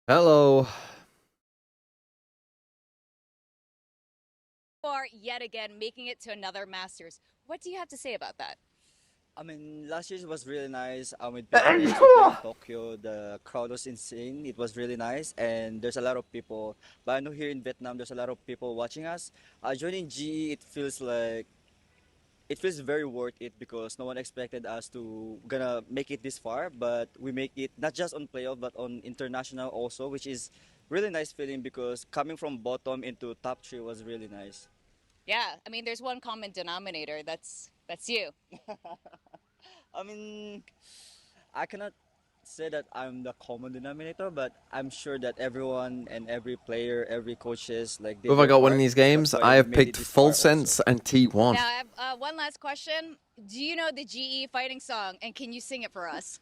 Hello. Are yet again making it to another Masters. What do you have to say about that? I mean, last year was really nice. With PRX, we played in Tokyo. The crowd was insane. It was really nice, and there's a lot of people. But I know here in Vietnam, there's a lot of people watching us. Joining GE, it feels very worth it because no one expected us to gonna make it this far. But we make it not just on playoff, but on international also, which is really nice feeling because coming from bottom into top three was really nice. Yeah, I mean, there's one common denominator. That's you. I mean, I cannot say that I'm the common denominator, but I'm sure that everyone and every player, every coaches, like Who did have I their got winning part. these That's games? why I we have made it picked this Full far also. Sense and T1. Now, I have one last question. Do you know the GE fighting song, and can you sing it for us?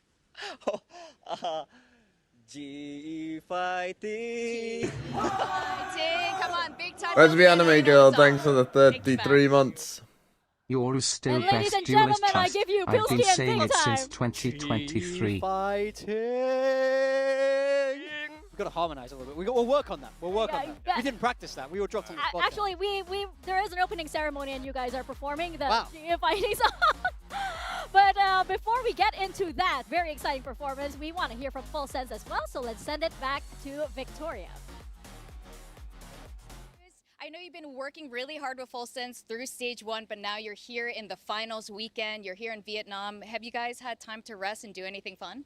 uh, GE fighting. Fighting, come on, big time. Where's the Billy, I know you anime know girl? the song. Thanks for the Take me 33 back. months. You're still And ladies best and duelist gentlemen, I trust. give you I've been Pilsky and saying Big it since Time. 2023. Fighting. We've got to harmonise a little bit. We'll work on that. We'll work on that. Yeah. We didn't practice that. We were dropped on the spot. Actually, there is an opening ceremony and you guys are performing the Wow. fighting song. But before we get into that very exciting performance, we want to hear from Full Sense as well. So let's send it back to Victoria. I know you've been working really hard with Full Sense through stage one, but now you're here in the finals weekend. You're here in Vietnam. Have you guys had time to rest and do anything fun?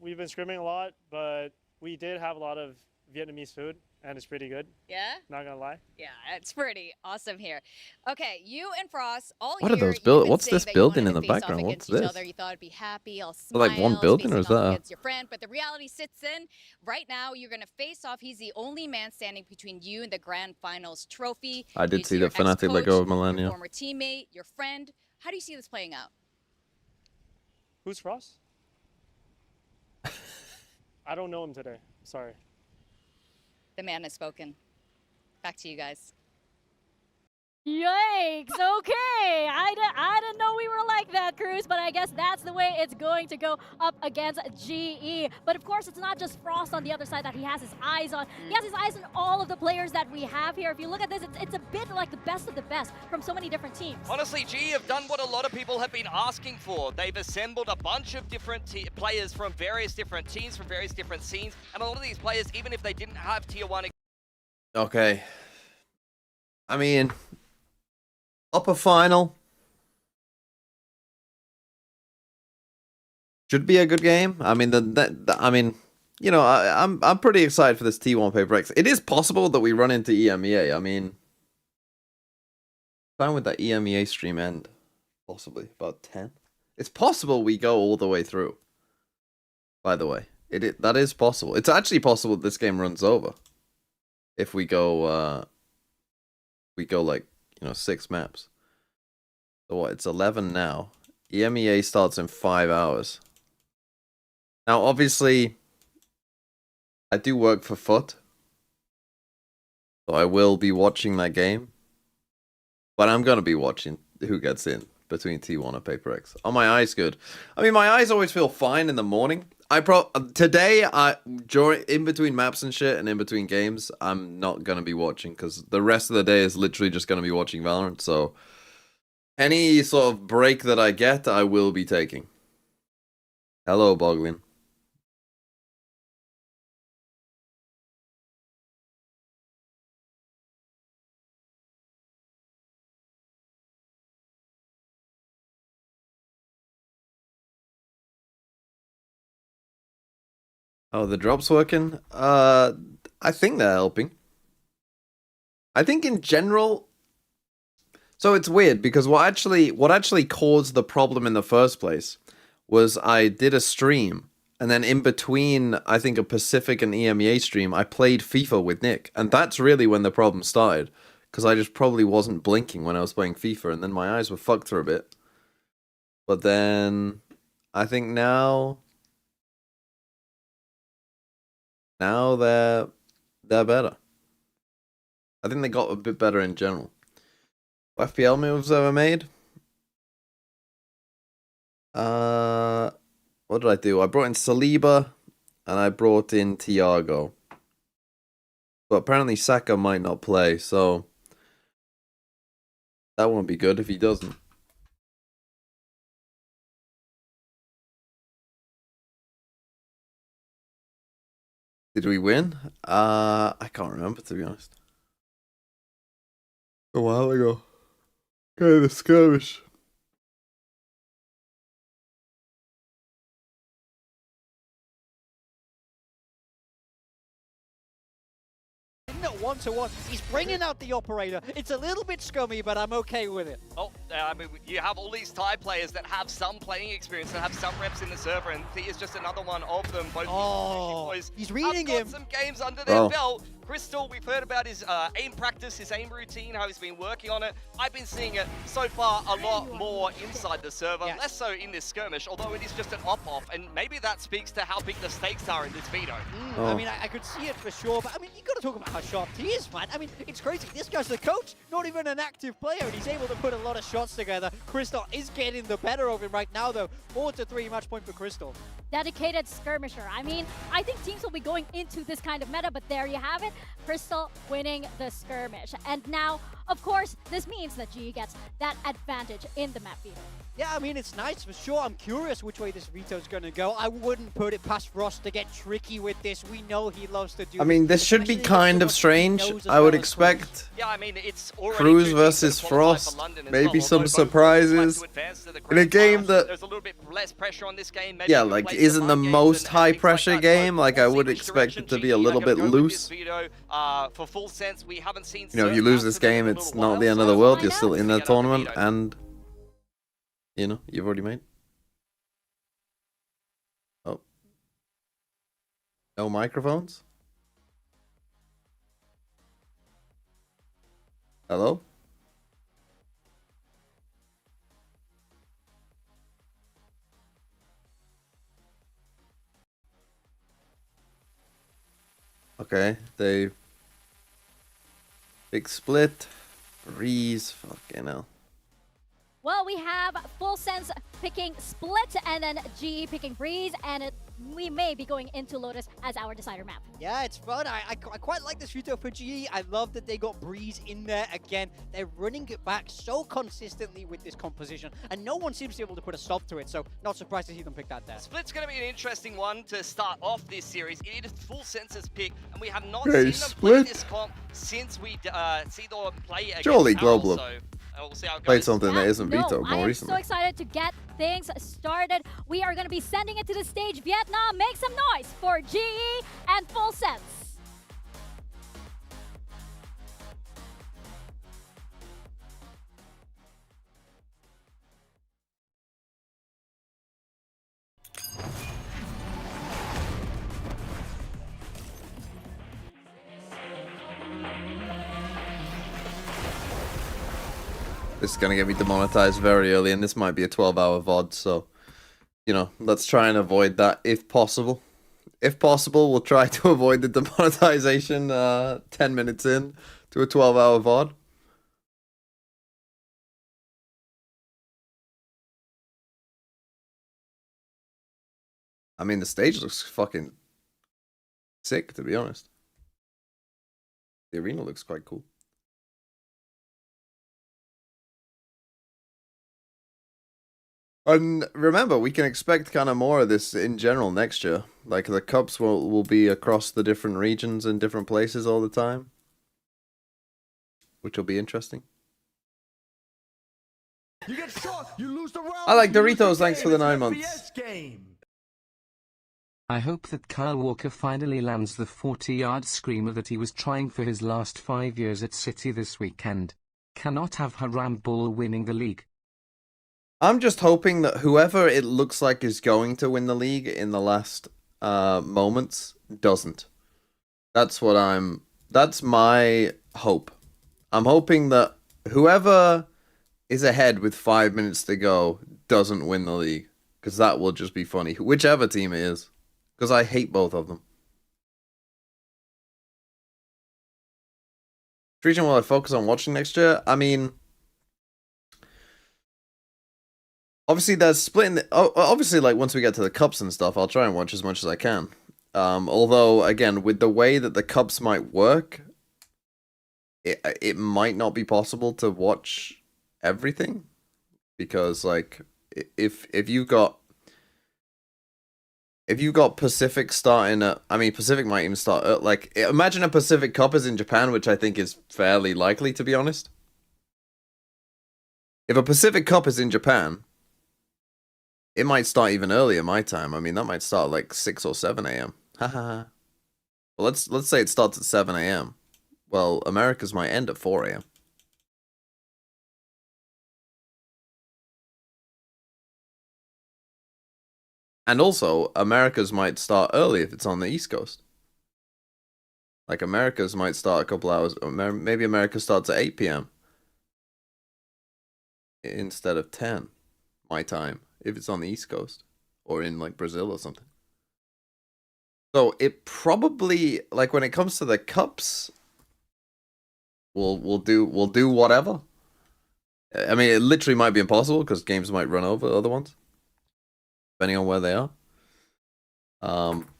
We've been scrimming a lot, but we did have a lot of Vietnamese food, and it's pretty good. Yeah? Not gonna lie. Yeah, it's pretty awesome here. Okay, you and Frost all What are year, those you've build- been what's saying this that you building wanted in to the face off background? against What's each this? other. You thought it'd be happy, all Like smiles, one building, or facing is off that- against your friend, but the reality sits in. Right now, you're gonna face off. He's the only man standing between you and the grand finals trophy. I did You see your that Fnatic let go of ex-coach, your Millennia. former teammate, your friend. How do you see this playing out? Who's Frost? I don't know him today. Sorry. The man has spoken. Back to you guys. Yikes! Okay, I didn't know we were like that, Cruz, but I guess that's the way it's going to go up against GE. But of course, it's not just Frost on the other side that he has his eyes on. He has his eyes on all of the players that we have here. If you look at this, it's a bit like the best of the best from so many different teams. Honestly, GE have done what a lot of people have been asking for. They've assembled a bunch of different players from various different teams, from various different scenes, and a lot of these players, even if they didn't have tier 1... Okay. I mean, upper final should be a good game. I mean, you know, I'm pretty excited for this T1 Paper X. It is possible that we run into EMEA. I mean, time would that EMEA stream end? Possibly about 10. It's possible we go all the way through. By the way, that is possible. It's actually possible that this game runs over if we go like, you know, 6 maps. So what? It's 11 now. EMEA starts in 5 hours. Now, obviously, I do work for FUT, so I will be watching that game. But I'm gonna be watching who gets in between T1 and Paper X. Are my eyes good? I mean, my eyes always feel fine in the morning. Today, in between maps and shit and in between games, I'm not gonna be watching because the rest of the day is literally just gonna be watching Valorant. So any sort of break that I get, I will be taking. Hello, Boglin. Oh, the drop's working? I think they're helping. I think in general... So it's weird, because what actually caused the problem in the first place was I did a stream, and then in between, I think, a Pacific and EMEA stream, I played FIFA with Nick, and that's really when the problem started, because I just probably wasn't blinking when I was playing FIFA, and then my eyes were fucked for a bit. But then, I think now they're better. I think they got a bit better in general. FPL moves ever made? What did I do? I brought in Saliba. and I brought in Thiago. But apparently Saka might not play, so that won't be good if he doesn't. Did we win? I can't remember, to be honest. A while ago. Okay, the skirmish. Not 1-to-1. He's bringing out the operator. It's a little bit scummy, but I'm okay with it. Oh, I mean, you have all these Thai players that have some playing experience and have some reps in the server, and T is just another one of them. Both boys He's reading have got him. some games under their belt. Crystal, we've heard about his aim practice, his aim routine, how he's been working on it. I've been seeing it so far a lot more inside the server, less so in this skirmish, although it is just an op-off, and maybe that speaks to how big the stakes are in this veto. I mean, I could see it for sure, but I mean, you got to talk about how sharp he is, man. I mean, it's crazy. This guy's the coach, not even an active player, and he's able to put a lot of shots together. Crystal is getting the better of him right now, though. 4-3 match point for Crystal. Dedicated skirmisher. I mean, I think teams will be going into this kind of meta, but there you have it. Crystal winning the skirmish. And now, of course, this means that GE gets that advantage in the map veto. Yeah, I mean, it's nice for sure. I'm curious which way this veto's going to go. I wouldn't put it past Ross to get tricky with this. We know he loves to do I mean, this should be kind of strange. I would expect Yeah, I mean, it's already Cruz versus Frost, maybe some surprises in a game that, there's a little bit less pressure on this game. Maybe yeah, you like play isn't some the mind games most and high things like pressure that. game. Like I We'll see would which expect direction it to be GE a are little gonna bit go with loose. this veto. For full sense, we haven't seen. You know, if you lose this game, it's not the end of the world. You're still in the tournament, and you know you've already made. Oh, no microphones. Hello. Okay, they big split. Breeze, fucking hell. Well, we have Full Sense picking Split and then GE picking Breeze, and we may be going into Lotus as our decider map. Yeah, it's fun. I quite like this veto for GE. I love that they got Breeze in there again. They're running it back so consistently with this composition, and no one seems to be able to put a stop to it, so not surprised to see them pick that there. Split's going to be an interesting one to start off this series. It is Full Sense's pick, and we have not Hey, seen them play Split. this comp since we see them play against Surely Valve, Global so we'll see how it played goes. something that isn't No, vetoed I more am recently. so excited to get things started. We are going to be sending it to the stage. Vietnam, make some noise for GE and Full Sense. This is gonna get me demonetized very early, and this might be a 12-hour VOD, so you know, let's try and avoid that if possible. If possible, we'll try to avoid the demonetization 10 minutes in to a 12-hour VOD. I mean, the stage looks fucking sick, to be honest. The arena looks quite cool. And remember, we can expect kind of more of this in general next year. Like, the cups will be across the different regions and different places all the time. Which will be interesting. You get shot, you lose the round. I like you lose the Doritos, thanks game. for the It's 9 an months. FPS game. I hope that Kyle Walker finally lands the 40-yard screamer that he was trying for his last 5 years at City this weekend. Cannot have Haram Bull winning the league. I'm just hoping that whoever it looks like is going to win the league in the last moments doesn't. That's my hope. I'm hoping that whoever is ahead with 5 minutes to go doesn't win the league. Because that will just be funny. Whichever team it is. Because I hate both of them. Which region will I focus on watching next year? I mean, obviously there's splitting. Obviously, like once we get to the cups and stuff, I'll try and watch as much as I can. Although, again, with the way that the cups might work, it might not be possible to watch everything, because like if you got Pacific starting at, I mean, Pacific might even start at, like, imagine a Pacific Cup is in Japan, which I think is fairly likely, to be honest. If a Pacific Cup is in Japan, it might start even earlier my time. I mean, that might start like 6 or 7 a.m. Haha. Well, let's say it starts at 7 a.m. Well, America's might end at 4 a.m. And also, America's might start early if it's on the East Coast. Like, America's might start a couple hours. Maybe America starts at 8 p.m. instead of 10, my time, if it's on the East Coast. Or in, like, Brazil or something. So, it probably, like, when it comes to the cups, we'll do whatever. I mean, it literally might be impossible, because games might run over other ones, depending on where they are.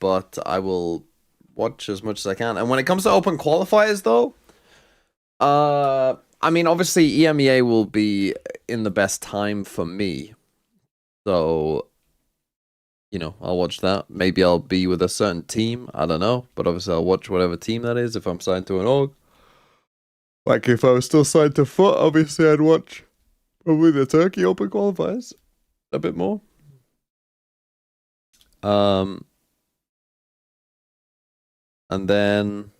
But I will watch as much as I can. And when it comes to open qualifiers, though, I mean, obviously EMEA will be in the best time for me. So, you know, I'll watch that. Maybe I'll be with a certain team. I don't know. But obviously I'll watch whatever team that is if I'm signed to an org. Like, if I was still signed to FUT, obviously I'd watch probably the Turkey Open qualifiers a bit more. And then,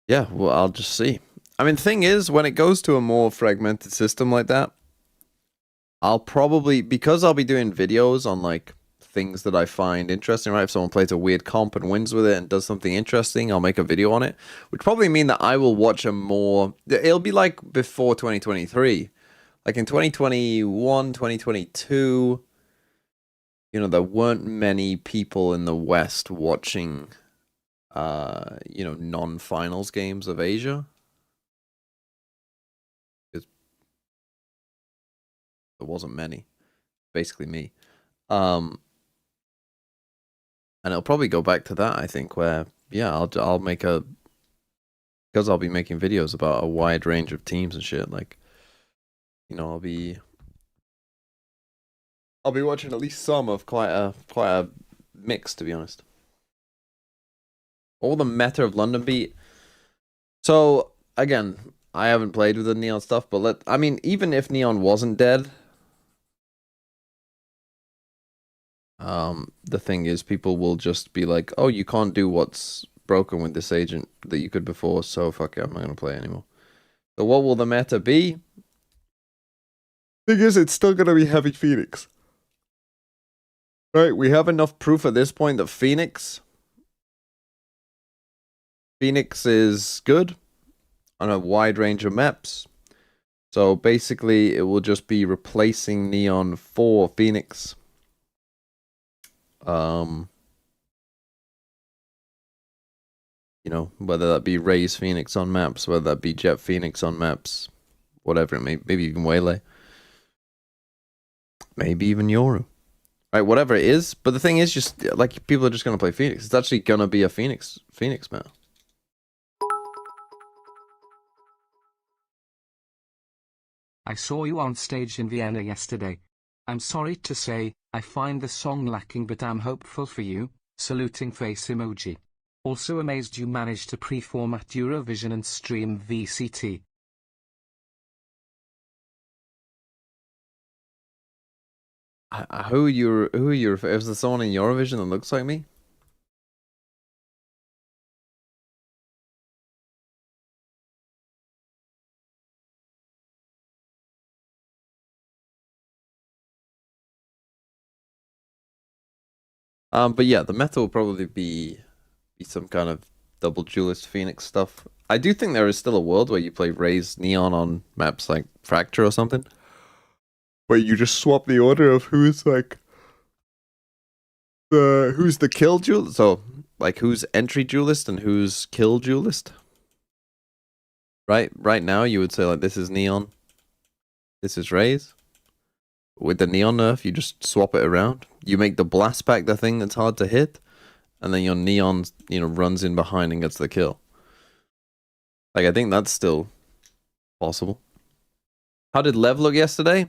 yeah, well, I'll just see. I mean, the thing is, when it goes to a more fragmented system like that, I'll probably, because I'll be doing videos on, like, things that I find interesting, right? If someone plays a weird comp and wins with it and does something interesting, I'll make a video on it, which probably mean that I will watch a more, it'll be like before 2023. Like in 2021, 2022, you know, there weren't many people in the West watching, you know, non-finals games of Asia. There wasn't many. Basically me. And it'll probably go back to that, I think, where, yeah, I'll make a, because I'll be making videos about a wide range of teams and shit, like, you know, I'll be watching at least some of quite a mix, to be honest. All the meta of London beat. So again, I haven't played with the Neon stuff, but I mean, even if Neon wasn't dead, the thing is, people will just be like, "Oh, you can't do what's broken with this agent that you could before, so fuck it, I'm not gonna play anymore." So what will the meta be? Thing is, it's still gonna be heavy Phoenix. Right, we have enough proof at this point that Phoenix is good on a wide range of maps. So basically, it will just be replacing Neon for Phoenix. You know, whether that be Raze Phoenix on maps, whether that be Jet Phoenix on maps, whatever it may, maybe even Waylay, maybe even Yoru. Right, whatever it is. But the thing is, just like, people are just gonna play Phoenix. It's actually gonna be a Phoenix map. I saw you on stage in Vienna yesterday. I'm sorry to say, I find the song lacking, but I'm hopeful for you. Saluting face emoji. Also amazed you managed to pre-format Eurovision and stream VCT. Who are you? Is there someone in Eurovision that looks like me? But yeah, the meta will probably be some kind of double duelist Phoenix stuff. I do think there is still a world where you play Raze Neon on maps like Fracture or something, where you just swap the order of who's like who's the kill duelist. So like, who's entry duelist and who's kill duelist. Right now you would say, like, this is Neon, this is Raze. with the Neon nerf, you just swap it around. You make the blast pack the thing that's hard to hit, and then your Neon, runs in behind and gets the kill. Like, I think that's still possible. How did Lev look yesterday?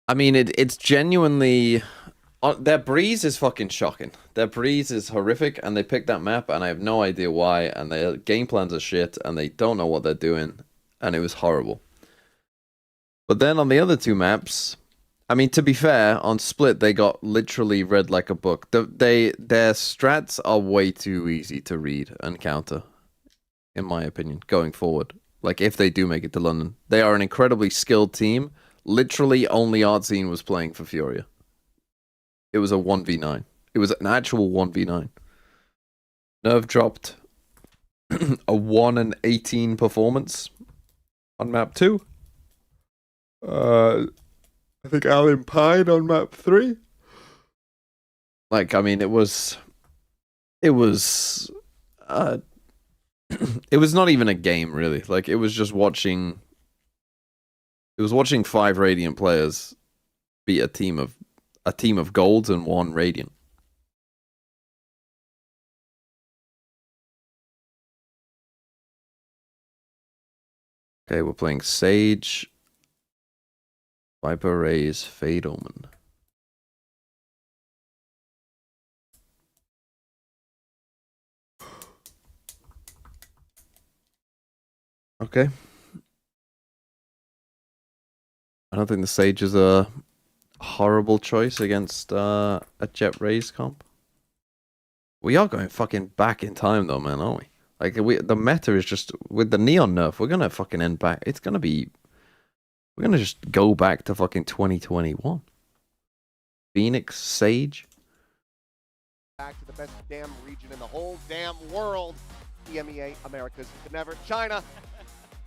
I mean, it's genuinely... their breeze is fucking shocking. Their breeze is horrific, and they picked that map, and I have no idea why, and their game plans are shit, and they don't know what they're doing, and it was horrible. But then on the other two maps, I mean, to be fair, on Split, they got literally read like a book. Their strats are way too easy to read and counter, in my opinion, going forward. Like, if they do make it to London. They are an incredibly skilled team. Literally, only Artscene was playing for Furia. It was a 1v9. It was an actual 1v9. Nerve dropped a 1-18 performance on map 2. I think Alan Pine on map 3. Like, I mean, it was it was not even a game, really. Like, it was just watching 5 Radiant players beat a team of golds and 1 Radiant. Okay, we're playing Sage, Viper Rays, Fade Omen. Okay. I don't think the Sage is a horrible choice against a Jet Rays comp. We are going fucking back in time though, man, aren't we? Like, the meta is just, with the Neon nerf, we're gonna fucking end back. It's gonna be, we're gonna just go back to fucking 2021. Phoenix, Sage. Back to the best damn region in the whole damn world. EMEA, Americas, never. China,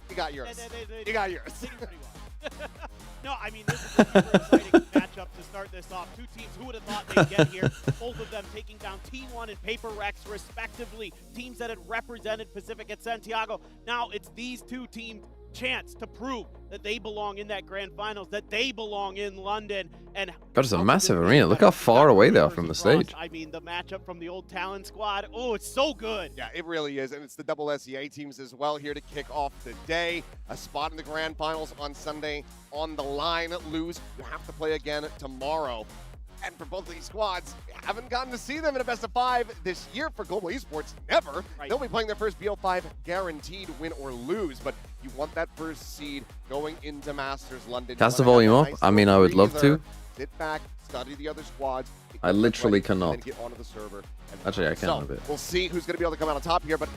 you got yours. You got yours. No, I mean, this is a super exciting matchup to start this off. Two teams, who would have thought they'd get here? Both of them taking down T1 and Paper Rex, respectively. Teams that had represented Pacific at Santiago. Now it's these two teams' chance to prove that they belong in that grand finals, that they belong in London. And God, it's a massive arena. Look how far away they are from the stage. I mean, the matchup from the old Talon squad, oh, it's so good. Yeah, it really is, and it's the double SEA teams as well here to kick off the day. A spot in the grand finals on Sunday on the line. Lose, you have to play again tomorrow. And for both of these squads, you haven't gotten to see them in a best of 5 this year for Global Esports. Never. Right. They'll be playing their first BO5 guaranteed win or lose, but you want that first seed going into Masters London. Cast the volume up. I mean, I would love to. Sit back, study the other squads. I literally cannot. And get onto the server. And Actually, I can a bit. We'll see who's going to be able to come out on top here, but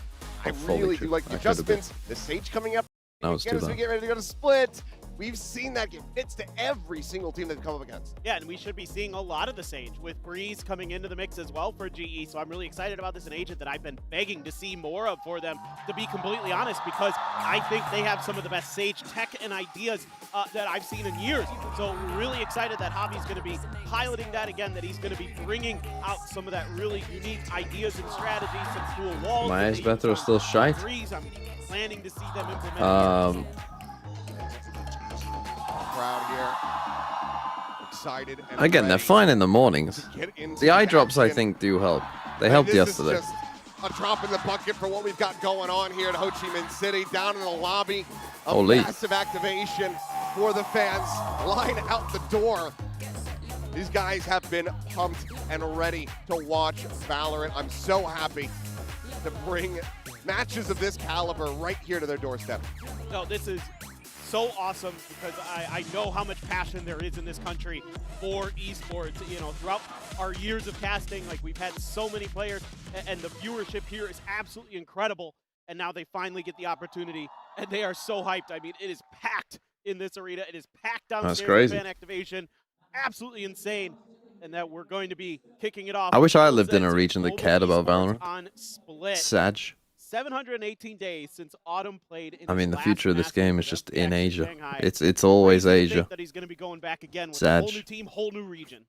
I really do like the adjustments. The Sage coming up. That was too as we get ready to go to Split. We've seen that give fits to every single team that come up against. Yeah, and we should be seeing a lot of the Sage with Breeze coming into the mix as well for GE. So I'm really excited about this, an agent that I've been begging to see more of for them, to be completely honest, because I think they have some of the best Sage tech and ideas that I've seen in years. So we're really excited that Javi's going to be piloting that again, that he's going to be bringing out some of that really unique ideas and strategies, some cool walls. My eyes better are still shite. Breeze, I'm planning to see them implement. Crowd here excited and again, they're fine in the mornings. The eye drops, I think, do help. They helped yesterday. Is just a drop in the bucket for what we've got going on here at Ho Chi Minh City. Down in the lobby, a massive activation for the fans. Line out the door. These guys have been pumped and ready to watch Valorant. I'm so happy to bring matches of this caliber right here to their doorstep. No, this is so awesome because I know how much passion there is in this country for esports. You know, throughout our years of casting, like, we've had so many players, and the viewership here is absolutely incredible. And now they finally get the opportunity, and they are so hyped. I mean, it is packed in this arena. It is packed downstairs. That's crazy. Fan activation, absolutely insane. And that we're going to be kicking it off. I wish I lived in a region that cared about Valorant. On Split. Sag. 718 days since Autumn played in I mean, the last future of this Masters game is event just back in Asia. Shanghai. It's always I Asia. think that he's going to be going back again with a Sag. whole new team, whole new region.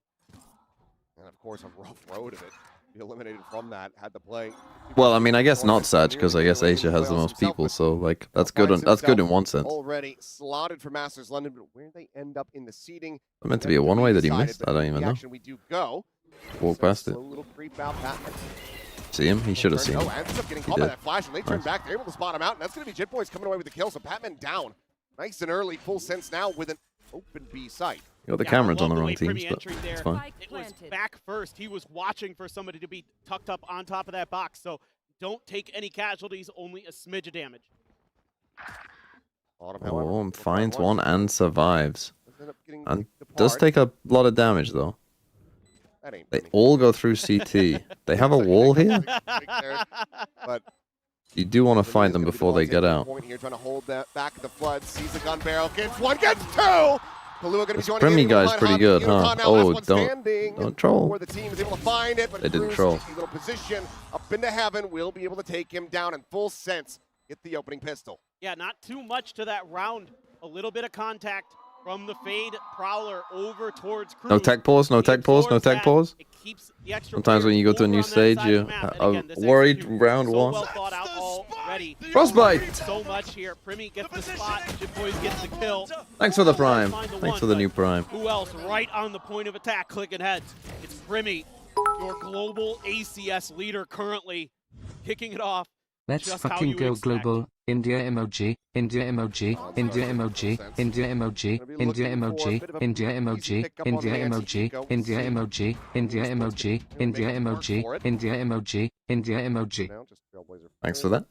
And of course, a rough road of it. be eliminated from that. Had to play. Well, I mean, I guess not Sag, because I guess Asia has the most people, so like that's good. That's good in one sense. Already slotted for Masters London, but where they end up in the seating. It meant to be a one-way that he missed. I don't even know. We do go. Walk past it. Little creep out Batman. See him? He should have seen him. Ends up getting caught by that flash, and they turn back. They're able to spot him out, and that's going to be Jit Boys coming away with the kill. So Batman down, nice and early, full sense now with an open B site. You got the cameras on the wrong teams, but it's fine. It was back first. He was watching for somebody to be tucked up on top of that box. So don't take any casualties, only a smidge of damage. Oh, finds one and survives. And does take a lot of damage, though. They all go through CT. They have a wall here. But you do want to find them before they get out. Here, trying to hold that back of the flood. Sees the gun barrel. Gets one. Gets two. This Primy guy's pretty good, huh? Oh, don't troll. The team is able to find it, but they didn't troll. Little position up into heaven. Will be able to take him down in full sense. Get the opening pistol. Yeah, not too much to that round. A little bit of contact from the Fade Prowler over towards Cruz. No tech pause, no tech pause, no tech pause. It keeps the extra Sometimes when you go to a new stage, you are worried round one. Well thought out already. Frostbite! So much here. Primy gets the spot. Jit Boys gets the kill. Thanks for the prime. Thanks for the new prime. Who else right on the point of attack, clicking heads? It's Primy, your global ACS leader currently, kicking it off. Let's fucking go global. India emoji, India emoji, India emoji, India emoji, India emoji, India emoji, India emoji, India emoji, India emoji, India emoji, India emoji, India emoji. Thanks for that.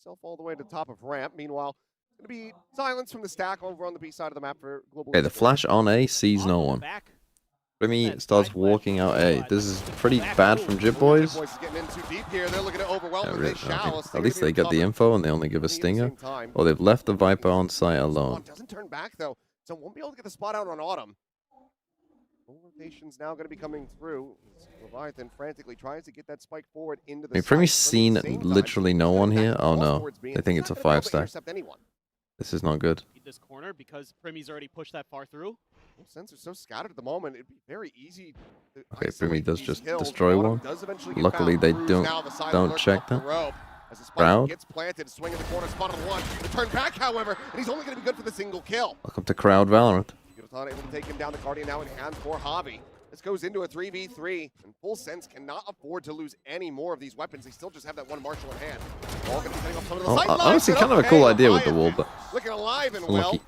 Self all the way to the top of ramp. Meanwhile, going to be silence from the stack over on the B side of the map for global. Okay, the flash on A sees no one. Primy starts walking out A. This is pretty bad from Jit Boys. Yeah, really, okay. At least they get the info and they only give a stinger. Or they've left the Viper on site alone. Doesn't turn back though, so won't be able to get the spot out on Autumn. Full rotation's now going to be coming through. Leviathan frantically tries to get that spike forward into the. I mean, Primy's seen literally no one here. Oh no, they think it's a 5-stack. This is not good. This corner because Primy's already pushed that far through. Sensors so scattered at the moment, it'd be very easy. Okay, Primy does just destroy one. Luckily, they don't check that. Crowd. Gets planted, swing in the corner, spot on one. The turn back, however, and he's only going to be good for the single kill. Welcome to Crowd Valorant. Able to take him down. The Guardian now in hand for Javi. This goes into a 3v3, and Full Sense cannot afford to lose any more of these weapons. They still just have that one Marshal in hand. All going to be cutting off some of the sight lines. Honestly, kind of a cool idea with the wall, but looking alive and well.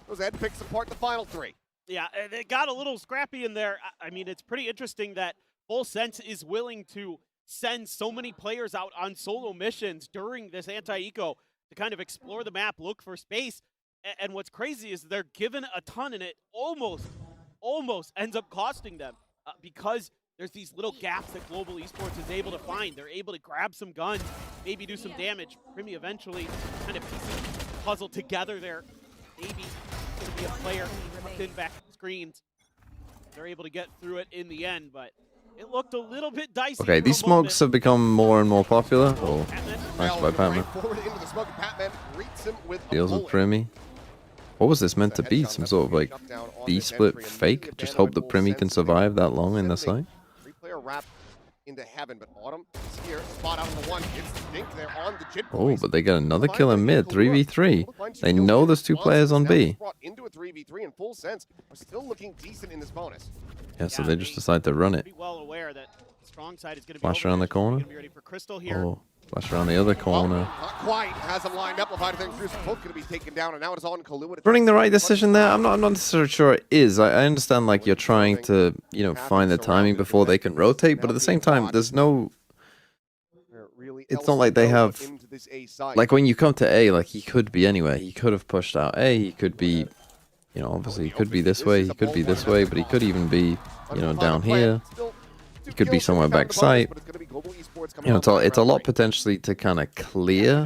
Those Ed picks apart the final three. Yeah, it got a little scrappy in there. I mean, it's pretty interesting that Full Sense is willing to send so many players out on solo missions during this anti-eco to kind of explore the map, look for space. And what's crazy is they're given a ton, and it almost ends up costing them because there's these little gaps that Global Esports is able to find. They're able to grab some guns, maybe do some damage. Primy eventually kind of piecing the puzzle together there. Maybe going to be a player in back screens. They're able to get through it in the end, but it looked a little bit dicey. Okay, these smokes have become more and more popular. Oh, nice by Patman. Deals with Primy. What was this meant to be? Some sort of like B-split fake? Just hope that Primy can survive that long in the site? Three-player wrap into heaven, but Autumn is here. Spot out on the one. It's Dink there on the Jit Oh, but they get another kill in mid. 3v3. They know there's two players on B. Into a 3v3 in Full Sense are still looking decent in this bonus. Yeah, so they just decide to run it. Well aware that strong side is going to be flash around the corner. Oh, flash around the other corner. Not quite. Has them lined up. Leviathan and Cruz both going to be taken down, and now it's on Kalu. Running the right decision there? I'm not necessarily sure it is. I understand like you're trying to, you know, find the timing before they can rotate, but at the same time, there's no. It's not like they have. Like when you come to A, like he could be anywhere. He could have pushed out A. He could be, you know, obviously he could be this way. He could be this way, but he could even be, you know, down here. It could be somewhere back site. You know, it's a lot potentially to kind of clear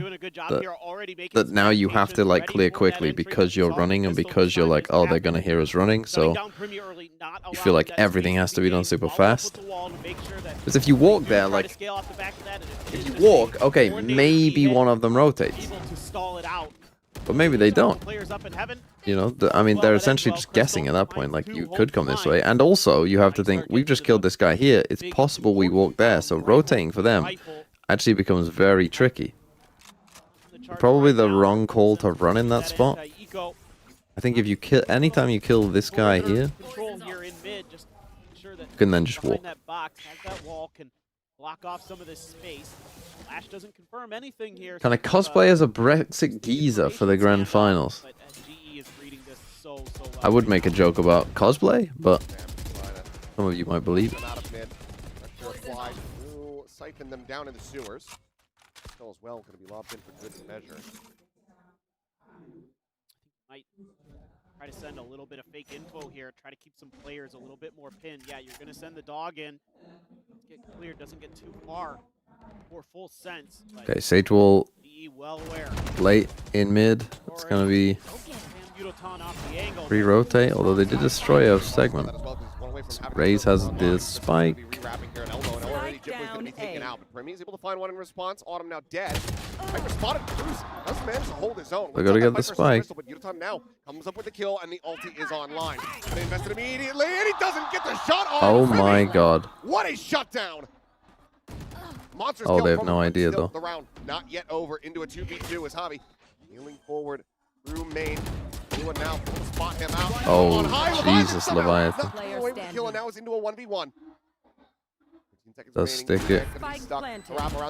that now you have to like clear quickly because you're running and because you're like, oh, they're gonna hear us running, so you feel like everything has to be done super fast. Because if you walk there, like, if you walk, okay, maybe one of them rotates. But maybe they don't. Players up in heaven. You know, I mean, they're essentially just guessing at that point. Like, you could come this way. And also, you have to think, we've just killed this guy here. It's possible we walk there. So rotating for them actually becomes very tricky. Probably the wrong call to run in that spot. I think if you kill, anytime you kill this guy here, you can then just walk. Block off some of this space. Flash doesn't confirm anything here. Can I cosplay as a Brexit geezer for the grand finals? I would make a joke about cosplay, but some of you might believe it. Siphon them down in the sewers. Still as well, going to be lobbed in for good measure. Might try to send a little bit of fake info here. Try to keep some players a little bit more pinned. Yeah, you're going to send the dog in. Get cleared, doesn't get too far for full sense. Okay, Sage will well aware. late in mid. It's going to be re-rotate, although they did destroy a segment. Raze has the spike. He's able to find one in response. Autumn now dead. Viper spotted. Cruz doesn't manage to hold his own. They gotta get the spike. But Yutan now comes up with the kill, and the ulti is online. They invested immediately, and he doesn't get the shot on. Oh my god. What a shutdown! Monsters Oh, they have no idea though. The round not yet over. Into a 2v2 as Javi healing forward through main. Anyone now spot him out. Oh, Jesus, Leviathan. Away with the kill, and now is into a 1v1. Does stick it.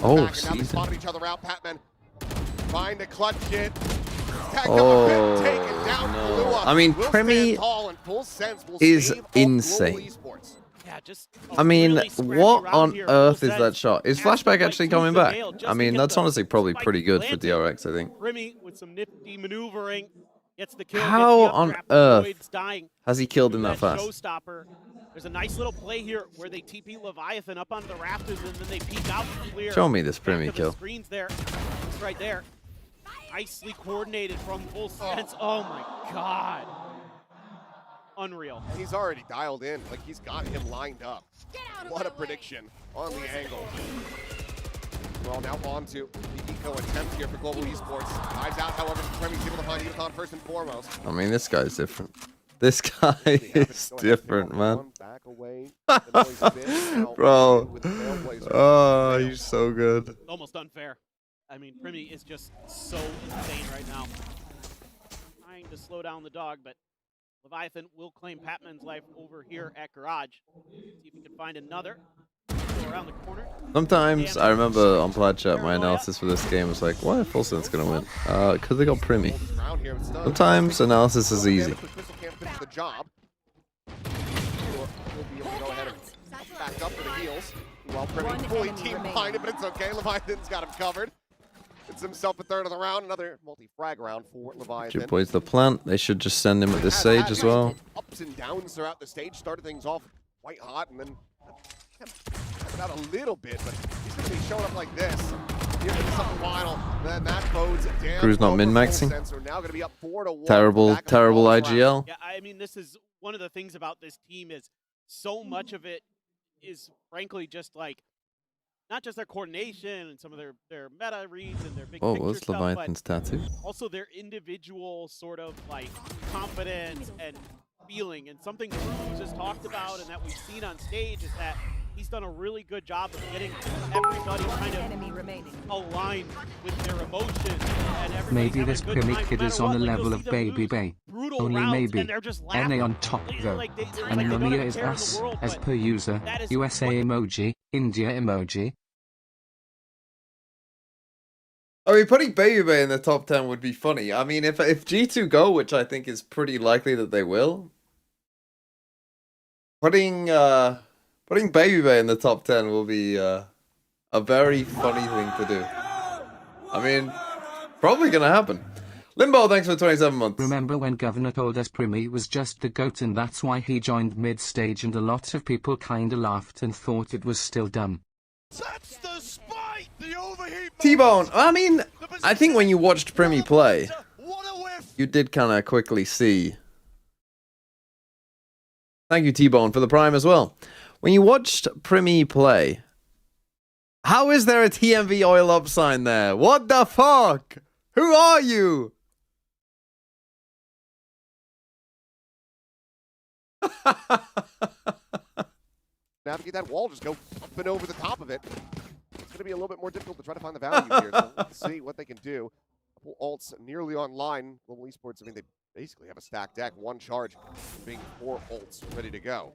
Oh, season. Each other out. Patman find a clutch it. Oh, no. I mean, Premi is insane. I mean, what on earth is that shot? Is Flashback actually coming back? I mean, that's honestly probably pretty good for DRX, I think. Premi with some nifty maneuvering gets the kill. How on earth has he killed him that fast? Showstopper. There's a nice little play here where they TP Leviathan up onto the rafters and then they peek out and clear. Show me this Premi kill. Screens there. It's right there. Nicely coordinated from full sense. Oh my god. Unreal. He's already dialed in. Like, he's got him lined up. What a prediction on the angle. Well, now on to the eco attempt here for Global Esports. Dives out, however, Premi's able to find Yutan first and foremost. I mean, this guy's different. This guy is different, man. Bro. Oh, he's so good. Almost unfair. I mean, Premi is just so insane right now. Trying to slow down the dog, but Leviathan will claim Patman's life over here at Garage. See if he can find another. Go around the corner. Sometimes, I remember on Plaid Chat, my analysis for this game was like, why are Full Sense going to win? Because they got Premi. Sometimes analysis is easy. The job. Will be able to go ahead and back up for the heals. Well, Premi fully team-minded, but it's okay. Leviathan's got him covered. It's himself a third of the round. Another multi-frag round for Leviathan. Two boys the plant. They should just send him at this Sage as well. Ups and downs throughout the stage. Started things off quite hot, and then out a little bit, but he's going to be showing up like this. Here in the final, then that bodes down. Crew's not min-maxing. Terrible, terrible IGL. Yeah, I mean, this is one of the things about this team is so much of it is frankly just like not just their coordination and some of their meta reads and their big picture what's stuff, Leviathan's tattoo? Also their individual sort of like confidence and feeling. And something Cruz has talked about and that we've seen on stage is that he's done a really good job of getting everybody kind of aligned with their emotions. And maybe this Premi kid is on the level of Baby Bay. Only maybe. NA on top though. And Mumia is us, as per user. USA emoji, India emoji. I mean, putting Baby Bay in the top 10 would be funny. I mean, if G2 go, which I think is pretty likely that they will, putting Baby Bay in the top 10 will be a very funny thing to do. I mean, probably gonna happen. Limbo, thanks for 27 months. Remember when Governor told us Premi was just the GOAT and that's why he joined mid-stage and a lot of people kinda laughed and thought it was still dumb. That's the spike! The overheat! T-Bone, I mean, I think when you watched Premi play, you did kinda quickly see. Thank you, T-Bone, for the Prime as well. When you watched Premi play, how is there a TMV oil up sign there? What the fuck? Who are you? Navigate that wall, just go up and over the top of it. It's going to be a little bit more difficult to try to find the value here. So let's see what they can do. Couple ults nearly online. Global Esports, I mean, they basically have a stacked deck. One charge being 4 ults ready to go.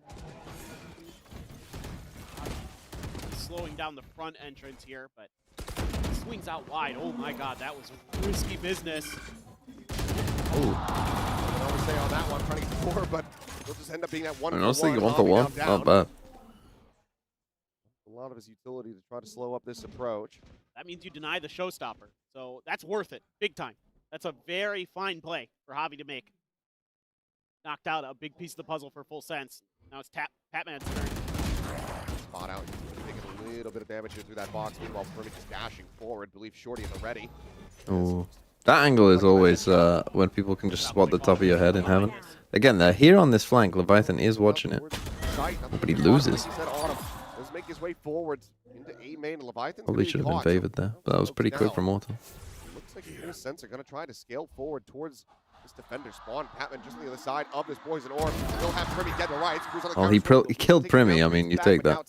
Slowing down the front entrance here, but swings out wide. Oh my god, that was risky business. I don't want to stay on that one, trying to get 4, but they'll just end up being that 1 for 1. Honestly, 1 for 1. Not bad. A lot of his utility to try to slow up this approach. That means you deny the showstopper, so that's worth it, big time. That's a very fine play for Javi to make. Knocked out a big piece of the puzzle for full sense. Now it's Patman's turn. Spot out, taking a little bit of damage here through that box. Meanwhile, Permit just dashing forward. Believe Shorty at the ready. Oh, that angle is always when people can just spot the top of your head in heaven. Again, they're here on this flank. Leviathan is watching it, but he loses. Does make his way forward into A main, and Leviathan Probably should have been favored there, but that was pretty quick from Mortal. Looks like Full Sense are going to try to scale forward towards this defender spawn. Patman just on the other side of this poison orb. He'll have Primmy dead to rights. Oh, he killed Primmy. I mean, you take that.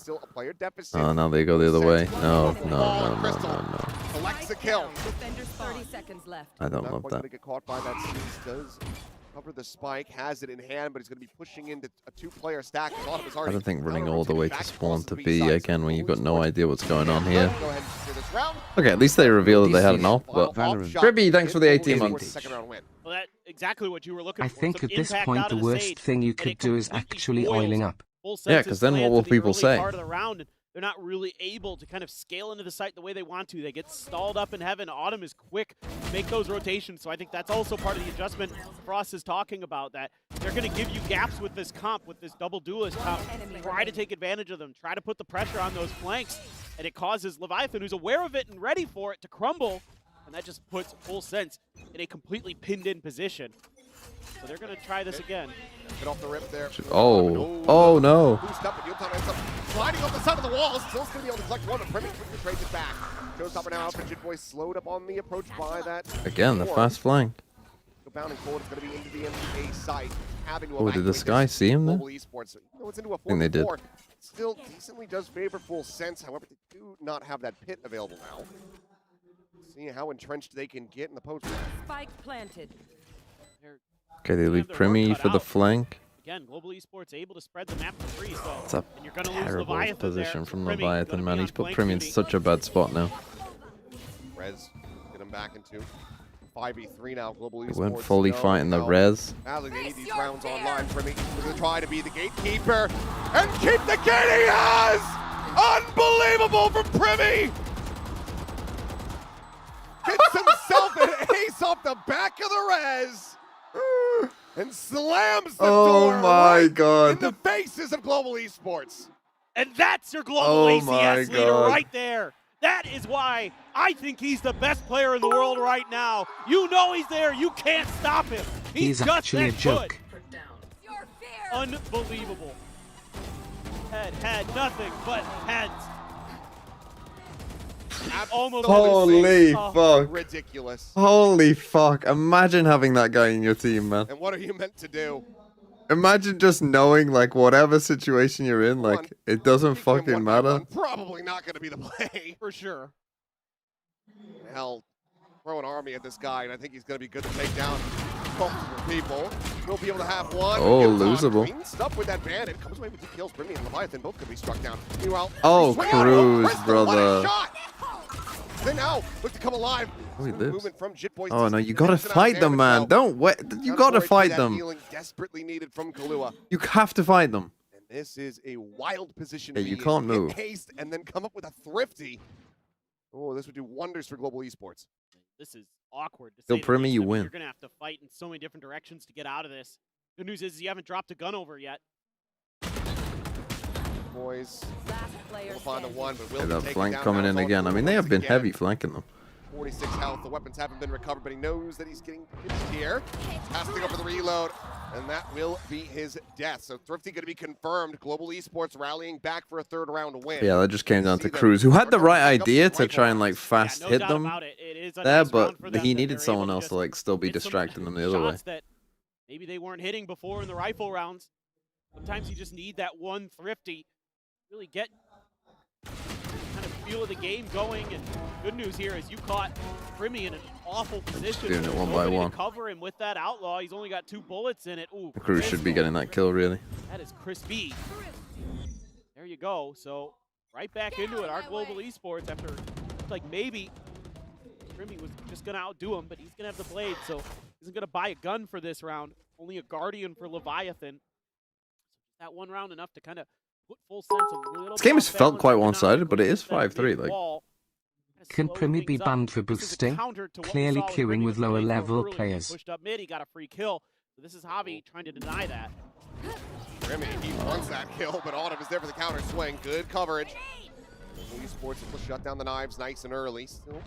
Oh, now they go the other way. No. Collects the kill. 30 seconds left. I don't love that. Going to get caught by that seize. Does cover the spike, has it in hand, but he's going to be pushing into a 2-player stack. I don't think running all the way to spawn to B again when you've got no idea what's going on here. Okay, at least they revealed that they had an off, but Ribby, thanks for the 18 months. Well, that's exactly what you were looking for. I think Some at this impact point out the of worst Sage, thing you and could it do is completely actually foils oiling up. Full Yeah, Sense's because then what plans will in the people early say? part of the round, and they're not really able to kind of scale into the site the way they want to. They get stalled up in heaven. Autumn is quick to make those rotations, so I think that's also part of the adjustment Frost is talking about, that they're going to give you gaps with this comp, with this double duelist comp. Try to take advantage of them. Try to put the pressure on those flanks, and it causes Leviathan, who's aware of it and ready for it, to crumble, and that just puts Full Sense in a completely pinned-in position. So they're going to try this again. Get off the rip there. Oh no. Boost up, and Yulton ends up sliding off the side of the wall. Still's going to be able to collect one, but Primmy quickly trades it back. Showstopper now out for Jit Boy, slowed up on the approach by that. Again, the fast flank. Go bounding forward, it's going to be into the MPA site. Oh, did this guy see him there? Esports. It's into a 4 I think they did. Still decently does favor Full Sense. However, they do not have that pit available now. Seeing how entrenched they can get in the post. Spike planted. Okay, they leave Primmy for the flank. Again, Global Esports able to spread the map for free, so It's a and you're gonna lose terrible Leviathan position there. from Primmy Leviathan, gonna man. be He's on put flank Primmy in duty. such a bad spot now. Rez, get him back into 5v3 now. Global Esports. They weren't fully fighting the res. Badly, they need these rounds online. Primmy is going to try to be the gatekeeper and keep the gate he has! Unbelievable from Primmy! Gets himself an ace off the back of the res and slams the door my God. in the faces of Global Esports. And that's your global ACS leader right there. That is why I think he's the best player in the world right now. You know he's there. You can't stop him. He's just actually a that joke. good. Unbelievable. Head had nothing but heads. Almost Holy fuck. Ridiculous. Holy fuck. Imagine having that guy in your team, man. And what are you meant to do? Imagine just knowing, like, whatever situation you're in, like, it doesn't fucking matter. Probably not going to be the play. for sure. Hell, throw an army at this guy, and I think he's going to be good to take down multiple people. We'll be able to have one. Oh, losable. Stuff with that bandit. Comes away with 2 kills. Primmy and Leviathan both could be struck down. Meanwhile, Oh, swing out. Cruz, Crystal, brother. what a shot! They now look to come alive. Oh, he lives. Movement from Jit Boy. Oh, no, you gotta fight them, man. Don't wait. You gotta fight them. Healing desperately needed from Kahlua. You have to fight them. And this is a wild position. Yeah, to you be can't in. move. Hit haste and then come up with a thrifty. Oh, this would do wonders for Global Esports. This is awkward. To Still, say the Primmy, least. you I mean, win. You're going to have to fight in so many different directions to get out of this. Good news is you haven't dropped a gun over yet. Boys, Last player we'll find the one, but will Okay, be that taken flank down coming now. in It's again. all I mean, they have been again. heavy flanking them. 46 health. The weapons haven't been recovered, but he knows that he's getting pinched here. Has to go for the reload, and that will be his death. So Thrifty going to be confirmed. Global Esports rallying back for a 3rd round win. Yeah, that just came down to See them Cruz, who had the right back up idea the to try and, like, rifle. fast Yeah, no hit doubt them about it. It is a there, nice round for but them he that needed they're someone able to else to, just like, still be hit some distracting them the other way. shots that maybe they weren't hitting before in the rifle rounds. Sometimes you just need that one thrifty, really get kind of feel of the game going. And good news here is you caught Primi in an awful position. Doing it one by one. To cover him with that outlaw. He's only got 2 bullets in it. Ooh, Cruz should be getting that kill, really. that is crispy. There you go. So right back into it. Our global esports after like maybe Primi was just gonna outdo him, but he's gonna have the blade, so he isn't gonna buy a gun for this round. Only a Guardian for Leviathan. That one round enough to kind of put full sense a little. This game has felt quite one-sided, but it is 5-3. Like, can Primi be banned for boosting? Clearly queuing with lower level players. Pushed up mid, he got a free kill. So this is Javi trying to deny that. Primi, he wants that kill, but Autumn is there for the counter swing. Good coverage. Esports will shut down the knives nice and early. Still,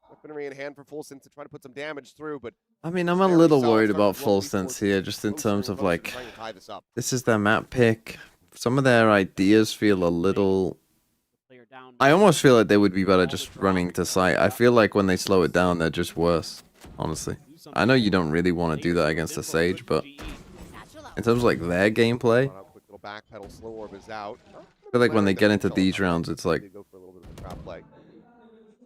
weaponry in hand for Fulsense to try to put some damage through, but I mean, I'm a little worried about Fulsense here, just in terms of like, this is their map pick. Some of their ideas feel a little. I almost feel like they would be better just running to site. I feel like when they slow it down, they're just worse. Honestly, I know you don't really want to do that against a Sage, but in terms of like their gameplay, I feel like when they get into these rounds, it's like,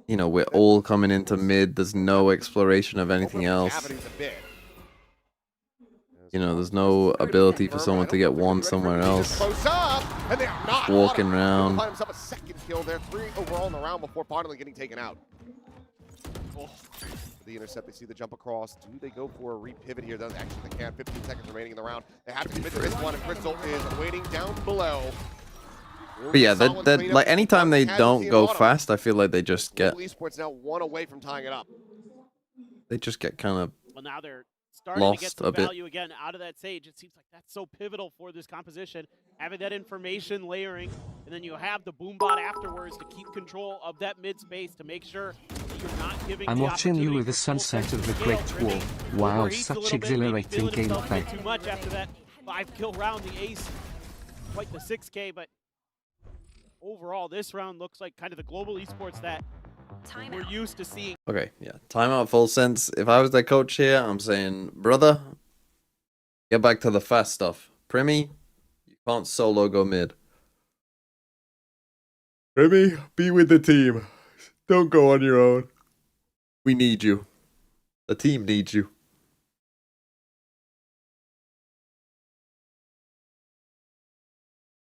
you know, we're all coming into mid. There's no exploration of anything else. You know, there's no ability for someone to get one somewhere else. Walking around. Find himself a second kill there, 3 overall in the round before finally getting taken out. The intercept, they see the jump across. Do they go for a repivot here? Actually, they can't. 15 seconds remaining in the round. They have to commit to this one, and Crystal is waiting down below. But yeah, like anytime they don't go fast, I feel like they just get. Esports now 1 away from tying it up. They just get kind of. Well, now they're starting to get some value again out of that Sage. It seems like that's so pivotal for this composition. Having that information layering, and then you have the boombot afterwards to keep control of that mid space to make sure that you're not giving. I'm watching you with the sunset of the Great Wall. Wow, such exhilarating gameplay. Too much after that 5-kill round, the ace, quite the 6K, but overall, this round looks like kind of the global esports that we're used to seeing. Okay, yeah. Timeout Fulsense. If I was their coach here, I'm saying, brother, get back to the fast stuff. Primi, you can't solo go mid. Primi, be with the team. Don't go on your own. We need you. The team needs you.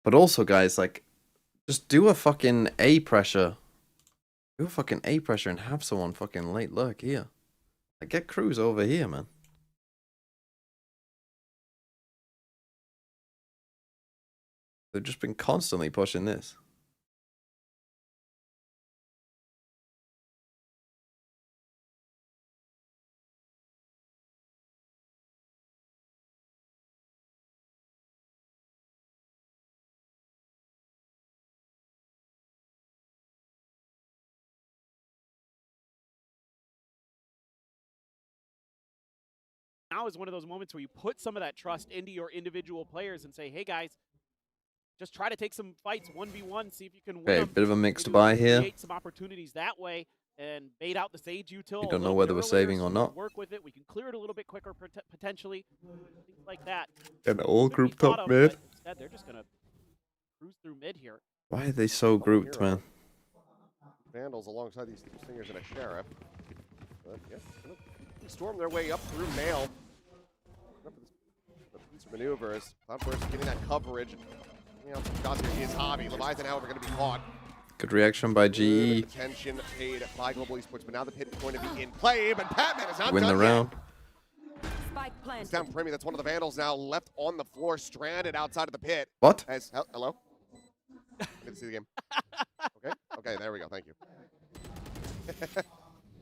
But also, guys, like, just do a fucking A pressure. Do a fucking A pressure and have someone fucking late lurk here. Like, get Cruz over here, man. They've just been constantly pushing this. Now is one of those moments where you put some of that trust into your individual players and say, hey guys, just try to take some fights 1v1, see if you can win. Okay, bit of a mixed buy here. Create some opportunities that way and bait out the Sage util. We don't know whether we're saving or not. Work with it. We can clear it a little bit quicker potentially. Things like that. And all grouped up mid. Instead, they're just gonna cruise through mid here. Why are they so grouped, man? Vandals alongside these 2 singers and a sheriff. But yeah, storm their way up through Mail. These maneuvers. Cloudburst getting that coverage. You know, shots here is Javi. Leviathan, however, going to be caught. Good reaction by GE. Attention paid by Global Esports, but now the pit is going to be in play. But Patman is not win the round. It's down Primi. That's one of the Vandals now left on the floor, stranded outside of the pit. What? As hello. Good to see the game. Okay, there we go. Thank you.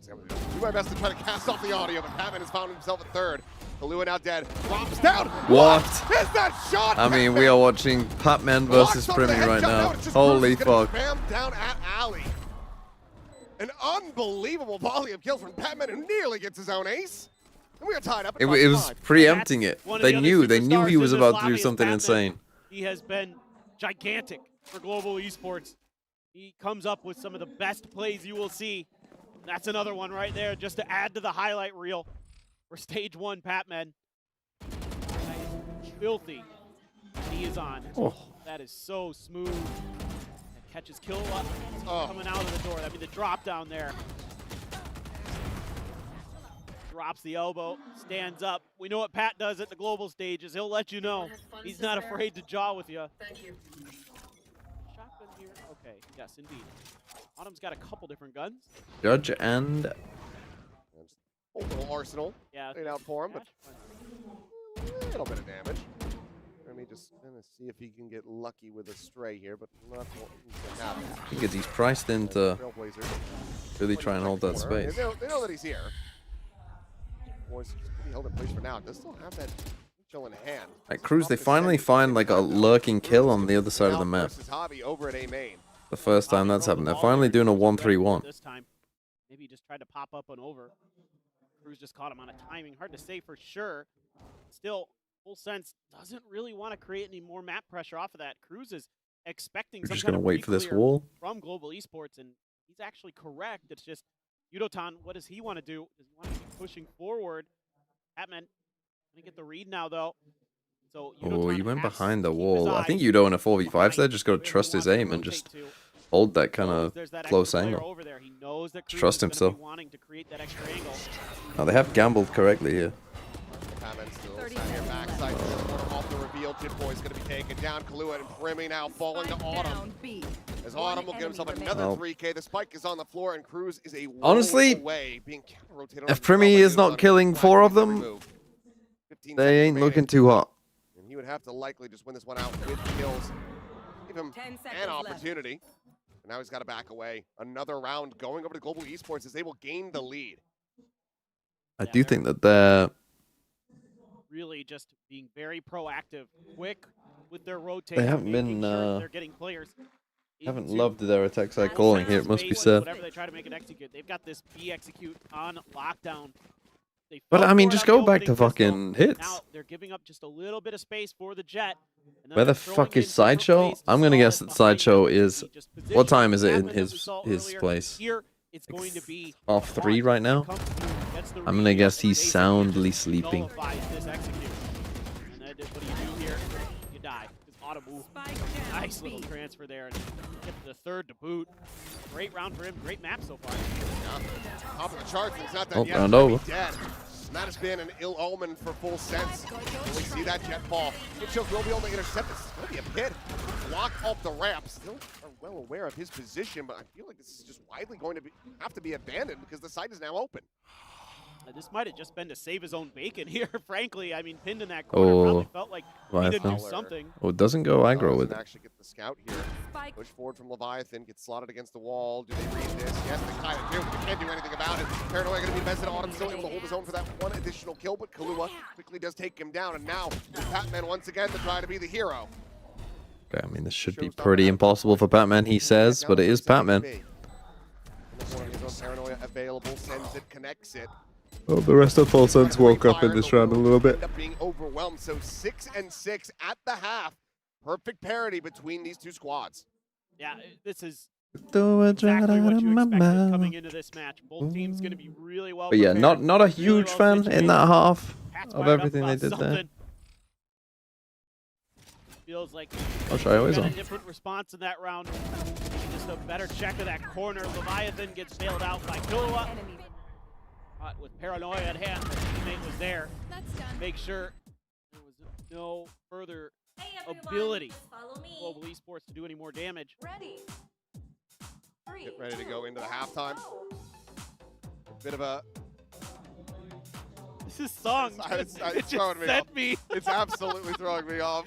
Do my best to try to cast off the audio, but Patman has found himself at third. Kalua now dead. Drops down. What? Is that shot? I mean, we are watching Patman versus Primi right now. Holy fuck. Rammed down at Alley. An unbelievable volley of kills from Patman, who nearly gets his own ace. And we are tied up. It was preempting it. They knew he was about to do something insane. He has been gigantic for global esports. He comes up with some of the best plays you will see. That's another one right there, just to add to the highlight reel for Stage 1 Patman. Filthy. He is on. Oh. That is so smooth. That catches Kilowatt coming out of the door. I mean, the drop down there. Drops the elbow, stands up. We know what Pat does at the global stages. He'll let you know. He's not afraid to jaw with you. Thank you. Shotgun here. Okay, yes, indeed. Autumn's got a couple different guns. Judge and Old little arsenal. Yeah. Laid out for him, but a little bit of damage. Let me just kind of see if he can get lucky with a stray here, but not what he's gonna have. because he's priced into Trailblazer. really try and hold that Corner. space. They know that he's here. Boys just be held in place for now. Does still have that chill in hand. At Cruz, they finally find like a lurking kill on the other side of the map. Versus Hobby over at A main. The first time that's happened. They're finally doing a 1-3-1. This time, maybe he just tried to pop up and over. Cruz just caught him on a timing. Hard to say for sure. Still, Full Sense doesn't really want to create any more map pressure off of that. Cruz is expecting We're some just kind gonna of wait for this re-clear wall. from Global Esports, and he's actually correct. It's just Yudotan, what does he want to do? Does he want to keep pushing forward? Batman gonna get the read now though. So Oh, Yudotan he went has behind the to keep his wall. I eyes think Udo in a 4v5 behind there just got to where he trust his wants to aim and rotate just to. hold that kind Knows of there's that close extra player angle. over there. He knows that Cruz Trust is gonna himself. be wanting to create that extra angle. Now they have gambled correctly here. Batman still 30 sat here seconds backside. Off the reveal. Tip Boy's going to be taken down. Kahlua and Primi now falling to Autumn. Down B. As Autumn will get himself another Well, 3K. The spike is on the floor, and Cruz is a honestly, roll away, being counter-rotated. if Primi is not killing 4 of them, they ain't looking too hot. And he would have to likely just win this one out with kills. Give him 10 seconds an left. opportunity. And now he's got to back away. Another round going over to Global Esports as they will gain the lead. I do think that they're Really just being very proactive, quick with their rotation. They haven't making been, sure that they're getting players. haven't into loved their attack side calling here, it must be space, said. Whatever they try to make it execute, they've got this B execute on lockdown. They But fell I mean, for it just on the go back opening to pistol. fucking hits. Now they're giving up just a little bit of space for the Jet. And then Where the they're throwing fuck in is Sideshow? different I'm gonna plays to guess solve that it behind Sideshow them. is. Just What time is it in position as we saw his earlier. place? Here, it's going to be Half 3 right now. comes through, gets the I'm gonna read, guess he's basically soundly just sleeping. nullifies this execute. And then what do you do here? You die. Because Autumn, ooh, Spike down nice B. little transfer there. And get the third to boot. Great round for him. Great map so far. Top of the charts, and it's not Oh, done yet. round He's gonna be over. dead. And that has been an ill omen for Full Sense. We see that jet fall. Hitchcock will be able to intercept this. It's going to be a pit. Block off the ramp. Still are well aware of his position, but I feel like this is just widely going to have to be abandoned because the site is now open. This might have just been to save his own bacon here, frankly. I mean, pinned in that corner, probably felt like he needed to do Leviathan. something. Oh, it doesn't go aggro with Doesn't it. actually get the scout here. Spike. Push forward from Leviathan, gets slotted against the wall. Do they read this? Yes, they kind of do. They can't do anything about it. Paranoia going to be invested. Autumn still able to hold his own for that one additional kill, but Kahlua quickly does take him down. And now it's Batman once again to try to be the hero. Okay, I mean, this should be pretty impossible for Batman, he says, but it is Batman. Paranoia available, sends it, connects it. Oh, the rest of Full Sense woke up in this round a little bit. End up being overwhelmed. So 6 and 6 at the half. Perfect parity between these two squads. Yeah, this is Do a exactly what you my expected coming mouth. into this match. Both teams going to be really well But yeah, prepared, not a really huge well fan in situated. that half Pat's of fired up everything they about did there. something. Feels like Oh, sorry, I was got a on. different response in that round. Just a better check of that corner. Leviathan gets bailed out by Kilowatt. With Paranoia at hand, the teammate was there. That's done. Make sure there was no further ability for Global Esports to do any more damage. Ready. Get ready to go into the halftime. Bit of a... This is song. It's it just throwing me sent off. me. It's absolutely throwing me off.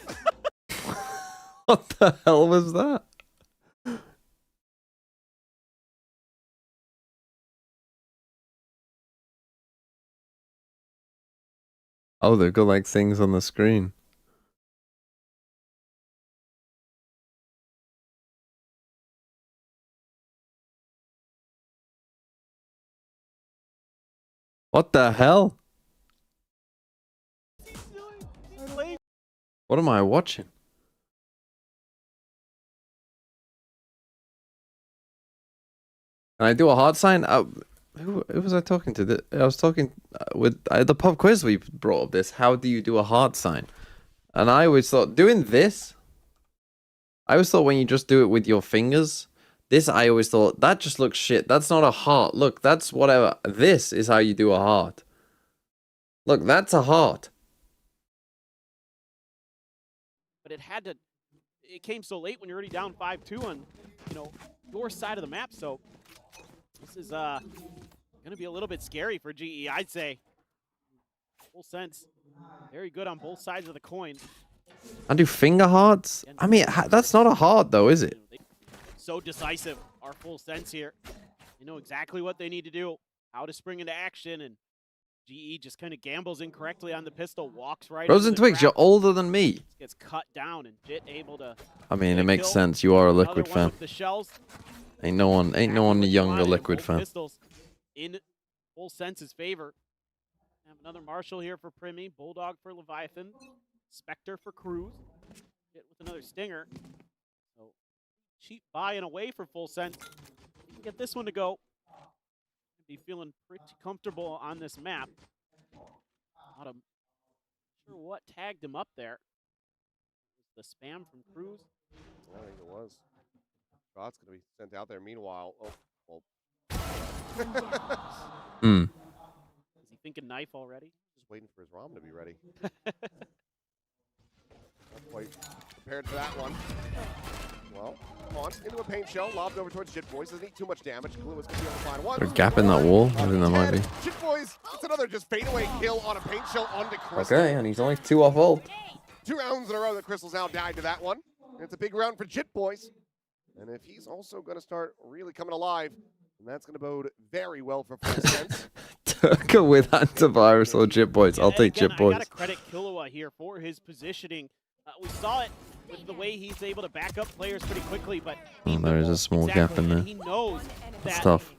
What the hell was that? Oh, they've got like things on the screen. What the hell? What am I watching? Can I do a hard sign? Who was I talking to? I was talking with the pub quiz we brought up this. How do you do a heart sign? And I always thought doing this, I always thought when you just do it with your fingers, this I always thought that just looks shit. That's not a heart. Look, that's whatever. This is how you do a heart. Look, that's a heart. But it came so late when you're already down 5-2 on, your side of the map. So this is going to be a little bit scary for GE, I'd say. Full sense. Very good on both sides of the coin. I do finger hearts? I mean, that's not a heart though, is it? So decisive, our full sense here. They know exactly what they need to do, how to spring into action, and GE just kind of gambles incorrectly on the pistol, walks right Rose and into the Twigs, you're trap, older than me. gets cut down, and Jit able to. I mean, get it a makes kill. sense. You are a Another Liquid one fan. with the shells. Ain't no one a younger Liquid fan. Pistols in full sense's favor. Have another Marshall here for Primi, Bulldog for Leviathan, Spectre for Cruz. Hit with another Stinger. So cheap buy and away for full sense. You can get this one to go. Be feeling pretty comfortable on this map. Not sure what tagged him up there. The spam from Cruz. I think it was. Shot's going to be sent out there. Meanwhile, oh, well. Is he thinking knife already? Just waiting for his ROM to be ready. Not quite prepared for that one. Well, come on, into a paint shell, lobbed over towards Jit Boys. Doesn't need too much damage. Glue is going to be able to find one. There's a gap in that wall. I think that might be. Jit Boys, it's another just fadeaway kill on a paint shell onto Crystal. Okay, and he's only 2 off ult. 2 rounds in a row that Crystal's now died to that one. And it's a big round for Jit Boys. And if he's also going to start really coming alive, then that's going to bode very well for full sense. Turka with antivirus or Jit Boys. I'll take Again, Jit Boys. I got to credit Killua here for his positioning. We saw it with the way he's able to back up players pretty quickly, but There is a small gap in there. He knows It's that, tough.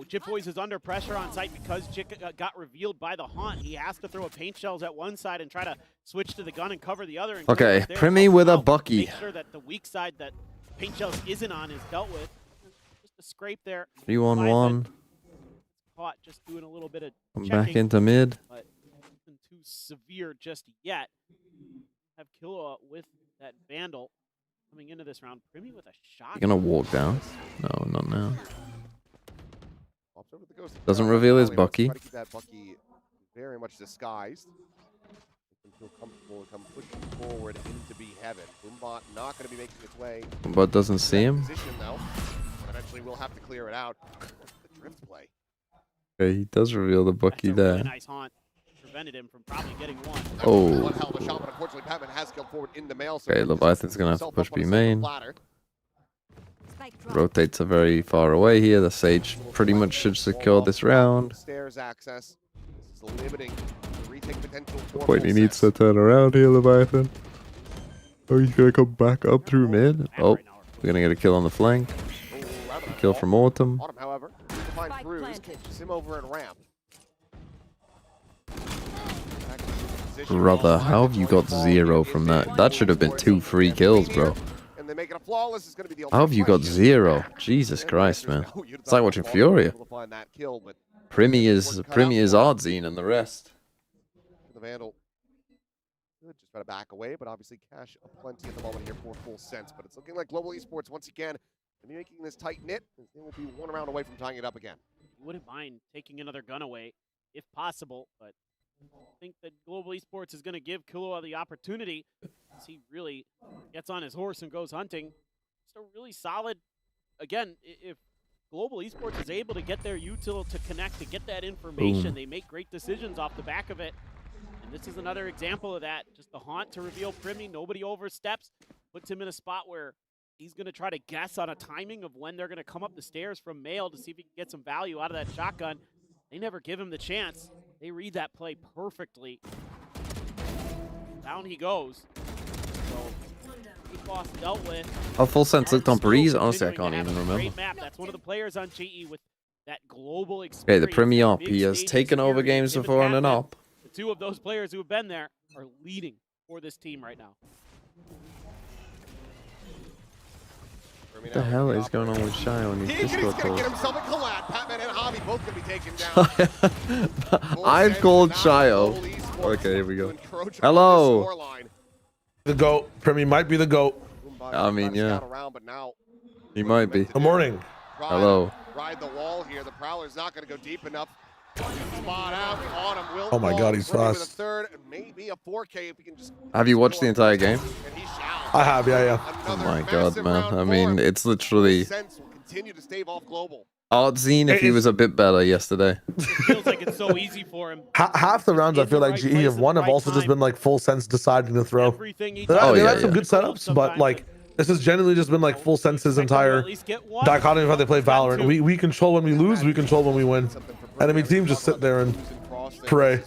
Jit Boys is under pressure on site because Jit got revealed by the Haunt. He has to throw a paint shells at one side and try to switch to the gun and cover the other. And Okay, there, Primi with a Bucky. Make sure that the weak side that paint shells isn't on is dealt with. Just a scrape there. 3-1-1. Caught just doing a little bit of Come checking, back into mid. but nothing too severe just yet. Have Killua with that Vandal coming into this round. Primi with a shot. You gonna walk down? No, not now. Pops over the ghost. Doesn't reveal his Try Bucky. to keep that Bucky very much disguised. Make him feel comfortable and come pushing forward into be heaven. Boombot not going to be making its way. But doesn't see him. Position though. Eventually we'll have to clear it out. The drift play. Okay, he does reveal the Bucky That's a there. really nice haunt. Prevented him from probably getting one. That was Oh. one hell of a shot, but unfortunately Patman has killed forward into mail. So Okay, Leviathan's gonna have to push B main. Rotates are very far away here. The Sage pretty much should secure this round. Stairs access. This is limiting the retake potential for Wait, he full needs sense. to turn around here, Leviathan. Oh, he's gonna come back up through mid. Oh, we're gonna get a kill on the flank. Kill from Autumn. Autumn, however, to find Spike Cruz, planted. sim over and ramp. Back into position. Brother, how have you got 0 from that? That should have been 2 free kills, bro. And they make it a flawless. It's gonna be the How have you got question. 0? Jesus Christ, man. It's like watching Furia. Able to find that kill, but Primi is Ardzine and the rest. the Vandal could just try to back away, but obviously cash aplenty at the moment here for full sense. But it's looking like Global Esports once again gonna be making this tight knit. They will be 1 round away from tying it up again. Wouldn't mind taking another gun away if possible, but I think that Global Esports is going to give Killua the opportunity as he really gets on his horse and goes hunting. Just a really solid, again, if Global Esports is able to get their util to connect, to get that information, Boom. they make great decisions off the back of it. And this is another example of that. Just the haunt to reveal Primi, nobody oversteps, puts him in a spot where he's going to try to guess on a timing of when they're going to come up the stairs from Mail to see if he can get some value out of that shotgun. They never give him the chance. They read that play perfectly. Down he goes. So, big boss dealt with. How full sense looked on Still Breeze? Honestly, I continuing can't to even have a remember. great map. That's one of the players on GE with that global experience. Okay, the Primi that op. big He has stage taken over experience. games Him and before on an Patman, op. the 2 of those players who have been there are leading for this team right now. What the hell is going on with Shy on his He's Discord gonna get calls? himself a collab. Patman and Hobby both gonna be taken down. I've called Shio. Okay, here we go. Hello. The GOAT. Primy might be the GOAT. I mean, yeah. Around, but now He might be. Good morning. Hello. Ride the wall here. The Prowler's not going to go deep enough. Spot out. Autumn will Oh my God, he's With a fast. third, maybe a 4K if he can just. Have you watched the entire game? And he shall. I have, yeah. Oh Another my God, massive man. round I mean, for him. it's literally Sense will continue to stave off global. Artzine if he was a bit better yesterday. It feels like it's so easy for him. Half the rounds I feel like GE have won have also just been like full sense deciding to throw. Everything he They does, had some good setups, but like this has generally just been like full sense's entire dichotomy of how they play Valorant. We control when we lose, we control when we win. Enemy team just sit there and pray.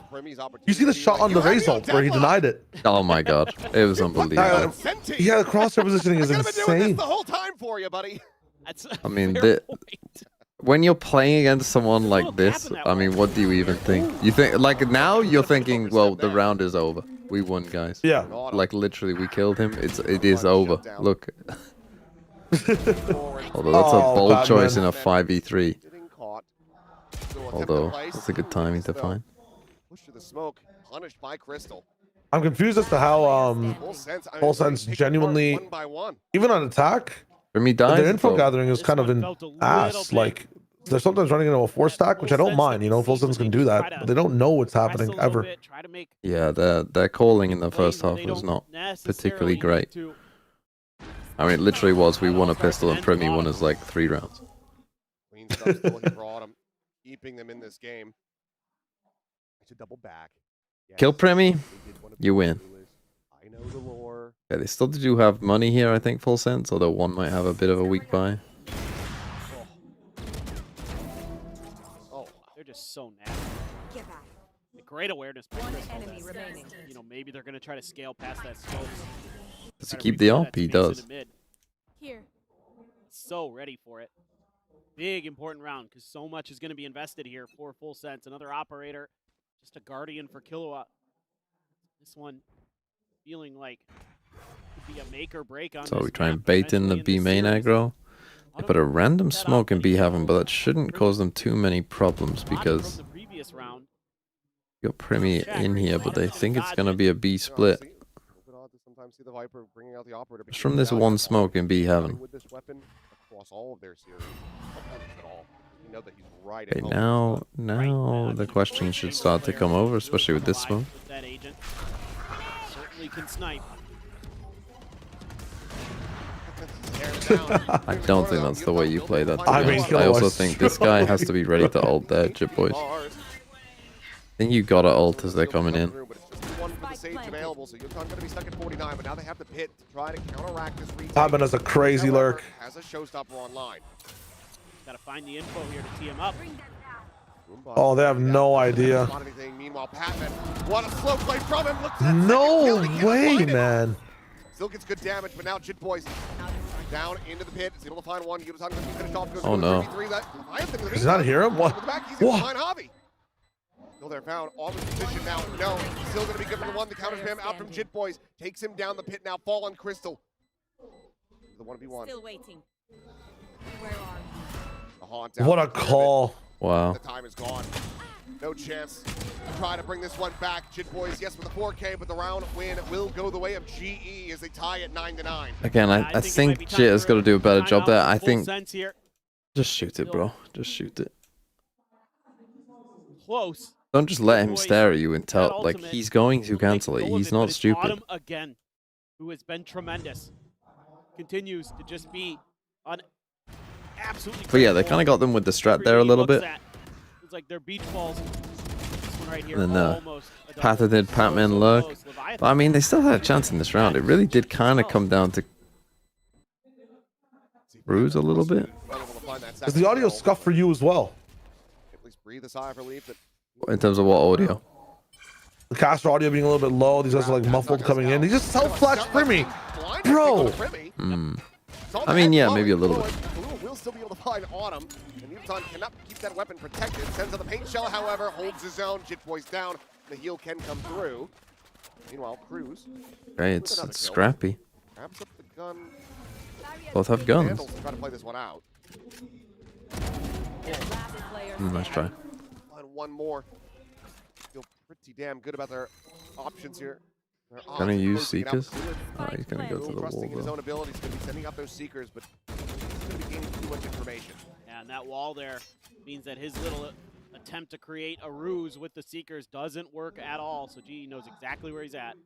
You see the shot on the Raze ult where he denied it. Oh my God, it was unbelievable. Yeah, the crosshair positioning is insane. The whole time for you, buddy. I mean, when you're playing against someone like this, I mean, what do you even think? You think like now you're thinking, well, the round is over. We won, guys. Yeah. Like literally, we killed him. It is over. Look. Although that's a bold choice in a 5v3. Although that's a good timing to find. Push to the smoke, punished by Crystal. I'm confused as to how full sense genuinely, even on attack, their info gathering is kind of an ass. Like they're sometimes running into a 4-stack, which I don't mind. You know, full sense can do that, but they don't know what's happening ever. Yeah, their calling in the first half was not particularly great. I mean, it literally was. We won a pistol and Primy won us like 3 rounds. Clean stuff still he brought him, keeping them in this game. To double back. Kill Primy, you win. I know the lore. Yeah, they still do have money here, I think, full sense, although one might have a bit of a weak buy. Oh, they're just so nasty. Great awareness. One enemy remaining. You know, maybe they're going to try to scale past that scope. Does he keep the op? He does. Here. So ready for it. Big important round because so much is going to be invested here for full sense. Another operator, just a guardian for Kilowatt. This one feeling like could be a make or break on. So we try and bait in the B main aggro. They put a random smoke in B heaven, but that shouldn't cause them too many problems because you got Primy in here, but they think it's going to be a B split. Just from this one smoke in B heaven. Okay, now the questions should start to come over, especially with this smoke. Certainly can snipe. I don't think that's the way you play that. I mean, I also think this guy has to be ready to ult there, Chip Boys. I think you gotta ult as they're coming in. Available, so Yukon going to be stuck at 49, but now they have the pit to try to counteract this retake. Topman has a crazy lurk. Has a showstopper online. Gotta find the info here to tee him up. Oh, they have no idea. Meanwhile, Patman, what a slow play from him. No way, man. Still gets good damage, but now Jit Boys down into the pit. Is able to find one. Yukon going to be finished off. Oh no. Does he not hear him? What? What? Still there, found on the position now. No, still going to be good for the one. The counter spam out from Jit Boys. Takes him down the pit now. Fall on Crystal. The 1v1. Still waiting. Where are you? What a call. Wow. The time is gone. No chance to try to bring this one back. Jit Boys, yes, with a 4K, but the round win will go the way of GE as they tie at 9-9. Again, I think Jit has got to do a better job there. I think... Just shoot it, bro. Just shoot it. Close. Don't just let him stare at you and tell, like, he's going to cancel it. He's not stupid. Autumn again, who has been tremendous, continues to just be on absolutely. But yeah, they kind of got them with the strat there a little bit. It's like their beach balls. This one right here, And then Pather did Patman lurk. But I mean, they still had a chance in this round. It really did kind of come down to Bruise a little bit. Is the audio scuffed for you as well? At least breathe a sigh of relief that in terms of what audio? The caster audio being a little bit low. These guys are like muffled coming in. He just self-flashed Primy. Bro. I mean, yeah, maybe a little bit. Will still be able to find Autumn. And Newton cannot keep that weapon protected. Sends out the paint shell, however, holds his own. Jit Boys down. The heal can come through. Meanwhile, Cruz. Okay, it's scrappy. Grabs up the gun. Both have guns. Try to play this one out. Nice try. Find one more. Feel pretty damn good about their options here. Gonna use Seekers? Oh, he's gonna go to the Trusting in his wall own abilities, going to be sending out those Seekers, but he's going to be gaining too much information. Yeah, and that wall there means that his little attempt to create a ruse with the Seekers doesn't work at all. So GE knows exactly where he's at.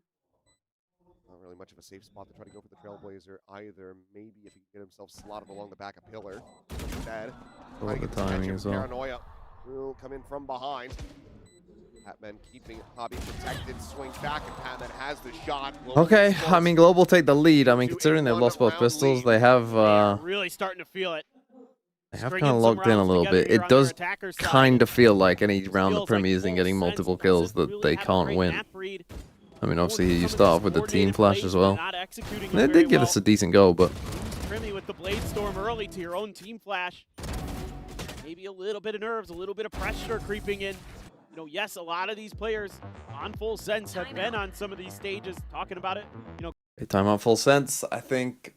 Not really much of a safe spot to try to go for the Trailblazer either. Maybe if he can get himself slotted along the back of Pillar. Instead, though. The timing as well. Paranoia will come in from behind. Patman keeping Hobby protected, swings back, and Patman has the shot. Okay, I mean, Global take the lead. I mean, considering they've lost both pistols, they have really starting to feel it. they have kind of locked in a little bit. It does kind of feel like any round the Premier isn't getting multiple kills that they can't win. I mean, obviously you start off with the team flash as well. They did give us a decent go, but Primmy with the Blade Storm early to your own team flash. Maybe a little bit of nerves, a little bit of pressure creeping in. You know, yes, a lot of these players on Full Sense have been on some of these stages talking about it. You know, time on Full Sense, I think.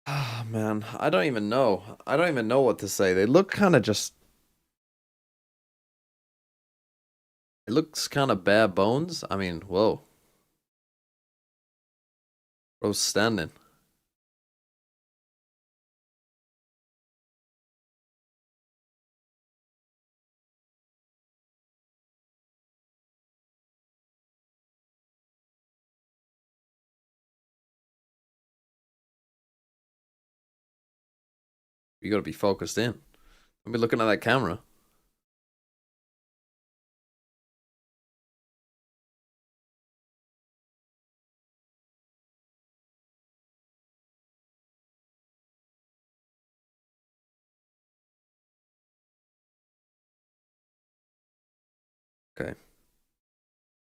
Ah, man, I don't even know. I don't even know what to say. They look kind of just. It looks kind of bare bones. I mean, whoa. Bro's standing. You gotta be focused in. Don't be looking at that camera. Okay.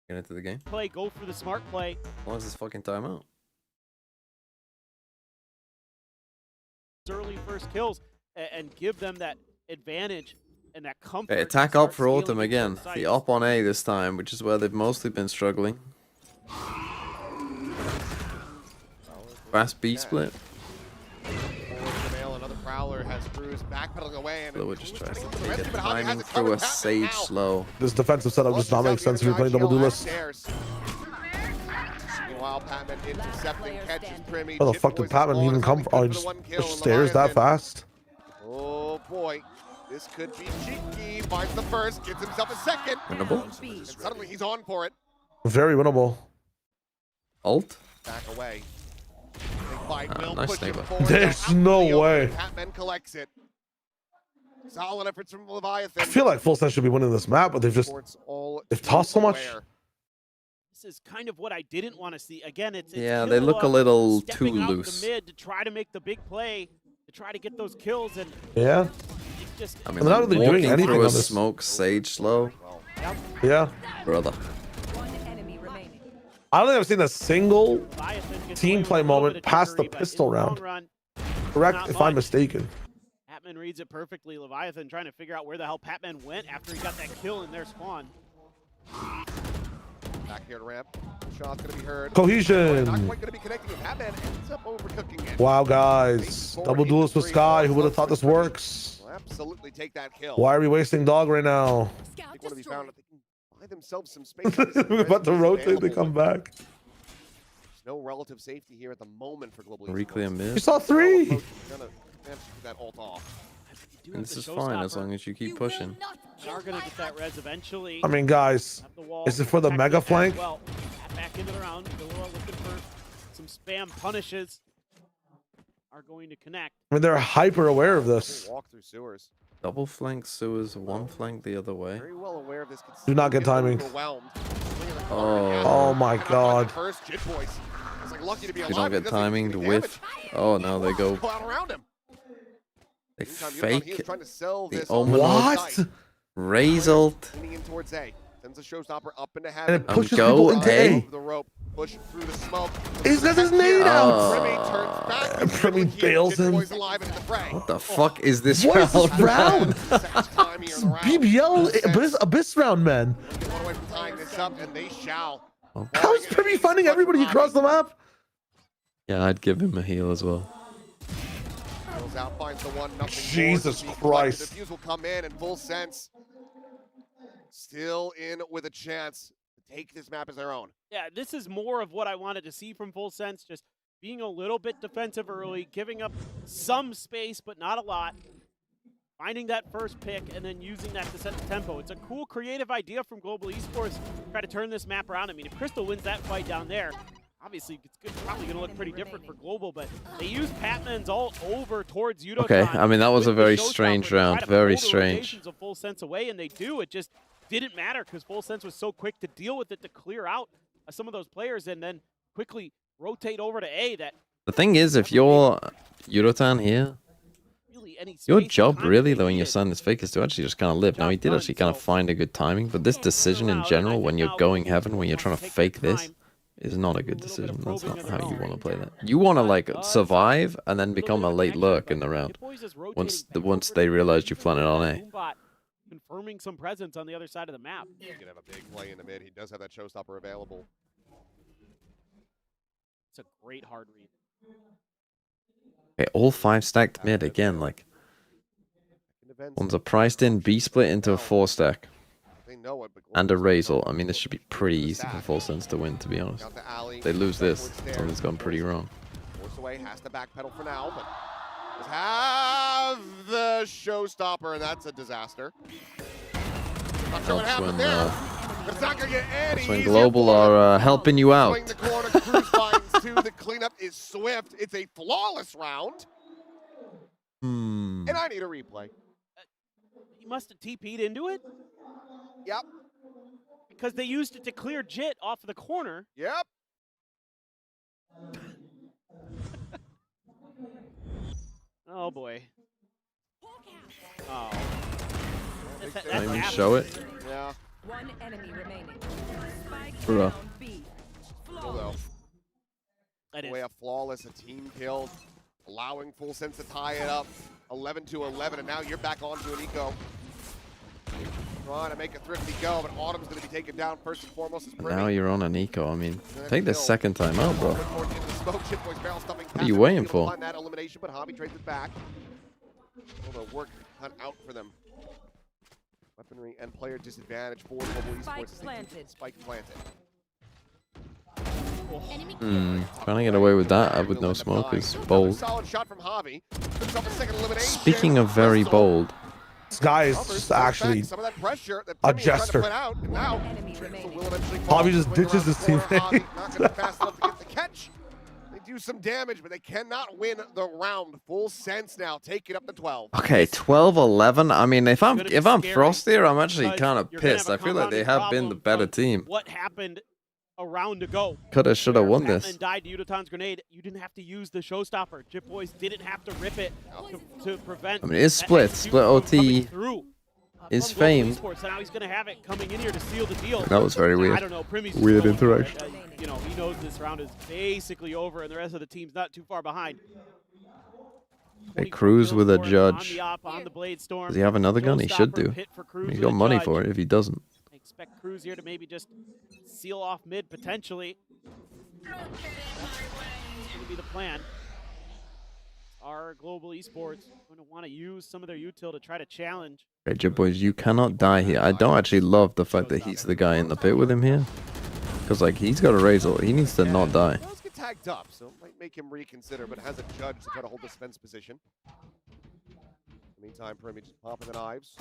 Get into the game. play, go for the smart play. As long as this fucking timeout. Early first kills and give them that advantage and that comfort. Okay, attack up for Autumn again. The up on A this time, which is where they've mostly been struggling. Fast B split. Another Prowler has Cruz backpedaling away, and Fluid just tries to take it. Timing through a Sage slow. This defensive setup does not make sense if you're playing double duelist. Meanwhile, Patman intercepting, catches Primmy. How the fuck did Patman even come from? Oh, he just pushed stairs that fast? Oh boy, this could be cheeky. Finds the first, gets himself a second. Winnable. And suddenly he's on for it. Very winnable. Ult? Back away. Big fight will nice push him sniper. forward. There's no way. Patman collects it. Solid efforts from Leviathan. I feel like Full Sense should be winning this map, but they've tossed so much. This is kind of what I didn't want to see. Again, it's yeah, they look a little too stepping out loose. The mid to try to make the big play, to try to get those kills, and yeah. Just, I mean, they're not really doing walking anything through a on this. smoke Sage slow. Yeah. Brother. I don't think I've seen a single team play moment past the pistol round. Correct if I'm mistaken. Patman reads it perfectly. Leviathan trying to figure out where the hell Patman went after he got that kill in their spawn. Back here to ramp. Shot's gonna be heard. Cohesion. Not quite gonna be connecting with Patman. Ends up overcooking it. Wow, guys. Double duelist with Sky. Who would have thought this works? Will absolutely take that kill. Why are we wasting dog right now? They want to be found. They can buy themselves some space. We're about to rotate. They come back. There's no relative safety here at the moment for Global. Reclaim You mid. saw 3. Gonna manage to get that ult off. And this is fine as long as you keep pushing. They are going to get that res eventually. I mean, guys, is it for the mega flank? Well, back into the round. Galora looking for some spam punishes. Are going to connect. I mean, they're hyper aware of this. Walk through sewers. Double flank sewers, one flank the other way. Very well aware of this. Do not get timing. Oh my god. First, Jit Boys. It's like lucky to be You alive. don't get timing to whiff. Oh, no, they go. Around him. They Meantime, fake trying to sell the this Omen What? Raise ult. Leaning in towards A. Sends a showstopper up into And heaven. it pushes go people into A. A. Over the rope. Push through the smoke. He's got his nade out. Primmy turns back. And Primmy bails him. Boys alive into the fray. What the fuck is this What is this round? Second time here in the round. BBL Abyss round, man. Get one away from tying this up, and they shall. How's Primmy finding everybody across the map? Yeah, I'd give him a heal as well. Goes out, finds the one, nothing Jesus more. Christ. The defuse will come in Full Sense. Still in with a chance. take this map as their own. Yeah, this is more of what I wanted to see from Full Sense, just being a little bit defensive early, giving up some space, but not a lot. Finding that first pick and then using that to set the tempo. It's a cool, creative idea from Global Esports to try to turn this map around. I mean, if Crystal wins that fight down there, obviously it's probably going to look pretty different for Global, but they used Patman's ult over towards Yudotan. Okay, I mean, that was a with the very showstopper strange to try round. to Very pull the strange. rotations of Full Sense away, and they do. It just didn't matter because Full Sense was so quick to deal with it, to clear out some of those players, and then quickly rotate over to A. That The thing is, if you're Yudotan here, really any your space job and time really, that though, they when you're needed. signing this fake, is to actually just kind of live. Now, he did Job actually done, kind of find a good timing, but this decision in around, and I general, think when you're now going Global heaven, when you're wants trying to to take fake their this, time, is not a do good a little bit of decision. That's probing not in how their you own. want to play that. You want to, like, Does survive and then a little become bit a of late connection, lurk but in the round. Hit Boys is rotating Once back once over they to realize B, you planted on A. Boombot confirming some presence on the other side of the map. He could have a big play in the mid. He does have that showstopper available. It's a great hard read. Okay, all 5 stacked mid again, like, one's a priced in B split into a 4 stack. They know it, but And a Razor. I mean, this should be pretty easy for Full Sense to win, to be honest. Out to alley. They lose this, Backwards something's gone pretty wrong. Force away, has to backpedal for now, but does have the showstopper, and that's a disaster. Not sure what That's happened when, there. It's not gonna get any That's when easier Global for them. are helping you out. Swing the corner, Cruz finds 2. The cleanup is swift. It's a flawless round, and I need a replay. He must have TP'd into it Yep, because they used it to clear Jit off of the corner. yep. Oh boy. Oh. That's Don't even happened. show it. Yeah. One enemy remaining. Spike Bruh. down B. Although, That is. way a flawless, a team kill, allowing Full Sense to tie it up. 11-11, and now you're back onto an eco. Trying to make a thrifty go, but Autumn's going to be taken down first and foremost. Now you're on an eco. I mean, take this second time out, bro. What are you waiting for? Find that elimination, but Hobby trades it back. Well, the work cut out for them. Weaponry and player disadvantage for Global Spike Esports. planted. Spike planted. Trying to get away with that with no smoke is bold. Solid shot from Hobby. Picks up a second elimination. Speaking of very bold, This guy is just actually some of that pressure that a Premier is trying to jester. put out, and now Enemy Crystal remaining. will eventually fall. Hobby just Swing ditches around his the corner. Hobby teammate. not going to be fast enough to get the catch. They do some damage, but they cannot win the round. Full Sense now, take it up to 12. okay, 12-11. I mean, if I'm It's gonna be scary Frost here, I'm actually because kind of you're gonna pissed. have I a feel like they compounding have been the problem better from team. What happened a round ago? Coulda, shoulda where won Patman this. died to Yudotan's grenade. You didn't have to use the showstopper. Jit Boys didn't have to rip it to prevent. I mean, it's that split. execution Split from OT coming through, is from Global famed. Esports, and now he's going to have it coming in here to seal the deal. That was very weird. I don't know. Primmy's just Weird going for it. interaction. You know, he knows this round is basically over, and the rest of the team's not too far behind. Hey, Cruz with a judge. On the op, on the Blade Storm. Does he have another gun? He should Showstopper do. hit for Cruz He's with got a money judge. for it if he doesn't. I expect Cruz here to maybe just seal off mid potentially. That's going to be the plan. Our Global Esports going to want to use some of their util to try to challenge. Okay, Jib Boys, you cannot die here. I don't actually love the fact that he's the guy in the pit with him here. Because, like, he's got a razor. He needs to not die. He does get tagged up, so it might make him reconsider, but has a judge to try to hold this fence position. In the meantime, Premier just popping the knives.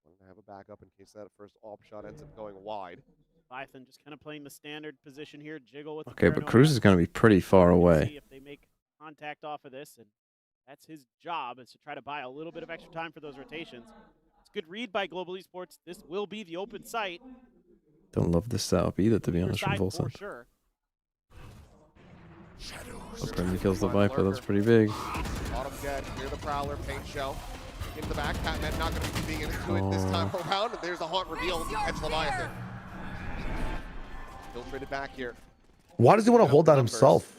Want to have a backup in case that first op shot ends up going wide. Leviathan just kind of playing the standard position here, jiggle with the Okay, but paranoia. Cruz is going to be pretty far See away. if they make contact off of this, and that's his job, is to try to buy a little bit of extra time for those rotations. It's a good read by Global Esports. This will be the open site. Don't love this setup either, to be Your honest, from side Full for Sense. sure. Premier kills the Viper. That's pretty big. Autumn dead, near the Prowler, paint shell. Into the back, Patman not going to be being into it this time around, and there's a haunt reveal to catch Leviathan. Filtrated back here. Why does he want to hold that himself?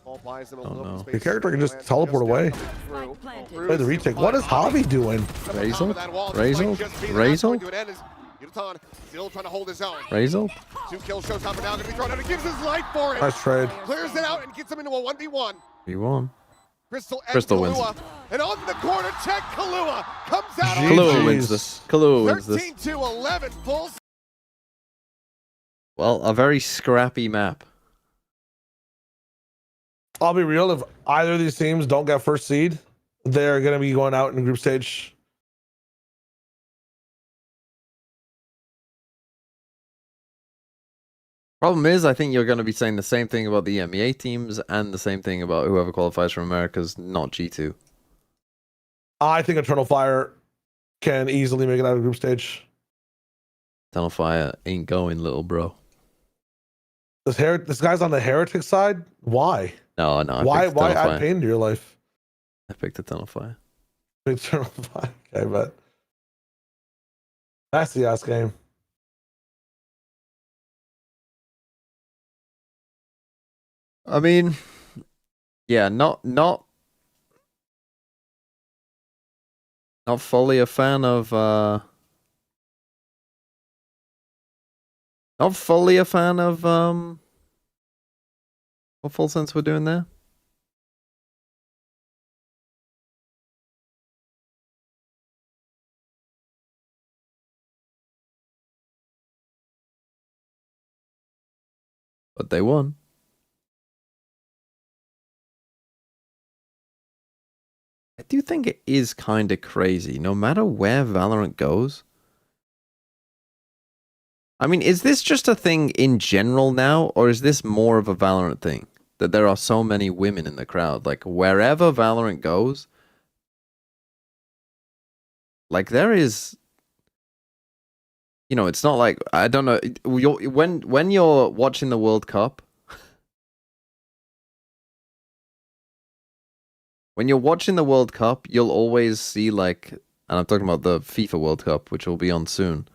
Paul buys him a Oh, little no. space. The character can just Lance teleport away. through. Play the retake. What is Hobby doing? Razor? Razor? Razor? Yudotan still trying to hold his own. Razor? 2 kills, Showstopper now going to be thrown out and gives his life for it. Nice trade. Clears it out and gets him into a 1v1. He won. Crystal Crystal wins. Kahlua And on the corner, check Kahlua comes out. Kahlua wins this. Kahlua wins this. 13 to 11, full. Well, a very scrappy map. I'll be real, if either of these teams don't get first seed, they're going to be going out in group stage. Problem is, I think you're going to be saying the same thing about the EMEA teams and the same thing about whoever qualifies from America's not G2. I think Eternal Fire can easily make it out of group stage. Eternal Fire ain't going, little bro. This guy's on the Heretic side? Why? No. Why add pain to your life? I picked Eternal Fire. Eternal Fire. Okay, but that's the ass game. I mean, yeah, not fully a fan of what Full Sense we're doing there. But they won. I do think it is kind of crazy, no matter where Valorant goes. I mean, is this just a thing in general now, or is this more of a Valorant thing? That there are so many women in the crowd. Like, wherever Valorant goes, like, there is... You know, it's not like... I don't know. When you're watching the World Cup... When you're watching the World Cup, you'll always see, like... And I'm talking about the FIFA World Cup, which will be on soon.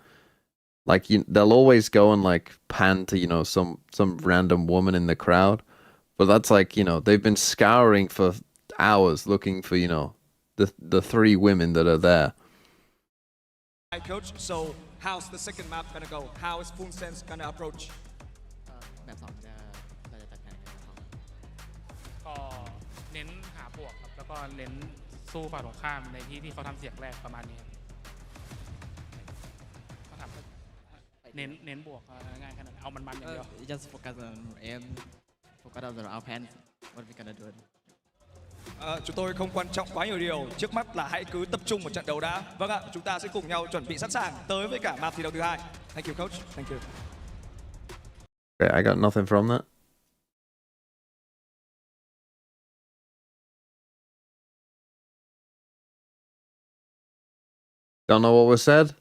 Like, they'll always go and, like, pan to, you know, some random woman in the crowd. But that's like, you know, they've been scouring for hours looking for, you know, the three women that are there. Hi, Coach. So, how's the second map gonna go? How is Full Sense gonna approach? เน้นหาบวกครับแล้วก็เน้นสู้ฝั่งตรงข้ามในที่เขาทำเสียงแรกประมาณนี้ก็ทำเน้นบวกง่ายขนาดเอามันอย่างเดียว Just focus on aim, focus on our plans. What we gonna do? Chúng tôi không quan trọng quá nhiều điều. Trước mắt là hãy cứ tập trung một trận đấu đã. Vâng ạ, chúng ta sẽ cùng nhau chuẩn bị sẵn sàng tới với cả map thi đấu thứ hai. Thank you, Coach. Thank you. Okay, I got nothing from that. Don't know what was said.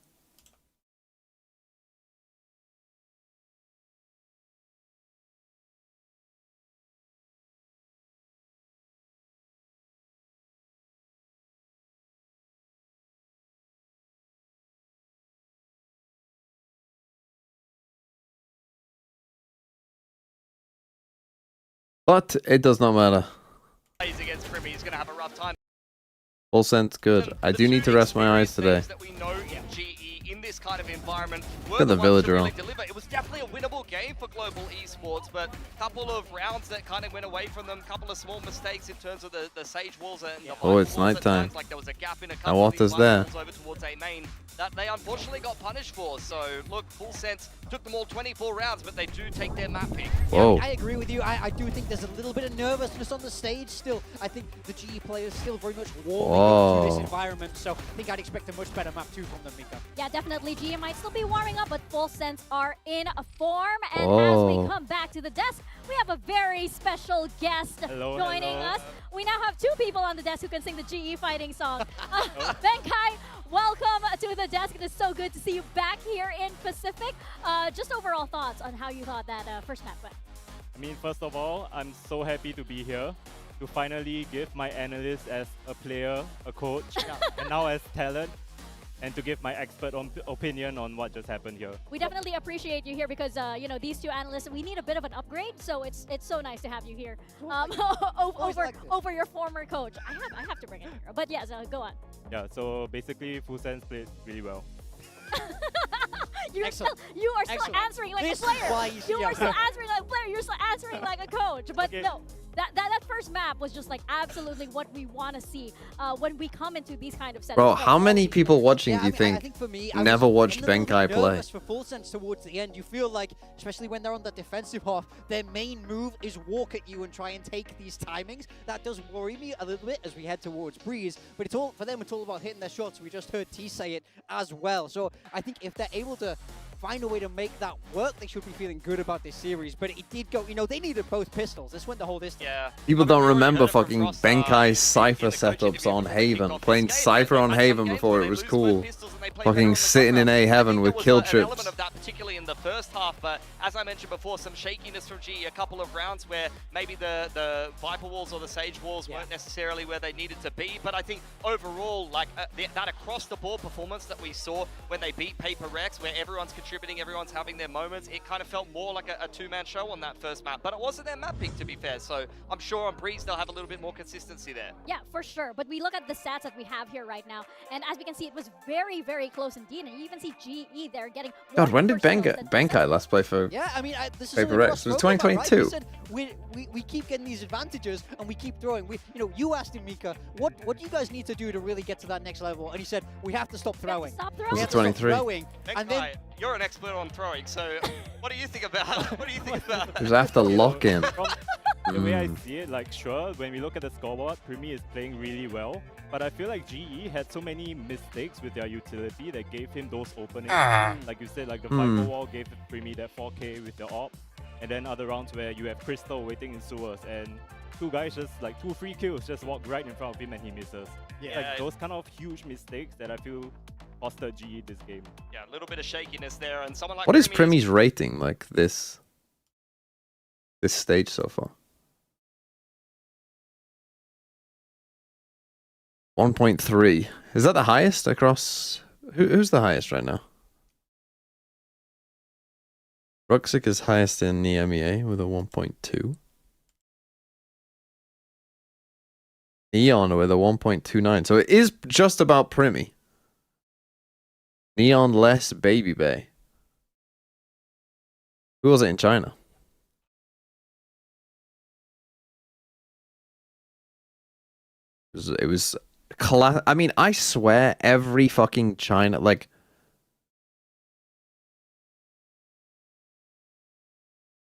But it does not matter. Plays against Crimmy, he's going to have a rough time. Full Sense good. I do need to rest my eyes today. That we know in GE in this kind of environment were Got the ones villager to really on. deliver. It was definitely a winnable game for global esports, but a couple of rounds that kind of went away from them, a couple of small mistakes in terms of the Sage walls and the Oh, it's walls at nighttime. times, like there was a gap in a Now couple what of these is there? walls over towards A main that they unfortunately got punished for. So look, Full Sense took them all 24 rounds, but they do take their map pick. Whoa. I agree with you. I do think there's a little bit of nervousness on the stage still. I think the GE players still very much warming up to this environment, so I think I'd expect a much better map too from them, Mika. Yeah, definitely. GE might still be warming up, but Full Sense are in form. And as we come back to the desk, we have a very special guest joining us. We now have two people on the desk who can sing the GE fighting song. Benkai, welcome to the desk. It is so good to see you back here in Pacific. Just overall thoughts on how you thought that first map went. I mean, first of all, I'm so happy to be here to finally give my analyst as a player, a coach, and now as talent, and to give my expert opinion on what just happened here. We definitely appreciate you here because you know, these two analysts, we need a bit of an upgrade, so it's so nice to have you here over your former coach. I have to bring it here, but yes, go on. Yeah, so basically Full Sense played really well. You are still answering like a player. You are still answering like a player. You're still answering like a coach. But okay. no. That first map was just like absolutely what we want to see when we come into these kind of setups. Bro, how many people watching do you I think think for me, never watched Benkai play? For Full Sense towards the end, you feel like, especially when they're on the defensive half, their main move is walk at you and try and take these timings. That does worry me a little bit as we head towards Breeze, but it's all for them. It's all about hitting their shots. We just heard T say it as well. So I think if they're able to find a way to make that work, they should be feeling good about this series. But it did go, they needed both pistols. This went the whole distance. Yeah. People don't remember fucking Benkai Cypher setups on Haven. Playing Cypher on Haven before it was cool. Fucking sitting in A Heaven with kill An trips. element of that, particularly in the first half, but as I mentioned before, some shakiness from GE, a couple of rounds where maybe the Viper walls or the Sage walls weren't necessarily where they needed to be, but I think overall, like that across-the-board performance that we saw when they beat Paper Rex, where everyone's contributing, everyone's having their moments, it kind of felt more like a two-man show on that first map, but it wasn't their map pick, to be fair, so I'm sure on Breeze they'll have a little bit more consistency there. Yeah, for sure. But we look at the stats that we have here right now, and as we can see, it was very, very close indeed. And you even see GE there getting. God, when did Benkai last play for this is Paper Rex? It was 2022. Right? We keep getting these advantages and we keep throwing. You asked him, Mika, what do you guys need to do to really get to that next level? And he said, we have to stop throwing. We have to stop 23. Throwing. And then, you're an expert on throwing, so what do you think about Just have to lock in. The way I see it, like, sure, when we look at the scoreboard, Primi is playing really well, but I feel like GE had so many mistakes with their utility that gave him those openings. Like you said, like the Viper wall gave Primi that 4K with the AWP, and then other rounds where you have Crystal waiting in sewers, and two guys just, like, 2 free kills just walk right in front of him and he misses. Yeah. Like, those kind of huge mistakes that I feel costed GE this game. Yeah, a little bit of shakiness there, and someone like What is Primi's rating, like, this stage so far? 1.3. Is that the highest across? Who's the highest right now? Ruxic is highest in the MEA with a 1.2. Neon with a 1.29. So it is just about Primi. Neon less Baby Bay. Who was it in China? It was I mean, I swear every fucking China, like,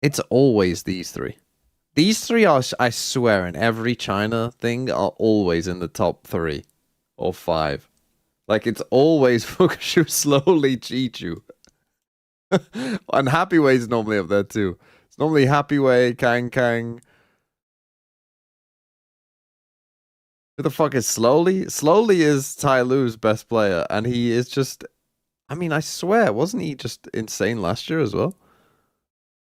it's always these three. These three are, I swear, in every China thing are always in the top 3 or 5. Like, it's always Fukushu, slowly Chichu. And Happy Way's normally up there too. It's normally Happy Way, Kang. Who the fuck is Slowly? Slowly is Tai Lu's best player, and he is just... I mean, I swear, wasn't he just insane last year as well?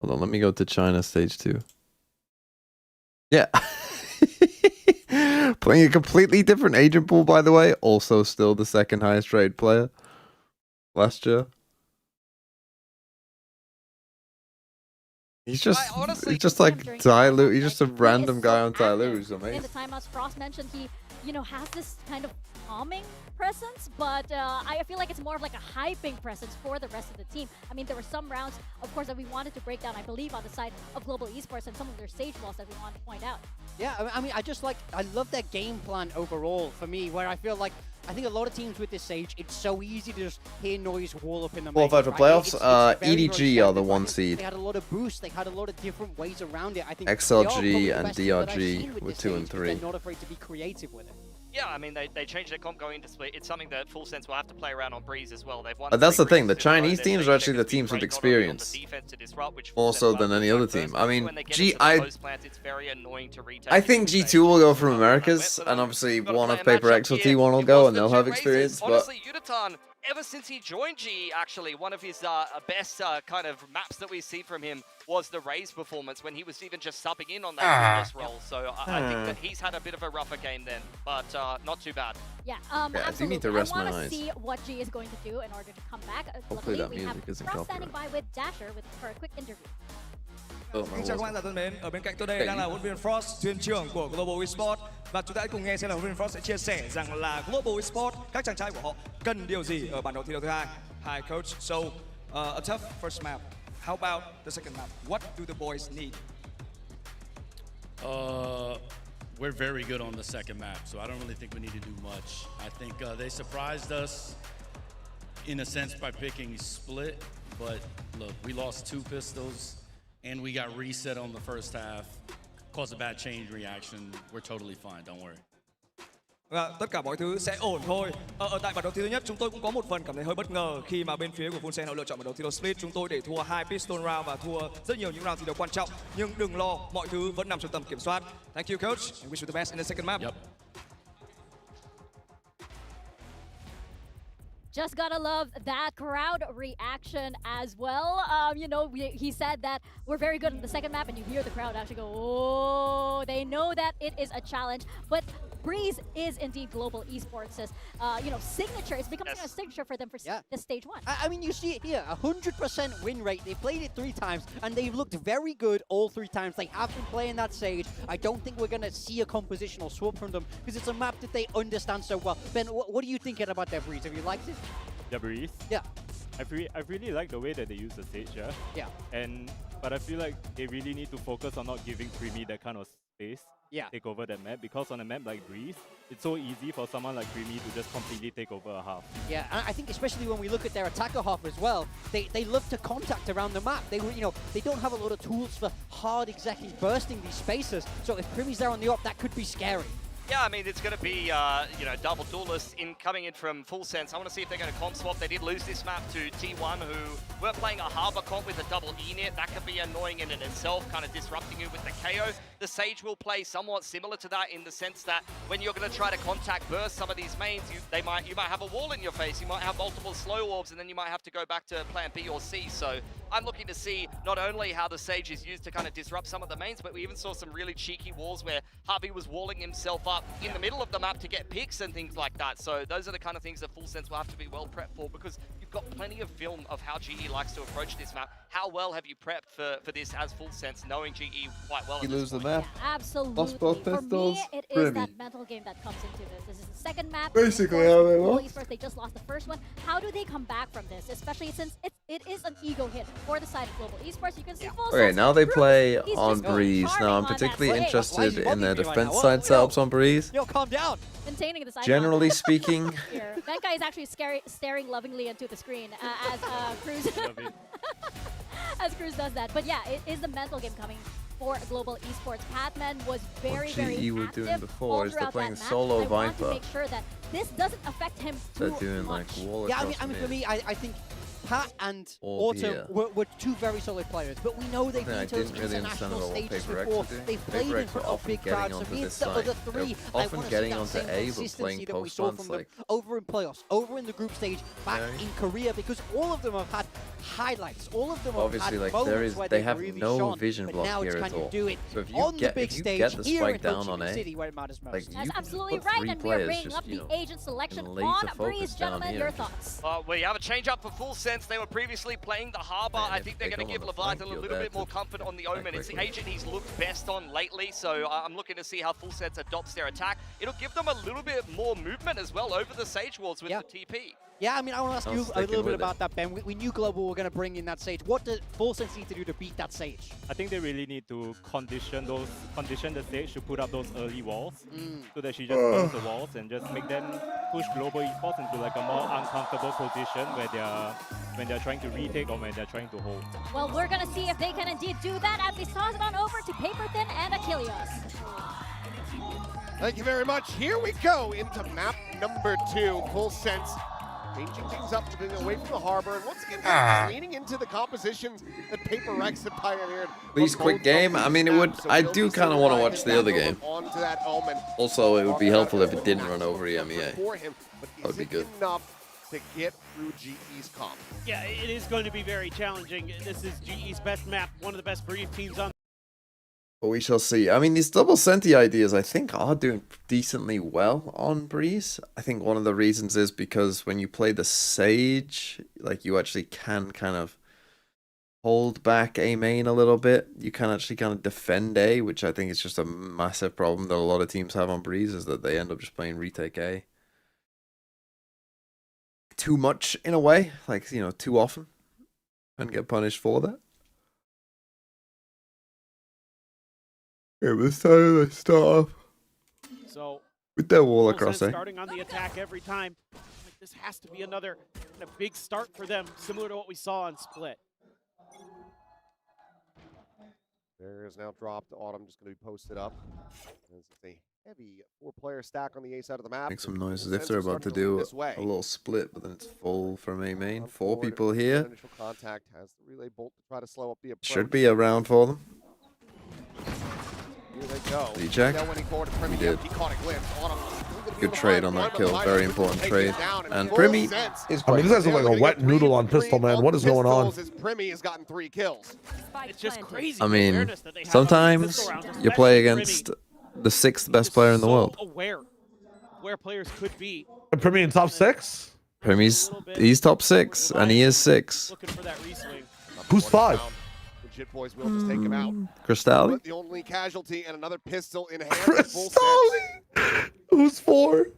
Hold on, let me go to China stage 2. Yeah. Playing a completely different agent pool, by the way. Also still the second highest rated player last year. He's just like Tai Lu. He's just a random guy on Tai Lu who's amazing. In the timeouts, Frost mentioned he, has this kind of calming presence, but I feel like it's more of like a hyping presence for the rest of the team. I mean, there were some rounds, of course, that we wanted to break down, I believe, on the side of Global Esports and some of their stage walls that we wanted to point out. Yeah, I mean, I love their game plan overall for me, where I feel like, I think a lot of teams with this stage, it's so easy to just hear noise wall up in the main. Qualified for playoffs, EDG are the 1 seed. They had a lot of boosts, they had a lot of different ways around it. I think XLG and DRG were 2 and 3. They're not afraid to be creative with it. Yeah, I mean, they changed their comp going into split. It's something that Full Sense will have to play around on Breeze as well. They've won. But that's the thing, the Chinese teams are actually the teams with experience. More so than any other team. I mean, I think G2 will go from Americas, and obviously one of Paper X or T1 will go, and they'll have experience. But honestly, Yudatan, ever since he joined G, actually, one of his best kind of maps that we see from him was the Raze performance when he was even just subbing in on that previous role. So I think that he's had a bit of a rougher game then, but not too bad. Yeah, I absolutely. need to rest I my want eyes. to see what G is going to do in order to come back. Hopefully that we have music isn't Frost standing copyright. by with Dasher for a quick interview. Xin chào các bạn thân mến, ở bên cạnh tôi đây đang là huấn luyện viên Frost, thuyền trưởng của Global Esports, và chúng ta hãy cùng nghe xem là huấn luyện viên Frost sẽ chia sẻ rằng là Global Esports, các chàng trai của họ cần điều gì ở bản đấu thi đấu thứ hai. Hi coach, so a tough first map. How about the second map? What do the boys need? We're very good on the second map, so I don't really think we need to do much. I think they surprised us in a sense by picking split, but look, we lost 2 pistols and we got reset on the first half, caused a bad chain reaction. We're totally fine, don't worry. Tất cả mọi thứ sẽ ổn thôi. Ở tại bản đấu thi thứ nhất, chúng tôi cũng có một phần cảm thấy hơi bất ngờ khi mà bên phía của Full Sen họ lựa chọn bản đấu thi đấu split. Chúng tôi để thua 2 pistol round và thua rất nhiều những round thi đấu quan trọng. Nhưng đừng lo, mọi thứ vẫn nằm trong tầm kiểm soát. Thank you, coach, and wish you the best in the second map. Yep. Just gotta love that crowd reaction as well. You know, he said that we're very good in the second map, and you hear the crowd actually go, oh, they know that it is a challenge. But Breeze is indeed global esports' you know, signature. It's becoming a signature for them for this stage 1. I mean, you see it here, 100% win rate. They played it 3 times, and they've looked very good all 3 times. They have been playing that Sage. I don't think we're going to see a compositional swap from them, because it's a map that they understand so well. Ben, what are you thinking about their Breeze? Have you liked it? The Breeze? Yeah. I really like the way that they use the Sage, yeah. But I feel like they really need to focus on not giving Creamy that kind of space. Yeah. Take over that map, because on a map like Breeze, it's so easy for someone like Creamy to just completely take over a half. Yeah, and I think especially when we look at their attacker half as well, they love to contact around the map. They you know, they don't have a lot of tools for hard exactly bursting these spaces. So if Creamy's there on the op, that could be scary. Yeah, I mean, it's going to be, you know, double duelists coming in from Full Sense. I want to see if they're going to comp swap. They did lose this map to T1, who were playing a Harbor comp with a double E-net. That could be annoying in itself, kind of disrupting you with the KO. The Sage will play somewhat similar to that in the sense that when you're going to try to contact burst some of these mains, you might have a wall in your face. You might have multiple slow orbs, and then you might have to go back to plan B or C. So I'm looking to see not only how the Sage is used to kind of disrupt some of the mains, but we even saw some really cheeky walls where Harvey was walling himself up in the middle of the map to get picks and things like that. So those are the kind of things that Full Sense will have to be well prepped for, because you've got plenty of film of how GE likes to approach this map. How well have you prepped for this as Full Sense, knowing GE quite well? You lose the map. Yeah, absolutely. Lost both For pistols. me, it is Pretty. that mental game that comes into this. This is the second map. Basically how they lost. First, they just lost the first one. How do they come back from this? Especially since it is an ego hit for the side of global esports. You can see Full Okay, Sense now they Crew, play he's on just going Breeze. Now I'm charming on that particularly play. interested in their bugging me right defense now? side setups on Breeze. Yo, calm down. Maintaining this icon. Generally speaking, Here. That guy is actually staring lovingly into the screen as Cruz as Cruz does that. But yeah, it is the mental game coming for global esports. Patman was very, very GE were active doing before all is they're throughout playing that match. solo I want to Viper. make sure that this doesn't affect him They're too doing like much. wall Yeah, across I mean, the for mid. me, I think Pat and Orb Autumn here. were 2 very solid players, but we know they've Yeah, I been to those didn't really understand international what stages Paper X before. were doing. They've played Paper in X were front of often big getting crowds. So onto me, this the other side. 3, They're I often want to see getting that onto same A, but consistency playing that we post saw once, from them like- over in playoffs, over in the group stage, back Yeah. in Korea, because all of them have had highlights. All of them have Obviously, had like moments where they they've have really no shone, vision but block now here it's at can you all. do it So if you on get the big if you stage get the here spike in down Ho Chi on Minh A, City, where it matters most. like That's you absolutely put right, 3 and we are players bringing just, up the you know, agent selection and laser on focus Breeze. down Gentlemen, here. your thoughts? We have a change up for Full Sense. They were previously playing the Harbor. Man, I if think they're they going to go give on the flank, Leviathan a you're little there bit more to comfort on the Omen. It's the quickly. agent he's looked best on lately, so I'm looking to see how Full Sense adopts their attack. It'll give them a little bit more movement as well over the Sage walls with the TP. Yeah, I mean, I want to ask I'm you a sticking little bit with it. about that, Ben. We knew Global were going to bring in that Sage. What did Full Sense need to do to beat that Sage? I think they really need to condition the Sage to put up those early walls, so that she just burns the walls and just make them push global esports into like a more uncomfortable position when they're trying to retake or when they're trying to hold. Well, we're gonna see if they can indeed do that as we toss it on over to Paper Thin and Achilles. Thank you very much. Here we go into map number 2. Full Sense changing things up, moving away from the harbor, and once again leaning into the composition that Paper Rex had pioneered. Please, quick game. I mean, it would. I do kind of want to watch the other game. Onto that Omen. Also, it would be helpful if it didn't run over EMEA. For him, but That would be good. enough to get through GE's comp. Yeah, it is going to be very challenging. This is GE's best map, one of the best Breeze teams on. But we shall see. I mean, these double Senti ideas, I think, are doing decently well on Breeze. I think one of the reasons is because when you play the Sage, like, you actually can kind of hold back A main a little bit. You can actually kind of defend A, which I think is just a massive problem that a lot of teams have on Breeze, is that they end up just playing retake A too much in a way, like, you know, too often, and get punished for that. It was time to start off So with their wall Full across, Sense eh? starting on the attack every time. Like, this has to be another big start for them, similar to what we saw on Split. There is now dropped. Autumn just going to be posted up. As it's a heavy 4-player stack on the A side of the map. Make some noises Full if they're Sense are about to starting lead do this way. a little split, but then it's full from A main. Down 4 forward, people that here. Initial contact has the relay bolt to try to slow up the approach. Should be a round for them. Here they go. Did he check? He did. Good trade on that kill. Very important trade. And Primi is I mean, quite this guy's like a wet noodle on pistol, man. What is going on? Primi has gotten 3 kills. It's just crazy. I mean, sometimes you play against the 6th best player in the world. Aware where players could be. Primi in top 6? He's top 6, and he is 6. Looking for that reswing. Who's 5? The Jit Boys will just take him out. Cristalli? The only casualty and another pistol in hand. Cristalli! Who's 4?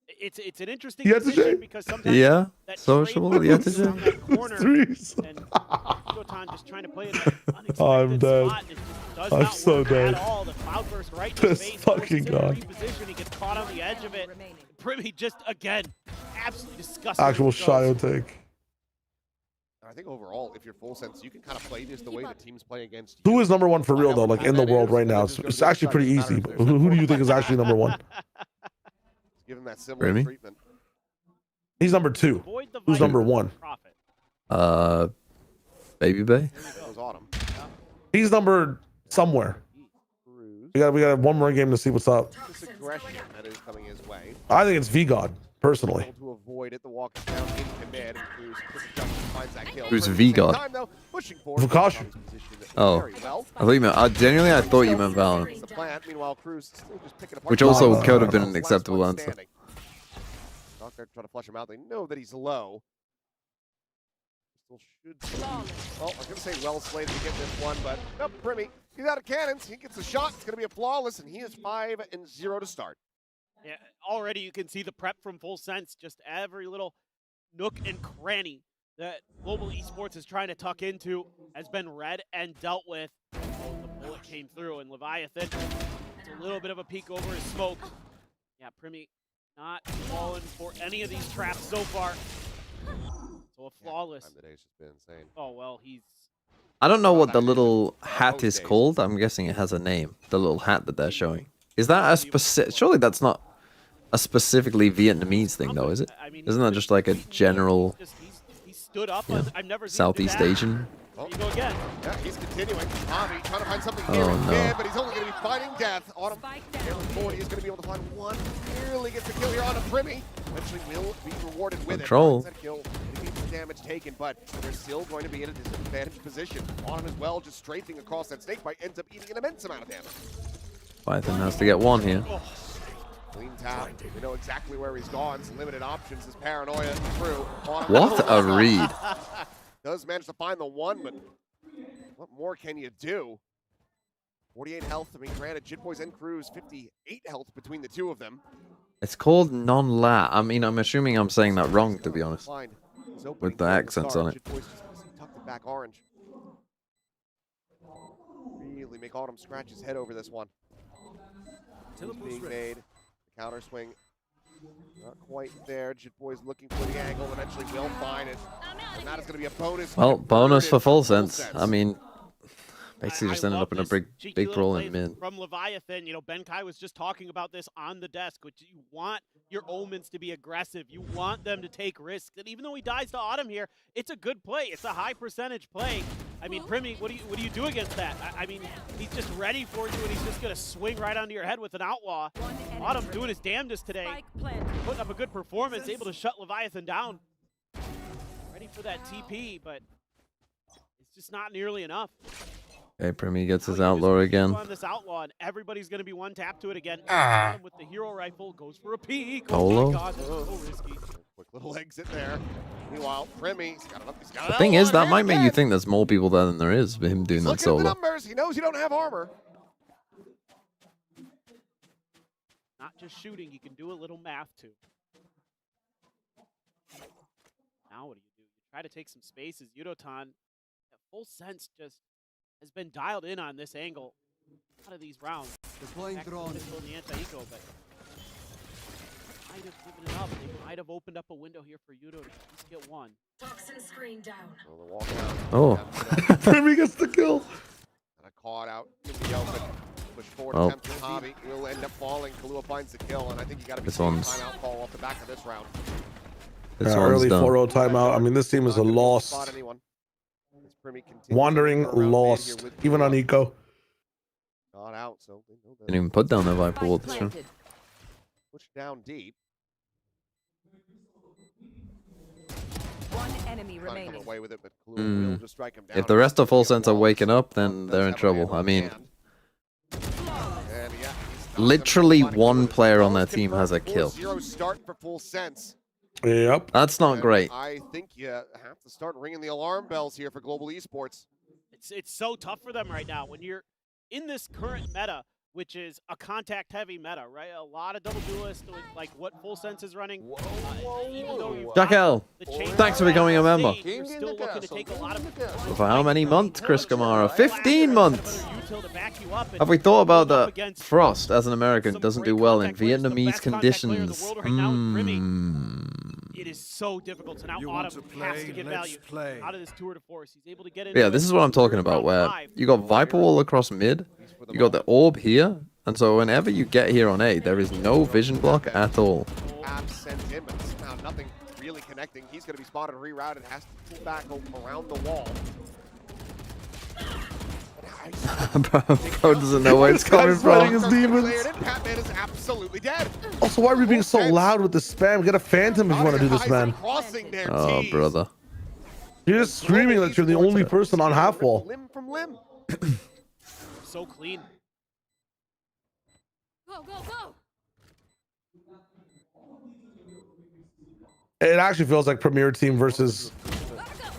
It's an interesting position because sometimes Yeah, that sociable. trade Yeah, moves on that corner, Threes. and Yotan just trying to play in that unexpected I'm dead. spot. It just does I'm not so work dead. at all. The cloudburst right in his This face. fucking guy. Reposition. He gets caught on the edge of it. Primi just again, absolutely disgusting. Actual Shio take. I think overall, if you're Full Sense, you can kind of play this the way the teams play against Who is number 1 for real, though, like in the world right now? It's actually pretty easy. But who do you think is actually number 1? Give him that similar treatment. He's number 2. Who's number 1? Baby Bay? He's number somewhere. We got one more game to see what's up. This aggression that is coming his way. I think it's V-God, personally. To avoid it, the walk is down in commit, and Cruz finds that kill. Who's V-God? Vukashi. Oh, I thought you meant. Genuinely, I thought you meant Valorant. The plant. Meanwhile, Cruz still just picking apart. Which also could have been an acceptable answer. Not there trying to flush him out. They know that he's low. Still should. Well, I was gonna say well slated to get this one, but nope. Primi, he's out of cannons. He gets a shot. It's gonna be a flawless, and he is 5-0 to start. Yeah, already you can see the prep from Full Sense. Just every little nook and cranny that Global Esports is trying to tuck into has been read and dealt with. Oh, the bullet came through, and Leviathan, it's a little bit of a peek over his smoke. Yeah, Primi not falling for any of these traps so far. So a flawless. Time today's just been insane. Oh, well, he's... I don't know what the little hat is called. I'm guessing it has a name. The little hat that they're showing. Is that a specific... Surely that's not a specifically Vietnamese thing, though, is it? Isn't that just like a general... He stood up. Yeah, I've never seen Southeast Asian? There you go again. Yeah, he's continuing. Tommy trying to find something here Oh, again, no. but he's only going to be fighting death. Autumn, Taylor 40 is going to be able to find one. Nearly gets the kill here on a Primi. Eventually will be rewarded with Control. it. That kill, the damage taken, but they're still going to be in a disadvantaged position. Autumn as well, just strafing across that snake bite, ends up eating an immense amount of damage. Python has to get 1 here. Clean tap. We know exactly where he's gone. Some limited options. His paranoia through. Autumn What a read. Does manage to find the 1, but what more can you do? 48 health. I mean, granted, Jit Boys and Cruz, 58 health between the two of them. It's called non-lat. I mean, I'm assuming I'm saying that wrong, to be honest. With the accents on it. Jit Boys just tucked it back orange. Really make Autumn scratch his head over this one. He's being made. The counter swing. Not quite there. Jit Boys looking for the angle. Eventually will find it. And that is going to be a bonus. Well, bonus for Full Sense. I mean, basically just ended up in a big brawl in mid. From Leviathan, you know, Ben Kai was just talking about this on the desk, which you want your Omens to be aggressive. You want them to take risks. And even though he dies to Autumn here, it's a good play. It's a high percentage play. I mean, Primi, what do you do against that? I mean, he's just ready for you, and he's just going to swing right onto your head with an outlaw. Autumn doing his damnedest today, putting up a good performance, able to shut Leviathan down. Ready for that TP, but it's just not nearly enough. Okay, Primi gets his outlaw again. On this outlaw, and everybody's going to be one tap to it again. With the hero rifle, goes for a peek. Polo. Oh my God, that's so risky. Quick little exit there. Meanwhile, Primi's got it. The thing is, that might make you think there's more people there than there is with him doing that Look at the solo. numbers. He knows you don't have armor. Not just shooting, you can do a little math too. Now what do? You try to take some spaces. Yudotan, at Full Sense, just has been dialed in on this angle. Out of these rounds. Deploying drone. The anti-eco, but might have given it up. They might have opened up a window here for Yudo to at least get one. Toxin screen down. Oh. Primi gets the kill. And a caught out in the open. Push forward Oh. attempt from Hobby. Will end up falling. Kalua finds the kill, and I think you got to be This seeing a one's- timeout call off the back of this round. This Yeah, one's early done. 4-0 timeout. I mean, this team is a lost, wandering lost, even on eco. Not out, so they know that. Didn't even put down their Viper wall this round. Push down deep. One enemy Trying to come remaining. away with it, but Kalua will just strike him down. If the rest of Full Sense are waking up, then they're in trouble. I mean, And yeah, he's literally one player on their team has a kill. 4-0 start for Full Sense. Yep. That's not great. I think you have to start ringing the alarm bells here for Global Esports. It's so tough for them right now when you're in this current meta, which is a contact-heavy meta, right? A lot of double duelists, like what Full Sense is running. Even though you've Jack got L, the change thanks for becoming a member. you're still looking to take a lot of For how many months, Chris Kamara? 15 months! Have we thought about that Frost, as an American, doesn't do well in Vietnamese conditions? It is so difficult, so now Autumn has to get value out of this tour de force. He's able to get in. Yeah, this is what I'm talking about, where you got Viper Wall across mid, you got the orb here, and so whenever you get here on A, there is no vision block at all. Sent him, but somehow nothing really connecting. He's going to be spotted, rerouted, has to pull back around the wall. Bro doesn't know where it's coming from. His demons. Batman is absolutely dead. Also, why are we being so loud with the spam? Get a phantom if you want to do this, man. Oh, brother. You're just screaming that you're the only person on half wall. Limb from limb. So clean. Go, go, go. It actually feels like Premier Team versus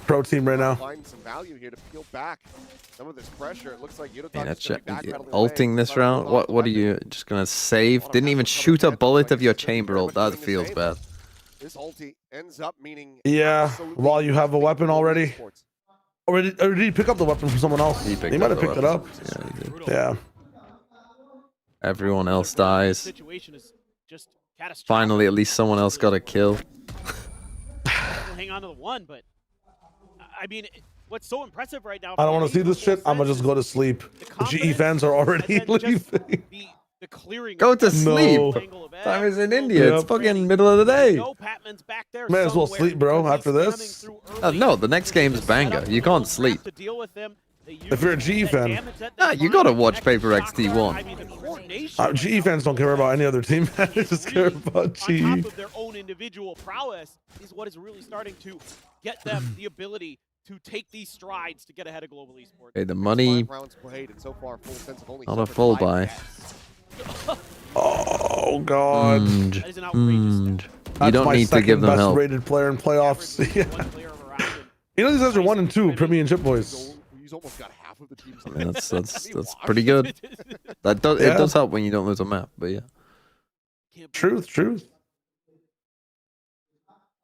Pro Team right now. Find some value here to peel back some of this pressure. It looks like Man, ulting this round? What are you just gonna save? Didn't even shoot a bullet of your chamber ult. That feels bad. This ulti ends up meaning Yeah, while you have a weapon already. Or did he pick up the weapon from someone else? He might have picked it up. Yeah, he did. Yeah. Everyone else dies. Situation is just catastrophic. Finally, at least someone else got a kill. Hang on to the one, but I mean, what's so impressive right now? I don't want to see this shit. I'm gonna just go to sleep. The GE fans are already leaving. The clearing. Go to sleep. No. Time is in India. It's fucking middle of the day. May as well sleep, bro. After this. No, the next game's banger. You can't sleep. If you're a GE fan, Nah, you gotta watch Paper XT1. GE fans don't care about any other team. They just care about On GE. top of their own individual prowess is what is really starting to get them the ability to take these strides to get ahead of global esports. Okay, the money. Not a full buy. Oh god. You That's don't my need to give them best help. rated player in playoffs. Yeah. You know these guys are 1 and 2, Premier and Chip Boys. He's almost got half of the teams. I mean, that's pretty good. It does help when you don't lose a map, but yeah. Truth.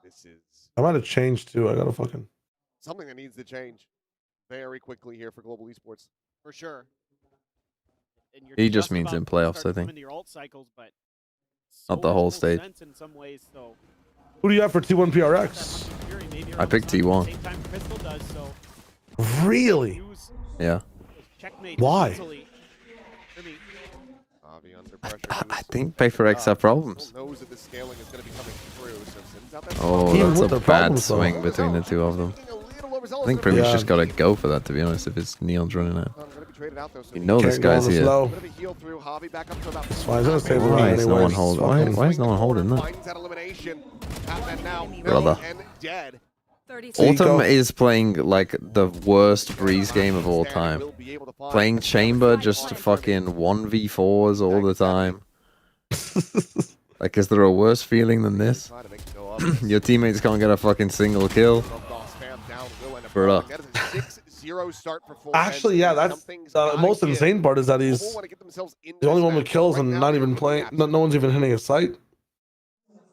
This is I might have changed too. I gotta fucking. something that needs to change very quickly here for global esports. For sure. And you're He just means in about to playoffs, start I think. coming to your ult cycles, but Not the whole stage. sense in some ways, so Who do you have for T1 PRX? I picked T1. same time Crystal does, so Really? Yeah. checkmate Why? easily. I mean, Avi under pressure. I think Paper X have problems. Knows that the scaling is going to be coming through. So Sim's out there. Oh, Even that's with a the bad problems, though. swing between the two of them. A little overzealous. I think Premier's Yeah. just gotta go for that, to be honest, if it's Neon's running out. Going to be traded out though. So You know this Can't go guy's this here. low. Going to be healed through. Hobby back up to about. Why is it a stable Why is no anyways? one holding? Why is no one holding that? Finds that elimination. Batman now Brother. and dead. 30 Autumn is playing like the worst Breeze game of all time. Playing Chamber just fucking 1v4s all the time. Like, is there a worse feeling than this? Your teammates can't get a fucking single kill. Bruh. That is a 6-0 start for Full Actually, Sense. yeah, that's Something's the gotta most give. insane part is that he's People wanna get themselves into the only this one with match. kills Right and now, not they're even in playing. the No one's even hitting his sight.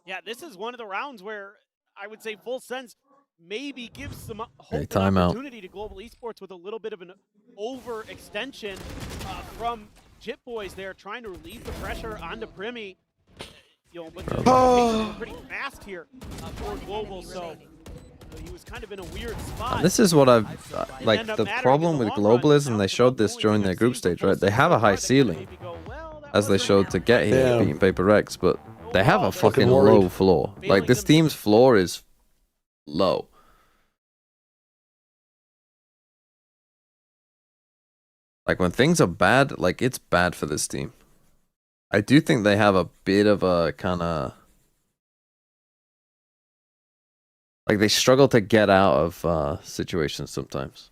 yeah, this is one of the rounds where I would say Full Sense maybe gives some hope Okay, and timeout. opportunity to Global Esports with a little bit of an overextension from Jit Boys there, trying to relieve the pressure onto Primi. You know, but the pace was pretty fast here for Global, so he was kind of in a weird spot. And this is what I've like. The problem with Global is, and they showed this during their group stage, right? They have a high ceiling, as they showed to get here, beating Paper Rex, but they have a fucking low floor. Like, this team's floor is low. Like, when things are bad, like, it's bad for this team. I do think they have a bit of a kind of... Like, they struggle to get out of situations sometimes.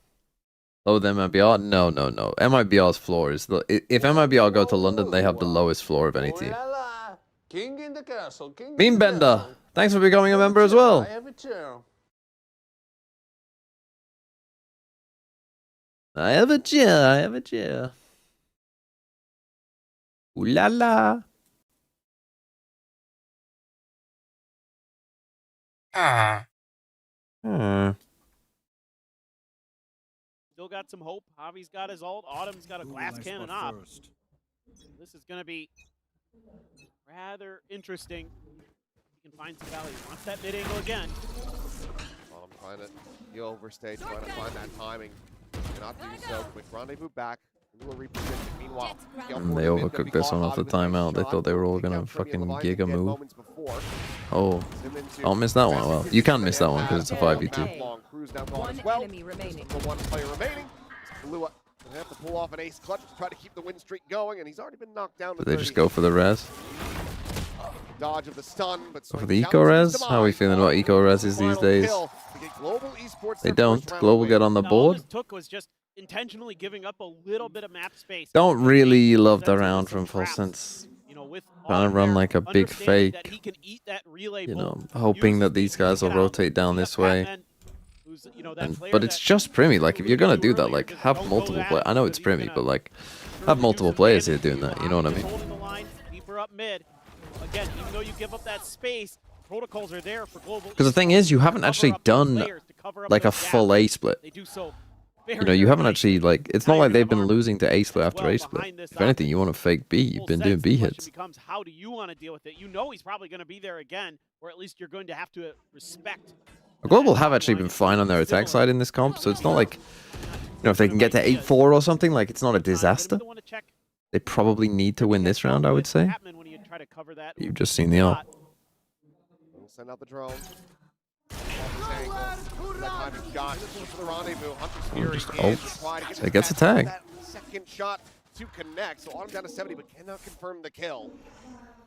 Lower than MIBR? No. MIBR's floor is... If MIBR go to London, they have the lowest floor of any team. King in the castle. King Meme Bender, thanks for becoming a member as well. I have a chair. I have a chair. I have a chair. Ooh la la. Still got some hope. Javi's got his ult. Autumn's got a glass cannon op. This is going to be rather interesting. He can find some value. Wants that mid angle again. Well, I'm trying to heal over stage, trying to find that timing. Cannot do so. Quick rendezvous back. Into a reposition. Meanwhile, And they overcooked this one off the timeout. They thought they were all gonna fucking giga move. Oh, I'll miss that one. Well, you can miss that one because it's a 5v2. One enemy remaining. One player remaining. Blue they have to pull off an ace clutch to try to keep the win streak going, and he's already been knocked down. Did they just go for the res? Dodge of the stun, but Go for the eco res? How are we feeling about eco reses these days? They don't. Global get on the board. Took was just intentionally giving up a little bit of map space. Don't really love the round from Full Sense. Trying to run like a big fake. You know, hoping that these guys will rotate down this way. But it's just Primi. Like, if you're gonna do that, like, have multiple players. I know it's Primi, but like, have multiple players here doing that. You know what I mean? Deeper up mid. Again, even though you give up that space, protocols are there for Global. Because the thing is, you haven't actually done like a full A split. You know, you haven't actually, like, it's not like they've been losing to A split after A split. If anything, you want to fake B. You've been doing B hits. Becomes how do you want to deal with it? You know he's probably going to be there again, or at least you're going to have to respect. Global have actually been fine on their attack side in this comp, so it's not like, you know, if they can get to 8-4 or something, like, it's not a disaster. They probably need to win this round, I would say. You've just seen the ult. We'll send out the drone. Just ult. It gets a tag. Second shot to connect, so Autumn down to 70, but cannot confirm the kill.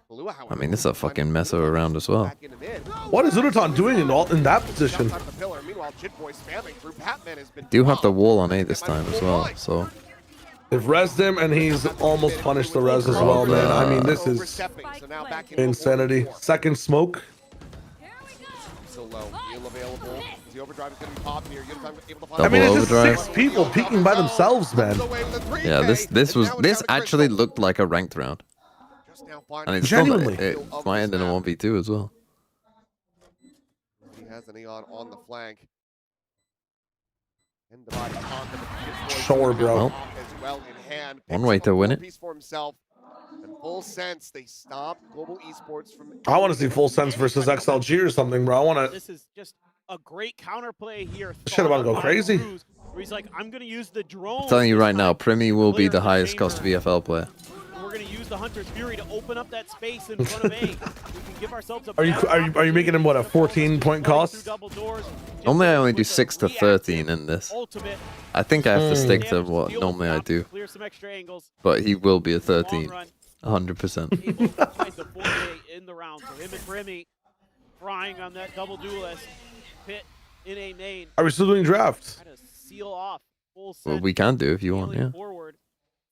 Blue, I mean, this is a fucking mess around as well. What is Urutan doing in that position? Do have the wall on A this time as well, so... They've rezzed him, and he's almost punished the res as well, man. I mean, this is insanity. Second smoke. Still low. Heal available. The overdrive is going to be popped here. I mean, it's just 6 people peeking by themselves, man. Yeah, this actually looked like a ranked round. And it's Genuinely. It might end in a 1v2 as well. He has a neon on the flank. Sure, bro. Well, one way to win it. Full Sense, they stopped Global Esports from. I want to see Full Sense versus XLG or something, bro. I want to. This is just a great counterplay here. Shit about to go crazy. Where he's like, I'm going to use the drone. I'm telling you right now, Primi will be the highest cost VFL player. We're going to use the Hunter's Fury to open up that space in front of A. We can give ourselves a Are you making him what, a 14-point cost? Normally I only do 6 to 13 in this. I think I have to stick to what normally I do. But he will be a 13. 100%. In the round, so him and Primi frying on that double duelist. Pit in a main. Are we still doing drafts? Seal off. Well, we can do if you want, yeah.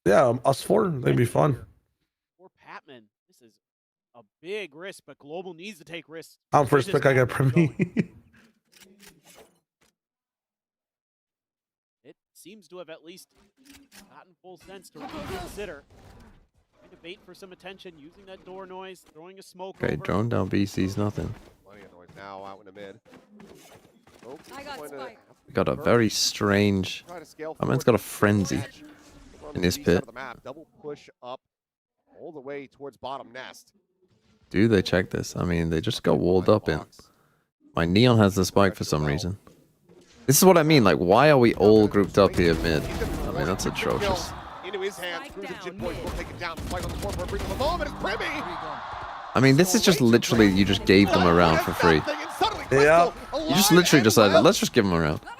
Yeah, us 4, they'd be fun. For Patman, this is a big risk, but Global needs to take risks. I'm first pick, I got Primi. It seems to have at least gotten Full Sense to reconsider. Trying to bait for some attention, using that door noise, throwing a smoke Okay, over. drone down B sees nothing. Plenty of noise now out in the mid. Got a very strange. I mean, it's got a frenzy in his pit. Double push up all the way towards bottom nest. Do they check this? I mean, they just got walled up in. My Neon has the spike for some reason. This is what I mean. Like, why are we all grouped up here mid? I mean, that's atrocious. Into his hands, Cruz and Jit Boys will take it down. Spike on the floor for a brief moment. It's Primmy. I mean, this is just literally you just gave them a round for free. Yeah. You just literally decided, let's just give them a round. That's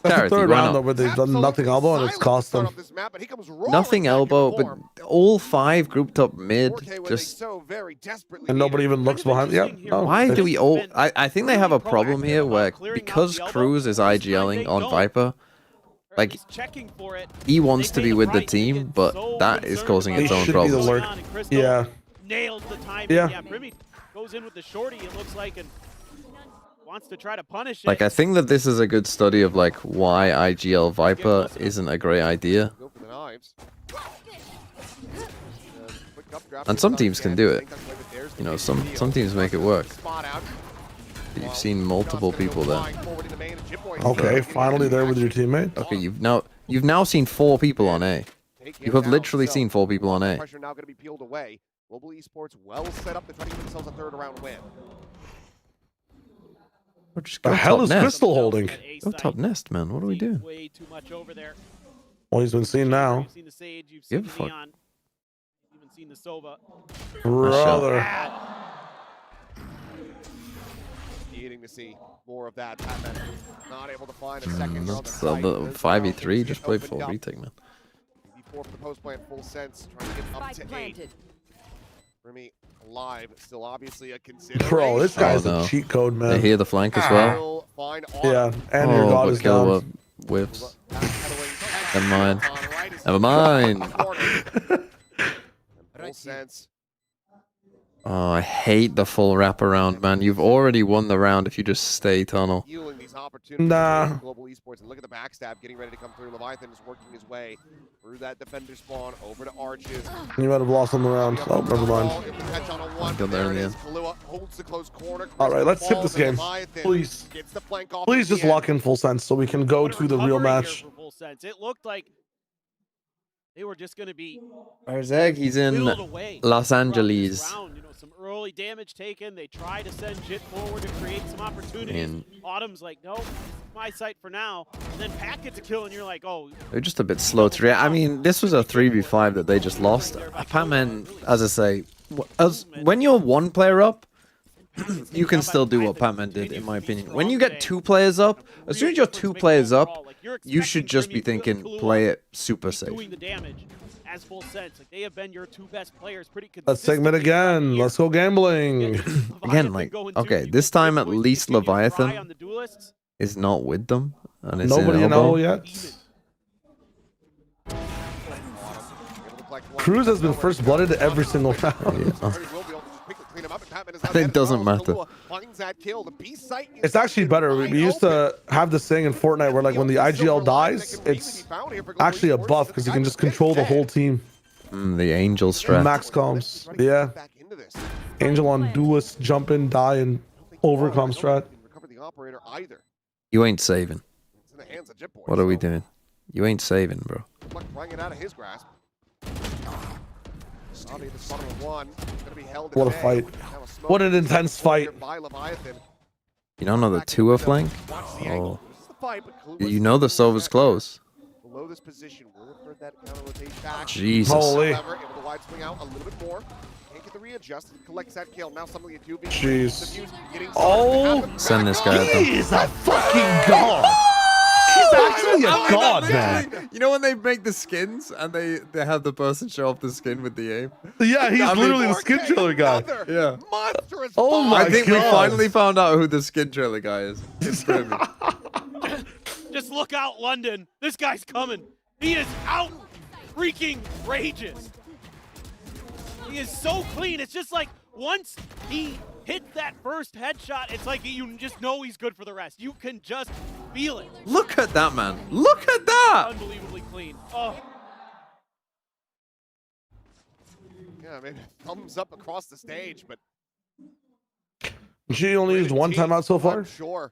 the Charity, third why round not? though, where they've done nothing elbow and it's cost them. Nothing elbow, but all 5 grouped up mid. Just And nobody even looks behind. Yeah. No, why do we all? I think they have a problem here where because Cruz is IGLing on Viper, like he wants to be with the team, but that is causing its own problems. Yeah. Nails the timing. Yeah. Yeah, Primmy goes in with the shorty, it looks like, and wants to try to punish it. Like, I think that this is a good study of like why IGL Viper isn't a great idea. And some teams can do it. You know, some teams make it work. You've seen multiple people there. Okay, finally there with your teammate. Okay, you've now seen 4 people on A. You have literally seen 4 people on A. Pressure now going to be peeled away. Global Esports well set up to try to give themselves a third round win. Just The hell is Crystal holding? Go top nest, man. What are we doing? Way too much over there. Well, he's been seen now. You've seen the Sage, you've seen Give a the fuck. Neon, you've even seen the Sova. Brother. Needing to see more of that. Batman not able to find a second. That's the 5v3. Just play full retake, man. 4 for the post plant, full sense. Trying to get up to 8. Remy alive, still obviously a consideration. Bro, this guy's a cheat code, man. They hear the flank as well. Yeah, and your god is kill down. whiffs. Never mind. Never mind. Full sense. Oh, I hate the full wraparound, man. You've already won the round if you just stay tunnel. Nah. Global Esports, and look at the backstab getting ready to come through. Leviathan is working his way through that defender spawn over to Arches. You might have lost on the round. Oh, never mind. Go there in the end. Holds the close corner. All right, let's hit this game. Please. Please just lock in full sense so we can go to the real match. It looked like they were just going to be Where's Egg? He's in Los Angeles. You know, some early damage taken. They try to send Jit forward to create some opportunities. And Autumn's like, no, my sight for now. And then Pat gets a kill, and you're like, oh. they're just a bit slow to react. I mean, this was a 3v5 that they just lost. Pac-Man, as I say, when you're 1 player up, you can still do what Pac-Man did, in my opinion. When you get 2 players up, as soon as you're 2 players up, you should just be thinking, play it super safe. Doing the damage as full sense. Like, they have been your 2 best players pretty consistently. Let's segment again. Let's go gambling. Again, like, okay, this time at least Leviathan is not with them. And is Nobody in know elbow. yet. Cruz has been first blooded every single round. It doesn't matter. It's actually better. We used to have this thing in Fortnite where, like, when the IGL dies, it's actually a buff because you can just control the whole team. The Angel strat. Max comms. Yeah. Angel on duelist, jump in, die, and overcome strat. You ain't saving. What are we doing? You ain't saving, bro. What a fight. What an intense fight. You don't know the 2 flank? Oh. You know the Sova's close. Jesus. Holy. Jeez. Oh. Send this guy at them. He is a fucking god. He's actually a god, man. You know when they make the skins and they have the person show off the skin with the aim? Yeah, he's literally the skin trailer guy. Yeah. Oh my god. I think we finally found out who the skin trailer guy is. It's Primmy. Just look out, London. This guy's coming. He is out freaking rages. He is so clean. It's just like once he hits that first headshot, it's like you just know he's good for the rest. You can just feel it. Look at that, man. Look at that. Unbelievably clean. Oh. Yeah, maybe thumbs up across the stage, but She only used 1 timeout so far? sure.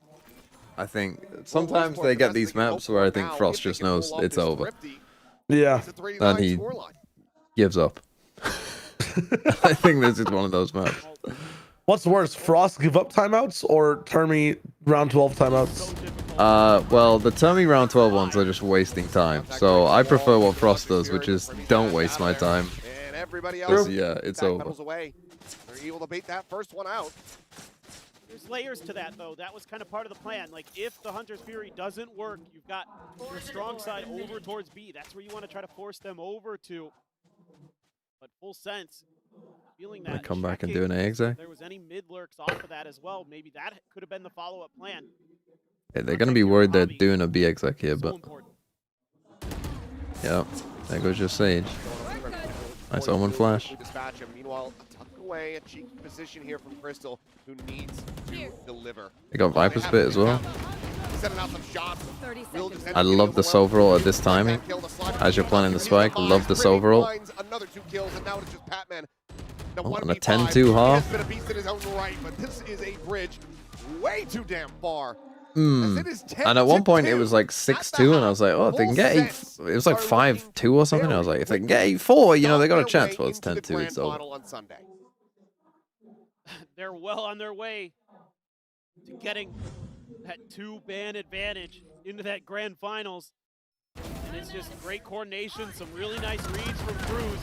I think sometimes they get these maps where I think Frost just knows it's over. Yeah. And he gives up. I think this is one of those maps. What's worse, Frost give up timeouts or Termy round 12 timeouts? Well, the Termy round 12 ones are just wasting time. So I prefer what Frost does, which is don't waste my time. And everybody else, yeah, it's over. Away. They're able to bait that first one out. There's layers to that, though. That was kind of part of the plan. Like, if the Hunter's Fury doesn't work, you've got your strong side over towards B. That's where you want to try to force them over to. But full sense, feeling that. Come back and do an A exec. If there was any mid lurks off of that as well, maybe that could have been the follow-up plan. Yeah, they're gonna be worried they're doing a B exec here, but yeah, there goes your Sage. Nice Omen flash. Meanwhile, tucked away, a cheeky position here from Crystal, who needs to deliver. They got Viper Spit as well. Setting out some shots. I love this overall at this timing. As you're planning the spike, love this overall. Another 2 kills, and now it's just Patman. On a 10-2 half. Been a beast in his own right, but this is a bridge way too damn far. And at one point it was like 6-2, and I was like, oh, if they can get 8, it was like 5-2 or something. I was like, if they can get 8-4, you know, they got a chance. Well, it's 10-2, it's over. They're well on their way to getting that 2-ban advantage into that grand finals. And it's just great coordination, some really nice reads from Cruz.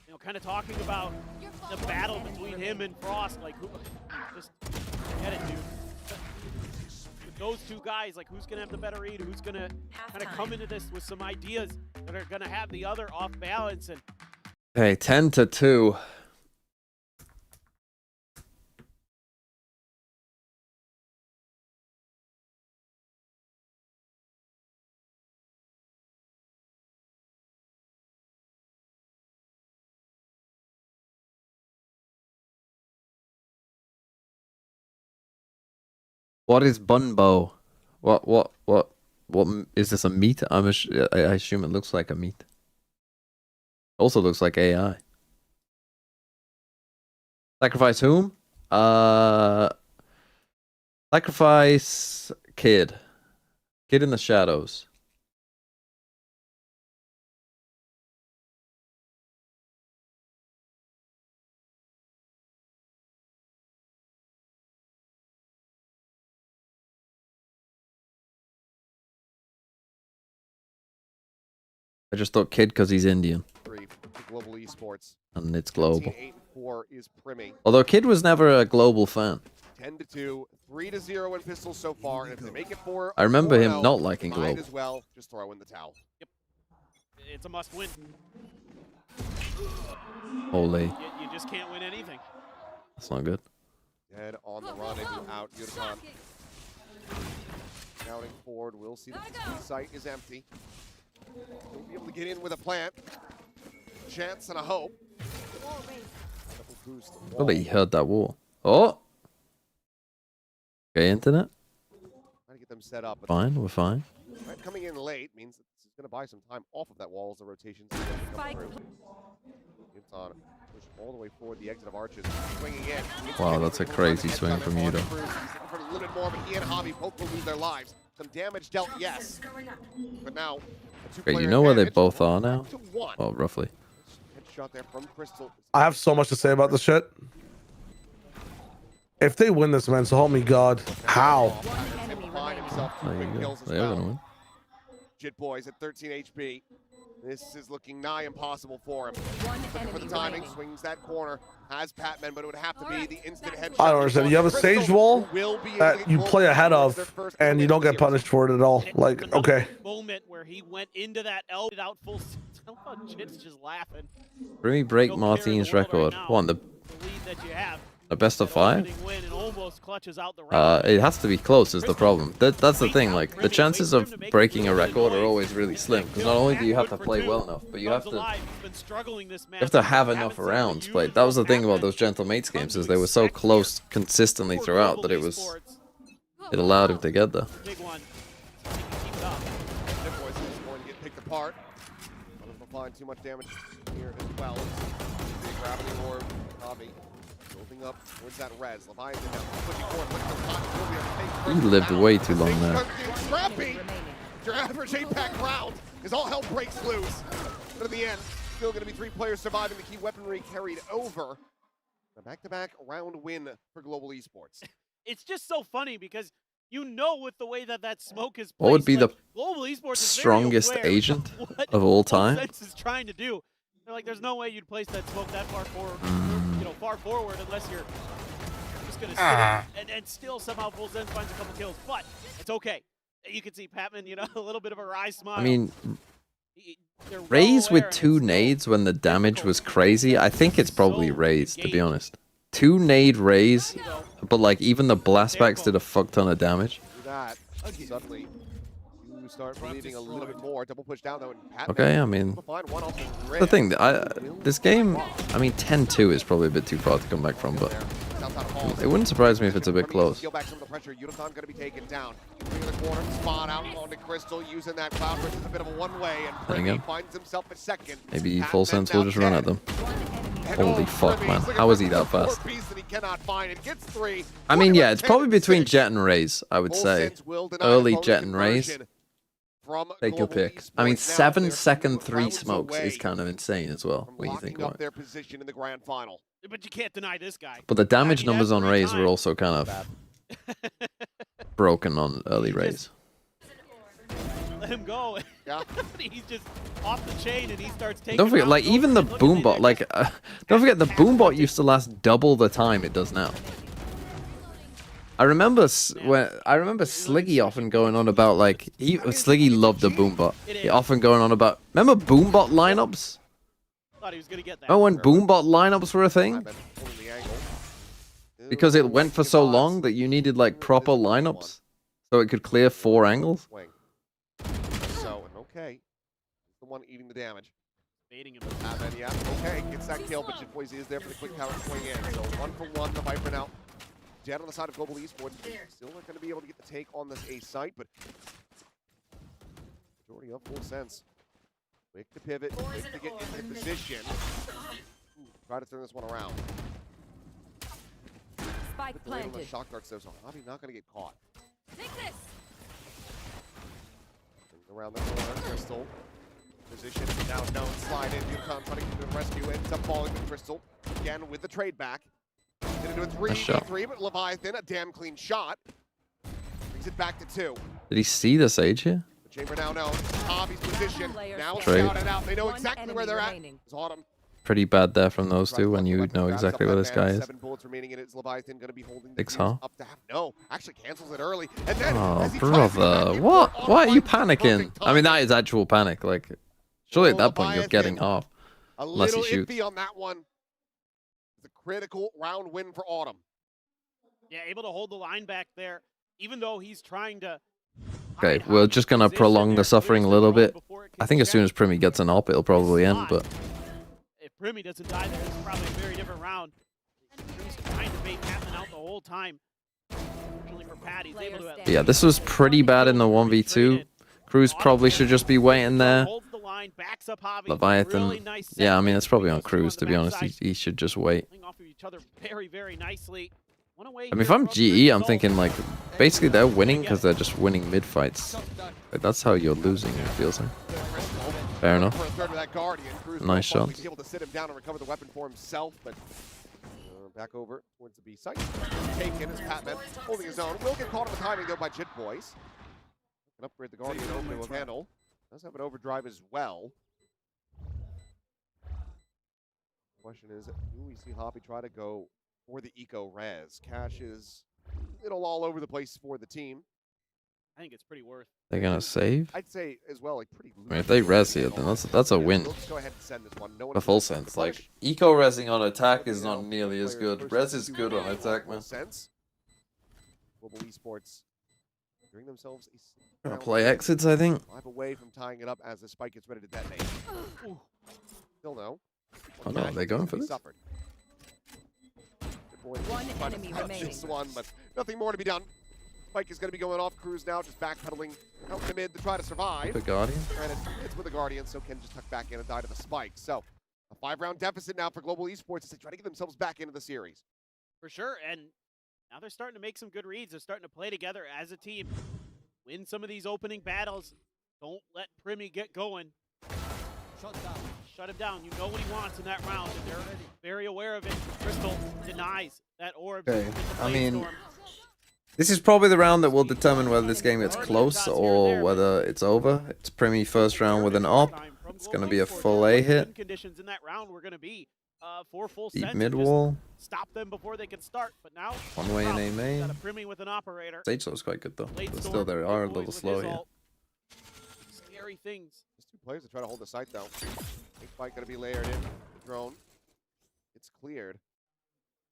You know, kind of talking about the battle between him and Frost. Like, who, just get it, dude. Those two guys, like, who's gonna have the better read, who's gonna kind of come into this with some ideas that are gonna have the other off balance. And hey, 10-2. What is Bunbo? What is this, a meat? I assume it looks like a meat. Also looks like AI. Sacrifice whom? Sacrifice Kid. Kid in the shadows. I just thought Kid because he's Indian. Global esports. And it's global. 8-4 is Primmy. Although Kid was never a global fan. 10-2, 3-0 in pistols so far, and if they make it 4, I remember him not liking global. As well, just throw in the towel. Yep, it's a must-win. Holy. You just can't win anything. That's not good. Dead on the run, into out. Unicon. Counting forward, we'll see that the site is empty. We'll be able to get in with a plant. Chance and a hope. Double boost. Oh, he heard that wall. Oh! Okay, internet. Trying to get them set up. Fine, we're fine. Right, coming in late means it's going to buy some time off of that wall as the rotations come through. Unicon push all the way forward, the exit of Arches. Swinging in. Wow, that's a crazy swing from Yudo. For a little bit more, but he and Javi both will lose their lives. Some damage dealt, yes. But now, okay, you know where they both are now? Well, roughly. Headshot there from Crystal. I have so much to say about this shit. If they win this, man, so help me God. How? There you go. They are gonna win. Jit Boys at 13 HP. This is looking nigh impossible for him. For the timing, swings that corner, has Patman, but it would have to be the instant headshot. I don't understand. You have a Sage wall that you play ahead of, and you don't get punished for it at all. Like, okay. Moment where he went into that elbowed out full. Jit's just laughing. Really break Martin's record. What, the best of 5? It has to be close is the problem. That's the thing, like, the chances of breaking a record are always really slim, because not only do you have to play well enough, but you have to have enough rounds played. That was the thing about those Gentle Mates games, is they were so close consistently throughout that it allowed him to get there. Applying too much damage here as well. Gravity orb, Javi building up towards that res. Leviathan now pushing forward, looking to the pot. He lived way too long there. Scrappy. Your average 8-pack round is all hell breaks loose. But in the end, still going to be 3 players surviving. The key weaponry carried over. A back-to-back round win for Global Esports. It's just so funny because you know with the way that smoke is placed, What would be the Global Esports is strongest very aware agent what of all time? Sense is trying to do. They're like, there's no way you'd place that smoke that far forward, far forward unless you're just gonna sit and still somehow Full Sense finds a couple kills. But it's okay. You can see Patman, a little bit of a wry smile. I mean, They're well Raze with aware, and 2 it's nades when the damage was crazy. I think it's probably Raze, to be honest. 2 nade Raze, but like even the blastbacks did a fuck ton of damage. That suddenly you start believing a little bit more. Double push down though. And Okay, I mean, the thing, this game, I mean, 10-2 is probably a bit too far to come back from, but it wouldn't surprise me if it's a bit close. Steal back some of the pressure. Unicorn going to be taken down. In the corner, spot out onto Crystal, using that cloud versus a bit of a one-way, and Primi finds himself a second. Maybe Full Sense will just run at them. Holy fuck, man. How is he that fast? I mean, yeah, it's probably between Jet and Raze, I would say. Early Jet and Raze. Take your pick. I mean, 7-second 3 smokes is kind of insane as well, when you think about it. But you can't deny this guy. But the damage numbers on Raze were also kind of broken on early Raze. Let him go. Yeah. He's just off the chain and he starts taking. Don't forget, like, even the boombot, like, don't forget the boombot used to last double the time it does now. I remember Sliggy often going on about, like, Sliggy loved the boombot. He often going on about, remember boombot lineups? Thought he was gonna get that. Remember when boombot lineups were a thing? Because it went for so long that you needed, like, proper lineups so it could clear 4 angles. So, okay. The one eating the damage. Baiting him. Yeah, okay. Gets that kill, but Jitboys is there for the quick tower swing in. So 1 for 1, the Viper now. Jet on the side of Global Esports. Still not going to be able to get the take on this A site, but majority of Full Sense. Quick to pivot, quick to get into position. Try to turn this one around. Spike planted. Shock darts there, so Javi not going to get caught. Take this. Around the corner, Crystal. Position now known, slide in. Yukon trying to get to the rescue, ends up falling with Crystal. Again with the trade back. Into a 3v3, but Leviathan, a damn clean shot. Brings it back to 2. Did he see the Sage here? The Chamber now knows Javi's position. Now Trade. scouted out. They know exactly where they're at. It's Autumn. Pretty bad there from those two when you know exactly where this guy is. 7 bullets remaining in it. Is Leviathan going to be holding the 6, fuse huh? up to half? No, actually cancels it early. And then, Oh, as he tries to brother. get What? Autumn Why are you finds the panicking? perfect I mean, time. that is actual panic. Like, surely at that point you're getting half. A Unless he little shoots. iffy on that one. It's a critical round win for Autumn. Yeah, able to hold the line back there, even though he's trying to. Okay, we're just going to prolong the suffering a little bit. I think as soon as Primi gets an op, it'll probably end, but If Primi doesn't die there, it's probably a very different round. He's trying to bait Patman out the whole time. Fortunately for Pat, he's able to. yeah, this was pretty bad in the 1v2. Cruz probably should just be waiting there. Leviathan, yeah, I mean, it's probably on Cruz, to be honest. He should just wait. Off of each other very, very nicely. I mean, if I'm GE, I'm thinking, like, basically they're winning because they're just winning mid-fights. Like, that's how you're losing, it feels like. Fair enough. Nice shot. He's able to sit him down and recover the weapon for himself, but back over towards the B site. Taken as Patman holding his own. Will get caught in the timing, though, by Jit Boys. Can upgrade the Guardian over to a handle. Does have an overdrive as well. Question is, do we see Hoppy try to go for the eco res? Cash is a little all over the place for the team. I think it's pretty worth. They're gonna save? I'd say as well, like pretty. I mean, if they res it, then that's a win. We'll just go ahead and send this one. No one The Full Sense. Like, eco-resing on attack is not nearly as good. Res is good on attack, man. Global Esports doing themselves Gonna play exits, I think. 5 away from tying it up as the spike gets ready to detonate. Still no. Oh no, are they going for this? Suffered. One enemy remaining. This one, but nothing more to be done. Spike is going to be going off. Cruz now just backpedaling out in the mid to try to survive. The Guardian? Granted, it's with the Guardian, so can just tuck back in and die to the spike. So, a 5-round deficit now for Global Esports as they try to get themselves back into the series. For sure, and Now they're starting to make some good reads. They're starting to play together as a team. Win some of these opening battles. Don't let Primi get going. Shut him down. You know what he wants in that round, and they're very aware of it. Crystal denies that orb. Okay, I mean, this is probably the round that will determine whether this game gets close or whether it's over. It's Primi first round with an op. It's going to be a full A hit. Conditions in that round were going to be for full Deep sets. mid wall. Stop them before they can start. But now One way in A main. got a Primi with an operator. Sage slow's quite good though. But still, they are a little slow here. Scary things. Just 2 players to try to hold the site down. Big fight going to be layered in. The drone. It's cleared.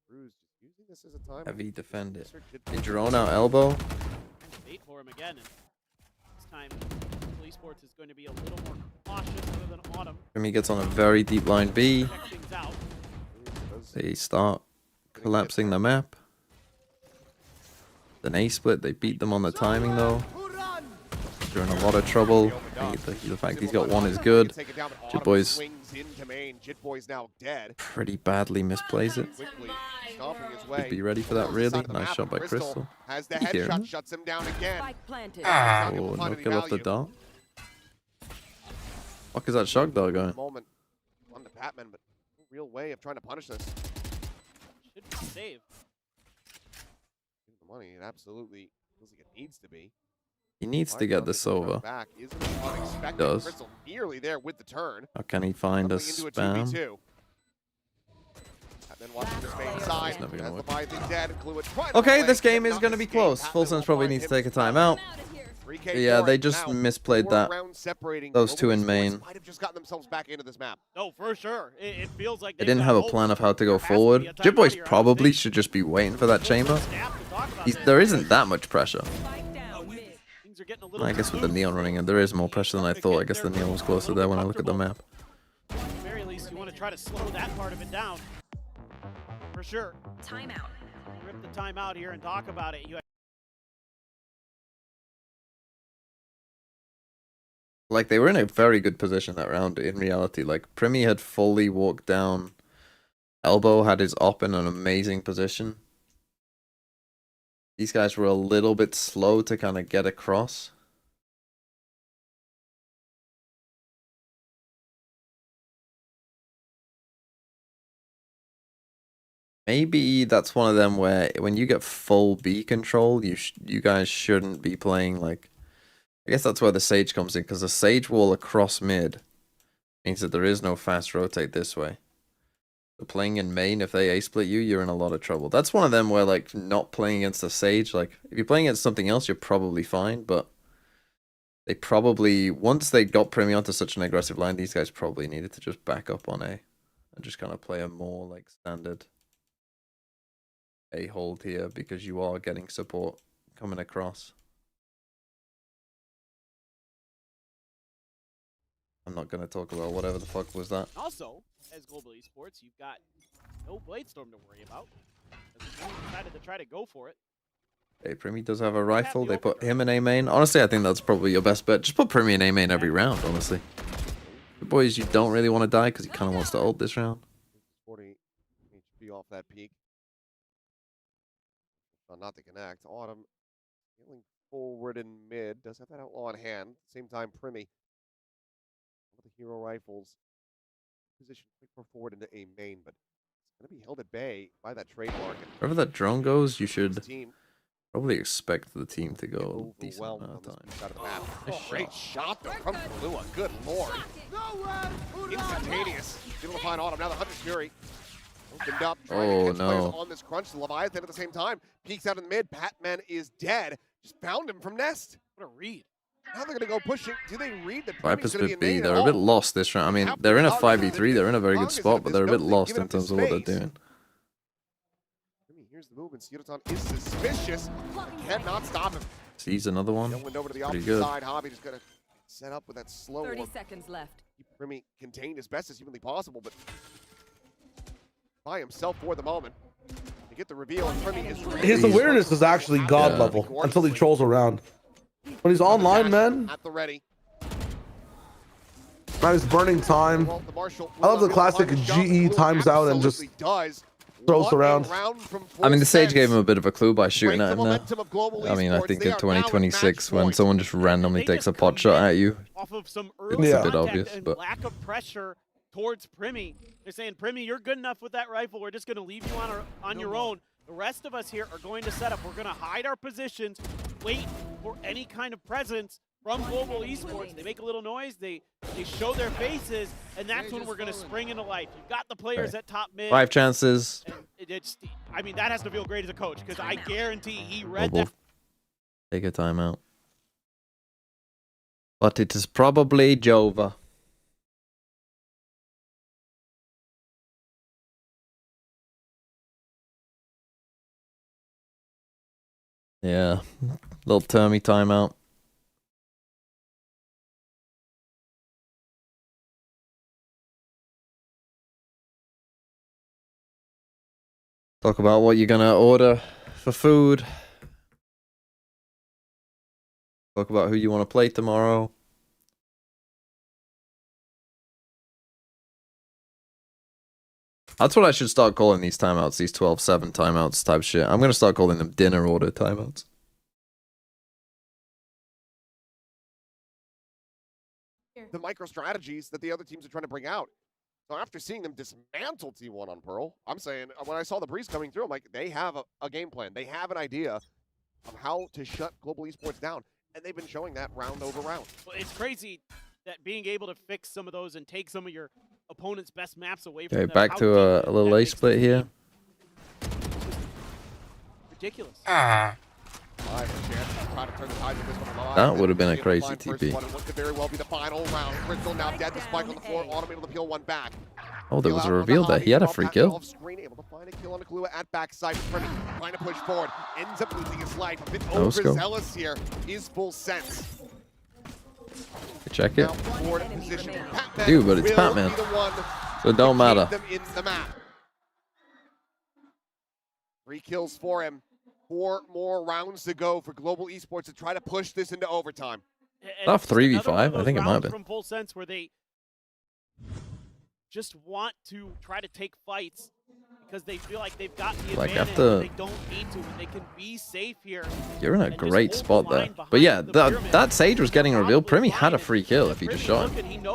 Cruz just using this as a time. Heavy defend it. A drone out elbow. Bait for him again. And this time, Esports is going to be a little more cautious other than Autumn. Primi gets on a very deep line B. Check things out. They start collapsing the map. Then A split. They beat them on the timing though. They're in a lot of trouble. The fact he's got one is good. Jit Boy's pretty badly misplays it. Just be ready for that really. Nice shot by Crystal. Has the headshot, shuts him down again. Oh, no kill off the dart. Fuck is that shock dart going? Moment on the Batman, but no real way of trying to punish this. Should be saved. The money, it absolutely feels like it needs to be. He needs to get this over. He does. Crystal nearly there with the turn. How can he find a spam? Then watching this main side. Has Leviathan dead. Okay, this game is going to be close. Full Sense probably needs to take a timeout. Yeah, they just misplayed that. Those two in main. Might have just gotten themselves back into this map. No, for sure. It feels like they didn't have a plan of how to go forward. Jit Boys probably should just be waiting for that chamber. There isn't that much pressure. I guess with the Neon running in, there is more pressure than I thought. I guess the Neon was closer there when I look at the map. At the very least, you want to try to slow that part of it down. For sure. Timeout. Rip the timeout here and talk about it. Like, they were in a very good position that round, in reality. Like, Primi had fully walked down. Elbow had his op in an amazing position. These guys were a little bit slow to kind of get across. Maybe that's one of them where when you get full B control, you guys shouldn't be playing like... I guess that's where the Sage comes in, because the Sage wall across mid means that there is no fast rotate this way. So playing in main, if they A-split you, you're in a lot of trouble. That's one of them where, like, not playing against the Sage, like, if you're playing against something else, you're probably fine, but they probably, once they got Primi onto such an aggressive line, these guys probably needed to just back up on A and just kind of play a more, like, standard A hold here, because you are getting support coming across. I'm not going to talk about whatever the fuck was that. Also, as Global Esports, you've got no Bladestorm to worry about. As the team decided to try to go for it. Hey, Primi does have a rifle. They put him in A main. Honestly, I think that's probably your best bet. Just put Primi in A main every round, honestly. The boys, you don't really want to die because he kind of wants to ult this round. 40 HP off that peak. Not to connect. Autumn scaling forward in mid. Does have that outlaw in hand. Same time, Primi. One of the hero rifles. Position quick forward into A main, but it's going to be held at bay by that trademark. Wherever that drone goes, you should probably expect the team to go a decent amount of time. Great shot though from Kalua. Good lord. Instantaneous. Able to find Autumn. Now the Hunter's Fury. Opened up. Oh no. On this crunch. Leviathan at the same time. Peeks out in the mid. Batman is dead. Just found him from Nest. What a read. Now they're going to go pushing. Do they read that Vipers bit B? They're a bit lost this round. I mean, they're in a 5v3. They're in a very good spot, but they're a bit lost in terms of what they're doing. Here's the movement. Skidoton is suspicious. Cannot stop him. Sees another one. Over to the Pretty good. side. Hobby just going to set up with that slow 30 seconds left. Keep Primi contained as best as humanly possible, but by himself for the moment. To get the reveal, and Primi is his awareness is actually god level until he trolls around. When he's online, man. At the ready. Man, he's burning time. I love the classic GE times out and just throws around. I mean, the Sage gave him a bit of a clue by shooting at him there. I mean, I think in 2026, when someone just randomly takes a pot shot at you, off of some it's a bit obvious. and But lack of pressure towards Primi. They're saying, Primi, you're good enough with that rifle. We're just going to leave you on your own. The rest of us here are going to set up. We're going to hide our positions, wait for any kind of presence from Global Esports. They make a little noise, they show their faces, and that's when we're going to spring into life. You've got the players at top mid. 5 chances. I mean, that has to feel great as a coach, because I guarantee he read that. Take a timeout. But it is probably Jova. Yeah, little termy timeout. Talk about what you're gonna order for food. Talk about who you want to play tomorrow. That's what I should start calling these timeouts, these 12-7 timeouts type shit. I'm going to start calling them dinner order timeouts. The micro strategies that the other teams are trying to bring out. So after seeing them dismantle T1 on Pearl, I'm saying, when I saw the breeze coming through, I'm like, they have a game plan. They have an idea of how to shut Global Esports down. And they've been showing that round over round. Well, it's crazy that being able to fix some of those and take some of your opponent's best maps away from them. Back to a little A split here. Ridiculous. That would have been a crazy TP. What could very well be the final round. Crystal now dead. The spike on the floor. Autumn able to peel one back. Oh, there was a reveal there. He had a free kill. Able to find a kill on Aklua at backside. Trying to push forward. Ends up losing his life. A bit overzealous here. Is full sense. Check it. Dude, but it's Batman. So it don't matter. 3 kills for him. 4 more rounds to go for Global Esports to try to push this into overtime. Tough 3v5. I think it might have been. From full sense where they just want to try to take fights because they feel like they've got the advantage. After they don't need to, and they can be safe here. You're in a great spot there. But yeah, that Sage was getting revealed. Primi had a free kill if he just shot him.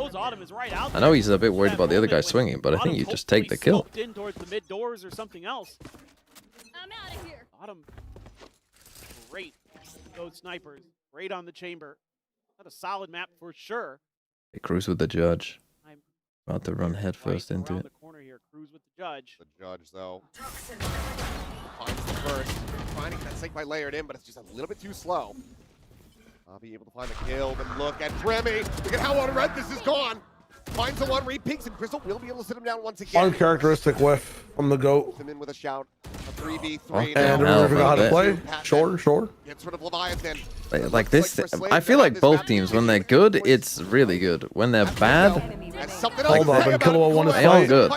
I know he's a bit worried about the other guy swinging, but I think you just take the kill. In towards the mid doors or something else. I'm out of here. Autumn, great. Those snipers, great on the chamber. Not a solid map for sure. Hey, Cruz with the judge. About to run headfirst into it. The corner here, Cruz with the judge. The judge, though, finds the first. Finding that Snake by layered in, but it's just a little bit too slow. I'll be able to find the kill, but look at Primi. Look at how unread this is gone. Finds the one, re-peeks, and Crystal will be able to sit him down once again. Uncharacteristic whiff from the GOAT. Him in with a shout. A 3v3. And we forgot how to play. Sure. Gets rid of Leviathan. Like this, I feel like both teams, when they're good, it's really good. When they're bad, hold on, and Killua won his fight. Good.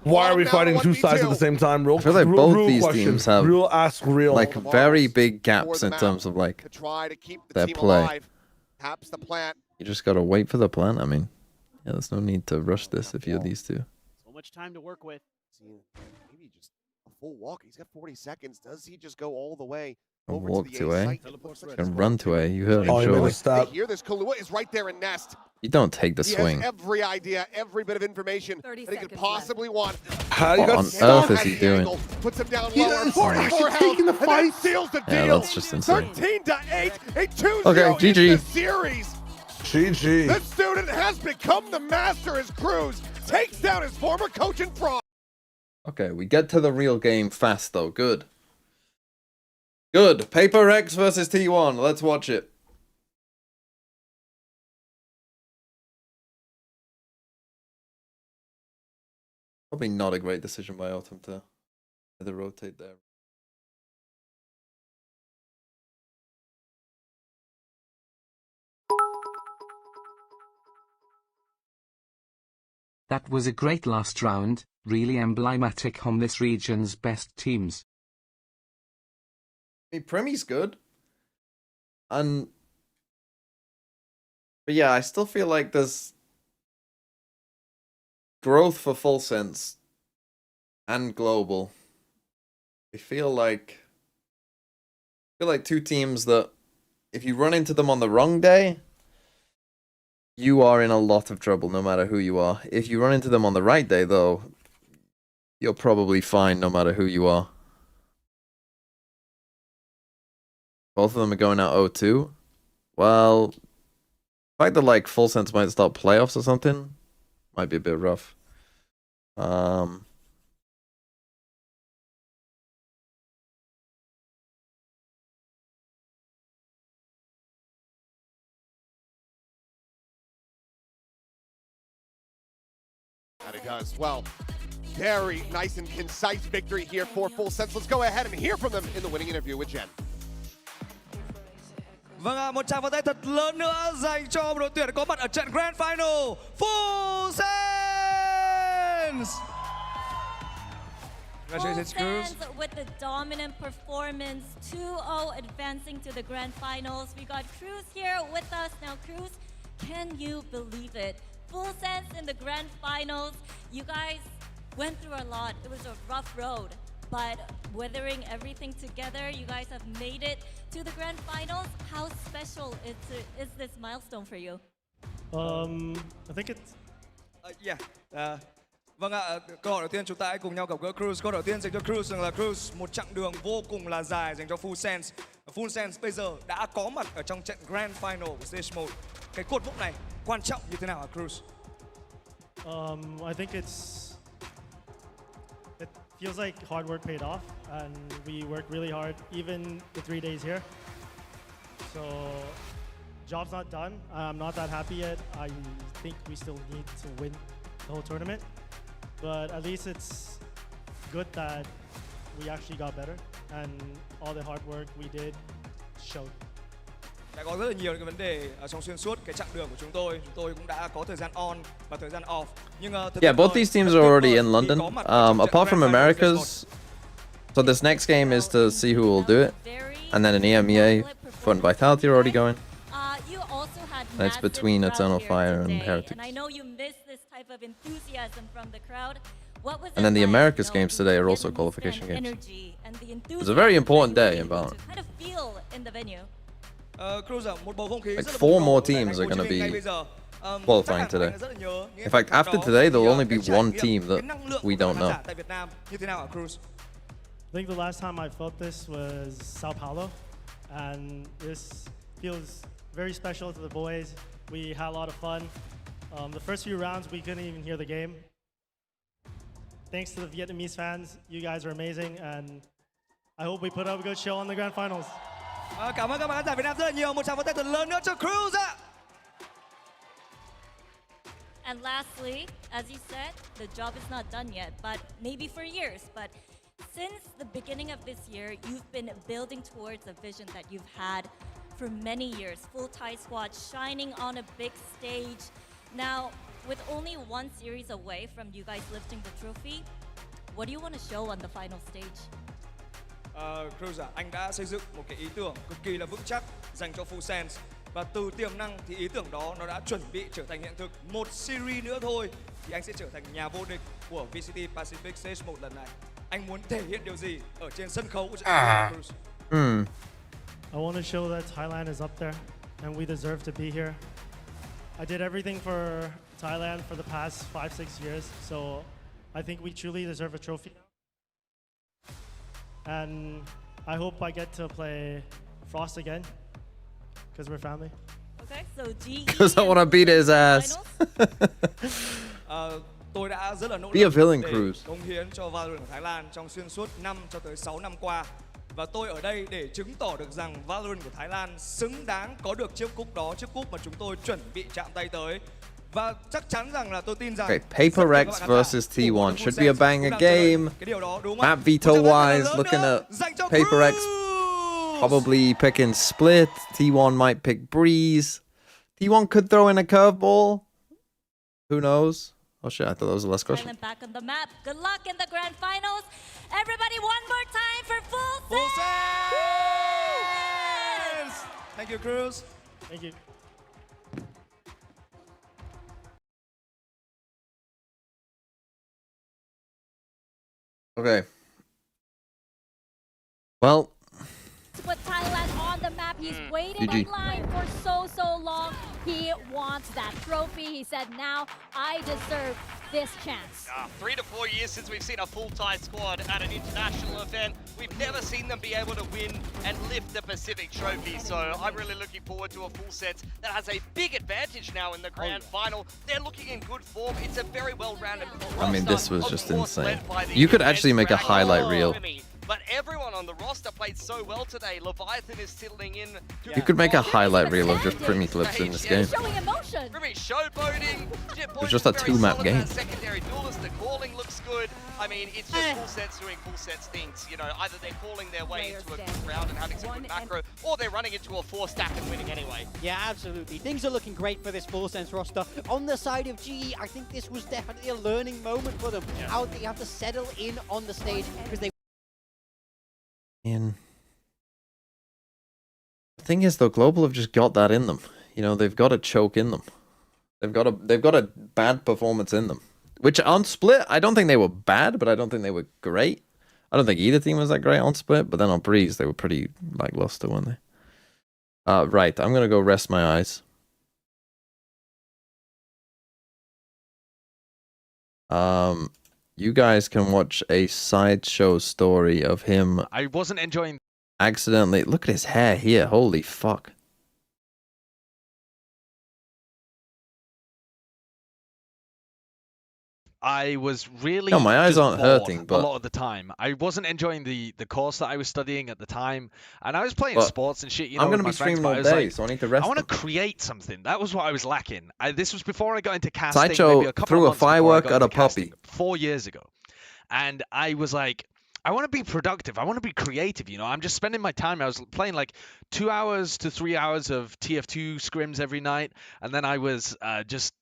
Why are we fighting two sides at the same time? I feel like both these teams have like very big gaps in terms of like their play. Taps the plant. You just gotta wait for the plant. I mean, yeah, there's no need to rush this if you're these two. So much time to work with. Maybe just a full walk. He's got 40 seconds. Does he just go all the way? Walk to A. Can run to A. You heard him. Oh, Surely. They hear this. Kalua is right there in nest. You don't take the swing. He has every idea, every bit of information that he could possibly want. What on earth is he doing? Puts him down lower. 44 health, and then seals the deal. Yeah, that's just insane. 13-8. A 2-0 Okay, in GG. the series. GG. This student has become the master as Cruz takes down his former coach and fraud. Okay, we get to the real game fast though. Good. Good. Paper X versus T1. Let's watch it. Probably not a great decision by Autumn to either rotate there. That was a great last round, really emblematic on this region's best teams. I mean, Primi's good. But yeah, I still feel like there's growth for Full Sense and global. I feel like two teams that if you run into them on the wrong day, you are in a lot of trouble no matter who you are. If you run into them on the right day though, you're probably fine no matter who you are. Both of them are going out 0-2. Well, the fact that like Full Sense might start playoffs or something might be a bit rough. And it does. Well, very nice and concise victory here for Full Sense. Let's go ahead and hear from them in the winning interview with Jen. Vâng ạ, một tràng pháo tay thật lớn nữa dành cho đội tuyển có mặt ở trận Grand Final, Full Sense! Congratulations, Cruz. With the dominant performance, 2-0 advancing to the Grand Finals. We got Cruz here with us. Now, Cruz, can you believe it? Full Sense in the Grand Finals. You guys went through a lot. It was a rough road. But weathering everything together, you guys have made it to the Grand Finals. How special is this milestone for you? I think it's... Vâng ạ, câu hỏi đầu tiên chúng ta hãy cùng nhau gặp gỡ Cruz. Câu đầu tiên dành cho Cruz rằng là Cruz, một chặng đường vô cùng là dài dành cho Full Sense. Full Sense bây giờ đã có mặt ở trong trận Grand Final của Stage 1. Cái cột mốc này quan trọng như thế nào hả Cruz? I think it feels like hard work paid off, and we worked really hard, even the 3 days here. So, job's not done. I'm not that happy yet. I think we still need to win the whole tournament, but at least it's good that we actually got better, and all the hard work we did showed. Đã có rất là nhiều những cái vấn đề ở trong xuyên suốt cái chặng đường của chúng tôi cũng đã có thời gian on và thời gian off. Nhưng yeah, both these teams are already in London. Apart from Americas, so this next game is to see who will do it, and then in EMEA, FUT and Vitality are already going. And it's between Eternal Fire and Heretics. And I know you miss this type of enthusiasm from the crowd. And then the Americas games today are also qualification games. It's a very important day in Valorant. Kind of feel in the venue. Like 4 more teams are going to be qualifying today. In fact, after today, there'll only be one team that we don't know. I think the last time I felt this was Sao Paulo, and this feels very special to the boys. We had a lot of fun. The first few rounds, we couldn't even hear the game. Thanks to the Vietnamese fans, you guys are amazing, and I hope we put up a good show on the Grand Finals. Cảm ơn các bạn khán giả Việt Nam rất là nhiều. Một tràng pháo tay thật lớn nữa cho Cruz ạ. And lastly, as you said, the job is not done yet, but maybe for years. But since the beginning of this year, you've been building towards a vision that you've had for many years. Full Thai squad shining on a big stage. Now, with only one series away from you guys lifting the trophy, what do you want to show on the final stage? Cruz, anh đã xây dựng một cái ý tưởng cực kỳ là vững chắc dành cho Full Sense, và từ tiềm năng thì ý tưởng đó nó đã chuẩn bị trở thành hiện thực. Một series nữa thôi thì anh sẽ trở thành nhà vô địch của VCT Pacific Stage 1 lần này. Anh muốn thể hiện điều gì ở trên sân khấu của trận Cruz? I want to show that Thailand is up there, and we deserve to be here. I did everything for Thailand for the past 5-6 years, so I think we truly deserve a trophy. And I hope I get to play Frost again, because we're family. Okay, so GE. Because I want to beat his ass. Tôi đã rất là nỗ Be a lực villain, để Cruz. cống hiến cho Valorant ở Thái Lan trong xuyên suốt 5 cho tới 6 năm qua. Và tôi ở đây để chứng tỏ được rằng Valorant của Thái Lan xứng đáng có được chiếc cúp đó, chiếc cúp mà chúng tôi chuẩn bị chạm tay tới. Và chắc chắn rằng là tôi tin rằng Paper Rex versus T1 should be a banger game. Map veto wise, looking at Paper Rex probably picking Split. T1 might pick Breeze. T1 could throw in a curveball. Who knows? Oh shit, I thought that was the last question. Back on the map. Good luck in the Grand Finals. Everybody, one more time for Full Sense! Thank you, Cruz. Thank you. Okay. Well. To put Thailand on the map, he's waited GG. in line for so long. He wants that trophy. He said, now I deserve this chance. 3 to 4 years since we've seen a full Thai squad at an international event. We've never seen them be able to win and lift the Pacific Trophy, so I'm really looking forward to a full set that has a big advantage now in the grand final. They're looking in good form. It's a very well-rounded roster. I mean, this was just of course, insane. led by the You could immense actually make a Dragon highlight Ball reel. Army. But everyone on the roster played so well today. Leviathan is tilting in. You could make a highlight reel of just Primi clips in this game. Showing emotion. Primi showboating. It's just a 2-map game. Secondary duelist, the calling looks good. I mean, it's just full sets doing full sets things. You know, either they're calling their way into a good round and having some good macro, or they're running into a 4-stack and winning anyway. Yeah, absolutely. Things are looking great for this full sense roster. On the side of GE, I think this was definitely a learning moment for them. How they have to settle in on the stage because they. The thing is, though, Global have just got that in them. You know, they've got a choke in them. They've got a bad performance in them. Which on Split, I don't think they were bad, but I don't think they were great. I don't think either team was that great on Split, but then on Breeze, they were pretty lackluster, weren't they? Right, I'm gonna go rest my eyes. You guys can watch a sideshow story of him. I wasn't enjoying. Accidentally, look at his hair here. Holy fuck. I was really. No, my eyes just aren't bored hurting, but a lot of the time I wasn't enjoying the course that I was studying at the time, and I was playing But sports and shit. You know, I'm with gonna my be friends, streaming but all I was day, like, so I need to rest I want to them. create something. That was what I was lacking. This was before I got into casting. Sideshow maybe a couple threw of a months before I firework got at a into casting, puppy. 4 years ago, and I was like, I want to be productive. I want to be creative. You know, I'm just spending my time. I was playing like 2 hours to 3 hours of TF2 scrims every night, and then I was just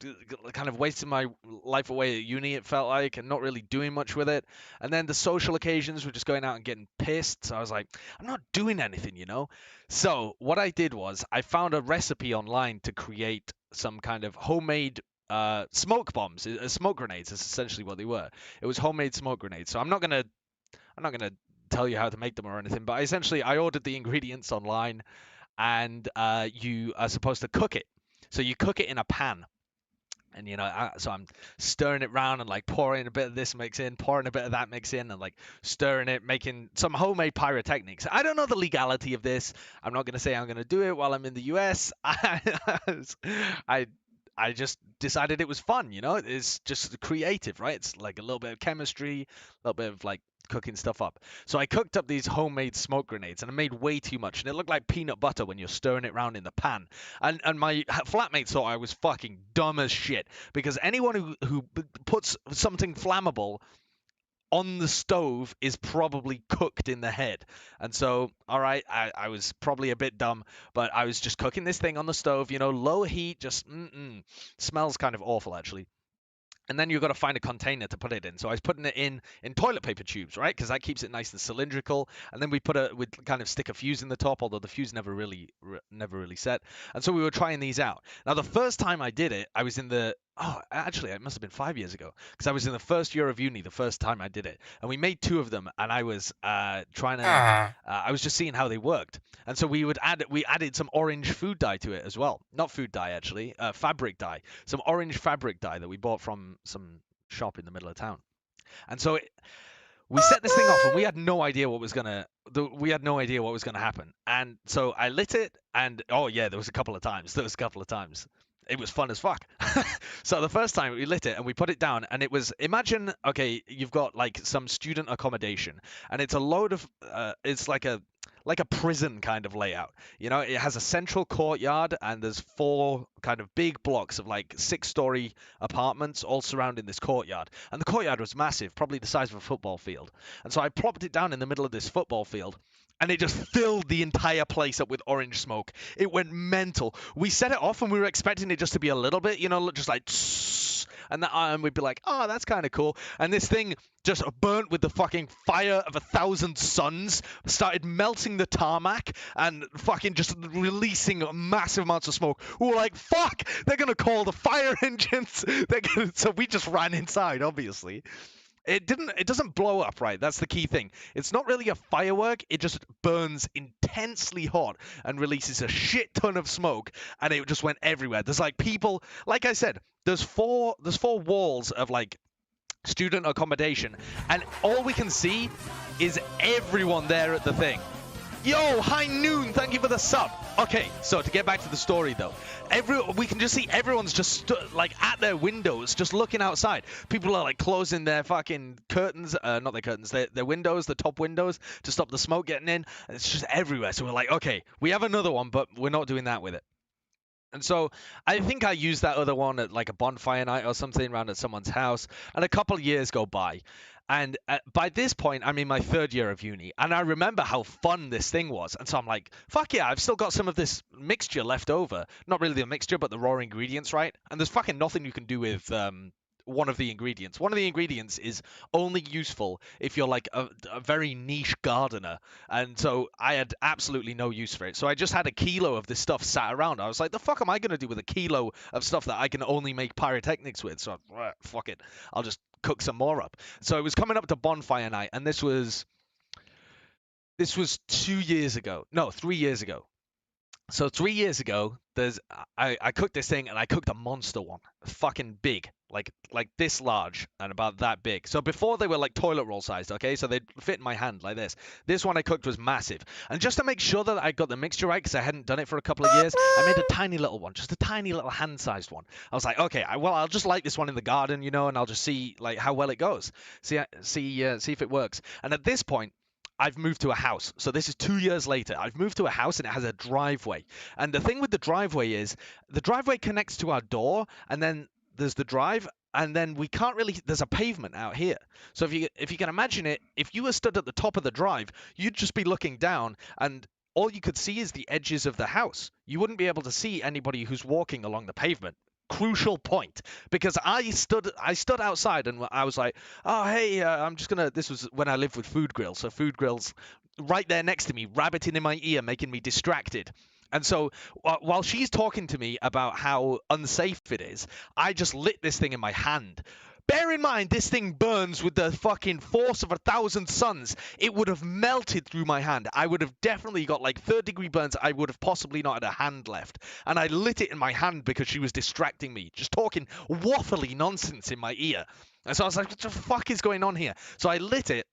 kind of wasting my life away at uni. It felt like, and not really doing much with it. And then the social occasions were just going out and getting pissed. So I was like, I'm not doing anything, you know. So what I did was I found a recipe online to create some kind of homemade smoke bombs. Smoke grenades is essentially what they were. It was homemade smoke grenades. So I'm not gonna tell you how to make them or anything, but essentially I ordered the ingredients online, and you are supposed to cook it. So you cook it in a pan, and you know, so I'm stirring it around and like pouring a bit of this mix in, pouring a bit of that mix in, and like stirring it, making some homemade pyrotechnics. I don't know the legality of this. I'm not gonna say I'm gonna do it while I'm in the US. I just decided it was fun, you know. It's just creative, right? It's like a little bit of chemistry, a little bit of like cooking stuff up. So I cooked up these homemade smoke grenades, and I made way too much, and it looked like peanut butter when you're stirring it around in the pan. And my flatmate thought I was fucking dumb as shit, because anyone who puts something flammable on the stove is probably cooked in the head. And so, all right, I was probably a bit dumb, but I was just cooking this thing on the stove, you know, low heat, just smells kind of awful, actually. And then you've got to find a container to put it in. So I was putting it in toilet paper tubes, right? Because that keeps it nice and cylindrical. And then we'd kind of stick a fuse in the top, although the fuse never really set. And so we were trying these out. Now, the first time I did it, I was in the... Oh, actually, it must have been 5 years ago, because I was in the first year of uni the first time I did it. And we made 2 of them, and I was trying to... I was just seeing how they worked. And so we added some orange food dye to it as well. Not food dye, actually. Fabric dye. Some orange fabric dye that we bought from some shop in the middle of town. And so we set this thing off, and we had no idea what was gonna happen. And so I lit it, and oh yeah, there was a couple of times. It was fun as fuck. So the first time we lit it and we put it down, and it was, imagine, okay, you've got like some student accommodation, and it's a load of it's like a prison kind of layout. You know, it has a central courtyard, and there's 4 kind of big blocks of like 6-story apartments all surrounding this courtyard. And the courtyard was massive, probably the size of a football field. And so I plopped it down in the middle of this football field, and it just filled the entire place up with orange smoke. It went mental. We set it off, and we were expecting it just to be a little bit, you know, just like tss, and we'd be like, oh, that's kind of cool. And this thing just burnt with the fucking fire of 1,000 suns, started melting the tarmac, and fucking just releasing massive amounts of smoke. We were like, fuck, they're going to call the fire engines. So we just ran inside, obviously. It doesn't blow up, right? That's the key thing. It's not really a firework. It just burns intensely hot and releases a shit ton of smoke, and it just went everywhere. There's like people, like I said, there's four walls of like student accommodation, and all we can see is everyone there at the thing. Yo, High Noon, thank you for the sub. Okay, so to get back to the story though, we can just see everyone's just like at their windows, just looking outside. People are like closing their fucking curtains, not their curtains, their windows, the top windows, to stop the smoke getting in. It's just everywhere. So we're like, okay, we have another one, but we're not doing that with it. And so I think I used that other one at like a bonfire night or something around at someone's house, and a couple of years go by. And by this point, I'm in my 3rd year of uni, and I remember how fun this thing was. And so I'm like, fuck yeah, I've still got some of this mixture left over. Not really the mixture, but the raw ingredients, right? And there's fucking nothing you can do with one of the ingredients. One of the ingredients is only useful if you're like a very niche gardener. And so I had absolutely no use for it. So I just had a kilo of this stuff sat around. I was like, the fuck am I going to do with a kilo of stuff that I can only make pyrotechnics with? So fuck it. I'll just cook some more up. So it was coming up to bonfire night, and this was 2 years ago. No, 3 years ago. So 3 years ago, I cooked this thing, and I cooked a monster one, fucking big, like this large and about that big. So before they were like toilet roll sized, okay, so they'd fit in my hand like this. This one I cooked was massive, and just to make sure that I got the mixture right, because I hadn't done it for a couple of years, I made a tiny little one, just a tiny little hand-sized one. I was like, okay, I'll just light this one in the garden, you know, and I'll just see like how well it goes, see if it works. And at this point, I've moved to a house. So this is 2 years later. I've moved to a house, and it has a driveway. And the thing with the driveway is the driveway connects to our door, and then there's the drive, and then we can't really, there's a pavement out here. So if you can imagine it, if you were stood at the top of the drive, you'd just be looking down, and all you could see is the edges of the house. You wouldn't be able to see anybody who's walking along the pavement. Crucial point, because I stood outside, and I was like, oh hey, I'm just gonna, this was when I lived with Food Grill, so Food Grill's right there next to me, rabbiting in my ear, making me distracted. And so while she's talking to me about how unsafe it is, I just lit this thing in my hand. Bear in mind, this thing burns with the fucking force of 1,000 suns. It would have melted through my hand. I would have definitely got like 3rd-degree burns. I would have possibly not had a hand left. And I lit it in my hand because she was distracting me, just talking waffly nonsense in my ear. And so I was like, what the fuck is going on here? So I lit it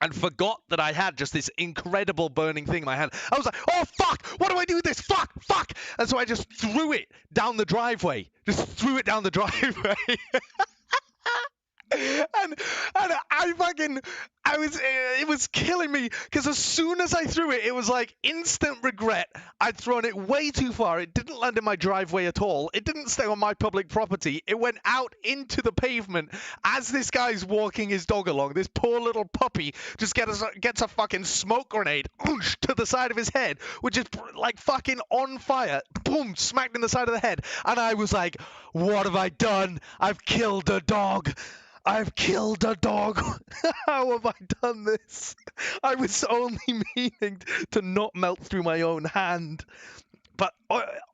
and forgot that I had just this incredible burning thing in my hand. I was like, oh fuck, what do I do with this? Fuck. And so I just threw it down the driveway. Just threw it down the driveway. And it was killing me, because as soon as I threw it, it was like instant regret. I'd thrown it way too far. It didn't land in my driveway at all. It didn't stay on my public property. It went out into the pavement as this guy's walking his dog along. This poor little puppy just gets a fucking smoke grenade to the side of his head, which is like fucking on fire. Boom, smacked in the side of the head. And I was like, what have I done? I've killed a dog. I've killed a dog. How have I done this? I was only meaning to not melt through my own hand. But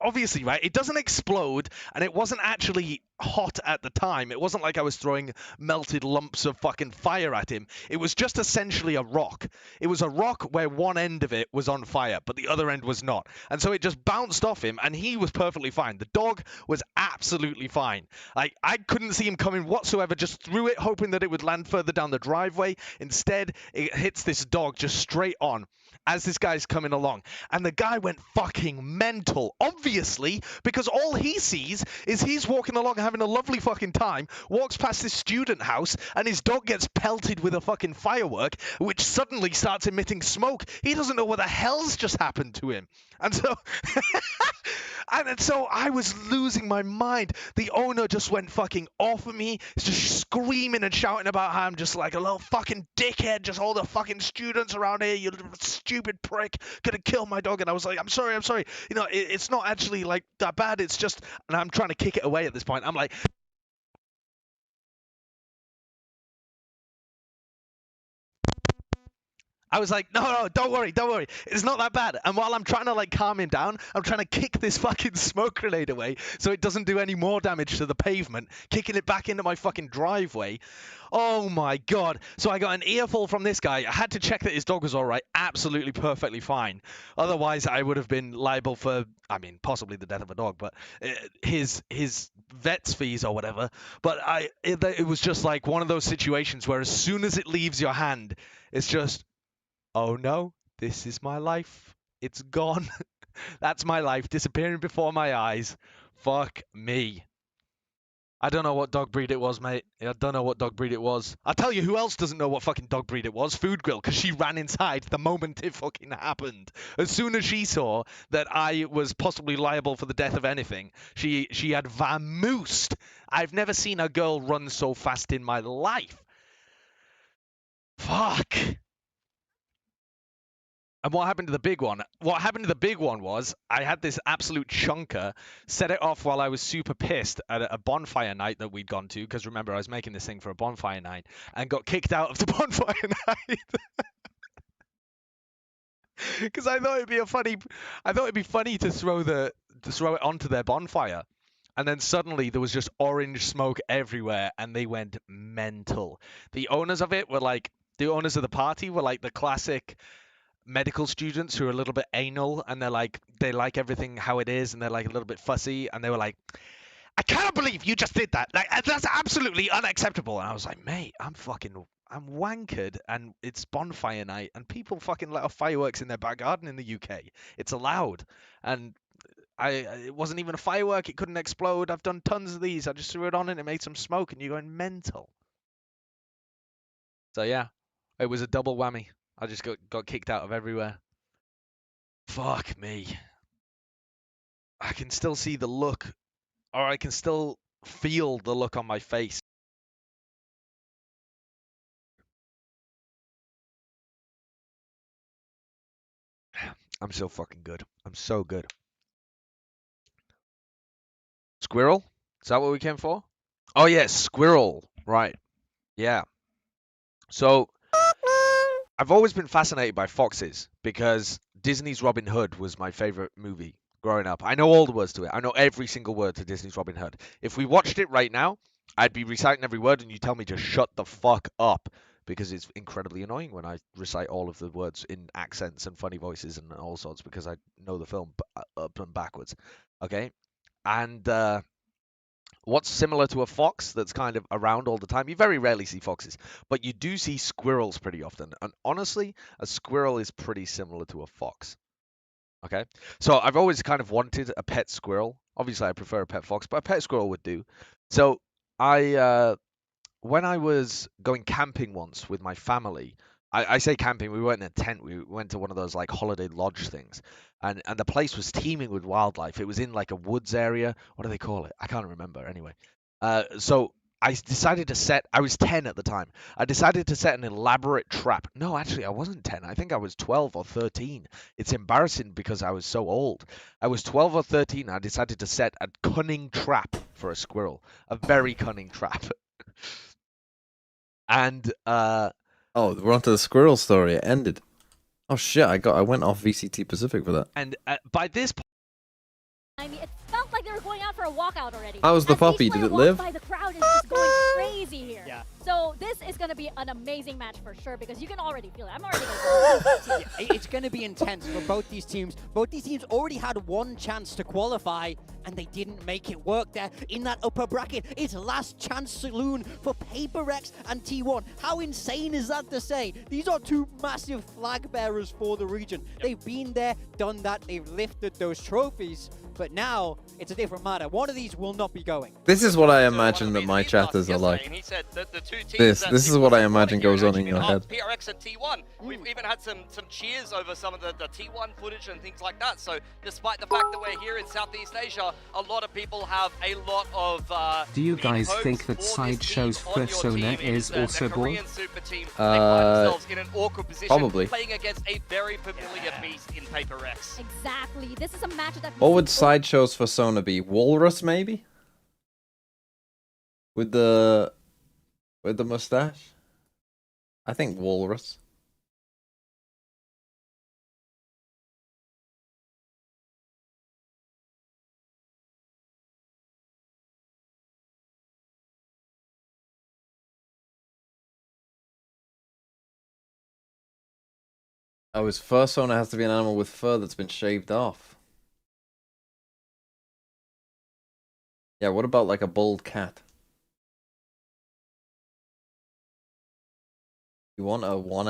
obviously, right, it doesn't explode, and it wasn't actually hot at the time. It wasn't like I was throwing melted lumps of fucking fire at him. It was just essentially a rock. It was a rock where one end of it was on fire, but the other end was not. And so it just bounced off him, and he was perfectly fine. The dog was absolutely fine. Like, I couldn't see him coming whatsoever, just threw it, hoping that it would land further down the driveway. Instead, it hits this dog just straight on as this guy's coming along. And the guy went fucking mental, obviously, because all he sees is he's walking along having a lovely fucking time, walks past this student house, and his dog gets pelted with a fucking firework, which suddenly starts emitting smoke. He doesn't know what the hell's just happened to him. And so and so I was losing my mind. The owner just went fucking off of me, just screaming and shouting about how I'm just like a little fucking dickhead, just all the fucking students around here, you stupid prick, gonna kill my dog. And I was like, I'm sorry. You know, it's not actually like that bad. It's just, and I'm trying to kick it away at this point. I'm like, I was like, no, don't worry. It's not that bad. And while I'm trying to like calm him down, I'm trying to kick this fucking smoke grenade away so it doesn't do any more damage to the pavement, kicking it back into my fucking driveway. Oh my God. So I got an earful from this guy. I had to check that his dog was all right. Absolutely perfectly fine. Otherwise, I would have been liable for, I mean, possibly the death of a dog, but his vet's fees or whatever. But it was just like one of those situations where as soon as it leaves your hand, it's just, oh no, this is my life. It's gone. That's my life disappearing before my eyes. Fuck me. I don't know what dog breed it was, mate. I don't know what dog breed it was. I'll tell you who else doesn't know what fucking dog breed it was. Food Grill, because she ran inside the moment it fucking happened. As soon as she saw that I was possibly liable for the death of anything, she had vamoosed. I've never seen a girl run so fast in my life. Fuck. And what happened to the big one? What happened to the big one was I had this absolute chunker set it off while I was super pissed at a bonfire night that we'd gone to. Because remember, I was making this thing for a bonfire night and got kicked out of the bonfire night. Because I thought it'd be funny to throw it onto their bonfire. And then suddenly there was just orange smoke everywhere and they went mental. The owners of it were like, the owners of the party were like the classic medical students who are a little bit anal and they like everything how it is and they're like a little bit fussy and they were like, I cannot believe you just did that. Like, that's absolutely unacceptable. And I was like, mate, I'm wankered and it's bonfire night and people fucking let off fireworks in their back garden in the UK. It's allowed. And it wasn't even a firework. It couldn't explode. I've done tons of these. I just threw it on and it made some smoke and you're going mental. So yeah, it was a double whammy. I just got kicked out of everywhere. Fuck me. I can still see the look, or I can still feel the look on my face. I'm so fucking good. I'm so good. Squirrel? Is that what we came for? Oh yeah, squirrel. Right. Yeah. So I've always been fascinated by foxes because Disney's Robin Hood was my favorite movie growing up. I know all the words to it. I know every single word to Disney's Robin Hood. If we watched it right now, I'd be reciting every word and you tell me to shut the fuck up because it's incredibly annoying when I recite all of the words in accents and funny voices and all sorts because I know the film up and backwards. Okay? And what's similar to a fox that's kind of around all the time? You very rarely see foxes, but you do see squirrels pretty often. And honestly, a squirrel is pretty similar to a fox. Okay? So I've always kind of wanted a pet squirrel. Obviously, I prefer a pet fox, but a pet squirrel would do. So when I was going camping once with my family, I say camping, we weren't in a tent. We went to one of those like holiday lodge things. And the place was teeming with wildlife. It was in like a woods area. What do they call it? I can't remember. Anyway, so I decided to set, I was 10 at the time. I decided to set an elaborate trap. No, actually, I wasn't 10. I think I was 12 or 13. It's embarrassing because I was so old. I was 12 or 13. I decided to set a cunning trap for a squirrel. A very cunning trap. And, oh, we're onto the squirrel story. It ended. Oh shit, I went off VCT Pacific for that. And by this point, I mean, it felt like they were going out for a walkout already. How was the puppy? Did it live? By, the crowd is just going crazy here. Yeah. So this is going to be an amazing match for sure because you can already feel it. I'm already going to It's going to be intense for both these teams. Both these teams already had one chance to qualify and they didn't make it work there in that upper bracket. It's last chance saloon for Paper Rex and T1. How insane is that to say? These are two massive flag bearers for the region. They've been there, done that, they've lifted those trophies. But now, it's a different matter. One of these will not be going. This is what I imagine that my chatters are like. This is what I imagine goes on in your head. PRX and T1. We've even had some cheers over some of the T1 footage and things like that. So despite the fact that we're here in Southeast Asia, a lot of people have a lot of do you guys think that Sideshow's persona is also born? Probably. Playing against a very familiar beast in Paper Rex. Exactly. This is a match that what would Sideshow's persona be? Walrus, maybe? With the mustache? I think Walrus. Oh, his fursona has to be an animal with fur that's been shaved off. Yeah, what about like a bald cat? You want a 1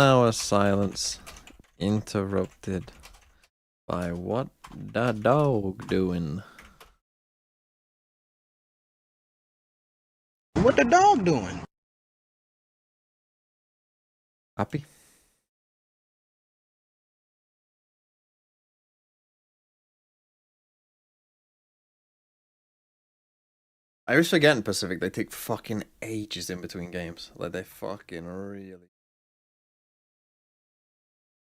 hour silence interrupted by what the dog doing? What the dog doing? Happy? I always forget in Pacific they take fucking ages in between games. Like they fucking really.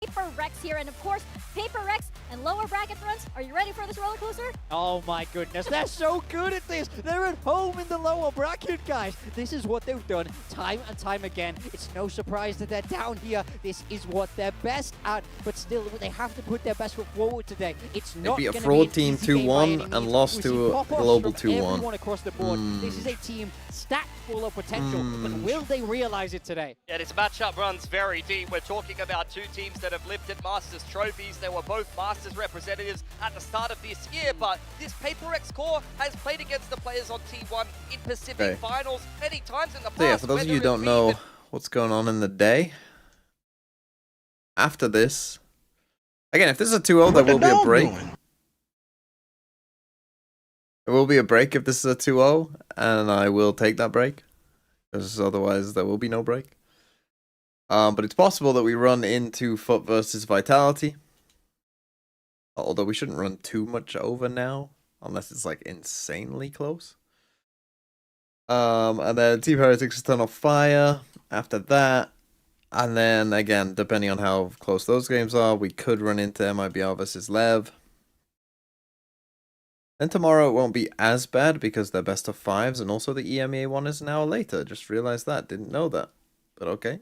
Paper Rex here, and of course, Paper Rex and lower bracket fronts. Are you ready for this roller coaster? Oh my goodness, they're so good at this. They're at home in the lower bracket, guys. This is what they've done time and time again. It's no surprise that they're down here. This is what they're best at, but still, they have to put their best foot forward today. It's They not beat a gonna fraud be an team easy game by 2-1 any and means. lost We to see a pop-offs global from 2-1. everyone across the board. This is a team stacked full of potential, but will they realize it today? Yeah, this matchup runs very deep. We're talking about two teams that have lifted Masters trophies. They were both Masters representatives at the start of this year, but this PaperX core has played against the players on T1 in Pacific Finals many times in the past. So yeah, for those of you who don't know what's going on in the day, after this, again, if this is a 2-0, there will be a break. There will be a break if this is a 2-0, and I will take that break, because otherwise there will be no break. But it's possible that we run into FUT versus Vitality. Although we shouldn't run too much over now, unless it's like insanely close. And then Team Heretics Eternal Fire after that. And then again, depending on how close those games are, we could run into MIBR versus Lev. Then tomorrow it won't be as bad because they're best of 5s, and also the EMEA one is an hour later. Just realized that, didn't know that. But okay.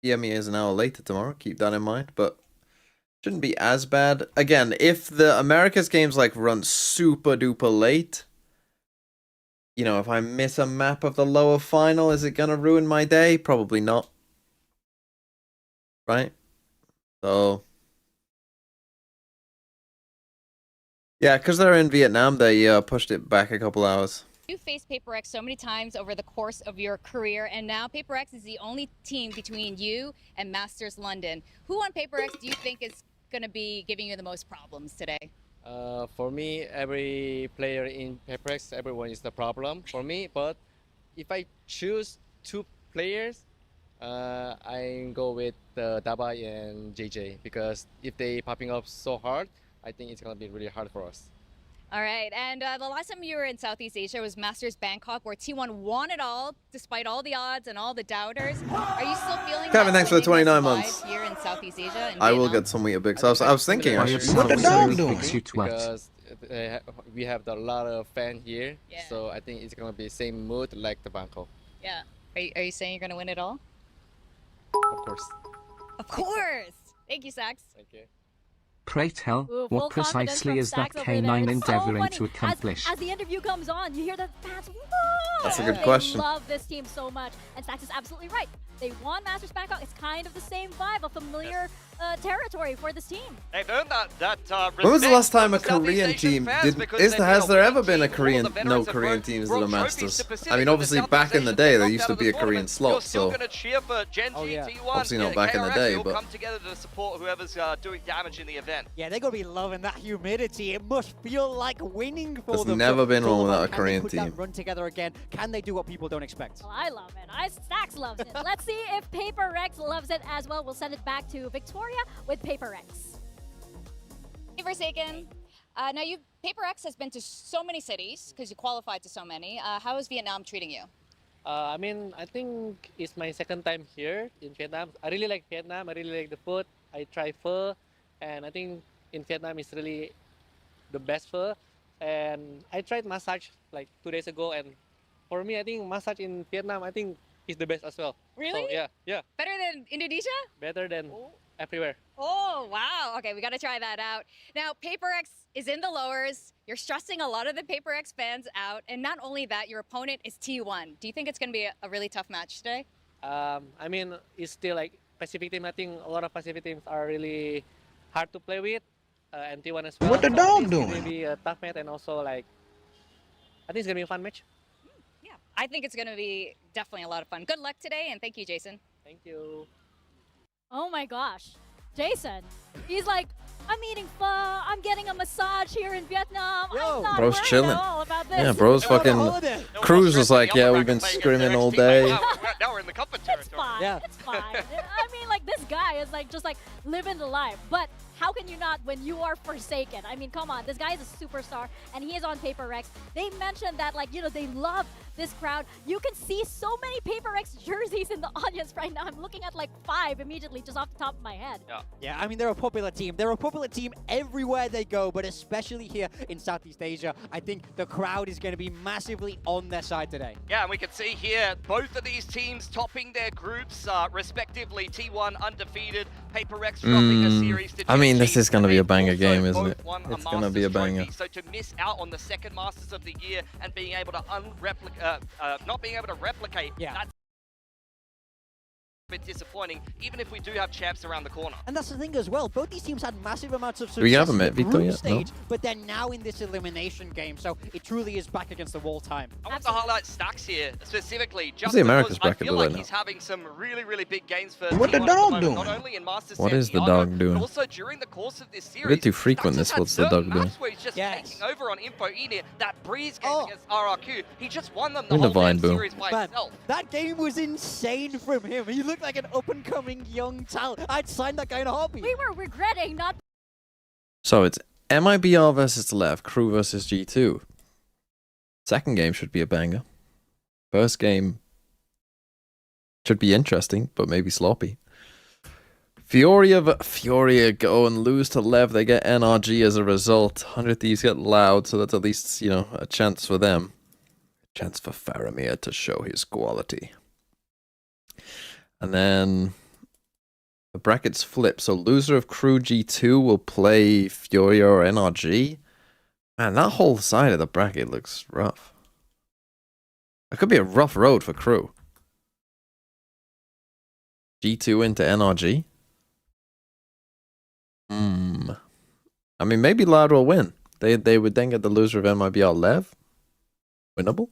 EMEA is an hour later tomorrow, keep that in mind, but shouldn't be as bad. Again, if the Americas games like run super duper late, you know, if I miss a map of the lower final, is it gonna ruin my day? Probably not. Right? So yeah, because they're in Vietnam, they pushed it back a couple hours. You faced PaperX so many times over the course of your career, and now PaperX is the only team between you and Masters London. Who on PaperX do you think is going to be giving you the most problems today? For me, every player in PaperX, everyone is the problem for me. But if I choose two players, I go with Dabai and JJ, because if they popping up so hard, I think it's going to be really hard for us. All right, and the last time you were in Southeast Asia was Masters Bangkok, where T1 won it all, despite all the odds and all the doubters. Are you still feeling Kevin, thanks for the 29 winning months. here in Southeast Asia? I will get some Weetabix. Bix. I was thinking. What the dog doing? Because we have a lot of fans here, so I think it's going to be same mood like the Bangkok. Yeah. Are you saying you're going to win it all? Of course. Of course. Thank you, Sax. Thank you. Pray tell, Ooh, full what confidence precisely from is that Stacks over there. K9 It's so endeavoring funny. to accomplish? As the interview comes on, you hear the fans, whoa! That's a good They question. love this team so much, and Stacks is absolutely right. They won Masters Bangkok. It's kind of the same vibe, a familiar territory for this team. They've earned that When was the last time a Southeast Korean Asian team fans did? because Has they've been a there ever winning been a team. All Korean? the veterans No have Korean teams that are brought trophies Masters. to Pacific, I mean, but obviously the back in the Southeast day Asian there used to knocked be a out of the Korean tournament. slot. You're still So going to cheer for Genji, T1, obviously not back in the KRS, day, who'll but come together to support whoever's doing damage in the event. Yeah, they're going to be loving that humidity. It must feel like winning for there's them. never been It's all one without a about, can they Korean put team. that run together again? Can they do what people don't expect? Well, I love it. Stacks loves it. Let's see if Paper Rex loves it as well. We'll send it back to Victoria with Paper Rex. Hey, Forsaken. Now, PaperX has been to so many cities because you qualified to so many. How is Vietnam treating you? I mean, I think it's my second time here in Vietnam. I really like Vietnam. I really like the food. I try pho, and I think in Vietnam it's really the best pho. And I tried massage like 2 days ago, and for me, I think massage in Vietnam, I think is the best as well. Really? So, yeah. Better than Indonesia? Better than everywhere. Oh, wow. Okay, we got to try that out. Now, PaperX is in the lowers. You're stressing a lot of the PaperX fans out. And not only that, your opponent is T1. Do you think it's going to be a really tough match today? I mean, it's still like Pacific team. I think a lot of Pacific teams are really hard to play with, and T1 as well. What the So dog it's doing? gonna be a tough match, and also like I think it's gonna be a fun match. Yeah, I think it's going to be definitely a lot of fun. Good luck today, and thank you, Jason. Thank you. Oh my gosh. Jason, he's like, I'm eating pho, I'm getting a massage here in Vietnam. I'm not Bro's worried chilling. at all about this. Yeah, bro's fucking. Cruz was like, yeah, we've been scrimming all day. Now we're in the comfort territory. Fine. Yeah. It's fine. I mean, like, this guy is like just like living the life. But how can you not when you are Forsaken? I mean, come on. This guy is a superstar, and he is on Paper Rex. They mentioned that, like, you know, they love this crowd. You can see so many Paper Rex jerseys in the audience right now. I'm looking at like 5 immediately just off the top of my head. Yeah, I mean, they're a popular team. They're a popular team everywhere they go, but especially here in Southeast Asia. I think the crowd is going to be massively on their side today. Yeah, and we can see here both of these teams topping their groups, respectively. T1 undefeated, Paper Rex dropping a series to I mean, GG. this is going to be a banger Also game, isn't both it? won It's going to be a Masters banger. trophy. So to miss out on the second Masters of the year and being able to not being able to replicate, that's a bit disappointing, even if we do have champs around the corner. And that's the thing as well. Both these teams had massive amounts of Do we success have a in the Met Vito group yet? No. stage, but they're now in this elimination game, so it truly is back against the wall time. I want to highlight Stacks here specifically, just the America's because I bracket feel below like now? he's having some really big games for What the T1 at dog moment, doing? Not only in Masters What is the Santiago, dog doing? but also during the course of this A series. bit too frequent, Stacks this. has What's the had certain dog doing? maps where he's just taking over on Info Enid. That Breeze game against RRQ, he just won them the In the whole Vine damn boom. series by Man, himself. that game was insane from him. He looked like an up-and-coming young talent. I'd sign that guy in a heartbeat. We were regretting not. So it's MIBR versus Lev, Crew versus G2. Second game should be a banger. First game should be interesting, but maybe sloppy. Furia go and lose to Lev. They get NRG as a result. 100 Thieves get Loud, so that's at least, you know, a chance for them. A chance for Faramir to show his quality. And then the brackets flip. So loser of Crew G2 will play Furia or NRG. Man, that whole side of the bracket looks rough. It could be a rough road for Crew. G2 into NRG. I mean, maybe Loud will win. They would then get the loser of MIBR Lev. Winnable.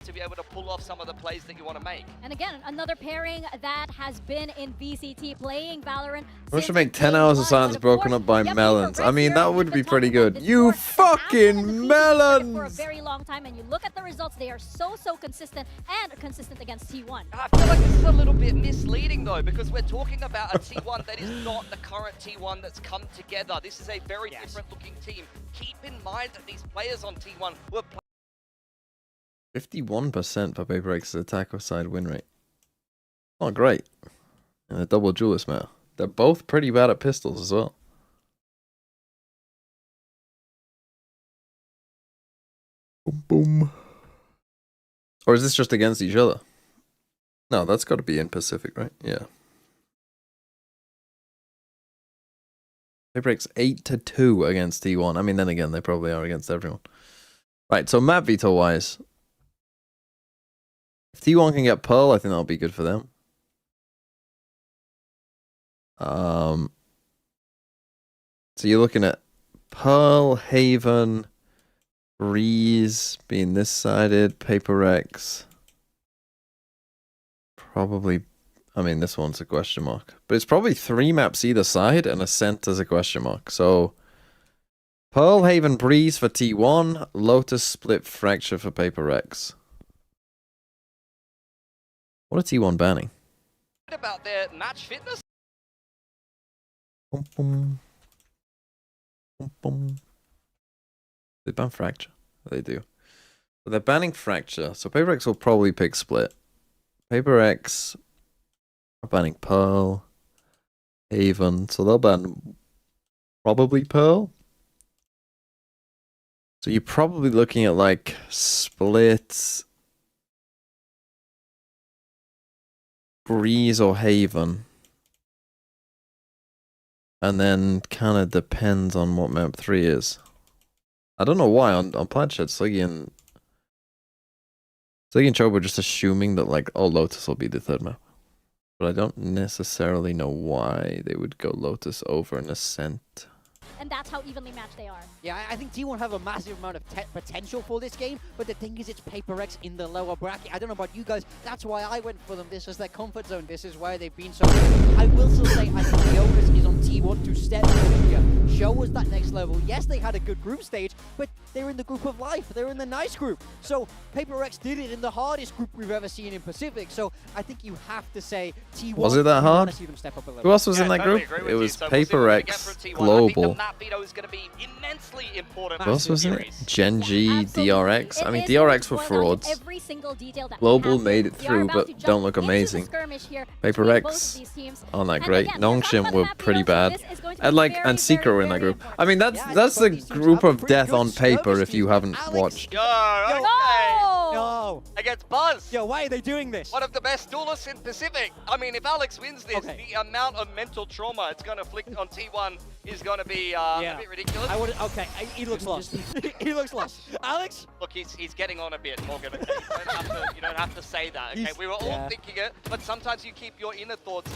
To be able to pull off some of the plays that you want to make. And again, another pairing that has been in VCT playing Valorant. We should make 10 hours of silence broken up by melons. I mean, that would be pretty good. You fucking melons! For a very long time, and you look at the results, they are so consistent and consistent against T1. I feel like this is a little bit misleading though, because we're talking about a T1 that is not the current T1 that's come together. This is a very different looking team. Keep in mind that these players on T1 were 51% for Paper X's attack side win rate. Not great. And a double duelist map. They're both pretty bad at pistols as well. Boom, boom. Or is this just against each other? No, that's got to be in Pacific, right? Yeah. Paper X 8-2 against T1. I mean, then again, they probably are against everyone. Right, so map veto wise. If T1 can get Pearl, I think that'll be good for them. So you're looking at Pearl, Haven, Breeze being this sided, Paper X. Probably, I mean, this one's a question mark. But it's probably 3 maps either side and Ascent as a question mark. So Pearl, Haven, Breeze for T1, Lotus, Split, Fracture for Paper X. What are T1 banning? about their match fitness. Boom, boom. Boom, boom. They ban Fracture. They do. But they're banning Fracture, so Paper X will probably pick Split. Paper X are banning Pearl, Haven, so they'll ban probably Pearl. So you're probably looking at like Split, Breeze or Haven. And then kind of depends on what map 3 is. I don't know why on Plaid Shed, Sliggy and Ziggy and Chobe were just assuming that, like, oh, Lotus will be the third map. But I don't necessarily know why they would go Lotus over an Ascent. And that's how evenly matched they are. Yeah, I think T1 have a massive amount of potential for this game, but the thing is it's Paper X in the lower bracket. I don't know about you guys, that's why I went for them. This is their comfort zone. This is where they've been so good. I will still say I think the onus is on T1 to step in here, show us that next level. Yes, they had a good group stage, but they're in the group of life. They're in the nice group. So Paper X did it in the hardest group we've ever seen in Pacific. So I think you have to say T1. Was it that hard? See them step up a level. Who else was in that group? It was Paper X, Global. Is going to be immensely important. Who else was in it? Gen.G, DRX. I mean, DRX were frauds. Global made it through, but don't look amazing. Paper X aren't that great. Nongshim were pretty bad. And Secret were in that group. I mean, that's the group of death on paper if you haven't watched. No! Against Buzz. Yo, why are they doing this? One of the best duelists in Pacific. I mean, if Alex wins this, the amount of mental trauma it's going to inflict on T1 is going to be a bit ridiculous. He looks lost. He looks lost. Alex? Look, he's getting on a bit, Morgan. Okay? You don't have to say that, okay? We were all thinking it, but sometimes you keep your inner thoughts.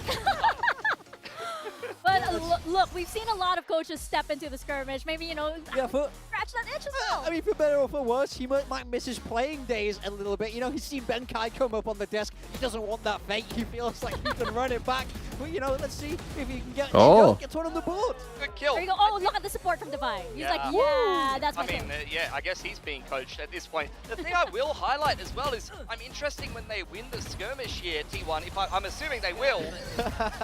But look, we've seen a lot of coaches step into the skirmish. Maybe, scratch that itch as well. I mean, for better or for worse, he might miss his playing days a little bit. He's seen Ben Kai come up on the desk. He doesn't want that fate. He feels like he can run it back. But, let's see if he can get one on the board. Good kill. There you go. Oh, look at the support from Divine. He's like, yeah, that's my thing. I guess he's being coached at this point. The thing I will highlight as well is I'm interested when they win the skirmish here, T1. I'm assuming they will.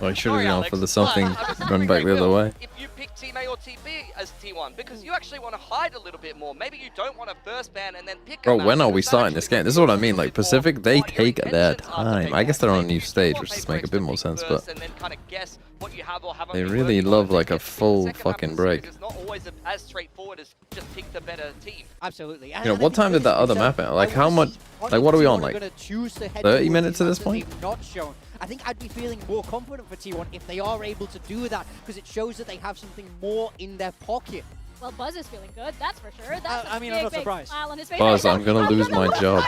I should have gone for the something run back the other way. If you pick Team A or Team B as T1, because you actually want to hide a little bit more. Maybe you don't want to first ban and then pick. Bro, when are we starting this game? This is what I mean. Like, Pacific, they take their time. I guess they're on a new stage, which does make a bit more sense, but they really love like a full fucking break. It's not always as straightforward as just pick the better team. Absolutely. What time did that other map end? Like, how much? Like, what are we on? Like, 30 minutes at this point? Not shown. I think I'd be feeling more confident for T1 if they are able to do that, because it shows that they have something more in their pocket. Well, Buzz is feeling good, that's for sure. That's I'm not surprised. Smile on his face. Buzz, I'm gonna lose my job.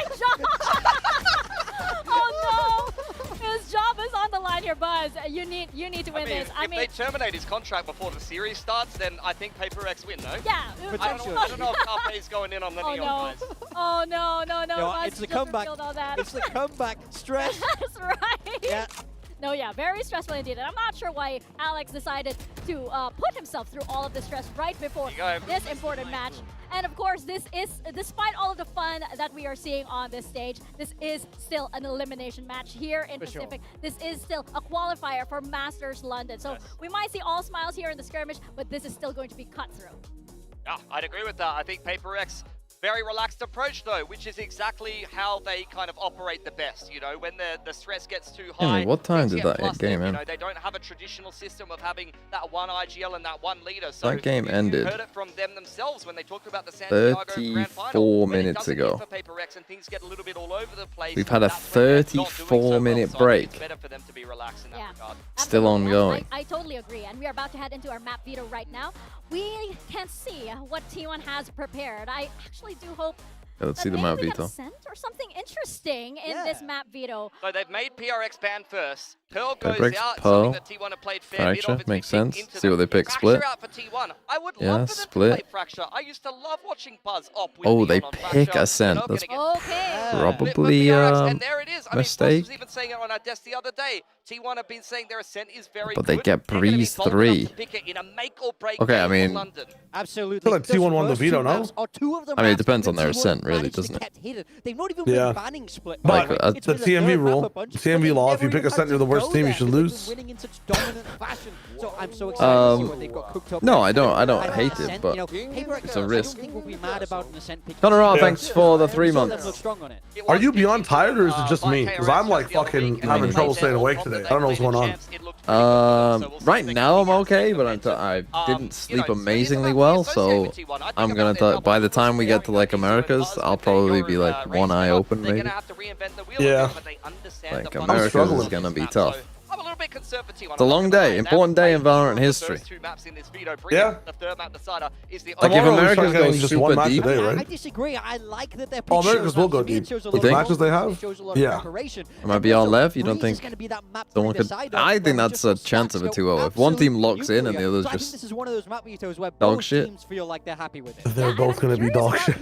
Oh no! His job is on the line here, Buzz. You need to win this. If they terminate his contract before the series starts, then I think Paper X win, no? Yeah. I don't know if Carpe's going in on the Neon guys. Oh no! It's the comeback. It's the comeback. Stress. That's right. Yeah. No, yeah, very stressful indeed. And I'm not sure why Alex decided to put himself through all of the stress right before this important match. And of course, this is, despite all of the fun that we are seeing on this stage, this is still an elimination match here in Pacific. Sure. This is still a qualifier for Masters London. So we might see all smiles here in the skirmish, but this is still going to be cutthroat. Yeah, I'd agree with that. I think Paper X, very relaxed approach though, which is exactly how they kind of operate the best. When the stress gets too high. What time did that game end? They don't have a traditional system of having that one IGL and that one leader. So that game ended. You heard it from them themselves when they talked about the Santiago Grand Final. 34 minutes ago. For Paper X and things get a little bit all over the place. We've had a 34-minute break. It's better for them to be relaxed in that regard. Still ongoing. I totally agree, and we are about to head into our map veto right now. We can see what T1 has prepared. I actually do hope let's see the map veto. Or something interesting in this map veto. So they've made PRX ban first. Pearl goes out. Pearl. That T1 have played fair Fracture makes sense. See what they pick. Split. Out for T1. I would love for them Split. to play Fracture. I used to love watching Buzz op with they pick Fracture. Ascent. That's probably and there it is. mistake. Buzz was even saying it on our desk the other day. T1 have been saying their Ascent is very but they get Breeze 3. Okay, I mean, absolutely. I feel like T1 won the veto, no? I mean, it depends on their Ascent, really, doesn't it? They've not even been banning Split. But it's the TMV rule, the TMV law. If you pick Ascent, you're the worst team. You should lose. Winning in such dominant fashion. So I'm so excited to see what they've got cooked up. No, I don't hate it, but it's a risk. Connor, thanks for the 3 months. Are you beyond tired, or is it just me? Because I'm like fucking having trouble staying awake today. I don't know what's going on. Right now I'm okay, but I didn't sleep amazingly well, so I'm gonna by the time we get to like Americas, I'll probably be like one eye open maybe. Yeah. Like Americas is gonna be tough. I'm a little bit concerned for T1. It's a long day, important day in Valorant history. Two maps in this veto. Yeah. The third map decider is the Like if America's getting goes just one super match deep, today, I right? disagree. I like that they're Oh, America's will go deep. With the matches they have? Yeah. it might be all left. You don't think someone could? I think that's a chance of a 2-0. If one team locks in and the others this just is one of those map vetoes where dog both shit. teams feel like they're happy with it. They're both going to be dog shit.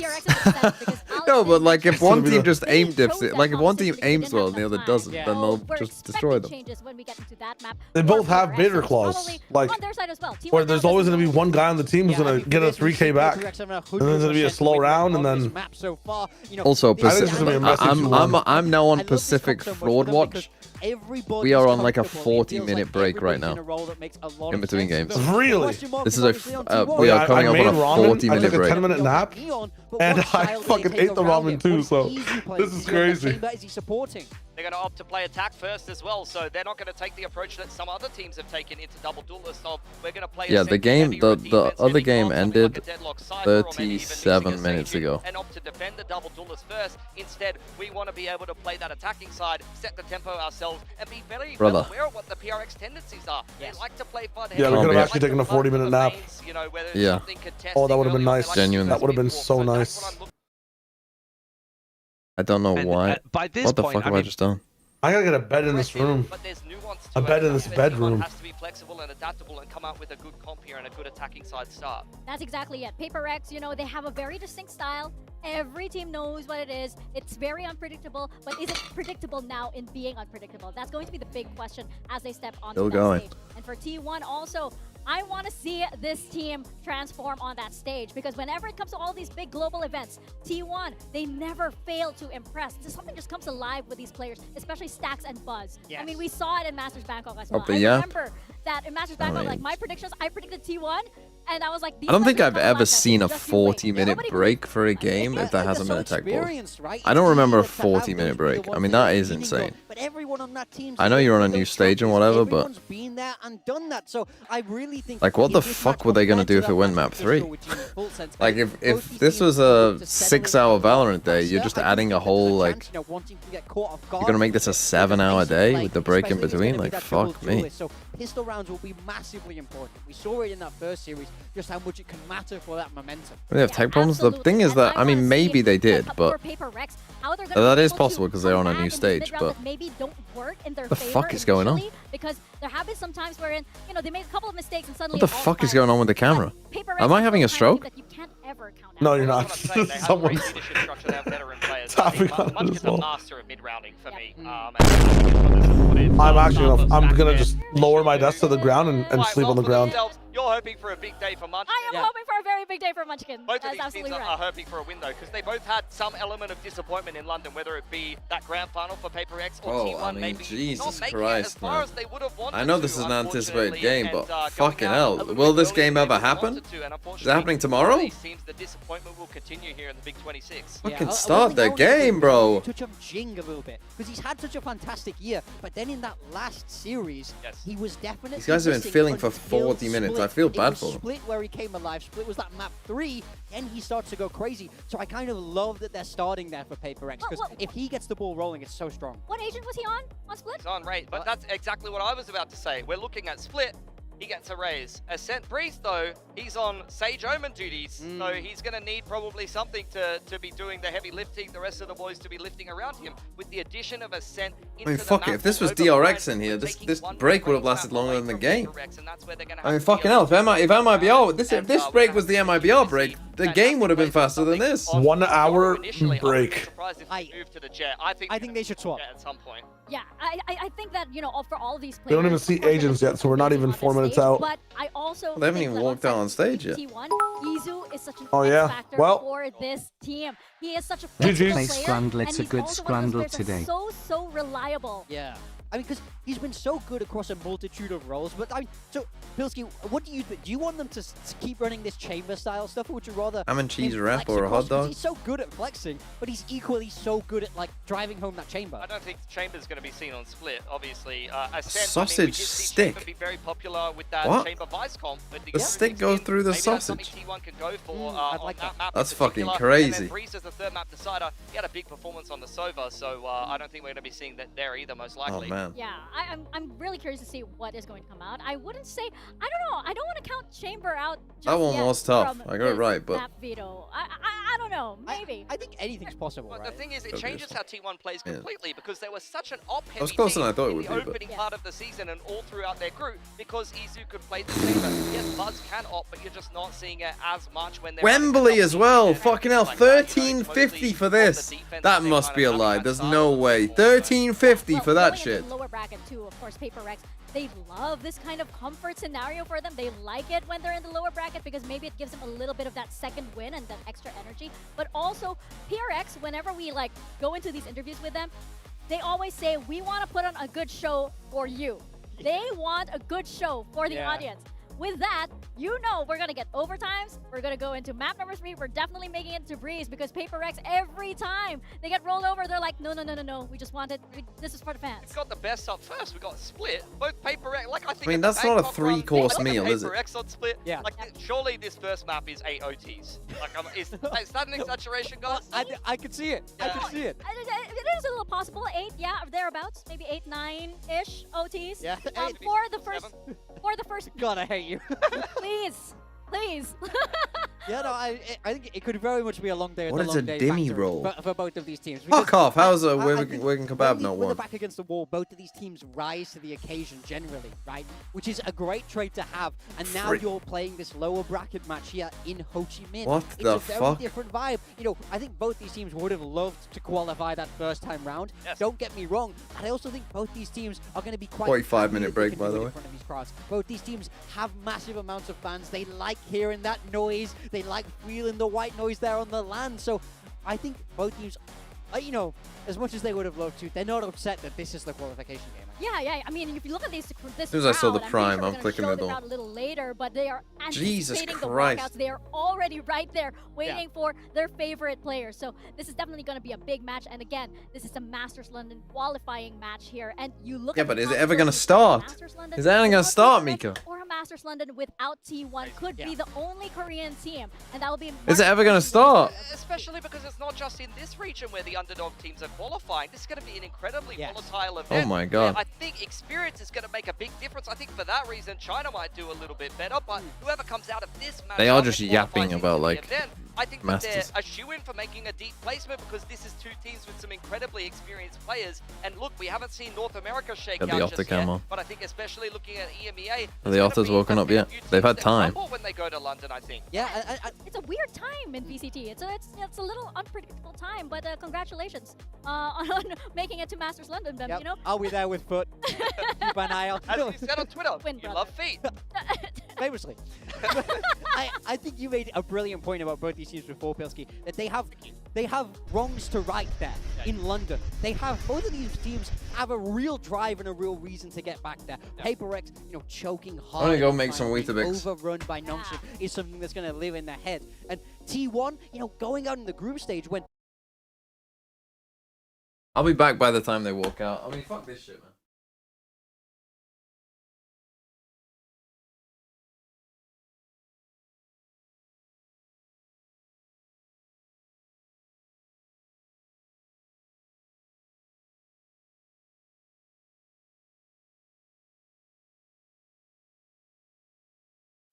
no, but like if one team just aim They dips chose it, that like if one team opposite because aims they well didn't and the have other enough doesn't, time. then they'll We're just destroy them. expecting changes when we get into that map. They both have PRX Vader is claws. probably Like, on their side as well. where there's always going to be one guy on the team who's going to get a 3K back. And then there's going to be a slow round, and then... Also, I think this is gonna be a messy I'm now on Pacific Fraud Watch. We are on like a 40-minute break right now in between games. Really? This is we are coming up on a 40-minute I took a break. 10-minute nap, and I fucking ate the ramen too, so this is crazy. They're going to opt to play attack first as well, so they're not going to take the approach that some other teams have taken into double duelist of we're going to play Yeah, the game, the other game ended 37 minutes ago. and opt to defend the double duelist first. Instead, we want to be able to play that attacking side, set the tempo ourselves, and be very well aware of what the PRX tendencies are. They like to play FUT. Yeah, we could have actually taken a 40-minute nap. Yeah. Oh, that would have been nice. Genuinely. That would have been so nice. I don't know why. By this What the point, fuck have I just done? I gotta get a bed in this room. A bed in this bedroom. Has to be flexible and adaptable and come out with a good comp here and a good attacking side start. That's exactly it. PaperX, you know, they have a very distinct style. Every team knows what it is. It's very unpredictable, but is it predictable now in being unpredictable? That's going to be the big question as they step onto that stage. And for T1 also, I want to see this team transform on that stage because whenever it comes to all these big global events, T1, they never fail to impress. Something just comes alive with these players, especially Stacks and Buzz. Yes. I mean, we saw it in Masters Bangkok as well. Okay, I yeah. remember that in Masters Bangkok, like my predictions, I predicted T1, and I was like, I don't think I've ever seen a 40-minute break for a game if that hasn't been a tech board. I don't remember a 40-minute break. I mean, that is insane. I know you're on a new stage and whatever, but like, what the fuck were they gonna do if it went map 3? Like, if this was a 6-hour Valorant day, you're just adding a whole like, you're gonna make this a 7-hour day with the break in between. Like, fuck me. So pistol rounds will be massively important. We saw it in that first series, just how much it can matter for that momentum. They have tech problems. The thing is that, I mean, maybe they did, but that is possible because they're on a new stage. But the fuck is going on? Because there have been some times wherein, you know, they make a couple of mistakes and suddenly What the fuck is going on with the camera? Am I having a stroke? No, you're not. Someone's tapping on it as well. I'm gonna just lower my desk to the ground and sleep on the ground. You're hoping for a big day for Munchkin. I am hoping for a very big day for Munchkin. Both of That's these absolutely teams right. are hoping for a win, though, because they both had some element of disappointment in London, whether it be that grand final for PaperX or T1 I mean, maybe Jesus not making Christ, it as far man. as they would have wanted I know to, this is an anticipated unfortunately, game, and, but fucking hell, will this game ever happen? Is it happening tomorrow? Seems the disappointment will continue here in the Big 26. Fucking start the game, bro. Touch of Jing a little bit because he's had such a fantastic year, but then in that last series, he was definitely. These guys have been feeling for 40 minutes. I feel bad for them. Split where he came alive. Split was that map 3, and he starts to go crazy. So I kind of love that they're starting there for PaperX because if he gets the ball rolling, it's so strong. What agent was he on Split? He's on Raid, but that's exactly what I was about to say. We're looking at Split. He gets a raise. Ascent Breeze, though, he's on Sage Omen duties, so he's going to need probably something to be doing the heavy lifting, the rest of the boys to be lifting around him. With the addition of Ascent into I mean, fuck it. If this was DRX in here, this break would have lasted longer than the game. I mean, fucking hell. If MIBR, if this break was the MIBR break, the game would have been faster than this. 1 hour break. I think they should swap at some point. Yeah, I think that, you know, for all of these players. We don't even see agents yet, so we're not even 4 minutes out. But I also They haven't even walked out on stage yet. T1, Izu is such an factor for this team. He is such a GG. player, Scramble, and it's a he's good also one of those scramble players that's today. so reliable. Yeah. I mean, because he's been so good across a multitude of roles. But I mean, so Pilsky, what do you think? Do you want them to keep running this chamber style stuff, or would you rather Ham and cheese wrap flex or a across? hot 'Cause dog? He's so good at flexing, but he's equally so good at like driving home that chamber. I don't think Chamber's going to be seen on Split. Obviously, Ascent, Sausage I mean, we did see stick? Chamber be very popular with that What? Chamber Vice comp. But The stick goes through the maybe that's something sausage. T1 can go for on that map. That's in fucking particular. And crazy. then Breeze as the third map decider. He had a big performance on the Sova, so I don't think we're going to be seeing that there either, most likely. man. fan. Yeah, I'm really curious to see what is going to come out. I wouldn't say, I don't know. I don't want to count Chamber out. Just That one yet was tough. from I got it this right, but map veto. I don't know. Maybe. I think anything's possible, But right? the thing is, it Okay, changes so- how T1 plays yeah. completely because there was such an op-heavy That was closer team than I thought it in would the be, but- opening part of the season and all throughout their group because Izu could play the chamber. Yes, Buzz can op, but you're just not seeing it as much when they're Wembley as well. Fucking hell, like that, you know, it's 1350 mostly for on the this. defense That and must kind be of a lie. having that There's style no of way. football. 1350 Well, for that going into shit. the lower bracket too, of course, Paper Rex, they love this kind of comfort scenario for them. They like it when they're in the lower bracket because maybe it gives them a little bit of that second win and that extra energy. But also, PRX, whenever we like go into these interviews with them, they always say, we want to put on a good show for you. They want a good show for the audience. With that, you know we're going to get overtimes. We're going to go into map number 3. We're definitely making it to Breeze because Paper Rex, every time they get rolled over, they're like, no, no, no, no, no. We just want it. This is for the fans. We've got the best up first. We got Split. Both Paper X. Like I think. I mean, at the that's not a Bangkok run, 3-course look at meal, is Paper it? X on Split. Yeah. Like surely this first map is 8 OTs. Like is that an exaggeration, guys? I could see it. I could see it. It is a little possible. 8, yeah, thereabouts. Maybe 8, 9-ish OTs. Yeah. For the first. God, I hate you. Please. Please. Yeah, no, I think it could very much be a long day at What the is long a day demi factory roll? for both of these teams. Fuck off. How's a I Wigan Kebab not when they're won? back against the wall, both of these teams rise to the occasion generally, right? Which is a great trait to have. And now you're playing this lower bracket match here in Ho Chi Minh. What it's the a very fuck? different vibe. You know, I think both these teams would have loved to qualify that first time round. Yes. Don't get me wrong, but I also think both these teams are going to be quite 45-minute happy that break, they can by do the it way. in front of these crowds. Both these teams have massive amounts of fans. They like hearing that noise. They like feeling the white noise there on the land. So I think both teams, you know, as much as they would have loved to, they're not upset that this is the qualification game. Yeah. I mean, if you look at this As soon as I saw the crowd, prime, I'm I'm pretty clicking sure the they're door. going to show this out a little later, but they are Jesus anticipating the Christ. walkouts. They are already right there waiting for their favorite players. So this is definitely going to be a big match. And again, this is a Masters London qualifying match here. And you look Yeah, at but the is it ever going to possibilities start? for Masters London Is that even going to without start, Paper Rex Mika? Or a Masters London without T1 could be the only Korean team. And that will be Is it ever going to start? Especially because it's not just in this region where the underdog teams are qualifying. This is going to be an incredibly volatile event. Oh my God. I think experience is going to make a big difference. I think for that reason, China might do a little bit better, but whoever comes out of this match, They are just yapping about, like, I think that they're Masters. a shoo-in for making a deep placement because this is two teams with some incredibly experienced players. And look, we haven't seen North America shake Got the out Otta just yet, camo. but I think especially looking at EMEA, Are the Otta's woken up yet? They've had time. when they go to London, I think. Yeah, it's a weird time in VCT. It's a little unpredictable time, but congratulations on making it to Masters London, Bem, you know? I'll be there with FUT. Keep an eye out. As you said on Twitter, Win, you brother. love feet. Famously. I think you made a brilliant point about both these teams before, Pilski, that they have wrongs to right there in London. They have, both of these teams have a real drive and a real reason to get back there. Paper X, you know, choking hard. I'm gonna go and make some finally Weetabix. Overrun by Nongshim is something that's going to live in their head. And T1, you know, going out in the group stage when I'll be back by the time they walk out. I mean, fuck this shit, man.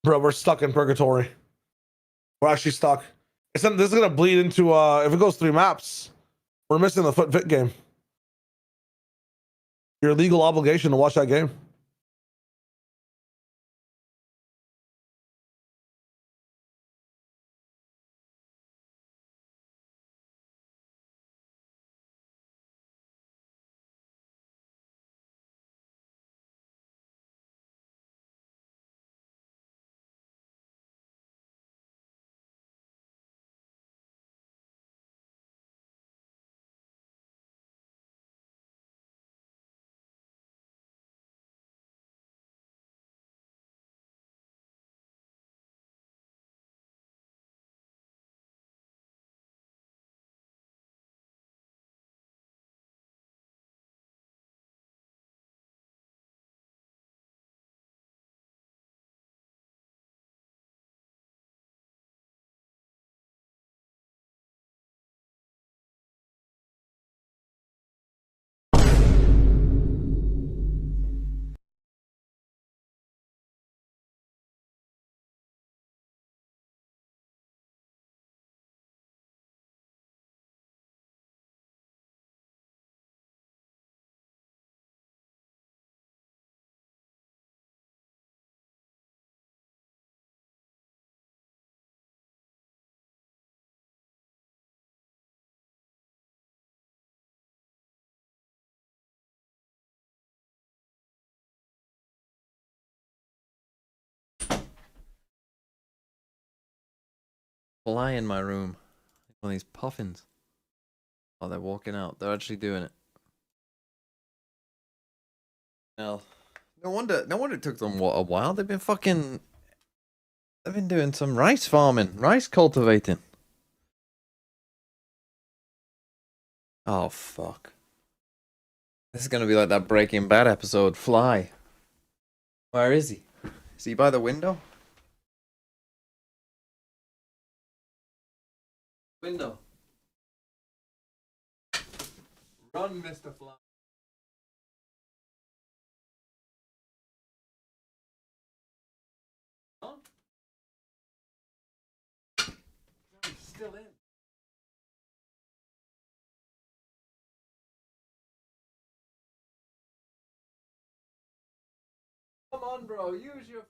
Bro, we're stuck in purgatory. We're actually stuck. This is gonna bleed into if it goes 3 maps, we're missing the FUT VIT game. Your legal obligation to watch that game. fly in my room. One of these puffins. Oh, they're walking out. They're actually doing it. No wonder it took them a while. They've been doing some rice farming, rice cultivating. Oh fuck. This is gonna be like that Breaking Bad episode, Fly. Where is he? Is he by the window? Window. Run, Mr. Fly. Huh? No, he's still in. Come on, bro. Use your...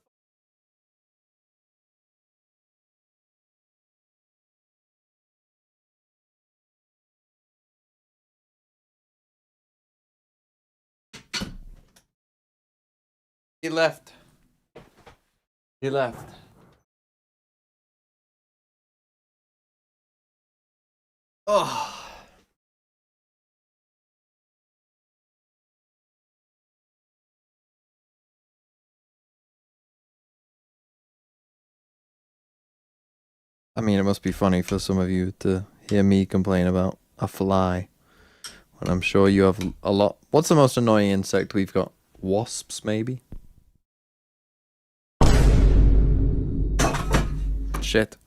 He left. He left. Oh. I mean, it must be funny for some of you to hear me complain about a fly. And I'm sure you have a lot. What's the most annoying insect we've got? Wasps, maybe? Shit.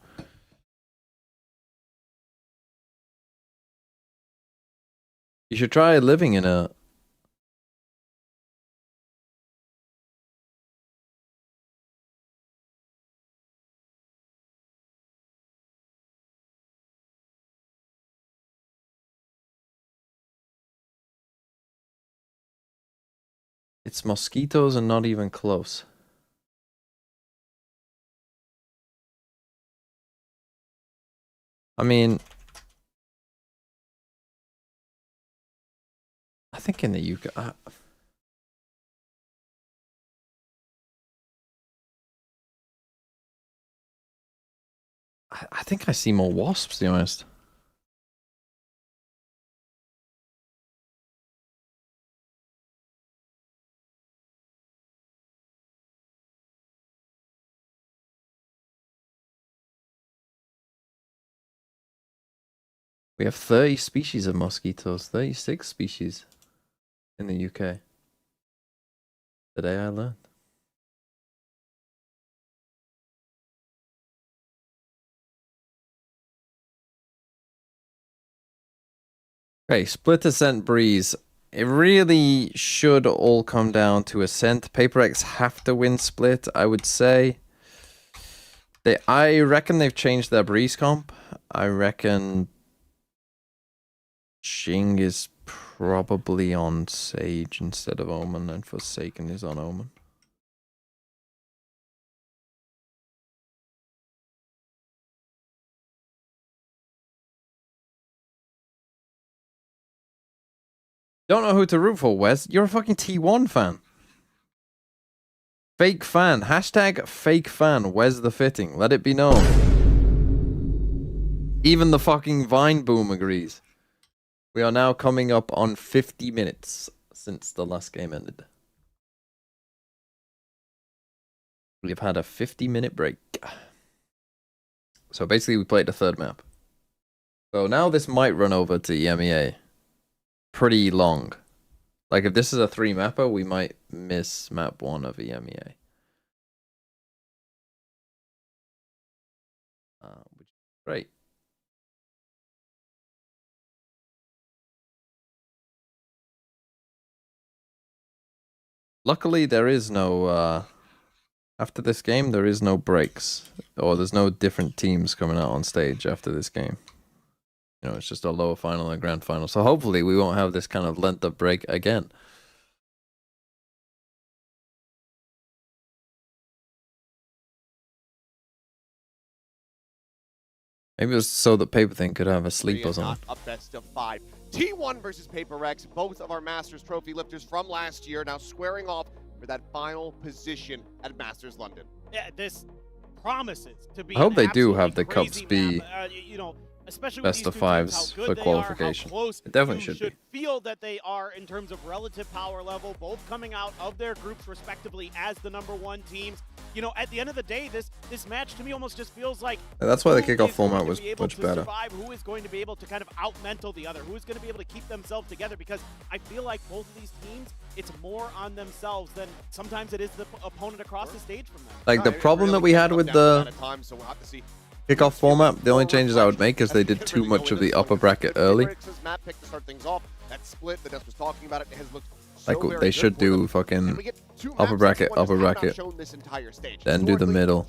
You should try living in a... It's mosquitoes and not even close. I mean... I think in the UK... I think I see more wasps, to be honest. We have 30 species of mosquitoes, 36 species in the UK. Today I learned. Okay, split Ascent Breeze. It really should all come down to Ascent. PaperX have to win split, I would say. I reckon they've changed their Breeze comp. I reckon Xing is probably on Sage instead of Omen, and Forsaken is on Omen. Don't know who to root for, Wes. You're a fucking T1 fan. Fake fan. Hashtag fake fan. Wes the Fitting. Let it be known. Even the fucking Vine Boom agrees. We are now coming up on 50 minutes since the last game ended. We've had a 50-minute break. So basically we played the third map. So now this might run over to EMEA. Pretty long. Like if this is a 3-mapper, we might miss map 1 of EMEA. Which is great. Luckily, there is no, after this game, there is no breaks. Or there's no different teams coming out on stage after this game. You know, it's just a lower final and grand final. So hopefully we won't have this kind of length of break again. Maybe it was so that Paper Thing could have a sleep or something. A best of 5. T1 versus PaperX, both of our Masters trophy lifters from last year, now squaring off for that final position at Masters London. Yeah, this promises to be. I hope an they do absolutely have the crazy cups be map. You know, especially best with of these two teams, how fives good for they are, qualification. how close It definitely you should be. feel that they are in terms of relative power level, both coming out of their groups respectively as the #1 teams. You know, at the end of the day, this match to me almost just feels like And that's why the who kickoff is going format to was be able much to better. survive, who is going to be able to kind of out-mental the other, who is going to be able to keep themselves together, because I feel like both of these teams, it's more on themselves than sometimes it is the opponent across the stage from them. Like the problem that we had with the kickoff format, the only changes I would make is they did too much of the upper bracket early. Like they should do fucking upper bracket, then do the middle,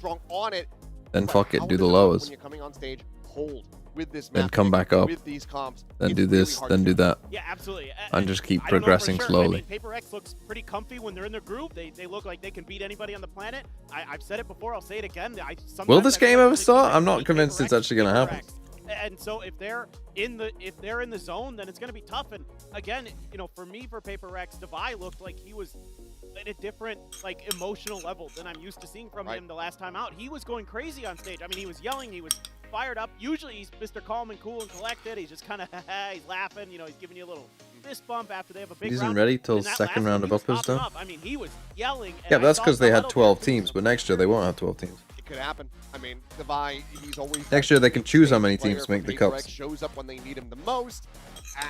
then fuck it, do the lowers, then come back up, then do this, then do that. Yeah, absolutely. And just keep I don't know for progressing sure. slowly. I mean, Paper X looks pretty comfy when they're in their groove. They look like they can beat anybody on the planet. I've said it before, I'll say it again. Will this game ever start? I'm not convinced it's actually going to happen. And so if they're in the zone, then it's going to be tough. And again, you know, for me, for Paper X, Devi looked like he was at a different like emotional level than I'm used to seeing from him the last time out. He was going crazy on stage. I mean, he was yelling, he was fired up. Usually he's Mr. Calm and cool and collected. He's just kind of he's laughing, you know, he's giving you a little fist bump after they have a big He isn't round. ready till In that second last round one, of he was uppers popping though. up. I mean, he was yelling. Yeah, but that's because because they had 12 teams, but next year they won't have 12 teams. It could happen. I mean, Devi, he's always Next year they can choose how many teams to make the cups. Shows up when they need him the most,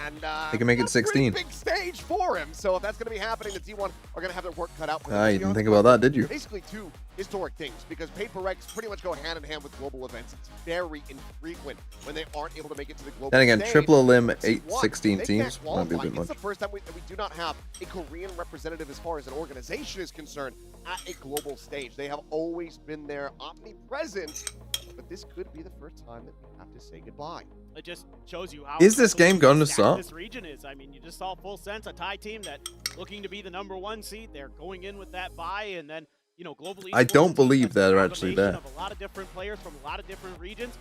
and They can make it 16. big stage for him. So if that's going to be happening, the T1 are going to have their work cut out for them. Ah, you didn't think about that, did you? Basically two historic things, because Paper X pretty much go hand in hand with global events. It's very infrequent when they aren't able to make it to the global Then again, stage. triple elim, T1, 16 they teams can't might be a qualify. bit much. It's the first time we do not have a Korean representative as far as an organization is concerned at a global stage. They have always been there, omnipresent, but this could be the first time that we have to say goodbye. It just shows you how Is this game going to stacked start? This region is. I mean, you just saw full sense a Thai team that looking to be the #1 seed. They're going in with that bye, and then you know globally. I don't believe they're actually there. Of a lot of different players from a lot of different regions.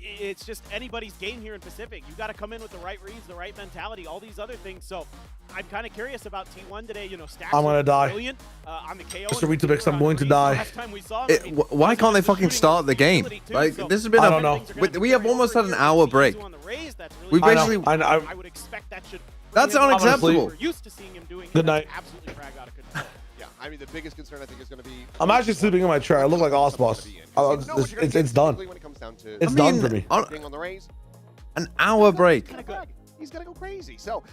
It's just anybody's game here in Pacific. You got to come in with the right reads, the right mentality, all these other things. So I'm kind of curious about T1 today. You know, Stacks I'm gonna die. brilliant, on the KO. Mr. Weetabix, I'm going to die. Last time we saw him, I mean, Why can't they fucking start the game? Like this has been I don't know. We have almost had an hour break. We I basically. know. I would expect that should. That's bring him up. unacceptable. We're used to seeing him doing Good that's night. absolutely frag out of control. Yeah, I mean, the biggest concern I think is going to be. I'm actually sleeping in my chair. I look like Osmos. It's done. When it comes down to It's done for me. being on the Rays, An hour break. he's gonna go crazy. So,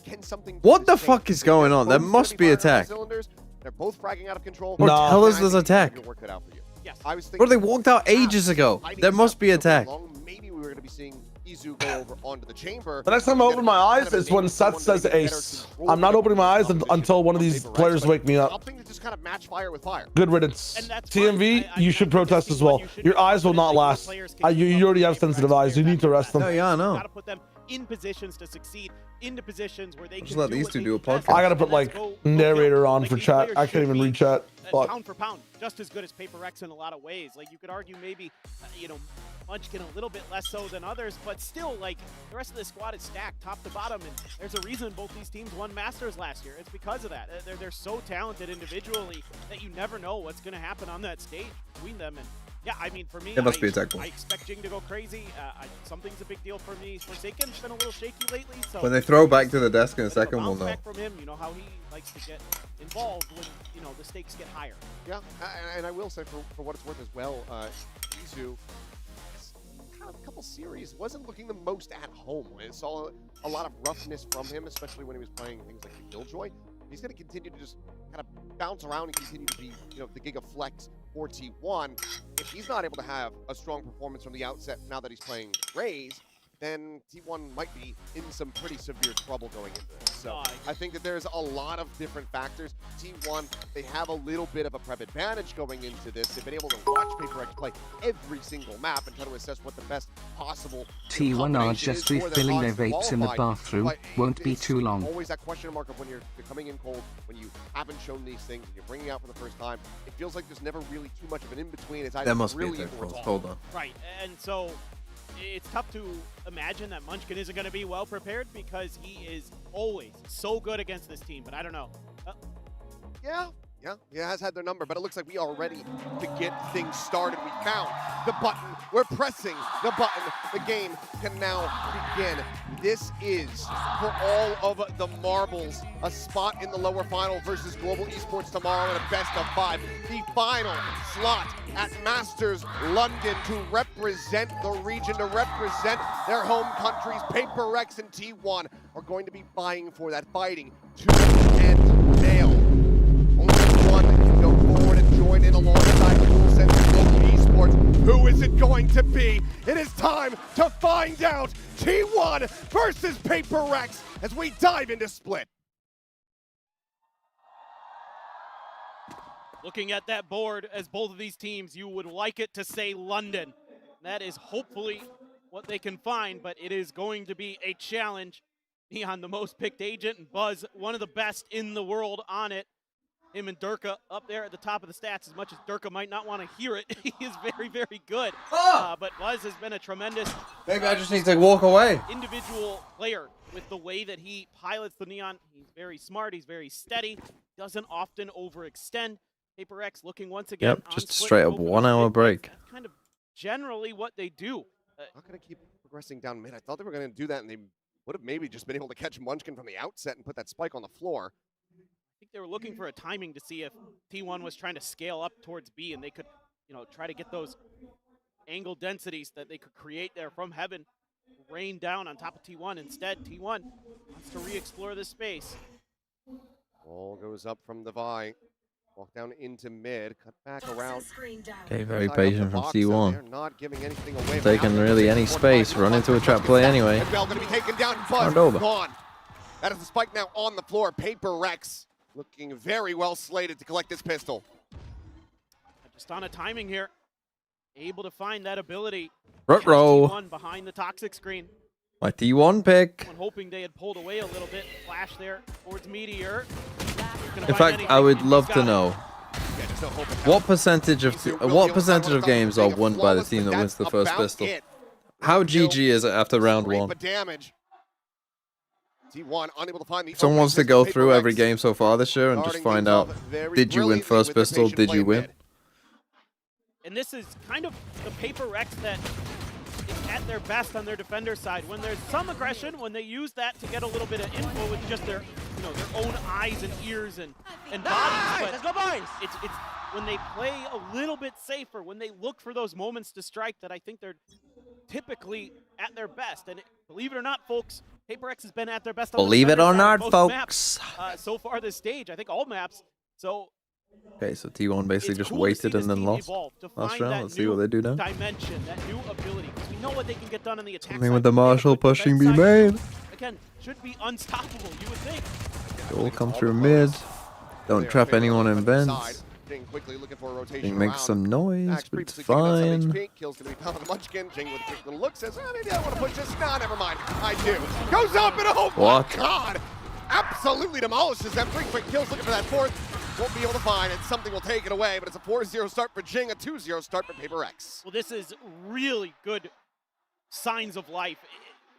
can something? What the fuck is going on? There must be attack. Cylinders. They're both fragging out of control. Or tell us And I there's think attack. you'll work that out for you. Yes. I was Bro, thinking. they walked out ages ago. There must be attack. Maybe we were going to be seeing Izu go over onto the chamber. The next time I open my eyes is when Seth says ace. I'm not opening my eyes until one of these players wake me up. Something to just kind of match fire with fire. Good riddance. TMV, you should protest as well. Your eyes will not last. You already have sensitive eyes. You need to rest them. Yeah, I know. Got to put them in positions to succeed, into positions where they Just can let do these what two they do a do best. podcast. I gotta put like narrator on for chat. I can't even read chat. Fuck. Pound for pound, just as good as Paper X in a lot of ways. Like you could argue maybe, you know, Munchkin a little bit less so than others, but still, like the rest of the squad is stacked top to bottom, and there's a reason both these teams won Masters last year. It's because of that. They're so talented individually that you never know what's going to happen on that stage between them. And yeah, I mean, for me, It must be attack ball. I expect Jing to go crazy. Something's a big deal for me. Forsaken's been a little shaky lately, so When they throw back to the desk in a second, we'll bounce know. back from him, you know how he likes to get involved when you know the stakes get higher. Yeah, and I will say for what it's worth as well, Izu, kind of a couple series wasn't looking the most at home. I saw a lot of roughness from him, especially when he was playing things like the Killjoy. He's going to continue to just kind of bounce around and continue to be, you know, the Giga Flex for T1. If he's not able to have a strong performance from the outset now that he's playing Rays, then T1 might be in some pretty severe trouble going into this. So I think that there's a lot of different factors. T1, they have a little bit of a prep advantage going into this. They've been able to watch Paper X play every single map and try to assess what the best possible T1 are just refilling their vapes in the bathroom. Won't be too long. Always that question mark of when you're coming in cold, when you haven't shown these things, and you're bringing out for the first time. It feels like there's never really too much of an in-between. It's either That must be brilliant attack or it's balls. awful. Hold on. Right, and so it's tough to imagine that Munchkin isn't going to be well prepared because he is always so good against this team, but I don't know. Yeah, Yeah, he has had their number, but it looks like we are ready to get things started. We found the button. We're pressing the button. The game can now begin. This is, for all of the marbles, a spot in the lower final versus Global Esports tomorrow in a best of 5. The final slot at Masters London to represent the region, to represent their home countries. Paper Rex and T1 are going to be vying for that, fighting tooth and nail. Only one can go forward and join in alongside FullSense Global Esports. Who is it going to be? It is time to find out. T1 versus Paper Rex as we dive into Split. Looking at that board, as both of these teams, you would like it to say London. That is hopefully what they can find, but it is going to be a challenge. Neon, the most picked agent, and Buzz, one of the best in the world on it. Him and Durka up there at the top of the stats. As much as Durka might not want to hear it, he is very, very good. But Buzz has been a tremendous Maybe I just need to walk away. individual player with the way that he pilots the Neon. He's very smart, he's very steady, doesn't often overextend. Paper X looking once again. Yep, just a straight up 1 hour break. Kind of generally what they do. Not going to keep progressing down mid. I thought they were going to do that, and they would have maybe just been able to catch Munchkin from the outset and put that spike on the floor. I think they were looking for a timing to see if T1 was trying to scale up towards B, and they could, try to get those angle densities that they could create there from heaven rain down on top of T1. Instead, T1 wants to re-explore this space. Ball goes up from the Vi. Walk down into mid, cut back around. Okay, very patient from T1. They're not giving anything away. Taking really any space, run into a trap play anyway. Bell going to be taken down. Buzz gone. That is the spike now on the floor. Paper Rex looking very well slated to collect this pistol. Just on a timing here, able to find that ability. Ruh-roh. T1 behind the toxic screen. My T1 pick. I'm hoping they had pulled away a little bit. Flash there towards Meteor. In fact, I would love to know what percentage of games are won by the team that wins the first pistol. How GG is it after round 1? T1 unable to find the Someone wants to go through every game so far this year and just find out, did you win first pistol, did you win? And this is kind of the Paper Rex that is at their best on their defender side. When there's some aggression, when they use that to get a little bit of info with just their their own eyes and ears and bodies. But let's go, boys! It's when they play a little bit safer, when they look for those moments to strike, that I think they're typically at their best. And believe it or not, folks, Paper X has been at their best. Believe it or not, folks. Maps, so far this stage, I think all maps. So. Okay, so T1 basically just waited and then lost last round. Let's see what they do now. Dimension, that new ability, because we know what they can get done on the attack Something with the Marshall pushing B main. Again, should be unstoppable, you would think. They all come through mid. Don't trap anyone in vents. Jing makes some noise, but it's fine. Kill's gonna be found on Munchkin. Jing with a quick little look says, maybe I want to push this. Nah, never mind. I do. Goes up and oh my god! Absolutely demolishes them. 3 quick kills looking for that 4th. Won't be able to find it. Something will take it away, but it's a 4-0 start for Jing, a 2-0 start for Paper Rex. Well, this is really good signs of life.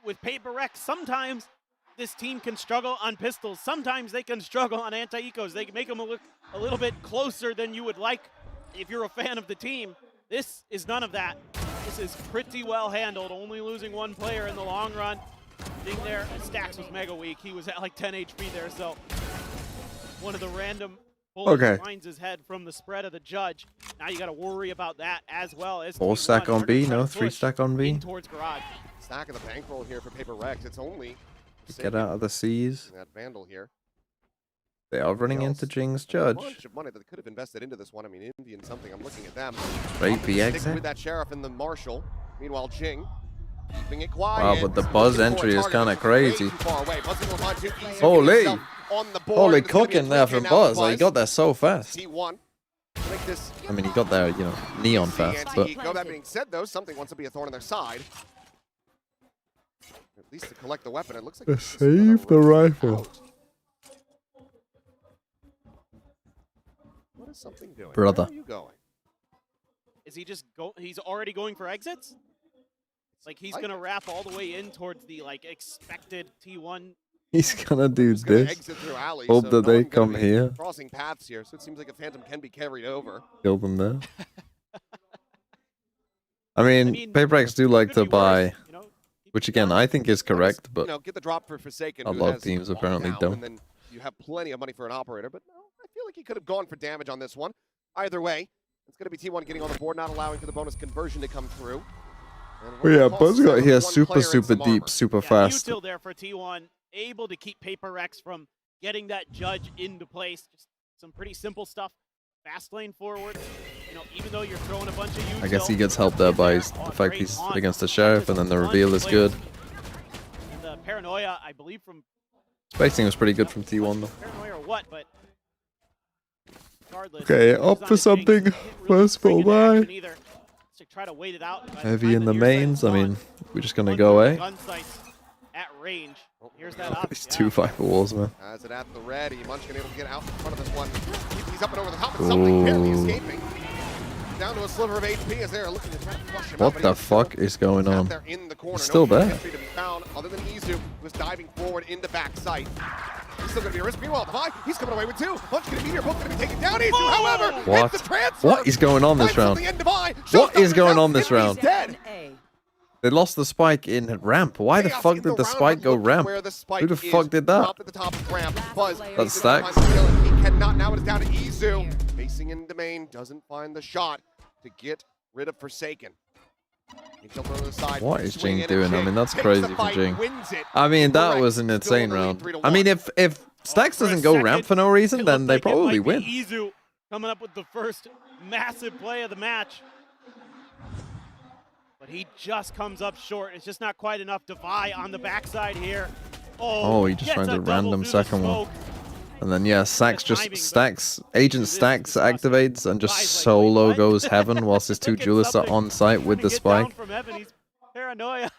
With Paper Rex, sometimes this team can struggle on pistols. Sometimes they can struggle on anti-ecos. They can make them look a little bit closer than you would like if you're a fan of the team. This is none of that. This is pretty well handled, only losing 1 player in the long run. Being there, Stacks was mega weak. He was at like 10 HP there, so one of the random bullets finds his head from the spread of the judge. Now you got to worry about that as well. As 4 stack on B, no 3 stack on B. Towards garage. Stack of the bankroll here for Paper Rex. It's only get out of the C's. That Vandal here. They are running into Jing's judge. A bunch of money that they could have invested into this one. I mean, Indian something. I'm looking at them. Straight B exit. With that Sheriff and the Marshal. Meanwhile, Jing keeping it quiet. Wow, but the Buzz entry is kind of crazy. Holy! Holy cooking there from Buzz. Like, he got there so fast. I mean, he got there, neon fast. But that being said, though, something wants to be a thorn on their side. At least to collect the weapon, it looks like save the rifle. What is something doing? Brother. Where are you going? Is he just he's already going for exits? It's like he's gonna wrap all the way in towards the expected T1 He's gonna do Just gonna this. exit through alley, Hope so that no they one gonna come be here. Crossing paths here, so it seems like a Phantom can be carried over. Kill them there. I mean, Paper X do like to buy, which again I think is correct, but Get the drop for Forsaken. a who lot of has teams one apparently down, don't. And then you have plenty of money for an operator, but no, I feel like he could have gone for damage on this one. Either way, it's going to be T1 getting on the board, not allowing for the bonus conversion to come through. Oh yeah, Buzz got here one super player and some deep, armor. super fast. Util there for T1, able to keep Paper Rex from getting that judge into place. Just some pretty simple stuff. Fast lane forward. Even though you're throwing a bunch of util, I guess he gets helped there by the fact he's against the sheriff, and then the reveal is good. And the paranoia, I believe, from Spacing was pretty good from T1 though. paranoia or what, but regardless. Okay, up for something. First full buy. To try to wait it out. Heavy in the mains. I mean, we're just gonna go away. Gun sights at range. Here's that up. These two Viper walls, man. Has it at the ready. Munchkin able to get out in front of this one. He's up and over the top, and something barely escaping. Down to a sliver of HP as they're looking to try to flush him out. What the fuck is going on? There in the corner. He's still no there. entry to be found other than Izu, who's diving forward into backside. He's still going to be a risk. Meanwhile, Divide, he's coming away with two. Munchkin and Meteor both going to be taken down. Izu, however, What? hits the transfer. What is going on this round? What is going on this round? Dead. They lost the spike in ramp. Why the fuck did the spike go ramp? Who the fuck did that? Up at the top of the ramp. Buzz, That's Stacks. he cannot. Now it's down to Izu. Facing into main, doesn't find the shot to get rid of Forsaken. He jumped over the side. What is swing Jing in, doing? and I mean, that's takes crazy the for fight, Jing. wins it. I mean, that Correct. was an Still insane in the lead, round. 3-1. I mean, if Stacks doesn't go ramp for no reason, then they probably win. Izu coming up with the first massive play of the match. But he just comes up short. It's just not quite enough. Devi on the backside here. Oh, he just gets finds a double random through the second one. smoke. And then, yeah, Stacks just Agent Stacks activates and just solo goes heaven whilst his two duelists are on site with the spike. From heaven, he's paranoia.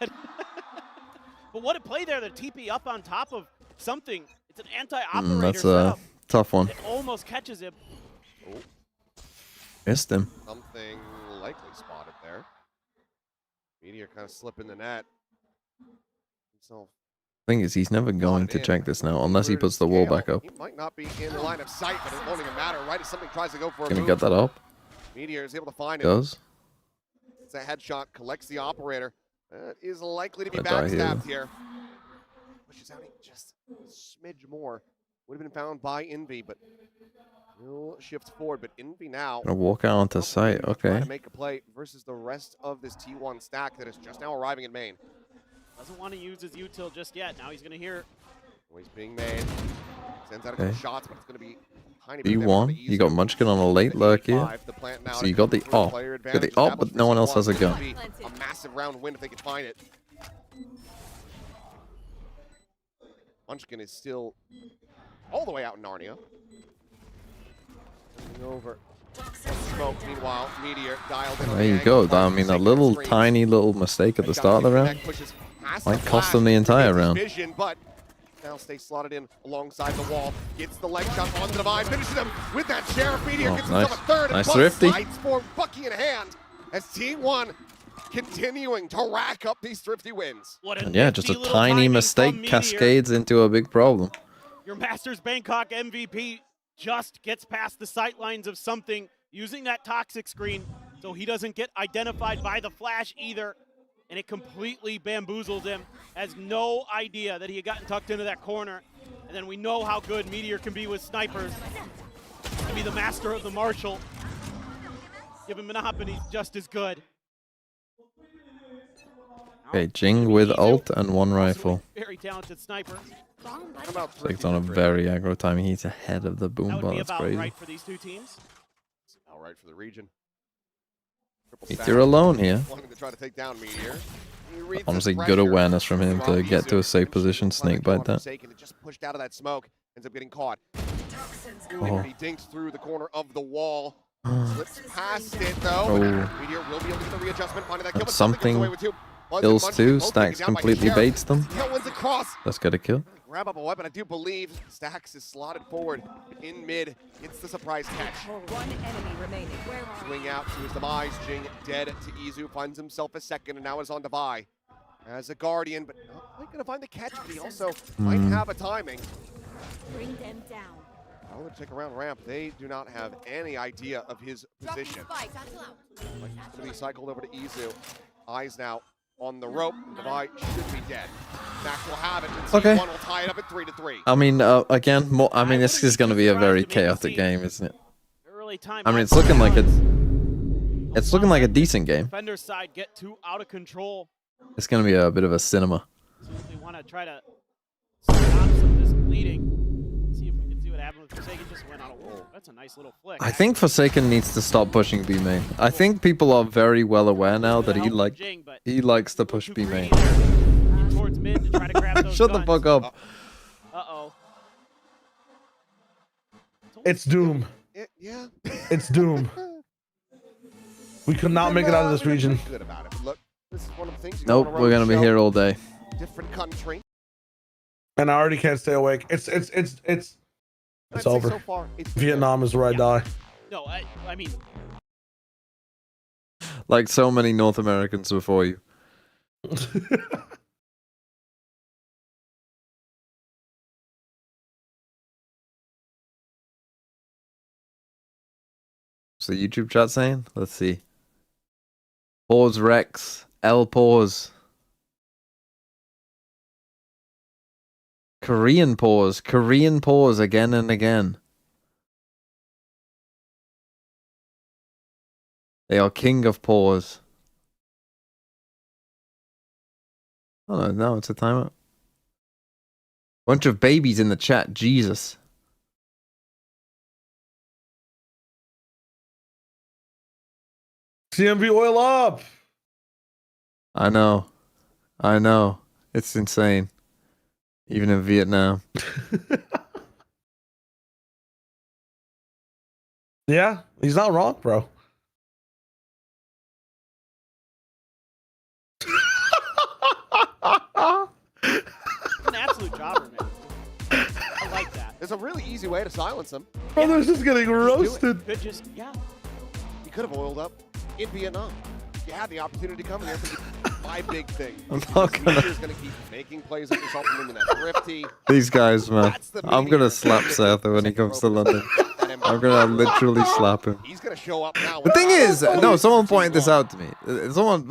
But what a play there, the TP up on top of something. It's an anti-operator That's a setup. tough one. It almost catches him. Missed him. Something likely spotted there. Meteor kind of slipping the net. Himself. Thing is, he's never going to check this now unless he puts the wall back up. He might not be in the line of sight, but it won't even matter, right? If something tries to go for a Gonna move, get that up. Meteor is able to find it. Does. It's a headshot, collects the operator. Is likely to be Gonna die here. backstabbed here. Pushes out just a smidge more. Would have been found by Envy, but will shift forward. But Envy now Gonna walk out onto site. trying Okay. to make a play versus the rest of this T1 stack that is just now arriving in main. Doesn't want to use his util just yet. Now he's going to hear. He's being made. Sends out a Okay. couple shots, but it's going to be a tiny bit You there won. for the You got Munchkin on a late lurk here. The plant now So you got the op. player Got the advantage op, but no one else has a gun. established. A massive round win if they can find it. Munchkin is still all the way out in Narnia. Moving over. Smoke, meanwhile, Meteor dialed in on There the you angle. go. I mean, a little tiny little mistake at the start of the round might cost them the entire round. Vision, but now stays slotted in alongside the wall. Gets the leg shot on the Divide, finishes him with that Sheriff. Meteor Oh, gets nice. himself a third, and Nice Buck thrifty. slides for Bucky in hand as T1 continuing to rack up these thrifty wins. And yeah, just a tiny mistake cascades into a big problem. Your Masters Bangkok MVP just gets past the sight lines of something using that toxic screen so he doesn't get identified by the flash either. And it completely bamboozled him. Has no idea that he had gotten tucked into that corner. And then we know how good Meteor can be with snipers. Can be the master of the Marshall. Give him an op and he's just as good. Okay, Jing with ult and one rifle. Very talented sniper. Takes on a very aggro timing. He's ahead of the boom That would bot. be That's about crazy. right for these two teams. All right for the region. Meteor alone here. Wanting to try to take down Meteor. He reads Honestly, the good pressure awareness from him to from get to a Izu. safe position. Snake bite that. Forsaken, it just pushed out of that smoke. Ends up getting caught. Oh. He dinks through the corner of the wall. Slips past it though. Oh. Meteor will be able to get the readjustment. Finding that kill, And but something goes away something with two. Buzz and kills Munchkin two. both Stacks taken down by completely Sheriff. baits them. Tailwinds across. Let's get a kill. Grab up a weapon. I do believe Stacks is slotted forward in mid. Gets the surprise catch. One enemy remaining. Where are Swing out to his demise. Jing dead to Izu. Finds himself a second and now is on Devi. as a Guardian, but not quite gonna find the catch, but he also might have a timing. Bring them down. Oh, let's take around ramp. They do not have any idea of his position. Gonna be cycled over to Izu. Eyes now on the rope. Devi should be dead. Max will have it. And Okay. C1 will tie it up at 3-3. I mean, again, I mean, this is going to be a very chaotic game, isn't it? I mean, it's looking like it's looking like a decent game. Defender's side get too out of control. It's going to be a bit of a cinema. They want to try to stop some of this bleeding. See if we can see what happens with Forsaken. Just went on a wall. That's a nice little flick. I think Forsaken needs to stop pushing B main. I think people are very well aware now that he likes to push B main. Towards mid to try to grab those Shut the guns. fuck up. Uh-oh. It's Doom. Yeah. It's Doom. We could not make it out of this region. Good about it. But look, this is one of the things you Nope, go on a we're road going to be show, here all day. different country. And I already can't stay awake. It's I'd say over. so far, it's Vietnam is where I die. No, I mean, Like so many North Americans before you. What's the YouTube chat saying? Let's see. Pause Rex. L pause. Korean pause. Korean pause again and again. They are king of pause. Oh no, it's a timeout. Bunch of babies in the chat. Jesus. CMV oil up. I know. I know. It's insane. Even in Vietnam. Yeah, he's not wrong, bro. an absolute jobber, man. I like that. There's a really easy way to silence him. Brother's just getting roasted. Could just, yeah. You could have oiled up in Vietnam. You had the opportunity to come in here for my big thing. I'm not gonna. He's going to keep making plays at yourself and in that thrifty. These guys, man. I'm gonna slap Seth when he comes to London. I'm gonna literally slap him. He's going to show up now. The thing is, no, someone pointed this out to me. Someone,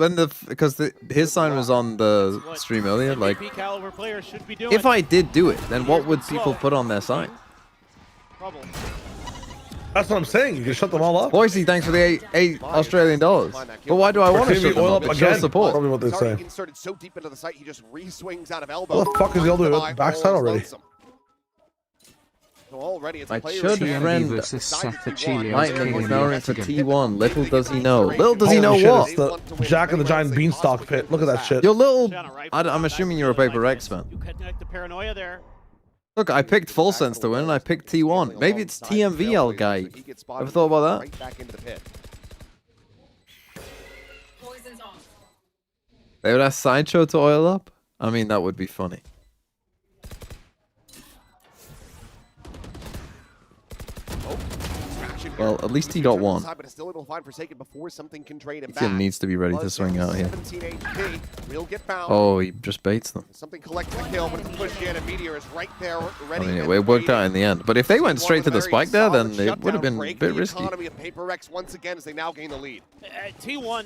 because his sign was on the stream earlier, like, MVP caliber players should be doing. if I did do it, then what would people put on their sign? Trouble. That's what I'm saying. You can shut them all up. Boise, thanks for the $8 Australian dollars. But why do I want to shut them up? It shows support. Probably what they say. Inserted so deep into the site, he just re-swings out of elbow. What the fuck is he all doing? Backside already. So already it's I player should advantage. friend Lightning is now into T1. Little does he know. Little does he Holy know shit, what? it's the Jack of the Giant Beanstalk pit. Look at that shit. Your little... I'm assuming you're a Paper X fan. You connect the paranoia there. Look, I picked Full Sense to win, and I picked T1. Maybe it's TMVL guy. Ever thought about that? Right back into the pit. They would ask Sideshow to oil up? I mean, that would be funny. Well, at least he got one. But still able to find Forsaken before something can trade him He back. needs to be ready to swing out here. 17 HP. Will get found. Oh, he just baits them. Something collects the kill, but it's pushed in, and Meteor is right there, ready. I mean, it worked out in the end. But if they went straight to the spike there, then it would have been a bit risky. Economy of Paper Rex once again as they now gain the lead. T1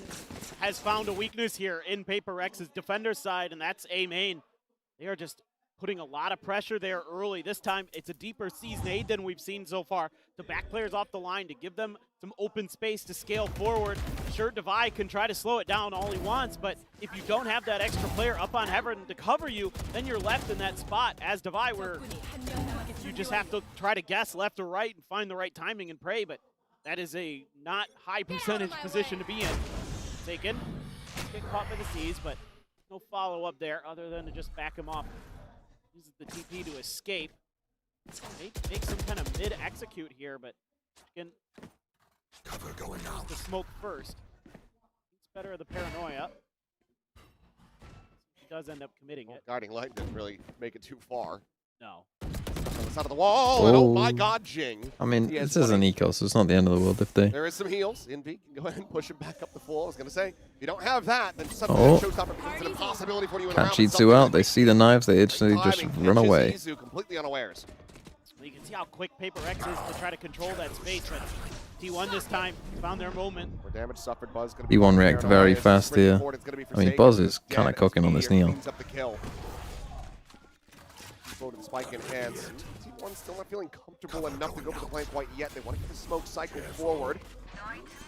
has found a weakness here in Paper X's defender side, and that's A main. They are just putting a lot of pressure there early. This time, it's a deeper season aid than we've seen so far. To back players off the line, to give them some open space to scale forward. Sure, Devi can try to slow it down all he wants, but if you don't have that extra player up on Heaven to cover you, then you're left in that spot as Devi, where you just have to try to guess left or right and find the right timing and pray, but that is a not high percentage position to be in. Taken, get caught by the seas, but no follow-up there other than to just back him off. Uses the TP to escape. Make some kind of mid-execute here, but again, cover going out. The smoke first. It's better the paranoia. He does end up committing it. Guiding Light didn't really make it too far. No. On the side of the wall, and oh my god, Jing. I mean, this is an eco, so it's not the end of the world if they... There is some heals. Invi can go ahead and push him back up the floor. I was going to say, if you don't have that, then suddenly that showstopper becomes an impossibility for you in the round. Catch Itsu out, they see the knives, they instantly just run away. Itsu completely unawares. You can see how quick Paper X is to try to control that space, but T1 this time found their moment. More damage suffered. Buzz going to be T1 react very fast here. I mean, Buzz is kind of cooking on this Neon. Cleans up the kill. To the spike in hands. T1 still not feeling comfortable enough to go for the plane quite yet. They want to get the smoke cycle forward.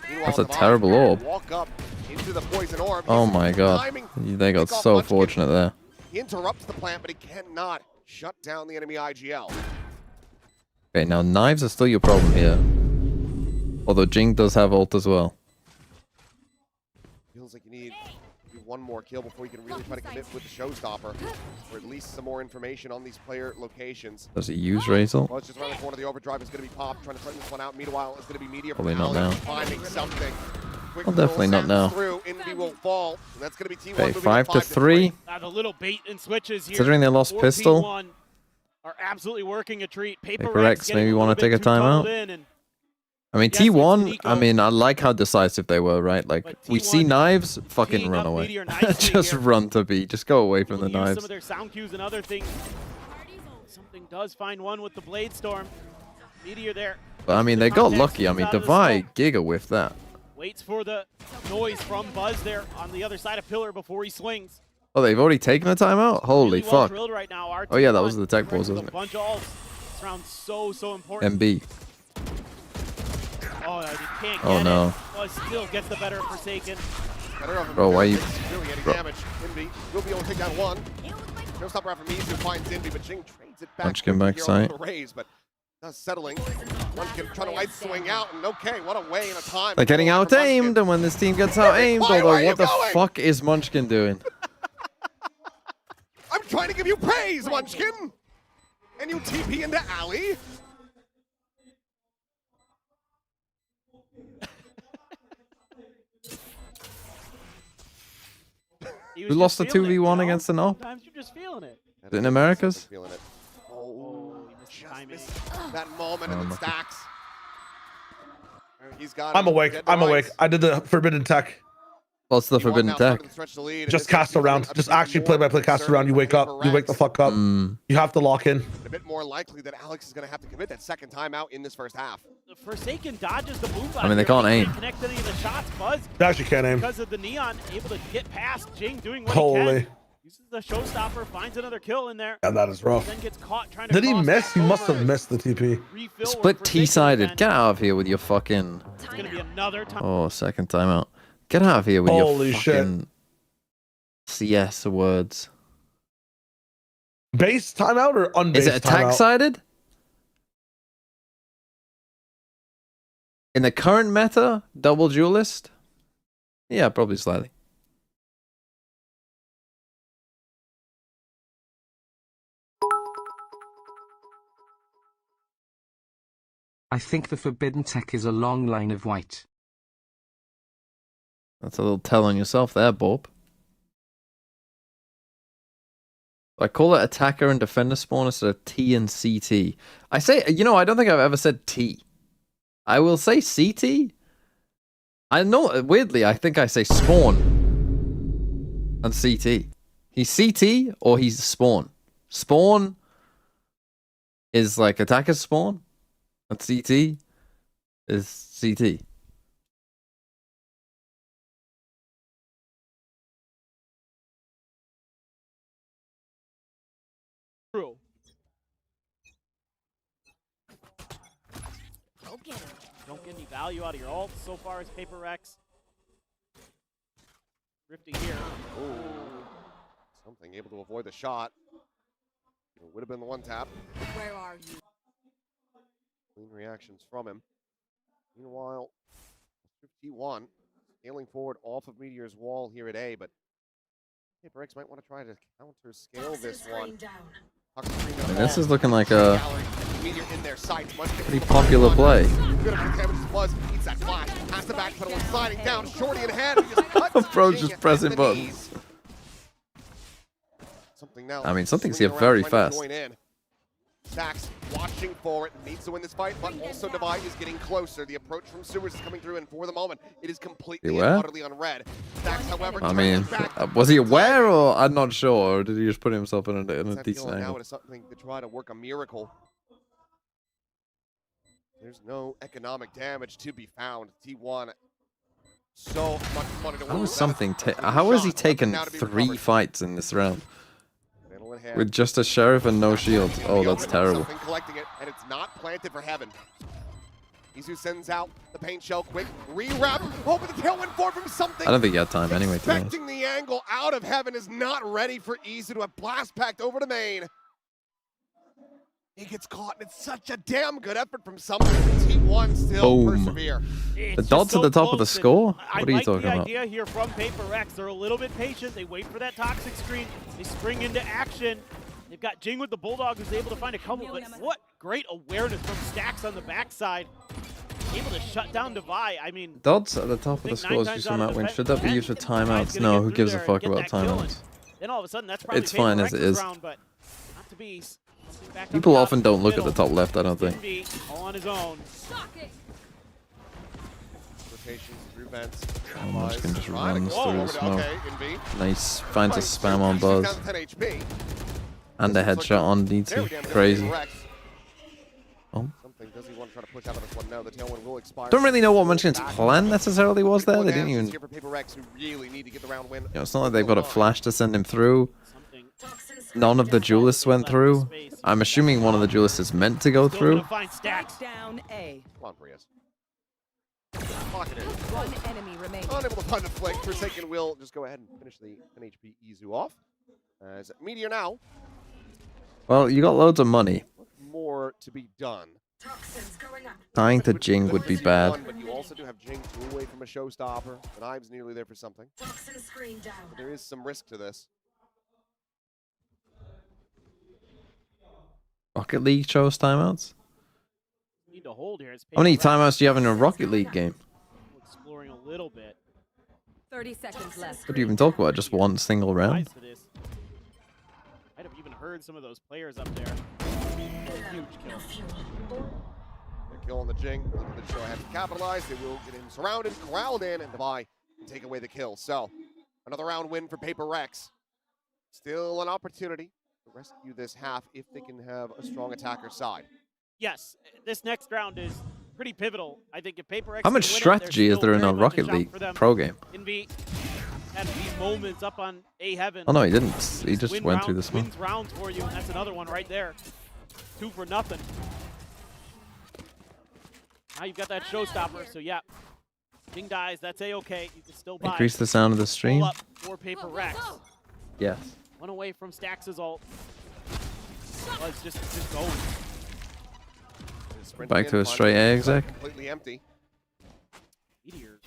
That's a terrible orb. Walk up into the poison orb. Oh my god. They got so fortunate there. He interrupts the plant, but he cannot shut down the enemy IGL. Okay, now knives are still your problem here. Although Jing does have ult as well. Feels like you need one more kill before you can really try to commit with the showstopper, or at least some more information on these player locations. Does he use Razor? Well, it's just around the corner. The overdrive is going to be popped, trying to threaten this one out. Meanwhile, it's going to be Meteor. Probably not now. Finding something. Well, definitely not now. Envy will fall, and that's going to be T1. Okay, 5-3. The little bait and switches here. Considering they lost pistol, T1 are absolutely working a treat. Paper X maybe want to take a timeout. I mean, T1, I mean, I like how decisive they were, right? Like, we see knives, fucking run away. Just run to B. Just go away from the knives. Some of their sound cues and other things. Something does find one with the Blade Storm. Meteor there. But, I mean, they got lucky. I mean, Divide Giga whiffed that. Waits for the noise from Buzz there on the other side of Pillar before he swings. Oh, they've already taken a timeout? Holy Really well fuck. drilled right now. Oh, yeah, that was the tech balls, wasn't it? A bunch of ults. This round's so important. MB. Oh, no, he can't Oh, get no. it. Buzz still gets the better of Forsaken. Bro, why you... Really getting Bro. damage. Envy will be able to take down one. Showstopper after Mizu finds Envy, but Jing trades it back. Munchkin back here sight. on the raise, but settling. Munchkin trying to light swing out, and okay, what a way and a time. They're getting out-aimed, and when this team gets out-aimed, why although are you what the going? fuck is Munchkin doing? I'm trying to give you praise, Munchkin! And you TP into Alley? We lost the 2v1 against the NOP? Sometimes you're just feeling it. Is it in Americas? Feeling it. Oh, just missed that moment and then stacks. He's got I'm awake. I'm awake. I did the forbidden tech. What's the forbidden tech? Just cast around. Just actually play-by-play cast around. You wake up. You wake the fuck up. You have to lock in. A bit more likely that Alex is going to have to commit that second time out in this first half. The Forsaken dodges the move. I mean, they can't aim. Connect any of the shots. Buzz. They actually can't aim. Because of the Neon, able to get past Jing doing what he Holy. can. Uses the showstopper, finds another kill in there. Yeah, that is rough. Then gets caught trying to Did he cross miss? He back must over have missed the TP. Split T-sided. Get out of here with your fucking... It's going to be another time. Oh, second timeout. Get out of here with Holy your shit. fucking CS words. Base timeout or unbased timeout? Is it attack-sided? In the current meta, double duelist? Yeah, probably slightly. I think the forbidden tech is a long line of white. That's a little tell on yourself there, Bob. I call it attacker and defender spawn instead of T and CT. I say, you know, I don't think I've ever said T. I will say CT. I know, weirdly, I think I say spawn and CT. He's CT or he's spawn. Spawn is like attacker spawn, and CT is CT. True. Don't get any value out of your ult so far as Paper X. Rifty here. Ooh. Something able to avoid the shot. It would have been the one tap. Where are you? Clean reactions from him. Meanwhile, 51 scaling forward off of Meteor's wall here at A, but Paper X might want to try to counter scale this one. And this is looking like a Meteor in their sights. pretty popular play. Good enough to damage Buzz. Eats that flash. Has the back pedal and sliding down. Shorty in hand. He just cuts Bro's Jing just pressing at the buttons. knees. Something now. I mean, something's swinging here very around, trying to fast. join in. Stacks watching for it, needs to win this fight, but also Divide is getting closer. The approach from Sewers is coming through, and for the moment, it is completely and utterly unread. Stacks, however, I mean, was he aware, or I'm not sure, or did he just put himself in a decent now angle? it is something to try to work a miracle. There's no economic damage to be found. T1, so much money to How lose. is something? How has he taken 3 fights in this round with just a sheriff and no shield? Oh, that's terrible. Collecting it, and it's not planted for Heaven. Izu sends out the paint shell quick, re-wrap, hoping the tailwind forward from something. I don't think he had time anyway, to be honest. Expecting the angle out of Heaven is not ready for Izu to have blast packed over to main. He gets caught, and it's such a damn good effort from someone. T1 still persevere. The dots at the top of the score? What are you talking about? I like the idea here from Paper Rex. They're a little bit patient. They wait for that toxic screen. They spring into action. They've got Jing with the Bulldog who's able to find a couple, but what great awareness from Stacks on the backside. Able to shut down Devi. I mean, Dots at the top of the score is used for map win. Should that be used for timeouts? No, who gives a fuck about timeouts? Then all of a sudden, that's probably It's fine as it is. round, but not to be. People often don't look at the top left, I don't think. All on his own. Rotations through vents. I'm just gonna run this through the smoke. Nice, finds a spam on Buzz. And a headshot on DT. Crazy. Oh. Don't really know what Munchin's plan necessarily was there. They didn't even. It's not like they've got a flash to send him through. None of the duelists went through. I'm assuming one of the duelists is meant to go through. Down A. Come on, Brias. One enemy remaining. Unable to find the flick. Forsaken will just go ahead and finish the NHP Izu off. As Meteor now. Well, you got loads of money. More to be done. Tying to Jing would be bad. But you also do have Jing 2 away from a showstopper. The Knives nearly there for something. There is some risk to this. Rocket League chose timeouts? Need to hold here. How many timeouts do you have in a Rocket League game? Exploring a little bit. 30 seconds left. What do you even talk about? Just one single round? Might have even heard some of those players up there. Huge kill. They're killing the Jing. The show has to capitalize. They will get him surrounded, corralled in, and Devi can take away the kill. So, another round win for Paper Rex. Still an opportunity to rescue this half if they can have a strong attacker side. Yes, this next round is pretty pivotal. I think if Paper Rex How much strategy is there in a Rocket League pro game? Envy had these moments up on A Heaven. Oh no, he didn't. He just went through this one. Wins rounds for you, and that's another one right there. 2 for nothing. Now you've got that showstopper, so yeah. King dies, that's A-okay. You can still buy. Increase the sound of the stream. Up for Paper Rex. Yes. One away from Stax' ult. Well, it's just going. Back to a straight A exec. Completely empty. Meteor.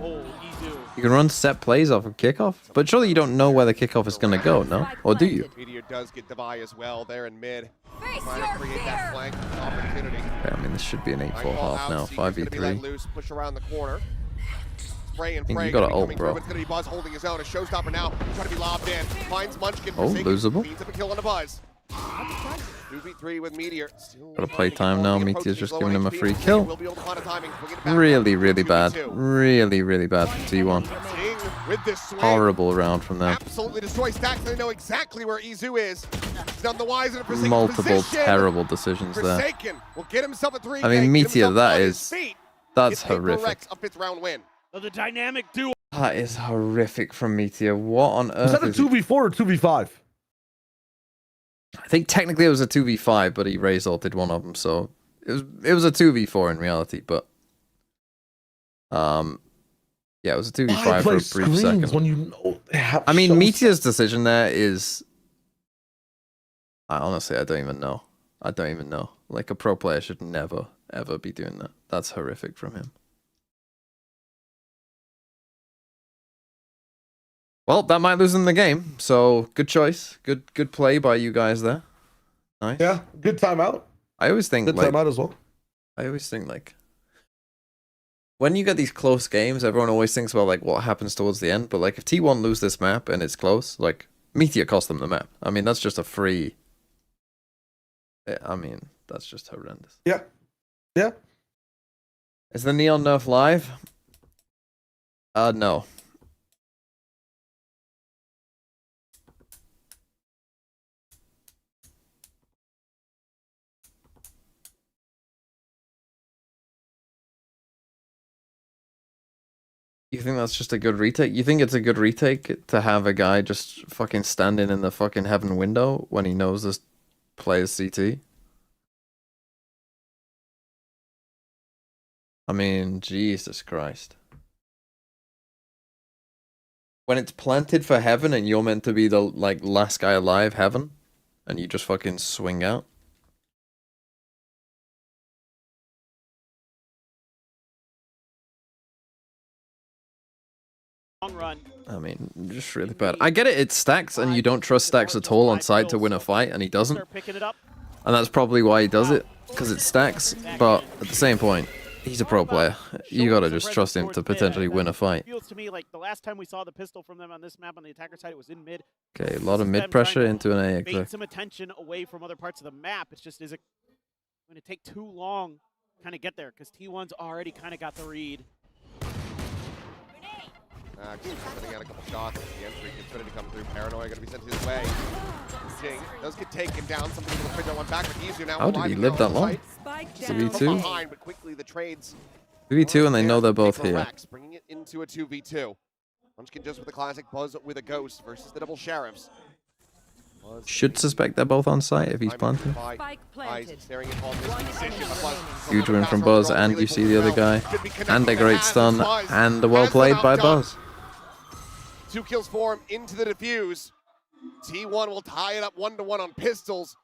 Oh, Izu. You can run set plays off of kickoff, but surely you don't know where the kickoff is going to go, no? Or do you? Meteor does get Devi as well there in mid. Trying to create that flank opportunity. Okay, I mean, this should be an 8-4 half now, 5v3. Loose, push around the corner. Frey and I think Frey you got an ult, through. bro. It's going to be Buzz holding his own. A showstopper now. Trying to be lobbed in. Finds Munchkin. Oh, losable. Beats up a kill on a Buzz. 2v3 with Meteor. Gotta play time now. Meteor's just giving him a free kill. Really, really bad. Really, really bad for T1. With this swing, horrible round from them. Absolutely destroy Stacks. They know exactly where Izu is. He's none the wiser in a Forsaken Multiple position. terrible decisions there. Forsaken will get himself a 3K. I mean, Meteor, that's horrific. A 5th round win. So the dynamic duo. That is horrific from Meteor. What on earth? Is that a 2v4 or 2v5? I think technically it was a 2v5, but he raise ulted one of them, so it was a 2v4 in reality, but yeah, it was a 2v5 for a brief second. When you know I mean, Meteor's decision there is, I don't even know. I don't even know. Like, a pro player should never ever be doing that. That's horrific from him. Well, that might lose them the game. So good choice, good play by you guys there. Nice. Yeah, good timeout. I always think good timeout as well. I always think like when you get these close games, everyone always thinks about like what happens towards the end. But like if T1 lose this map and it's close, like Meteor cost them the map. I mean that's just a free I mean, that's just horrendous. Yeah. Yeah. Is the Neon nerf live? No. You think that's just a good retake? You think it's a good retake to have a guy just fucking standing in the fucking heaven window when he knows this player's CT? I mean, Jesus Christ. When it's planted for heaven and you're meant to be the, like, last guy alive heaven, and you just fucking swing out. Long run. I mean, just really bad. I get it, it's Stacks, and you don't trust Stacks at all on side to win a fight, and he doesn't. And that's probably why he does it, because it's Stacks. But at the same point, he's a pro player. You gotta just trust him to potentially win a fight. Feels to me like the last time we saw the pistol from them on this map on the attacker side, it was in mid. Okay, a lot of mid pressure into an A. Bait some attention away from other parts of the map. It's just, is it going to take too long to kind of get there? Because T1's already kind of got the read. Setting out a couple shots. The entry gets ready to come through. Paranoia going to be sent his way. Jing does get taken down. Somebody will trade that one back, but easier now. How did he live that long? It's a V2? Behind, but quickly the trades. 2v2 and they know they're both here. Bringing it into a 2v2. Munchkin just with the classic Buzz with a Ghost versus the double Sheriffs. Should suspect they're both on site if he's planting. Huge win from Buzz, and you see the other guy. And a great stun, and a well played by Buzz. 2 kills for him into the defuse. T1 will tie it up 1-1 on pistols.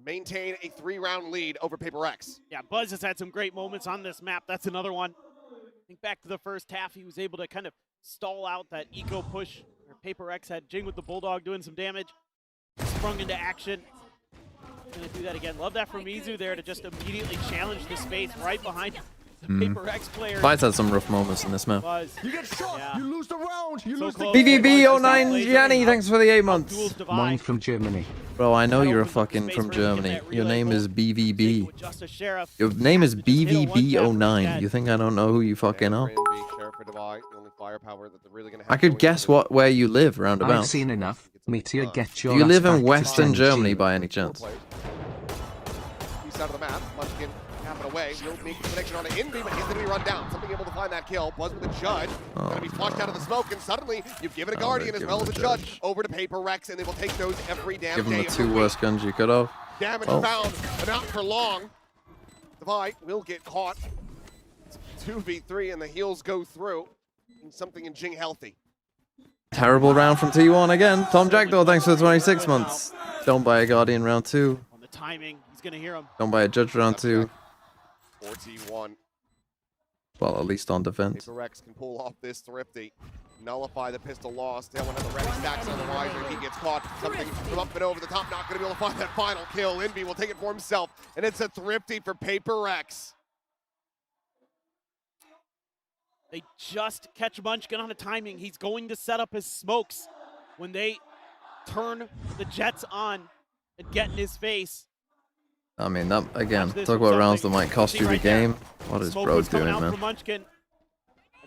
Maintain a 3-round lead over Paper X. Yeah, Buzz has had some great moments on this map. That's another one. Think back to the first half, he was able to kind of stall out that eco push where Paper X had Jing with the Bulldog doing some damage. Sprung into action. Gonna do that again. Love that from Mizu there to just immediately challenge the space right behind the Paper X player. Fight's had some rough moments in this map. You get shot, you lose the round, you lose the BVB09 Gianni, thanks for the 8 months. Mine from Germany. Bro, I know you're a fucking from Germany. Your name is BVB. Your name is BVB09. You think I don't know who you fucking are? I could guess where you live roundabout. I've seen enough. Meteor, get Do your you live ass in back to Western 10G. Germany by any chance? East side of the map, Munchkin tapping away. Will make the connection on an in-beam, but he's going to be run down. Something able to find that kill. Buzz with the Judge. Going to be flushed out of the smoke, and suddenly you've given a Guardian as well as a Judge over to Paper Rex, and they will take those every damn Give him day. the 2 worst guns you could have. Damage found, but not for long. The VIT will get caught. It's 2v3, and the heals go through. And something in Jing healthy. Terrible round from T1 again. Tom Jackdaw, thanks for the 26 months. Don't buy a Guardian round 2. On the timing, he's gonna hear him. Don't buy a Judge round 2. 41. Well, at least on defense. Paper Rex can pull off this Thrifty. Nullify the pistol lost. Tailwind on the ready. Stacks on the riser. He gets caught. Something from up and over the top. Not going to be able to find that final kill. Envy will take it for himself. And it's a Thrifty for Paper Rex. They just catch Munchkin on the timing. He's going to set up his smokes when they turn the Jets on and get in his face. I mean, that again, talk about rounds that might cost you the game. What is bro doing, man?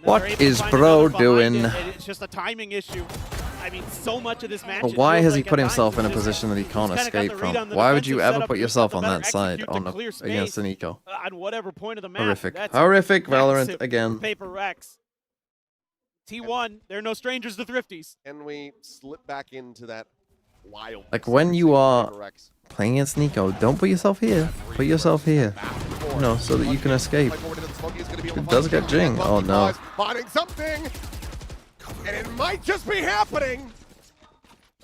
What is bro doing? It's just a timing issue. I mean, so much of this match. But why has he put himself in a position that he can't escape from? Why would you ever put yourself on that side against an eco? On whatever point of the map. Horrific. Horrific Valorant again. Paper Rex. T1, they're no strangers to Thrifties. And we slip back into that wild. Like when you are playing against Nico, don't put yourself here. Put yourself here. You know, so that you can escape. It does get Jing. Oh no. Finding something. And it might just be happening.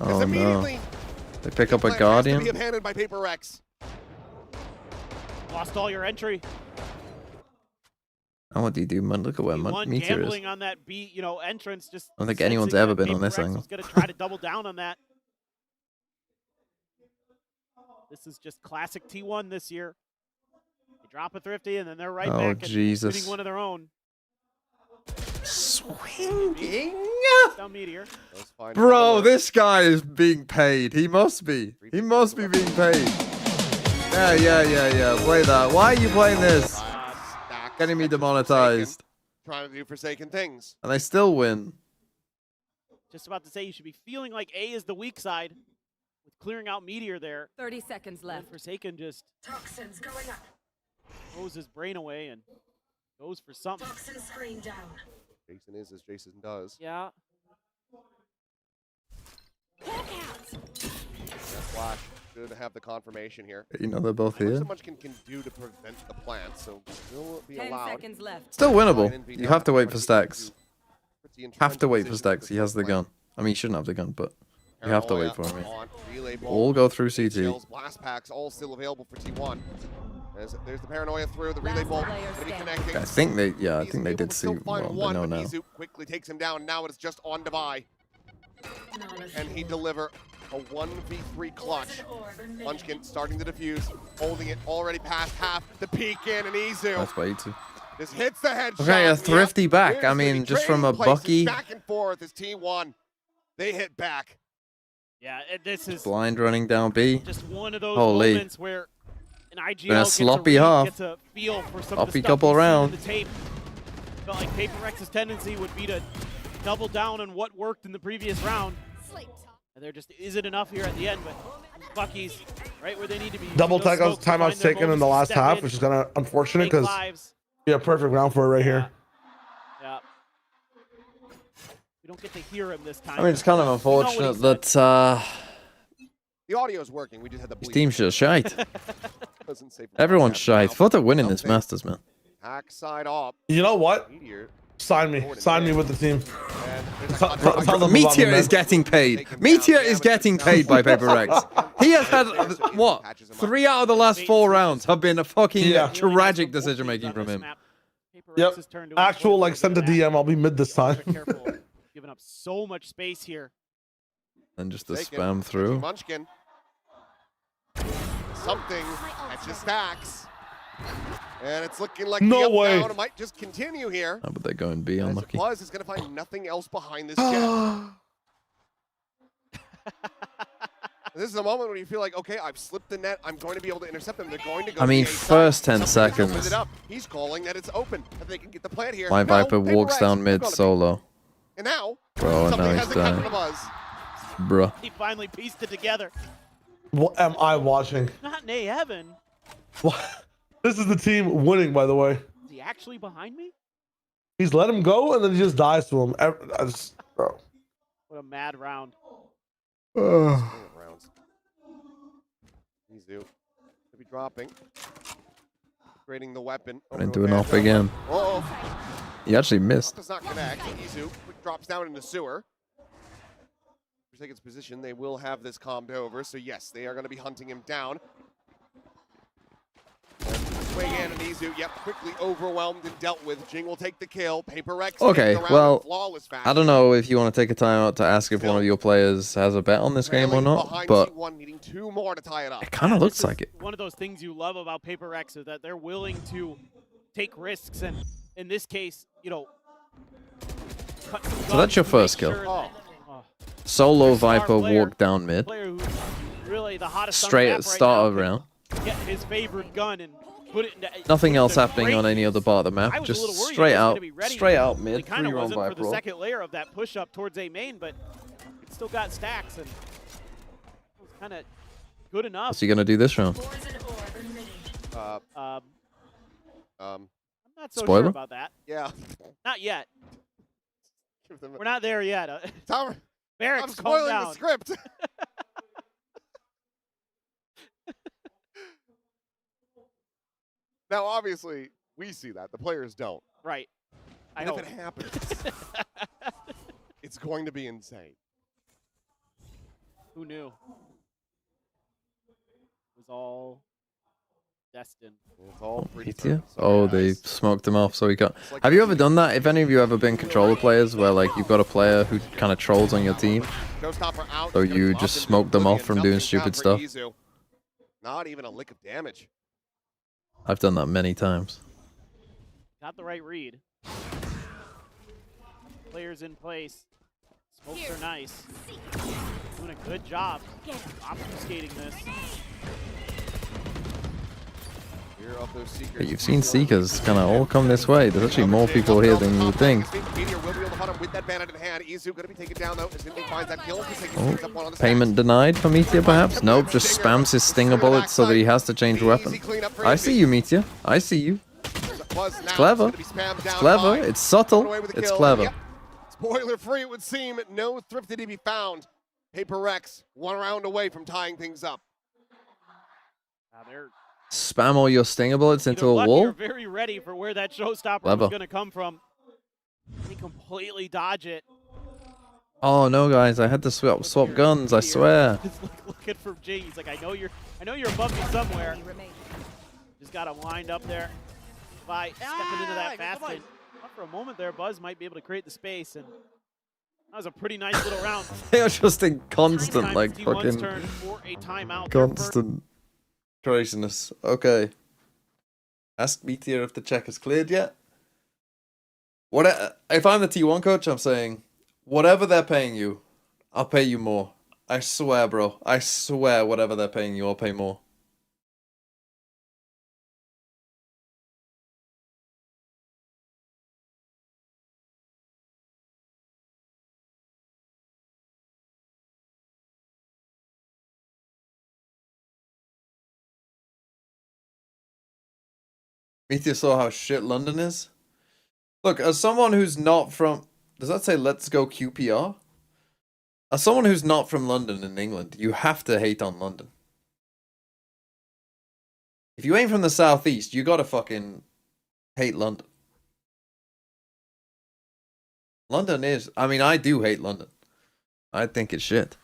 Oh no. They pick up a Guardian. Be abandoned by Paper Rex. Lost all your entry. And what do you do, man? Look at where Meteor is. Gambling on that entrance. Just I don't think anyone's ever been on this angle. Going to try to double down on that. This is just classic T1 this year. They drop a Thrifty and then they're right back and shooting one of their own. Swinging. Meteor. Bro, this guy is being paid. He must be. He must be being paid. Yeah. Play that. Why are you playing this? Getting me demonetized. Trying to do Forsaken things. And they still win. Just about to say you should be feeling like A is the weak side with clearing out Meteor there. 30 seconds left. And Forsaken just Toxins going up. throws his brain away and goes for something. Toxin screen down. Jason is as Jason does. Yeah. Flash should have the confirmation here. You know they're both Not here. so much can do to prevent the plant, so will be 10 allowed. seconds left. Still winnable. You have to wait for stacks. Have to wait for stacks. He has the gun. I mean, he shouldn't have the gun, but you have to wait for him. All go through CT. Blast packs all still available for T1. There's the paranoia through the relay bolt. Gonna be connecting. I think they, I think they did see Still find one, one, but no, but now. Izu quickly takes him down. Now it is just on Devi. Can he deliver a 1v3 clutch? Munchkin starting to defuse, holding it already past half. The peek in and Izu. That's by E2. Just hits the headshot. Okay, a thrifty back. Here's I mean, the just from a trading places Bucky. Back and forth is T1. They hit back. Yeah, this is Blind running down B. just one of those Holy. moments where an IGL Been a sloppy half. gets a feel for some Sloppy of the stuff couple we've seen in rounds. the tape. Felt like Paper Rex's tendency would be to double down on what worked in the previous round. And there just isn't enough here at the end, but Bucky's right where they need to be. Double Those smokes to timeouts find their taken in the moments last to step half, in, which is kind of unfortunate take because lives. yeah, perfect round for it right here. Yeah. We don't get to hear him this time. I mean, it's kind of We know what he unfortunate said. that The audio is working. We just had the his bleep. team's just shite. Wasn't safe. Everyone's shite. FUT are winning this Masters, man. Hack side up. You know what? Meteor. Sign me with the team. Tell them about Meteor me, man. is getting paid. Meteor is getting paid by Paper Rex. He has had, what, 3 out of the last 4 rounds have been a fucking tragic decision making from him. Yep. Actual, like, send a DM. I'll be mid this time. Giving up so much space here. And just the spam through. Munchkin. Something catches stacks. And it's looking like No the up way. down might just continue here. Oh, but they're going B, As unlucky. Buzz is going to find nothing else behind this jet. This is a moment when you feel like, okay, I've slipped the net. I'm going to be able to intercept them. They're going to go. I mean, to the A first side. 10 Something opens seconds. it up. He's calling that it's open, that they can get the plant here. My No, Viper Paper walks Rex, down they're mid gonna be- solo. And now, Bro, and something now he's hasn't happened to dying. Buzz. Bruh. He finally pieced it together. What am I watching? Not in A heaven. What? This is the team winning, by the way. Is he actually behind me? He's let him go, and then he just dies to him. Bro. What a mad round. Rounds. Izu to be dropping. Upgrading the weapon. Went into an off again. Oh, He actually missed. does not connect. Izu quick drops down in the sewer. Forsaken's position, they will have this calmed over. So yes, they are going to be hunting him down. Swing in and Izu, yep, quickly overwhelmed and dealt with. Jing will take the kill. Paper Rex Okay, taking the round well, in flawless fashion. I don't know if you want to take a time out to ask if one of your players has a bet on this game or not, Behind but T1, needing 2 more to tie it up. it kind of looks like it. One of those things you love about Paper Rex is that they're willing to take risks, and in this case, you know. cut some So that's your guns to make first kill. sure that- Solo star Viper player- walk down mid. player who's really the hottest on the Straight map at right start now of can round. Get his favorite gun and put it into Nothing else into happening on great any other part of the I map. was Just a little worried straight he wasn't out, gonna be ready. straight out He mid. kind of 3-round wasn't for Viper. the second layer of that push up towards A main, but it still got stacks and it was kind of good enough. What's he gonna do this round? I'm not so Spoiler? sure about that. Yeah. Not yet. Give them a- We're not there yet. Tom, Barracks, I'm calm spoiling down. the script. Now, obviously, we see that. The players don't. Right. I And hope. if it happens, it's going to be insane. Who knew? It was all destined. It's all Hit predetermined. you? Oh, they smoked him off, so he got. Have you ever done that? If any of you ever been controller players, where like you've got a player who kind of trolls on your team, Showstopper out. so He's gonna you drop just into smoke them off oblivion. from doing Nothing stupid down for stuff? Izu. Not even a lick of damage. I've done that many times. Got the right read. Players in place. Smokes are nice. Doing a good job obfuscating this. Fear of those Seekers. But you've seen Seekers kind of all come this way. There's actually more people here than you would think. Meteor will be able to hunt him with that bandit in hand. Izu going to be taken down though as Invi finds that kill. Oh, payment denied for Meteor perhaps? Nope, just spams his stinger bullets so that he has to change weapon. I see you, Meteor. I see you. It's clever. It's clever. It's subtle. It's clever. Yep. Spoiler free, it would seem. No Thrifty to be found. Paper Rex 1 round away from tying things up. Spam all your stinger bullets into a Lucky wall? are very ready for where that showstopper Clever. was going to come from. They completely dodge it. Oh no, guys! I had to swap guns. I swear. It's like looking for G. He's like, I know you're above me somewhere. Just got him lined up there by stepping into that fast lane. For a moment there, Buzz might be able to create the space, and that was a pretty nice little round. They are just in constant, like T1's fucking turn for a timeout. constant craziness. Okay. Ask Meteor if the check is cleared yet. If I'm the T1 coach, I'm saying, whatever they're paying you, I'll pay you more. I swear, bro. I swear, whatever they're paying you, I'll pay more. Meteor saw how shit London is. Look, as someone who's not from... Does that say let's go QPR? As someone who's not from London in England, you have to hate on London. If you ain't from the southeast, you gotta fucking hate London. London is... I mean, I do hate London. I think it's shit.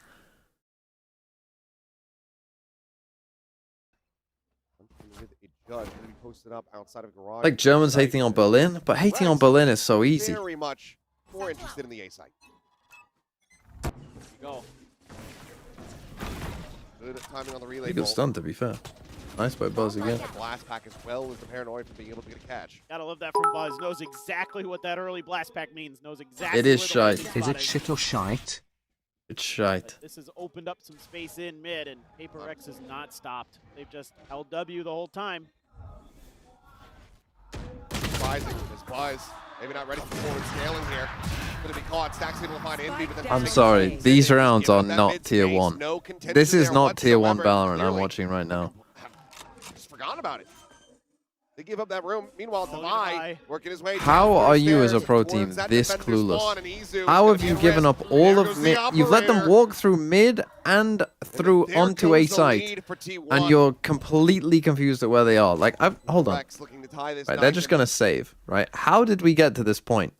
Judge going to be posted up outside of garage. Like Germans hating on Berlin, but hating on Berlin is so easy. Very much more interested in the A site. Go. Good timing on the relay. Pretty good stun, to be fair. Nice by Buzz again. Blast pack as well as the paranoid for being able to get a catch. Gotta love that from Buzz. Knows exactly what that early blast pack means. Knows exactly. It is where the shite. landing Is spot it shit or shite? It's shite. This has opened up some space in mid, and Paper Rex has not stopped. They've just held W the whole time. Surprising as Buzz. Maybe not ready for forward scaling here. Going to be caught. Stacks able to find Envy, but then I'm sorry, these rounds are not tier 1. This is not tier 1 Valorant I'm watching right now. Just forgot about it. They give up that room. Meanwhile, Divide working his way. How are you as a pro team this clueless? How have you given up all of mid? You've let them walk through mid and through onto A site, and you're completely confused at where they are. Like, hold on. Right, they're just gonna save, right? How did we get to this point?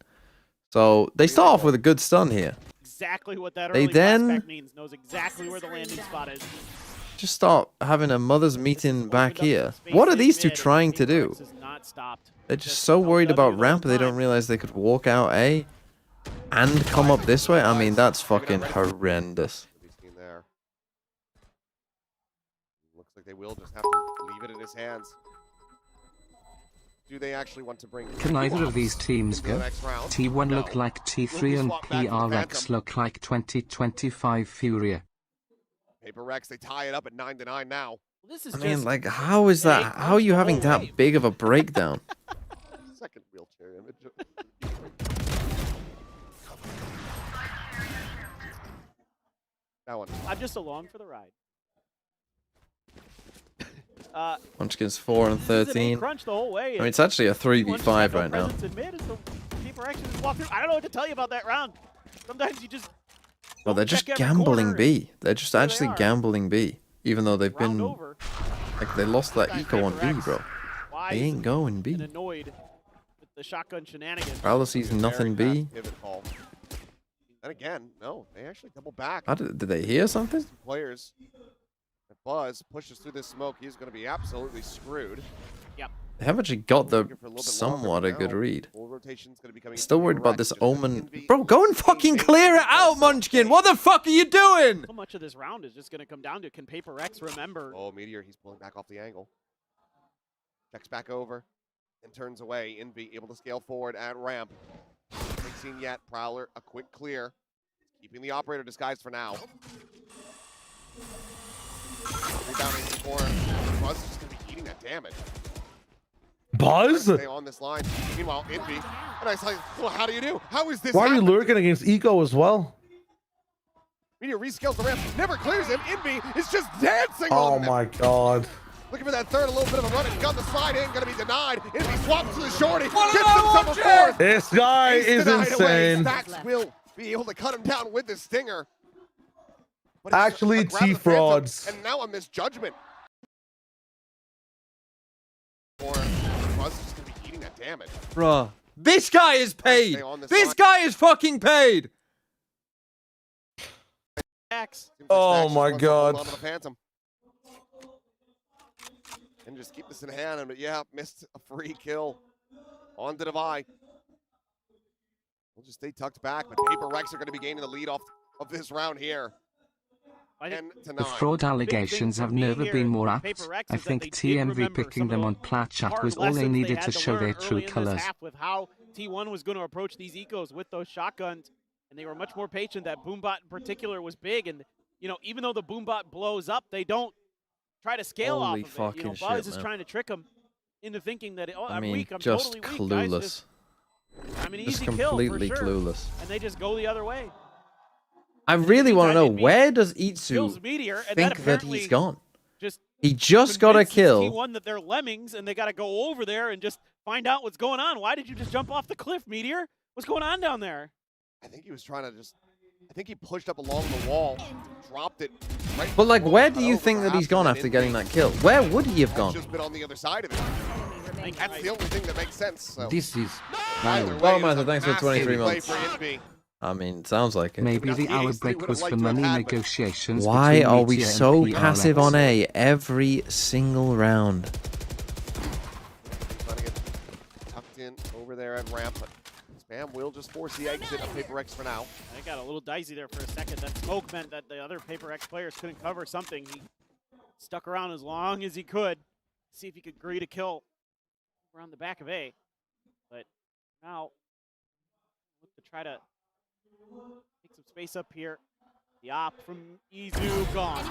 So they start off with a good stun here. Exactly what that They early then- blast pack means. Knows exactly where the landing spot is. Just start having a mother's meeting back here. What are these two trying to do? They're just so worried about ramp they don't realize they could walk out A and come up this way. I mean, that's fucking horrendous. Looks like they will just have to leave it in his hands. Do they actually want to bring... Can either of these teams go? T1 look like T3 and PRX look like 2025 Furia. Paper Rex, they tie it up at 9-9 now. I mean, like, how is that? How are you having that big of a breakdown? Second wheelchair image. That one. I'm just along for the ride. Munchkin's 4 and 13. Crunch the whole way. I mean, it's actually a 3v5 right now. I don't know what to tell you about that round. Sometimes you just... Well, they're just gambling B. They're just actually gambling B. Even though they've been... Like, they lost that eco on B, bro. They ain't going B. Annoyed with the shotgun shenanigans. Prowler sees nothing B. And again, no, they actually double back. How did they hear something? Players. If Buzz pushes through this smoke, he's going to be absolutely screwed. Yep. They have actually got the somewhat a good read. Still worried about this Omen. Bro, go and fucking clear it out, Munchkin! What the fuck are you doing? So much of this round is just going to come down to, can Paper X remember? Oh, Meteor, he's pulling back off the angle. Checks back over and turns away. Envy able to scale forward at ramp. Haven't seen yet. Prowler, a quick clear. Keeping the operator disguised for now. Rebounding for Buzz is just going to be eating that damage. Buzz? Stay on this line. Meanwhile, Envy. And I was like, well, how do you do? How is this Why are we happening? lurking against Eco as well? Meteor rescales the ramp, never clears him. Envy is just dancing Oh on them. my god. Looking for that third, a little bit of a run and gun. The slide in, gonna be denied. Envy swaps to the shorty, gets himself a fourth. This guy Ace is denied away. insane. Stacks will be able to cut him down with the stinger. But it's Actually, a grab of the T-frauds. Phantom, and now a misjudgment. Or Buzz is just gonna be eating that damage. Bruh. This guy is paid. Stay on this This line. guy is fucking paid. X. Oh my Wants to hold god. on to the Phantom. And just keep this in hand. And yeah, missed a free kill on the Devi. We'll just stay tucked back, but Paper Rex are going to be gaining the lead off of this round here. 10 to 9. The fraud allegations have never been more apt. I think TMV picking them on plat chat was all they needed to show their true colors. With how T1 was going to approach these ecos with those shotguns, and they were much more patient. That Boombot in particular was big, and you know, even though the Boombot blows up, they don't try to scale Holy off of it. fucking You know, Buzz shit, is man. trying to trick them into thinking that I I'm mean, weak. I'm just totally weak, guys. clueless. I mean, Just easy kill for completely sure. clueless. And they just go the other way. I really want to know, where does Kills Itsu Meteor, and think that apparently he's gone? Just He just got a convinces kill. T1 that they're lemmings, and they got to go over there and just find out what's going on. Why did you just jump off the cliff, Meteor? What's going on down there? I think he was trying to just. I think he pushed up along the wall, dropped it. Right But like, before where it do cut you over, think that he's perhaps, gone and after then getting that kill? Where would he have That's gone? just been on the other side of it. That's the only thing that makes sense. So. This is Either way, Well, it was Martha, a thanks for massive 23 play months. for Envy. I mean, sounds like it. Maybe the hour Easily break would've was liked for to have money had, but- negotiations. Why between are we Meteor and so PRX? passive on A every single round? Trying to get tucked in over there at ramp, but Spam will just force the exit of Paper X for now. I got a little dicey there for a second. That smoke meant that the other Paper X players couldn't cover something. He stuck around as long as he could, see if he could agree to kill around the back of A. But now, look to try to take some space up here. The op from Izu gone.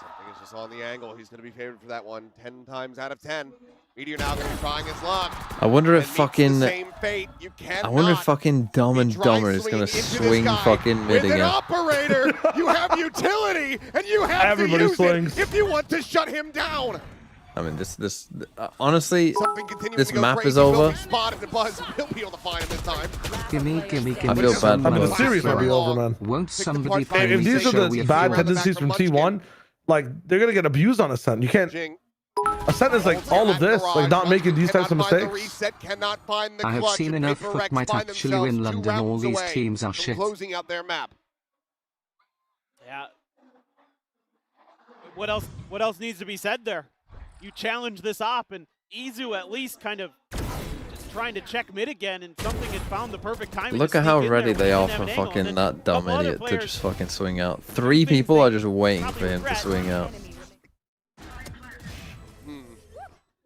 Something is just on the angle. He's going to be favored for that one 10 times out of 10. Meteor now going to be trying his luck. I wonder if And meets fucking. the same fate. You I wonder if cannot fucking Dumb and dry Dumber is swing gonna into this swing guy fucking mid with an again. operator. You have utility, and you have Everybody to use swings. it if you want to shut him down. I mean, honestly, Something continuing this to go map crazy. is Will over. be spotted, and Buzz will be able to find him this time. Gimme. I feel bad I mean, the for series might be over, man. Won't somebody apart If please these show are me the a bad film? tendencies from T1, like, they're gonna get abused on Ascent. You can't. Ascent is like all of this, like not making these types of mistakes. Reset, cannot find the I have clutch, seen and enough, Paper but Rex might find actually win themselves London. 2 All rounds these away teams are from shit. closing out their map. Yeah. What else needs to be said there? You challenge this op, and Izu at least kind of just trying to check mid again, and something had found the perfect timing. Look to at how sneak in ready there they when are didn't have for an angle, and fucking then that dumb couple other idiot to players just fucking swing out. 3 people are just waiting for him to swing out.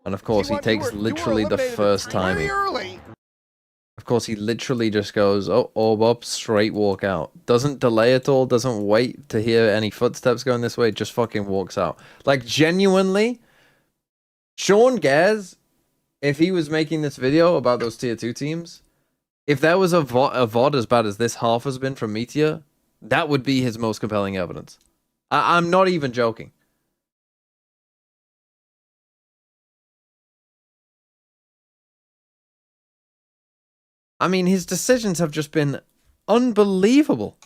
And of course, he takes literally the first timing. Of course, he literally just goes, oh, orb up, straight walk out. Doesn't delay at all, doesn't wait to hear any footsteps going this way, just fucking walks out. Like, genuinely, Sean Gaz, if he was making this video about those tier 2 teams, if there was a VOD as bad as this half has been from Meteor, that would be his most compelling evidence. I'm not even joking. I mean, his decisions have just been unbelievable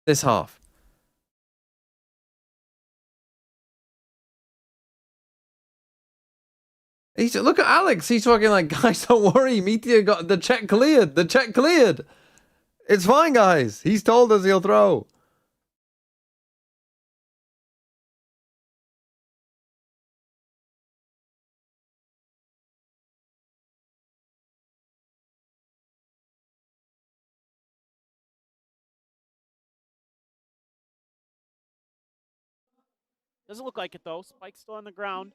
this half. Look at Alex. He's talking like, guys, don't worry. Meteor got the check cleared. The check cleared. It's fine, guys. He's told us he'll throw. Doesn't look like it though. Spike's still on the ground.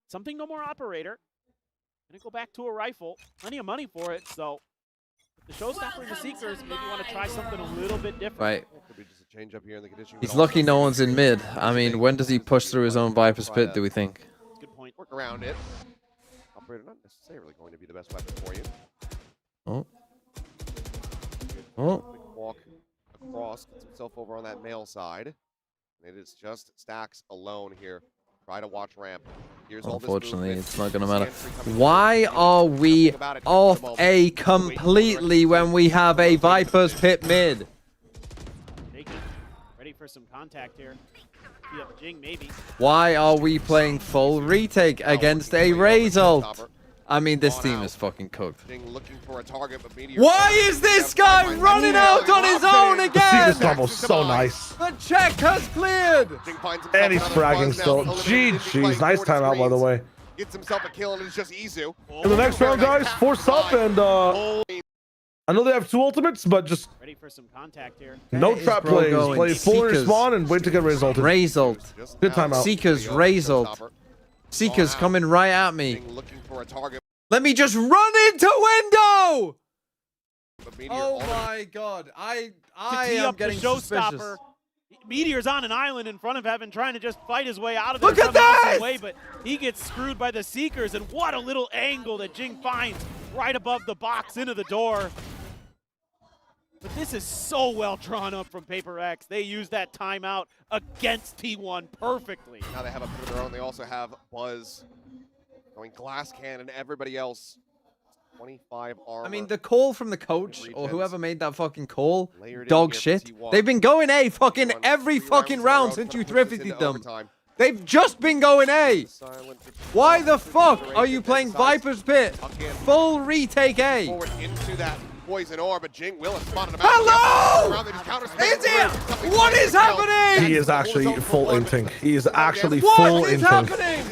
Something no more operator. Gonna go back to a rifle. Plenty of money for it, so the showstopper and the Seekers maybe want to try something a little bit different. Right. Could be just a change up here in the conditioning. He's lucky no one's in mid. I mean, when does he push through his own Viper's pit, do we think? Good point. Work around it. operator, not necessarily going to be the best weapon for you. Oh. Quick walk across, gets himself over on that male side. And it is just Stacks alone here. Try to watch ramp. Here's all this Unfortunately, movement. it's not going to matter. Entry Why are we off A completely when we have a Viper's Pit mid? Ready for some contact here. Jing maybe. Why are we playing full retake against a Raze ult? I mean, this team is fucking cooked. Looking for a target, but Meteor Why is this guy running out on his own again? This storm was so nice. The check has cleared. And he's fragging still. GG's. Nice timeout, by the way. Gets himself a kill, and it's just Izu. In the next round, guys, force up, and I know they have 2 ultimates, but just ready for some contact here. No trap plays. Play full respawn and wait to get Raze ulted. Raze ult. Good timeout. Seeker's Raze ult. Seeker's coming right at me. Looking for a target. Let me just run into window! Oh my god. I am getting suspicious. Meteor's on an island in front of Heaven, trying to just fight his way out of there. Look at that! Way, but he gets screwed by the Seekers, and what a little angle that Jing finds right above the box into the door. But this is so well drawn up from Paper X. They use that timeout against T1 perfectly. Now they have a bit of their own. They also have Buzz going glass cannon, everybody else 25 armor. I mean, the call from the coach or whoever made that fucking call, dog shit. They've been going A fucking every fucking round since you thrifted them. They've just been going A. Why the fuck are you playing Viper's Pit? Full retake A. Forward into that poison orb, but Jing will have spotted him out. Hello! Idiot! What is happening? He is actually full inting. He is actually full inting. What is happening?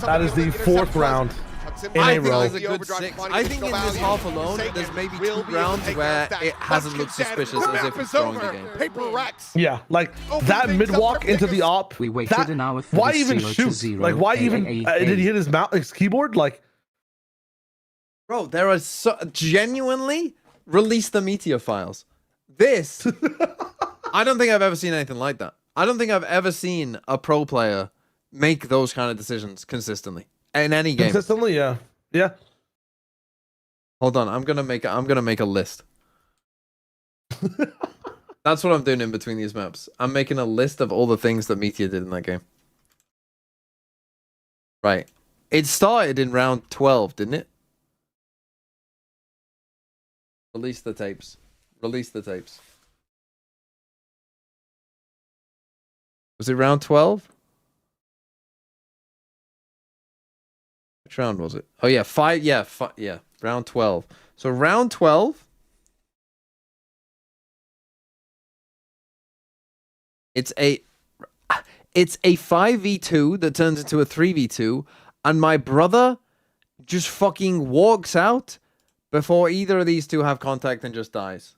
That is the 4th round in a row. I think it's a good 6. I think in this half alone, there's maybe 2 rounds where it hasn't looked suspicious as if it's throwing the game. Yeah, like that mid walk into the op. We waited an hour for why the even 0 to shoot? 0 Like why even did he hit his keyboard? Like, bro, there are genuinely release the Meteor files. This, I don't think I've ever seen anything like that. I don't think I've ever seen a pro player make those kind of decisions consistently in any game. Consistently, yeah, yeah. Hold on, I'm gonna make a list. That's what I'm doing in between these maps. I'm making a list of all the things that Meteor did in that game. Right, it started in round 12, didn't it? Release the tapes. Release the tapes. Was it round 12? Which round was it? Oh yeah, 5. Yeah, yeah, round 12. So round 12. It's a 5v2 that turns into a 3v2, and my brother just fucking walks out before either of these two have contact and just dies.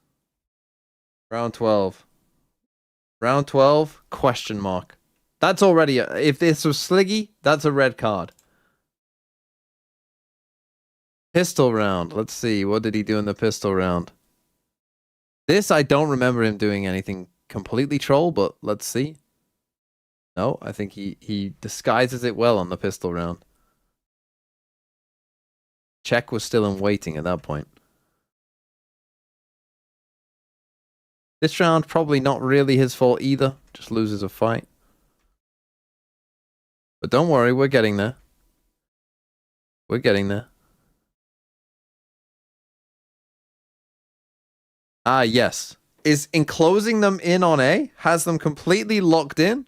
Round 12. Round 12, question mark. That's already, if this was Sliggy, that's a red card. Pistol round. Let's see. What did he do in the pistol round? This, I don't remember him doing anything completely troll, but let's see. No, I think he disguises it well on the pistol round. Check was still in waiting at that point. This round, probably not really his fault either. Just loses a fight. But don't worry, we're getting there. We're getting there. Ah, yes. Is enclosing them in on A, has them completely locked in.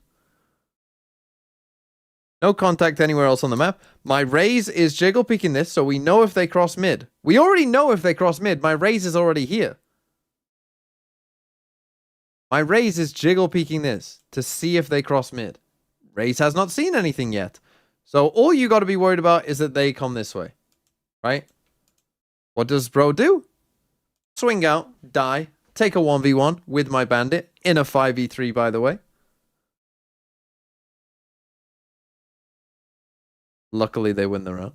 No contact anywhere else on the map. My Raze is jiggle peeking this, so we know if they cross mid. We already know if they cross mid. My Raze is already here. My Raze is jiggle peeking this to see if they cross mid. Raze has not seen anything yet. So all you got to be worried about is that they come this way. Right? What does bro do? Swing out, die, take a 1v1 with my bandit in a 5v3, by the way. Luckily, they win the round.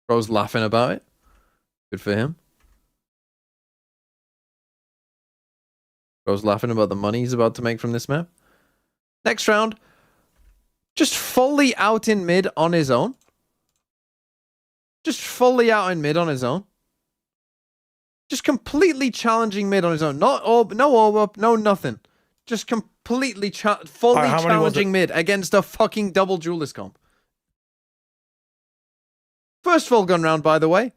Bro's laughing about it. Good for him. Bro's laughing about the money he's about to make from this map. Next round, just fully out in mid on his own. Just fully out in mid on his own. Just completely challenging mid on his own. Not orb, no orb up, no nothing. Just completely fully challenging mid against a fucking double duelist comp. First full gun round, by the way.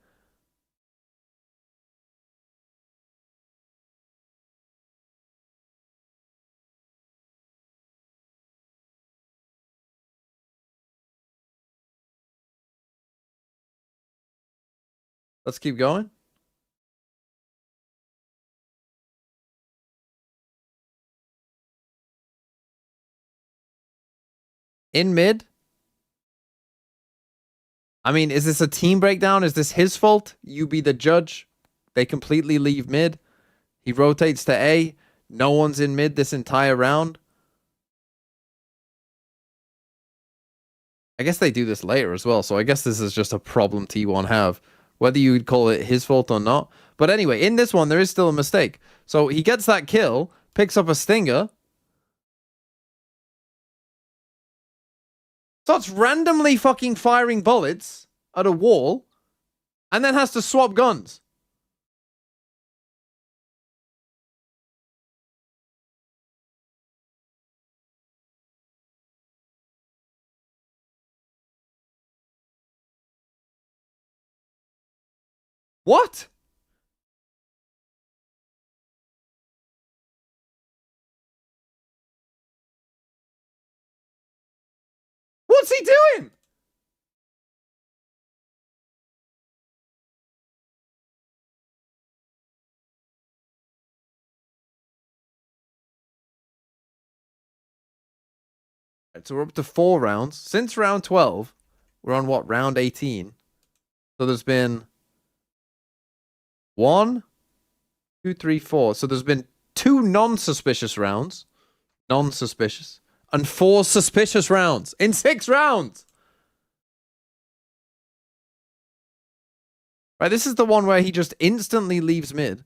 Let's keep going. In mid. I mean, is this a team breakdown? Is this his fault? You be the judge. They completely leave mid. He rotates to A. No one's in mid this entire round. I guess they do this later as well, so I guess this is just a problem T1 have. Whether you would call it his fault or not. But anyway, in this one, there is still a mistake. So he gets that kill, picks up a stinger. Starts randomly fucking firing bullets at a wall. And then has to swap guns. What? What's he doing? Right, so we're up to 4 rounds. Since round 12, we're on what, round 18? So there's been 1, 2, 3, 4. So there's been 2 non-suspicious rounds. Non-suspicious. And 4 suspicious rounds. In 6 rounds! Right, this is the one where he just instantly leaves mid.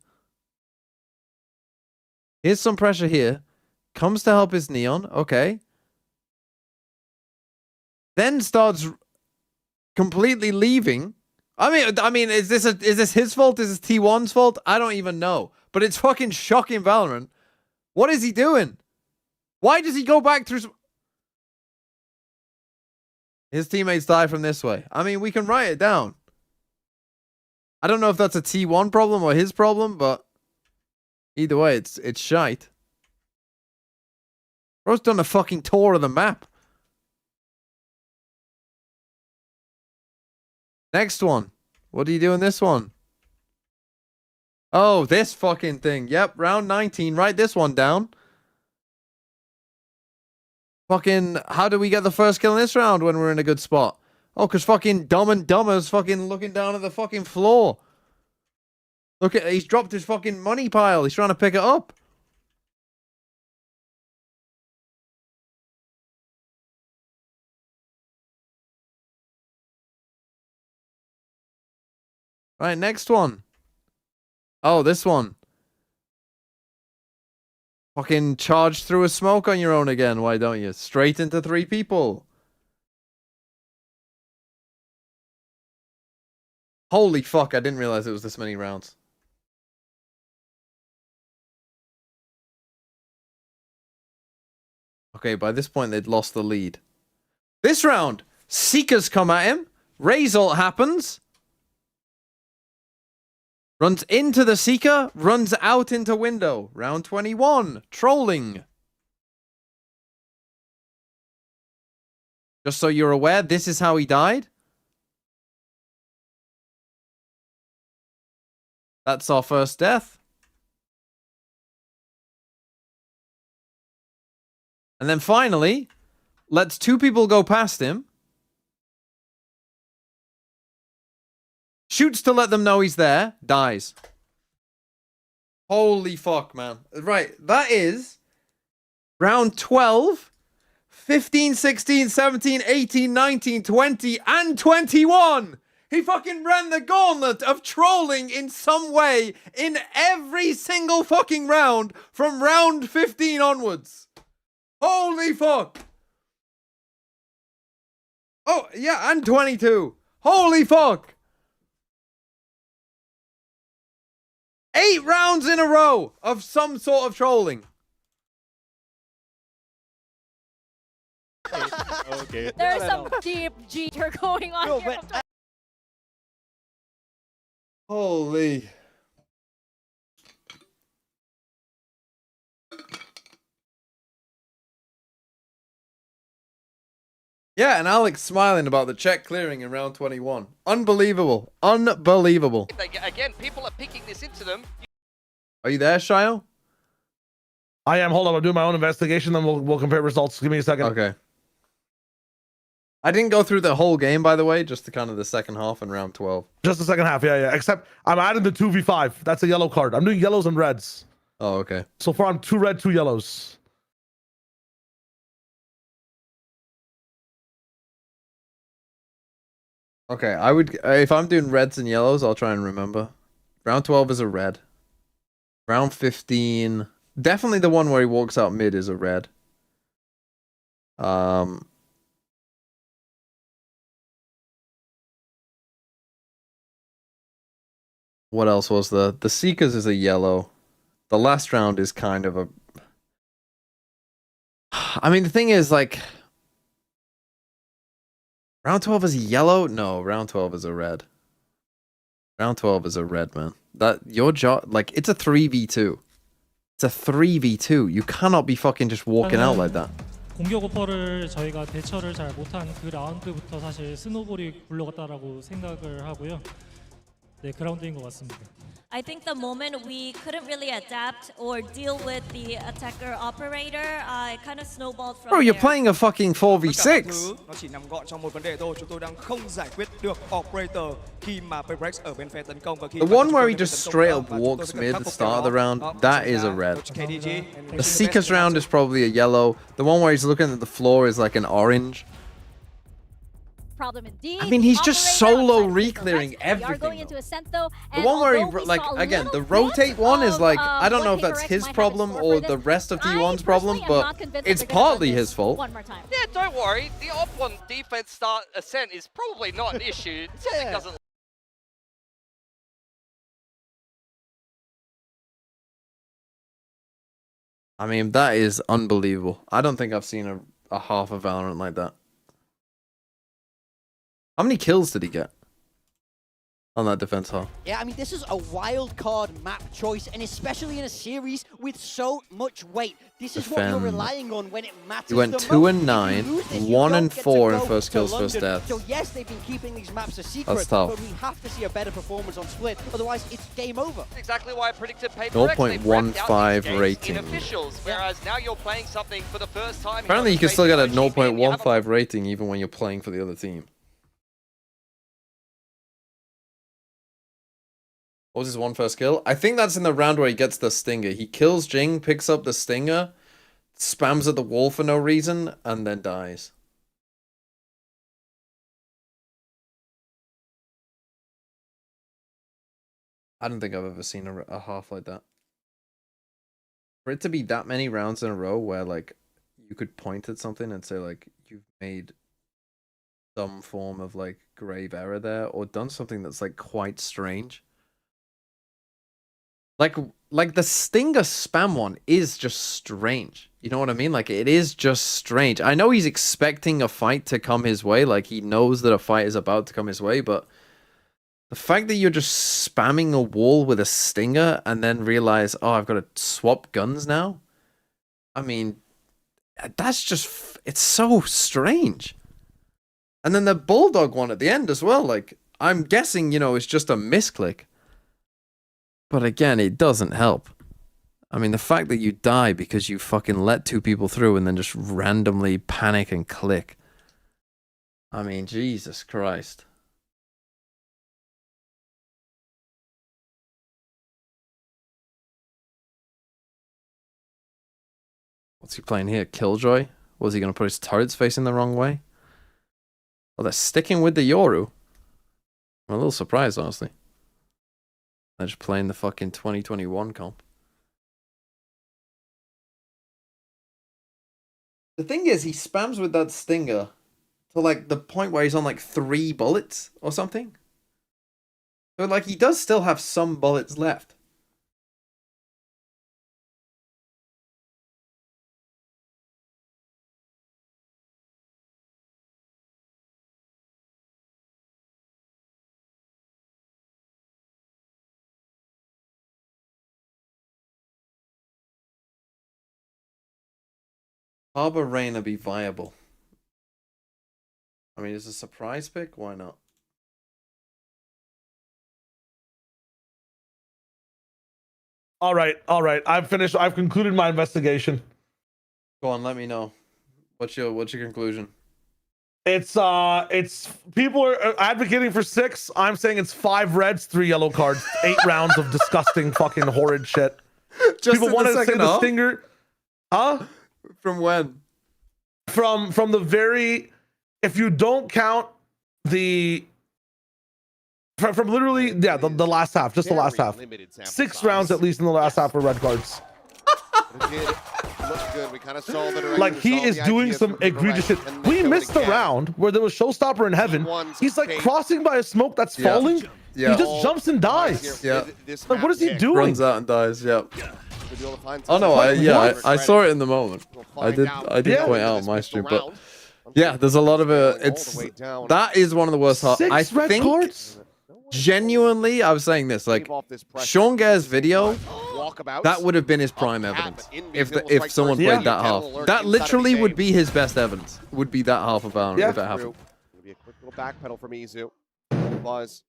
Here's some pressure here. Comes to help his Neon. Okay. Then starts completely leaving. I mean, is this his fault? Is this T1's fault? I don't even know. But it's fucking shocking Valorant. What is he doing? Why does he go back through? His teammates die from this way. I mean, we can write it down. I don't know if that's a T1 problem or his problem, but either way, it's shite. Bro's done a fucking tour of the map. Next one. What do you do in this one? Oh, this fucking thing. Yep, round 19. Write this one down. Fucking, how do we get the first kill in this round when we're in a good spot? Oh, because fucking Dumb and Dumber's fucking looking down at the fucking floor. Look at, he's dropped his fucking money pile. He's trying to pick it up. Right, next one. Oh, this one. Fucking charge through a smoke on your own again, why don't you? Straight into 3 people. Holy fuck, I didn't realize it was this many rounds. Okay, by this point they'd lost the lead. This round, Seekers come at him. Raise ult happens. Runs into the Seeker, runs out into window. Round 21, trolling. Just so you're aware, this is how he died. That's our first death. And then finally, lets 2 people go past him. Shoots to let them know he's there. Dies. Holy fuck, man. Right, that is round 12, 15, 16, 17, 18, 19, 20, and 21. He fucking ran the gauntlet of trolling in some way in every single fucking round from round 15 onwards. Holy fuck! Oh, yeah, and 22. Holy fuck! 8 rounds in a row of some sort of trolling. Okay. There's some deep jeter going on here. Holy. Yeah, and Alex smiling about the check clearing in round 21. Unbelievable. Unbelievable. Again, people are picking this into them. Are you there, Shio? I am. Hold on. I'll do my own investigation, then we'll compare results. Give me a second. Okay. I didn't go through the whole game, by the way, just the kind of the second half and round 12. Just the second half, yeah. Except I'm adding the 2v5. That's a yellow card. I'm doing yellows and reds. Oh, okay. So far, I'm 2 red, 2 yellows. Okay, I would, if I'm doing reds and yellows, I'll try and remember. Round 12 is a red. Round 15, definitely the one where he walks out mid is a red. What else was the Seekers is a yellow. The last round is kind of a, I mean, the thing is, like, round 12 is a yellow? No, round 12 is a red. Round 12 is a red, man. That, your job, like, it's a 3v2. It's a 3v2. You cannot be fucking just walking out like that. 공격 오퍼를 저희가 대처를 잘 못한 그 라운드부터 사실 스노볼이 굴러갔다라고 생각을 하고요. 네, 그 라운드인 것 같습니다. I think the moment we couldn't really adapt or deal with the attacker operator, it kind of snowballed from Bro, you're there. playing a fucking 4v6. Nó chỉ nằm gọn trong một vấn đề thôi, chúng tôi đang không giải quyết được operator khi mà Payrex ở bên phe tấn công và khi The one where he just straight up walks mid at the start of the round, that is a red. The Seekers round is probably a yellow. The one where he's looking at the floor is like an orange. Problem indeed. I mean, he's just solo re-clearing everything. Going into ascent, though, The one where he, like, again, the rotate one is like, I don't know if that's his problem or the rest of T1's problem, but it's partly his fault. Yeah, don't worry. The op one defense start ascent is probably not an issue. It doesn't. I mean, that is unbelievable. I don't think I've seen a half of Valorant like that. How many kills did he get on that defense half? Yeah, I mean, this is a wild card map choice, and especially in a series with so much weight. This is what you're Defend. relying on when it matters. He went the 2 most. and 9, If you lose this, you 1 don't and get to 4 in go first to kills, first London. deaths. So yes, they've been keeping these maps a secret, That's tough. but we have to see a better performance on Split. Otherwise, it's game over. Exactly why I predicted Payrex. 0.15 rating. In officials, whereas now you're playing something for the first time. Apparently, you can still get a 0.15 rating even when you're playing for the other team. What was his one first kill? I think that's in the round where he gets the stinger. He kills Jing, picks up the stinger, spams at the wall for no reason, and then dies. I don't think I've ever seen a half like that. For it to be that many rounds in a row where, like, you could point at something and say, like, you've made some form of, like, grave error there, or done something that's, like, quite strange. Like the stinger spam one is just strange. You know what I mean? Like, it is just strange. I know he's expecting a fight to come his way. Like, he knows that a fight is about to come his way, but the fact that you're just spamming a wall with a stinger and then realize, oh, I've got to swap guns now. I mean, that's just, it's so strange. And then the Bulldog one at the end as well. Like, I'm guessing, you know, it's just a misclick. But again, it doesn't help. I mean, the fact that you die because you fucking let 2 people through and then just randomly panic and click. I mean, Jesus Christ. What's he playing here? Killjoy? Was he going to put his turrets facing the wrong way? Oh, they're sticking with the Yoru. I'm a little surprised, honestly. They're just playing the fucking 2021 comp. The thing is, he spams with that stinger to like the point where he's on like 3 bullets or something. So like he does still have some bullets left. Harbor Reina be viable? I mean, is a surprise pick? Why not? All right. I've finished. I've concluded my investigation. Go on, let me know. What's your conclusion? It's people are advocating for 6. I'm saying it's 5 reds, 3 yellow cards, 8 rounds of disgusting, fucking horrid shit. Just people want to say the stinger, huh? From when? From the very, if you don't count the from literally, yeah, the last half, just the last half. 6 rounds at least in the last half for red cards. Good. We kind of saw the Like he is doing some egregious shit. We missed the round where there was Showstopper in heaven. He's like crossing by a smoke that's falling. Yeah. He just jumps and dies. Yeah. Like what is he doing? Runs out and dies. Yep. Oh no! I saw it in the moment. I did point out my stream, but yeah, there's a lot of that is one of the worst. I think cards? Genuinely, I was saying this like Sean Gare's video. That would have been his prime evidence if someone played that half. That literally would be his best evidence. Would be that half of Valorant if it happened. It'll be a quick little backpedal from Izu. Buzz.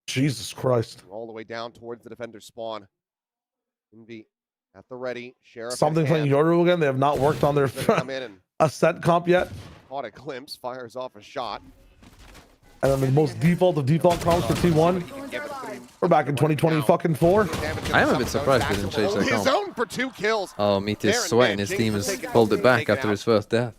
Jesus Christ! All the way down towards the defender's spawn. Envy at the ready. Sheriff. Something playing Yoru again. They have not worked on their ascent comp yet. Caught a glimpse. Fires off a shot. And then the most default of default comps for T1. We're back in 2020 fucking 4. I am a bit surprised they didn't change their His comp. own for 2 kills. Oh, Meteor's sweating. His team has pulled it back after his first death.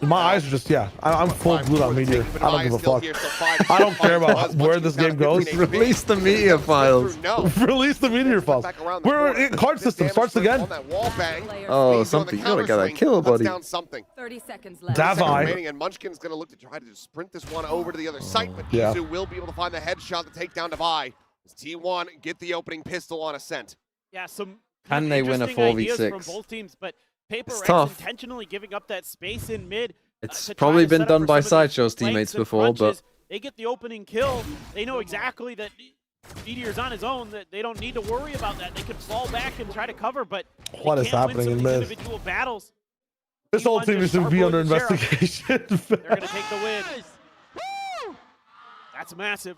My eyes are just, yeah. I'm full glued on Meteor. I don't give a fuck. I don't care about where this game goes. Release the Meteor files. Release the Meteor files. We're in card system. Starts again. Oh, something. You gotta get that kill, buddy. 30 seconds left. Davai. And Munchkin's gonna look to try to sprint this one over to the other site, but Yeah. Izu will be able to find the headshot to take down Davai. As T1 get the opening pistol on Ascent. Yeah, some Can they win a interesting ideas 4v6? from both teams, but Paper It's Rex tough. intentionally giving up that space in mid. It's to try probably to been set up done for by some of these Sideshow's flanks teammates and before, but crunches. They get the opening kill. They know exactly that Meteor's on his own, that they don't need to worry about that. They can fall back and try to cover, but What is happening in mid? individual battles. This whole T1 team just should be Starboard under and Sheriff. investigation. They're going to take the win. That's massive.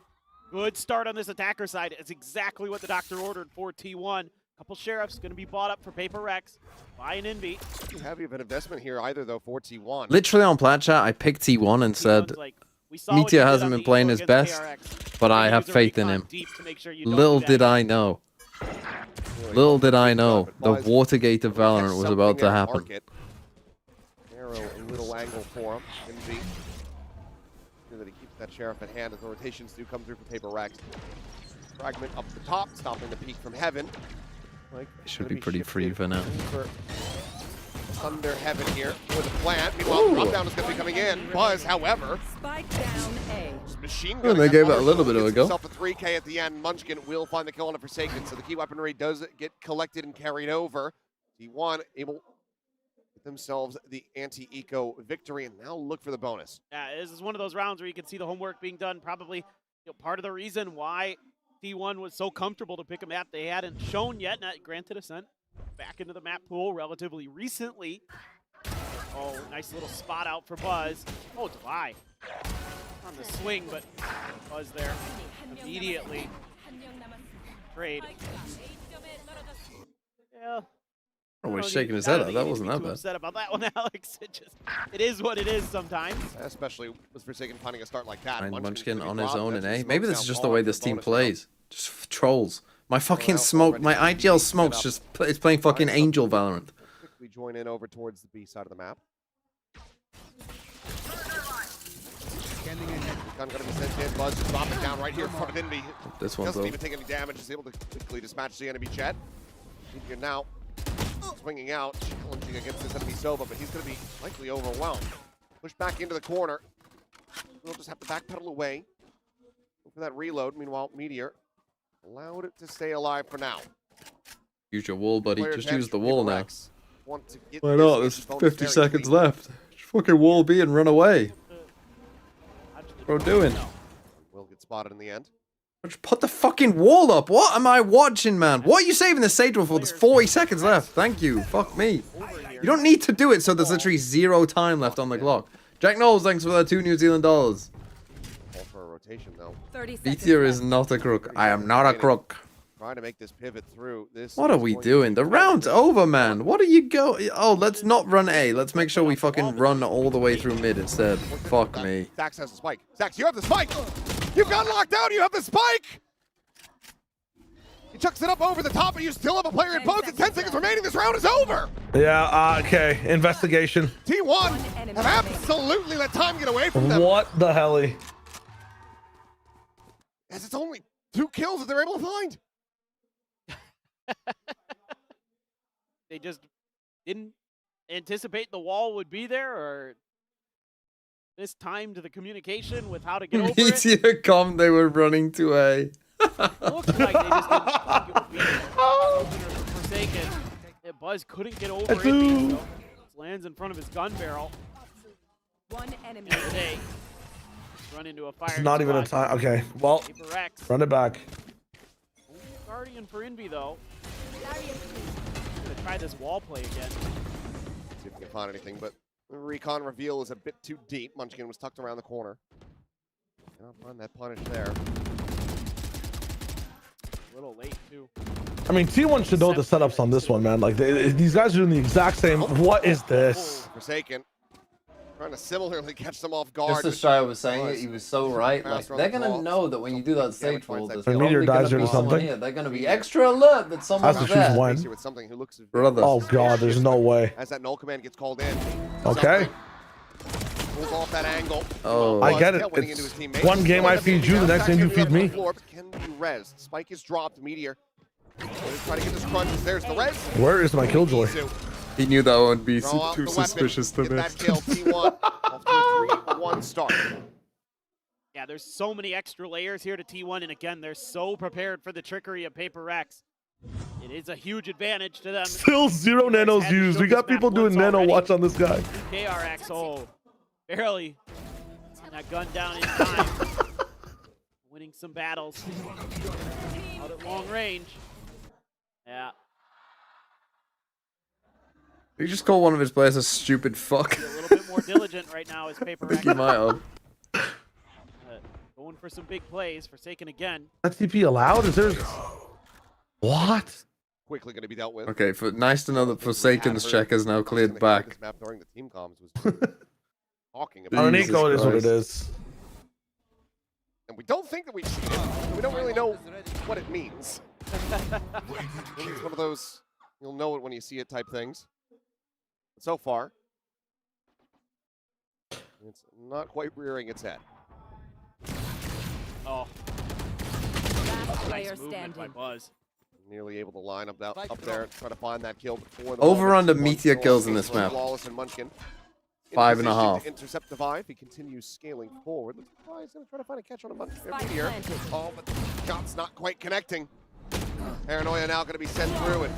Good start on this attacker side. It's exactly what the doctor ordered for T1. Couple Sheriffs going to be bought up for Paper Rex by an Envy. Too heavy of an investment here either, though, for T1. literally on Plat Chat, I picked T1 and said, Meteor hasn't been playing his best, but I have faith in him. Little did I know. Little did I know the Watergate of Valorant was about to happen. Narrow a little angle for him. Envy. Sure that he keeps that Sheriff at hand as the rotations do come through for Paper Rex. Fragment up the top, stopping the peak from heaven. It should be pretty free for now. Thunder Heaven here for the plant. Meanwhile, drop down is going to be coming in. Buzz, however, Spike down A. machine Well, gun. they gave it a little bit of a go. Himself a 3K at the end. Munchkin will find the kill on a Forsaken, so the key weaponry does get collected and carried over. T1 able to get themselves the anti-eco victory and now look for the bonus. Yeah, this is one of those rounds where you can see the homework being done. Probably part of the reason why T1 was so comfortable to pick a map they hadn't shown yet. Not granted, Ascent back into the map pool relatively recently. Oh, nice little spot out for Buzz. Oh, Davai on the swing, but Buzz there immediately. Trade. Yeah. Oh, he's shaking his head up. That wasn't that bad. Upset about that one, Alex. It is what it is sometimes. Especially with Forsaken finding a start like that. And Munchkin on his own in A. Maybe this is just the way this team plays. Just trolls. My fucking smoke, my IGL smokes just it's playing fucking Angel Valorant. Quickly join in over towards the B side of the map. Gun gonna be sent in. Buzz just dropping down right here in front of Envy. This one's doesn't over. even take any damage. Is able to quickly dispatch the enemy jet. Here now, swinging out. Challenge challenging against this enemy Sova, but he's going to be likely overwhelmed. Push back into the corner. We'll just have to backpedal away. Go for that reload. Meanwhile, Meteor allowed it to stay alive for now. Use your wall, buddy. Player Just advantage use the for wall Paper now. Rex. Want to get Why this not? There's bonus 50 very seconds clean. left. Just fucking wall B and run away. What are we doing? Will get spotted in the end. Just put the fucking wall up. What am I watching, man? What are you saving the Sage Wolf for? There's 40 seconds left. Thank you. Fuck me. You don't need to do it so there's literally 0 time left on the clock. Jack Knowles, thanks for that $2 New Zealand dollars. Call for a rotation though. Meteor is not a crook. I am not a crook. Trying to make this pivot through. This What are we doing? The round's over, man. What are you going? Oh, let's not run A. Let's make sure we fucking run all the way through mid instead. Fuck me. Zax has the spike. Zax, you have the spike. You got locked down. You have the spike. He chucks it up over the top, but you still have a player in post. And 10 seconds remaining. This round is over. Yeah, okay. Investigation. T1 have absolutely let time get away from them. What the helly? As it's only 2 kills that they're able to find. They just didn't anticipate the wall would be there, or mistimed the communication with how to get over it. Meteor come, they were running to A. Looks like they just didn't think it would be there. Opener for Forsaken. Yeah, Buzz couldn't get over it, so lands in front of his gun barrel. One enemy. Today, run into a fire. It's not even a time. Okay, well, run it back. Guardian for Envy though. Gonna try this wall play again. See if we can find anything, but the recon reveal is a bit too deep. Munchkin was tucked around the corner. Cannot find that punish there. A little late too. I mean, T1 should know the setups on this one, man. Like, these guys are doing the exact same. What is this? Forsaken. Trying to similarly catch them off guard. Just as Shia was saying it, he was so right. Like, they're gonna know that when you do that stage wall, there's Meteor dies or something. Here. They're gonna be extra alert that someone's Has to there. choose when. With something who looks Brother. Oh god, there's no way. As that null command gets called in. Okay. Pulls off that angle. Oh, I get it. It's one game I feed you, the next game you feed me. Can be res. Spike is dropped. Meteor. Trying to get this crunch. There's the res. Where is my killjoy? He knew that would be Throw out too the weapon, suspicious to get me. that kill. T1 off to a 3-1 start. Yeah, there's so many extra layers here to T1, and again, they're so prepared for the trickery of Paper Rex. It is a huge advantage to them. Still 0 nanos used. We got people doing nano watch on this guy. KRX, oh, barely getting that gun down in time. Winning some battles. Out at long range. Yeah. He just called one of his players a stupid fuck. A little bit more diligent right now as Paper I think Rex. he might have. Going for some big plays. Forsaken again. That TP allowed? Is there... What? Quickly going to be dealt with. Okay, nice to know that Forsaken's check is now cleared back. This map during the team comms was talking about. Underneath though, it is what it is. And we don't think that we've seen it. We don't really know what it means. It's one of those you'll know it when you see it type things. But so far, it's not quite rearing its head. Oh. Player Nice movement by standing. Buzz. Nearly able to line up there and try to find that kill before the Over ball under gets Meteor one kills goal. in this map. Flawless and Munchkin. In 5.5. position to intercept the Vive. He continues scaling forward. Looks like he's going to try to find a catch on a Munchkin here. Oh, but the shot's not quite connecting. Paranoia now going to be sent through it.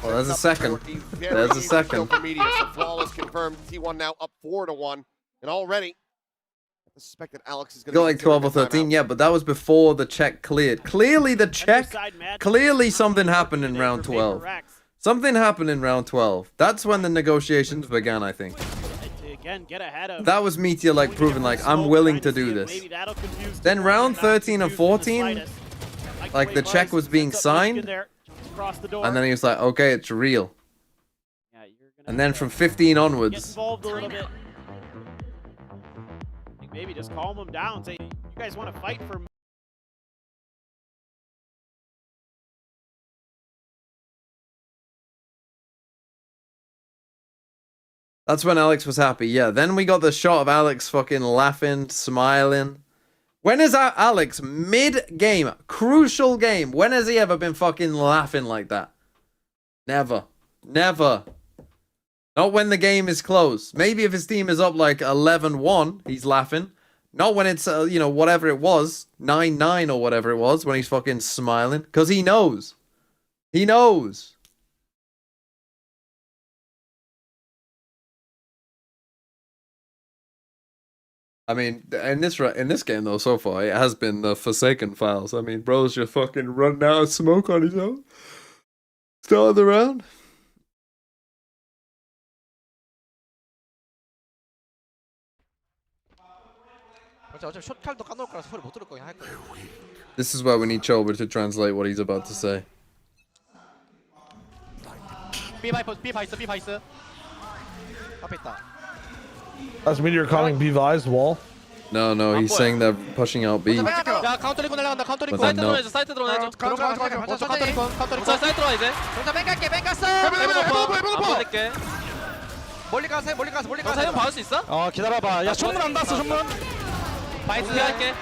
Well, there's a second. There's a second. For Meteor, so Flawless confirmed. T1 now up 4-1. And already, I suspect that Alex is going Got to like 12 or 13, yeah, but that was before the check cleared. Clearly the check, clearly something happened in round 12. Something happened in round 12. That's when the negotiations began, I think. Again, get ahead of. That was Meteor like proving like, I'm willing to do this. Then round 13 and 14, like the check was being signed, and then he was like, okay, it's real. And then from 15 Get onwards, involved a little bit. Maybe just calm them down. Say, you guys want to fight for. that's when Alex was happy. Yeah, then we got the shot of Alex fucking laughing, smiling. When is Alex mid-game, crucial game? When has he ever been fucking laughing like that? Never. Never. Not when the game is close. Maybe if his team is up like 11-1, he's laughing. Not when it's, you know, whatever it was, 9-9 or whatever it was, when he's fucking smiling. Because he knows. He knows. I mean, in this game though, so far it has been the Forsaken files. I mean, bro's just fucking running out of smoke on his own. Start of the round. This is why we need Chober to translate what he's about to say. B 봐 있어. 앞에 있다. That's mean you're calling B-Vise wall? No, he's saying they're pushing out B. 야 카운터 리콘 날라간다. 카운터 리콘. But then no. 사이트 들어오네. 카운터 리콘. 사이트 들어와 이제. 정자 뺑갈게. 뺑갔어. 뺑갈게. 멀리 가세요. 사이트 봐줄 수 있어? 기다려봐. 야, 총문 안 닿았어, 총문. 바이스 할게.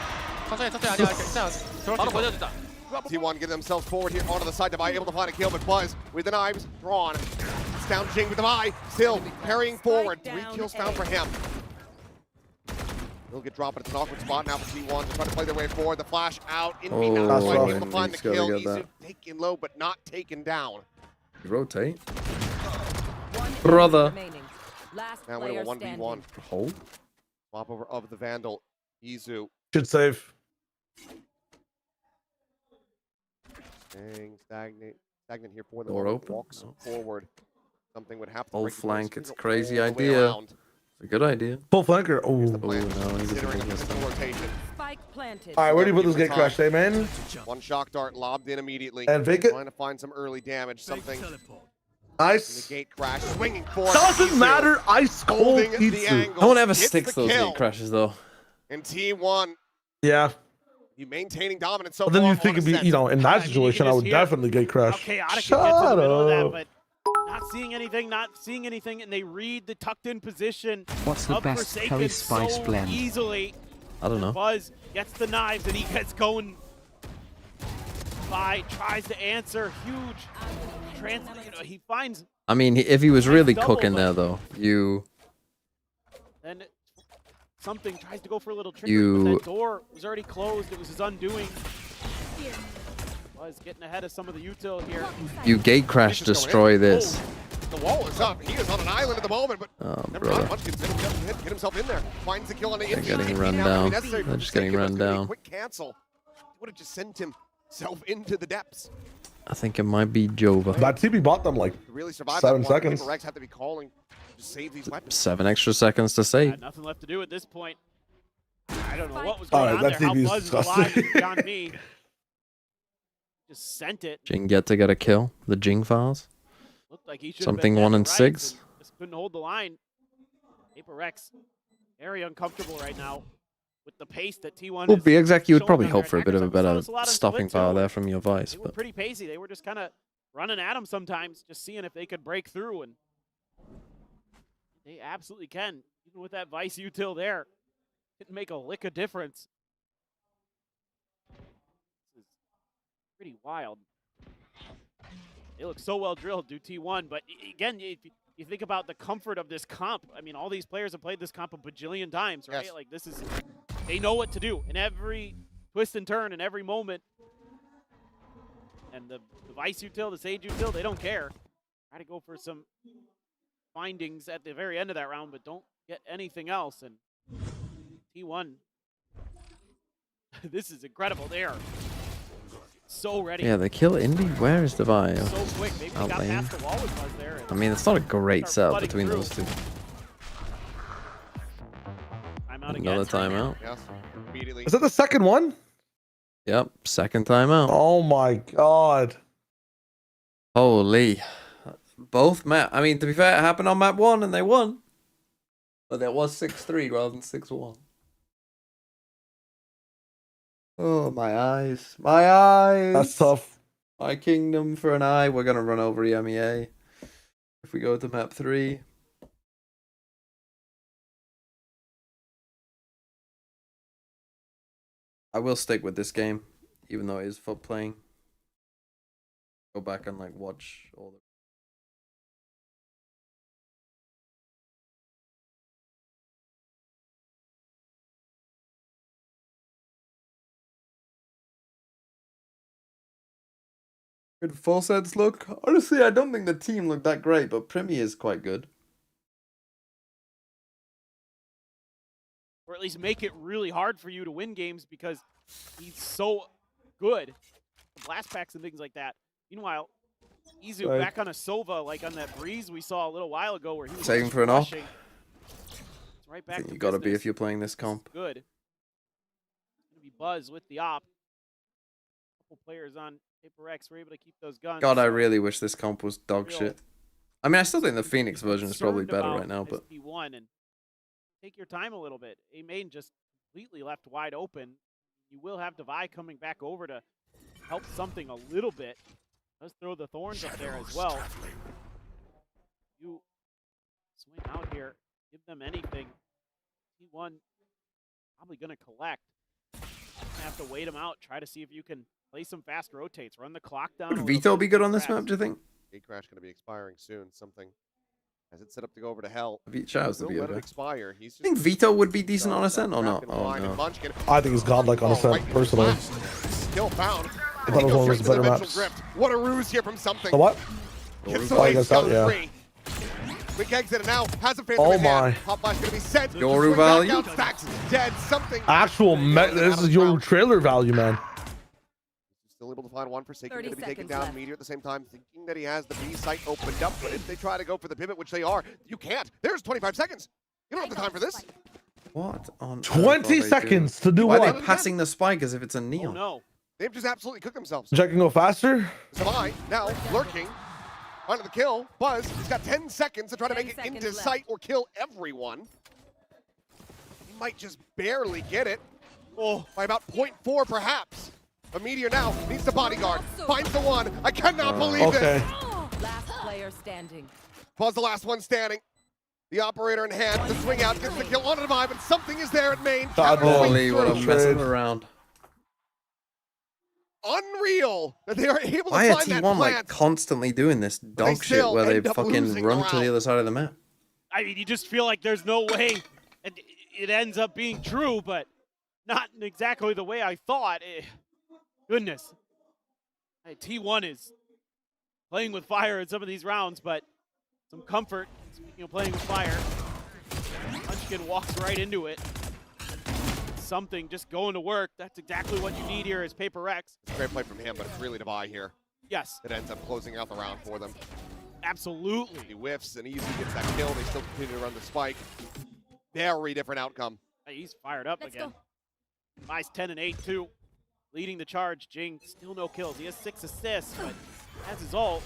천천히 아니야. 괜찮아. 바로 버려주자. T1 get themselves forward here onto the side. Devi able to find a kill, but Buzz with the knives drawn. It's down Jing with Devi, still carrying forward. 3 kills found for him. He'll get dropped, but it's an awkward spot now for T1 to try to play their way forward. The flash out in B now. Able to find the kill. Isu taken low, but not taken down. Rotate. Brother. Now we have a 1v1. Hold. Swap over of the Vandal. Izu. Should save. Staying stagnant here for the Door moment. open. Walks forward. Something would have to Full break the flank. first It's a finger crazy all the way idea. around. It's a good idea. Full flanker. Oh, no, Considering physical rotation. Spike planted. Alright, where do you put this gate crash, day, man? One shock dart lobbed in immediately. And fake it. Trying to find some early damage. Something. Nice. The gate crash. Swinging forward. Doesn't matter. Ice cold Holding the pizza. angle. No one ever Gets sticks the those kill. gate crashes though. And T1, Yeah. you maintaining dominance so But then far you think on it'd be, Ascent. you know, in that situation, I would hear definitely gate crash. How chaotic Shut it gets in the middle of that, up. but not seeing anything, and they read the tucked-in position. What's the of best Forsaken curry spice so blend? easily. I don't know. Buzz gets the knives, and he gets going. Tries to answer. Huge. He finds. I mean, if he was really double, cooking there though, Then something tries to go for a little trick. You- But that door was already closed. It was his undoing. Buzz getting ahead of some of the util here. you gate crash destroy this. The wall is up. He is on an island at the moment, but Oh, never brother. mind. Once he gets hit, get himself in there. Finds the kill on the They're inside. getting run Now, down. necessary for They're just getting Forsaken, but run it's gonna be a down. Quick cancel. He would have just sent himself into the depths. I think it might be Jova. That TP bought them like To really survive 7 that one, seconds. Rex had to be calling to save these weapons. 7 extra seconds to save. Had nothing left to do at this point. I don't know what was All going right, on that there. How TV is Buzz is alive disgusting. is beyond me. Just sent it. Jing yet to get a kill. The Jing files. Looked like he should Something have been 1 and right, 6. Just couldn't hold the line. Paper Rex, very uncomfortable right now with the pace that T1 Well, is BXAC, you would showing probably on hope their for a bit of a attackers. better We saw this a lot in stopping Split, power too. there from your Vice, They were but pretty pacey. They were just kind of running at him sometimes, just seeing if they could break through, and they absolutely can. Even with that Vice util there, didn't make a lick of difference. This is pretty wild. They look so well drilled, do T1, but again, if you think about the comfort of this comp, I mean, all these players have played this comp a bajillion times, right? Yes. Like, this is, they know what to do in every twist and turn, in every moment. And the Vice util, the Sage util, they don't care. Try to go for some findings at the very end of that round, but don't get anything else. And T1, this is incredible. They are so ready. yeah, they kill Indy. Where is the Vice? So quick. Maybe they got past the wall with Buzz there. and I mean, it's not a great start setup flooding between through. those two. Timeout Another again. timeout. Yes, immediately. Is that the second one? Yep, second timeout. Oh my god. Holy. Both map. I mean, to be fair, it happened on map 1 and they won. But that was 6-3 rather than 6-1. Oh, my eyes. My eyes. That's tough. My kingdom for an eye. We're going to run over EMEA. If we go to map 3. I will stick with this game, even though it is FUT playing. Go back and like watch all the Good full sense look. Honestly, I don't think the team looked that great, but Primi is quite good. Or at least make it really hard for you to win games because he's so good. The blast packs and things like that. Meanwhile, Izu back on a Sova, like on that breeze we saw a little while ago where he was Saving for an op. rushing. It's right back to You gotta be business. if you're playing this comp. Good. Gonna be Buzz with the op. Couple players on Paper X were able to keep those guns. God, I really wish this comp was dog shit. I mean, I still think the Phoenix version is probably better right now, but P1 and take your time a little bit. A main just completely left wide open. You will have Devi coming back over to help something a little bit. Let's throw the thorns up there as well. You swing out here, give them anything. T1 probably going to collect. Have to wait them out, try to see if you can play some fast rotates, run the clock down. would Vito be good on this map, do you think? Gate crash going to be expiring soon. Something has it set up to go over to hell. Shout out to Will Vito. let it expire. He's I think Vito would be decent on Ascent or not? Oh no. I think he's godlike on Ascent, personally. Still found. I thought it was one of his better maps. What a ruse here from something. The what? Gets Oh, away I guess that, yeah. free. Quick exit now. Has a face Oh in my. Pop flash gonna be sent. Yoru value? Stacks dead. Something. Actual this is your trailer value, man. Still able to find one. Forsaken going to be taken down. Meteor at the same time, thinking that he has the B site opened up. But if they try to go for the pivot, which they are, you can't. There's 25 seconds. You don't have the time for this. What on 20 seconds to do Why what? are they passing the spike as if it's a neon? Oh no. They've just absolutely cooked themselves. Jack can go faster. Sabai now lurking. Onto the kill. Buzz, he's got 10 seconds to try to make it into sight or kill everyone. He might just barely get it. Oh, by about 0.4 perhaps. A Meteor now needs the bodyguard. Finds the one. I cannot believe this. Last player standing. Buzz the last one standing. The operator in hand. The swing out gets the kill on the vibe, and something is there at main. Holy, what I'm messing around. Unreal that they are able to Why are find that T1 plant. like constantly doing this dog shit where they fucking run to the other side of the map? I mean, you just feel like there's no way and it ends up being true, but not in exactly the way I thought. Goodness. Hey, T1 is playing with fire in some of these rounds, but some comfort, speaking of playing with fire. Munchkin walks right into it. Something just going to work. That's exactly what you need here as Paper X. It's a great play from him, but it's really Devi here. Yes. It ends up closing out the round for them. Absolutely. He whiffs and easily gets that kill. They still continue to run the spike. Very different outcome. Hey, he's fired up again. Mize 10 and 8 too. Leading the charge. Jing still no kills. He has 6 assists, but has his ult.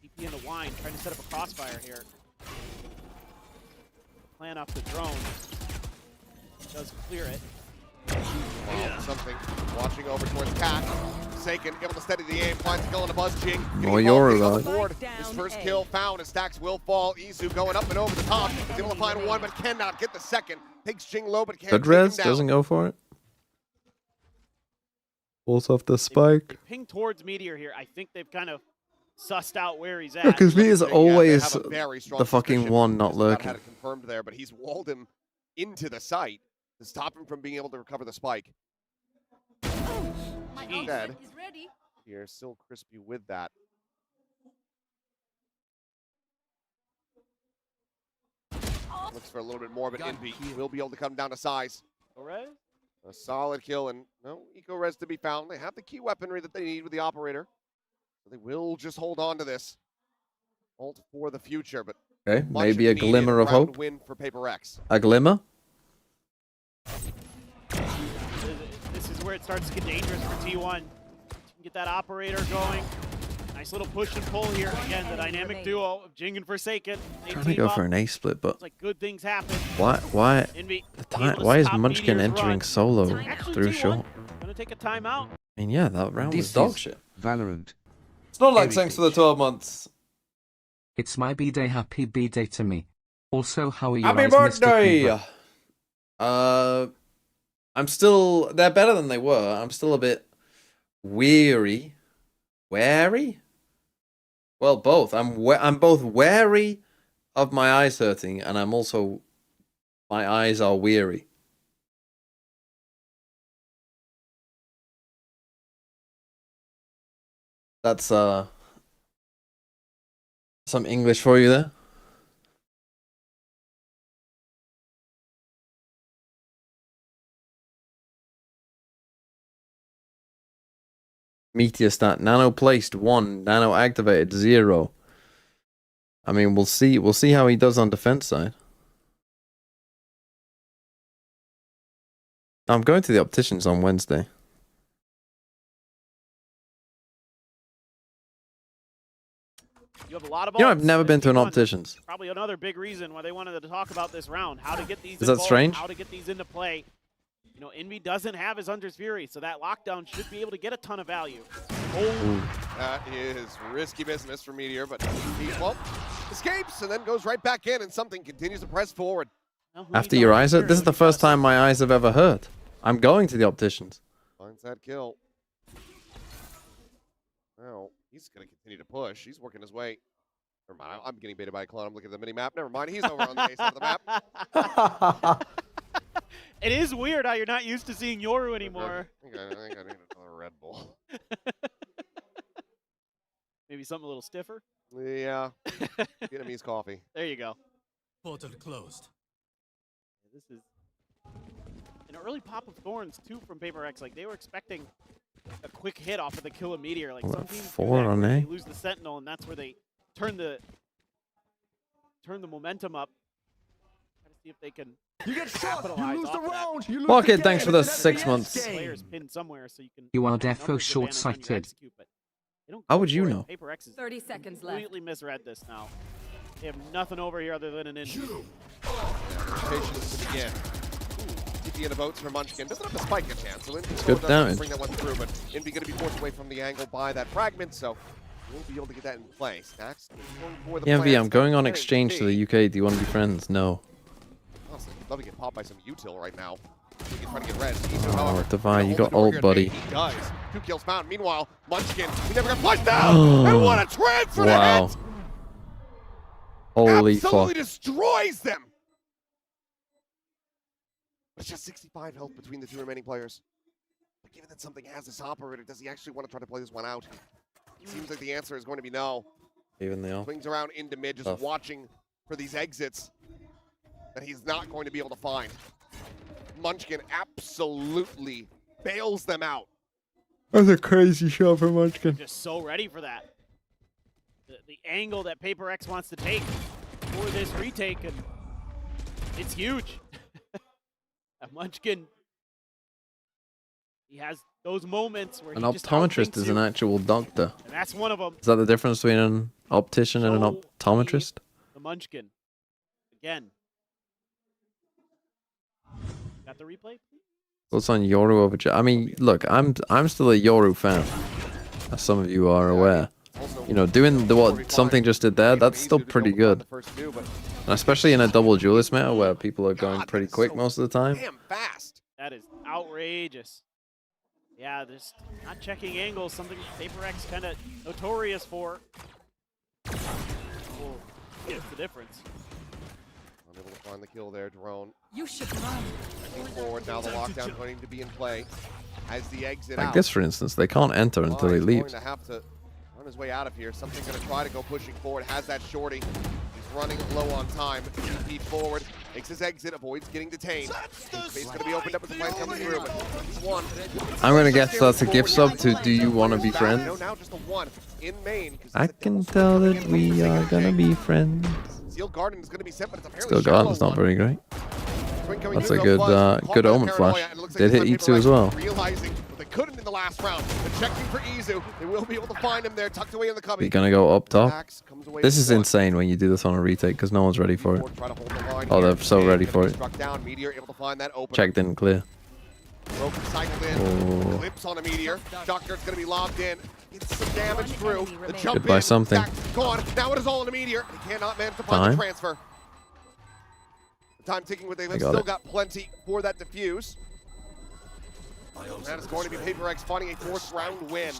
TP in the wine, trying to set up a crossfire here. Plan off the drone. Does clear it. Wow, something. Watching over towards Cat. Forsaken, able to steady the aim. Finds a kill on the Buzz. Jing. More Yoru board. His first kill found as Stacks will fall. Izu going up and over the top. He's able to find one, but cannot get the second. Takes Jing low, but can't Good take him res down. doesn't go for it. Pulls off the spike. Ping towards Meteor here. I think they've kind of sussed out where he's at. Because me is always They have a very strong the fucking suspicion. one not Just about lurking. had it confirmed there, but he's walled him into the site to stop him from being able to recover the spike. My Dead. is ready. Here, still crispy with that. Looks for a little bit more, but Envy will be able to come down to size. Alright. A solid kill, and no eco-res to be found. They have the key weaponry that they need with the operator. So they will just hold on to this. Ult for the future, but Okay, much maybe a needed glimmer of round hope. win for Paper X. A glimmer? This is where it starts to get dangerous for T1. You can get that operator going. Nice little push and pull here. Again, the dynamic duo of Jing and Forsaken. They Trying to team go up. for an A split, but It's like good things happen. why Envy the able time? to Why is stop Munchkin Meteor's entering run. solo Actually, through T1 short? Gonna take a timeout. I mean, yeah, that round was This dog is shit. Valorant. It's not like thanks for the 12 months. It's my B-day. Happy B-day to me. Also, how are you Happy guys, Mr. birthday! Cooper? I'm still. They're better than they were. I'm still a bit weary. Wary? Well, both. I'm both wary of my eyes hurting, and I'm also. My eyes are weary. That's some English for you there. Meteor stat, nano placed 1, nano activated 0. I mean, we'll see how he does on defense side. I'm going to the opticians on Wednesday. You have a lot of You know, I've never been to an optician's. Probably another big reason why they wanted to talk about this round. How to get these Is that strange? How to get these into play. You know, Envy doesn't have his Hunter's Fury, so that lockdown should be able to get a ton of value. Oh. That is risky business for Meteor, but he, well, escapes and then goes right back in, and something continues to press forward. After your eyes hurt? This is the first time my eyes have ever hurt. I'm going to the opticians. Finds that kill. Now, he's going to continue to push. He's working his way. Never mind, I'm getting baited by a clone. I'm looking at the mini-map. Never mind, he's over on the A side of the map. It is weird how you're not used to seeing Yoru anymore. I think I need another Red Bull. Maybe something a little stiffer? Yeah. Vietnamese coffee. There you go. Portal closed. This is an early pop of Thorns, too, from Paper X. Like, they were expecting a quick hit off of the kill of Meteor. Like, some teams 4 on they A. lose the Sentinel, and that's where they turn the momentum up. Try to see if they can capitalize lose the off of that. round. You lose Pocket, the thanks for game. the 6 months. Players pinned somewhere, so you can. You are numbers defo advantage on you short-sighted. execute, but they don't How go would you for it. know? Paper X is 30 seconds left. completely misread this now. They have nothing over here other than an injury. Patience to begin. TP in the boats for Munchkin. Doesn't have to spike a chance, so Envy Good damage. bring that one through, but Envy going to be forced away from the angle by that fragment, so we'll be able to get that in play. Stacks going for the EMV, I'm plans. going on Hey, exchange to hey. the UK. Do you want to be friends? No. Honestly, I'd love to get popped by some util right now. We can try to get res. Oh, Divine, you got ult, buddy. He does. 2 kills found. Meanwhile, Munchkin, he never got flushed down. And what a transfer to Wow. hit! Holy Absolutely fuck. destroys them. It's just 65 health between the 2 remaining players. But given that something has this operator, does he actually want to try to play this one out? It seems like the answer is going to be no. Even the Swings around into mid, just Tough. watching for these exits that he's not going to be able to find. Munchkin absolutely bails them out. That's a crazy shot from Munchkin. Just so ready for that. The angle that Paper X wants to take for this retake, and it's huge. Munchkin, he has those moments where An he just optometrist outthinks is you, an actual doctor. and that's one of them. Is that the difference between an optician and an So optometrist? The Munchkin, again. Got the replay? What's on Yoru over? I mean, look, I'm still a Yoru fan, as some of you are aware. You know, doing what something just did there, that's still pretty good. And especially in a double duelist meta where people are going pretty quick most of the time. Damn fast. That is outrageous. Yeah, just not checking angles, something Paper X kind of notorious for. Oh, it's the difference. Unable to find the kill there, Drone. You should run. Moving forward, now the lockdown going to be in play. As the exit Like out. this, for instance, they can't enter until he He's leaves. going to have to run his way out of here. Something going to try to go pushing forward. Has that shorty. He's running low on time. TP forward. Makes his exit. Avoids getting detained. Space going to be opened up as the plan coming through. But he's one. I'm gonna guess that's a gift sub to Do You Want to Be Friends? No, now just a one in main. I can tell that we are gonna be friends. Steel Garden is going to be sent, but it's apparently Still shallow Garden's not one. very great. Swing coming That's a through, good no flush. Caught good by the omen paranoia, flash. and it looks like Did hit this E2 time as well. Realizing what they couldn't in the last round. They're checking for Izu. They will be able to find him there, tucked away in the cubby. You're gonna go up top. Max comes away This with is one. insane when you do this on a retake because no one's ready for it. Try to hold the line Oh, here. they're so And ready gonna for be it. Struck down. Meteor able to find that opener. Check didn't clear. Broken cycled in. Oh. Clips on a Meteor. Doctor's going to be logged in. Gets some damage through. The jump Goodbye in. something. Stacked, gone. Now it is all on a Meteor. He cannot manage to find Time. the transfer. The time ticking with they got still it. got plenty for that defuse. That is going to be Paper X finding a 4th round win.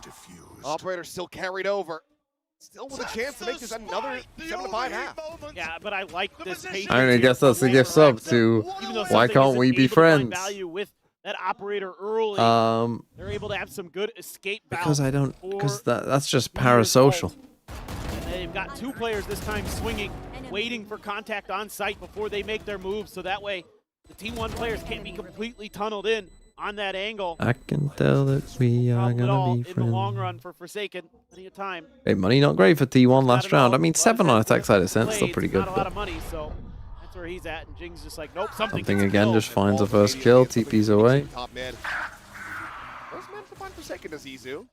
Operator still carried over. Still with a chance to make this another 7-5 half. Yeah, but I like this patience. I'm gonna guess that's the gift sub to Even though Why something Can't isn't We Be able to find Friends? value with that operator early. They're able to have some good escape because valves because that's just parasocial. And they've got 2 players this time swinging, waiting for contact on site before they make their moves, so that way the Team 1 players can't be completely tunneled in on that angle. I can tell that we are gonna be in the long friends. run for Forsaken. Plenty of time. Hey, money not great for T1 last round. I mean, 7 on attack side of sense, still pretty good. Not a lot of money, so that's where he's at. And Jing's just like, nope, Something again just finds a first kill, TP's away. Top mid. First man to find Forsaken is Izu.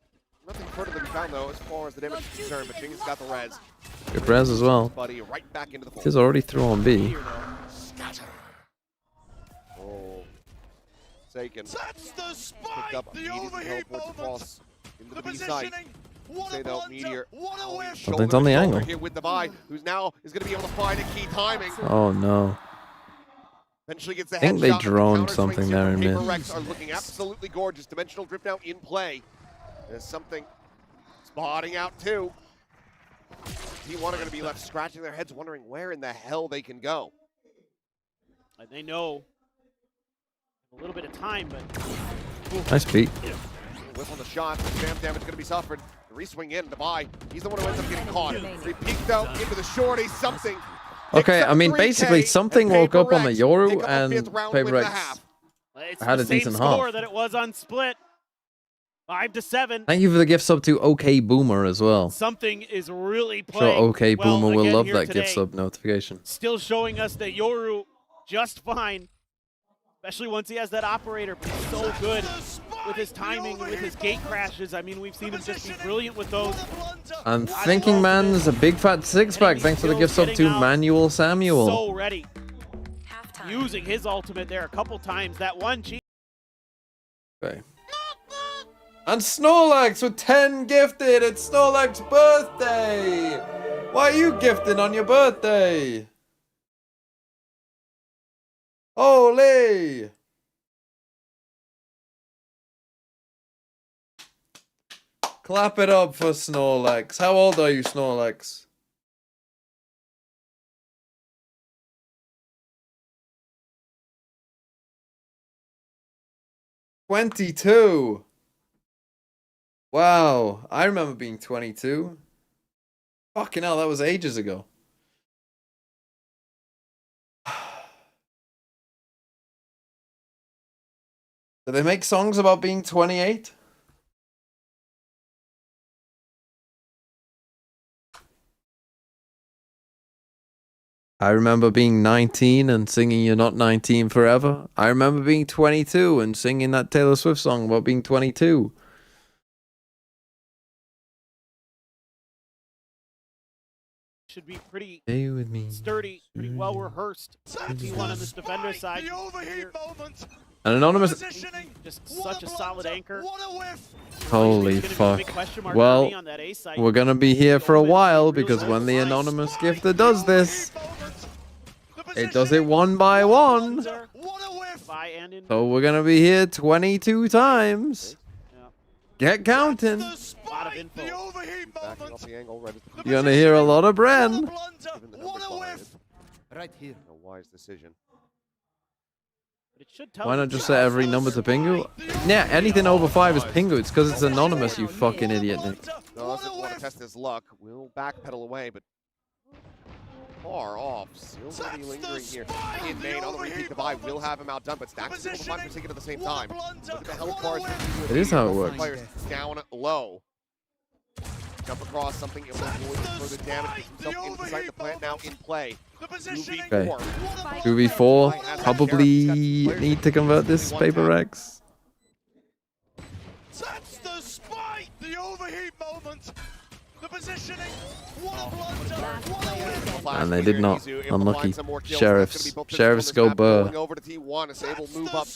Nothing further to be found though as far as the damage is concerned, but Jing's got the res. Good res as well. Buddy, right back into the He's already through on B. Oh, Forsaken picked up immediately, teleports across into the B site. Say though, Meteor. Something's on the angle. Here with the buy, who's now is going to be able to find a key timing. Oh no. Eventually gets the I think they headshot, but the droned counter something swings there here in from mid. Paper Rex are looking absolutely gorgeous. Dimensional drift now in play. There's something spotting out too. T1 are going to be left scratching their heads, wondering where in the hell they can go. And they know a little bit of time, but Nice beat. Whip on the shot, jam damage going to be suffered. The re-swing in, the buy. He's the one who ends up getting caught. They peeked out into the shorty, something. Okay, I mean, basically, something woke up on the Yoru and Paper Rex it's had the a decent same score half. that it was on Split. 5-7. Thank you for the gift sub to OK Boomer as well. Something is really Sure, playing OK well Boomer will again love here that today. gift sub notification. Still showing us that Yoru just fine, especially once he has that operator. But he's so good with his timing, with his gate crashes. I mean, we've seen him just be brilliant with those. I'm thinking, man, there's a big fat 6-pack. Thanks for the gift sub to Manuel Samuel. So ready. Using his ultimate there a couple times. That one cheat. Okay. And Snorlax with 10 gifted. It's Snorlax's birthday. Why are you gifting on your birthday? Holy. Clap it up for Snorlax. How old are you, Snorlax? "22. Wow, I remember being 22. Fucking hell, that was ages ago. Do they make songs about being 28? I remember being 19 and singing You're Not 19 Forever. I remember being 22 and singing that Taylor Swift song about being 22. Should be pretty Stay with me. sturdy, pretty well rehearsed. T1 on this defender side. An anonymous. Just such a solid anchor. Holy fuck. Well, we're gonna be here for a while because when the anonymous gifter does this, it does it one by one. So we're gonna be here 22 times. Get counting. You're gonna hear a lot of Bren. Right here. A wise decision. Why not just set every number to Pingu? Yeah, anything over 5 is Pingu. It's because it's anonymous, you fucking idiot. Doesn't want to test his luck. Will backpedal away, but far off. Still going to be lingering here in main. On the repeat, the buy will have him outdone, but Stacks is able to find Forsaken at the same time. Look at the health bars. It is how it works. Players down low. Jump across something. It will avoid further damage. Gets himself inside the plant now in play. 2v4. Okay. 2v4. Probably need to convert this Paper Rex. That's the spike! The overheat moment! The positioning! What a blunder! And they did not. Unlucky. Sheriffs. Sheriffs go burr. Over to T1 as they will move up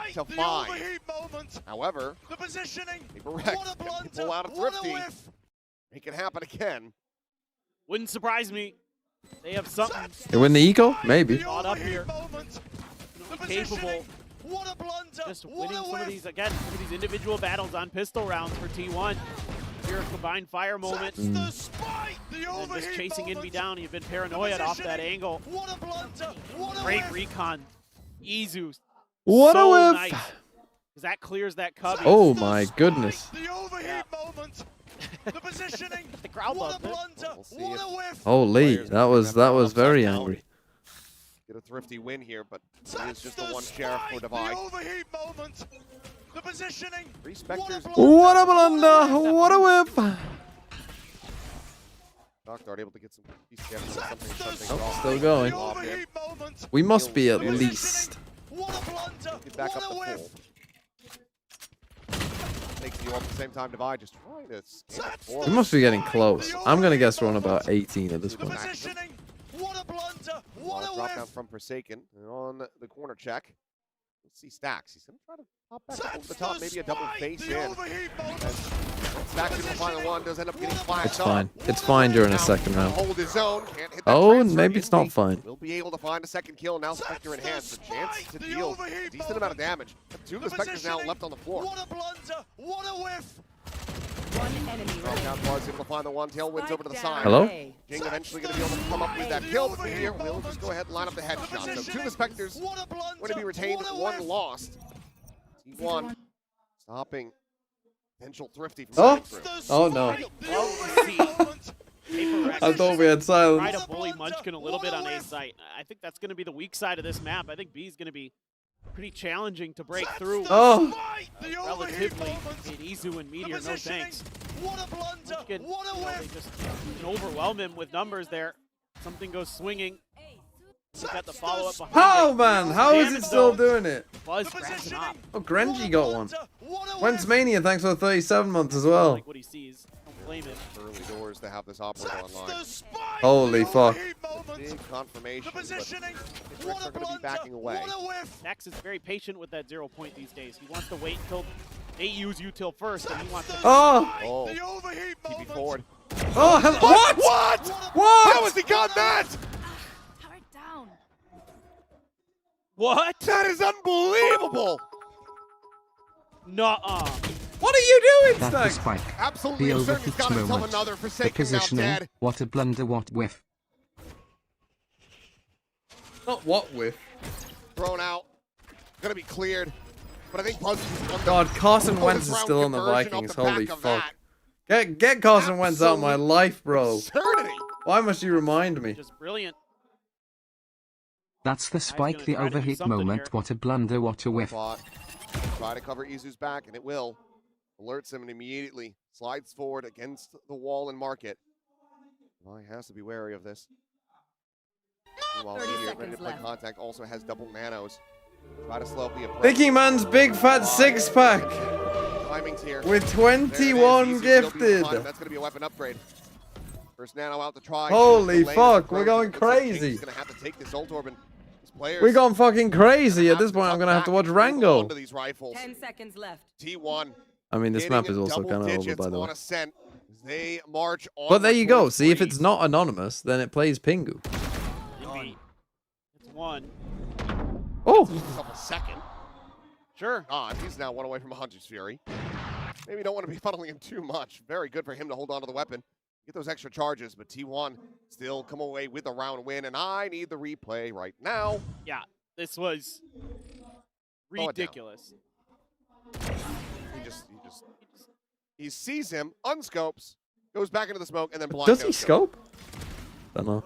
8 to 5. However, the positioning! Paper Rex can pull out a Thrifty. Make it happen again. Wouldn't surprise me. They have something. They win the eco? Maybe. Caught up here. Capable. Just winning some of these, again, some of these individual battles on pistol rounds for T1. Here, a combined fire moment. And just chasing Envy down. You've been paranoid off that angle. Great recon. Izu. What so a whiff! nice. Because that clears that cubby. Oh my goodness. The overheat moment. The positioning. The crowd What a loved it. blunder. What a whiff. Holy, that was very angry. Get a thrifty win here, but it is just the one sheriff for Divide. The overheat moment. The positioning. Three Spectres. What a blunder! What a whip! Dart able to get some piece together. Something Oh, still going. We must be at least. Get back up the full. Takes you all at the same time. Divide just trying to escape forward. We must be getting close. I'm gonna guess we're on about 18 at this point. What a blunder. What a drop whiff. down from Forsaken. And on the corner check. Let's see Stacks. He's going to try to pop back up over the top. Maybe a double face in. Stacks in the final one does end up getting flashed. It's fine. It's fine during a second round. Hold his own. Can't hit that Oh, transfer maybe it's not fine. We'll be able to find a second kill. Now Spectre in hand. The chance to deal a decent amount of damage. Two of the Spectres now left on the floor. What a blunder. What a whiff. One enemy remaining. Now Buzz able to find the one. Tailwinds over to the side. Hello? Jing eventually going to be able to come up with that kill, but here we'll just go ahead and line up the headshot. So two of the Spectres going to be retained, one lost. T1 stopping potential thrifty from Oh! through. Oh no. I thought we had silence. Try to bully Munchkin a little bit on A site. I think that's going to be the weak side of this map. I think B is going to be pretty challenging to break through. Oh! Relatively, in Izu and Meteor, no thanks. Munchkin, they just can overwhelm him with numbers there. Something goes swinging. He's got the follow-up behind How, it. man? How is it still doing it? Buzz crashing up. Oh, Grenji got one. When's Mania? Thanks for the 37 months as well. Like what he sees. Don't blame him. Early doors to have this operate online. Holy fuck. Big confirmation, but the Tricks are going to be backing away. Nex is very patient with that 0 point these days. He wants to wait until they use you till first, and he wants to. Oh! TP forward. Oh, what? What? What? How has he got that? What? That is unbelievable! Nuh-uh. What are you doing, That was Stack? Spike. Absolutely The absurd. He's overheat got himself moment. another The Forsaken now positioning. dead. What a blunder, what whiff. Not what with? Thrown out. Gonna be cleared. But I think Buzz is on the God, Carson bonus Wentz is round still on the conversion off Vikings. the back Holy of fuck. that. Get Carson Wentz out of my life, bro. Absurdity. Why must you remind me? Just brilliant. That's the Spike, the try to do overheat something moment. here. What a blunder, what a whiff. Try to cover Izu's back, and it will. Alerts him and immediately slides forward against the wall and market. Well, he has to be wary of this. Meanwhile, 30 Meteor, ready to seconds play left. contact, also has double nanos. Try to slow up the approach. Vicky Man's big fat six pack Timing's here. with There it is. 21 Izu will be gifted. fine. That's going to be a weapon upgrade. First nano out to try. Holy Delay the fuck, approach. we're going Looks like King's crazy. gonna have to take this ult orb and his players We're going fucking crazy. At this point, I'm gonna have to watch Rango. onto these rifles. 10 seconds left. T1. I mean, this map is also Double kind of over, digits by the way. on ascent as they march on. But there you go. See, if it's not anonymous, then it plays Pingu. It's one. Oh! A second. Sure. He's now one away from a Hunter's Fury. Maybe don't want to be funneling him too much. Very good for him to hold on to the weapon. Get those extra charges, but T1 still come away with a round win, and I need the replay right now. Yeah, this was ridiculous. He sees him, unscopes, goes back into the smoke, and then blind Does he goes. scope? Don't know.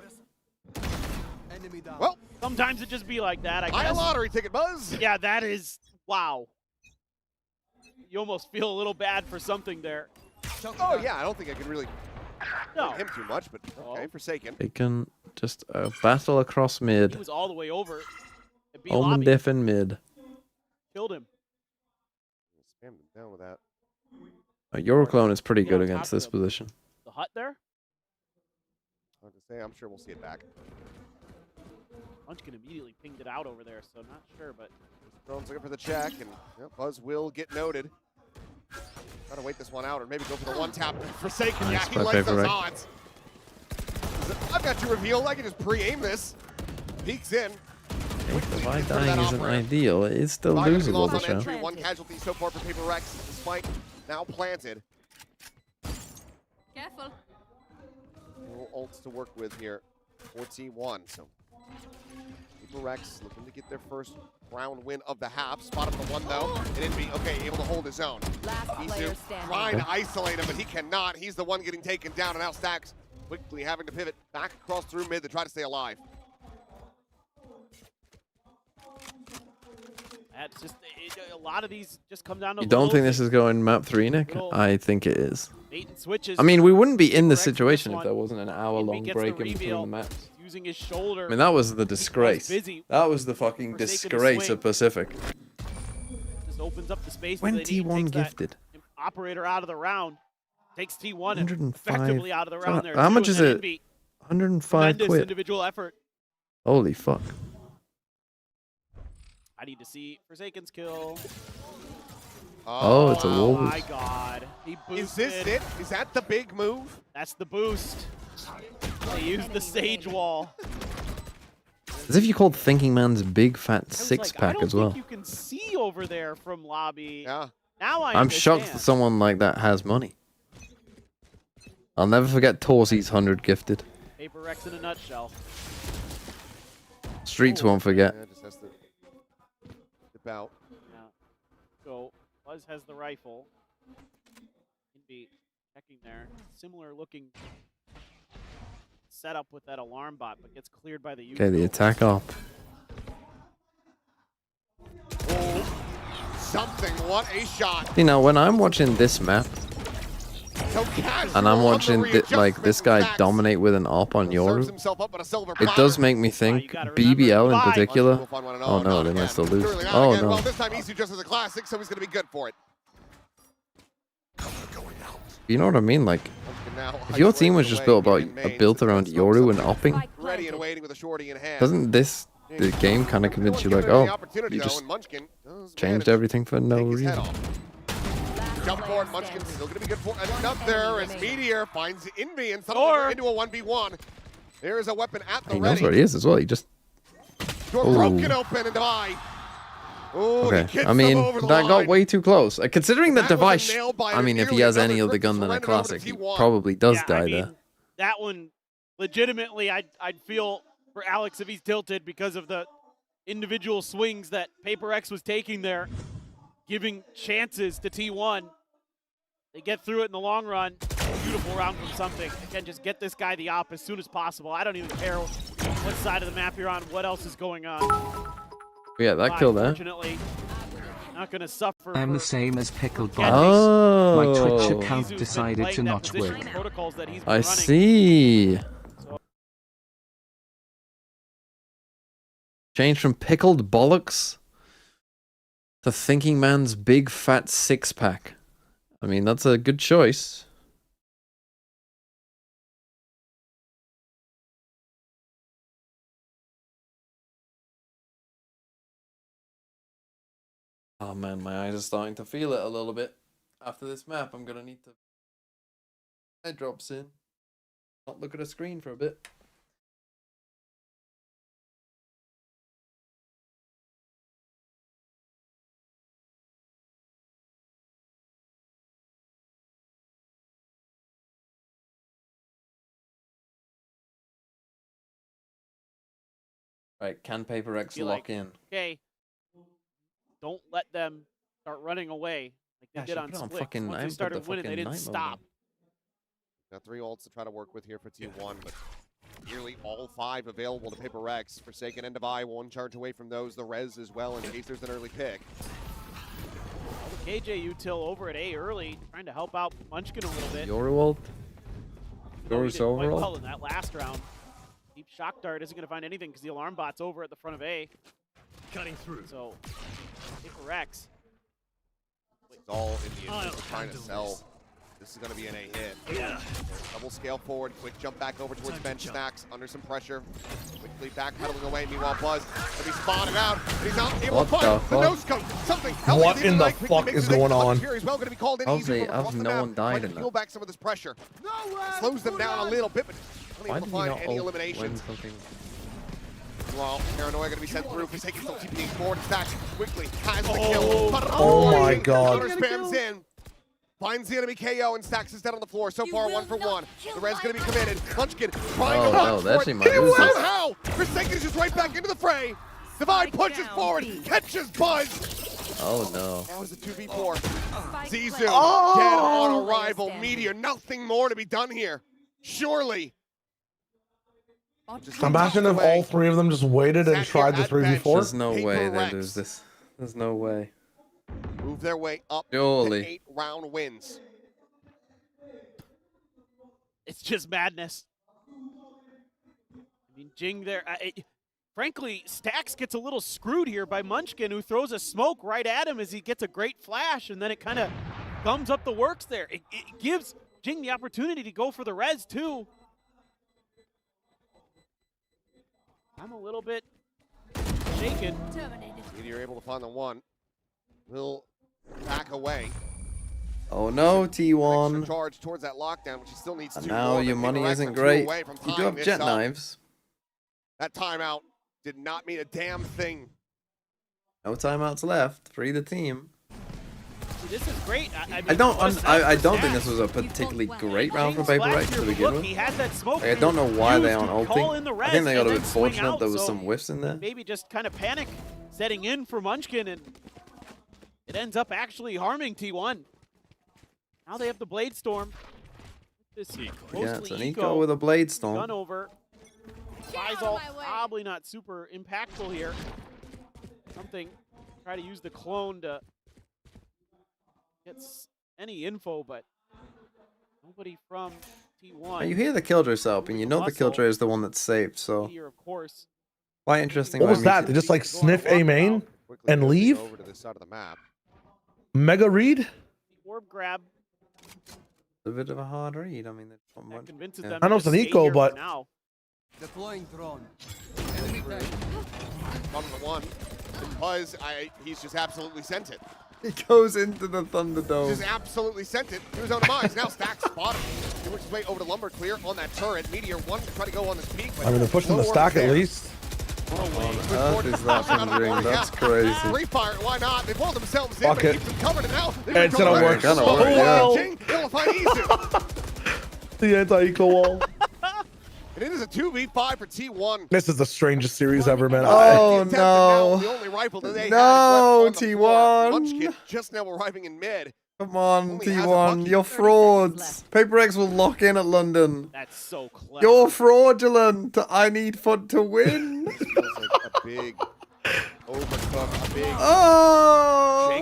Well, sometimes it just be like that, I buy a guess. lottery ticket, Buzz. Yeah, that is, wow. You almost feel a little bad for something there. Oh, yeah, I don't think I can really No. him too much, but okay, Forsaken. They can just battle across mid. He was all the way over. At B Omen lobby. diff in mid. Killed him. Spam him down with that. Euroclone is pretty good on top against of this them. position. The hut there? Hard to say. I'm sure we'll see it back. Munchkin immediately pinged it out over there, so not sure, but Throne's looking for the check, and Buzz will get noted. Try to wait this one out, or maybe go for the one tap. Forsaken, Nice yeah, he by likes those Paper Rec. odds. I've got you revealed. I can just pre-aim this. Peeks in. Divide dying isn't ideal. It is still Divide gonna be losable lost this on round. entry. One casualty so far for Paper Rex. The spike now planted. Careful. Little ults to work with here for T1. So Rex looking to get their first round win of the half. Spotted the one though, and Envy, okay, able to hold his own. Isu trying to isolate him, but he cannot. He's the one getting taken down, and now Stacks quickly having to pivot back across through mid to try to stay alive. That's just a lot of these just come down to. You don't think this is going map 3, Nick? I think it is. Bait and switches. I mean, we wouldn't be in this situation if there wasn't an hour-long break in between the maps. Using his shoulder. I mean, that was the disgrace. That was the fucking disgrace of Pacific. Just opens up the space. When T1 gifted. Operator out of the round. Takes T1 and 105. effectively out of the round there. How much is it? Envy. 105 Tremendous quid. individual effort. Holy fuck. I need to see Forsaken's kill. Oh, it's a wolf. Oh my god. He boosted. Is this it? Is that the big move? That's the boost. They used the Sage Wall. As if you called Thinking Man's big fat six-pack as well. You can see over there from lobby. Yeah. Now I'm shocked that someone like that has money. I'll never forget Torsi's 100 gifted. Paper Rex in a nutshell. Streets won't forget. Yeah, just has to dip out. Yeah. So Buzz has the rifle. Envy checking there. Similar looking setup with that alarm bot, but gets cleared by the Okay, the attack up. Oh, something. What a shot. You know, when I'm watching this map, So and I'm watching this guy dominate with an op on Yoru, it does make me think BBL in particular. Oh no, they might still lose. Oh no. Well, this time Isu just as a classic, so he's going to be good for it. You know what I mean? Like, if your team was just built around Yoru and opping, Ready and waiting with a shorty in hand. doesn't the game kind of convince you like, oh, you just changed everything for no reason? Jump forward, Munchkin's still going to be good for enough there as Meteor finds Envy and something into a 1v1. There is a weapon at the He ready. knows where he is as well. He just. Door broken open and Devi. Ooh, Okay, I mean, that got way too close. Considering that Device, I mean, if he has any other gun than a classic, he probably does die there. That one, legitimately, I'd feel for Alex if he's tilted because of the individual swings that Paper X was taking there, giving chances to T1. They get through it in the long run. Beautiful round from something. Again, just get this guy the op as soon as possible. I don't even care what side of the map you're on, what else is going on. Yeah, that killed there. Unfortunately, not going to suffer. I'm the same as Pickled Box. Oh. My Twitch account decided to not work. I see. Change from Pickled Bollocks to Thinking Man's big fat six-pack. I mean, that's a good choice. Oh man, my eyes are starting to feel it a little bit. After this map, I'm gonna need to head drops in. Not look at a screen for a bit. Right, can Paper X lock in? Okay, don't let them start running away like they did on Split. Once they started winning, they didn't stop. Got 3 ults to try to work with here for T1, but nearly all 5 available to Paper Rex. Forsaken and Devi, 1 charge away from those. The res as well, in case there's an early pick. KJ util over at A early, trying to help out Munchkin a little bit. Yoru ult? Yoru's Quite well overall? in that last round. Deep shock dart isn't going to find anything because the alarm bot's over at the front of A. Cutting through. So, Paper Rex. It's all in the interest of trying to sell. This is going to be an A hit. Yeah. Double scale forward, quick jump back over towards bench. Stacks under some pressure. Quickly backpedaling away. Meanwhile, Buzz will be spotted out. And he's not able to find the nose coat. Something. What in the fuck is going on? Here as well, going to be called in. How's no one died in Peel that? back some of this pressure. Slows them down a little bit, but Why unable did to he find not any ult eliminations. when something... Well, Paranoia going to be sent through. Forsaken still TPing forward. Stacks quickly has the kill. Oh my god. Counter spams in. Finds the enemy KO and stacks is dead on the floor. So far, 1 for 1. The red's going to be committed. Munchkin trying to no, hunt that for she might it. lose this. Somehow, Forsaken is just right back into the fray. Divine pushes forward, catches Buzz. Oh no. That was a 2v4. Zizou dead on arrival. Meteor, nothing more to be done here. Surely. Imagine if all three of them just waited and tried the 3v4. There's no way they lose this. There's no way. Move their way up Surely. to 8 round wins. It's just madness. I mean, Jing there. Frankly, Stax gets a little screwed here by Munchkin, who throws a smoke right at him as he gets a great flash, and then it kind of gums up the works there. It gives Jing the opportunity to go for the res, too. I'm a little bit shaken. Meteor able to find the one. Will back away. Oh no, T1. Charge towards that lockdown, which he still needs to. Now your money isn't great. You do have jet knives. That timeout did not mean a damn thing. No timeouts left. Free the team. This is great. I don't think this was a particularly great round for Paper Rex to begin with. He has that smoke. I don't know why they aren't ulting. I think they got a bit fortunate. There was some whiffs in there. Maybe just kind of panic setting in for Munchkin, and it ends up actually harming T1. Now they have the Blade Storm. This Yeah, it's an eco with a Blade Storm. Gun over. Faisal probably not super impactful here. Something. Try to use the clone to get any info, but nobody from T1. Now you hear the Killjoy up, and you know the Killjoy is the one that's saved, so. Here, of course. Quite interesting. What was that? They just like sniff A main and leave? Over to this side of the map. Mega read? Orb grab. A bit of a hard read. I mean, That convinces them I know to it's an stay eco, here but for now. Deploying drone. Enemy tag. One to one. And Buzz, he's just absolutely sent it. He goes into the Thunderdome. Just absolutely sent it to his own demise. Now Stax spotted. He works his way over to Lumber, clear on that turret. Meteor one to try to go on this peak. I mean, they're pushing the stack at least. What is that from Ring? That's crazy. Free fire, why not? They pull themselves in, Fuck but it. keeps them covered, and now It's gonna work. Gonna work, yeah. They'll find Izu. The anti-eco wall. And it is a 2v5 for T1. This is the strangest series ever, man. Oh The no. only rifle that they No, had T1. Munchkin just now arriving in mid. Come on, Only has a T1. bucket. You're frauds. Paper X will lock in at London. That's so clever. You're fraudulent. I need FUT to win. This feels like a big overcook, a big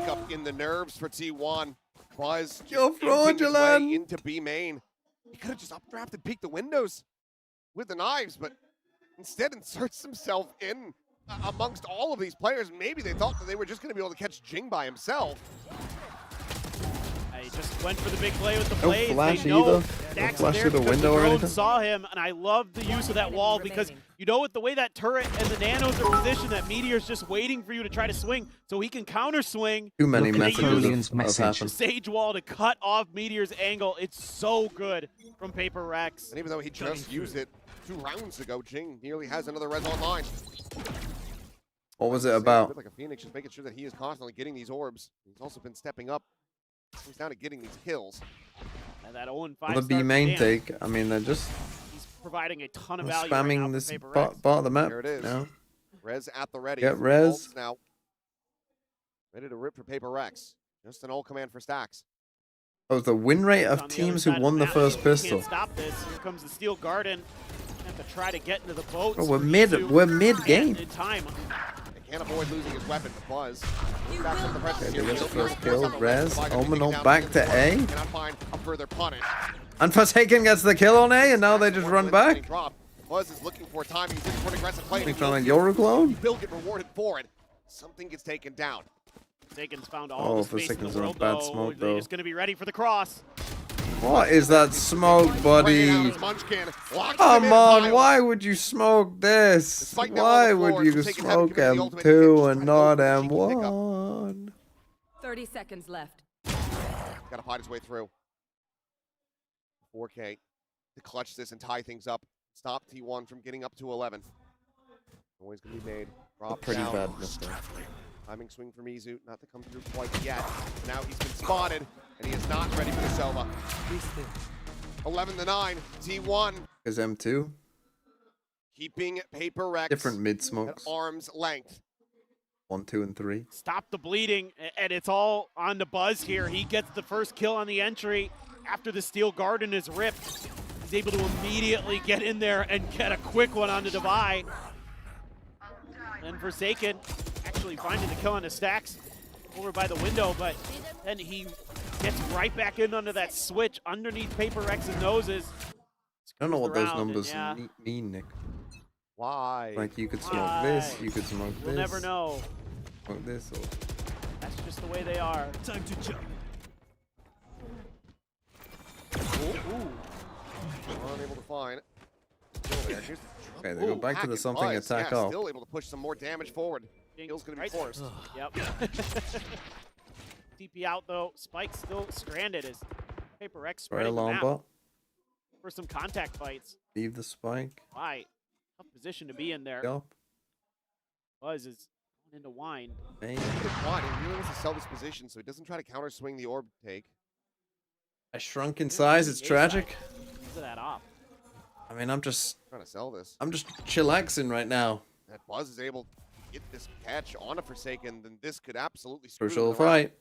shake up in the nerves for T1. Buzz You're fraudulent. Into B main. He could have just updrafted, peeked the windows with the knives, but instead inserts himself in amongst all of these players. Maybe they thought that they were just going to be able to catch Jing by himself. He just went for the big play with the No blade. flash They know either. Stax No flash there through the because window or drone anything. saw him, and I love the use of that wall because you know with the way that turret and the nanos are positioned, that Meteor's just waiting for you to try to swing so he can counter swing. Too many And they messages use have happened. Sage wall to cut off Meteor's angle. It's so good from Paper Rex. And even though he just used it 2 rounds ago, Jing nearly has another res online. What was it about? Like a Phoenix, just making sure that he is constantly getting these orbs. He's also been stepping up. He's down to getting these kills. And that 0-5 The B main take. I mean, they're just He's providing a ton of value spamming right now this for Paper part Rex. of the map. There it is. Now. Rez at the ready. Get Rez. Ults now. Ready to rip for Paper Rex. Just an ult command for Stax. Oh, the win rate of teams who won the first pistol. Can't stop this. Here comes the Steel Garden. Have to try to get into the boats. Oh, we're mid game. In time. They can't avoid losing his weapon, but Buzz. Back up the pressure Okay, here. they get the He'll first be kill. on the Rez, left. Omenal back to A. Cannot find a further punish. And Forsaken gets the kill on A, and now they just run back. Buzz is looking for time. He's looking for an aggressive play. Think trying to Yoru clone? He will get rewarded for it. Something gets taken down. Forsaken's found all the space in the Forsaken's on a world, bad though. smoke, They're though. just going to be ready for the cross. What is that smoke, buddy? Come on, why would you smoke this? Why would you smoke M2 and not M1? 30 seconds left. Gotta fight his way through. 4K to clutch this and tie things up. Stop T1 from getting up to 11. Always gonna be made. Drop Pretty down. bad mistake. Timing swing from Izu, not to come through quite yet. Now he's been spotted. And he is not ready for the Sova. 11-9, T1. Is M2. Keeping Paper Rex Different mid smokes. at arm's length. 1, 2, and 3. Stop the bleeding, and it's all on the Buzz here. He gets the first kill on the entry after the Steel Garden is ripped. He's able to immediately get in there and get a quick one on the Divide. And Forsaken actually finding the kill on the stacks over by the window, but then he gets right back in under that switch underneath Paper Rex's noses. I don't know what those Around, numbers yeah. mean, Nick. Why? Like you could smoke this, you could smoke We'll this. never know. Smoke this. Or... That's just the way they are. Time to jump. Unable to find. Okay, they go back to the something attack off. Still able to push some more damage forward. Kill's gonna be forced. Yep. TP out though. Spike still stranded as Paper Rex Right spreading the alarm map bot. for some contact fights. Leave the spike. Why? Tough position to be in there. Yup. Buzz is going into wine. Hey. He really wants to sell this position so he doesn't try to counter swing the orb take. I shrunk in size. It's tragic. Look at that off. I mean, I'm just trying to sell this. I'm just chillaxing right now. That Buzz is able to get this catch on a Forsaken, then this could absolutely screw Crucial them around. fight.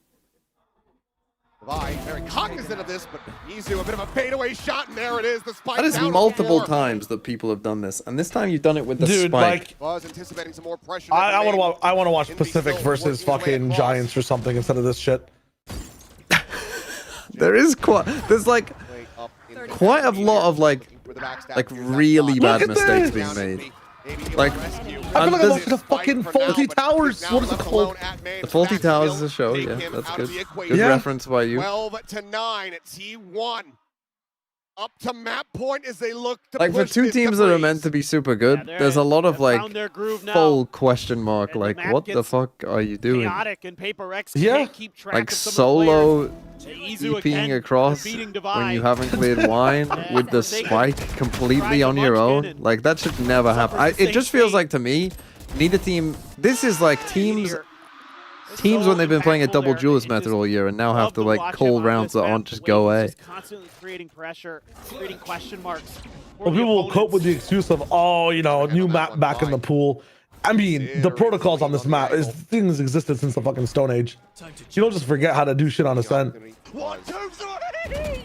Vi very cognizant of this, but Izu a bit of a fadeaway shot, and there it is. The spike. That is down multiple the floor. times that people have done this, and this time you've done it with the Dude, spike. like, Buzz anticipating some more pressure. I want to watch Pacific versus fucking Giants or something instead of this shit. There's like quite a lot of like really bad mistakes being made. Like, I feel like I'm watching the fucking Faulty Towers. What is it called? The Faulty Towers is a show. Yeah, that's good. Good reference by you. 12-9 at T1. Up to map point as they look to Like for push two this teams to that are Breeze. meant to be super good, there's a lot of like full question mark. Like, what the fuck are you doing? Chaotic and Paper Rex Yeah, can't keep track like of some solo of the players. Izu TPing again, across defeating when Divide. you haven't cleared wine with the spike completely on your own. Like that should never happen. It just feels like to me, need a team. This is like teams when they've been playing a double duelist method all year and now have to like call rounds that aren't just go away. Constantly creating pressure, creating question marks. Well, people will cope with the excuse of, oh, you know, new map back in the pool. I mean, the protocols on this map things existed since the fucking Stone Age. You don't just forget how to do shit on Ascent. 1, 2, 3.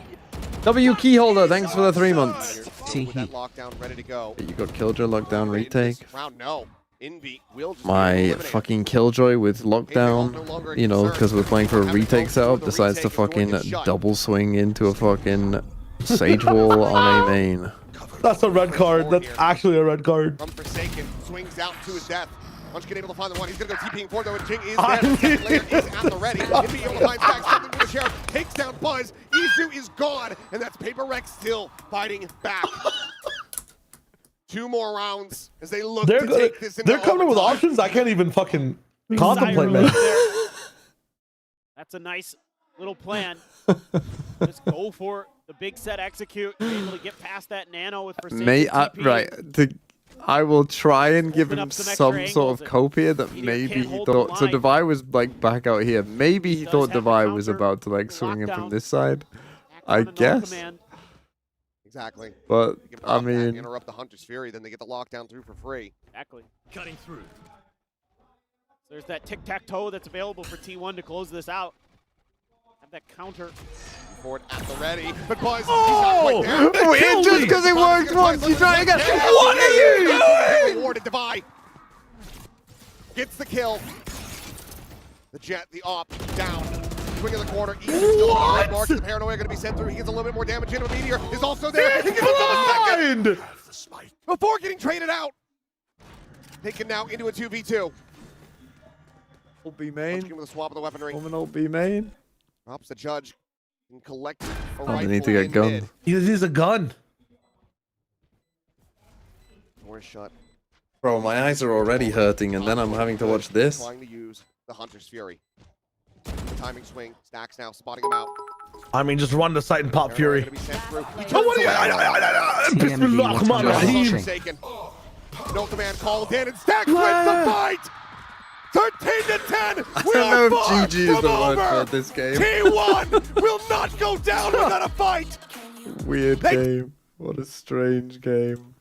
W Keyholder, thanks for the 3 months. With that lockdown ready to go. You got Killjoy lockdown retake. Round, no. Envy will just My fucking Killjoy with lockdown, you know, because we're playing for a retake setup, decides to fucking double swing into a fucking Sage Wall on a main. That's a red card. That's actually a red card. From Forsaken, swings out to his death. Munchkin able to find the one. He's going to go TPing forward, though, and Jing is dead. The second layer is at the ready. Envy able to find back something for the sheriff. Takes down Buzz. Izu is gone, and that's Paper Rex still fighting back. 2 more rounds as they look to take this into They're coming with overtime. options I can't even fucking contemplate, man. That's a nice little plan. Just go for the big set execute. Be able to get past that nano with Forsaken TP. Right. I will try and give Open him up some some extra sort angles of cope here that maybe he thought. So Divide was like back out here. Maybe he thought Divide was about to like swing him from this side. I guess. Exactly. But They can I block that and mean, interrupt the Hunter's Fury, then they get the lockdown through for free. Exactly. Cutting through. There's that tic-tac-toe that's available for T1 to close this out. Have that counter. Forward at the ready, but Buzz, oh, he's not quite there. wait, just because it worked once, you try again. What are you doing? Rewarded Divide. Gets the kill. The Jet, the op, down. Swing in the corner. Easy still on the red mark. The Paranoia going to be sent through. He gets a little bit more damage into Meteor. Is also there. He gets a second. Before getting traded out. Taken now into a 2v2. Ult B main. With a swap of the weaponry. Woman ult B main. Drops the Judge and collects a Oh, they need to get gunned. He needs a gun. More shot. Bro, my eyes are already hurting, and then I'm having to watch this. Trying to use the Hunter's Fury. The timing swing. Stacks now, spotting him out. I mean, just run the site and pop Fury. Bismillah, no command called in and Stacks wins the fight. 12-9 13 to 10. I don't know if GG is the word for this game. T1 will not go down without a fight. Weird game. What a strange game.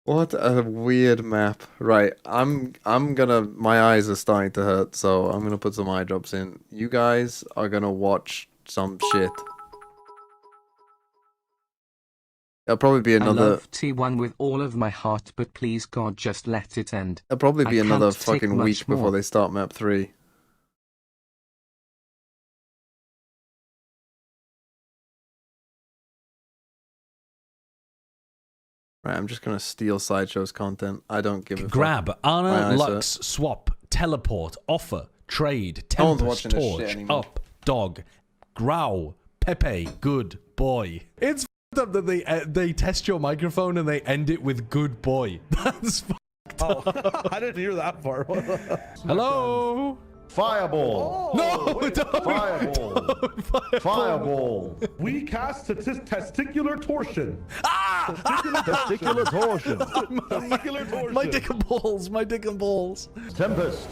What a weird map. Right, I'm gonna, my eyes are starting to hurt, so I'm gonna put some eye drops in. You guys are gonna watch some shit. There'll probably be another. I love T1 with all of my heart, but please God, just let it end. There'll probably be I another can't take fucking much week before more. they start map 3. Right, I'm just gonna steal Sideshow's content. I don't give a fuck. Grab, My Ana, eyes Lux, hurt. swap, teleport, offer, trade, No one's tempest, watching this shit torch, anymore. up, dog, growl, Pepe, good boy. It's f***ed up that they test your microphone and they end it with good boy. That's f***ed up. I didn't hear that part. Hello? Fireball. No, don't. Fireball. Fireball. We cast testicular torsion. Testicular torsion. Testicular torsion. My dick and balls, my dick and balls. Tempest.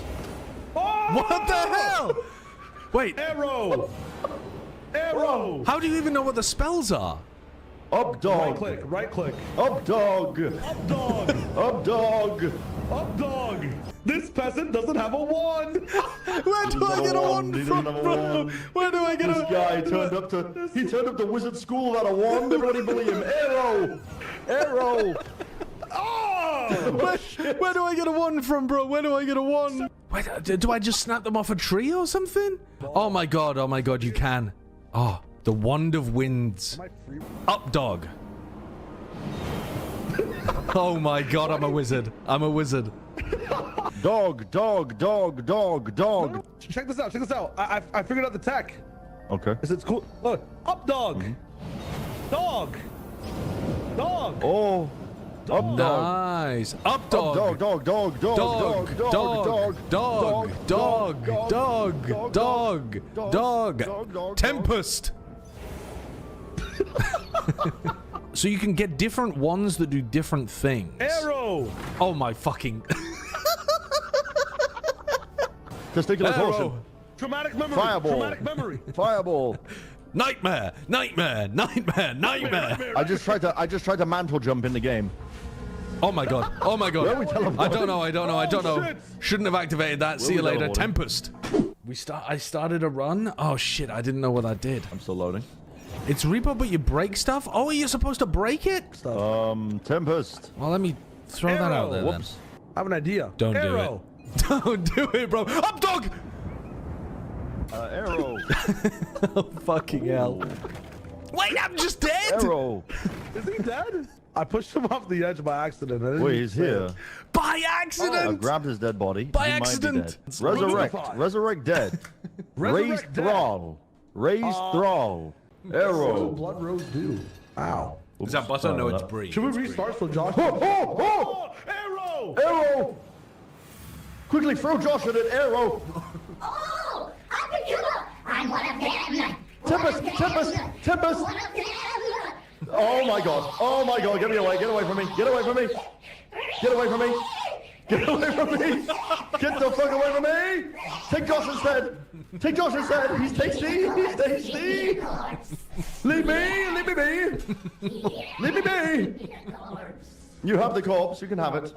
What the hell? Wait. Arrow. Arrow. How do you even know what the spells are? Up dog. Right click. Right click. Up dog. Up dog. Up dog. Up dog. This peasant doesn't have a wand. Where do I get a wand from, bro? Where do I get This guy turned up to wizard school without a wand. Everybody bully him. Arrow. Arrow. Oh! Where do I get a wand from, bro? Where do I get a wand? Wait, do I just snap them off a tree or something? Oh my god, you can. Oh, the wand of winds. Up dog. Oh my god, I'm a wizard. I'm a wizard. Dog, dog, dog, dog, dog. No, check this out, check this out. I figured out the tech. Okay. Is it cool? Look, up dog. Dog. Dog. Oh. Up dog. Nice. Up dog. Dog, dog, dog, dog, dog, dog, dog, dog, dog, Tempest. So you can get different ones that do different things. Arrow. Oh my fucking. Testicular Arrow. torsion. Traumatic memory. Fireball. Traumatic memory. Fireball. Nightmare. Nightmare. Nightmare. Nightmare. I just tried to mantle jump in the game. Oh my god. Oh my god. Where are we teleporting? I don't know. I don't know. I don't know. Shit. Shouldn't have activated that. See you we later. teleporting? Tempest. I started a run. Oh shit. I didn't know what that did. I'm still loading. It's repo, but you break stuff? Oh, are you supposed to break it? Tempest. Well, let me throw that out there then. I have an idea. Don't do it. Don't do it, bro. Up, dog! Arrow. Oh, fucking hell. Wait, I'm just dead! Arrow. Is he dead? I pushed him off the edge by accident. Wait, he's here. By accident! I've grabbed his dead body. By He might be accident. dead. Resurrect. Resurrect dead. Raise thrall. Raise thrall. Arrow. Blood rose do. Ow. Is that butter? No, it's brie. Should we restart so Josh? Oh! Arrow! Arrow! Quickly throw Josh at an arrow. Oh, I'm the killer. I'm one of them. Tempest! Tempest! Tempest! Oh my god. Oh my god. Get me away. Get away from me. Get away from me. Get away from me. Get away from me. Get the fuck away from me. Take Josh instead. Take Josh instead. He's tasty. He's tasty. Leave me. Leave me be. Leave me be. You have the corpse. You can have it.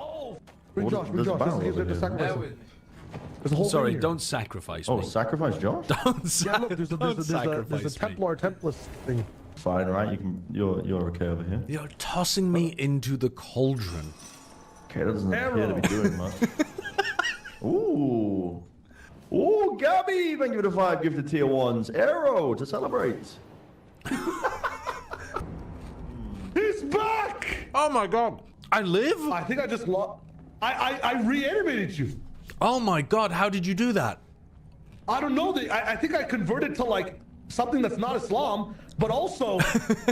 Bring Josh. Bring Josh. He's going to sacrifice him. There's a whole Sorry, thing here. don't sacrifice me. Oh, sacrifice Josh? Yeah, look, there's a Templar Templist thing. Fine, right? You're okay over here. You're tossing me into the cauldron. Okay, that doesn't appear to be doing much. Ooh. Ooh, Gabby! Thank you for the 5 gifted tier 1s. Arrow to celebrate. He's back! Oh my god. I live? I think I just lost. I reanimated you. Oh my god, how did you do that? I don't know. I think I converted to like something that's not Islam, but also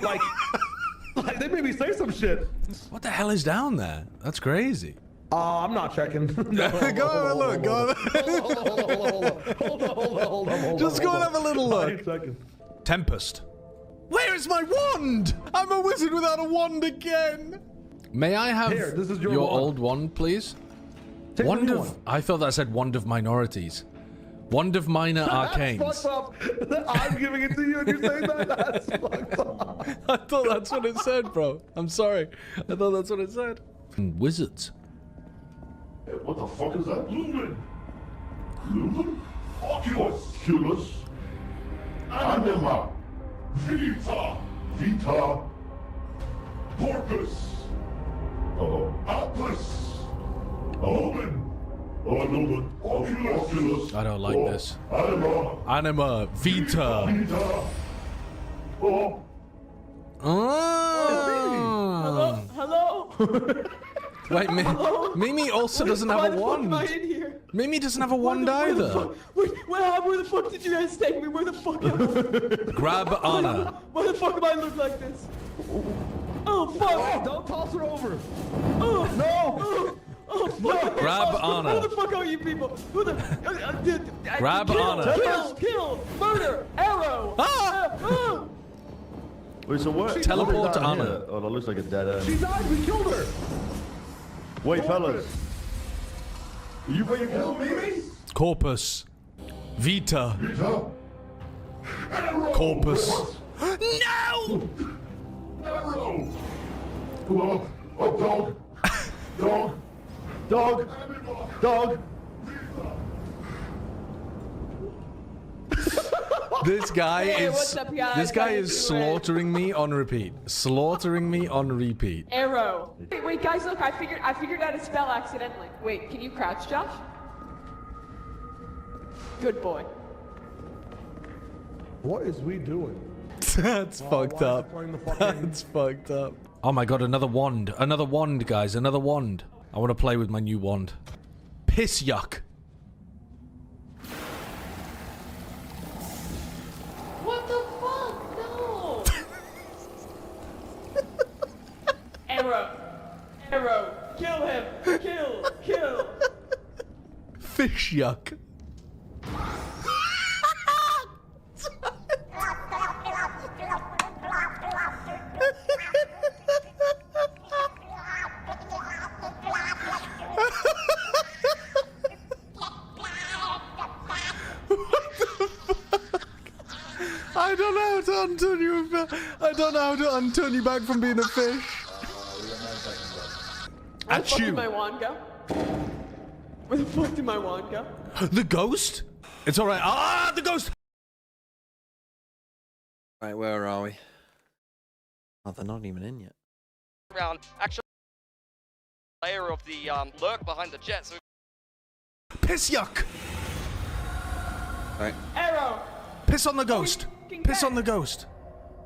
like they made me say some shit. What the hell is down there? That's crazy. I'm not checking. Go have a look. Go Hold on. Just go and have a little look. Tempest. Where is my wand? I'm a wizard without a wand again. May I have Here, this is your your wand. old wand, please? Wand of... I thought that said wand of minorities. Wand of minor arcanes. That's fucked up. I'm giving it to you and you're saying that? That's fucked up. I thought that's what it said, bro. I'm sorry. I thought that's what it said. Wizards. Hey, what the fuck is that? Lumen? Lumen? Oculus? Oculus? Anima? Vita? Vita? Porpoise? Atlas? Lumen? Lumen? Oculus? I don't like this. Anima? Anima. Vita. Vita? Oh. Oh. Hello? Wait, Mimi also doesn't have a wand. Why the fuck am I in here? Mimi doesn't have a wand either. Where the fuck did you guys take me? Where the fuck am I? Grab Anna. Why the fuck am I look like this? Oh fuck! Oh, don't toss her over. Oh no! Oh fuck! Grab Anna. Who the fuck are you people? Who the? Grab Anna. Kill! Murder! Arrow! Ah! Wait, so what? Teleport to Anna. Anna. Oh, that looks like a dead end. She died. We killed her. Wait, fellas. You ready to kill me? Corpus. Vita. Vita? Corpus. No! Arrow! Oh, dog. Dog. Dog. Dog. This guy Hey, is what's up, guys? this guy How you is doing? slaughtering me on repeat. Slaughtering me on repeat. Arrow. Wait, guys, look! I figured out a spell accidentally. Wait, can you crouch, Josh? Good boy. What is we doing? That's fucked up. That's fucked up. Oh my god, another wand. Another wand, guys. Another wand. I want to play with my new wand. Piss yuck. What the fuck? No! Arrow! Arrow! Kill him! Kill! Fish yuck. I don't know how to unturn you. I don't know how to unturn you back from being a fish. Where the fuck did my wand go? Where the fuck did my wand go? The ghost? It's alright. Ah, the ghost! Right, where are we? Oh, they're not even in yet. Round, actually, layer of the lurk behind the jet. So Piss yuck! Right. Arrow! Piss on the ghost! Piss on the ghost!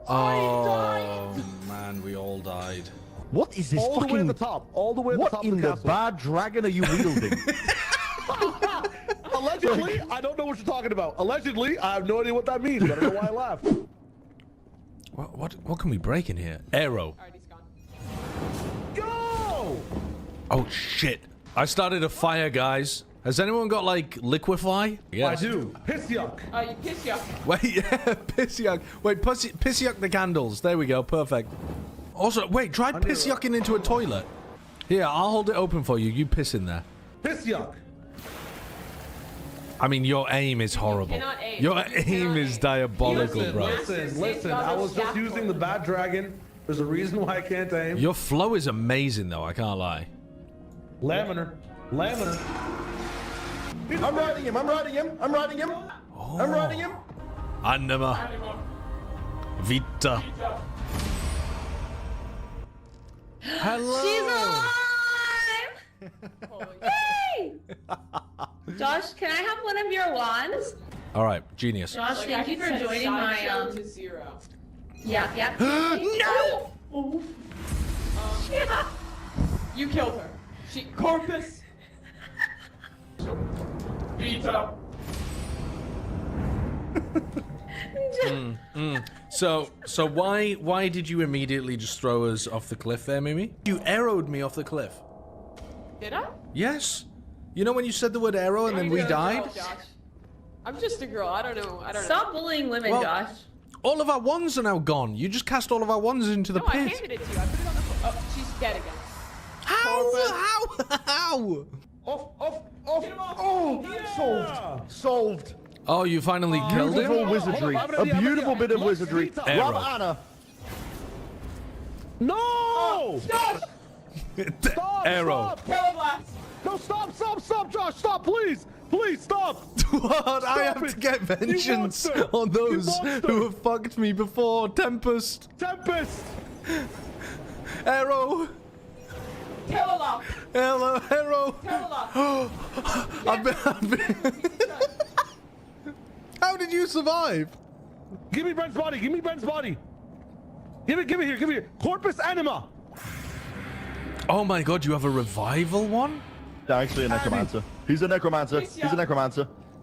Oh, man, we all died. What is this all fucking... the way at the top. All the way at the top. What in the bad dragon are you wielding? Allegedly, I don't know what you're talking about. Allegedly, I have no idea what that means. I don't know why I laughed. What can we break in here? Arrow. Go! Oh shit! I started a fire, guys. Has anyone got like liquefy? Yes. I do. Piss yuck. You piss yuck. Wait, yeah, piss yuck. Wait, piss yuck the candles. There we go. Perfect. Also, wait, try piss yucking into a toilet. Here, I'll hold it open for you. You piss in there. Piss yuck. I mean, your aim is horrible. aim. Your aim is diabolical, bro. Listen. I was just using the bad dragon. There's a reason why I can't aim. Your flow is amazing, though. I can't lie. Laminar. I'm riding him. I'm riding him. I'm riding him. Oh. I'm riding him. Anima. Vita. Hello. She's alive! Yay! Josh, can I have one of your wands? All right, genius. Josh, thank you for joining my to 0. Yeah. No! Oof. Yeah. You killed her. She corpus. Vita. So why did you immediately just throw us off the cliff there, Mimi? You arrowed me off the cliff. Did I? Yes. You know when you said the word arrow and then we died? I'm just a girl. I don't know. Stop bullying women, Well, Josh. All of our wands are now gone. You just cast all of our wands into the No, I pit. handed it to you. I put it on the. Oh, she's dead again. How? Solved. Solved. Oh, you finally killed him? Beautiful wizardry. A beautiful bit of wizardry. Arrow. Rob Anna. No! Stop! Arrow. No, stop, Josh, stop, please! Please, stop! What? I have to get vengeance on those who have fucked me before. Tempest. Tempest! Arrow. Hello. Hello, Arrow. I've been... How did you survive? Give me Brent's body, give me Brent's body! Give it here. Corpus Anima! Oh my god, you have a revival one? Actually a necromancer. He's a necromancer.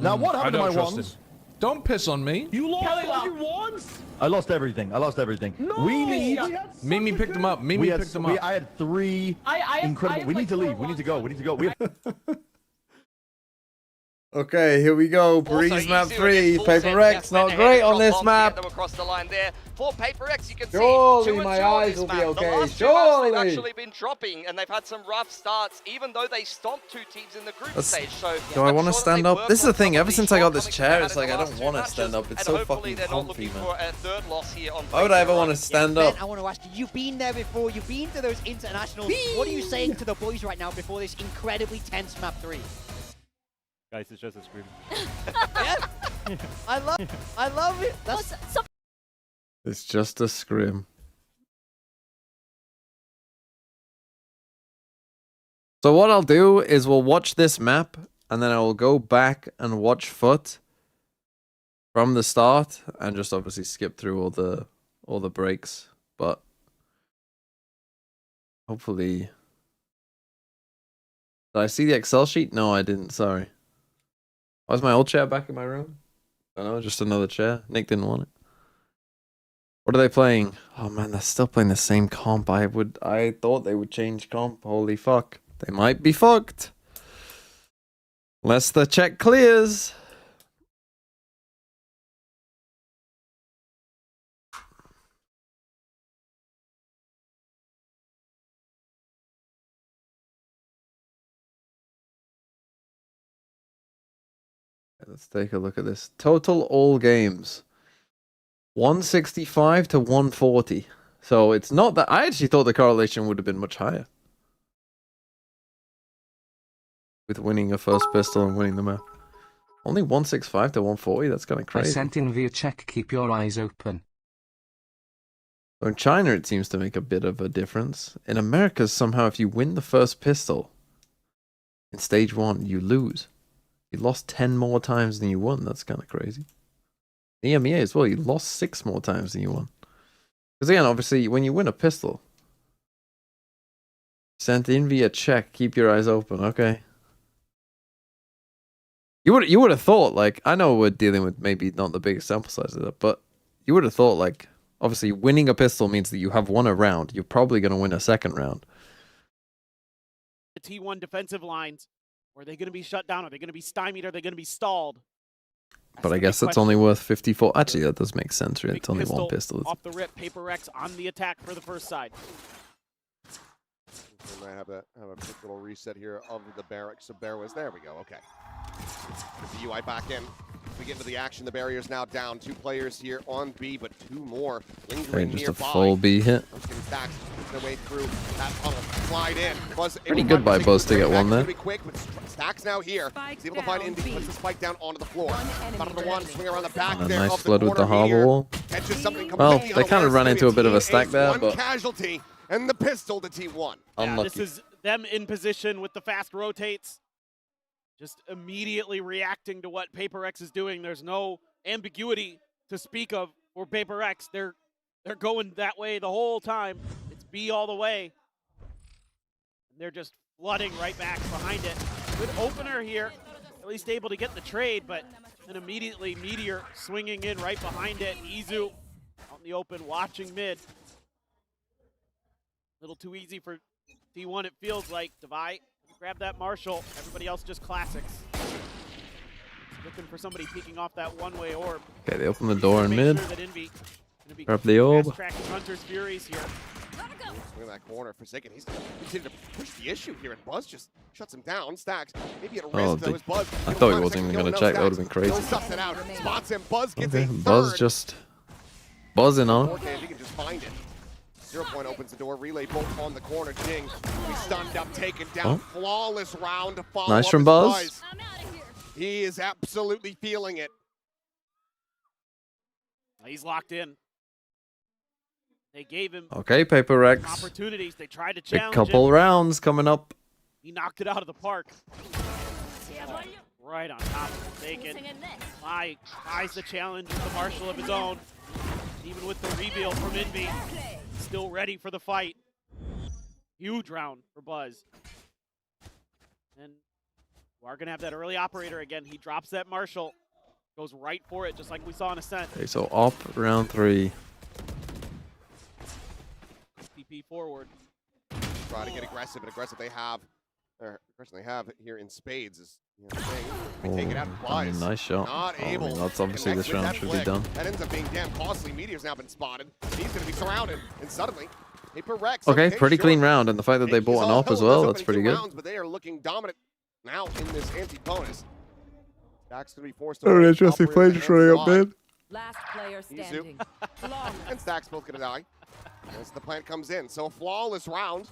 Now what happened to my wands? Don't piss on me. You lost all your wands? I lost everything. No! We need... Mimi picked them up. I had 3 incredible... We need to leave. We need to go. We have... Okay, here we go. Breeze map 3. Paper X not great on this map. Them across the line there. For Paper X, you can Surely see 2 and my 2 on eyes this will be map. okay. The last 2 Surely. maps they've actually been dropping, and they've had some rough starts, even though they stomped 2 teams in the group stage. So do I want to stand up? This is the thing. Ever since I got this chair, it's like I don't want to stand up. It's so fucking comfy, man. Why would I ever want to stand up? Ben, I want to ask you, you've been there before, you've been to those internationals. What are you saying to the boys right now before this incredibly tense map 3? Guys, it's just a scream. Yeah. I love it. That's It's just a scrim. So what I'll do is we'll watch this map, and then I will go back and watch FUT from the start, and just obviously skip through all the breaks. But hopefully, did I see the Excel sheet? No, I didn't. Sorry. Why is my old chair back in my room? I don't know, just another chair. Nick didn't want it. What are they playing? Oh man, they're still playing the same comp. I thought they would change comp. Holy fuck. They might be fucked. Unless the check clears. Let's take a look at this. Total all games. 165 to 140. So it's not that... I actually thought the correlation would have been much higher. With winning a first pistol and winning the map. Only 165 to 140? That's kind of crazy. I sent in via check, keep your eyes open. So in China, it seems to make a bit of a difference. In America, somehow, if you win the first pistol in stage 1, you lose. You lost 10 more times than you won. That's kind of crazy. EMEA as well, you lost 6 more times than you won. Because again, obviously, when you win a pistol, sent in via check, keep your eyes open. Okay. You would have thought, like, I know we're dealing with maybe not the biggest sample size of that, but you would have thought, like, obviously winning a pistol means that you have won a round. You're probably going to win a second round. The T1 defensive lines, are they going to be shut down? Are they going to be stymied? Are they going to be stalled? But I guess that's only worth 54. Actually, that does make sense, really. It's only one pistol. Off the rip, Paper X on the attack for the first side. We might have a quick little reset here of the barracks. So there we go. Okay. The UI back in. We get into the action. The barrier's now down. 2 players here on B, but 2 more lingering just nearby. a full B hit. Stacks their way through that tunnel. Slide in. Pretty good by Buzz to get one there. Quick, but Stacks now here. He's able to find Indy. Puts the spike down onto the floor. Bottom of the one, swing around the back And a there. nice flood with the harbor wall. Well, they kind of ran into a bit of a stack there, One but casualty and the pistol to T1. Yeah, this is them in position with the fast rotates. Just immediately reacting to what Paper X is doing. There's no ambiguity to speak of for Paper X. They're going that way the whole time. It's B all the way. And they're just flooding right back behind it. Good opener here. At least able to get the trade, but then immediately Meteor swinging in right behind it. Izu out in the open, watching mid. A little too easy for T1, it feels like. Devi, grab that Marshall. Everybody else just classics. Looking for somebody peeking off that one-way orb. Okay, they open the door in mid. Sure that Envy Grab the orb. tracking Hunter's Furies here. Swing that corner. Forsaken. He's continuing to push the issue here, and Buzz just shuts him down. Stacks. Maybe at a risk, though, is Buzz. I thought he wasn't even going to check. That would have been crazy. He'll suss it out. Spots him. Buzz gets a third. Buzz just buzzing on. 4K, if he can just find it. 0 Point opens the door. Relay bolt on the corner. Jing. We stunned up, taken down. Flawless round to follow. Nice from Buzz. He is absolutely feeling it. He's locked in. They gave him Okay, Paper Rex. opportunities. They tried to Big challenge couple him. rounds coming up. He knocked it out of the park. Right on top of Forsaken. Buys the challenge with the Marshall of his own. Even with the reveal from Envy, still ready for the fight. Huge round for Buzz. And we're going to have that early operator again. He drops that Marshall. Goes right for it, just like we saw in Ascent. Okay, so up round 3. TP forward. Try to get aggressive, and aggressive they have here in spades is we take it out and I mean, Buzz. nice shot. Not I able. mean, that's obviously Connects this with round that should flick. be done. That ends up being damn costly. Meteor's now been spotted. He's going to be surrounded, and suddenly Paper Rex. Okay, pretty clean round, and the fact that they bought an op as well, that's pretty good. Rounds, but they are looking dominant now in this anti-bonus. Stack's going to be forced to Oh, interesting play just running up mid. Last player standing. And Stack's both going to die as the plant comes in. So a flawless round.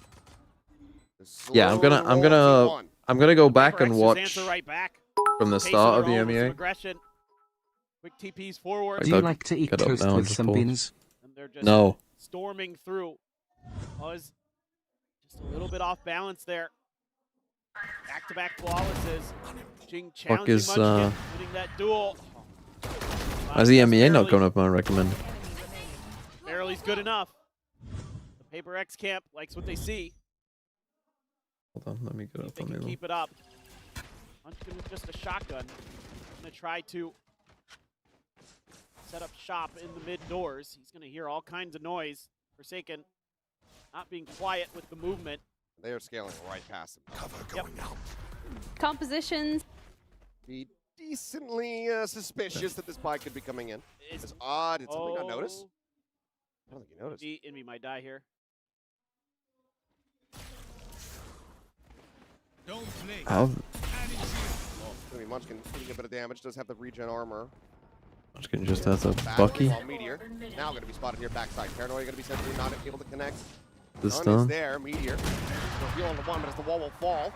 Yeah, I'm gonna go back and watch Right back. from the start of the MEA. Quick TPs forward. Do you like to eat toast with some beans? And they're just No. storming through. Buzz just a little bit off balance there. Back-to-back flawlesses. Jing challenging is, Munchkin, winning that duel. Why is the MEA not coming up on recommend? Barely's good enough. The Paper X camp likes what they see. Hold on, let me get up They on can the keep it up. Munchkin with just a shotgun. Gonna try to set up shop in the mid doors. He's gonna hear all kinds of noise. Forsaken not being quiet with the movement. They are scaling right past him. Cover going out. Compositions. Be decently suspicious that this bike could be coming in. It's odd. Did somebody not notice? I don't think you noticed. Envy might die here. How? Munchkin getting a bit of damage. Does have the regen armor. Munchkin just has a Back Bucky. while Meteor now going to be spotted here backside. Paranoia going to be sentry, not able to connect. This None done. is there. Meteor. He'll heal on the one, but as the wall will fall.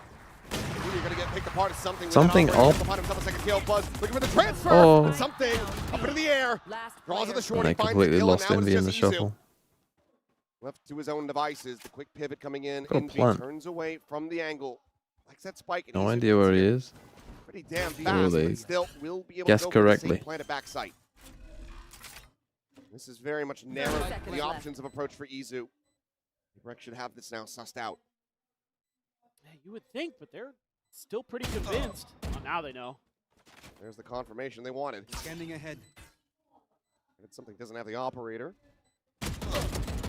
Meteor going to get picked apart as something. with Something an operator. up. He'll find himself a second kill. Buzz looking for the transfer. Oh. But something up into the air. Draws to the short. And I He finds the completely kill, lost and now Envy in the it's just Izu. shuffle. Left to his own devices. The quick pivot coming in. Got a Envy plant. turns away from the angle. Likes that spike. and No Izu idea gets where he hit. is. Pretty damn Or fast, they but still will be able guess to go for the same correctly. plan at backside. This is very much narrowed the options of approach for Izu. Rex should have this now sussed out. Yeah, you would think, but they're still pretty convinced. Well, now they know. There's the confirmation they wanted. Scanning ahead. It's something doesn't have the operator.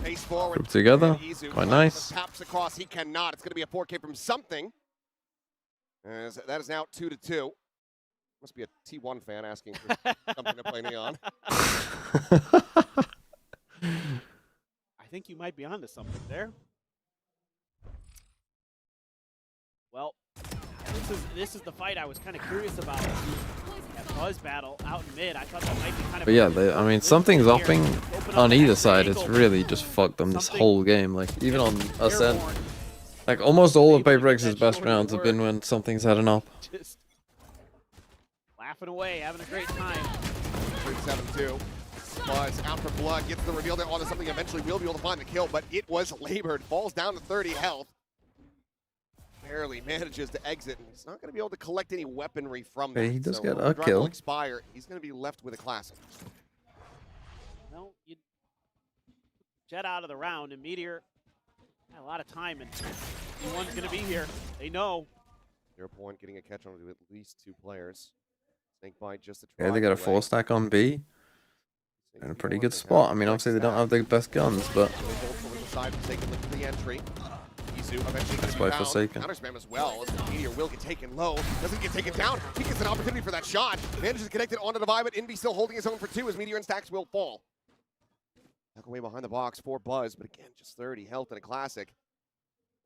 Pace forward. Group together. And Izu Quite nice. taps across. He cannot. It's going to be a 4K from something. As that is now 2-2. Must be a T1 fan asking for something to play Neon. I think you might be onto something there. Well, this is the fight I was kind of curious about. That Buzz battle out in mid. I thought that might be kind of. But yeah, I mean, something's upping on either side. It's really just fucked them this whole game. Like, even on Ascent. Like, almost all of Paper X's best rounds have been when something's had an up. Just laughing away, having a great time. 3-7-2. Buzz out for blood, gets the reveal there onto something. Eventually will be able to find the kill, but it was labored. Falls down to 30 health. Barely manages to exit, and he's not going to be able to collect any weaponry from that. Hey, he does So get when a the drive kill. will expire, he's going to be left with a classic. Well, you jet out of the round, and Meteor had a lot of time, and T1's going to be here. They know. 0 Point getting a catch on to at least 2 players. Snakebite just a Yeah, they got a 4-stack on B. In a pretty good spot. I mean, obviously they don't have the best guns, but That's by Forsaken. Counter spam as well. As Meteor will get taken low. Doesn't get taken down. He gets an opportunity for that shot. Manages to connect it onto the vibe, but Envy still holding his own for 2 as Meteor and Stacks will fall. Back away behind the box for Buzz, but again, just 30 health in a classic.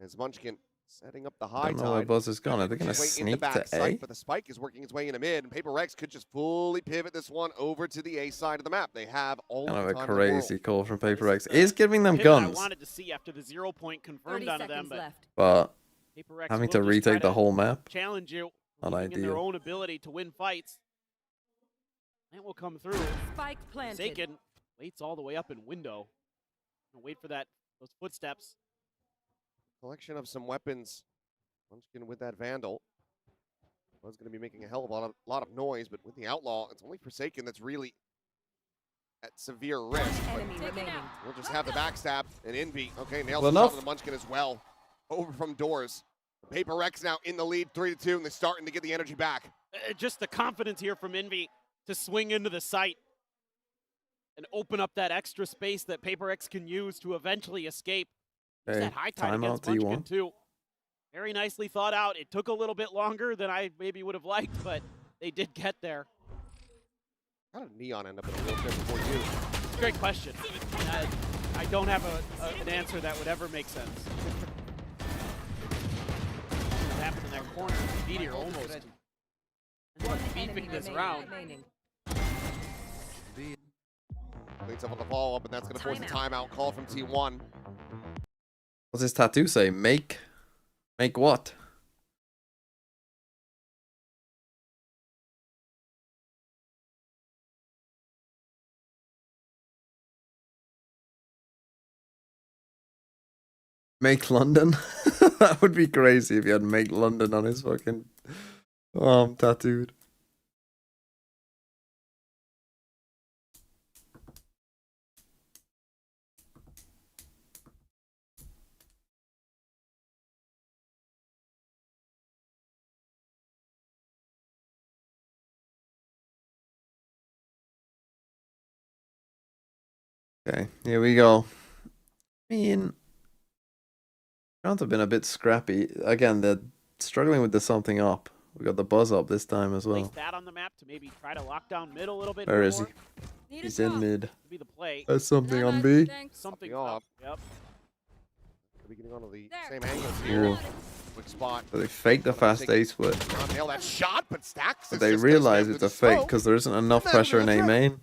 As Munchkin setting up the high I don't know where tide. Buzz is gone. Are they going to sneak to A? But the spike is working its way into mid, and Paper Rex could just fully pivot this one over to the A side of the map. They have all Kind the of time a in the world. crazy call from Paper Rex. Is giving them Pivot I guns, wanted to see after the 0 point confirmed onto them, but Paper Rex having will to just retake try the whole map, challenge you not believing in their ideal. own ability to win fights. And will come through. Spike planted. Forsaken waits all the way up in window. And wait for those footsteps. Collection of some weapons. Munchkin with that Vandal. Was going to be making a hell of a lot of noise, but with the Outlaw, it's only Forsaken that's really at severe risk. We'll just have the backstab and Envy. Okay, nails the shot to the Munchkin as well. Over from doors. Paper Rex now in the lead, 3-2, and they're starting to get the energy back. Just the confidence here from Envy to swing into the site and open up that extra space that Paper X can use to eventually escape. Okay, That high tide timeout against Munchkin T1. too. Very nicely thought out. It took a little bit longer than I maybe would have liked, but they did get there. How did Neon end up in a wheelchair before you? It's a great question. I don't have an answer that would ever make sense. What happened in that corner? Meteor almost beefing this round. Cleans up on the follow-up, and that's going to force a timeout call from T1. What's his tattoo say? Make what? Make London? That would be crazy if he had Make London on his fucking arm tattooed. Okay, here we go. I mean, rounds have been a bit scrappy. Again, they're struggling with the something up. We got the buzz up this time as well. Place that on the map to maybe try to lock down mid a little bit Where more. is he? He's in mid. Be the play. There's something on B. Something off. Yep. We're getting onto the same angles here. Ooh. Quick spot. So they fake the fast A split. Nail that shot, but Stacks. But they realize it's a fake because there isn't enough pressure in A main.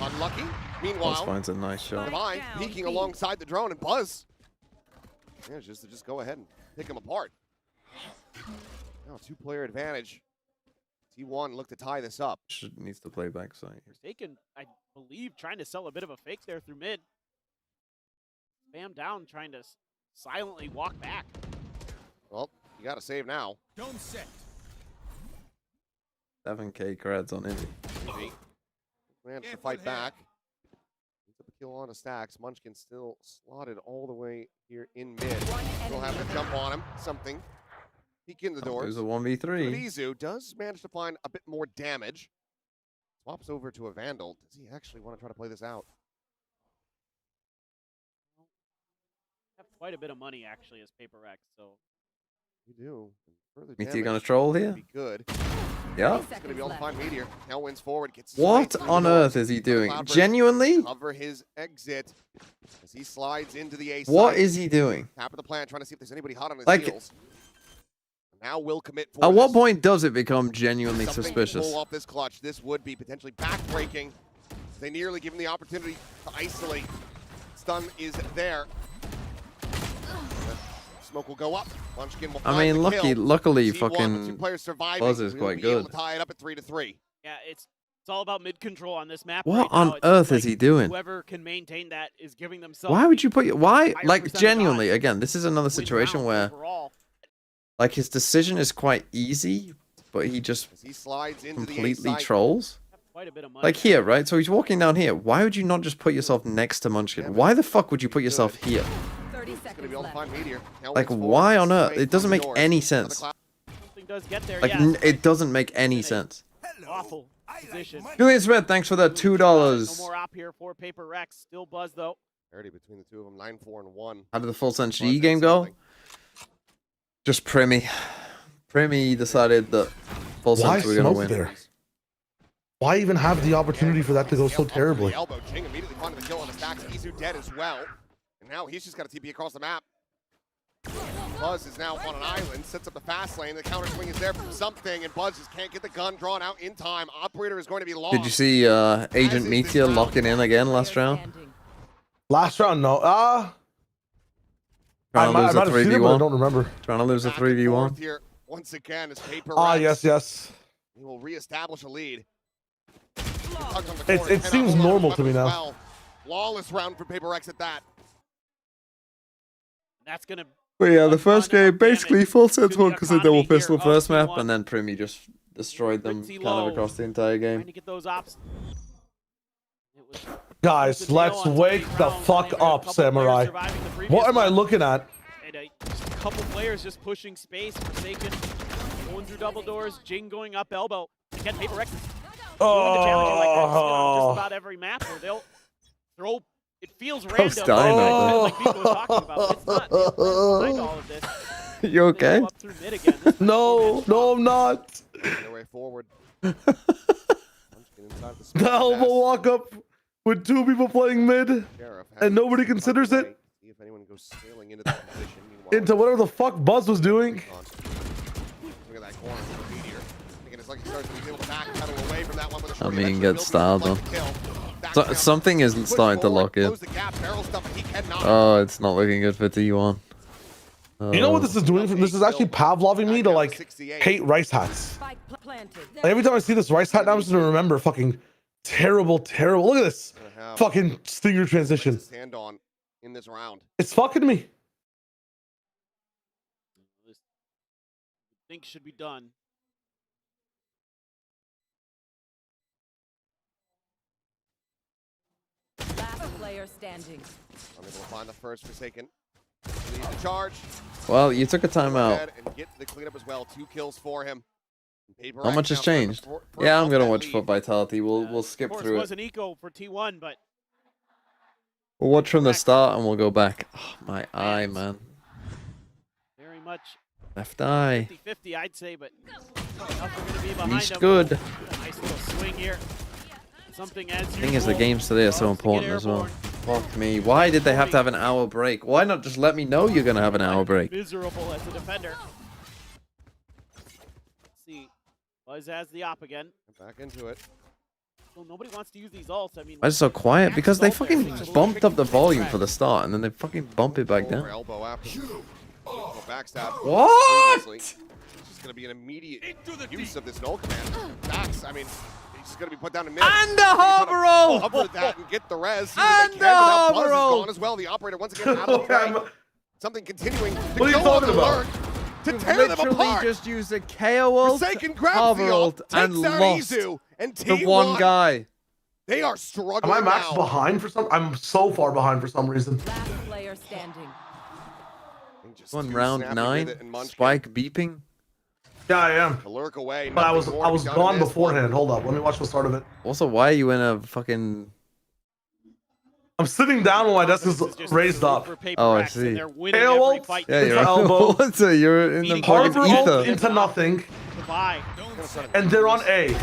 Unlucky. Buzz Meanwhile, finds a nice shot. Divine peeking alongside the drone, and Buzz. Yeah, just go ahead and pick him apart. Now 2-player advantage. T1 look to tie this up. Needs to play backside. Forsaken, I believe, trying to sell a bit of a fake there through mid. Spam down, trying to silently walk back. Well, you got to save now. Don't set. 7K creds on Indy. Managed to fight back. Gets up a kill on a Stacks. Munchkin still slotted all the way here in mid. We'll have to jump on him. Something. Peek in the doors. There's a 1v3. Izu does manage to find a bit more damage. Swaps over to a Vandal. Does he actually want to try to play this out? Have quite a bit of money actually as Paper X, so You do. Further Meteor gonna damage troll would here? Be good. Yeah. It's going to be able to find Meteor. Now wins forward. Gets What sniped on through the earth door. is he doing? Cloudburst Genuinely? Cover his exit as he slides into the A side. What is he doing? Tap of the plan, trying to see if there's anybody hot on his Like- heels. Now will commit for At what this. point does it become genuinely Something to suspicious? pull off this clutch. This would be potentially backbreaking. They nearly give him the opportunity to isolate. Stun is there. Smoke will go up. Munchkin will I find mean, the kill. luckily, T1 with fucking 2 players surviving. Buzz is We'll quite be able good. to tie it up at 3-3. yeah, it's all about mid control on this map. What right on now. It's earth like is he doing? Whoever can maintain that is giving themselves. Why would you put your why higher like percentage genuinely odds again? This is another situation round where overall. like his decision is quite easy, but he just As he slides into the A completely side. trolls. Quite a bit of money. Like here, right? So he's walking down here. Why would you not just put yourself next to Munchkin? Why the fuck would you put yourself here? 30 He's going to seconds be able to left. find Meteor. Now Like wins why forward. on earth? Straight It doesn't from make doors. any Another sense. cloud. Something does get there. Like yes. it doesn't make any sense. Awful position. Julian Smith, thanks for that No $2. more op here for Paper Rex. Still Buzz though. Parity between the two of them, 9-4-1. How did the full Sense Buzz G did game go? something. Just Primy. Primy decided that full Why Sense were gonna smoke win. there? Why even have the opportunity for that to go so terribly? Elbow. Jing immediately finding the kill on the stacks. Izu dead as well. And now he's just got a TP across the map. Buzz is now on an island, sets up the fast lane. The counter swing is there from something, and Buzz just can't get the gun drawn out in time. Operator is going to be lost. Did you see Agent Meteor locking in again last round? Last round, no. Trying to lose a 3v1. I don't remember. Trying to lose a 3v1. Here once again is Paper Rex. Yes. He will reestablish a lead. It seems normal to me now. Well. Flawless round for Paper Rex at that. That's gonna. But yeah, the first game basically full sense one because they double pistol first map, and then Primi just destroyed them kind of across the entire game. Trying to get those ops. Guys, let's wake the fuck up, Samurai. What am I looking at? Just a couple players just pushing space. Forsaken going through double doors. Jing going up elbow. Again, Paper Rex is doing the challenge like this on just about every map where they'll throw. It feels random. Like people were talking about, but it's not. Behind all of this. You okay? Up through mid again. No, I'm not. Their way forward. The elbow walk up with 2 people playing mid, and nobody considers it. See if anyone goes sailing into that position. Into whatever the fuck Buzz was doing. Look at that corner for the Meteor. Thinking it's like he starts to be able to backpedal away from that one with a I mean, get styled on. So, something isn't starting to lock in. Oh, it's not looking good for T1. You know what this is doing? This is actually Pavloving me to like hate rice hats. Like, every time I see this rice hat, now I'm just gonna remember fucking terrible. Look at this fucking stinger transition. Stand on in this round. It's fucking me. Think should be done. Last player standing. Unable to find the first Forsaken. Lead the charge. Well, you took a timeout. And get the cleanup as well. 2 kills for him. How much has changed? Yeah, I'm gonna watch FUT Vitality. We'll skip through it. It was an eco for T1, but we'll watch from the start and we'll go back. Oh, my eye, man. Very much. Left eye. 50-50, I'd say, but nothing gonna be behind He's him. good. Nice little swing here. Something as The thing is, the games today are so important as well. Fuck me. Why did they have to have an hour break? Why not just let me know you're gonna have an hour break? Miserable as a defender. Let's see. Buzz has the op again. Back into it. Well, nobody wants to use these ults. I mean, Why is it so quiet? Because they fucking bumped up the volume for the start and then they fucking bump it back down. Elbow after backstab. What? It's just going to be an immediate use of this null command. Backs, I mean, he's just going to be put down in mid. And a harbor roll! Cover that and get the res. And a harbor roll! Gone as well. The operator once again out of the frame. Something continuing to what are you talking about? To tear them apart. Just used a KO ult, Forsaken grabs harbor the ult, ult, and takes down lost Izu, and the one guy. They are struggling. Am I max now. behind for some? I'm so far behind for some reason. Last player standing. One round 9. Spike beeping. Yeah, I am. Lurk away. But I was gone beforehand. Hold up. Let me watch the start of it. Also, why are you in a fucking... I'm sitting down while my desk is raised up. Oh, I see. KO ult, Yeah, you're elbow. So you're in the fucking Harbor ult ether. into nothing. Goodbye. And they're on A.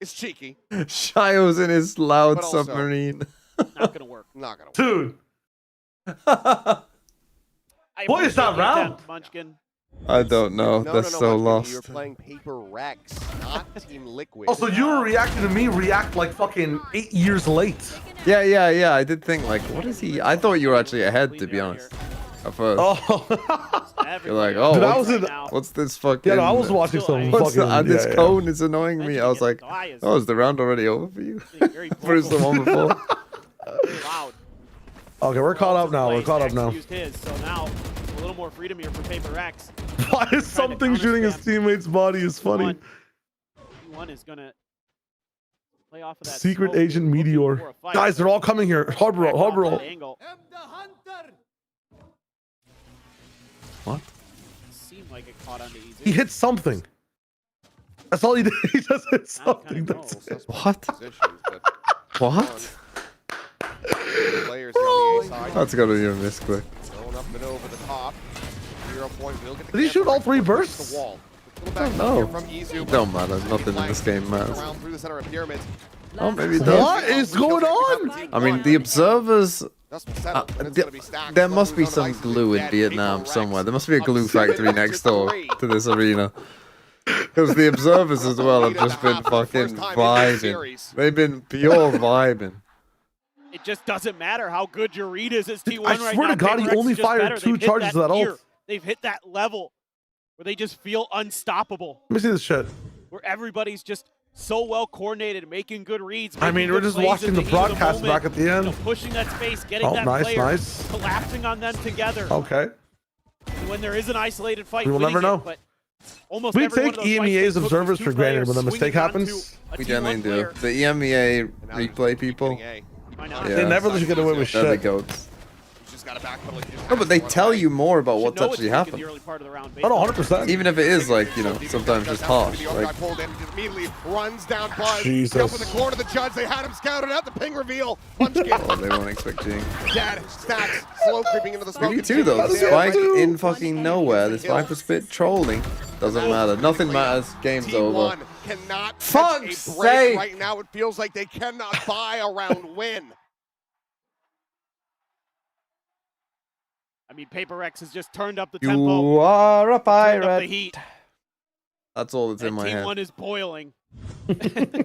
It's cheeky. Shio's in his loud But also- submarine. Not gonna work. Not gonna work. Dude. I What is that appreciate round? that, Munchkin. I don't know. No, That's no, so Munchkin, lost. You're playing Paper Rex, not Team Liquid. Also, you were reacting to me react like fucking 8 years late. Yeah. I did think, like, what is he? I thought you were actually ahead, to be honest. At first. Oh. You're like, oh, Dude, I what's, was in- what's this fucking... Yeah, no, I was watching some What's fucking... that? This yeah. cone is annoying me. I was like, oh, is the round already over for you? Where's the one before? Loud. Okay, we're caught up now. We're caught up now. Used his, so now a little more freedom here for Paper Rex. Why is something shooting his teammate's body is funny? One is gonna play off of that Secret smoke, Agent looking Meteor. for a fight. Guys, they're all coming here. Harbor roll, harbor roll. Angle. What? Seemed like it caught onto Izu. He hit something. That's all he did. He just hit something. That's it. What? What? Players on the A side. That's gotta be a misclick. Going up and over the top. Here 0 point. We'll get the Did he shoot all 3 bursts? the wall. No, it don't matter. Nothing in this game matters. Around through the center of pyramids. Oh, maybe it does. What is going on? I mean, the observers. There There must be some glue in Vietnam somewhere. There must be a glue factory next door to this arena. Because the observers as well have just been fucking vibing. They've been pure vibing. It just doesn't matter how good your read is as T1 I right now. swear to God, he Paper X only is just fired better. 2 They've hit charges to that tier. ult. They've hit that level where they just feel unstoppable. Let me see this shit. Where everybody's just so well coordinated, making good reads. I mean, we're just watching the broadcast back at the end. Pushing that space, getting that nice, player, nice. collapsing on them together. Okay. And when there is an isolated fight, We will never know. But almost We every one take of those fights, EMEA's they took observers was 2 for granted players when a mistake swinging onto happens. a We T1 generally do. player. The EMEA replay people. They never let you get away with They're the shit. goats. No, but they tell you more about what's actually happened. Oh, no, 100%. Even if it is like, you know, sometimes just harsh. Like, Immediately runs down Buzz. Jesus. Up in the corner, the judge. They had him scouted out. The ping reveal. Punch kick. oh, they won't expect Jing. Dead. Stacks. Slow creeping into the smoke. Me too, though. The spike in fucking nowhere. This Viper Spit trolling. Doesn't matter. Nothing matters. Game's over. Cannot Fuck's catch a break sake. right now. It feels like they cannot buy a round win. I mean, Paper X has just turned up the tempo. You are a turned up the pirate. heat. That's all that's in And my head. T1 is boiling.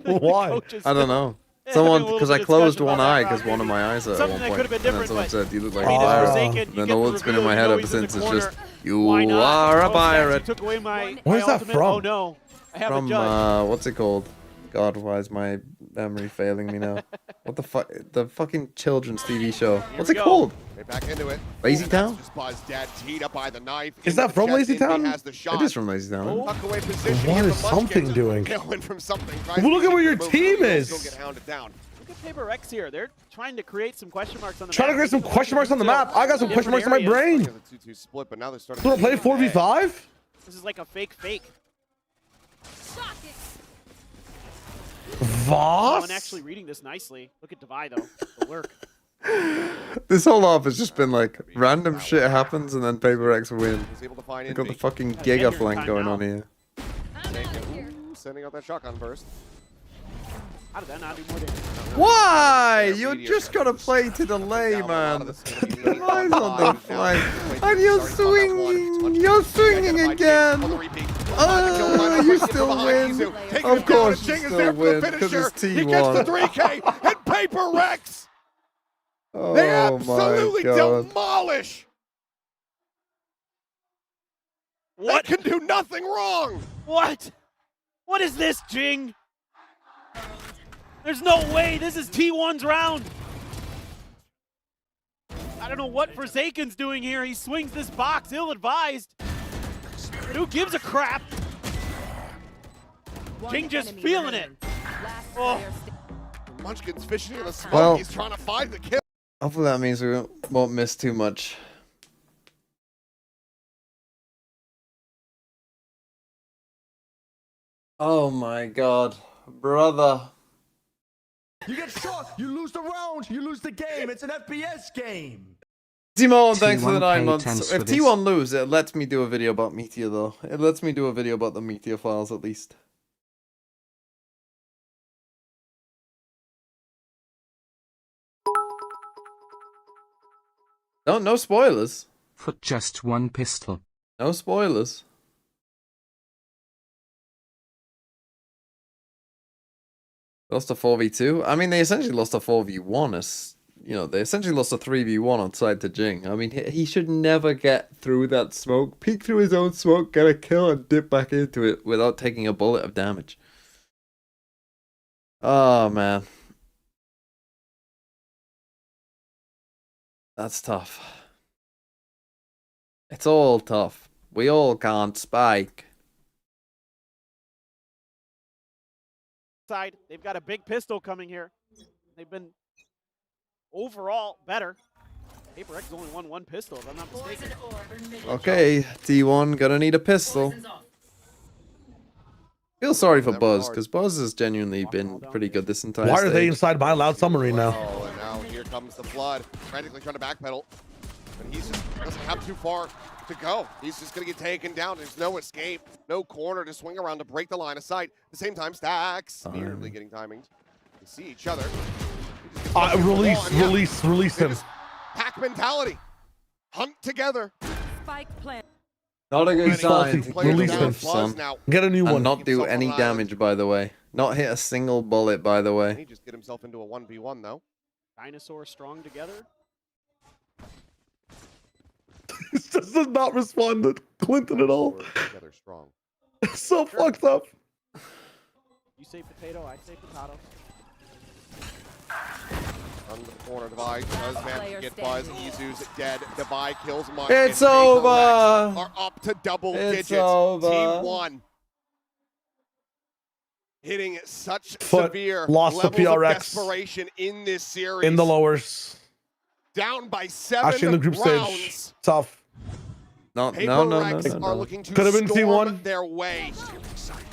Why? I don't know. Yeah, Someone, having a little because bit I of closed discussion one about eye that, because one of my eyes at something one that point. could have been And then different, someone but said, you look like I mean, a if pirate. Forsaken, you And get then all the that's been in reveal, my you head know ever he's in the since is just, corner. you Why not? are a Oh, Stacks, you pirate. took away my Where's that ultimate. from? Oh no, I have a From, judge. what's it called? God, why is my memory failing me now? What the fuck? The fucking children's TV show. What's we it go. called? Right back into it. Lazy Town? Just Buzz dead, teed up by the knife. Is that from Lazy Town? Has the shot. It is from Lazy Town. Tuck away position. What Hit is the something musket. doing? Going from something. Well, look at where your team is. Still get hounded down. Look at Paper X here. They're trying to create some question marks on the Trying to map. create some question marks on the map. I got some question marks in my brain. The 2-2 split, but now they're starting So we're playing 4v5? This is like a fake. Voss? I'm actually reading this nicely. Look at Devi though. The lurk. This whole off has just been like random shit happens and then Paper X win. He's able to find We've got the Envy. fucking Giga flank going on here. Ooh, sending out that shotgun burst. How did that not do more damage? Why? You're just gonna play to delay, man. The line's on the flank. And you're swinging. You're swinging again. Oh, you still win. Of course you still win, because it's He gets the T1. 3K and Paper Rex. They Oh absolutely my god. demolish. What? They can do nothing wrong. What? What is this, Jing? There's no way. This is T1's round. I don't know what Forsaken's doing here. He swings this box, ill-advised. But who gives a crap? Jing just feeling it. Oh. Munchkin's fishing in the smoke. Well, He's trying to find the kill. hopefully that means we won't miss too much. Oh my god, brother. You get shot, you lose the round, you lose the game. It's an FPS game. Timon, thanks for the 9 T1 months. tense If for this. T1 lose, it lets me do a video about Meteor though. It lets me do a video about the Meteor files at least. No spoilers. For just one pistol. No spoilers. Lost a 4v2. I mean, they essentially lost a 4v1. You know, they essentially lost a 3v1 on side to Jing. I mean, he should never get through that smoke, peek through his own smoke, get a kill, and dip back into it without taking a bullet of damage. Oh, man. That's tough. It's all tough. We all can't spike. Side, they've got a big pistol coming here. They've been overall better. Paper X only won one pistol, if I'm not mistaken. Okay, T1 gonna need a pistol. Feel sorry for Buzz, because Buzz has genuinely been pretty good this entire Why are they stage. inside my loud submarine now? Oh, and now here comes the flood. Frantically trying to backpedal. But he's just doesn't have too far to go. He's just going to get taken down. There's no escape, no corner to swing around to break the line of sight. At the same time, Stacks nearly getting timings. They see each other. Release him. Pack mentality. Hunt together. Spike plant. Not a good sign. Release him, son. Get a new one. And not do any damage, by the way. Not hit a single bullet, by the way. He just get himself into a 1v1, though. Dinosaur strong together. He just does not respond to Clinton at all. Together strong. It's so fucked up. You say potato, I say potato. Under the corner, Devi does manage to get Buzz. Izu's dead. Devi kills Much. It's over. Are up to double digits. Over. Team 1. Hitting such FUT severe lost levels to PRX of desperation in this series. in the lowers. Down by 7 Actually, in the group rounds. stage. Tough. No. Are looking to Could have been storm T1. their way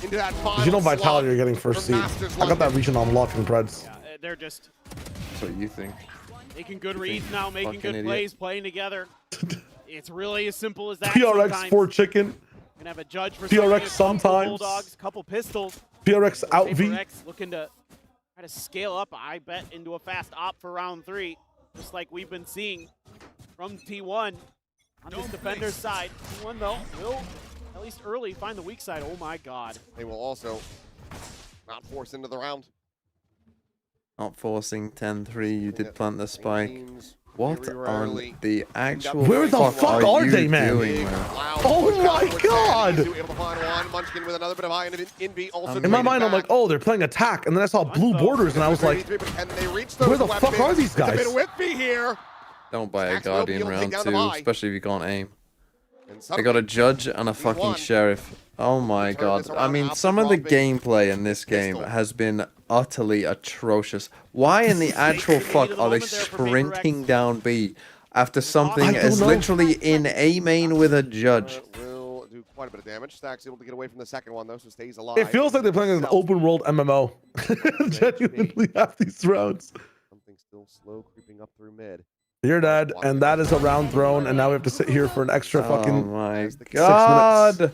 into that final You know slot Vitality are getting first for seed. Masters I got that London. region on lock in Preds. Yeah, they're just That's what you think. making good reads now, making Fucking good idiot. plays, playing together. It's really as simple as that. PRX sometimes. 4 chicken. Gonna have a judge for PRX a couple sometimes. Bulldogs, couple pistols. PRX out V. PRX looking to try to scale up, I bet, into a fast op for round 3, just like we've been seeing from T1 on this defender's side. T1 though will, at least early, find the weak side. Oh my god. They will also not force into the round. Not forcing 10-3. You did plant the spike. What Very on rarely. the actual Where the fuck are you they, man? doing, Oh my god! Able to find one. Munchkin with another bit of iron. Invi also In my mind, I'm like, oh, they're playing attack. And then I saw blue borders, and I was like, where the fuck are these guys? It's a bit whippy here. Don't buy a Stacks will be Guardian able to round take down 2, the buy. especially if you can't aim. And They got a judge and a fucking won. sheriff. Oh my Turn god. this I around mean, after some of the dropping gameplay in this game pistol. has been utterly atrocious. Why in the actual fuck are they sprinting down B after something I don't as know. literally in A main with a judge? Will do quite a bit of damage. Stacks able to get away from the second one, though, so stays alive. It feels like they're playing an open world MMO. Genuinely have these rounds. Something still slow creeping up through mid. You're dead, and that is a round thrown, and now we have to sit here for an extra Oh fucking my 6 minutes. god.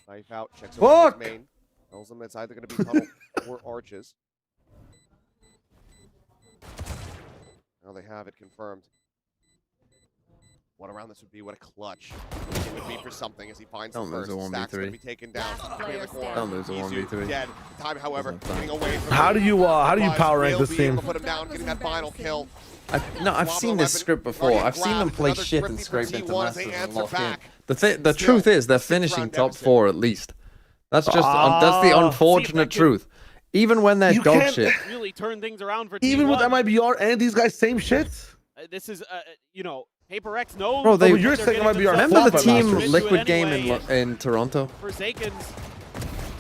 Knife out, checks over Fuck! his main. Tells them it's either going to be tunnel or arches. Now they have it confirmed. What a round this would be, what a clutch. It would be for something as he finds Don't the lose first. a Stacks 1v3. going to be taken down. Clear the corner. Don't lose a Izu 1v3. dead. Time, however, Doesn't getting away from How do you Buzz power rank will this be able team? to put him down, getting that final kill. I've seen this script before. I've seen them play shit and scrape into masters and lock in. The truth is they're finishing top 4 at least. That's just that's the unfortunate truth. Even when they're You dog can't- shit. Really turn things around for Even with T1. MIBR and these guys, same shit. This is, you know, Paper X knows. Bro, they- Oh, you're what they're saying getting MIBR themselves Remember the flop Team masters. Liquid game Anyway, in Toronto? Forsakens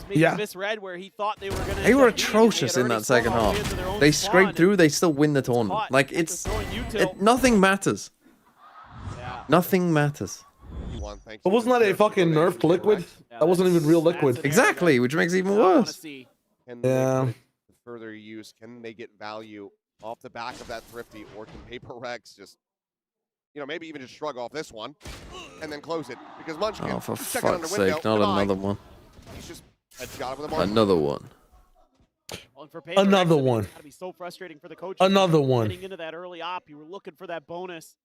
maybe Yeah. misread where he thought they were going to. They were atrocious in that second half. They scraped through, they still win the tournament. Like, nothing matters. Nothing matters. But wasn't that a fucking nerfed liquid? That wasn't even real liquid. Exactly, which makes it even worse. Yeah. Further use, can they get value off the back of that Thrifty, or can Paper Rex just, you know, maybe even just shrug off this one and then close it? Because Munchkin, Oh, for just checking under fuck's window, sake, not Devi, another one. He's just got it with a mark. Another one. Well, and for Paper Another X, I mean, one. It's gotta be so frustrating for the coach. Another one. Getting into that early op, you were looking for that bonus.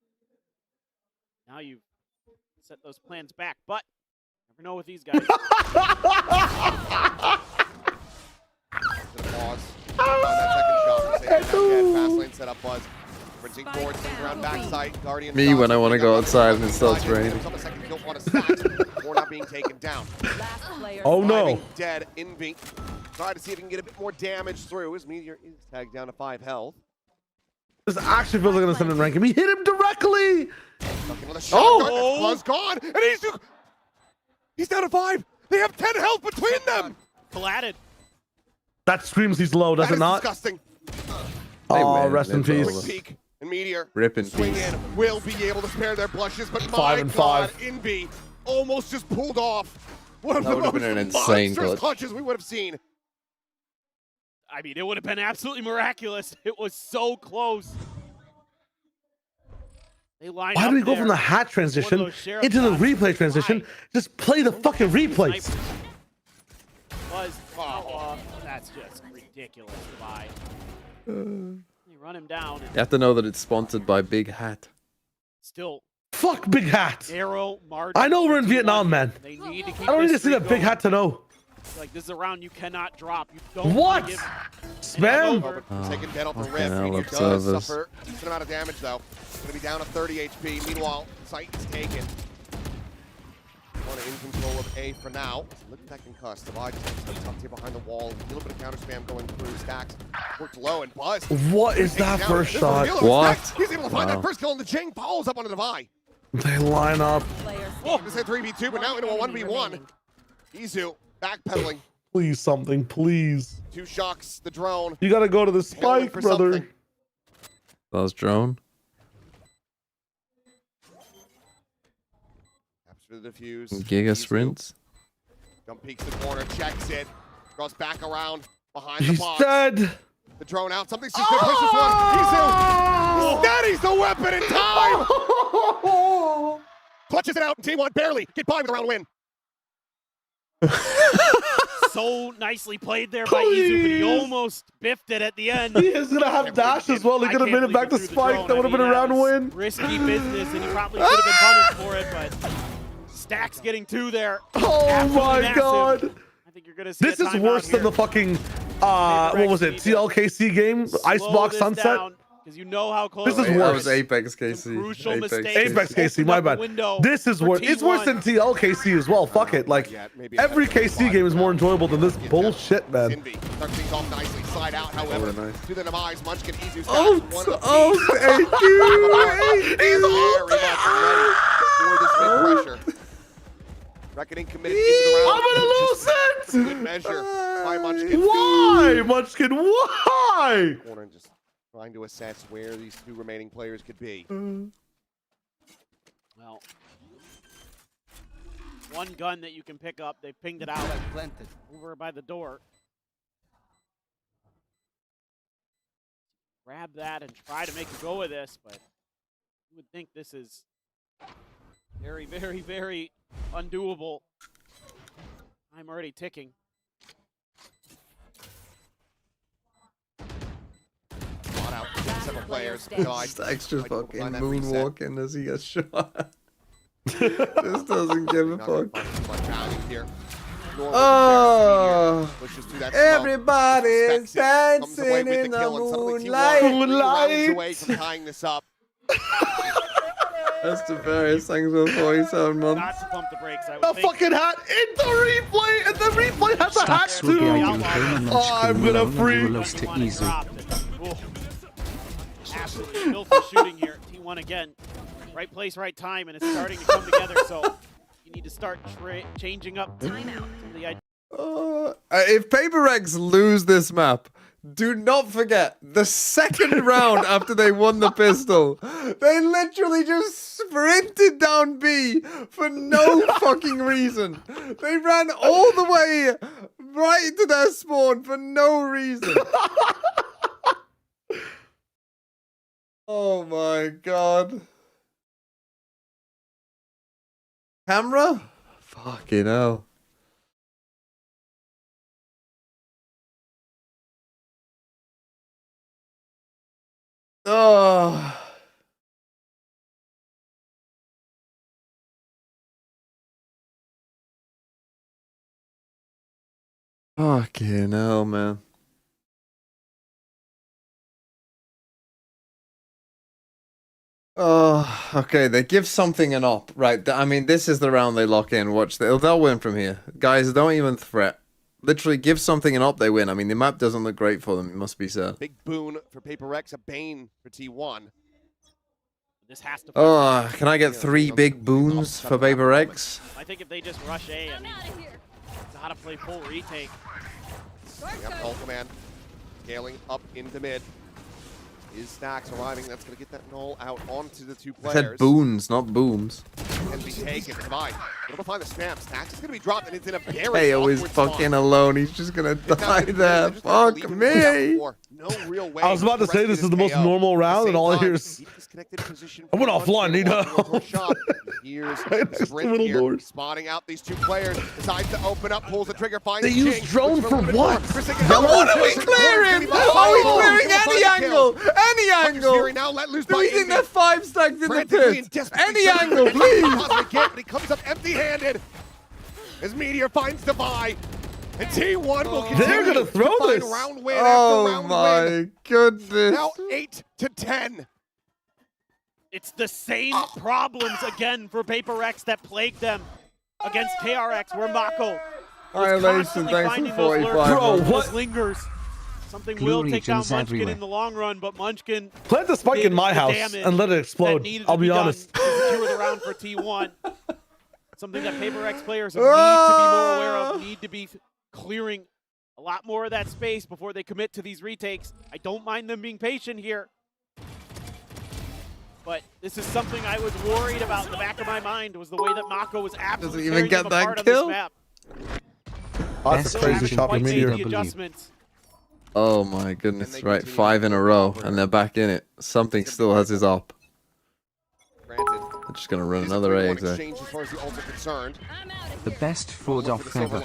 Now you've set those plans back, but never know with these guys. Pause. That second shot. Fast lane set up Buzz. Sprinting forward, swings around backside. Guardian Me when I want to go outside and it starts raining. Second kill on a Stacks. Or not being taken down. Oh no. Diving dead. Envy. Try to see if he can get a bit more damage through. His Meteor is tagged down to 5 health. This actually feels like an ascendant rank him. He hit him directly. Looking with a shotgun. Buzz gone. And he's down to 5. They have 10 health between them. Collided. That screams he's low, does That it is not? disgusting. Oh, win. rest in It's peace. over. Peak and Meteor. Rip in Swing peace. in. Will be able to spare their blushes, but 5 my and God, 5. Envy almost just pulled off one of That the would have most been an insane monstrous clutch. clutches we would have seen. I mean, it would have been absolutely miraculous. It was so close. They line Why up do we go there. from the hat transition those sheriff into the shots. replay transition? Just play the fucking replays. That's just ridiculous, Vi. You run him down. And You have to know that it's sponsored by Big Hat. still Fuck Big Hat. narrow margin. I know we're in Vietnam, man. They need to keep I don't need this to see that streak Big going. Hat to know. Like, this is a round you cannot drop. You don't What? give Spam? Taking dead off the fucking rift. hell, He observers. does suffer a decent amount of damage, though. Going to be down to 30 HP. Meanwhile, site is taken. One in control of A for now. Look at that concussed. Divide tucked here behind the wall. A little bit of counter spam going through. Stacks worked low and buzzed. What is that first shot? What? He's able to find Wow. that first kill, and the Jing follows up on the Divide. They line up. Oh, this is a 3v2, but now into a 1v1. Izu backpedaling. Please, something, please. 2 shocks, the drone. You gotta go to the Going spike, for brother. something. That was drone. Taps for the defuse. Giga Izu. sprints. Jump peeks the corner, checks it. Goes back around behind the He's box. dead. The drone out. Something's just gonna push this one. Izu steadies the weapon in time. Clutches it out. Team 1 barely get by with a round win. so nicely played there by Izu, but he almost biffed it at the end. He is gonna have dash as well. He could have made it back to spike. That would have been a round win. Risky business, and he probably could have been punished for it, but Stacks getting 2 there. Oh Absolutely my massive. god. I think you're gonna see This a is timeout worse than here. the fucking what was it? TLKC game? Icebox Sunset? Because you know how close This is That worse. was Apex KC. crucial Apex mistake. Apex KC, my bad. window This is for worse. It's worse T1. than TLKC as well. Fuck it. Like every KC game is more enjoyable than this bullshit, man. Envy starts things off nicely. Slide out, however, Oh, nice. to the demise. Munchkin, Izu stacks Oh, one thank you. He's very much ready for this big pressure. Reckoning committed into the round. I'm gonna lose it. Good measure by Munchkin. Why, Munchkin? Why? Corner and just trying to assess where these 2 remaining players could be. Well, one gun that you can pick up. They pinged it out over by the door. Grab that and try to make a go of this, but you would think this is very, very, very undoable. I'm already ticking. Brought out several players. Stacks just fucking moonwalking as he gets shot. Just doesn't give a fuck. Oh, everybody's dancing in the moonlight. Away from tying this up. That's the various things before you sound, man. Not to pump the brakes. I would The think. fucking hat in the replay, and the replay has a hat Stacks will be too. arguing home Oh, I'm gonna free. lost to Izu. Absolutely filthy shooting here. T1 again. Right place, right time, and it's starting to come together. So you need to start changing up some of the ideas. If Paper Rex lose this map, do not forget the second round after they won the pistol, they literally just sprinted down B for no fucking reason. They ran all the way right to their spawn for no reason. Oh my god. Camera? Fucking hell. Oh. Fucking hell, man. Oh, okay. They give something an op, right? I mean, this is the round they lock in. Watch, they'll win from here, guys. Don't even threat. Literally, give something an op, they win. I mean, the map doesn't look great for them. It must be said. Big boon for Paper Rex, a bane for T1. This has to. Oh, can I get 3 big boons for Paper Rex? I think if they just rush A, I mean, gotta play full retake. Yep, Null Command scaling up into mid. Is Stacks arriving? That's going to get that Null out onto the 2 I players. said boons, not booms. And be taken. Divide Able to find the spam. Stacks is going to be dropped, and it's in a very KO is fucking alone. He's just gonna die there. Fuck me. No real way. I was about to say this is the most normal round, and all I hear is I went offline, Nina. Here's sprint here, spotting out these two players. Decides to open up, pulls the trigger, finds They use drone for what? What are we clearing? Are we clearing any angle? Any angle? Now let loose. Do we think they're 5 stacked in the pit? Any angle, please. But he comes up empty-handed as Meteor finds Devi. And T1 will continue They're gonna throw to find this. round win after round my goodness. Now 8-10. It's the same problems again for Paper Rex that plagued them against KRX, where Mako was constantly finding those lurks, those lingers. Something will take down Munchkin in the long run, but Munchkin plant the spike in my house and let it explode. I'll be honest. To secure the round for T1. Something that Paper Rex players need to be more aware of, need to be clearing a lot more of that space before they commit to these retakes. I don't mind them being patient here, but this is something I was worried about in the back of my mind, was the way that Mako was absolutely doesn't even get that kill. That's a crazy shot from Meteor. Oh my goodness, right, 5 in a row, and they're back in it. Something still has his op. They're just gonna run another A exec. The best fraud off ever.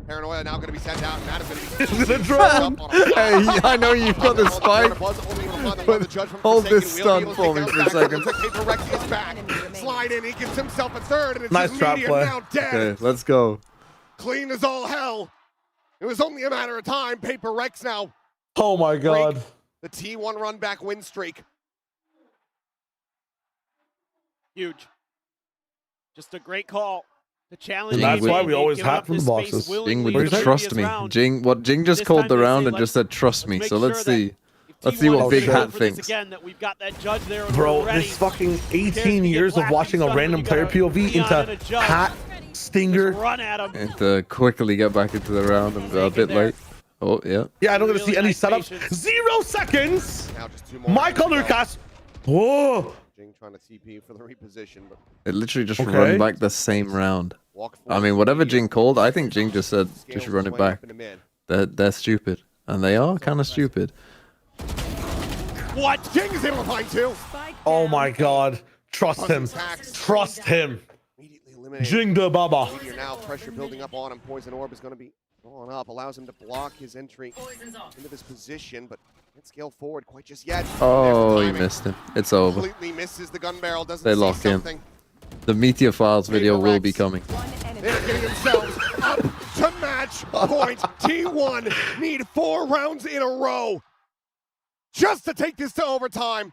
Paranoia now gonna be sent out, and that is gonna be the drone. Hey, I know you've got the spike, but hold this stun for me for a second. Paper Rex is back. Slide in, he gets himself a third, and it's nice just trap Meteor play. now dead. Okay, let's go. Clean as all hell. It was only a matter of time. Paper Rex now. Oh my god. The T1 run back win streak. Huge. Just a great call. The challenge. And that's why we always hat from the boxes. Jing would trust me. Jing just called the round and just said trust me. So let's see. Let's see what Big Hat thinks. Bro, this fucking 18 years of watching a random player POV into Hat, Stinger. And to quickly get back into the round. I'm a bit late. Oh, yeah. Yeah, I don't get to see any setups. 0 seconds! My color cast. Whoa! Jing trying to TP for the reposition, but It literally just run back the same round. I mean, whatever Jing called, I think Jing just said, just run it back. They're stupid. And they are kind of stupid. What? Jing is able to find 2. Oh my god. Trust him. Trust him. Jing the Baba. Meteor now, pressure building up on him. Poison Orb is going to be going up, allows him to block his entry into this position, but can't scale forward quite just yet. Oh, he missed him. It's over. Completely misses the gun barrel. Doesn't They see lock in. something. The Meteor Files video will be coming. They're getting themselves up to match point. T1 need 4 rounds in a row just to take this to overtime.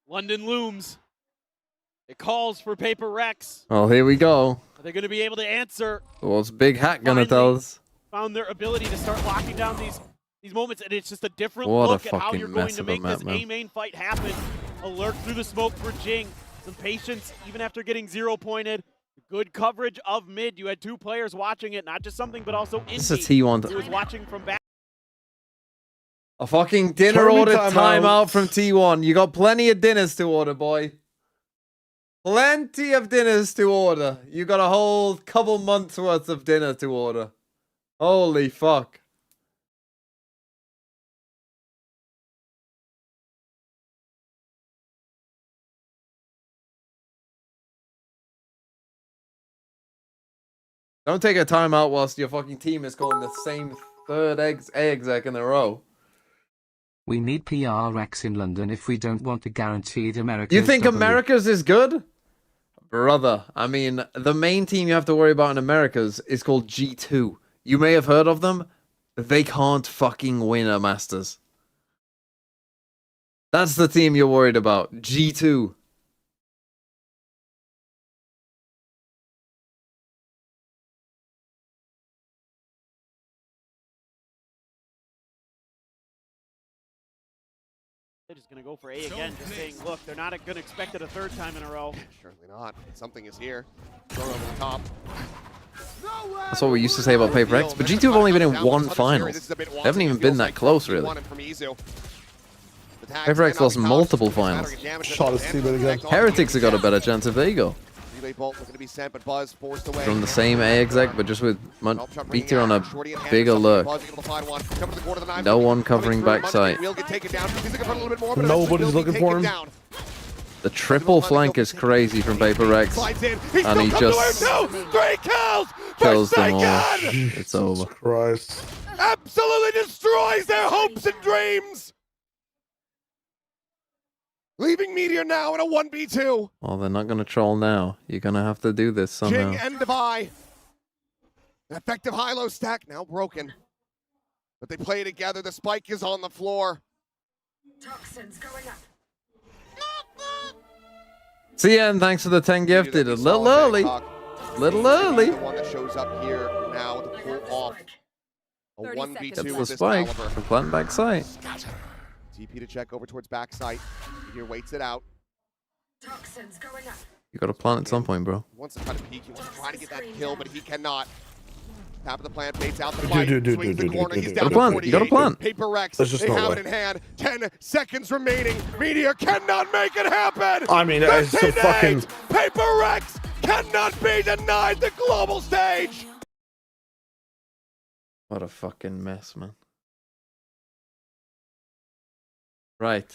London looms. It calls for Paper Rex. Well, here we go. Are they going to be able to answer? What's Big Hat gonna tell us? Found their ability to start locking down these moments, and it's just a different What a look at how fucking you're going mess to of a make this map, man. A-main fight happen. A lurk through the smoke for Jing. Some patience, even after getting 0 pointed. Good coverage of mid. You had 2 players watching it, not just something, but also Indy. This is a T1. Who was watching from back. A fucking dinner order timeout from T1. You got plenty of dinners to order, boy. Plenty of dinners to order. You got a whole couple months worth of dinner to order. Holy fuck. Don't take a timeout whilst your fucking team is calling the same third A exec in a row. We need PRX in London if we don't want a guaranteed America's You think W. America's is good? Brother, I mean, the main team you have to worry about in America's is called G2. You may have heard of them. They can't fucking win a Masters. That's the team you're worried about. G2. They're just going to go for A again, just saying, look, they're not going to expect it a 3rd time in a row. Certainly not. Something is here. Throw over the top. That's what we used to say about Paper X, but G2 have only been in 1 finals. They haven't even been that close, really. Paper Rex lost multiple finals. Shot his teammate again. Heretics have got a better chance if they go. Relay bolt looking to be sent, but Buzz forced away. From the same A exec, but just with VIT on a bigger look. No one covering backside. Nobody's looking for him. The triple flank is crazy from Paper Rex, and he just kills them all. It's over. Christ. Absolutely destroys their hopes and dreams. Leaving Meteor now in a 1v2. Well, they're not going to troll now. You're going to have to do this somehow. Jing and Devi. Effective high-low stack now broken. But they play together. The spike is on the floor. Toxins going up. CN, thanks for the 10 gifted. A little early. Little early. The one that shows up here now to pull off a 1v2 That's the with this spike caliber. from planting backside. TP to check over towards backside. Here waits it out. Toxins going up. You got to plant at some point, bro. He wants to try to peek. He wants to try to get that kill, but he cannot. Tap of the plant, baits out the fight. Swings the corner. He's down to 48. You got to plant. Paper Rex, There's just they no have way. it in hand. 10 seconds remaining. Meteor cannot make it happen. I mean, it's a fucking... Paper Rex cannot be denied the global stage. What a fucking mess, man. Right.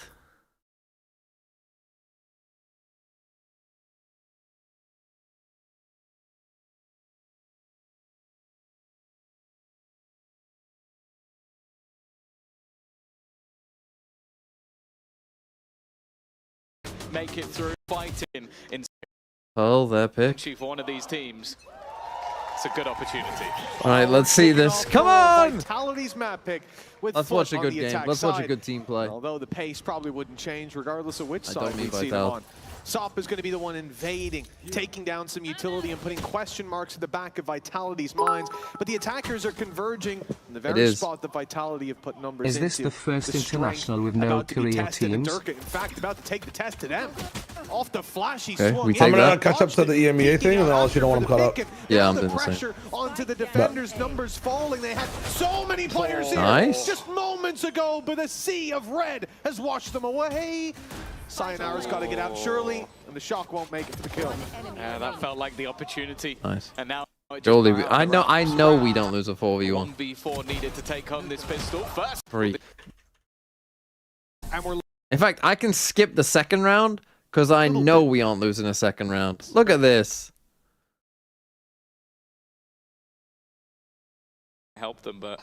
Make it through fighting in Oh, their pick. chief one of these teams. It's a good opportunity. All right, let's see this. Come on! Vitality's map pick with Let's FUT watch a on good the game. attack Let's watch a side. good team play. Although the pace probably wouldn't change regardless of which I side don't mean we see them Vital. on. Sop is going to be the one invading, taking down some utility and putting question marks at the back of Vitality's minds. But the attackers are converging in the very is. spot that Vitality have put numbers Is this into. the first strength international with no about to be career tested, and teams? Durka, in fact, about to take the test to them. Off the flash, he Okay, swung we in. take I'm that. gonna catch up to the EMEA thing, and then I'll let you know when I'm caught up. Yeah, Now I'm the doing the same. pressure onto the defenders, numbers falling. They had so many players here Nice. just moments ago, but a sea of red has washed them away. Sayonara's got to get out surely, and the shock won't make it to the kill. Yeah, that felt like the opportunity. Nice. And now Goldie, I know we don't lose a 4v1. 1v4 needed to take home this pistol first. Free. And we're In fact, I can skip the second round because I know we aren't losing a second round. Look at this. Help them, but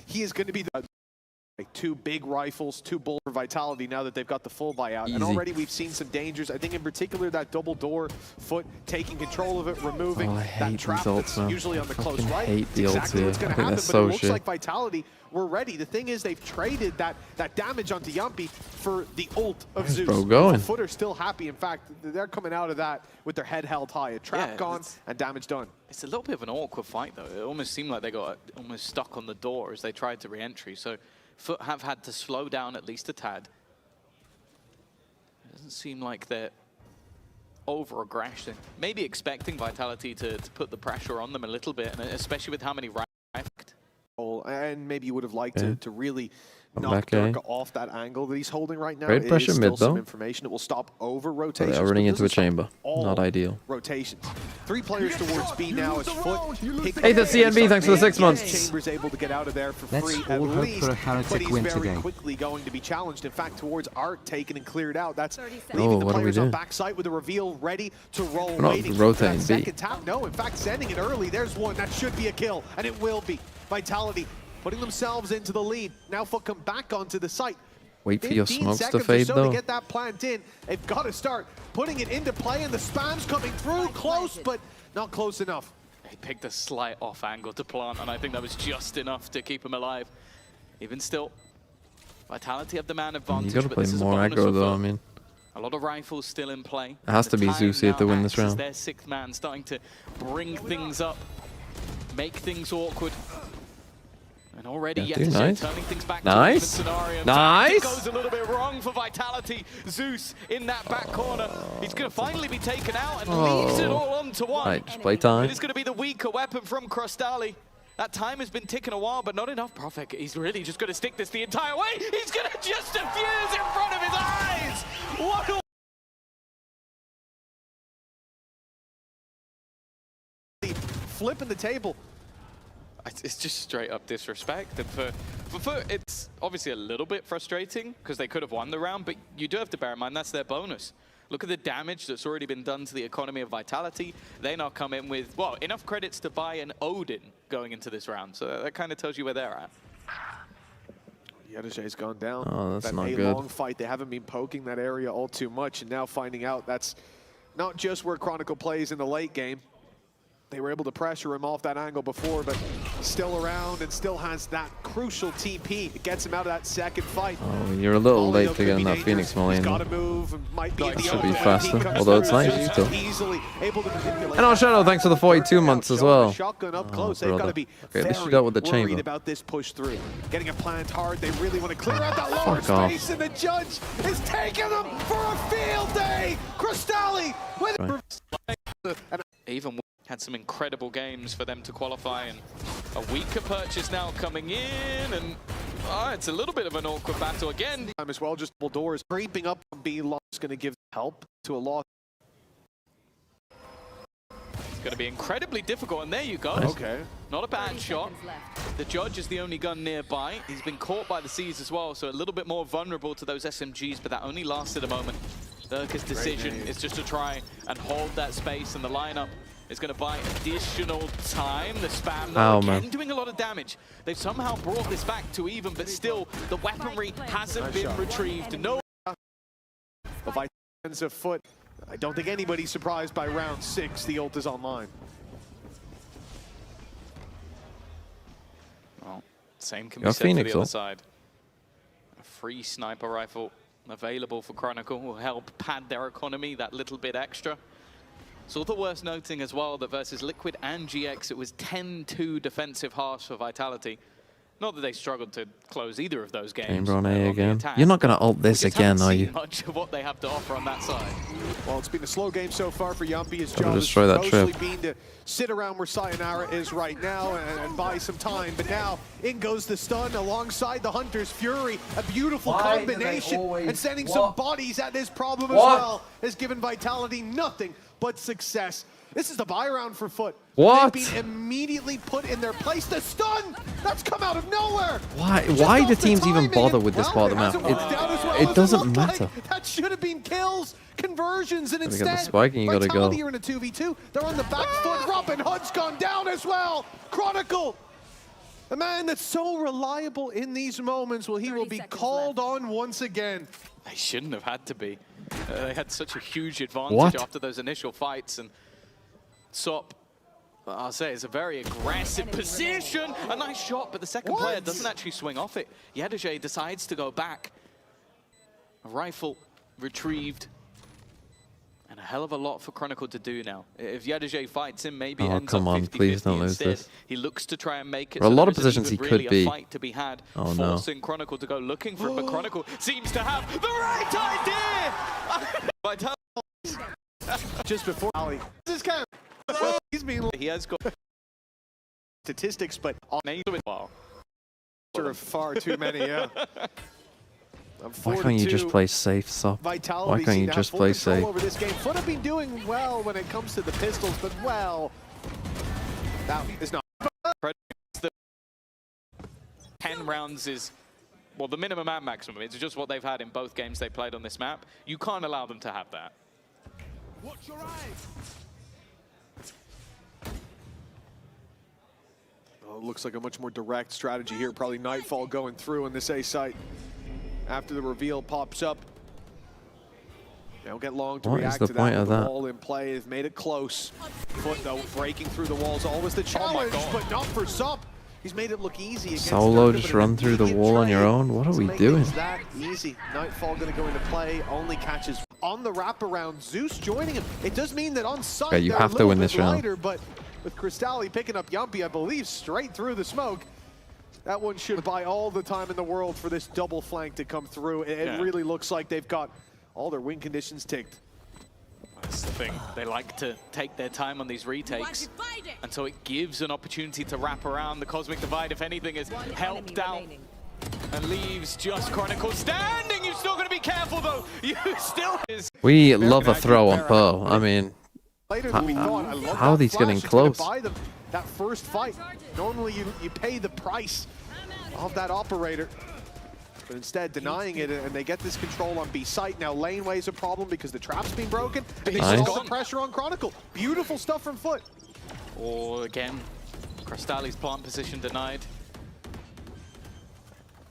he is going to be the two big rifles, 2 bullets for Vitality now that they've got the full buyout. And Easy. already we've seen some dangers. I think in particular that double door, FUT taking control of it, removing Oh, I that hate trap these ults, that's man. usually on the close Fucking right. hate the It's ults exactly here. what's going I to think happen, that's but so it looks shit. like Vitality were ready. The thing is they've traded that damage onto Yumpy for the ult of Where's Zeus. bro going? FUT are still happy. In fact, they're coming out of that with their head held high. A trap Yeah, gone and damage done. it's a little bit of an awkward fight, though. It almost seemed like they got almost stuck on the door as they tried to re-entry. So FUT have had to slow down at least a tad. It doesn't seem like they're over-aggressing. Maybe expecting Vitality to put the pressure on them a little bit, and especially with how many rifles. And maybe you would have liked Okay. to really I'm knock back, eh? Durka off that angle that he's holding right now. Great It pressure is still mid, some though. information. It will stop over But rotations. they are running but into a doesn't stop chamber. all Not ideal. rotations. 3 players towards B now as FUT. Hey, the CNB, thanks for the 6 months. Chambers able to get out of there for Let's free all at hope least, for a Heretic but he's win very today. quickly going to be challenged. In fact, towards Art taken and cleared out. That's Oh, leaving the what do we players on do? backside with a reveal ready to roll. We're not waiting for rotating that B. second tap. No, in fact, sending it early. There's one. That should be a kill, and it will be. Vitality putting themselves into the lead. Now FUT come back onto the site. Wait for your 15 smokes to seconds or fade, so though. to get that plant in. They've got to start putting it into play, and the spam's coming through. Close, but not close enough. He picked a slight off angle to plant, and I think that was just enough to keep him alive. Even still, Vitality have the man advantage. You gotta but play this is a more bonus aggro, for though. FUT. I mean, A lot of rifles still in play. it has to be The Zeus time here to now win this acts as round. their 6th man, starting to bring things up, make things awkward. And already, Yeah, yet dude, to say, nice. turning things back Nice. to an even scenario. Nice. It goes a little bit wrong for Vitality. Zeus in that back corner. He's going to finally be taken out and leaves it all on to one. Right, just play time. It is going to be the weaker weapon from Crostali. That time has been ticking a while, but not enough. Profek, he's really just going to stick this the entire way. He's going to just defuse in front of his eyes. What a... Flipping the table. It's just straight up disrespect. And for FUT, it's obviously a little bit frustrating because they could have won the round, but you do have to bear in mind that's their bonus. Look at the damage that's already been done to the economy of Vitality. They now come in with, well, enough credits to buy an Odin going into this round. So that kind of tells you where they're at. Yadajay's gone down. Oh, that's that not A good. long fight. They haven't been poking that area all too much, and now finding out that's not just where Chronicle plays in the late game. They were able to pressure him off that angle before, but still around and still has that crucial TP. It gets him out of that second fight. Oh, you're a little late to get on that Phoenix Millennium. It should be faster, although it's nice still. And our Shadow, thanks for the 42 months as well. Shotgun up Oh, close. They've got to be okay, they should go with the worried chamber. about this push through. Getting a plant hard. They really want to clear out that lower space, and the judge is taking them for a field day. Cristalli with Even had some incredible games for them to qualify, and a weaker purchase now coming in, and it's a little bit of an awkward battle again. As well, just double doors creeping up on B. Long is going to give help to a lot. It's going to be incredibly difficult, and there you go. Okay. Not a bad shot. The judge is the only gun nearby. He's been caught by the C's as well, so a little bit more vulnerable to those SMGs, but that only lasted a moment. Durka's decision is just to try and hold that space, and the lineup is going to buy additional time. The spam, though, again, doing a lot of damage. They've somehow brought this back to even, but still, the weaponry hasn't been retrieved. No. The Vitals of FUT. I don't think anybody's surprised by round 6. The ult is online. Well, same can be said for the other side. A free sniper rifle available for Chronicle will help pad their economy that little bit extra. It's also worth noting as well that versus Liquid and GX, it was 10-2 defensive harsh for Vitality. Not that they struggled to close either of those games. Chamber on A again. You're not going to ult this again, are you? Much of what they have to offer on that side. Well, it's been a slow game so far for Yumpy. His Gotta job destroy that has mostly trip. been to sit around where Sayonara is right now and buy some time. But now in goes the stun alongside the Hunter's Fury. A beautiful combination, and sending some bodies at this problem as well has given Vitality nothing but success. This is the buy round for FUT. What? They've been immediately put in their place. The stun! That's come out of nowhere! Why do teams even bother with this part of the map? It doesn't matter. That should have been kills, conversions, and instead, get the spike and you gotta go. Vitality are in a 2v2. They're on the back foot. Robin Hood's gone down as well. Chronicle, a man that's so reliable in these moments, he will be called on once again. They shouldn't have had to be. They had such a huge advantage after those initial fights, and Sop, I'll say, it's a very aggressive position. A nice shot, but the second player doesn't actually swing off it. Yadajay decides to go back. A rifle retrieved. And a hell of a lot for Chronicle to do now. If Yadajay fights him, maybe it ends up 50-50 please don't lose instead. this. He looks to try and make it. For a lot of there isn't positions he even could really be. a fight to be had, Oh, no. forcing Chronicle to go looking for it, but Chronicle seems to have the right idea. Vitality. Just before Ali. This guy, he's being. He has got statistics, but on wow. far too many. Yeah. Why can't you just play safe, Sop? Why can't you just play safe? Over this game. FUT have been doing well when it comes to the pistols, but that is not. 10 rounds is, well, the minimum and maximum. It's just what they've had in both games they played on this map. You can't allow them to have that. Watch your eyes. Oh, it looks like a much more direct strategy here. Probably Nightfall going through in this A site after the reveal pops up. They don't get long to react to that. The ball in play has made it close. FUT, though, breaking through the walls. Always the challenge, but not for Sop. He's made it look easy against Solo, Durka, just run through the wall on your own? What are we doing? It's that easy. Nightfall going to go into play. Only catches on the wraparound. Zeus joining him. It does mean that on site Okay, you have to win this round. But with Cristalli picking up Yumpy, I believe, straight through the smoke. That one should buy all the time in the world for this double flank to come through. It really looks like they've got all their win conditions ticked. That's the thing. They like to take their time on these retakes. And so it gives an opportunity to wrap around. The Cosmic Divide, if anything, is helped out. And leaves just Chronicle standing. You've still got to be careful, though. You still is. We love a throw on Pearl. I mean, how are these getting close? That first fight, normally you pay the price of that operator. But instead denying it, and they get this control on B site. Now laneway's a problem because the trap's been broken, and they solve the pressure on Chronicle. Beautiful stuff from FUT. Or again, Crystalli's plant position denied.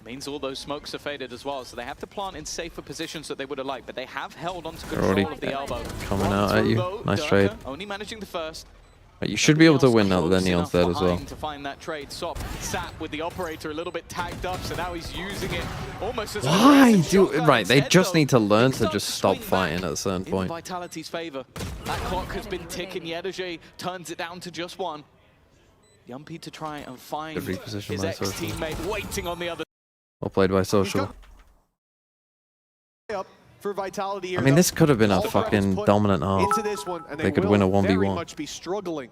Means all those smokes are faded as well, so they have to plant in safer positions that they would have liked, but they have held onto control of the elbow. Coming out at you. Nice trade. Only managing the first. You should be able to win now that Neon's dead as well. To find that trade. Sop sat with the operator a little bit tagged up, so now he's using it almost as Why do right? They just need to learn to just stop fighting at a certain point. In Vitality's favor. That clock has been ticking. Yedege turns it down to just one. Yumpy to try and find his ex-teammate waiting on the other. Well played by Social. For Vitality here, I mean, this could have been a fucking dominant half. They could win a 1v1. Be struggling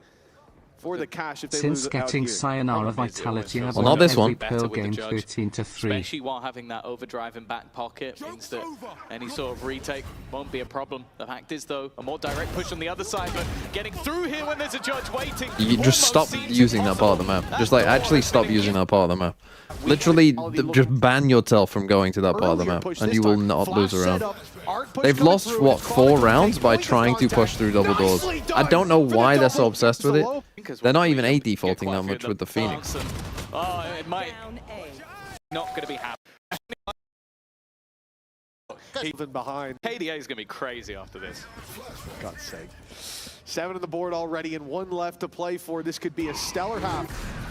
for the cash if they Since getting Sayonara, Vitality have not this one. Pearl game 13-3. Especially while having that overdrive in back pocket means that any sort of retake won't be a problem. The fact is, though, a more direct push on the other side, but getting through here when there's a judge waiting. You just stop using that part of the map. Just like actually stop using that part of the map. Literally, just ban yourself from going to that part of the map, and you will not lose a round. They've lost, what, 4 rounds by trying to push through double doors. I don't know why they're so obsessed with it. They're not even A defaulting that much with the Phoenix. Oh, it might not going to be happy. Even behind. KDA is going to be crazy after this. For God's sake. 7 on the board already and 1 left to play for. This could be a stellar half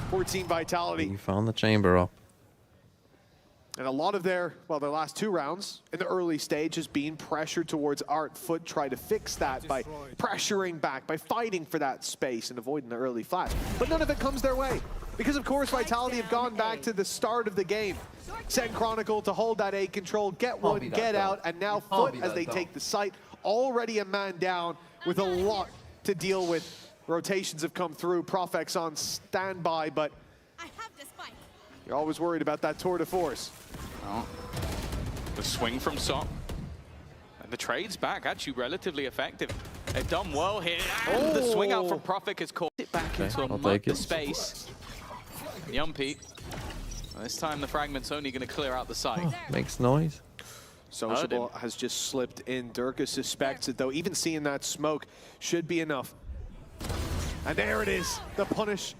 for Team Vitality. You found the chamber up. And a lot of their last 2 rounds in the early stage has been pressure towards Art. FUT try to fix that by pressuring back, by fighting for that space and avoiding the early flash. But none of it comes their way. Because of course Vitality have gone back to the start of the game. Send Chronicle to hold that A control, get one, get out, and now FUT as they take the site. Already a man down with a lot to deal with. Rotations have come through, Profex on standby, but you're always worried about that tour de force. Oh. The swing from Sop. And the trade's back, actually relatively effective. They've done well here. And the swing out from Profex has caught it back into a mud space. Yumpy. This time the fragment's only going to clear out the site. Makes noise. Sociable has just slipped in. Durka suspects it, though. Even seeing that smoke should be enough. And there it is, the punish.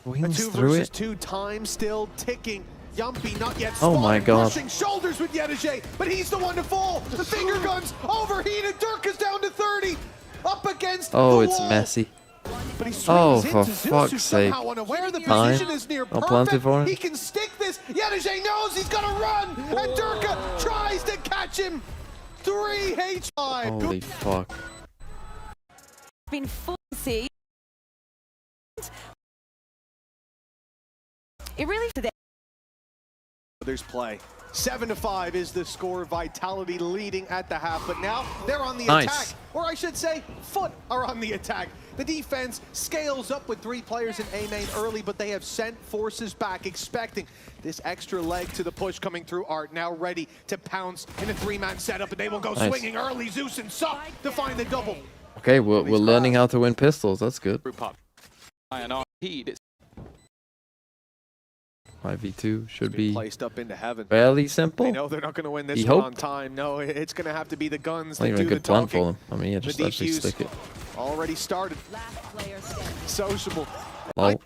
Wings a 2 through versus it. 2 time still ticking. Yumpy not yet Oh my God. Pushing shoulders with Yedege, but he's the one to fall. The finger guns overheated. Durka's down to 30. Up against the Oh, it's wall. messy. But he Oh, swings for into Zeus, fuck's who's sake. somehow unaware the Time. position is near I'll plant it perfect. for him. He can stick this. Yedege knows he's gonna run, and Durka tries to catch him. 3 H5. Holy fuck. Been fussy. It really today. There's play. 7-5 is the score. Vitality leading at the half, but now they're on the attack. Or I should say, FUT are on the attack. The defense scales up with 3 players in A main early, but they have sent forces back, expecting this extra leg to the push coming through Art. Now ready to pounce in a 3-man setup, and they will go swinging early. Zeus and Sup to find the double. Okay, we're learning how to win pistols. That's good. 5v2 should be placed up into heaven. Fairly simple. They know they're not going to win this one on time. No, it's going to have to be the guns that do the a good plan talking. for them. I mean, yeah, just actually stick it. Already started. Sociable. Well,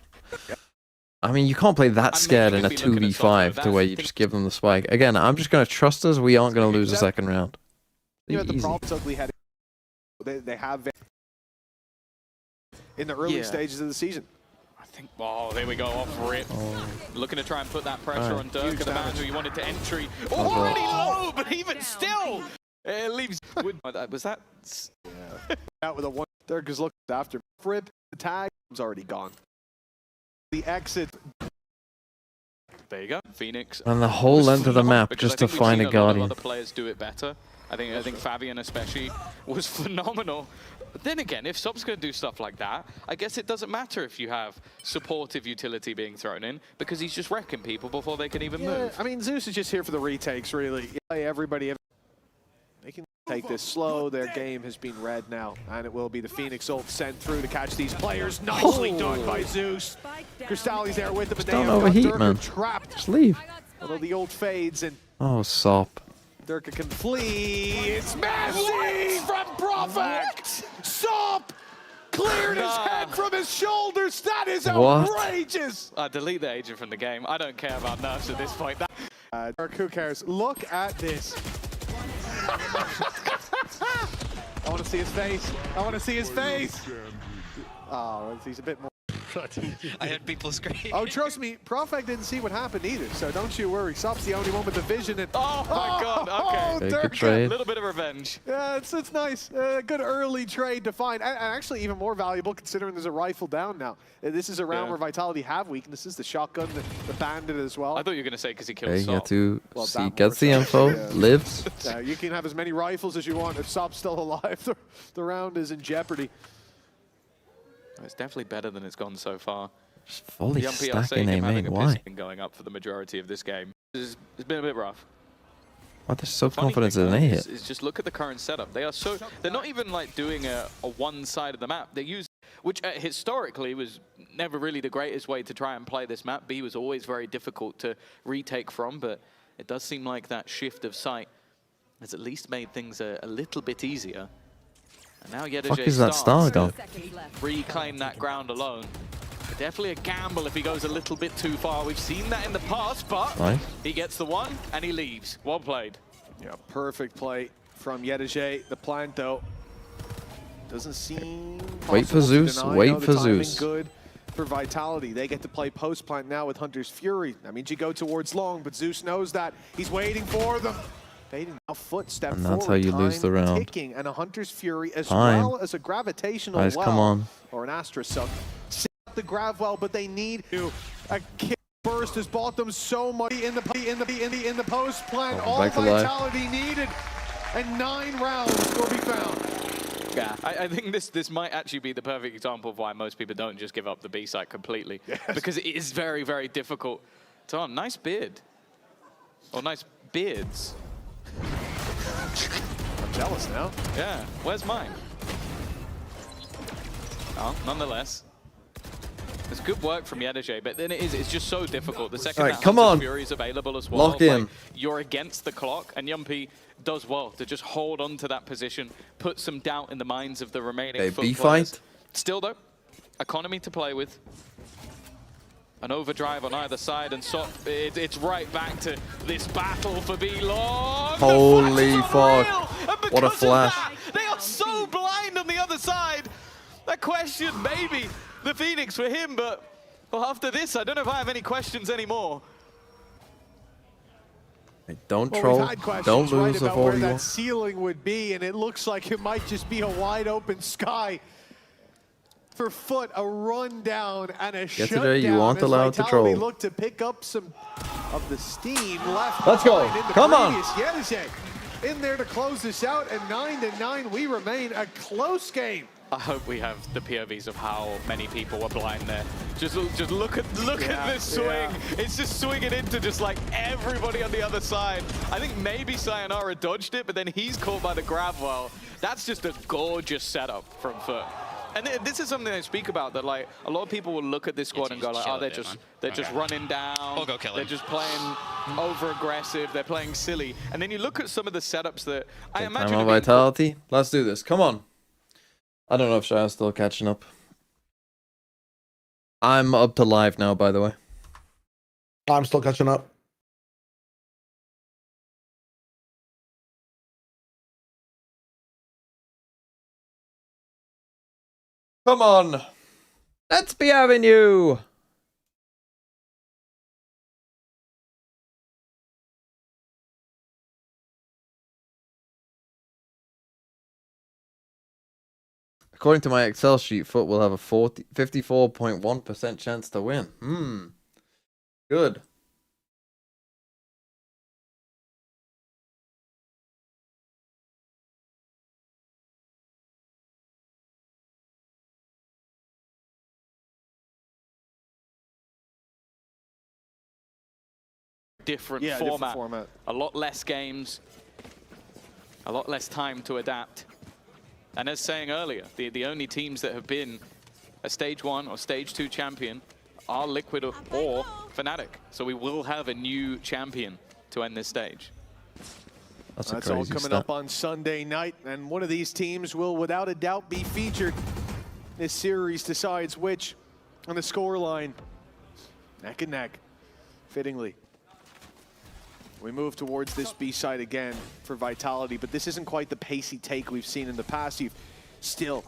I mean, you can't play that scared in a 2v5 to where you just give them the spike. Again, I'm just going to trust us. We aren't going to lose the second round. You know, the problems Ugly had, they have in the early stages of the season. Oh, there we go, off rip. Looking to try and put that pressure on Durka, the man who you wanted to entry. Already low, but even still, it leaves. Was that? Yeah. Out with a 1. Durka's looking after. Rip, the tag is already gone. The exit. There you go, Phoenix. And the whole length of the map just to find a Guardian. Other players do it better. I think Fabian especially was phenomenal. But then again, if Sob's going to do stuff like that, I guess it doesn't matter if you have supportive utility being thrown in, because he's just wrecking people before they can even move. I mean, Zeus is just here for the retakes, really. Everybody, they can take this slow. Their game has been read now, and it will be the Phoenix ult sent through to catch these players. Nicely done by Zeus. Cristalli's there with them, but don't overheat, man. Trapped. Just leave. Although the ult fades and Oh, Sop. Durka can flee. It's Messi from Profek. Sop cleared his head from his shoulders. That is outrageous. Delete the agent from the game. I don't care about nerfs at this point. Dirk, who cares? Look at this. I want to see his face. I want to see his face. Oh, he's a bit more. I heard people scream. Oh, trust me, Profek didn't see what happened either, so don't you worry. Sop's the only one with the vision. And oh my God! Okay, good trade. A little bit of revenge. Yeah, it's nice. Good early trade to find, and actually even more valuable considering there's a rifle down now. This is a round where Vitality have weaknesses. The shotgun, the bandit as well. I thought you were going to say because he killed Okay, you Sop. have to see, gets the info, lives. You can have as many rifles as you want. If Sop's still alive, the round is in jeopery. It's definitely better than it's gone so far. Just fully Yumpy, I'll say stacking him having main. a Why? piss been going up for the majority of this game. It's been a bit rough. Why they're so Funny confident thing in a hit? is just look at the current setup. They're not even like doing a one side of the map. They use, which historically was never really the greatest way to try and play this map. B was always very difficult to retake from, but it does seem like that shift of sight has at least made things a little bit easier. And now Yedajay Fuck is that star gun? Reclaim that ground alone. But definitely a gamble if he goes a little bit too far. We've seen that in the past, but he gets the one and he leaves. Well played. Yeah, perfect play from Yedajay. The plan, though, doesn't seem Wait for Zeus. Wait for Zeus. Good for Vitality. They get to play post plant now with Hunter's Fury. That means you go towards long, but Zeus knows that. He's waiting for them. Fading now, footstep And forward. that's how you lose the round. Ticking, and a Hunter's Fury as well as a gravitational Guys, well. come on. Or an Astra Suck. Set up the grav well, but they need to. A kick burst has bought them so much in the post plant. All Vitality needed, and 9 rounds will be found. Yeah, I think this might actually be the perfect example of why most people don't just give up the B site completely. Yes. Because it is very, very difficult. Tom, nice beard. Or nice beards. I'm jealous now. Yeah, where's mine? Oh, nonetheless. It's good work from Yedajay, but then it's just so difficult. The second that Hunter's Fury is available as well, Lock in. like, you're against the clock, and Yumpy does well to just hold on to that position, put some doubt in the minds of the remaining FUT B players. fight. Still though, economy to play with. An overdrive on either side, and so it's right back to this battle for B-Long. Holy fuck. What a flash. They are so blind on the other side. That question, maybe the Phoenix for him, but well, after this, I don't know if I have any questions anymore. Hey, don't Well, troll. we've had questions Don't lose right the about where 4v1. that ceiling would be, and it looks like it might just be a wide open sky. For FUT, a rundown and a shutdown. Today, you aren't allowed to troll. Look to pick up some of the steam left. Let's go. behind in the Come on. previous. Yedajay in there to close this out, and 9-9, we remain a close game. I hope we have the POVs of how many people were blind there. Just look at this swing. Yeah. It's just swinging into just like everybody on the other side. I think maybe Sayonara dodged it, but then he's caught by the grab well. That's just a gorgeous setup from FUT. And this is something I speak about, that like a lot of people will look at this squad and go like, oh, they're just running down. We'll go kill him. They're just playing over aggressive. They're playing silly. And then you look at some of the setups that I imagine. I'm on Vitality. Let's do this. Come on. I don't know if Shaya's still catching up. I'm up to live now, by the way. I'm still catching up. Come on. Let's be having you. According to my Excel sheet, FUT will have a 54.1% chance to win. Good. different format. A lot less games, a lot less time to adapt. And as saying earlier, the only teams that have been a Stage 1 or Stage 2 champion are Liquid or Fnatic. So we will have a new champion to end this stage. That's all coming up on Sunday night, and one of these teams will without a doubt be featured. This series decides which on the scoreline. Neck and neck, fittingly. We move towards this B side again for Vitality, but this isn't quite the pacey take we've seen in the past. You've still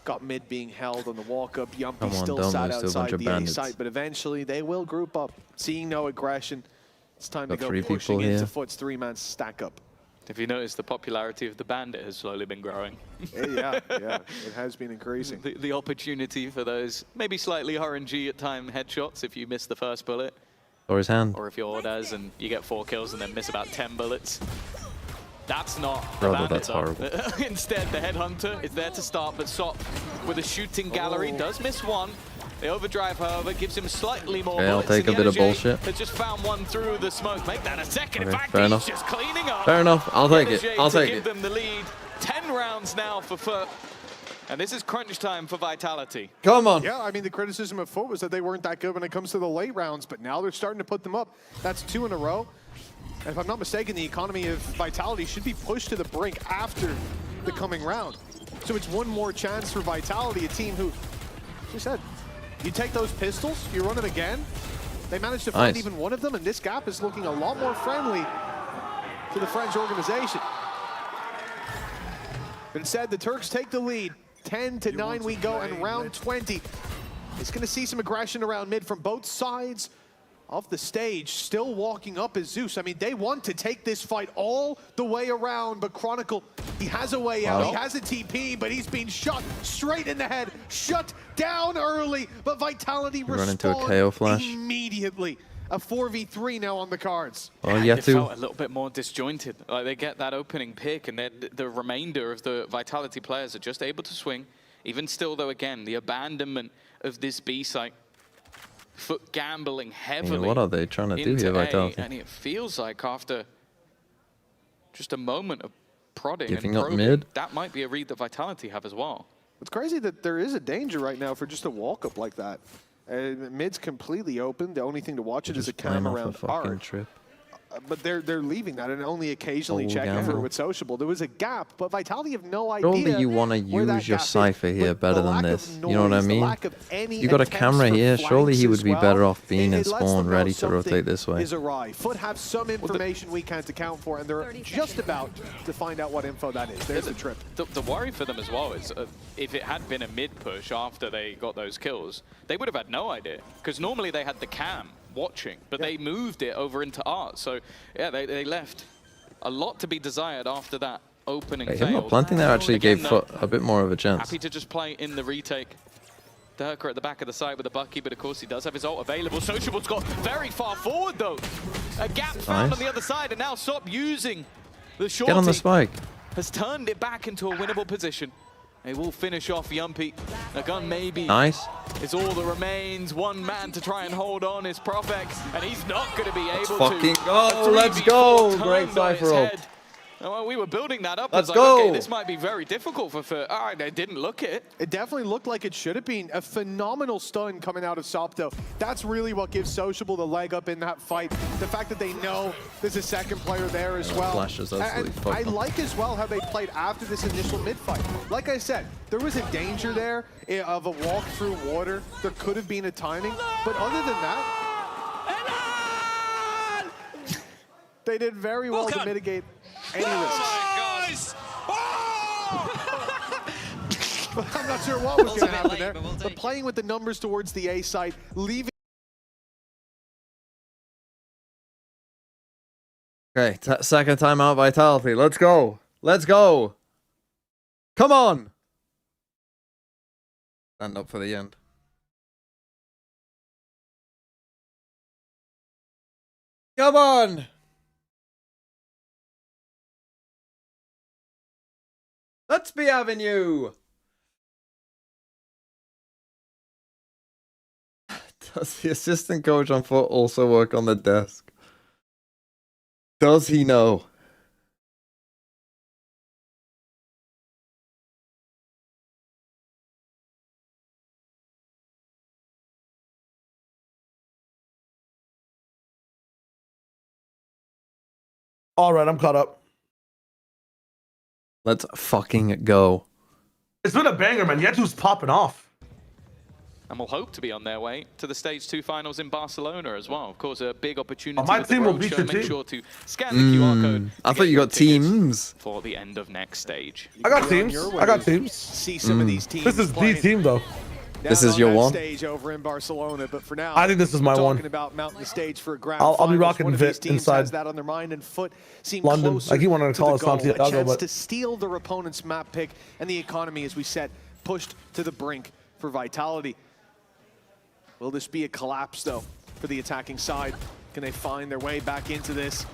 got mid being held on the walk-up. Yumpy still sat outside the A site, but eventually they will group up. Seeing no aggression, it's time to go pushing into FUT's three-man stack-up. If you notice, the popularity of the Bandit has slowly been growing. Yeah, it has been increasing. The opportunity for those maybe slightly RNG at time headshots if you miss the first bullet. Or his hand. Or if you're Ordaz and you get 4 kills and then miss about 10 bullets. That's not Brother, the Bandit, that's horrible. Instead, the Headhunter is there to start, but Sop with a shooting gallery does miss one. The overdrive, however, gives him slightly more bullets. I'll take a bit of bullshit. Has just found one through the smoke. Make that a second. In fact, fair he's enough. just cleaning up. Fair enough. I'll take it. I'll take give it. them the lead. 10 rounds now for FUT. And this is crunch time for Vitality. Come on. Yeah, I mean, the criticism of FUT was that they weren't that good when it comes to the late rounds, but now they're starting to put them up. That's 2 in a row. And if I'm not mistaken, the economy of Vitality should be pushed to the brink after the coming round. So it's one more chance for Vitality, a team who, as you said, you take those pistols, you run them again. They managed to find even one of them, and this gap is looking a lot more friendly to the French organization. But instead, the Turks take the lead. 10-9 we go, and round 20 is going to see some aggression around mid from both sides of the stage. Still walking up is Zeus. I mean, they want to take this fight all the way around, but Chronicle, he has a way out. He has a TP, but he's being shot straight in the head. Shut down early, but Vitality Run into a KO flash immediately. A 4v3 now on the cards. Oh, yeah, It felt a little bit more disjointed. Like they get that opening pick, and then the remainder of the Vitality players are just able to swing. Even still, though, again, the abandonment of this B site. FUT gambling heavily. Yeah, what are they trying to do here, Vitality? And it feels like after just a moment of prodding Giving and up probing, mid. that might be a read that Vitality have as well. It's crazy that there is a danger right now for just a walk-up like that. Mid's completely open. The only thing to watch it is a cam around Art. But they're leaving that and only occasionally checking for with Sociable. There was a gap, but Vitality have no idea. Surely you want to use your Cypher here better than this. You know what I mean? You got a camera here. Surely he would be better off being in spawn, ready to rotate this way. Is awry. FUT have some information we can't account for, and they're just about to find out what info that is. There's the trip. The worry for them as well is if it had been a mid push after they got those kills, they would have had no idea. Because normally they had the cam watching, but they moved it over into Art. So yeah, they left a lot to be desired after that opening fail. Him not planting there actually gave FUT a bit more of a chance. Happy to just play in the retake. Durka at the back of the side with a Bucky, but of course he does have his ult available. Sociable's got very far forward though. A gap found on the other side, and now Sop using the shorty. Get on the spike. Has turned it back into a winnable position. They will finish off Yumpy. A gun maybe. Nice. Is all that remains. One man to try and hold on is Profex, and he's not going to be able to. Fucking go! Let's go! Great Cypher ult. Well, we were building that up. Let's like, go! Okay, this might be very difficult for FUT. They didn't look it. It definitely looked like it should have been. A phenomenal stun coming out of Sop, though. That's really what gives Sociable the leg up in that fight. The fact that they know there's a second player there as well. Flashes and I like as well how they played after this initial mid-fight. Like I said, there was a danger there of a walk through water. There could have been a timing. But other than that, they did very well to mitigate any risks. I'm not sure what was going to happen there, but playing with the numbers towards the A side, leaving. Okay, second time out Vitality. Let's go. Let's go. Come on. Stand up for the end. Come on. Let's be having you. Does the assistant coach on FUT also work on the desk? Does he know? All right, I'm caught up. Let's fucking go. It's been a banger, man. Yetu's popping off. And will hope to be on their way to the Stage 2 finals in Barcelona as well. Of course, a big opportunity. My with team the will beat your Make team. sure to scan the QR code. I thought you got teams. For the end of next stage. I got teams. I got teams. See some of these teams. This is the team, though. This is your one. Stage over in Barcelona, but for now, I think this is my one. Talking about mounting the stage for a grand I'll be finals. rocking One of VIT these teams inside has that on their mind, and FUT seem London. closer I keep wanting to call the it Santiago, goal. A chance but to steal their opponent's map pick, and the economy, as we said, pushed to the brink for Vitality. Will this be a collapse, though, for the attacking side? Can they find their way back into this?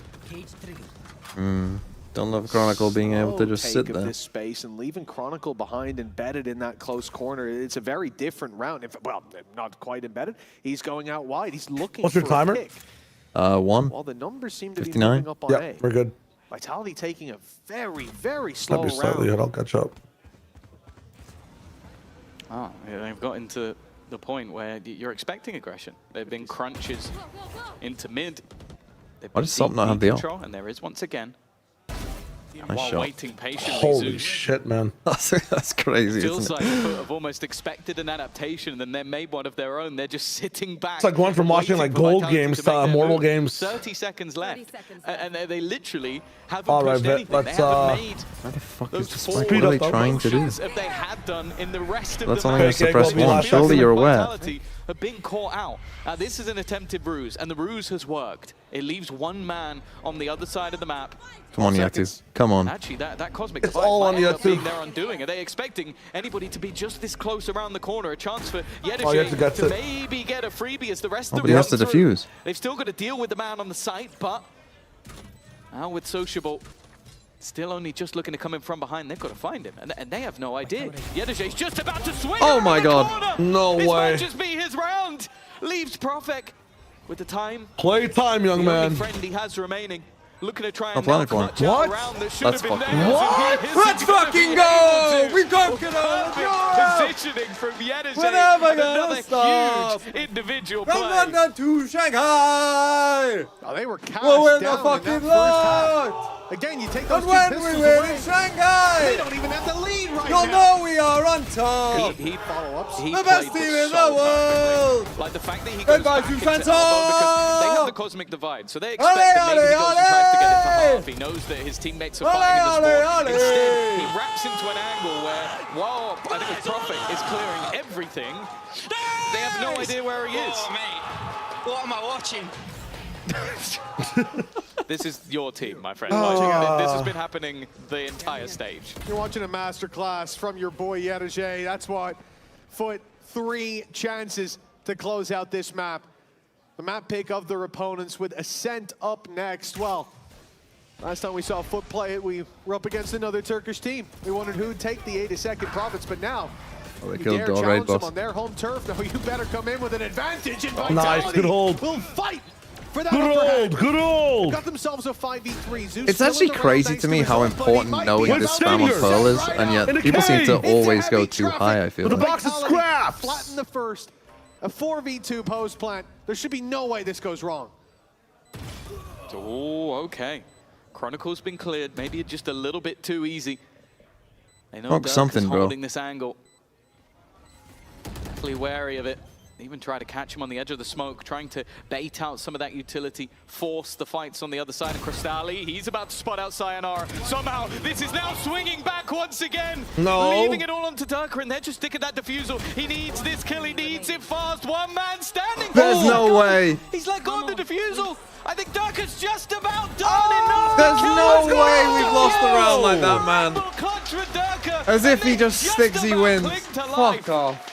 Don't love Chronicle being able to just sit Take of there. this space and leaving Chronicle behind, embedded in that close corner. It's a very different round. Well, not quite embedded. He's going out wide. He's looking What's for your timer? a pick. 1. Well, the numbers seem to 59. be moving up on A. Yeah, we're good. Vitality taking a very, very slow Might be slightly round. ahead. I'll catch up. Oh, yeah, they've gotten to the point where you're expecting aggression. There have been crunches into mid. Why does Salt not have the ult? control, and there is once again. Nice While shot. waiting patiently, Holy Zeus shit, man. That's crazy, feels isn't like it? FUT have almost expected an adaptation and then made one of their own. They're just sitting back. It's like going from watching like gold games to Immortal games. 30 seconds left. And they literally haven't All right, pushed VIT, anything. let's, They haven't made What the fuck those is this? four What are they up, trying to do? motions if they had done in the rest of That's the only match. going to suppress go, one. Vitality. Surely you're aware. Vitality have been caught out. Now, this is an attempted ruse, and the ruse has worked. It leaves one man on the other side of the map. Come on, Yetu. Come on. Actually, that Cosmic It's Divide all might on end up Yetu. being their undoing. Are they expecting anybody to be just this close around the corner? A chance for Yetu Yetu gets to it. maybe get a freebie as the rest of Nobody them has to run through. defuse. They've still got to deal with the man on the site, but now with Sociable, still only just looking to come in from behind. They've got to find him, and they have no idea. Yetu's just about to swing Oh around my the God. corner. No This way. might just be his round. Leaves Profek with the time. Play time, young The only man. friend he has remaining. Looking to try I'm and now planning for it. clutch out What? a round that should Let's have been fucking theirs. go. And he isn't Let's gonna fucking be go. able to. We don't get out. Perfect positioning from Yetu's. We're never and gonna another stop. huge individual From play. London to Shanghai. Oh, they were cast We'll win the down in fucking that first half. lot. Again, you take those And two when we pistols win away. in Shanghai, They don't even have the lead right you'll now. know we are on top. He Follow-ups. The best team in the world. Like the fact that he Goodbye goes back to into Santa. elbow because they have the Cosmic Divide, so they expect Ole, that maybe he ole, goes and tries to get it to ole. half. He knows that his teammates are Ole, fighting in the ole, sport. ole. Instead, he wraps into an angle where, while I think the Prophet is clearing everything, they have no idea where he is. Oh, mate. What am I watching? This is your team, my friend. Oh. This has been happening the entire stage. You're watching a masterclass from your boy Yetuj. That's what FUT 3 chances to close out this map. The map pick of their opponents with Ascent up next. Well, last time we saw FUT play it, we were up against another Turkish team. We wondered who would take the 80-second profits, but now Oh, they you killed dare Doll Raid challenge them boss. on their home turf. No, you better come in with an advantage. And Vitality Nice, good hold. will fight for that Good upper hand. old, good old. Got themselves a 5v3. Zeus It's still actually in the round crazy thanks to me his how own, but he important might knowing be this about spam to on set Pearl is, right and out. yet people seem to Into always go heavy too traffic. high, I feel With the like. box of Vitality scraps. Flatten the first. A 4v2 post plant. There should be no way this goes wrong. Oh, okay. Chronicle's been cleared. Maybe just a little bit too easy. They know Fuck Dirk is something, bro. holding this angle. Definitely wary of it. Even try to catch him on the edge of the smoke, trying to bait out some of that utility, force the fights on the other side of Crystalli. He's about to spot out Sayonara. Somehow, this is now swinging back once again. No. Leaving it all onto Durka, and they're just sticking that defusal. He needs this kill, he needs it fast. One man standing. There's Oh, no God. way. He's let go of the defusal. I think Durka's just about done enough. There's to kill no this way guy. we've lost the round like that, man. Double clutch for Durka, As if and he they just sticks, he about wins. cling to life. Fuck off.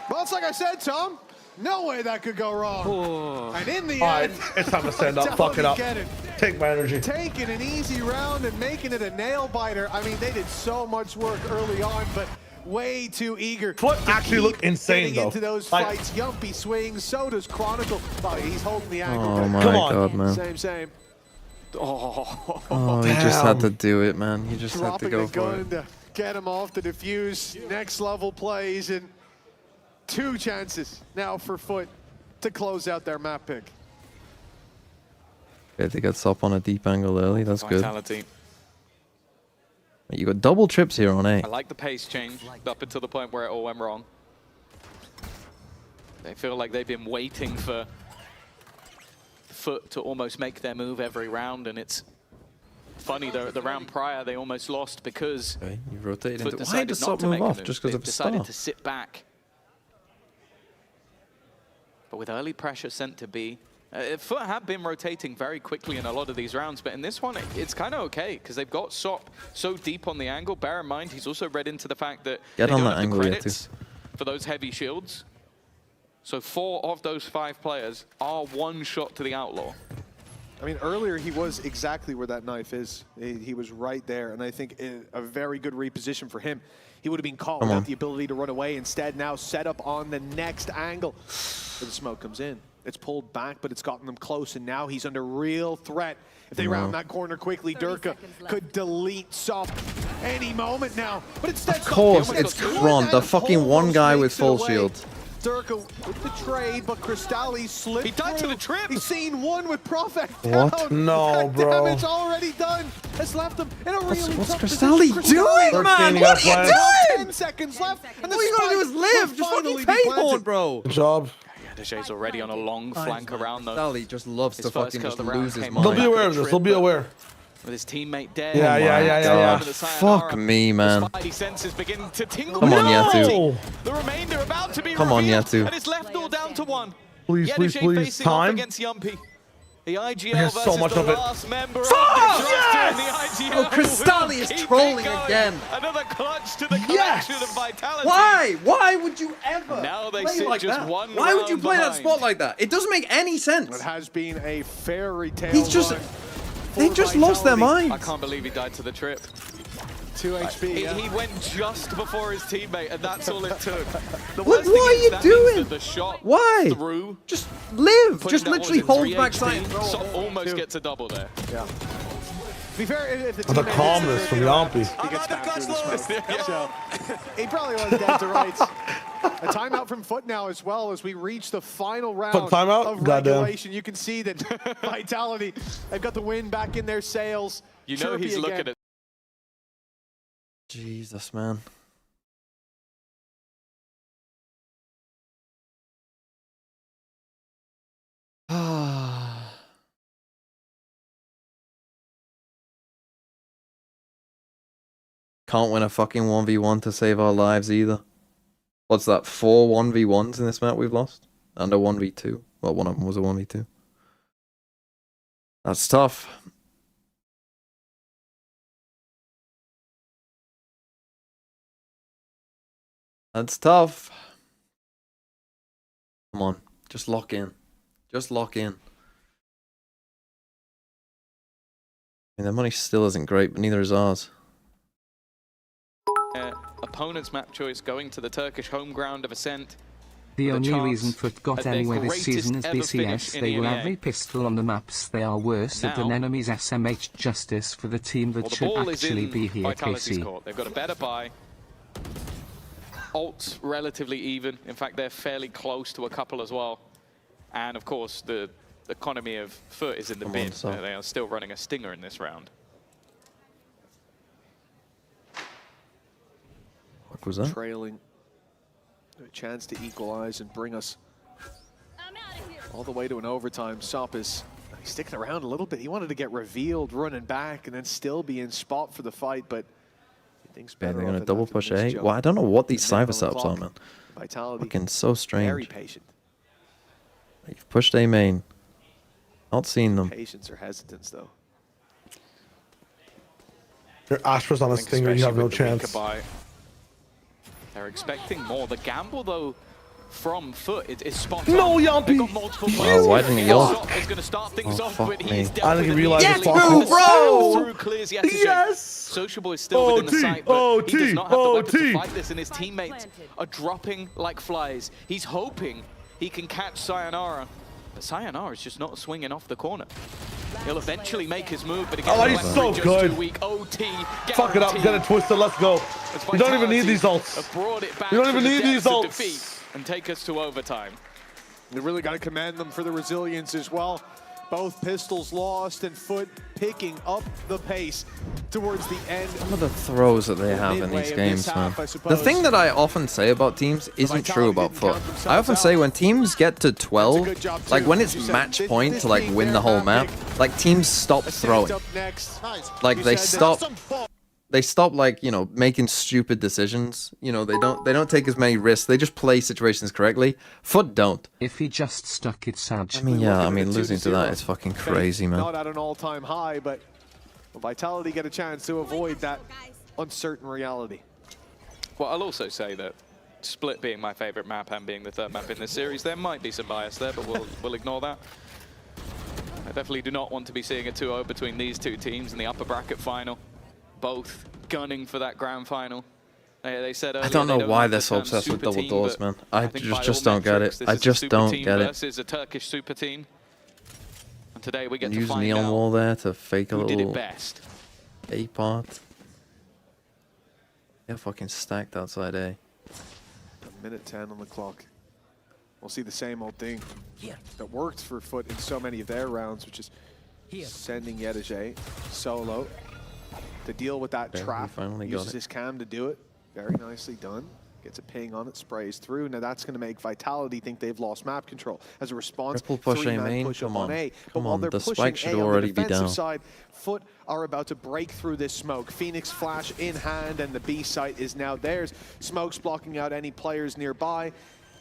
Well, it's like I said, Tom. No way that could go wrong. And in the All right, end, it's time to stand up. Fuck it up. get it. Take my energy. Taking an easy round and making it a nail biter. I mean, they did so much work early on, but way too eager. FUT to actually look insane, getting though. into those Like- fights. Yumpy swings, so does Chronicle. Oh, he's holding the angle. Oh down. my god, man. Same. Oh, he just had to do it, man. He just had to Dropping go the for gun it. to get him off the defuse. Next level plays and 2 chances now for FUT to close out their map pick. Okay, they got Sop on a deep angle early. That's good. Vitality. You got double trips here on A. I like the pace change up until the point where it all went wrong. They feel like they've been waiting for FUT to almost make their move every round, and it's funny, the round prior they almost lost because Okay, you rotated FUT into. Why decided does not Sop to move make a off? move. Just because They of a decided star? to sit back. But with early pressure sent to B, FUT have been rotating very quickly in a lot of these rounds, but in this one, it's kind of okay, because they've got Sop so deep on the angle. Bear in mind, he's also read into the fact that Get they on don't that have the angle, credits for those heavy shields. So 4 of those 5 players are 1 shot to the Outlaw. I mean, earlier he was exactly where that knife is. He was right there, and I think a very good reposition for him. He would have been caught without the ability to run away. Instead, now set up on the next angle. But the smoke comes in. It's pulled back, but it's gotten them close, and now he's under real threat. If they round that corner quickly, Durka could delete Sop any moment now. But instead, Of course, it's Kron, the fucking one guy with full shield. Durka with the trade, but Cristalli slipped. He died to the trip. He's seen one with Prophet What? down. No, That bro. damage already done has left him in a really What's tough Cristalli position. doing, man? you What gotta are you play. doing? 10 seconds left, and All you gotta do is live. Just fucking pay bro. Good job. Dejay's already on a long flank around though. Cristalli just loves His to first fucking kill just of the round lose his came mind. They'll be aware of this. They'll be aware. With his teammate dead. Yeah, yeah. Fuck me, man. Spidey senses begin to tingle. Come on, No! Yatu. The remainder about to be Come on, revealed, Yatu. and it's left all down to 1. Please, please, Yedejay please. facing off Time. against Yumpy. The IGL There's versus so much the of it. last member of Fuck! the Trust in the IGL. Oh, Cristalli is Keep it trolling going. again. Another clutch to the collection of Vitality. Why? Why would you ever Now they play sit like just that? 1 Why would you round play that behind. spot like that? It doesn't make any sense. It has been a fairy tale. He's just... run They for just lost their Vitality. minds. I can't believe he died to the trip. 2 HP. He went just before his teammate, and that's all it took. The What worst thing are is you that means doing? that the shot Why? through, Just live. putting Just that, literally what was hold it, 3 back HP? side and throw. So almost gets a double there. Yeah. To be fair, if the The teammate calmness is from around, Yumpy. he gets back through the smoke. So he probably was dead to rights. A timeout from FUT now as well as we reach the final round FUT timeout? of Goddamn. regulation. You can see that Vitality, they've got the wind back in their sails. You know he's Chirpy looking again. at. Jesus, man. Can't win a fucking 1v1 to save our lives either. What's that? 4 1v1s in this map we've lost? And a 1v2. Well, one of them was a 1v2. That's tough. That's tough. Come on. Just lock in. Just lock in. I mean, their money still isn't great, but neither is ours. Opponent's map choice going to the Turkish home ground of Ascent. The with a only chance reason FUT got at their anywhere this greatest season is ever finish BCS. in They will EMEA. have a pistol on the maps. They are worse than Now- enemy's SMH justice for the team that Well, the should ball is actually in be here, Vitality's KC. court. They've got a better buy. Ult's relatively even. In fact, they're fairly close to a couple as well. And of course, the economy of FUT is in the Come bin. on, son. They are still running a stinger in this round. What was that? Trailing. A chance to equalize and bring us all the way to an overtime. Sop is sticking around a little bit. He wanted to get revealed, running back, and then still be in spot for the fight, but he thinks Yeah, better they're of gonna it double after push this A. jump. Well, I don't know what these And now cypher on the setups are, clock. man. Vitality, Fucking so strange. very patient. You've pushed A main. Not seen them. Patience or hesitance, though. Your Astra's on a I think stinger, you have especially no with the weaker chance. buy, they're expecting more. The gamble, though, from FUT is spot No, on. Yampy! They've got multiple Wow, players. why didn't he ult? Is going to start things off, fuck but me. he's I didn't realize yes, it's possible. bro! Through clears Yettinger. Yes! Social Boy is still within the site, but he does not have the weapons to fight this, and his teammates are dropping like flies. He's hoping he can catch Sayonara, but Sayonara is just not swinging off the corner. He'll eventually make his move, but again, oh, he's so good. OT, fuck it up, get it twisted, let's go. You don't even need these ults. You don't even need these ults. And take us to overtime. They really got to commend them for the resilience as well. Both pistols lost and FUT picking up the pace towards the end. Some of the throws that they have in these games, man. The thing that I often say about teams isn't true about FUT. I often say when teams get to 12, like when it's match point to like win the whole map, like teams stop throwing. Like they stop like, you know, making stupid decisions. You know, they don't take as many risks. They just play situations correctly. FUT don't. If he just stuck it, Saj. I mean, yeah, I mean, losing to that is fucking crazy, man. Not at an all-time high, but will Vitality get a chance to avoid that uncertain reality? Well, I'll also say that Split being my favorite map and being the third map in this series, there might be some bias there, but we'll ignore that. I definitely do not want to be seeing a 2-0 between these two teams in the upper bracket final. Both gunning for that grand final. They said earlier, I don't know why they're so obsessed with double doors, man. I just don't get it. I just don't get it. Versus a Turkish super team. And today we get to Use find Neon out Wall there to fake a who did it little best. A part. They're fucking stacked outside A. A minute 10 on the clock. We'll see the same old thing that worked for FUT in so many of their rounds, which is sending Yettinger solo to deal with that trap. Uses his cam to do it. Very nicely done. Gets a ping on it, sprays through. Now that's going to make Vitality think they've lost map control. As a response, triple push A main. Push Come up on, A. But come while on. they're The pushing spike should A already on the be down. side, FUT are about to break through this smoke. Phoenix Flash in hand, and the B site is now theirs. Smoke's blocking out any players nearby.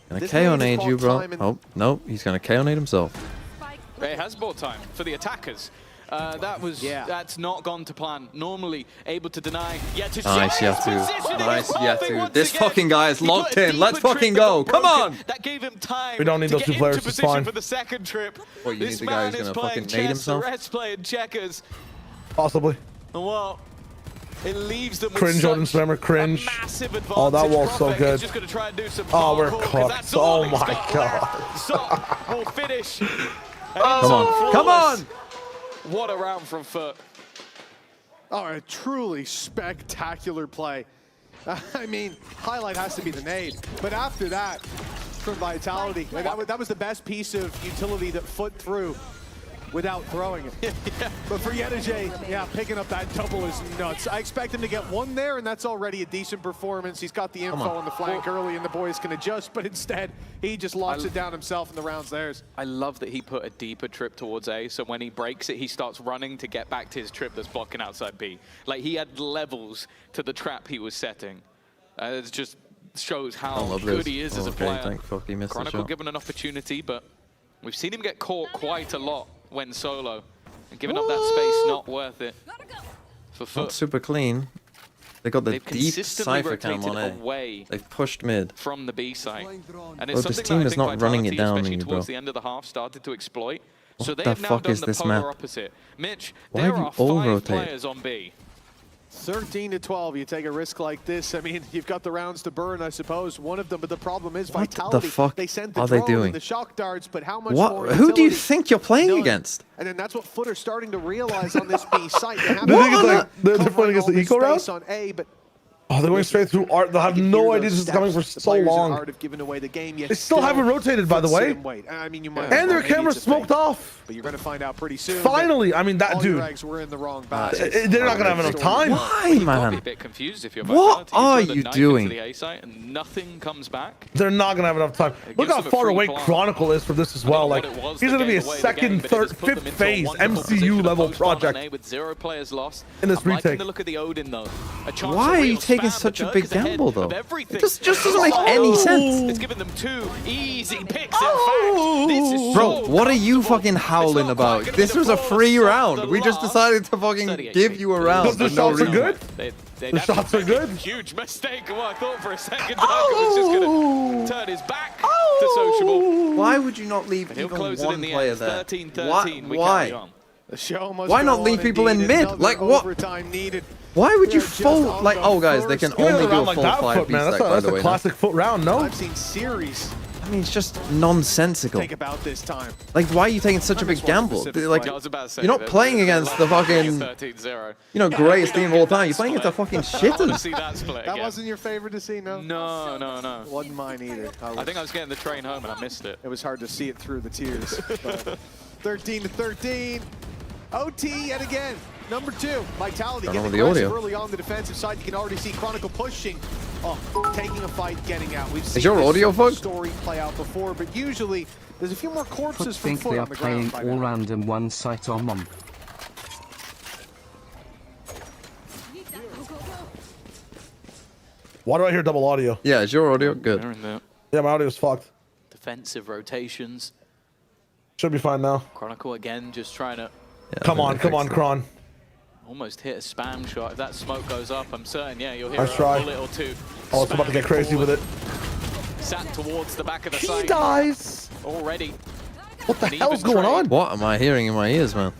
Gonna KO nade you, bro. Oh, no, he's gonna KO nade himself. It has bought time for the attackers. That's not gone to plan. Normally able to deny. Nice, Yatu. Nice, Yatu. This fucking guy is locked in. Let's fucking go. Come on. That gave him time. We don't need those two players. It's fine. For the second trip. What, you need the guy who's gonna fucking nade himself? The rest playing checkers. Possibly. And well, it leaves them cringe, with Jordan Spammer, cringe. Oh, that wall's so good. Just gonna try and do some we're cooked. Oh my god. Stop. We'll finish. Come on. Come on. What a round from FUT. Oh, a truly spectacular play. I mean, highlight has to be the nade. But after that, from Vitality, that was the best piece of utility that FUT threw without throwing it. But for Yettinger, yeah, picking up that double is nuts. I expect him to get one there, and that's already a decent performance. He's got the info on the flank early, and the boys can adjust, but instead, he just locks it down himself, and the round's theirs. I love that he put a deeper trip towards A, so when he breaks it, he starts running to get back to his trip that's blocking outside B. Like, he had levels to the trap he was setting. It just shows how good he is as a player. Thank fuck he missed the Chronicle shot. given an opportunity, but we've seen him get caught quite a lot when solo. And giving up that space, not worth it. For FUT. Not super clean. They got the deep consistently Cypher cam on A. away They've pushed mid. from the B site. And Bro, this team is not running it down on you, bro. Towards the end of the half started to exploit. So What they the have now fuck done is the this polar map? opposite. Mitch, Why there have you are all 5 rotated? players on B. 13 to 12, you take a risk like this. I mean, you've got the rounds to burn, I suppose. One of them, but the problem is What Vitality. the fuck they sent the are they drone doing? and the shock darts, but how much more Who do you utility? think you're playing None. against? And then that's what FUT are starting to realize on this B site. They have The thing is, like, they're playing against the this eco route? space on A, but Oh, they're going straight through art. They'll have no idea this is coming for so long. They still haven't rotated, by the way. I mean, you might And their camera's smoked off. But you're going to find out pretty soon. Finally, I mean, that all dude. your eggs were in the wrong basket. They're not going to have enough time. Why, man? A bit confused if you're What Vitality. are throw the you knife doing? into the A site and nothing comes back. They're not going to have enough time. Look gives how them a far free away plan. Chronicle is for this as well. Like, he's going to be a second, third, fifth phase MCU level project With 0 players lost. in this I'm liking retake. the look of the Odin though. A chance Why of are you real taking taking such a big gamble, though? It just doesn't make any sense. It's given them 2 easy picks, in fact. This is Bro, what are you fucking howling about? This was a free round. We just decided to fucking give you a round. The shots are good? The shots are good? Huge mistake. Well, I thought for a second Dirk was just going to turn his back to Sociable. Why would you not leave even one player there? 13-13. Why? Why not leave people in mid? Like, what? Why would you fold? Like, oh, guys, they can only do a full 5 piece stack, by the way. That's a classic foot round, no? I've seen series. I mean, it's just nonsensical. Think about this time. Like, why are you taking such a big gamble? Like, you're not playing against the fucking, greatest team of all time. You're playing against the fucking shitters. That wasn't your favorite to see, no? No. Wasn't mine either. I think I was getting the train home and I missed it. It was hard to see it through the tears. 13-13. OT yet again. Number 2, Vitality getting aggressive early on the defensive side. You can already see Chronicle pushing, taking a fight, getting out. We've seen your audio fucked? Story play out before, but usually there's a few more corpses from think FUT they are on the ground. playing all random one site or mom. Why do I hear double audio? Yeah, is your audio good? Yeah, my audio's fucked. Defensive rotations. Should be fine now. Chronicle again, just trying to... Yeah, come on, Kron. Almost hit a spam shot. If that smoke goes up, I'm certain, yeah, you'll hear Nice a try. bullet or 2. Oh, it's about to get crazy with it. Sat towards the back of the He site. dies! Already. What the hell's going on? What am I hearing in my ears, man?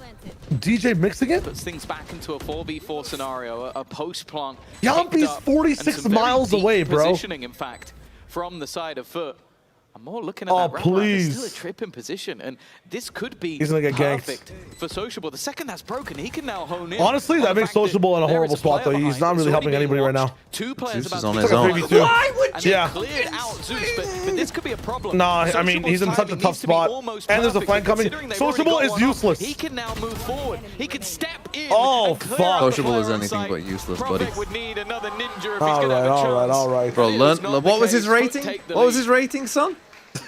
DJ mixing it? Puts things back into a 4v4 scenario, a post-plant. Yampi's 46 miles away, bro. Positioning, in fact, from the side of FUT. I'm more looking at that wrap please. There's still a trip in position, and this could be He's gonna get perfect for Sociable. The second that's broken, he can now hone in. Honestly, that makes Sociable in a horrible spot, though. He's not really helping anybody right now. 2 players Zeus is about on to his own. Why would you cleared out Zeus, but this could be a problem. Nah, I mean, he's in such a tough spot. And there's a flank coming. Sociable is useless. He can now move forward. He can step in. Oh, fuck. Sociable is anything but useless, buddy. Would need another ninja if he's gonna have a chance. All right. Bro, what was his rating? What was his rating, son?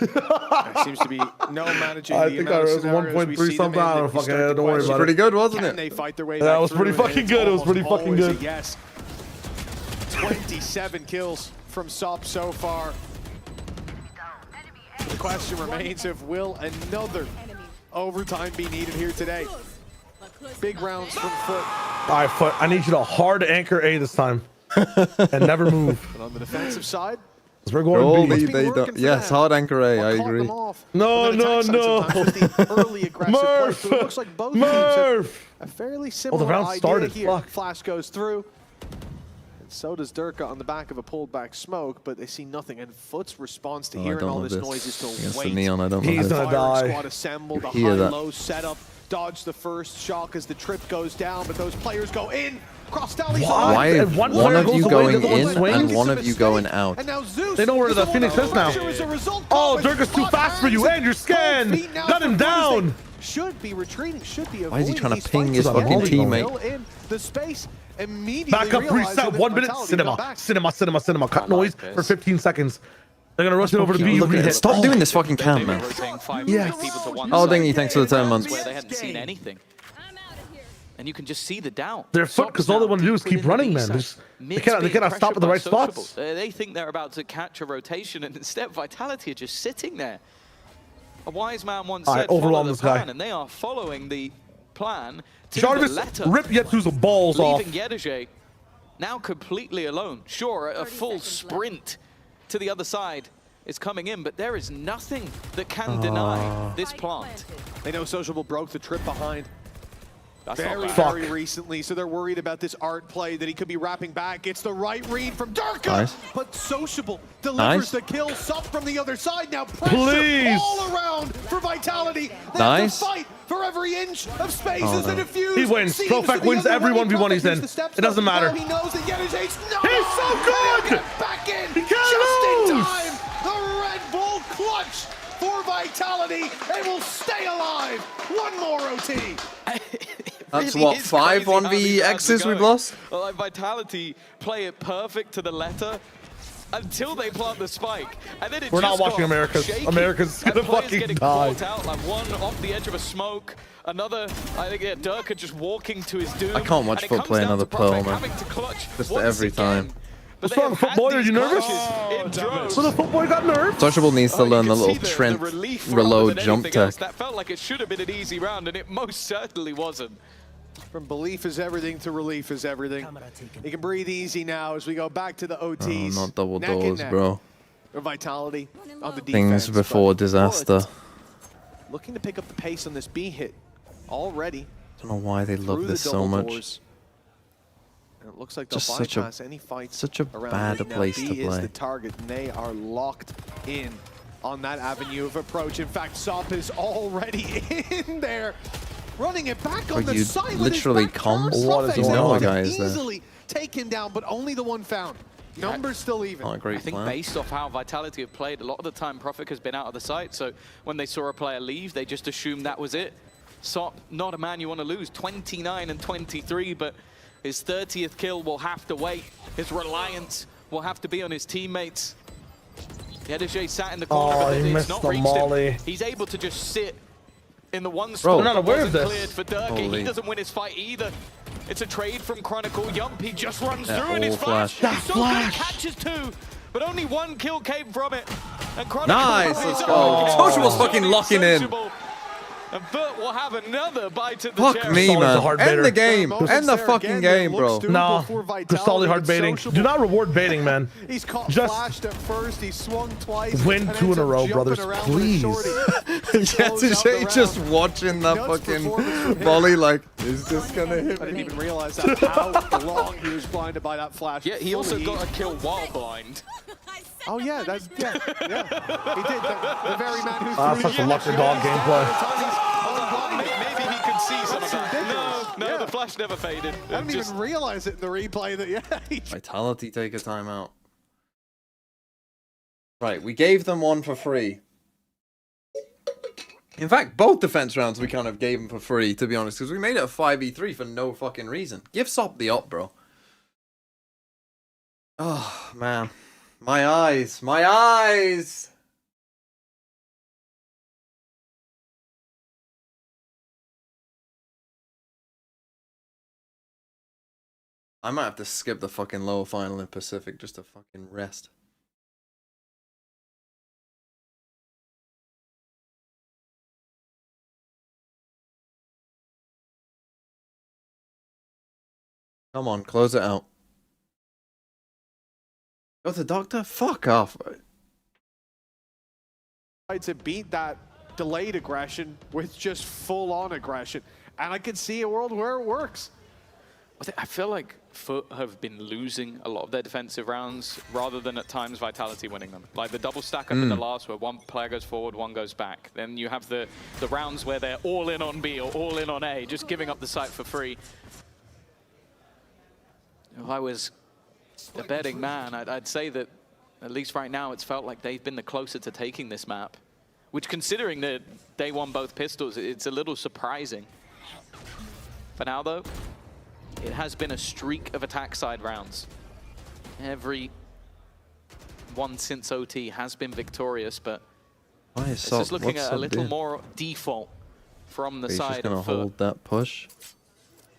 There seems to be no managing I the think amount I of was scenarios 1.3 something. I don't fucking don't worry about it. Pretty good, wasn't Can it? they fight their way Yeah, back it was pretty through? fucking good. It was pretty fucking Always a good. Yes. 27 kills from Sop so far. The question remains of will another overtime be needed here today? Big rounds from FUT. All right, FUT, I need you to hard anchor A this time. And never move. But on the defensive side, we're going B. Yes, hard anchor A, I agree. No. Murph! It looks like both Murph! teams have a fairly similar the round idea started. here. Fuck. Flash goes through. And so does Durka on the back of a pulled back smoke, but they see nothing. And FUT's response to hearing all this noise is to Against wait. The neon, I don't know He's this. gonna die. Squad assembled, a Hear that. high-low setup. Dodge the first shock as the trip goes down, but those players go in. Cross Dally Why If one one player of you goes away, going the other one in swings? and one of you going out? And now Zeus They know where the Phoenix is now. Oh, Dirk Durka's too fast for you, and you're scanned. Got him down. Should be retreating, should be avoiding. Why is he trying to these ping fights. his fucking Fill teammate? in the space immediately. Back up, realizing reset, that 1 minute. Vitality got back. Cinema. Cut noise for 15 seconds. They're gonna rush it over to B. Look at it. Stop doing this fucking cam, man. Yes. Oh, Dingy, thanks for the 10 months. Where they hadn't seen anything. And you can just see the doubt. They're FUT because all they want to do is keep running, man. They cannot stop at the right spots. They think they're about to catch a rotation, and instead Vitality are just sitting there. A wise man once said, follow the plan, and they are following the plan to Jarvis, the letter. rip Yetsu's balls off. Leaving Yedeje now completely alone. Sure, a full sprint to the other side is coming in, but there is nothing that can deny this plant. They know Sociable broke the trip behind. That's Very recently, so they're worried about this art play that he could be wrapping back. It's the right read from Durka, Nice. but Sociable delivers the kill. Sup from the other side now. Pressure Please. all around for Vitality. They Nice. have to fight for every inch of space as they defuse. He wins. Profec wins every 1v1 he's in. It doesn't matter. He knows that Yedeje's He's so good! back in. He can't just in lose! time. The Red Bull clutch for Vitality. They will stay alive. One more OT. That's really what, is 5 crazy how these rounds are 1v X's we've going. lost? Well, like Vitality play it perfect to the letter until they plant the spike, and then We're not watching America's. America's gonna fucking getting die. caught out, like one off the edge of a smoke, another, I think, Durka just walking to his doom. I can't watch and it FUT comes play down another to Profec Pearl, man. having to clutch Just once every again. time. But what's wrong, Footboy? Are you nervous? So the Footboy got nerfed? Touchable needs to learn the little Trent reload jump tech. That felt like it should have been an easy round, and it most certainly wasn't. From belief is everything to relief is everything. You can breathe easy now as we go back to the OTs. Oh, not double neck and doors, neck. bro. Or Vitality on the defense. Things before disaster. Looking to pick up the pace on this B hit already. Don't know why they love this so much. And it looks like they'll Just bypass any fights. such a bad place to B is play. the target, and they are locked in on that avenue of approach. In fact, Sop is already in there, running it back on the side. Literally comms. What is going on? Guy is there. Easily take him down, but only the one found. Numbers still even. Not a great I think plan. based off how Vitality have played, a lot of the time Prophet has been out of the site, so when they saw a player leave, they just assumed that was it. Sop, not a man you want to lose, 29 and 23, but his 30th kill will have to wait. His reliance will have to be on his teammates. Gedege sat in the corner, but it's not reached him. He's able to just sit in the one spot that wasn't cleared for Durkee. He doesn't win his fight either. It's a trade from Chronicle. Yumpy just runs through in his flash. He's so good, catches two, but only one kill came from it. And Chronicle Let's go. Touchable's fucking locking in. And VIT will have another bite at the Fuck cherry. me, man. End the game. End the fucking game, bro. No. Cristalli hard baiting. Do not reward baiting, man. He's caught Just flashed at first. He swung twice. win 2 in a row, brothers. Please. Just watching that fucking volley like, is this gonna hit I didn't me? even realize that how long he was blinded by that flash. Yeah, he also got a kill while blind. Oh yeah, that's yeah. He did. The very man who That's such a lucky dog gameplay. Maybe he could see some of that. No, the flash never faded. I didn't even realize it in the replay that Vitality take a timeout. Right, we gave them one for free. In fact, both defense rounds we kind of gave them for free, to be honest, because we made it a 5v3 for no fucking reason. Give Sop the up, bro. Oh, man. My eyes. My eyes! I might have to skip the fucking lower final in Pacific just to fucking rest. Come on, close it out. Go to the doctor? Fuck off. to beat that delayed aggression with just full-on aggression. And I can see a world where it works. I feel like FUT have been losing a lot of their defensive rounds rather than at times Vitality winning them. Like the double stack up in the last where one player goes forward, one goes back. Then you have the rounds where they're all in on B or all in on A, just giving up the site for free. If I was a betting man, I'd say that at least right now it's felt like they've been the closer to taking this map. Which, considering that they won both pistols, it's a little surprising. For now though, it has been a streak of attack side rounds. Every one since OT has been victorious, but this is looking at a little more default from the side of FUT. He's just gonna hold that push.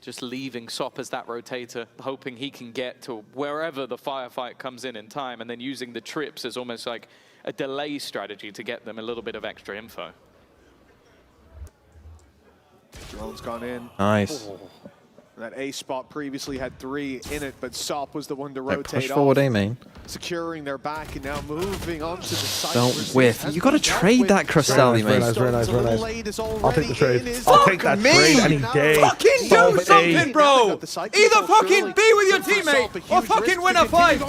Just leaving Sop as that rotator, hoping he can get to wherever the firefight comes in time, and then using the trips as almost like a delay strategy to get them a little bit of extra info. Drone's gone in. Nice. Oh. That A spot previously had 3 in it, but Sop was the one to rotate push forward, A main. Securing their back and now moving on to the side. Don't whiff. You gotta trade that Cristalli, mate. Very nice, very nice. I'll take the trade. I'll take that trade any day. Fucking do something, bro! Either fucking be with your teammate or fucking win a fight!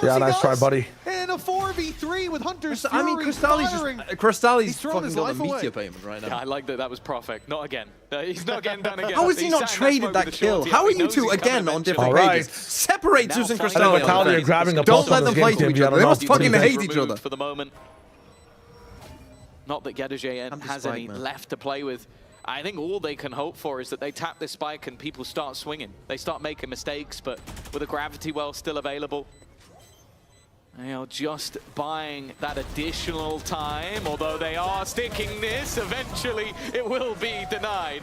Yeah, nice try, buddy. And a 4v3 with Hunter's I mean, Cristalli's fucking got the meteor payment right now. Yeah, I like that. That was perfect. Not again. He's not getting done again. How has he not traded that kill? How are you two again on different pages? Separate Zeus and Cristalli. Don't let them fight each other. They must fucking hate each other. For the moment. Not that Gedege has any left to play with. I think all they can hope for is that they tap this spike and people start swinging. They start making mistakes, but with a gravity well still available, they are just buying that additional time, although they are sticking this. Eventually, it will be denied.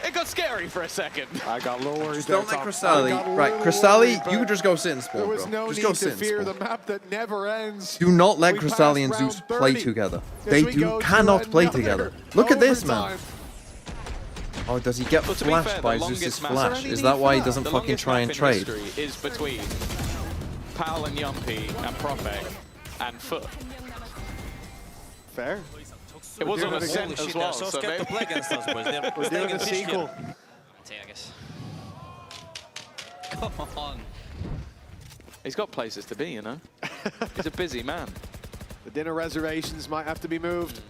It got scary for a second. I got a little worried. Just don't let Cristalli. Right, Cristalli, you just go sit and spawn, There was bro. no Just need go to sit and fear spawn. the map that never ends. Do not let We Cristalli and passed Zeus round play 30 together. as They we go to cannot play another together. Look at this, man. overtime. Oh, does he get Well, to be flashed fair, by the Zeus's longest map- flash? Is that why he doesn't The fucking longest try map and in trade? history is between Pal and Yumpy and Profek and FUT. Fair. It was on Ascent as well, so maybe... We're doing a sequel. I guess. Come on. He's got places to be, you know. He's a busy man. The dinner reservations might have to be moved.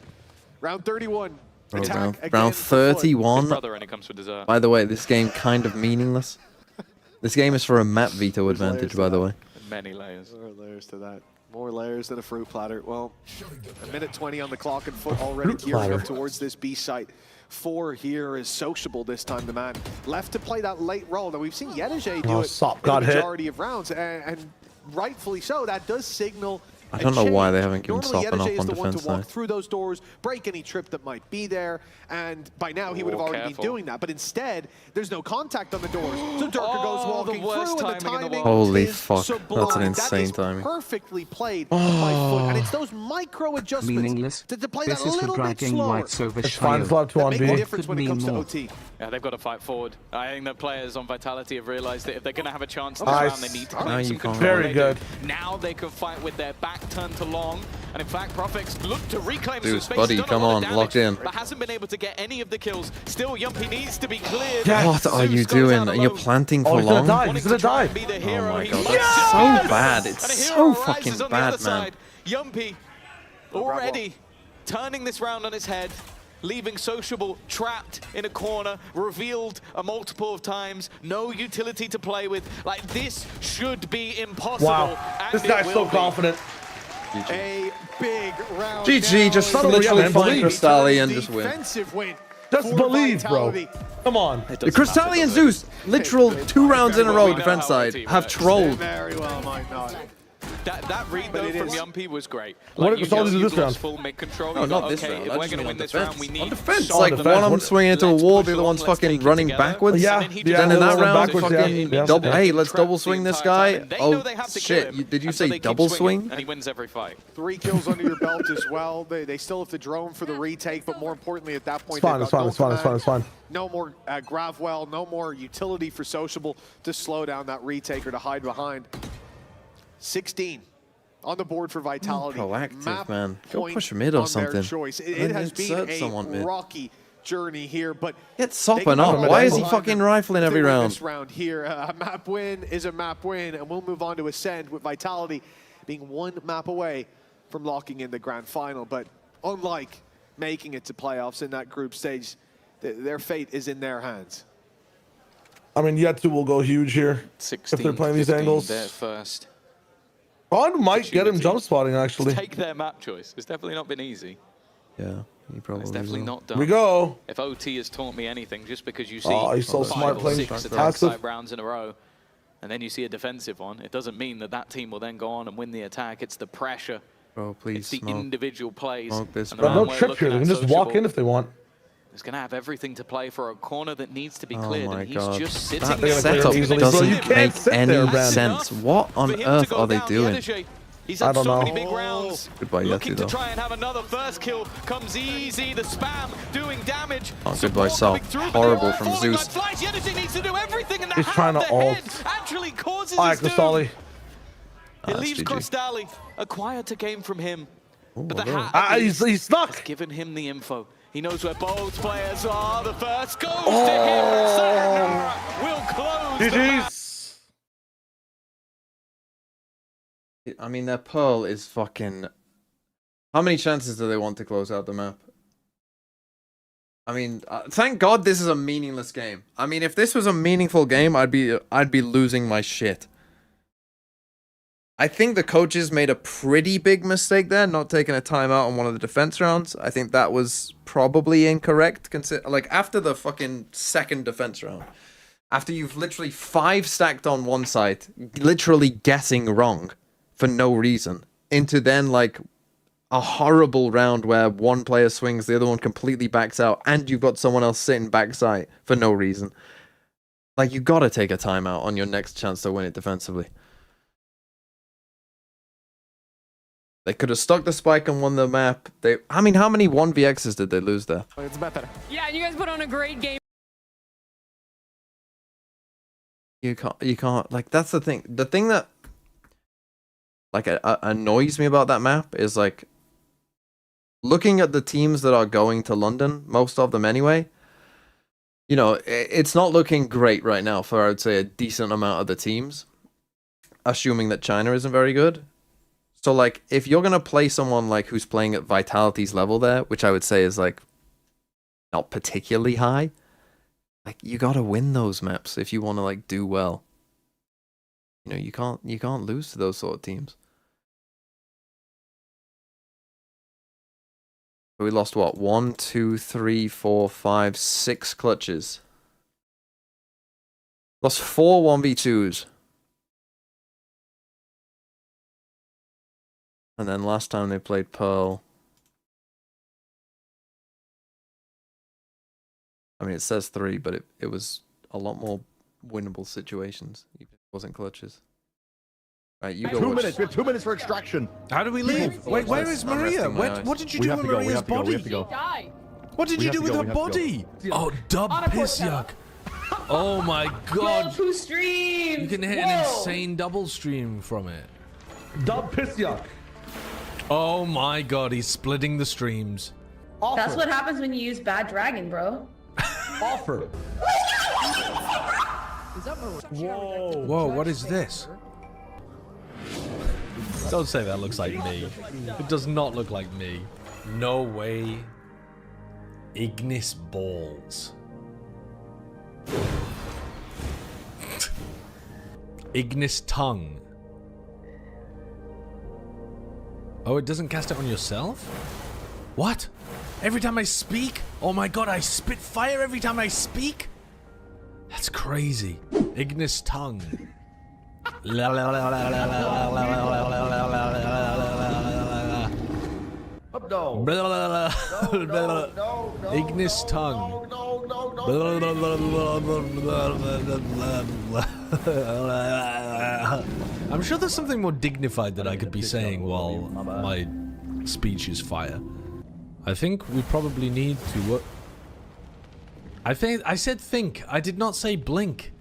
Round 31. Bro, Attack again round for FUT. 31. His brother only comes for dessert. By the way, this game kind of meaningless. This game is for a map veto advantage, by the way. Many layers. More layers to that. More layers than a fruit platter. Well, a minute 20 on the clock and FUT already gearing up towards this B site. 4 here is sociable this time, the man. Left to play that late role. Now, we've seen Yedeje do it Sop in got the hit. majority of rounds, and rightfully so. That does signal I don't know why they haven't given Normally, Sop enough Yedeje is on the one to defense walk side. through those doors, break any trip that might be there, and by now he would have already been doing that. But instead, there's no contact on the doors. So Durka goes walking through, and the timing Holy is fuck, sublime. that's an That insane is timing. perfectly played by FUT, and it's those micro adjustments Meaningless. to play This that a is for little bit dragging slower whites over It's fine, it's love 2 that on make B. the difference when it Could comes to mean OT. Yeah, they've got to fight forward. I think that players on Vitality have realized that if they're going to have a chance this Nice. round, they need to Now claim you some can't. control. Very They good. do. Now they can fight with their back turned to long. And in fact, Profex looked to reclaim some Zeus, space. buddy, Done a come lot of on, damage, lock in. But hasn't been able to get any of the kills. Still, Yumpy needs to be cleared. What are you Zeus goes doing? out Are you alone. planting Oh, for he's gonna long? die. Wanting He's to gonna try die. and be the Oh hero. my He god, must that's just so be the bad. hero. It's And a so hero fucking arises on the bad, other man. side. Yumpy already turning this round on its head, leaving Sociable trapped in a corner, revealed a multiple of times, no utility to play with. Like, this should be impossible. Wow, and this it guy's will so be. confident. A big round. GG, now just as literally man, find believe. Cristalli and just win. Defensive win. Just for believe, Vitality. bro. Come on. Cristalli and Zeus, literal 2 rounds in a Well, row we know defense how our side, team have works. trolled. Very well might not. That read though from Yumpy was great. What Like, did Cristalli do you've this lost round? full mid control. No, You not got, this okay, round. if I we're just going to mean win on this defense. round, we need On defense, solid like defense. one I'm swinging into a Let's wall, push the other along, one's let's fucking take it running together. backwards. Yeah, then he yeah, Then in that going round, backwards, fucking yeah. double. Yeah. Hey, let's Trapped double the swing this entire guy. time, and they know Oh they have to kill shit! him, Did you and so say they keep double swinging, swing? And he wins every fight. 3 kills under your belt as well. They still have the drone for the retake, but more importantly, at that point, It's fine, they've it's got fine, no it's fine, it's fine, it's fine. No more Gravwell, no more utility for Sociable to slow down that retake or to hide behind. 16 on the board for Vitality. Proactive, Map man. Go point push mid or on their something. choice. It And has insert been someone a mid. rocky journey here, but Get they Sopping can up. all Why is he behind fucking them rifling if every they win round? This round here, a map win is a map win, and we'll move on to Ascend with Vitality being 1 map away from locking in the grand final. But unlike making it to playoffs in that group stage, their fate is in their hands. I mean, Yetsu will go huge here 16, if they're playing these 15 angles. there first. Bond might get him jump spotting, actually. Take their map choice. It's definitely not been easy. Yeah, he probably It's definitely will. not done. Here we go. If OT has taught me anything, just because you see Oh, he's so 5 smart or playing 6 attack passive. side rounds in a row, and then you see a defensive one, it doesn't mean that that team will then go on and win the attack. It's the pressure. Bro, please It's the smoke. individual plays. Smoke this, and bro. the No round we're trip looking here. They at can just walk Sociable in if they want. is going to have everything to play for a corner that needs to be Oh cleared, my and he's god. just sitting That there. setup easily, doesn't bro. You can't make sit any there, Brandon. sense. What For on him to earth go are they down, doing? Yedeje, he's I had don't so know. many big rounds. Goodbye, Looking Yetsu, to though. try and have another first kill comes easy. The spam doing damage. Oh, goodbye, Support Sal. coming through, but Horrible they're all from falling Zeus. like flies. Yedeje needs to do everything, and the He's half trying to the ult. head actually causes Alright, his doom. Cristalli. It That's leaves GG. Cristalli a quieter game from him. But the hello. hat at He's least stuck. has given him the info. He knows where both players are. The first goes to him. Sayonara will close the map. GG's. I mean, their Pearl is fucking... How many chances do they want to close out the map? I mean, thank God this is a meaningless game. I mean, if this was a meaningful game, I'd be losing my shit. I think the coaches made a pretty big mistake there, not taking a timeout on one of the defense rounds. I think that was probably incorrect. Like, after the fucking second defense round, after you've literally 5 stacked on one side, literally guessing wrong for no reason, into then, like, a horrible round where one player swings, the other one completely backs out, and you've got someone else sitting backside for no reason. Like, you gotta take a timeout on your next chance to win it defensively. They could have stuck the spike and won the map. I mean, how many 1vx's did they lose there? It's better. Yeah, you guys put on a great game. You can't, like, that's the thing. The thing that, like, annoys me about that map is, like, looking at the teams that are going to London, most of them anyway, you know, it's not looking great right now for, I would say, a decent amount of the teams, assuming that China isn't very good. So, like, if you're going to play someone, like, who's playing at Vitality's level there, which I would say is, like, not particularly high, like, you got to win those maps if you want to, like, do well. You know, you can't lose to those sort of teams. We lost, what, 1, 2, 3, 4, 5, 6 clutches. Lost 4 1v2s. And then last time they played Pearl. I mean, it says 3, but it was a lot more winnable situations. It wasn't clutches. Right, you go. 2 minutes. We have 2 minutes for extraction. How do we leave? Wait, where is Maria? What did you do with Maria's body? What did you do with her body? Oh, dub piss yuck. Oh my god. Yo, 2 streams. You can hit an insane double stream from it. Dub piss yuck. Oh my god, he's splitting the streams. Offer. That's what happens when you use bad dragon, bro. Offer. Whoa. Whoa, what is this? Don't say that looks like me. It does not look like me. No way. Ignis balls. Ignis tongue. Oh, it doesn't cast it on yourself? What? Every time I speak? Oh my god, I spit fire every time I speak? That's crazy. Ignis tongue. Up no. Ignis tongue. I'm sure there's something more dignified that I could be saying while my speech is fire. I think we probably need to. I said think. I did not say blink.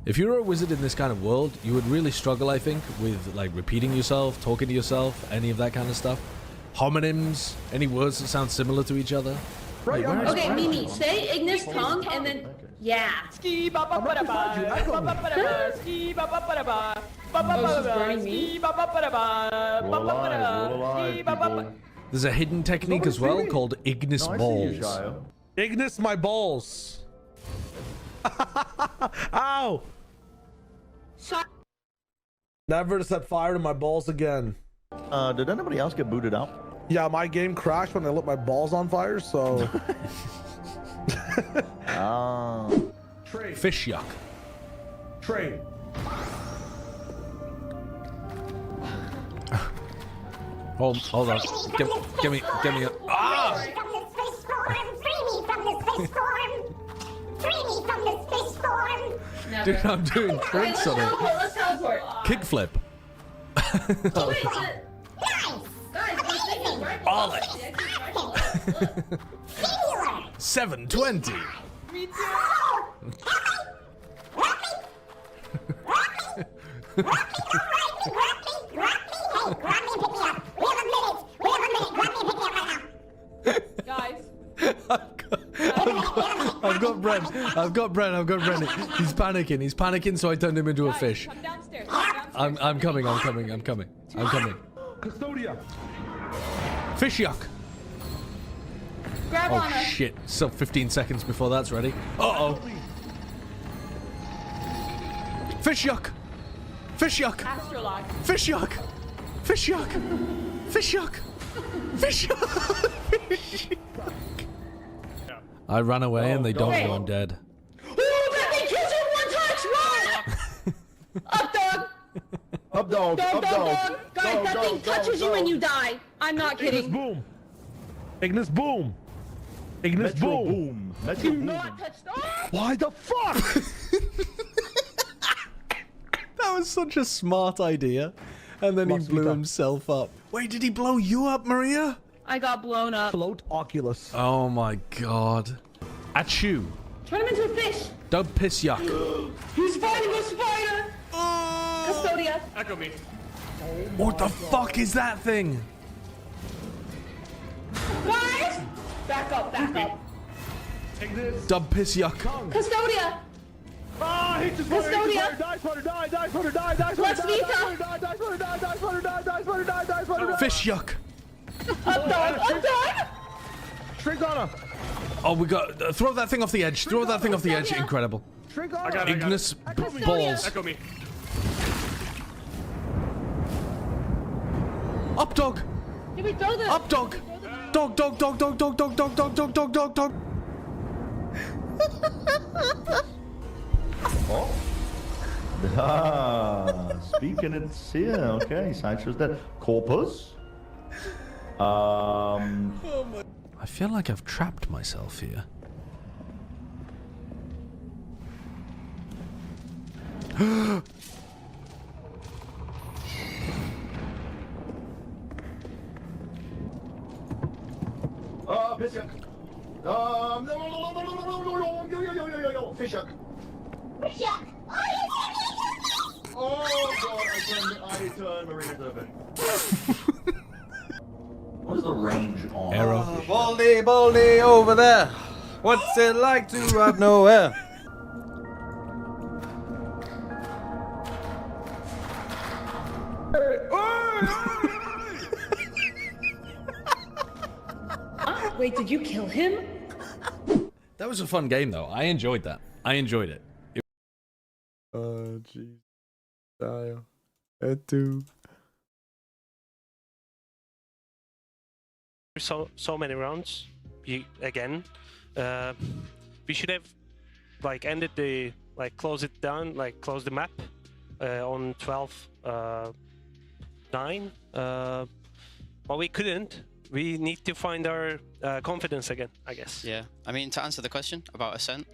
If you were a wizard in this kind of world, you would really struggle, I think, with like repeating yourself, talking to yourself, any of that kind of stuff. Homonyms, any words that sound similar to each other. Right, okay, Mimi, say Ignis tongue and then yeah. Ski ba ba ba ba ba ba ba ba ski ba ba ba ba ba ba ba ski ba ba ba ba. There's a hidden technique as well called Ignis balls. Ignis my balls. Ow! Never to set fire to my balls again. Did anybody else get booted out? Yeah, my game crashed when I lit my balls on fire, so... Fish yuck. Trade. Hold on. Give me a... Ah! Dude, I'm doing tricks on it. Kickflip. Ollie. 720. Me too. Guys. I've got Brent. He's panicking, so I turned him into a fish. Come downstairs. I'm coming. Custodia. Fish yuck. Grab on her. Shit. Still 15 seconds before that's ready. Uh-oh. Fish yuck. Astrolock. Fish yuck. I ran away and they don't know I'm dead. Oh, that thing kills you one touch! Run! Up, dog! Up dog. Up dog. Guys, that thing touches you when you die. I'm not Ignis kidding. boom. Ignis boom. Ignis Metro boom. boom. Metro Do boom. not touch that. Why the fuck? That was such a smart idea. And then he blew himself up. Wait, did he blow you up, Maria? I got blown up. Float Oculus. Oh my god. At you. Turn him into a fish. Don't piss yuck. He's fighting a spider. Custodia. Echo me. What the fuck is that thing? Guys, back up, back up. Take this. Dumb piss yuck. Custodia. Ah, he just Custodia. Die, Sputter, die, die, Sputter, die, die, Sputter, Let's die, Vita. die, Sputter, die, Sputter, die, die, Sputter, die, die, Sputter, die, die, Sputter, die. Fish yuck. Up dog, up dog. Shrink on her. Oh, we got... throw that thing off the edge. Throw that thing off the edge. Incredible. Shrink on her. Ignis balls. Echo me. Up dog. Did we throw the... Up dog. Dog, dog, dog, dog, dog, dog, dog, dog, dog, dog, dog, dog. Oh. Ah, speaking it's here. Okay, Sideshow's dead. Corpus. I feel like I've trapped myself here. Piss yuck. Fish yuck. Fish yuck. Oh god, I turned Marina to the bed. What is the range on? Arrow. Baldy, Baldy, over there. What's it like to have no hair? Wait, did you kill him? That was a fun game, though. I enjoyed that. I enjoyed it. Oh, jeez. Style. Etu. So many rounds. Again, we should have like ended the close it down, close the map on 12-9. But we couldn't. We need to find our confidence again, I guess. Yeah, I mean, to answer the question about Ascent,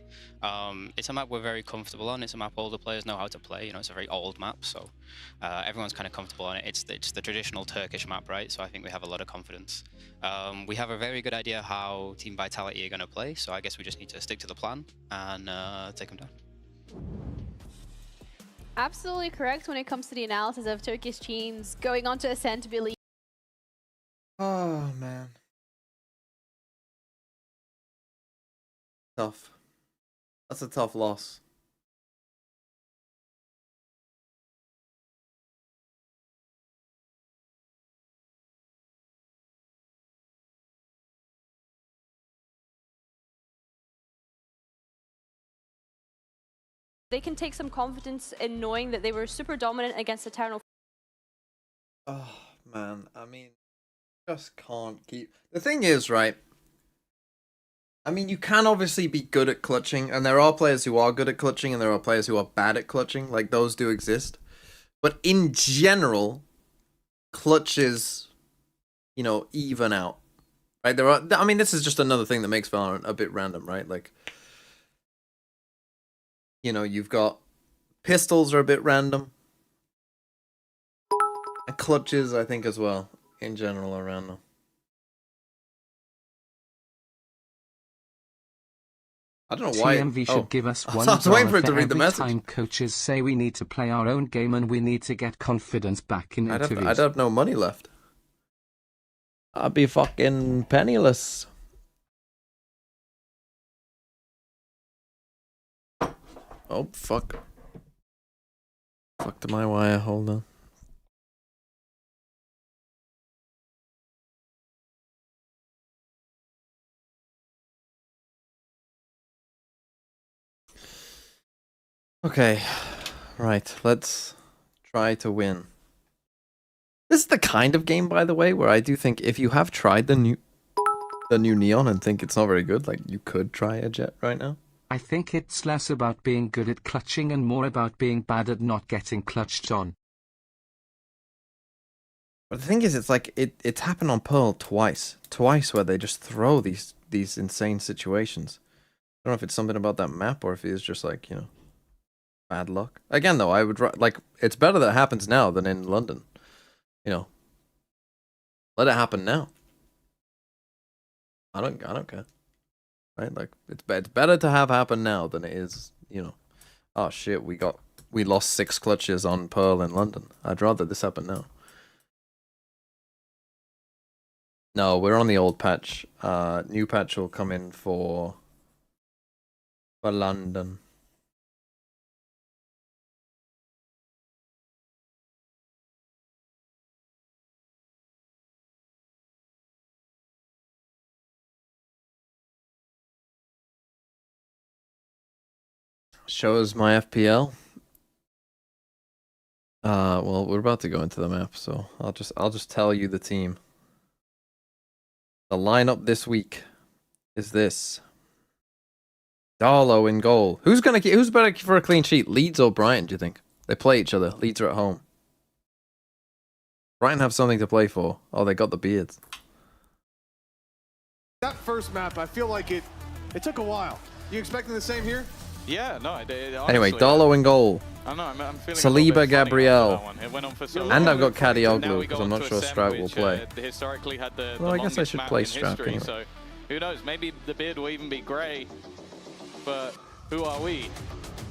it's a map we're very comfortable on. It's a map all the players know how to play. You know, it's a very old map, so everyone's kind of comfortable on it. It's the traditional Turkish map, right? So I think we have a lot of confidence. We have a very good idea how Team Vitality are going to play, so I guess we just need to stick to the plan and take them down. Absolutely correct when it comes to the analysis of Turkish teams going on to Ascent to be lead. Oh, man. Tough. That's a tough loss. They can take some confidence in knowing that they were super dominant against Eternal. Oh, man. I mean, just can't keep... The thing is, right? I mean, you can obviously be good at clutching, and there are players who are good at clutching, and there are players who are bad at clutching. Like, those do exist. But in general, clutches, you know, even out. Right? There are... I mean, this is just another thing that makes Valorant a bit random, right? Like, you know, you've got... Pistols are a bit random. And clutches, I think, as well. In general, are random. I don't know why. TMV should give us $1 I was waiting for it to read the every message. time coaches say we need to play our own game and we need to get confidence back in interviews. I'd have no money left. I'd be fucking penniless. Oh, fuck. Fuck to my wire, hold on. Okay, right, let's try to win. This is the kind of game, by the way, where I do think if you have tried the new Neon and think it's not very good, like, you could try a Jet right now. I think it's less about being good at clutching and more about being bad at not getting clutched on. But the thing is, it's like it's happened on Pearl twice where they just throw these insane situations. I don't know if it's something about that map or if it's just like, you know, bad luck. Again, though, I would like it's better that it happens now than in London. You know, let it happen now. I don't care. Right? Like it's better to have happen now than it is, you know. Oh shit, we lost 6 clutches on Pearl in London. I'd rather this happen now. No, we're on the old patch. New patch will come in for London. Shows my FPL. Well, we're about to go into the map, so I'll just tell you the team. The lineup this week is this. Darlow in goal. Who's better for a clean sheet? Leeds or Brighton, do you think? They play each other. Leeds are at home. Brighton have something to play for. Oh, they got the beards. That first map, I feel like it took a while. You expecting the same here? Yeah, no, Anyway, Darlow in goal. I know, I'm feeling Saliba, Gabriel. It went on for so And I've got long. Kadioglu because I'm not sure Stroud will play. Historically had the Well, I guess I should map play in Stroud history, anyway. so who knows? Maybe the beard will even be grey. But who are we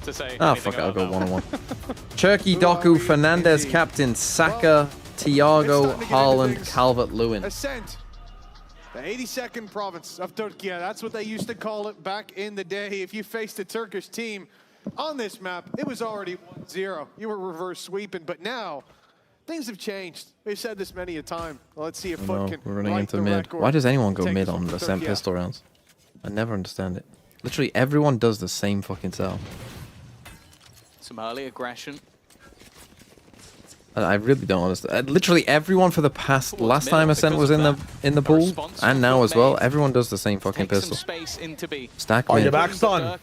to say? Ah, anything fuck it, I'll go about that? 1-on-1. Turkey, Doku, Fernandez, captain, Saka, Thiago, Haaland, Calvert-Lewin. Ascent. The 82nd province of Turkey. That's what they used to call it back in the day. If you faced a Turkish team on this map, it was already 1-0. You were reverse sweeping, but now things have changed. We've said this many a time. Well, let's see if FUT can We're running right into the mid. record. Why does anyone go Take mid this on one the from same Turkey. pistol rounds? I never understand it. Literally everyone does the same fucking cell. Some early aggression. I really don't understand. Literally everyone for the last time Ascent was in the pool, and now as well, everyone does the same fucking pistol. Stack Are mid. you back, son?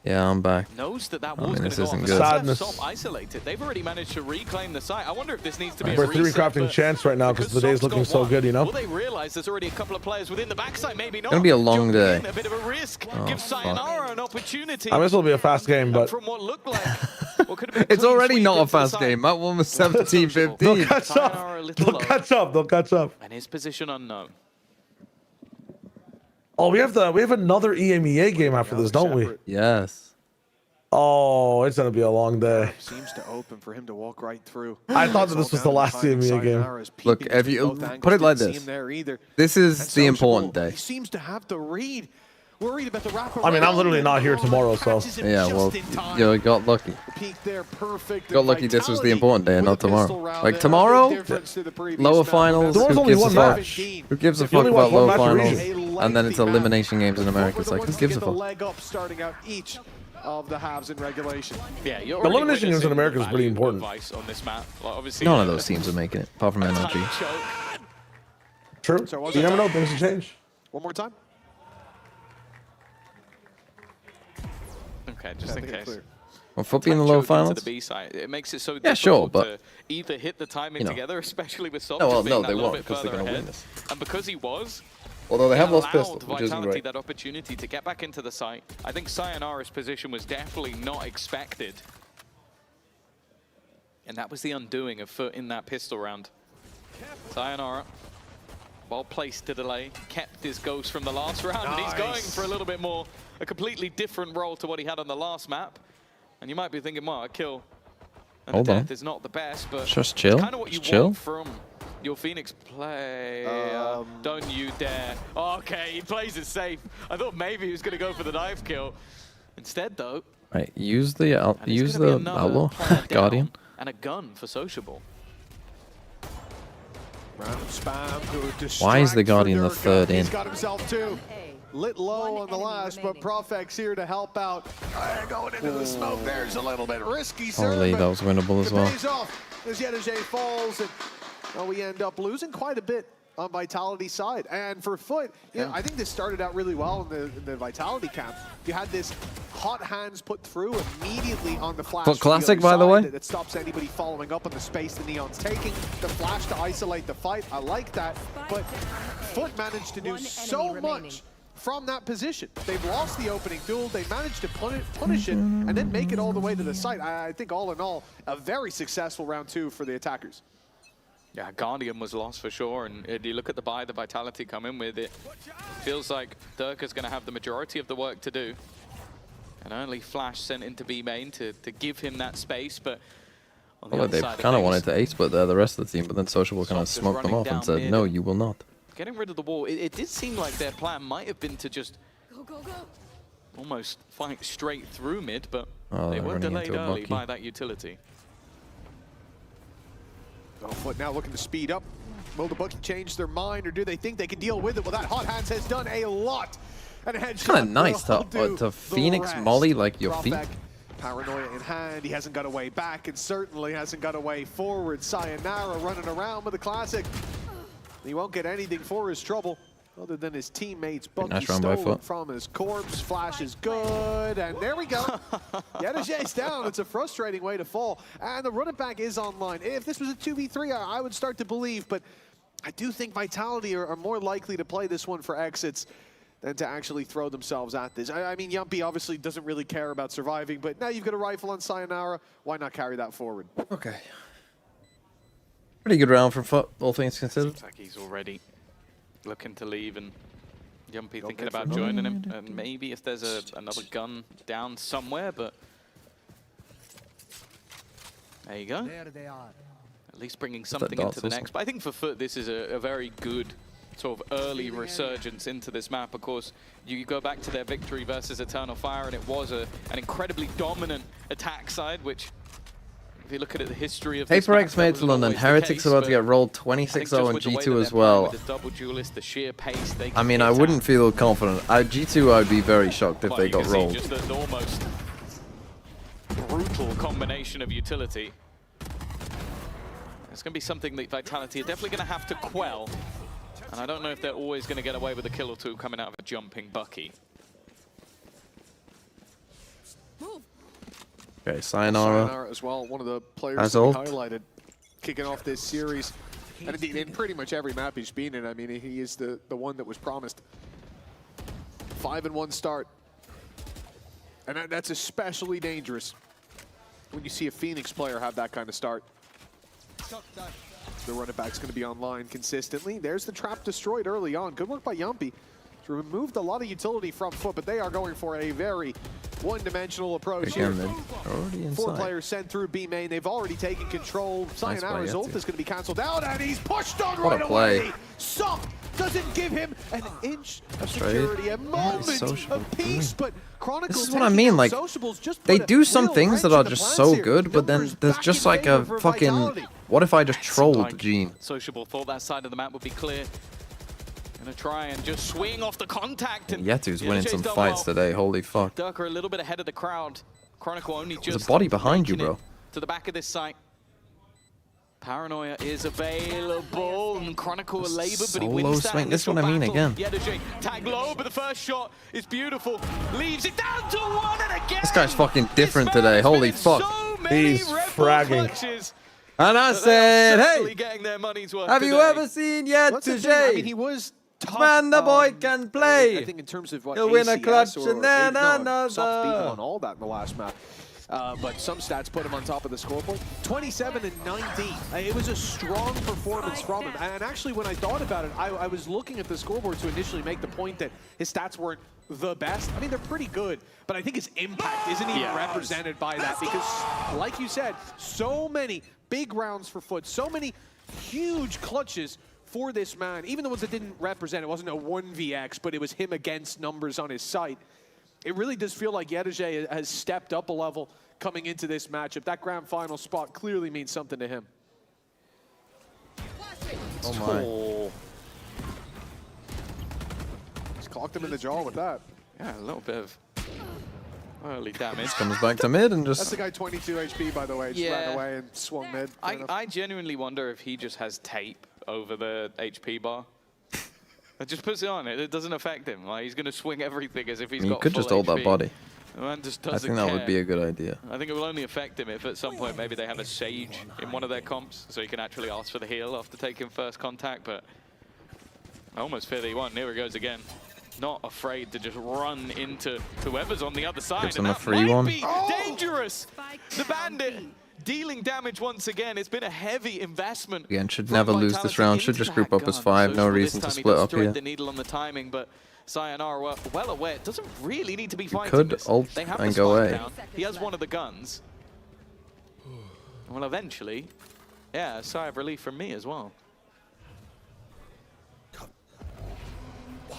Yeah, I'm back. Knows that I was mean, going this to go isn't on. good. Sadness. Stop isolated. They've already managed to reclaim the site. I wonder if this needs to be We're a reset, crafting but chance right now because the day's looking so good, you know? Will they realize there's already a couple of players within the backside? Maybe not. Gonna be a long day. A bit of a risk. Oh, Give fuck. Sayonara an opportunity. I mean, this will be a fast game, but From what looked like, what could have been It's clean already sweep not a into the fast side. game. That one was 17-15. they'll catch up. Sayonara a little They'll low. catch up. They'll catch up. And his position unknown. Oh, we have another EMEA game after this, don't we? Yes. Oh, it's gonna be a long day. Seems to open for him to walk right through. I thought that this was the last EMEA game. Look, if you put it like this, this is the important day. He seems to have to read. Worried about the wrapper. I mean, I'm literally not here tomorrow, so Yeah, well, you got lucky. Peak there, perfect. Got lucky this was the important day and not tomorrow. Like tomorrow, lower finals, Tomorrow's who only gives a one fuck? match. Who gives a You fuck only watch about one lower match a finals? And then it's elimination games in America. It's like, who gives a fuck? Leg up starting out each of the halves in regulation. Yeah, you're The elimination games in America is pretty value of important. Vice on this map. Like, obviously, None of those teams are making it, apart from NRG. True. You never know, things will change. One more time. Okay, just in case. Well, FUT being in the lower Choke into finals? the B side, it makes it so Yeah, sure, difficult but to either hit the timing you know. together, especially with Soft No, well, being no, that they little won't bit because they're further going to win ahead. this. And because he was, Although they have lost allowed pistol, which isn't Vitality great. that opportunity to get back into the site. I think Sayonara's position was definitely not expected. And that was the undoing of FUT in that pistol round. Sayonara, well placed to delay, kept his ghost from the last round, and he's going for a little bit more, a completely different role to what he had on the last map. And you might be thinking, well, a kill and Hold a on. death is not the best, but Just chill. kind of what you Just chill. want from your Phoenix play. Don't you dare. Okay, he plays it safe. I thought maybe he was going to go for the dive kill. Instead, though, Right, use the and it's use gonna be the another outlaw player down guardian. and a gun for Sociable. Why is the guardian the third in? He's got himself two. Lit low on the last, but Profex here to help out. Going into the smoke, there's a little bit risky, sir. Holy, that was winnable as well. Pays off as Yedeje falls, and we end up losing quite a bit on Vitality's side. And for FUT, you know, I think this started out really well in the Vitality camp. You had this hot hands put through immediately on the flash. FUT Classic, by the way. That stops anybody following up on the space the Neon's taking. The flash to isolate the fight, I like that. But FUT managed to do so much from that position. They've lost the opening duel, they managed to punish it, and then make it all the way to the site. I think all in all, a very successful round 2 for the attackers. Yeah, Guardian was lost for sure, and if you look at the buy the Vitality come in with, it feels like Durka's going to have the majority of the work to do. And only Flash sent into B main to give him that space, but on the Well, other they side kind of things, wanted to A-split there, the rest of the team, but then Sociable kind of Soft is smoked them running off and down said, mid no, and- you will not. getting rid of the wall. It did seem like their plan might have been to just almost fight straight through mid, but Oh, they they're were running delayed into a early Bucky. by that utility. Oh, FUT now looking to speed up. Will the Bucky change their mind, or do they think they can deal with it? Well, that hot hands has done a lot. And a headshot. It's kind of nice to Phoenix molly like your feet. Paranoia in hand, he hasn't got a way back, and certainly hasn't got a way forward. Sayonara running around with the classic. He won't get anything for his trouble, other than his teammates. Bucky Nice run by stolen FUT. from his corpse. Flash is good, and there we go. Yedajay's down. It's a frustrating way to fall, and the running back is online. If this was a 2v3, I would start to believe, but I do think Vitality are more likely to play this one for exits than to actually throw themselves at this. I mean, Yumpy obviously doesn't really care about surviving, but now you've got a rifle on Sayonara. Why not carry that forward? Okay. Pretty good round from FUT, all things considered. Looks like he's already looking to leave, and Yumpy thinking about joining him. And maybe if there's another gun down somewhere, but there you go. There they are. At least bringing something into the next. But I think for FUT, this is a very good sort of early resurgence into this map. Of course, you go back to their victory versus Eternal Fire, and it was an incredibly dominant attack side, which, if you look at the history of this Paper map, X that made was to London. always the Heretics case, about to but get rolled I think 26-0 just on with the way G2 that as they're well. playing with this double duelist, the sheer pace they I mean, can I hit wouldn't at. feel confident. G2, I'd be very shocked if Well, they you got can see rolled. just the almost brutal combination of utility. It's going to be something that Vitality are definitely going to have to quell. And I don't know if they're always going to get away with a kill or two coming out of a jumping Bucky. Okay, Sayonara. Sayonara as well, one of the players As that we ult. highlighted kicking off this series. And indeed, in pretty much every map he's been in, I mean, he is the one that was promised. 5-1 start. And that's especially dangerous when you see a Phoenix player have that kind of start. The running back's going to be online consistently. There's the trap destroyed early on. Good work by Yumpy. Removed a lot of utility from FUT, but they are going for a very one-dimensional approach here. Again, they're already inside. 4 players sent through B main. They've already taken control. Nice Sayonara's play, ult is going to be cancelled out, and he's pushed on What a right play. away. Sup doesn't give him an inch of Straight. security, a moment Sociable of peace, but Chronicle This is what I mean, like, they do some things that are just so good, but then there's just like a fucking, what if I just trolled Gene? Sociable thought that side of the map would be clear. Gonna try and just swing off the contact. And Yetu's winning Yedajay's some done fights well. today, holy fuck. Durka a little bit ahead of the crowd. Chronicle only just There's a body behind you, making it bro. to the back of this site. Paranoia is available, and Chronicle will labor, but he Solo wins that swing. This is what initial I mean battle. again. Yedajay tag low, but the first shot is beautiful. Leaves it down to 1, and again. This guy's fucking different today, holy fuck. He's fragging. Clutches. And I said, Certainly hey, getting their money's worth have you today. ever seen What's the thing? I mean, he Yetu? was tough. Man, the boy can play. I think in terms of what He'll win a ACS clutch or and then Soft beat him another. on all that in the last map. But some stats put him on top of the scoreboard. 27 and 19. It was a strong performance from him. And actually, when I thought about it, I was looking at the scoreboard to initially make the point that his stats weren't the best. I mean, they're pretty good, but I think his impact isn't even represented by that because, like you said, so many big rounds for FUT, so many huge clutches for this man. Even the ones that didn't represent, it wasn't a 1vx, but it was him against numbers on his site. It really does feel like Yedajay has stepped up a level coming into this matchup. That grand final spot clearly means something to him. Oh my. Oh. Just clocked him in the jaw with that. Yeah, a little bit of early damage. Comes back to mid and That's just... the guy 22 HP, by the way. Just ran Yeah. away and swung mid. Fair enough. I genuinely wonder if he just has tape over the HP bar. It just puts it on. It doesn't affect him. Like, he's going to swing everything as if he's got You could full just hold that HP. body. The man just I doesn't think that care. would be a good idea. I think it will only affect him if at some point maybe they have a Sage in one of their comps, so he can actually ask for the heal after taking first contact, but I almost feel he won. Here he goes again. Not afraid to just run into whoever's on the other side. Gives And him a that free might one. be dangerous. The Bandit dealing damage once again. It's been a heavy investment. Again, should from never lose Vitality this round. Should into just group that up as gun. 5. No Social reason this to time, split he up does thread here. the needle on the timing, but Sayonara well aware. Doesn't really need to be fighting could this. ult They have and the go spike A. down. He has one of the guns. Well, eventually, yeah, a sigh of relief from me as well.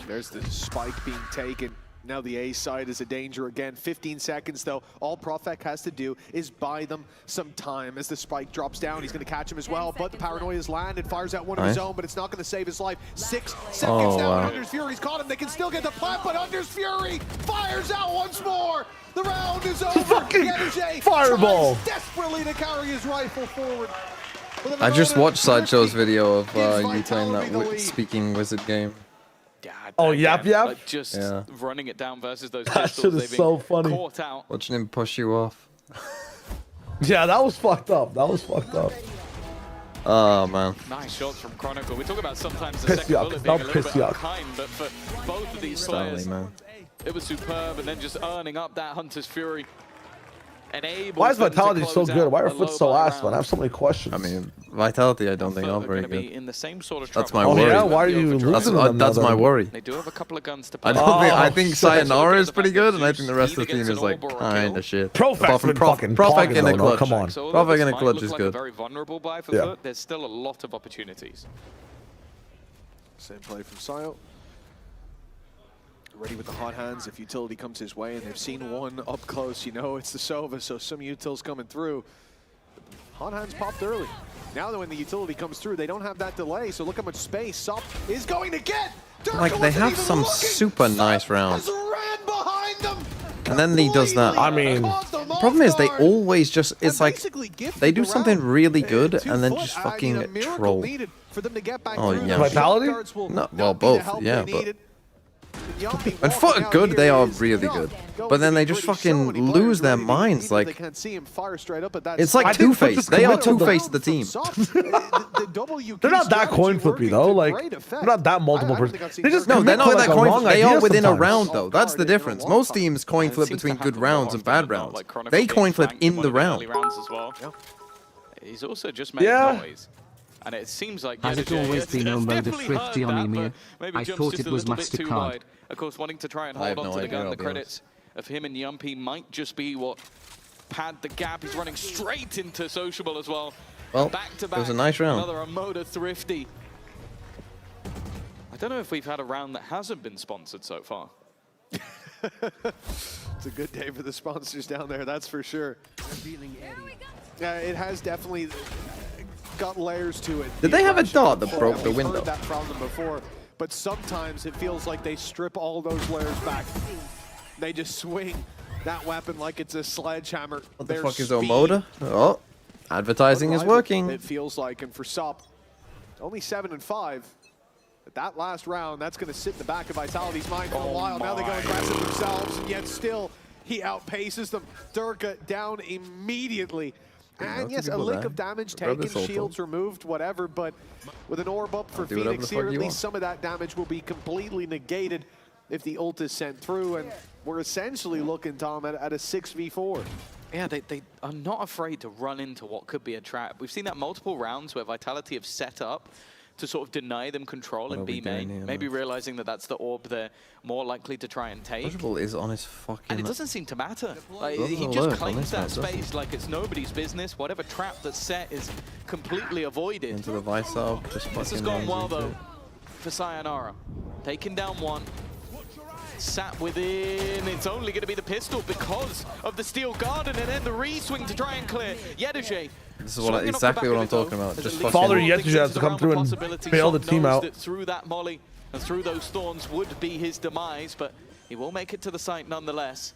There's the spike being taken. Now the A side is a danger again. 15 seconds though. All Profek has to do is buy them some time. As the spike drops down, he's going to catch him as well. But the Paranoia's landed, fires out one of his own, but it's not going to save his life. 6 seconds now. wow. Under's Fury's caught him. They can still get the plant, but Under's Fury fires out once more. The round is over. Fucking Yetuce fireball. tries desperately to carry his rifle forward. I just watched Sideshow's video of Gives you playing that Vitality the lead. speaking wizard game. Oh, yap yap. Like just Yeah. running it down versus those That pistols. shit is They've been so funny. caught out. Watching him push you off. Yeah, that was fucked up. That was fucked up. Oh man. Nice shots from Chronicle. We talk about sometimes the Piss second yuck. bullet being a Don't little piss bit yuck. unkind, but for both of these Stanley, players, man. it was superb, and then just earning up that Hunter's Fury. Why is Vitality so good? Why are our FUT so ass, man? I have so many questions. I mean, Vitality, I don't think are very be good. in the same sort of That's trouble. my Oh worry. yeah, why are you losing them? That's my worry. They do have a couple of guns to I play. don't think. I Oh, think shit. Sayonara is pretty good, and I think the rest of the Either team gets is an like orb or a kind kill. of shit. Profek's Apart from been fucking Profek in a pogging though, no, clutch. come on. So Profek this in a might clutch look is like good. a very vulnerable buy for Yeah. FUT. There's still a lot of opportunities. Same play from Sayo. Ready with the hot hands if utility comes his way, and they've seen one up close. You know it's the Sova, so some utils coming through. Hot hands popped early. Now that when the utility comes through, they don't have that delay, so look how much space Sop is going to get. Durka Like they wasn't have even some looking. super nice rounds, Has ran behind them. and then he does that. I mean, The problem is they always just. It's like they do something really good and then just fucking troll. Oh yeah. Vitality? No, well both. Yeah, but. When FUT are good, they are really good. But then they just fucking lose their minds. Like, it's like Two-Face. They are Two-Face the team. They're not that coin flippy though. Like they're not that multiple person. They just No, they're commit not to, that like, a coin wrong flip. They idea are within a sometimes. round though. That's the difference. Most teams coin flip between good rounds and bad rounds. They coin flip in the round. Rounds as well. He's also just made noise. And it seems like Has it Yetuce always has been a mode of definitely thrifty heard on that, Emir? but maybe I jumps thought just it a was little bit too MasterCard. wide. Of course, wanting to try and I have hold on no to the idea, gun. I'll The be credits of him and Yumpy might just be what pad the gap. He's running straight into Sociable as well. Well, back to it back. was a nice round. Another Amoda thrifty. I don't know if we've had a round that hasn't been sponsored so far. It's a good day for the sponsors down there, that's for sure. It has definitely got layers to it. Did they have a dart that broke the We've window? heard that from them before, but sometimes it feels like they strip all those layers back. They just swing that weapon like it's a sledgehammer. What the Their fuck is speed, Omoda? Oh, advertising is unrivaled, working. It feels like, and for Sop, only 7-5. But that last round, that's going to sit in the back of Vitality's mind for a while. Now they go aggressive themselves, and yet still he outpaces them. Durka down immediately. And yes, a lick of damage taken, shields removed, whatever, but with an orb up for Phoenix here, at least some of that damage will be completely negated if the ult is sent through, and we're essentially looking, Tom, at a 6v4. Yeah, they are not afraid to run into what could be a trap. We've seen that multiple rounds where Vitality have set up to sort of deny them control in B main, maybe realizing that that's the orb they're more likely to try and take. Sociable is on his fucking. And it doesn't seem to matter. Like, Doesn't he alert just on claims this that map, space like it's nobody's business. Whatever trap that's set is completely avoided. Into the Vice sub, just fucking. This has gone well into though it. for Sayonara. Taking down one. Sat within, it's only going to be the pistol because of the Steel Garden, and then the re-swing to try and clear. Yetuce. This is exactly what I'm talking about. Just fucking. Father Yetuce has to come through and bail the team out. That through that molly and through those thorns would be his demise, but he will make it to the site nonetheless.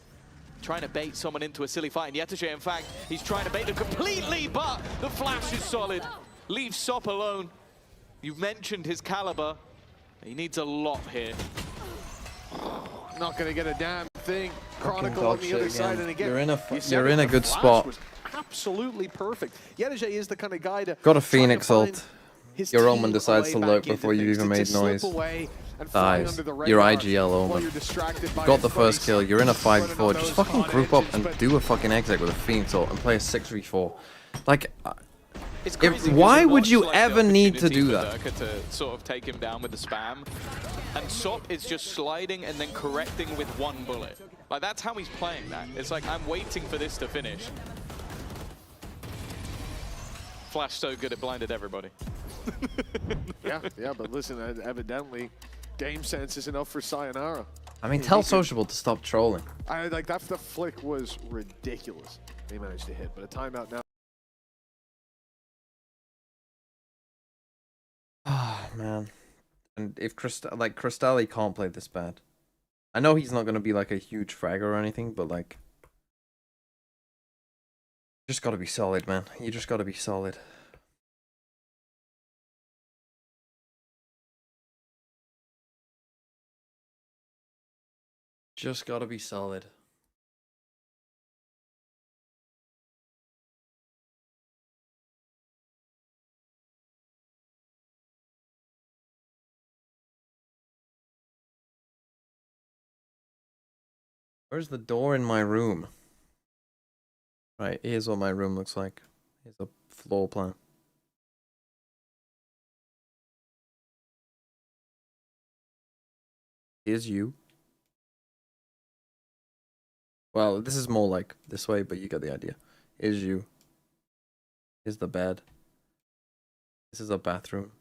Trying to bait someone into a silly fight. And Yetuce, in fact, he's trying to bait them completely, but the flash is solid. Leaves Sop alone. You've mentioned his caliber. He needs a lot here. Not going to get a damn thing. Chronicle on the other side, and again, you're in a good spot. Absolutely perfect. Yedege is the kind of guy to got a Phoenix ult. Your Omen decides to lurk before you even made noise. Dies. Your IGL Omen. Got the first kill. You're in a 5v4. Just fucking group up and do a fucking exec with a Phoenix ult and play a 6v4. Like, why would you ever need to do that? To sort of take him down with the spam, and Sop is just sliding and then correcting with one bullet. Like, that's how he's playing that. It's like, I'm waiting for this to finish. Flash so good it blinded everybody. yeah, but listen, evidently, game sense is enough for Sayonara. I mean, tell Sociable to stop trolling. Like, that the flick was ridiculous. They managed to hit, but a timeout now. Oh, man. And if Cristalli can't play this bad. I know he's not going to be like a huge fragger or anything, but like, you just got to be solid, man. You just got to be solid. Just got to be solid. Where's the door in my room? Right, here's what my room looks like. Here's a floor plan. Here's you. Well, this is more like this way, but you got the idea. Here's you. Here's the bed. This is a bathroom.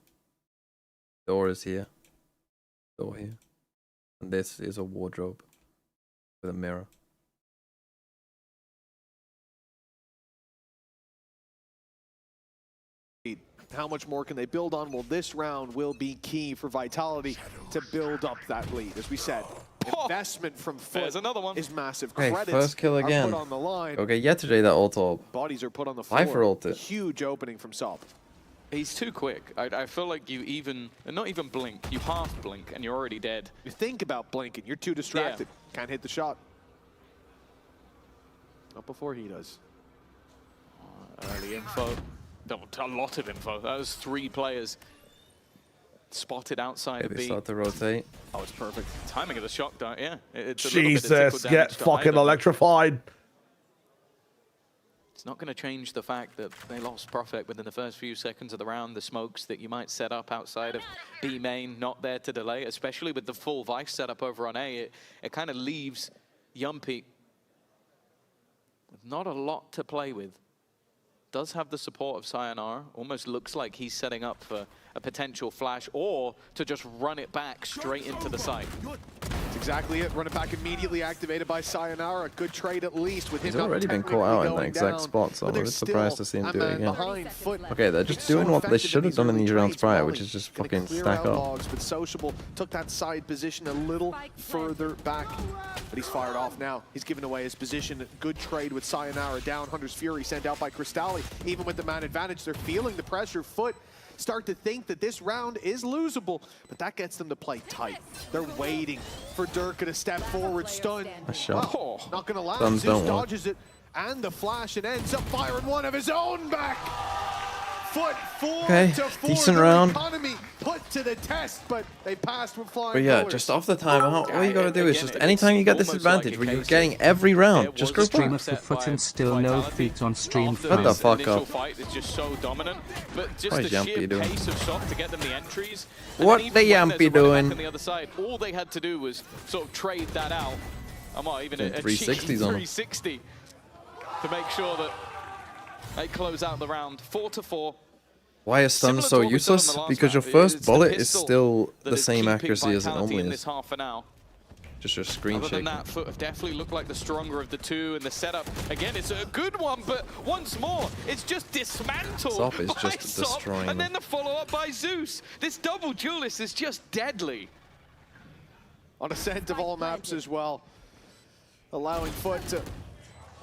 Door is here. Door here. And this is a wardrobe. With a mirror. How much more can they build on? Well, this round will be key for Vitality to build up that lead. As we said, investment from FUT is massive. Okay, Credits first kill again. Put on the line. Okay, yesterday that ult up. Bodies are put on the floor. Viper ulted. Huge opening from Sop. He's too quick. I feel like you even, not even blink, you half blink and you're already dead. You think about blinking, you're too distracted. Yeah. Can't hit the shot. Not before he does. Early info. A lot of info. That was 3 players spotted outside of B. They start to rotate. Oh, it's perfect. Timing of the shock dart, yeah. It's Jesus, get fucking electrified. It's not going to change the fact that they lost Prophet within the first few seconds of the round. The smokes that you might set up outside of B main, not there to delay, especially with the full Vice setup over on A. It kind of leaves Yumpy with not a lot to play with. Does have the support of Sayonara. Almost looks like he's setting up for a potential flash or to just run it back straight into the site. That's exactly it. Run it back immediately activated by Sayonara. Good trade at least with him. He's already been caught out in that exact spot, so I'm surprised to see him do it again. Okay, they're just doing what they should have done in these rounds prior, which is just fucking stack up. But Sociable took that side position a little further back, but he's fired off now. He's given away his position. Good trade with Sayonara down. Hunter's Fury sent out by Cristalli. Even with the man advantage, they're feeling the pressure. FUT start to think that this round is losable, but that gets them to play tight. They're waiting for Durka to step forward, stun. A shot. Oh, not gonna last. Stuns Zeus dodges it, and the flash, and ends up firing one of his own back. FUT 4-4. Decent round. Economy put to the test, but they passed with flying But yeah, colors. just off the timeout, all you gotta do is just anytime you get this advantage where you're getting every round, just go stream for FUT and still no feet on stream. Shut the fuck up. Fight is just so dominant, but just What the is Yumpy sheer doing? pace of Sop to get them the entries. What the Yumpy doing? On the other side, all they had to do was sort of trade that out. I'm not even a 360s cheeky on 360 to make sure that they close out the round 4-4. Why are stuns so useless? Because your first bullet is still the same accuracy as it normally is. Just your screen Other shaking. than that, FUT have definitely looked like the stronger of the two, and the setup, again, it's a good one, but once more, it's just dismantled Sop is by just Sop, destroying and then them. the follow-up by Zeus. This double duelist is just deadly. On Ascent of all maps as well, allowing FUT to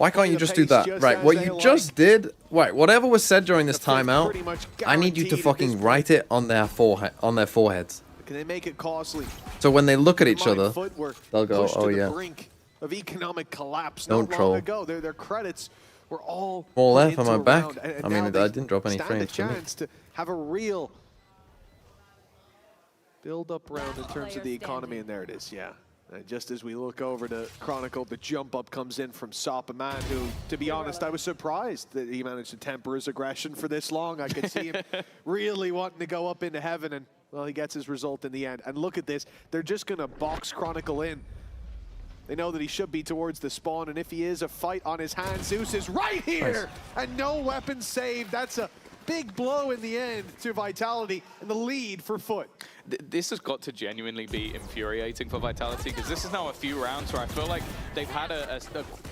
Why can't you just do that? Right, what you just did, right, whatever was said during this timeout, I need you to fucking write it on their foreheads. Can they make it costly? So when they look at each other, they'll go, oh yeah. Brink of economic collapse. Don't troll. Long ago, their credits were all More left on my into back. round, and I mean, now I didn't drop any frames for me. chance to have a real build-up round in terms of the economy, and there it is, yeah. And just as we look over to Chronicle, the jump up comes in from Sop, a man who, to be honest, I was surprised that he managed to temper his aggression for this long. I could see him really wanting to go up into heaven, and, well, he gets his result in the end. And look at this. They're just going to box Chronicle in. They know that he should be towards the spawn, and if he is, a fight on his hands. Zeus is right here, and no weapon saved. That's a big blow in the end to Vitality, and the lead for FUT. This has got to genuinely be infuriating for Vitality, because this is now a few rounds where I feel like they've had a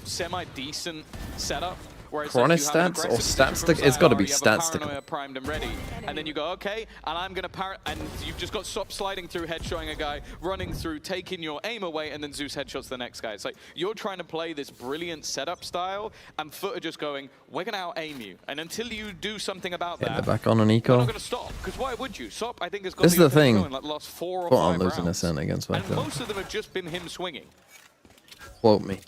semi-decent setup. Chronis stats or stat stick? It's got to be stat stick. Primed and ready, and then you go, okay, and I'm gonna and you've just got Sop sliding through, headshotting a guy, running through, taking your aim away, and then Zeus headshots the next guy. It's like you're trying to play this brilliant setup style, and FUT are just going, we're gonna out aim you, and until you do something about that, back on an eco. we're not gonna stop. Because why would you? Sop, I think, has got this is the thing. Going, like the last 4 or FUT 5 aren't losing rounds. a cent against And Vitality. most of them have just been him swinging. Quote me.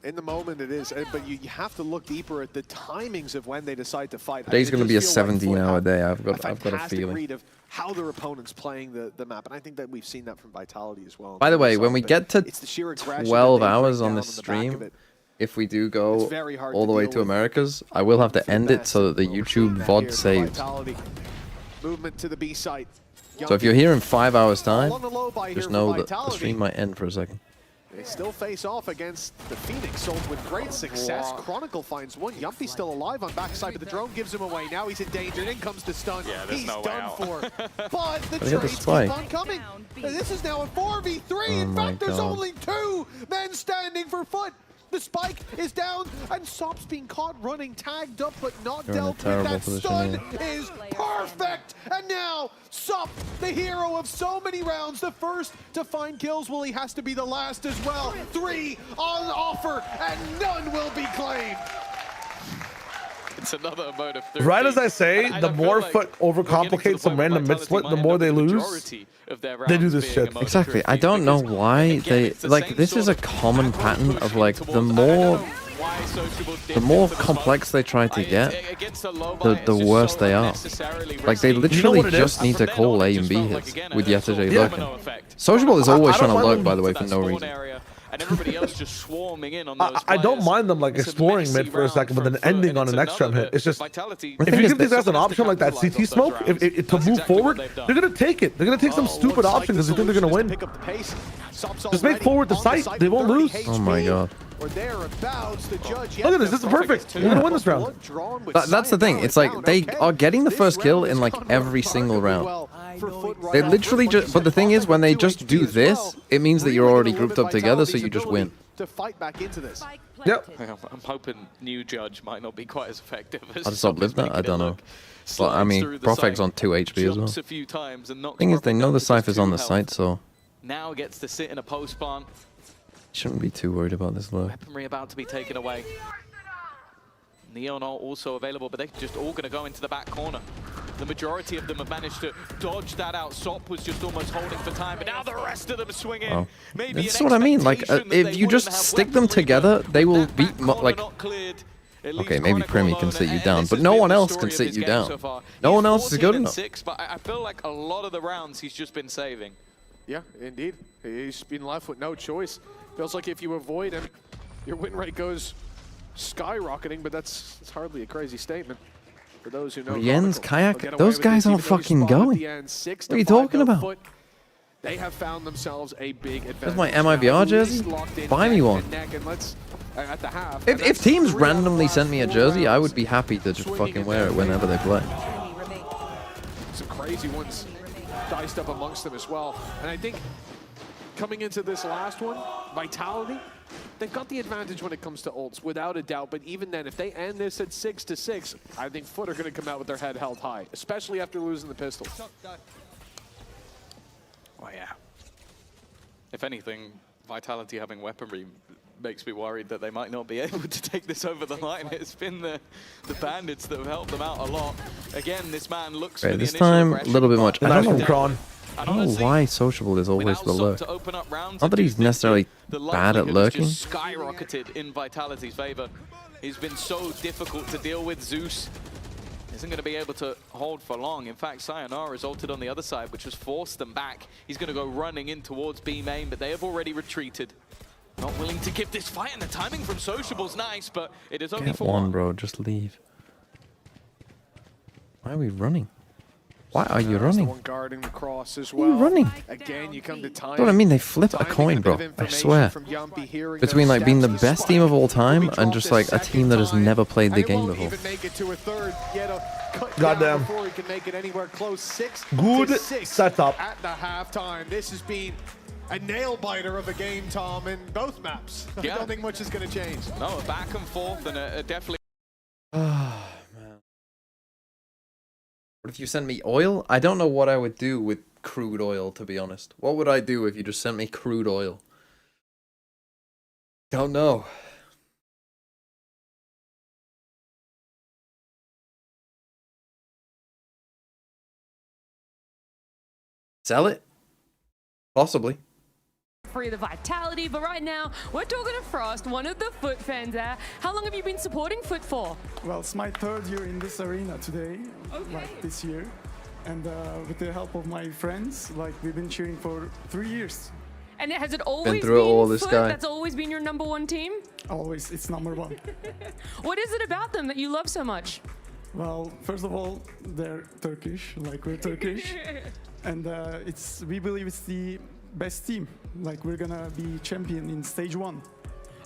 In the moment it is, but you have to look deeper at the timings of when they decide to fight. Today's going to be a 17-hour day. I've got a feeling. Read of how their opponent's playing the map, and I think that we've seen that from Vitality as well. By the way, when we get to 12 hours on this stream, if we do go all the way to Americas, I will have to end it so that the YouTube VOD saves. Movement to the B site. So if you're here in 5 hours time, just know that the stream might end for a second. They still face off against the Phoenix, sold with great success. Chronicle finds one. Yumpy's still alive on backside, but the drone gives him away. Now he's in danger, and in comes the stun. Yeah, he's no done for. But the But trades keep on coming. This is now a 4v3. In fact, there's only 2 men standing for FUT. The spike is down, and Sop's being caught running, tagged up, but not dealt with. That stun is perfect. And now, Sop, the hero of so many rounds, the first to find kills. Well, he has to be the last as well. 3 on offer, and none will be claimed. It's another mode of 13. Right as I say, the more FUT overcomplicates some random mid split, the more they lose. They do this shit. Exactly. I don't know why they like. This is a common pattern of like the more complex they try to get, the worse they are. Like they literally just need to call A and B hits with Yetajay lurking. Sociable is always trying to lurk, by the way, for no reason. And everybody else just swarming in on those I don't mind them like exploring mid for a second, but then ending on an extra hit. It's just if you give these guys an option like that CT smoke, to move forward, they're gonna take it. They're gonna take some stupid option because they think they're gonna win. Just make forward the sight. They won't lose. Oh my god. Look at this. This is perfect. We're gonna win this round. That's the thing. It's like they are getting the first kill in like every single round. They literally just. But the thing is, when they just do this, it means that you're already grouped up together, so you just win. To fight back into this. Yep. I'm hoping new judge might not be quite as effective as. I'll just uplift that. I don't know. But I mean, Profeg's on 2 HP as well. A few times and Thing is, they know the Cypher's on the site, so now gets to sit in a post plant. shouldn't be too worried about this low. Weaponry about to be taken away. Neon are also available, but they're just all going to go into the back corner. The majority of them have managed to dodge that out. Sop was just almost holding for time, but now the rest of them are swinging. Wow. That's what I mean. Like, if you just stick them together, they will beat. Like, okay, maybe Primi can sit you down, but no one else can sit you down. No one else is good enough. But I feel like a lot of the rounds he's just been saving. Yeah, indeed. He's been left with no choice. Feels like if you avoid him, your win rate goes skyrocketing, but that's hardly a crazy statement. For those who know Jens, Kayak, those guys aren't fucking going. What are you talking about? They have found themselves a big advantage. That's my MIBR jersey. Buy me one. If teams randomly sent me a jersey, I would be happy to just fucking wear it whenever they play. Some crazy ones diced up amongst them as well. And I think coming into this last one, Vitality, they've got the advantage when it comes to ults, without a doubt. But even then, if they end this at 6-6, I think FUT are going to come out with their head held high, especially after losing the pistol. Oh yeah. If anything, Vitality having weaponry makes me worried that they might not be able to take this over the line. It's been the bandits that have helped them out a lot. Again, this man looks for the this initial time a aggression, little bit much. but I don't know, Kron. I don't know why Sociable is always the lurk. Not that he's necessarily bad at lurking. Just skyrocketed in Vitality's favor. He's been so difficult to deal with. Zeus isn't going to be able to hold for long. In fact, Sayonara has ulted on the other side, which has forced them back. He's going to go running in towards B main, but they have already retreated. Not willing to give this fight, and the timing from Sociable's nice, but it is only Get for one, bro. Just leave. Why are we running? Why are you running? One guarding the cross as well. Why are you running? Again, you come to time. You know what I mean? They flip a coin, bro. I swear. Between like being the best team of all time and just like a team that has never played the game before. Goddamn. Good setup. At the halftime, this has been a nail biter of a game, Tom, in both maps. Yeah. I don't think much is going to change. No, a back and forth and a definitely. What if you sent me oil? I don't know what I would do with crude oil, to be honest. What would I do if you just sent me crude oil? Don't know. Sell it? Possibly. Free the Vitality, but right now we're talking to Frost, one of the FUT fans there. How long have you been supporting FUT for? Well, it's my 3rd year in this arena today, like this year. And with the help of my friends, like we've been cheering for 3 years. And has it always through been all this FUT guy. that's always been your #1 team? Always, it's #1. What is it about them that you love so much? Well, first of all, they're Turkish, like we're Turkish. And we believe it's the best team. Like we're gonna be champion in stage 1.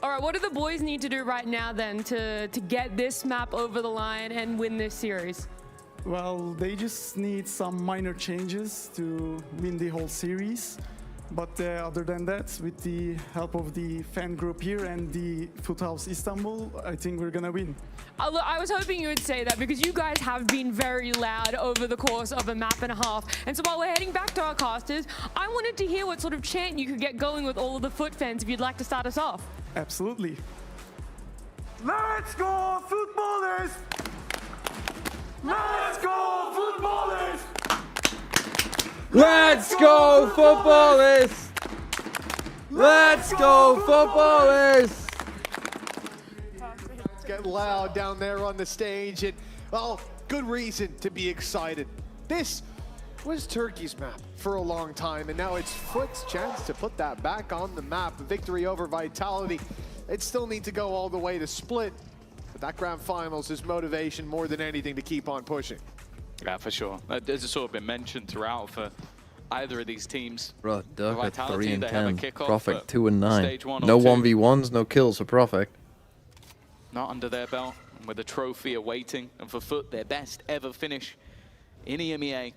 All right, what do the boys need to do right now then to get this map over the line and win this series? Well, they just need some minor changes to win the whole series. But other than that, with the help of the fan group here and the FUT House Istanbul, I think we're gonna win. Look, I was hoping you would say that because you guys have been very loud over the course of a map and a half. And so while we're heading back to our casters, I wanted to hear what sort of chant you could get going with all of the FUT fans if you'd like to start us off. Absolutely. Let's go, footballers! Let's go, footballers! Let's go, footballers! Let's go, footballers! It's getting loud down there on the stage, and well, good reason to be excited. This was Turkey's map for a long time, and now it's FUT's chance to put that back on the map. A victory over Vitality. They'd still need to go all the way to split, but that grand finals is motivation more than anything to keep on pushing. Yeah, for sure. As sort of been mentioned throughout for either of these teams. Bro, Duck at Vitality, 3 and they have a 10. kickoff Prophet at 2 and 9. stage 1 or No 2. 1v1s, no kills for Prophet. Not under their belt, with a trophy awaiting. And for FUT, their best ever finish in EMEA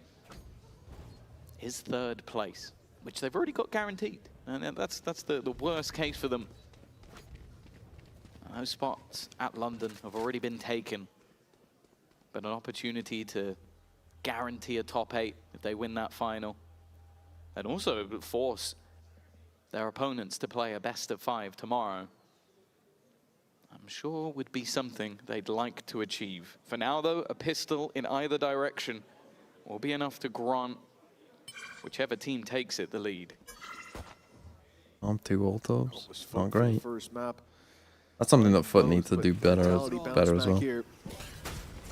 is 3rd place, which they've already got guaranteed. And that's the worst case for them. Those spots at London have already been taken. But an opportunity to guarantee a top 8 if they win that final. And also force their opponents to play a best of 5 tomorrow. I'm sure would be something they'd like to achieve. For now though, a pistol in either direction will be enough to grant whichever team takes it the lead. 2 autos. Not great. First map. That's something that FUT needs to do better as well. Here.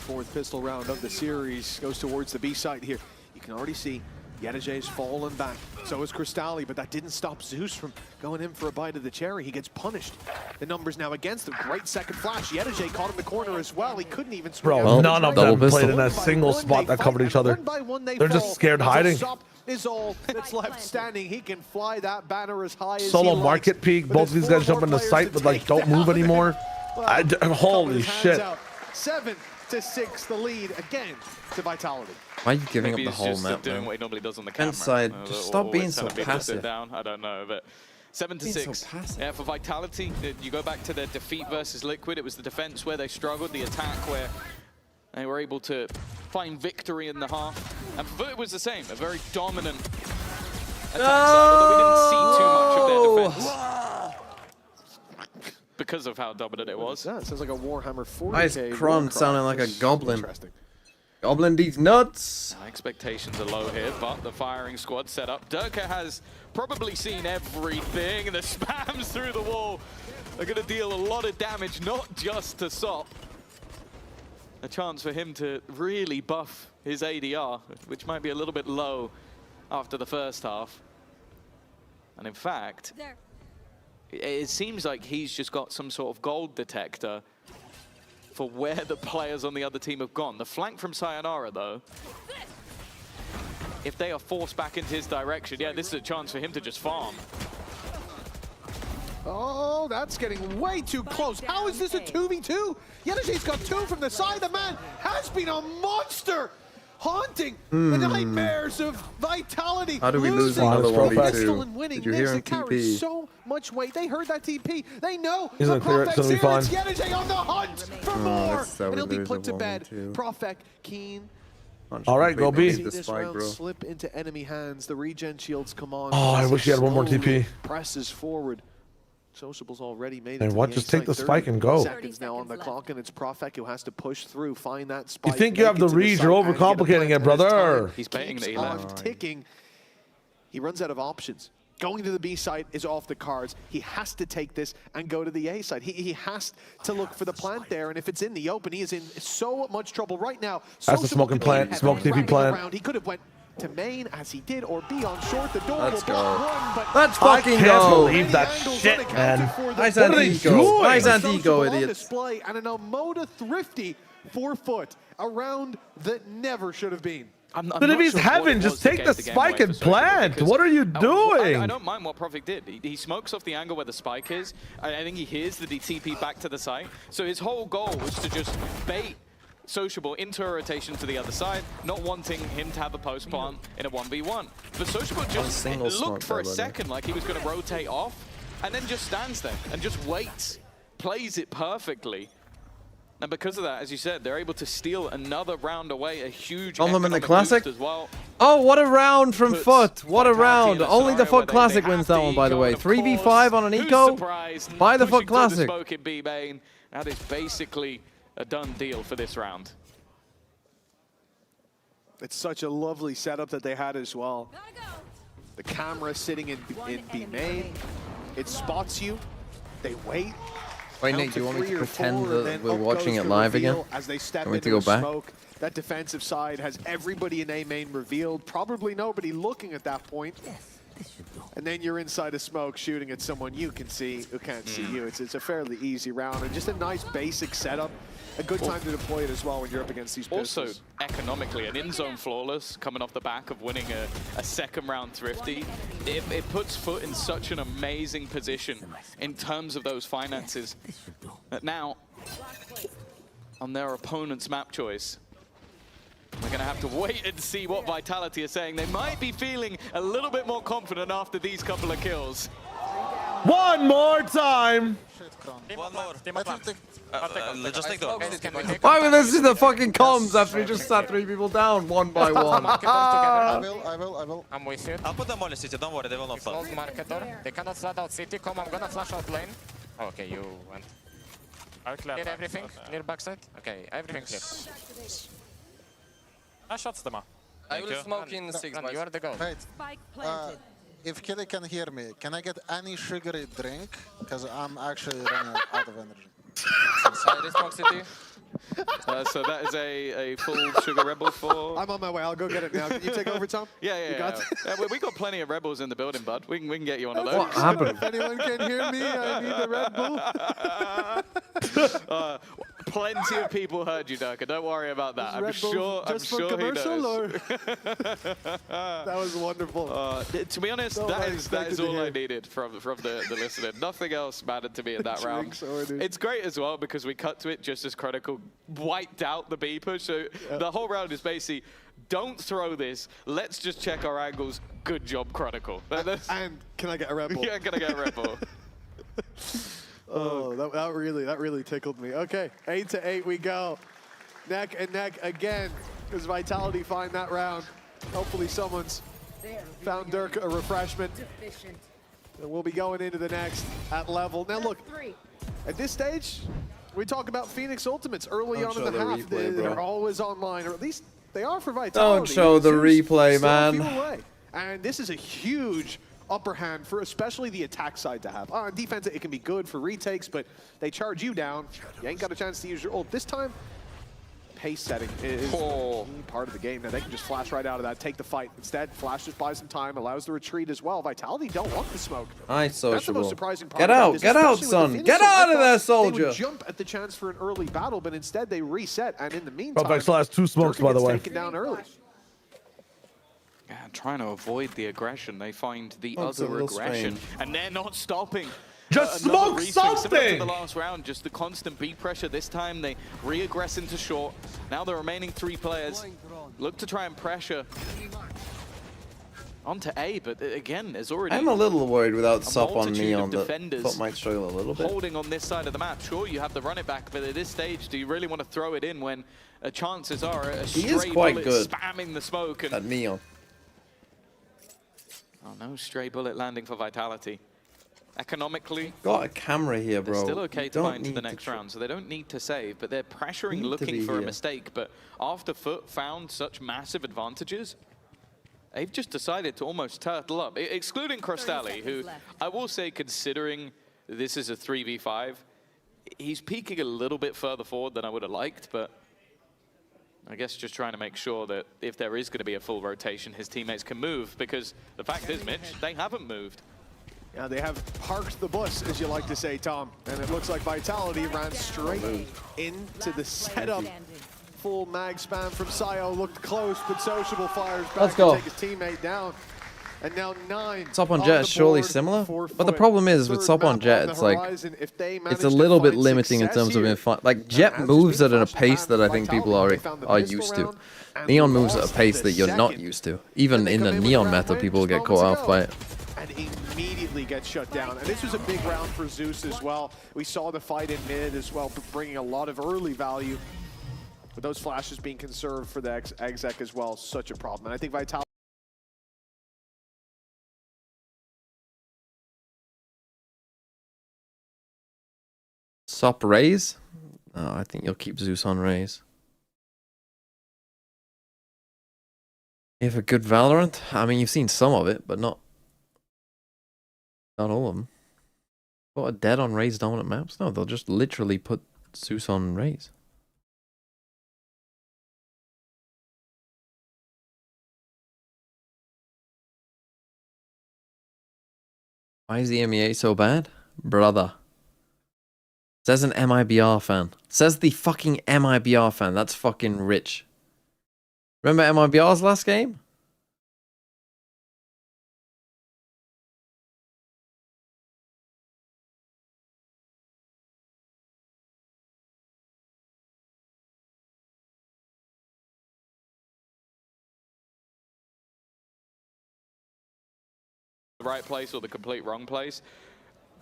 4th pistol round of the series goes towards the B side here. You can already see Yedej's fallen back. So is Crystalli, but that didn't stop Zeus from going in for a bite of the cherry. He gets punished. The numbers now against him. Great second flash. Yedeje caught in the corner as well. He couldn't even swing Bro, out. none of them played in a single spot that covered each other. They're just scared hiding. Is all that's left standing. He can fly that banner as high as Solo he market likes, peak. Both of these guys jump into sight, but like don't move anymore. Holy shit. 7-6, the lead again to Vitality. Why are you giving Maybe up the whole just map, doing man? what he normally does on the camera. Inside, just stop being so telling people to sit passive. down. I don't know, but 7-6. So yeah, for Vitality, you go back to their defeat versus Liquid. It was the defense where they struggled, the attack where they were able to find victory in the half. And for FUT, it was the same, a very dominant attack side, although we didn't see too much of their defense. because of how dominant it was. Yeah, it sounds like a Warhammer 40K. Why is Kron sounding like a goblin? Interesting. Goblin these nuts. Expectations are low here, but the firing squad set up. Durka has probably seen everything. The spams through the wall are going to deal a lot of damage, not just to Sop. A chance for him to really buff his ADR, which might be a little bit low after the first half. And in fact, it seems like he's just got some sort of gold detector for where the players on the other team have gone. The flank from Sayonara, though, if they are forced back into his direction, yeah, this is a chance for him to just farm. Oh, that's getting way too close. How is this a 2v2? Yenaji's got 2 from the side. The man has been a monster, haunting the nightmares of Vitality. How do we lose another 1v2? Winning. Did you hear him carries TP? so much weight. They heard that TP. They know He's the gonna clear it, Profect's it's gonna be here. fine. It's Yenaji on the hunt for more. that's how And we he'll be lose put a to bed. 1v2. Profec, keen. All right, go B. See The this spike, round bro. slip into enemy hands. The regen shields come on. Oh, I wish he had one more TP. Presses forward. Sociable's already made it. Hey, to what? the Just A take the side. spike and go. 30 seconds now on the clock, and it's Profec who has to push through, find that spike. You think you make have it the to read? site, You're and get a overcomplicating plant, it, and his brother. time He's baiting keeps that he on left. ticking. He runs out of options. Going to the B side is off the cards. He has to take this and go to the A side. He has to look for the plant there, and if it's in the open, he is in so much trouble right now. That's the smoking plant. Smoke TP plant. He could have went to main as he did, or B on short. The door Let's will block go. one, but Let's I fucking can't go. believe that shit, man. Nice What are they anti-ego. doing? Nice Sociable anti-ego, on idiots. display, and an Omoda Thrifty 4-foot, a round that never should have been. I'm But not if he's sure what heaven, it just was that take gave the the game spike away and for Sociable, plant. because What are you I doing? don't mind what Profec did. He smokes off the angle where the spike is. I think he hears the DTP back to the site. So his whole goal was to just bait Sociable into a rotation to the other side, not wanting him to have a post plant in a 1v1. But Sociable just looked for a second like he was going to rotate off, and then just stands there and just waits, plays it perfectly. And because of that, as you said, they're able to steal another round away, a huge Them in the economic classic boost as well. Oh, what a round from Puts FUT. What a Vitality round. in a Only the scenario FUT where Classic they wins have that one, the by the ego, way. and of 3v5 on an who's eco surprised? by the Pushing FUT through the Classic. smoke in B main. That is basically a done deal for this round. It's such a lovely setup that they had as well. The camera sitting in B main. It spots you. They wait. Wait, count Nate, do you want me 3 to or pretend 4, that then we're up watching goes it the live again? reveal as they step Want me to into go back? smoke. That defensive side has everybody in A main revealed. Probably nobody looking at that point. And then you're inside a smoke shooting at someone you can see who can't see you. It's a fairly easy round and just a nice basic setup. A good time to deploy it as well when you're up against these pistols. Also, economically, an in-zone flawless coming off the back of winning a second round Thrifty. It puts FUT in such an amazing position in terms of those finances. That now, on their opponent's map choice, we're going to have to wait and see what Vitality are saying. They might be feeling a little bit more confident after these couple of kills. One more time. One more. Just take the Why would this is the fucking comms after he just sat 3 people down one by one? I will. I'm with you. I'll put them all in city, don't worry, they will not fall. Marketer. They cannot flood out city. Come, I'm gonna flash out lane. Okay, you went. Clear everything? Clear backside? Okay, everything clear. I shot them. I will smoke in 6, you are the goal. Wait, if Kelly can hear me, can I get any sugary drink? Because I'm actually running out of energy. Smoke city. So that is a full Sugar Rebel for... I'm on my way, I'll go get it now. Can you take over, Tom? Yeah. We got plenty of Rebels in the building, bud. We can get you one of those. What happened? If anyone can hear me, I need a Red Bull. Plenty of people heard you, Durka. Don't worry about that. I'm sure he knows. That was wonderful. To be honest, that is all I needed from the listener. Nothing else mattered to me in that round. It's great as well because we cut to it just as Chronicle wiped out the B push. So the whole round is basically, don't throw this. Let's just check our angles. Good job, Chronicle. And can I get a Red Bull? Yeah, can I get a Red Bull? Oh, that really tickled me. Okay, 8-8 we go. Neck and neck again. Does Vitality find that round? Hopefully someone's found Dirk a refreshment. And we'll be going into the next at level. Now look, At this stage, we talk about Phoenix Ultimates early on in the half. Replay, they're always online, or at least they are for Vitality. Don't show the replay, man. And this is a huge upper hand for especially the attack side to have. On defense, it can be good for retakes, but they charge you down. You ain't got a chance to use your ult. This time, pace setting is part of the game. Now they can just flash right out of that, take the fight. Instead, Flash just buys some time, allows the retreat as well. Vitality don't want the smoke. Nice sociable. That's the most surprising part. Get out, son. Get out of there, soldier. They would jump at the chance for an early battle, but instead they reset. And in the meantime, Vex has 2 smokes, by the way. Taken down early. Yeah, trying to avoid the aggression, they find the other aggression, and they're not stopping. Just smoke something! Similar to the last round, just the constant B pressure. This time they re-aggress into short. Now the remaining 3 players look to try and pressure onto A, but again, there's already... I'm a little worried without Sop on Neon that defenders FUT might struggle a little bit. holding on this side of the map. Sure, you have the run it back, but at this stage, do you really want to throw it in when chances are a stray bullet spamming the smoke? And at Neon. Oh no, stray bullet landing for Vitality. Economically, got a camera here, bro. They're still okay to find to the next round, so they don't need to save, but they're pressuring, looking for a mistake. But after FUT found such massive advantages, they've just decided to almost turtle up, excluding Crosstally, who I will say, considering this is a 3v5, he's peaking a little bit further forward than I would have liked, but I guess just trying to make sure that if there is going to be a full rotation, his teammates can move, because the fact is, Mitch, they haven't moved. Yeah, they have parked the bus, as you like to say, Tom. And it looks like Vitality ran straight into the setup. Full mag spam from Sayo, looked close, but Sociable fires back to take his teammate down. And now 9. Sop on Jet is surely similar, but the problem is with Sop on Jet, it's like it's a little bit limiting in terms of like Jet moves at a pace that I think people are used to. Neon moves at a pace that you're not used to. Even in the Neon meta, people get caught off by it. And immediately gets shut down. And this was a big round for Zeus as well. We saw the fight in mid as well, bringing a lot of early value. But those flashes being conserved for the exec as well, such a problem. And I think Vitality... Sop Raze? Oh, I think you'll keep Zeus on Raze. You have a good Valorant? I mean, you've seen some of it, but not all of them. What, are dead on Raze dominant maps? No, they'll just literally put Zeus on Raze. Why is the MEA so bad? Brother. Says an MIBR fan. Says the fucking MIBR fan. That's fucking rich. Remember MIBR's last game? The right place or the complete wrong place.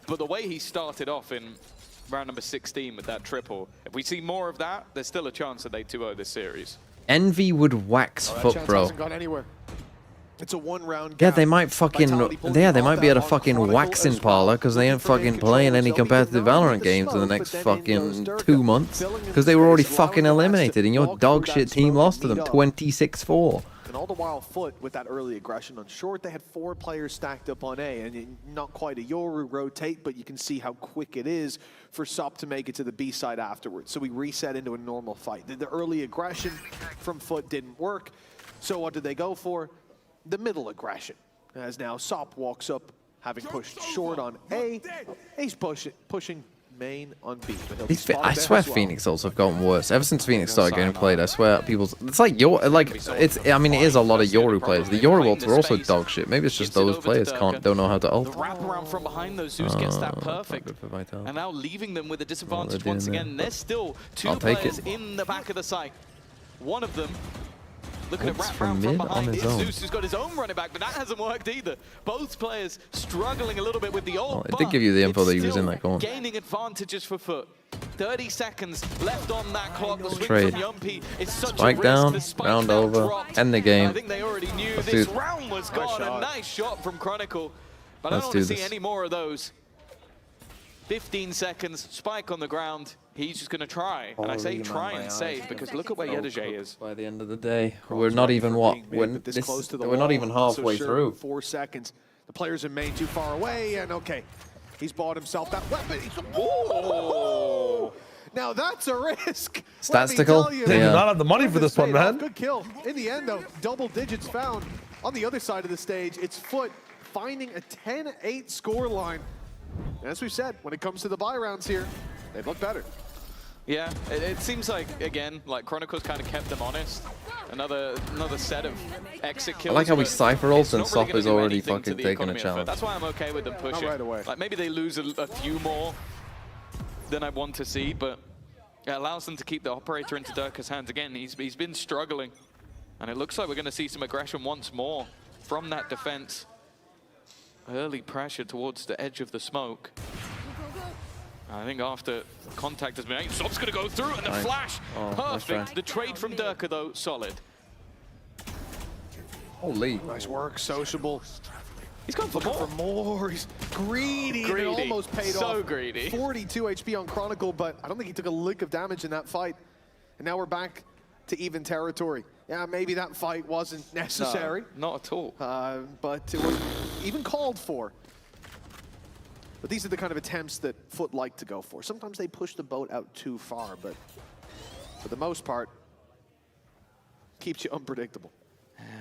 But the way he started off in round number 16 with that triple, if we see more of that, there's still a chance that they 2-0 this series. Envy would wax FUT, bro. Hasn't gone anywhere. It's a 1-round Yeah, they might fucking... Yeah, they might be at a fucking waxing parlor because they ain't fucking playing any competitive Valorant games in the next fucking 2 months because they were already fucking eliminated and your dog shit team lost to them 26-4. And all the while, FUT with that early aggression on short, they had 4 players stacked up on A, and not quite a Yoru rotate, but you can see how quick it is for Sop to make it to the B side afterwards. So we reset into a normal fight. The early aggression from FUT didn't work, so what did they go for? The middle aggression. As now Sop walks up, having pushed short on A, he's pushing main on B. I swear Phoenix also have gotten worse. Ever since Phoenix started getting played, I swear people's... It's like I mean, it is a lot of Yoru players. The Yoru ults are also dog shit. Maybe it's just those players don't know how to ult. The wraparound from behind those Zeus gets that perfect. And now leaving them with a disadvantage once again. There's still 2 players in the back of the site. One of them looking at wrap around from behind. It's Zeus who's got his own running back, but that hasn't worked either. Both players struggling a little bit with the ult. Well, it did give you the info that he was in that corner. Gaining advantages for FUT. 30 seconds left on that clock. The swing Trade. from Yumpy is such Spike a risk. down, The spike round now over, dropped. end the game. I think they already knew this round was gone. A nice shot from Chronicle. But I don't want to see any more of those. 15 seconds, spike on the ground. He's just going to try. And I say try and save because look at where Yedajay is. By the end of the day, we're not even we're not even halfway through. 4 seconds. The players in main too far away, and okay, he's bought himself that weapon. Oh! Now that's a risk. Statistical. They do not have the money for this one, man. Good kill. In the end, though, double digits found. On the other side of the stage, it's FUT finding a 10-8 score line. And as we've said, when it comes to the buy rounds here, they've looked better. Yeah, it seems like, again, like Chronicles kind of kept them honest. Another set of exit kills. I like how we Cypher ult and Sop is already fucking taking a challenge. That's why I'm okay with them pushing. Right away. Like maybe they lose a few more than I want to see, but it allows them to keep the operator into Durka's hands. Again, he's been struggling. And it looks like we're going to see some aggression once more from that defense. Early pressure towards the edge of the smoke. I think after contact has been made, Sop's going to go through, and the flash, perfect. The trade from Durka, though, solid. Holy. Nice work, sociable. He's gone for more. He's greedy. And it almost paid off. So greedy. 42 HP on Chronicle, but I don't think he took a lick of damage in that fight. And now we're back to even territory. Yeah, maybe that fight wasn't necessary. No, not at all. But it wasn't even called for. But these are the kind of attempts that FUT like to go for. Sometimes they push the boat out too far, but for the most part, keeps you unpredictable.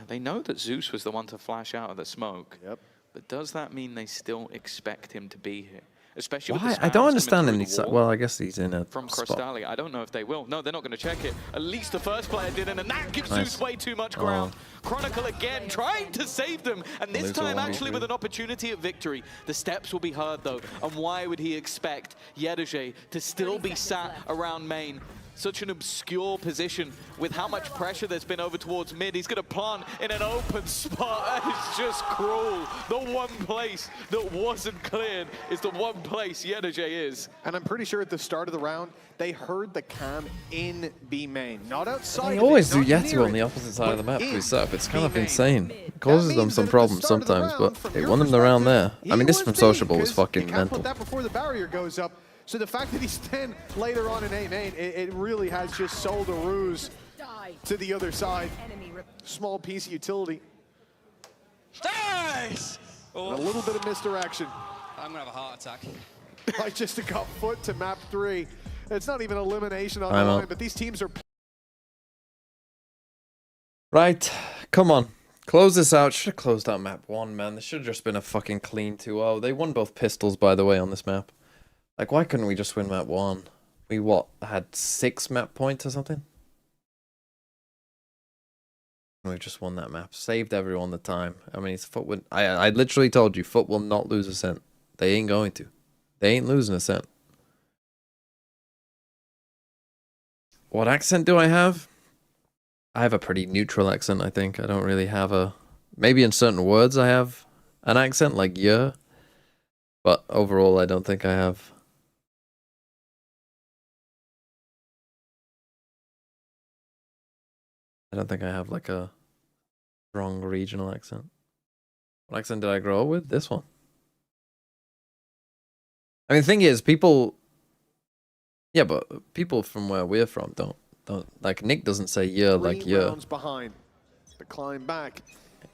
They know that Zeus was the one to flash out of the smoke. Yep. But does that mean they still expect him to be here? Especially with Why? the I don't spams understand coming any. through the wall Well, I guess he's in a from spot. Crystalli. I don't know if they will. No, they're not going to check it. At least the first player didn't, and that gives Zeus way too much ground. Chronicle again trying to save them, and this time actually with an opportunity at victory. The steps will be heard though, and why would he expect Yedajay to still be sat around main? Such an obscure position with how much pressure there's been over towards mid. He's going to plant in an open spot. It's just cruel. The one place that wasn't cleared is the one place Yedajay is. And I'm pretty sure at the start of the round, they heard the cam in B main, not outside. They always do Yeti on the opposite side of the map to his setup. It's kind of insane. It causes them some problems sometimes, but they won them around there. I mean, this from Sociable was fucking mental. Put that before the barrier goes up. So the fact that he's then later on in A main, it really has just sold a ruse to the other side. Small piece of utility. Nice! And a little bit of misdirection. I'm gonna have a heart attack. Like just got FUT to map 3. It's not even elimination on the line, but these teams are... Right, come on. Close this out. Should have closed out map 1, man. This should have just been a fucking clean 2-0. They won both pistols, by the way, on this map. Like, why couldn't we just win map 1? We, what, had 6 map points or something? We just won that map. Saved everyone the time. I mean, it's FUT win. I literally told you, FUT will not lose a cent. They ain't going to. They ain't losing a cent. What accent do I have? I have a pretty neutral accent, I think. I don't really have a... Maybe in certain words I have an accent, like yeah. But overall, I don't think I have... I don't think I have like a strong regional accent. What accent did I grow up with? This one. I mean, the thing is, people... Yeah, but people from where we're from don't like, Nick doesn't say yeah like yeah. 3 rounds behind. The climb back.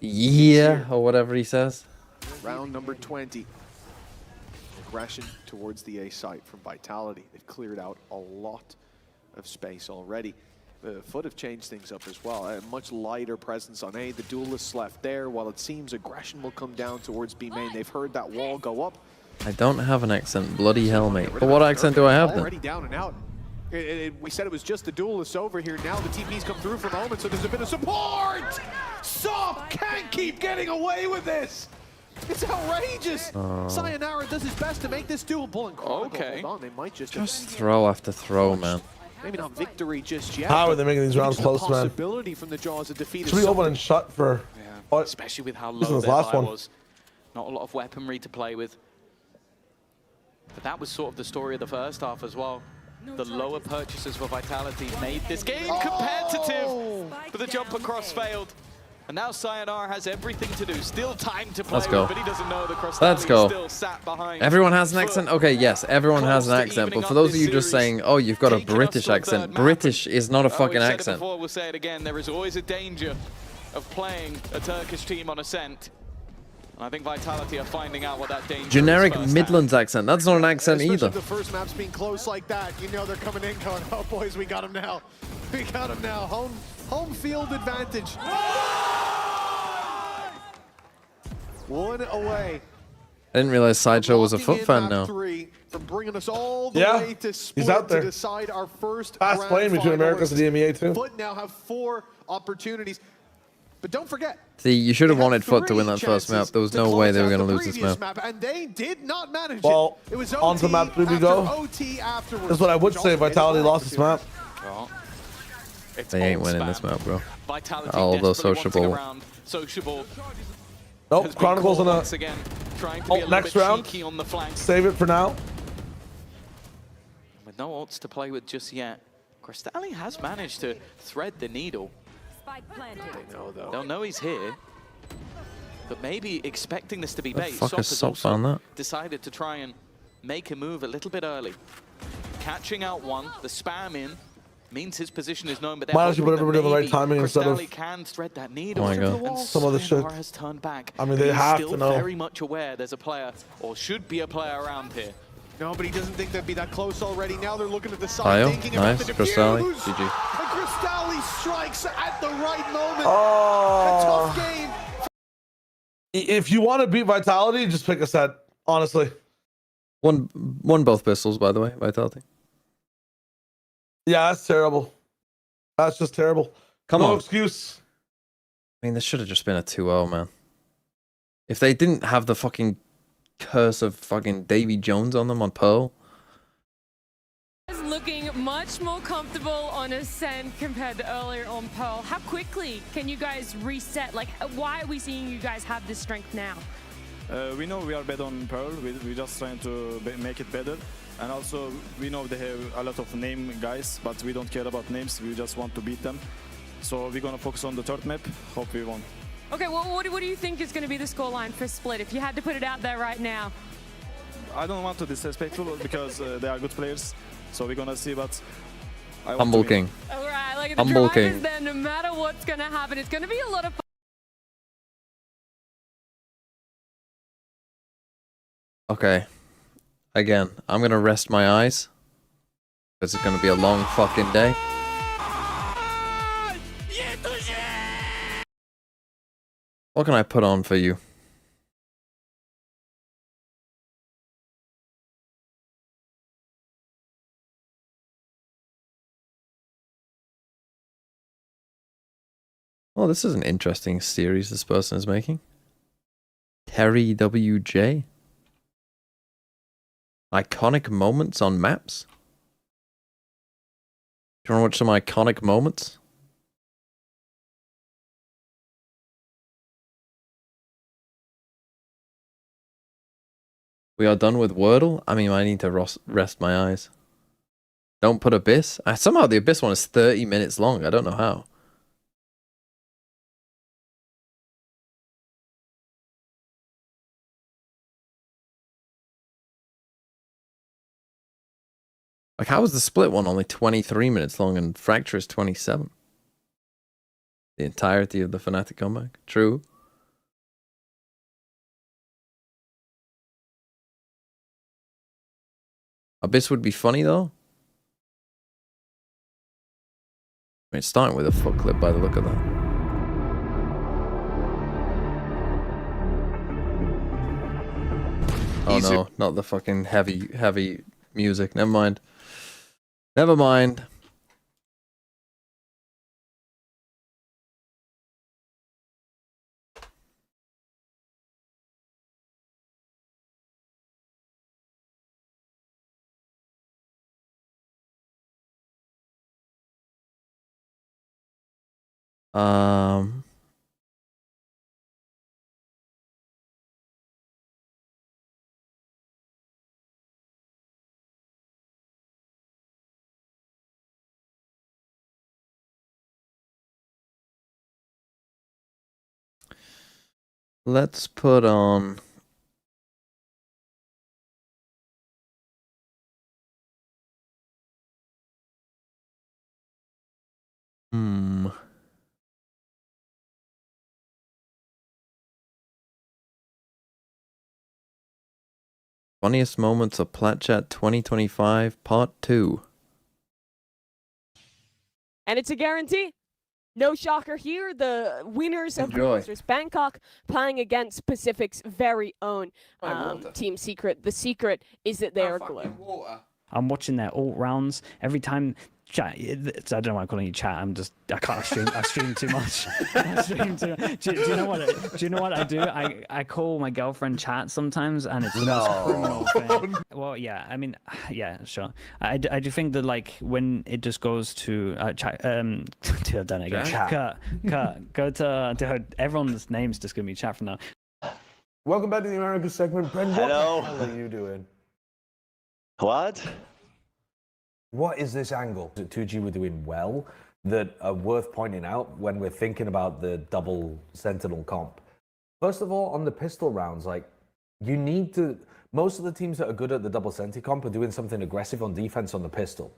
Yeah, or whatever he says. Round number 20. Aggression towards the A site from Vitality. They've cleared out a lot of space already. The FUT have changed things up as well. A much lighter presence on A. The duelists left there. While it seems aggression will come down towards B main, they've heard that wall go up. I don't have an accent. Bloody hell, mate. But what accent do I have then? Already down and out. We said it was just the duelists over here. Now the TP's come through for a moment, so there's a bit of support! Sop can't keep getting away with this! It's outrageous! Sayonara does his best to make this doable. And okay. Hold on, they might just throw after throw, man. Maybe not victory just yet. How are they making these rounds close, man? Possibility from the jaws of defeat. Should we open and shut for... Yeah, especially with how low their buy was. Not a lot of weaponry to play with. But that was sort of the story of the first half as well. The lower purchases for Vitality made this game competitive, but the jump across failed. And now Sayonara has everything to do. Still time to play. Let's go. But he doesn't know the Let's go. still sat behind. Everyone has an accent? Okay, yes, everyone has an accent. But for those of you just saying, oh, you've got a British accent. British is not a fucking we've said accent. It before, we'll say it again. There is always a danger of playing a Turkish team on Ascent. And I think Vitality are finding out what that danger is. Generic Midlands accent. That's not an accent either. The first map's being close like that. You know they're coming in going, oh boys, we got him now. We got him now. Home field advantage. One away. I didn't realize Sideshow was a FUT fan now. From bringing us all the way to split he's out there. to decide our first fast playing between Americas and the EMEA too. FUT now have 4 opportunities. But don't forget. See, you should have wanted FUT to win that first map. There was no way they were going to lose this map. And they did not manage well, it. It was on to map 3 we go. That's what I would say. Vitality lost this map. They ain't winning this map, bro. Vitality Although sociable. Nope, Chronicles on a next round. On the flank. Save it for now. With no ults to play with just yet, Crystalli has managed to thread the needle. They know, though. They'll know he's here, but maybe expecting this to be bait. Fuck has Sop found that? Decided to try and make a move a little bit early. Catching out one, the spam in, means his position is known, but might actually put everybody in the right timing instead of can thread that needle. Oh my God. And some other shit. Has turned back. I mean, they have to know. Very much aware there's a player, or should be a player around here. No, but he doesn't think they'd be that close already. Now they're looking at the side, thinking nice. about the Crystalli, defuse. GG. And Crystalli strikes at the right moment. Oh. A tough game. If you want to beat Vitality, just pick a set. Honestly. Won both pistols, by the way, Vitality. Yeah, that's terrible. That's just terrible. Come no on. excuse. I mean, this should have just been a 2-0, man. If they didn't have the fucking curse of fucking Davy Jones on them on Pearl. Looking much more comfortable on Ascent compared to earlier on Pearl. How quickly can you guys reset? Like, why are we seeing you guys have this strength now? We know we are better on Pearl. We're just trying to make it better. And also, we know they have a lot of name guys, but we don't care about names. We just want to beat them. So we're going to focus on the third map. Hope we won. Okay, well, what do you think is going to be the scoreline for Split if you had to put it out there right now? I don't want to be disrespectful because they are good players. So we're going to see, but I want Humble to King. All right, like the Humble drive King. is there no matter what's going to happen. It's going to be a lot of fun. Okay. Again, I'm going to rest my eyes. Because it's going to be a long fucking day. What can I put on for you? Oh, this is an interesting series this person is making. Terry WJ. Iconic moments on maps. Do you want to watch some iconic moments? We are done with Wordle? I mean, I need to rest my eyes. Don't put Abyss? Somehow the Abyss one is 30 minutes long. I don't know how. Like, how is the Split one only 23 minutes long and Fracture is 27? The entirety of the Fnatic comeback? True. Abyss would be funny, though. I mean, it's starting with a FUT clip by the look of that. Oh no, not the fucking heavy music. Never mind. Never mind. Let's put on... Funniest moments of Plat Chat 2025 Part 2. And it's a guarantee. No shocker here. The winners of Enjoy. versus Bangkok playing against Pacific's very own Team Secret. The secret is that they are glue. I'm watching their alt rounds every time. Chat, I don't know why I'm calling you chat. I stream too much. I stream too much. Do you know what I do? I call my girlfriend chat sometimes, and it's the most criminal thing. Well, yeah. I mean, yeah, sure. I do think that like when it just goes to chat. Done again. Kurt, go to everyone's name's just gonna be chat from now. Welcome back to the America segment. Brent, what the hell are you doing? What? What is this angle that 2G were doing well that are worth pointing out when we're thinking about the double Sentinel comp? First of all, on the pistol rounds, like, you need to... Most of the teams that are good at the double Senti comp are doing something aggressive on defense on the pistol.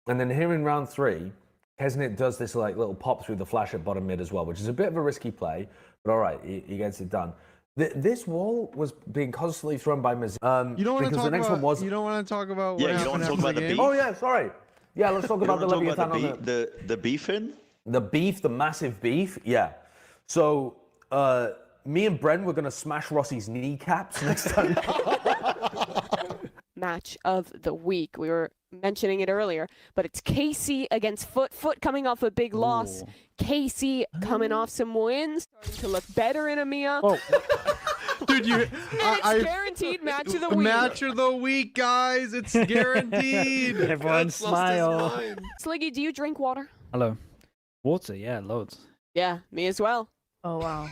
And then here in round 3, Kesnit does this like little pop through the flash at bottom mid as well, which is a bit of a risky play, but all right, he gets it done. This wall was being constantly thrown by Miz. You don't want to talk about. You don't want to talk about. Yeah, you don't want to talk about the beef. Oh yeah, sorry. Yeah, let's talk about the Leviathan on the beefing. The beef, the massive beef. Yeah. So me and Bren were gonna smash Rossi's kneecaps next time. Match of the week. We were mentioning it earlier, but it's KC against FUT. FUT coming off a big loss. KC coming off some wins, starting to look better in EMEA. Oh. Dude, it's guaranteed match of the week. Match of the week, guys. It's guaranteed. Everyone smile. Sliggy, do you drink water? Hello. Water, yeah, loads. Yeah, me as well. Oh, wow.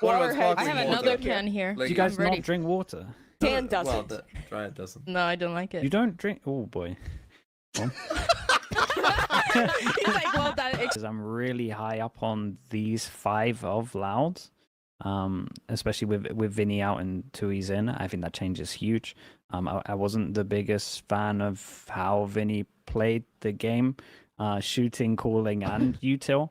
I have another can here. Do you guys not drink water? Dan doesn't. Well, Dry doesn't. No, I don't like it. You don't drink? Oh, boy. He's like, well, that. I'm really high up on these 5 of Louds, especially with Vinny out and Tui's in. I think that change is huge. I wasn't the biggest fan of how Vinny played the game, shooting, calling, and util.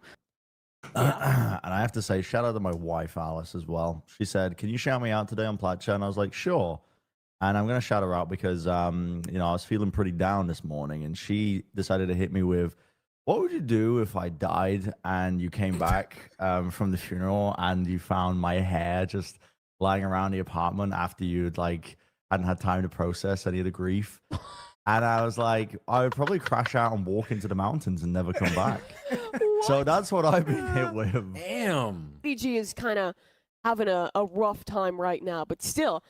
And I have to say, shout out to my wife, Alice, as well. She said, can you shout me out today on Plat Chat? And I was like, sure. And I'm going to shout her out because, I was feeling pretty down this morning. And she decided to hit me with, what would you do if I died and you came back from the funeral and you found my hair just lying around the apartment after you'd, hadn't had time to process any of the grief? And I was like, I would probably crash out and walk into the mountains and never come back. So that's what I've been hit with. Damn. BG is kind of having a rough time right now, but still,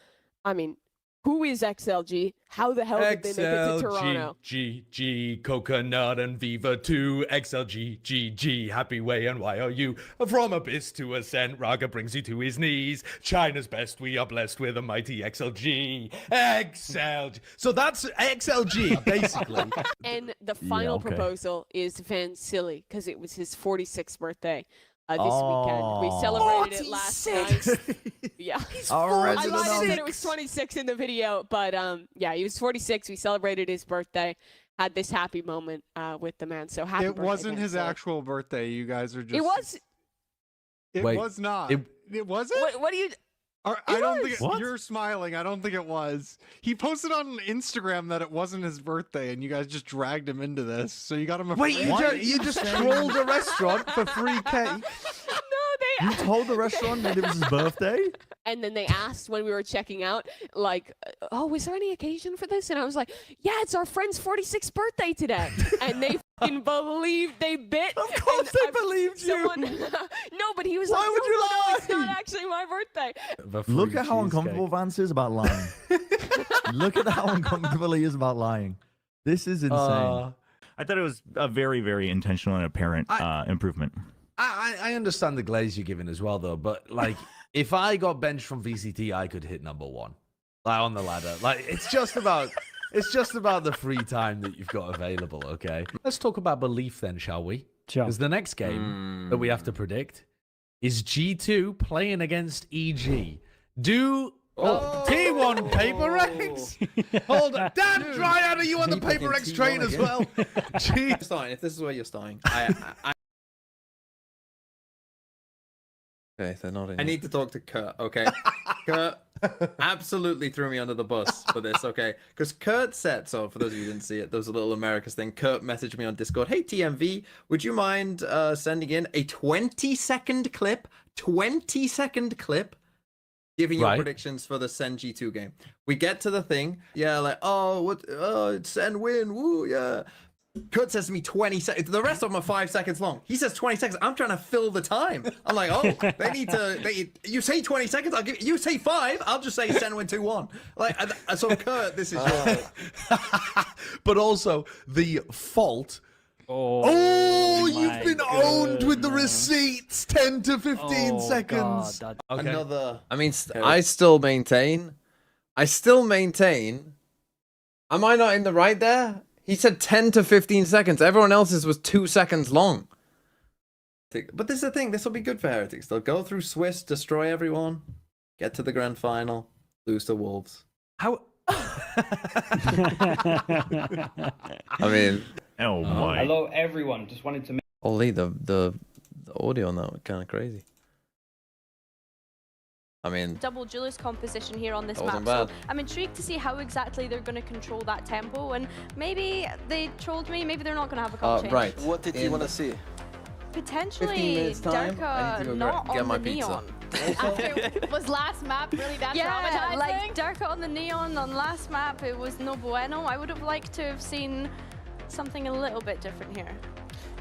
I mean, who is XLG? How the hell did they make it to Toronto? XLG, Coconut and Viva 2, XLG, GG, Happy Way and why are you? From abyss to ascent, Raga brings you to his knees. China's best, we are blessed with a mighty XLG. XLG. So that's XLG, basically. And the final proposal is Van Silly, because it was his 46th birthday. This weekend. We celebrated it last night. Yeah. I lied and said it was 26 in the video, but yeah, he was 46. We celebrated his birthday. Had this happy moment with the man. So happy birthday. It wasn't his actual birthday. You guys are just. It was. It was not. It wasn't? What do you. I don't think you're smiling. I don't think it was. He posted on Instagram that it wasn't his birthday, and you guys just dragged him into this. So you got him a. Wait, you just trolled a restaurant for free cake? You told the restaurant that it was his birthday? And then they asked when we were checking out, like, oh, was there any occasion for this? And I was like, yeah, it's our friend's 46th birthday today. And they fucking believed, they bit. Of course they believed you. No, but he was Why like, would you lie? No, it's not actually my birthday. Look at how uncomfortable Vance is about lying. Look at how uncomfortable he is about lying. This is insane. I thought it was a very, very intentional and apparent improvement. I understand the glaze you're giving as well, though. But if I got benched from VCT, I could hit #1, on the ladder. It's just about the free time that you've got available. Okay, let's talk about belief then, shall we? Sure. Because the next game that we have to predict is G2 playing against EG? Do T1 Paper X? Hold on. Damn, Dryad, are you on the Paper X train as well? Jeez. Starting, if this is where you're starting, okay, they're not in. I need to talk to Kurt, okay? Kurt absolutely threw me under the bus for this, okay? Because Kurt said, so for those of you who didn't see it, there was a little Americas thing. Kurt messaged me on Discord, hey TMV, would you mind sending in a 20-second clip, giving your predictions for the Sen G2 game? We get to the thing, yeah, like, it's Sen win, woo, yeah. Kurt says to me 20 seconds. The rest of them are 5 seconds long. He says 20 seconds. I'm trying to fill the time. I'm like, you say 20 seconds, I'll give you say 5, I'll just say Sen win 2-1. Like, so Kurt, this is your But also the fault. You've been owned with the receipts. 10 to 15 seconds. God, okay. Another. I mean, I still maintain. Am I not in the right there? He said 10 to 15 seconds. Everyone else's was 2 seconds long. But this is the thing. This will be good for Heretics. They'll go through Swiss, destroy everyone, get to the grand final, lose to Wolves. How? I mean, oh my. Hello, everyone. Just wanted to make. Holy, the audio on that was kind of crazy. I mean, double Julius composition here on this map. Bad. So I'm intrigued to see how exactly they're going to control that tempo. And maybe they trolled me. Maybe they're not going to have a comp change. Right. What did you want to see? Potentially Darka not on the neon. Was last map really that traumatizing? like Darka on the neon on last map, it was no bueno. I would have liked to have seen something a little bit different here.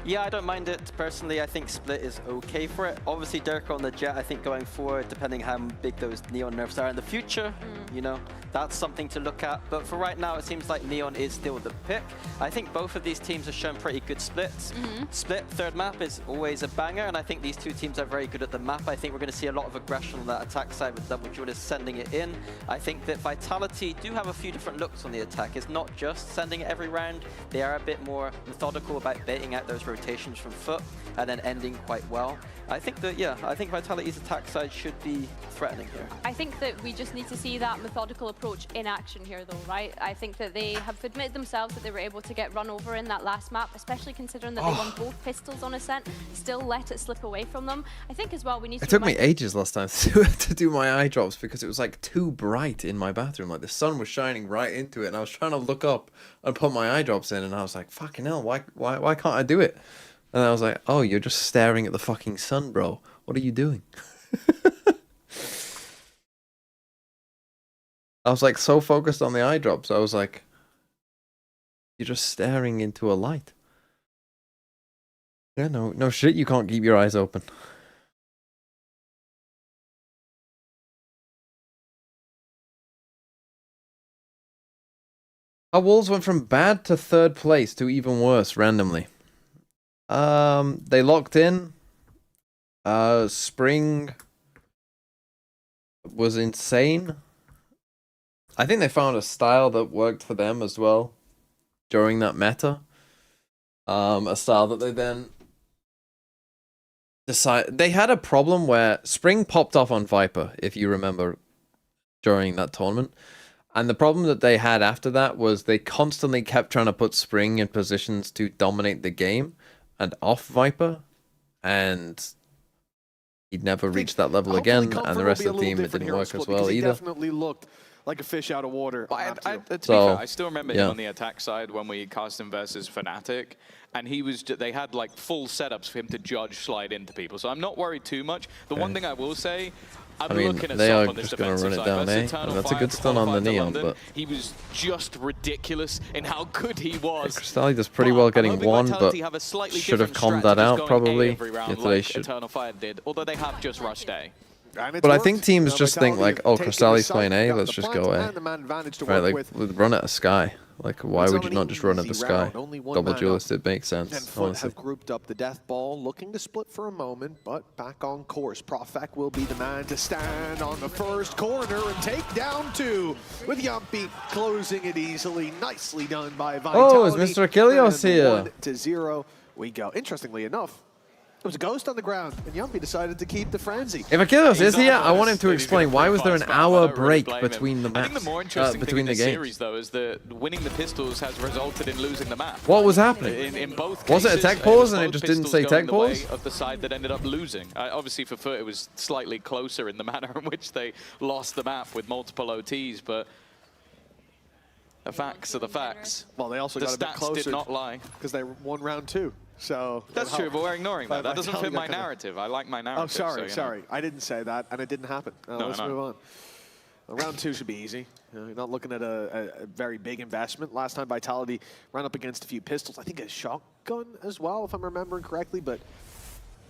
Yeah, I don't mind it personally. I think Split is okay for it. Obviously, Dirk on the Jet, I think going forward, depending how big those Neon nerfs are in the future, you know, that's something to look at. But for right now, it seems like Neon is still the pick. I think both of these teams have shown pretty good splits. Split, third map is always a banger, and I think these two teams are very good at the map. I think we're going to see a lot of aggression on that attack side with Double Julius sending it in. I think that Vitality do have a few different looks on the attack. It's not just sending it every round. They are a bit more methodical about baiting out those rotations from FUT and then ending quite well. I think that, yeah, I think Vitality's attack side should be threatening here. I think that we just need to see that methodical approach in action here though, right? I think that they have admitted themselves that they were able to get run over in that last map, especially considering that they won both pistols on Ascent, still let it slip away from them. I think as well we need to... It took me ages last time to do my eye drops because it was like too bright in my bathroom. Like the sun was shining right into it and I was trying to look up and put my eye drops in and I was like, fucking hell, why can't I do it? And I was like, oh, you're just staring at the fucking sun, bro. What are you doing? I was like so focused on the eye drops. I was like, you're just staring into a light. Yeah, no shit, you can't keep your eyes open. Our Wolves went from bad to third place to even worse randomly. They locked in. Spring was insane. I think they found a style that worked for them as well during that meta. A style that they then decided... They had a problem where Spring popped off on Viper, if you remember, during that tournament. And the problem that they had after that was they constantly kept trying to put Spring in positions to dominate the game and off Viper, and he'd never reached that level again, and the rest of the team, it didn't work as well either. He definitely looked like a fish out of water. But to be fair, I still remember him on the attack side when we cast him versus Fnatic, and he was they had like full setups for him to judge slide into people, so I'm not worried too much. The one thing I will say, I mean, they are just going to run it down, eh? And that's a good stun on the Neon, but... He was just ridiculous in how good he was. Crystalli does pretty well getting one, but should have calmed that out, probably. They should. Eternal Fire did, although they have just rushed A. But I think teams just think like, oh, Crystalli's playing A, let's just go A. Right, like, run at a Sky. Like, why would you not just run at the Sky? Double Duelist, it makes sense, FUT have grouped up the death ball, looking to split for a moment, but back on course. Profek will be the man to stand on the first corner and take down two, with Yumpy closing it easily. Nicely done by Vitality. Oh, is Mr. Achilleos here? 1-0 we go. Interestingly enough, There was a ghost on the ground, and Yumpy decided to keep the frenzy. If Achilles is here, I want him to explain why was there an hour break between the maps, I think the more interesting thing in between the this games. series, though, is that winning the pistols has resulted in losing the map. What was happening? In both Was it a cases, tech pause was and it both just didn't pistols say going tech the way pause? of the side that ended up losing. Obviously, for FUT, it was slightly closer in the manner in which they lost the map with multiple OTs, but the facts are the facts. Well, they also the got a bit stats closer did not lie. because they won round 2. So That's true, but we're ignoring that. That doesn't fit my Vitality got narrative. I like my narrative. Oh, sorry, so, you know. sorry. I didn't say that, and it didn't happen. Let's no. move on. Round 2 should be easy. You're not looking at a very big investment. Last time Vitality ran up against a few pistols. I think a shotgun as well, if I'm remembering correctly, but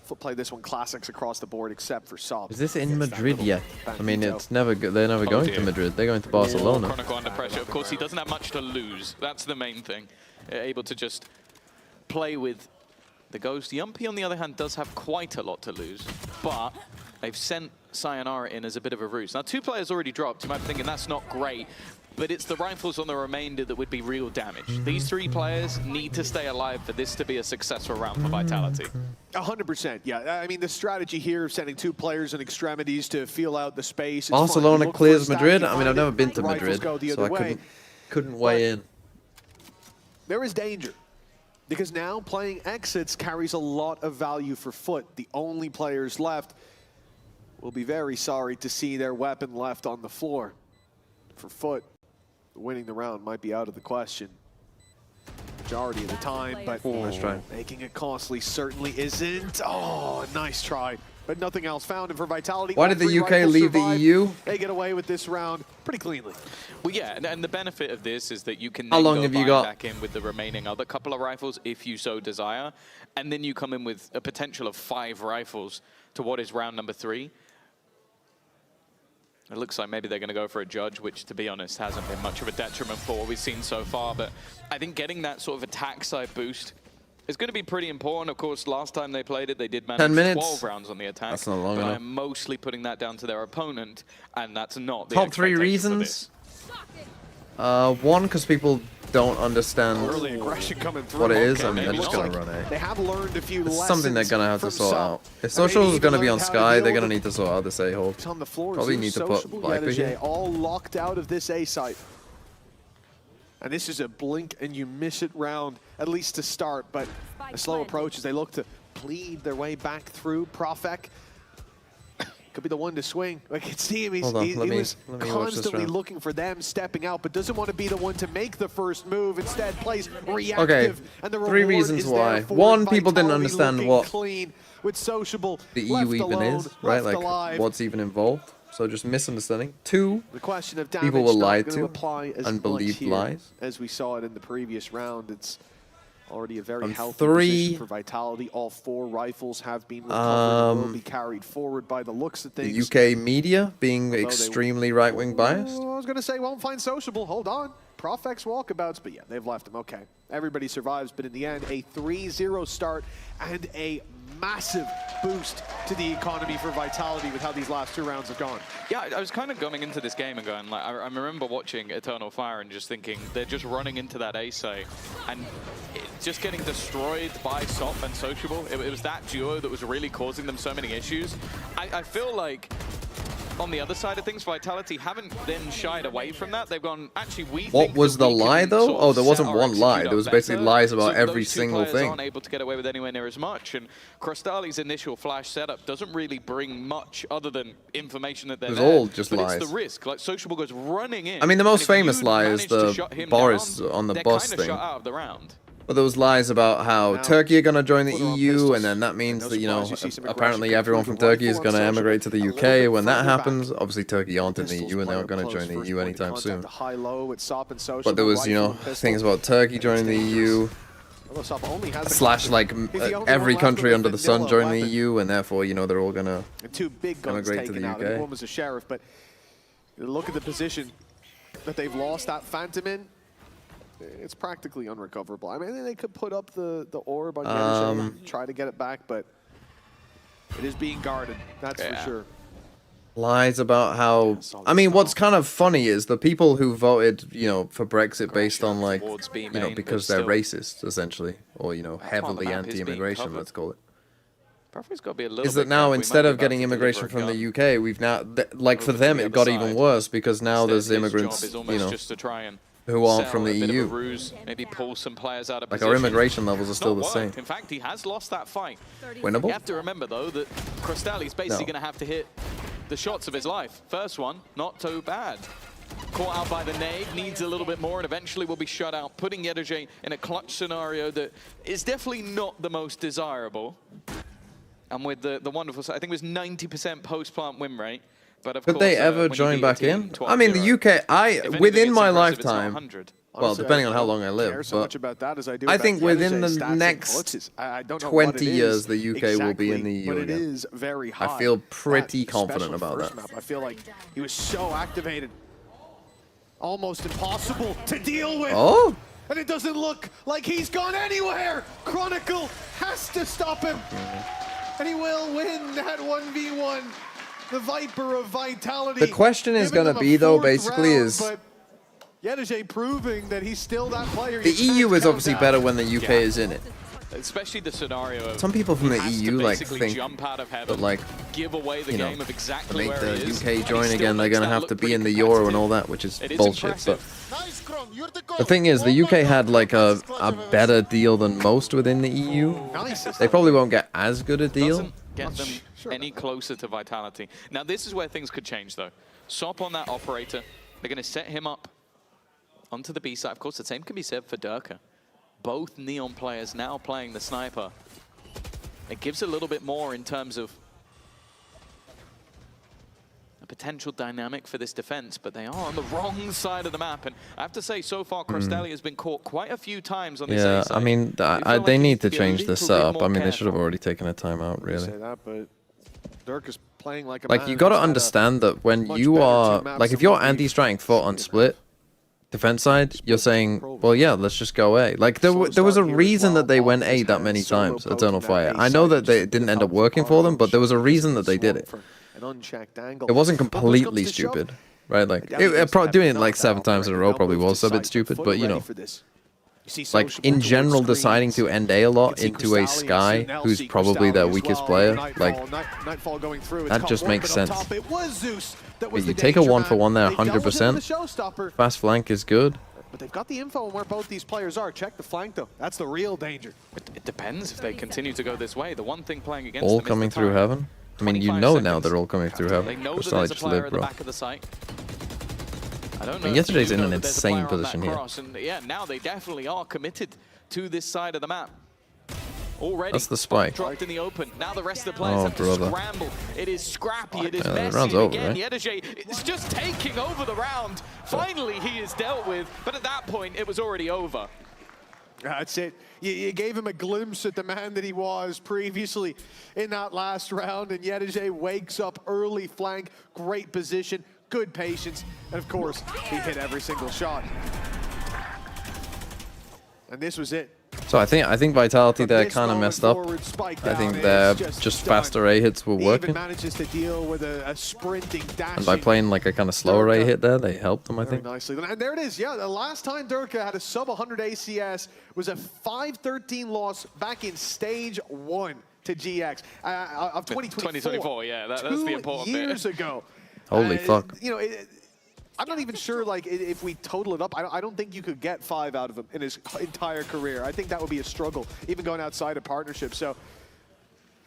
FUT played this one classics across the board except for Sob. Is this in Madrid yet? I mean, it's never. They're never going to Madrid. They're going to Barcelona. Chronicle under pressure. Of course, he doesn't have much to lose. That's the main thing. Able to just play with the Ghost. Yumpy, on the other hand, does have quite a lot to lose, but they've sent Sayonara in as a bit of a ruse. Now, 2 players already dropped. You might be thinking that's not great, but it's the rifles on the remainder that would be real damage. These 3 players need to stay alive for this to be a successful round for Vitality. 100%, yeah. I mean, the strategy here of sending 2 players in extremities to feel out the space. Barcelona clears Madrid. I mean, I've never been to Madrid, so I couldn't weigh in. There is danger, because now playing exits carries a lot of value for FUT. The only players left will be very sorry to see their weapon left on the floor. For FUT, winning the round might be out of the question majority of the time, but Nice try. making it costly certainly isn't. Oh, nice try. But nothing else found, and for Vitality, Why all did the 3 UK rifles leave the survive. EU? They get away with this round pretty cleanly. Well, yeah, and the benefit of this is that you can How then long go have you buy got? back in with the remaining other couple of rifles if you so desire, and then you come in with a potential of 5 rifles to what is round number 3. It looks like maybe they're going to go for a judge, which, to be honest, hasn't been much of a detriment for what we've seen so far. But I think getting that sort of attack side boost is going to be pretty important. Of course, last time they played it, they did manage 10 minutes. 12 rounds on the attack. That's not long but enough. I'm mostly putting that down to their opponent, and that's not the Top 3 expectation for reasons. this. 1, because people don't understand Early aggression coming through. what it is. Okay, I mean, they're maybe just it going to looks run like A. They have learned a few It's lessons something they're going to have to from sort Sob. out. If And maybe Social is even going to be learned on how Sky, deal they're going to with need to sort out this A-hole. It's on the floor. Probably Zeus, need to put Sociable, Viper Yedajay, here. all locked out of this A site. And this is a blink and you miss it round, at least to start. But a slow approach as they look to plead their way back through. Profek could be the one to swing. Like, it's him. He was constantly looking for them stepping out, but doesn't want to be the one to make the first move. Instead, plays reactive. Okay, and the 3 reward reasons is why. there for 1, people didn't Vitality understand looking what clean with Sociable the EU left even alone, is, right? left Like, alive. what's even involved. So just misunderstanding. 2, The question of people damage were not lied gonna to apply as and much believed here lies. as we saw it in the previous round. It's already a very And healthy 3, position for Vitality. All 4 rifles have been recovered and will be carried forward by the looks of the things. UK media being Although they- extremely right-wing biased. Oh, I was going to say won't find Sociable. Hold on. Profek's walkabouts, but yeah, they've left him. Okay. Everybody survives, but in the end, a 3-0 start and a massive boost to the economy for Vitality with how these last 2 rounds have gone. Yeah, I was kind of going into this game and going, like, I remember watching Eternal Fire and just thinking, they're just running into that A site and just getting destroyed by Sop and Sociable. It was that duo that was really causing them so many issues. I feel like on the other side of things, Vitality haven't then shied away from that. They've gone, actually, we What think was that the we lie, can though? sort Oh, of there set wasn't our one lie. execute There was up basically better. lies about So every those 2 single players thing. aren't able to get away with anywhere near as much. And Crostali's initial flash setup doesn't really bring much other than information that they're It was there. all just but lies. It's the risk. Like, Sociable goes running in. I mean, the most and if famous you lie is manage to the shut him Boris down, on the they're bus kind of thing. shut out of the round. But there was lies about how Now, Turkey are going to join the put her on EU, pistols. and then that means No that, you know, surprise you see some apparently aggression everyone come from through. Turkey is Rifle going to on social, emigrate to the a UK. little bit When that further back. happens, obviously Turkey aren't in the Pistols EU, and they're not player going to close, join the first EU point of anytime contact, soon. the high-low with Sop and Social, But there was, you rifle know, and pistol. things about Turkey joining the EU, Although Sop only has a slash, like, He's the only every one left country with a under the sun vanilla joining the weapon. EU, and therefore, you know, they're all going to And 2 big guns emigrate to taken the out. I think UK. one was a sheriff, but look at the position that they've lost that Phantom in. It's practically unrecoverable. I mean, they could put up the orb on Yedajay and try to get it back, but it is being guarded. That's for sure. lies about how... I mean, what's kind of funny is the people who voted, you know, for Brexit based on, like, you know, because they're racist, essentially. Or, you know, heavily anti-immigration, let's call it. Perfect's got to be a little is that bit now careful. We instead might of be getting about to immigration deliver a from gun the UK, we've now like for over to them the it other got side. even worse because now Instead, there's his immigrants, job is you almost know, just to try and who aren't from sell the a bit EU. of a ruse, maybe pull some players out of Like position. our immigration levels are It's still not the same. worked. In fact, he has lost that fight. Winnable? You have to remember though that Crosstelli's basically No. going to have to hit the shots of his life. First one, not so bad. Caught out by the nade, needs a little bit more, and eventually will be shut out, putting Yedege in a clutch scenario that is definitely not the most desirable. And with the wonderful, I think it was 90% post-plant win rate. But of Could course, they when ever you join beat a back team in? 12-0, I mean, the UK, within my lifetime, well, Honestly, depending on I how don't long I live, care so but much about that as I do I about think within Yedege's the stats and next blitzes. I don't know what 20 it years, is the UK will be in the exactly, EU but it again. is very high. I feel pretty That confident special about first that. map, I feel like he was so activated. Almost impossible to deal with. Oh! And it doesn't look like he's gone anywhere. Chronicle has to stop him. And he will win that 1v1. The Viper of Vitality. The question is going to be, though, basically is... Yedege proving that he's still that player. The EU is obviously better when the UK is in it. Especially the scenario of Some people from the EU like think jump out of heaven, that like give away the you know, game of to exactly make where the he is, UK and join he still again, they're makes going to that have look to be pretty in the Euro and competitive. all that, which is It is bullshit. But impressive. the thing is, the UK had like a better deal than most within the EU. They probably won't get as good a deal. Doesn't get them any closer to Vitality. Now this is where things could change though. Sop on that operator. They're going to set him up onto the B side. Of course, the same can be said for Durka. Both Neon players now playing the sniper. It gives a little bit more in terms of a potential dynamic for this defense, but they are on the wrong side of the map. And I have to say, so far, Crosstelli has been caught quite a few times on this Yeah, A side. I mean, they need to change this setup. I mean, they should have already taken a timeout, really. Say that, but Dirk is playing like a Like, man you got to who's had a understand that when much you better are, two maps like, if than you're what we've anti-stratting FUT on split, defense side, you're saying, well, yeah, let's just go A. Like, there was a reason that they went A that many times, Eternal Fire. I know that it didn't end up working for them, but there was a reason that they did it. an unchecked angle. It wasn't But push comes completely to shove. stupid, right? Like, I doubt he's doing it gonna like knock 7 out times in a Brandon. row They'll probably move was to a bit site, stupid, fully but, you ready know, for this. You see like, Social in towards general, screens. deciding to end A a lot You can see into a Crosstelli Sky, and who's see probably Crosstelli their as weakest well. player, Nightfall, like, Nightfall going through. It's that caught just one, makes but on sense. top It was Zeus that was you the take a danger 1-for-1 there, man. They dealt with it with 100%. the showstopper. Fast flank is good. But they've got the info on where both these players are. Check the flank, though. That's the real danger. It depends if they continue to go this way. The one thing playing against All them is coming the through time. heaven. I mean, you 25 know now seconds. they're all coming through They heaven. know Just that there's a just player live, at the bro. back of the site. I don't I know. mean, if yesterday's you in know an that there's a insane player on that position here. cross, and yeah, now they definitely are committed to this side of the map. Already. That's the spike. Dropped in the open. Now the rest of the players Oh, have brother. to scramble. It is scrappy. It is the messy. round's And over, again, right? Yedege is just taking over the round. Finally, he is dealt with. But at that point, it was already over. That's it. You gave him a glimpse at the man that he was previously in that last round, and Yedege wakes up early flank, great position, good patience, and of course, he hit every single shot. And this was it. So I think Vitality From there this kind of moment messed up. forward, spike I down, think and their it's just done. faster A hits were He working. even manages to deal with a sprinting, dashing. And by playing like a kind of slower A hit there, they helped them, I Very think. nicely. And there it is. Yeah, the last time Durka had a sub 100 ACS was a 5-13 loss back in stage 1 to GX of 2024. 2024, yeah, that's the important bit. 2 years ago. Holy fuck. You know, I'm not even sure, like, if we total it up, I don't think you could get 5 out of him in his entire career. I think that would be a struggle, even going outside of partnership. So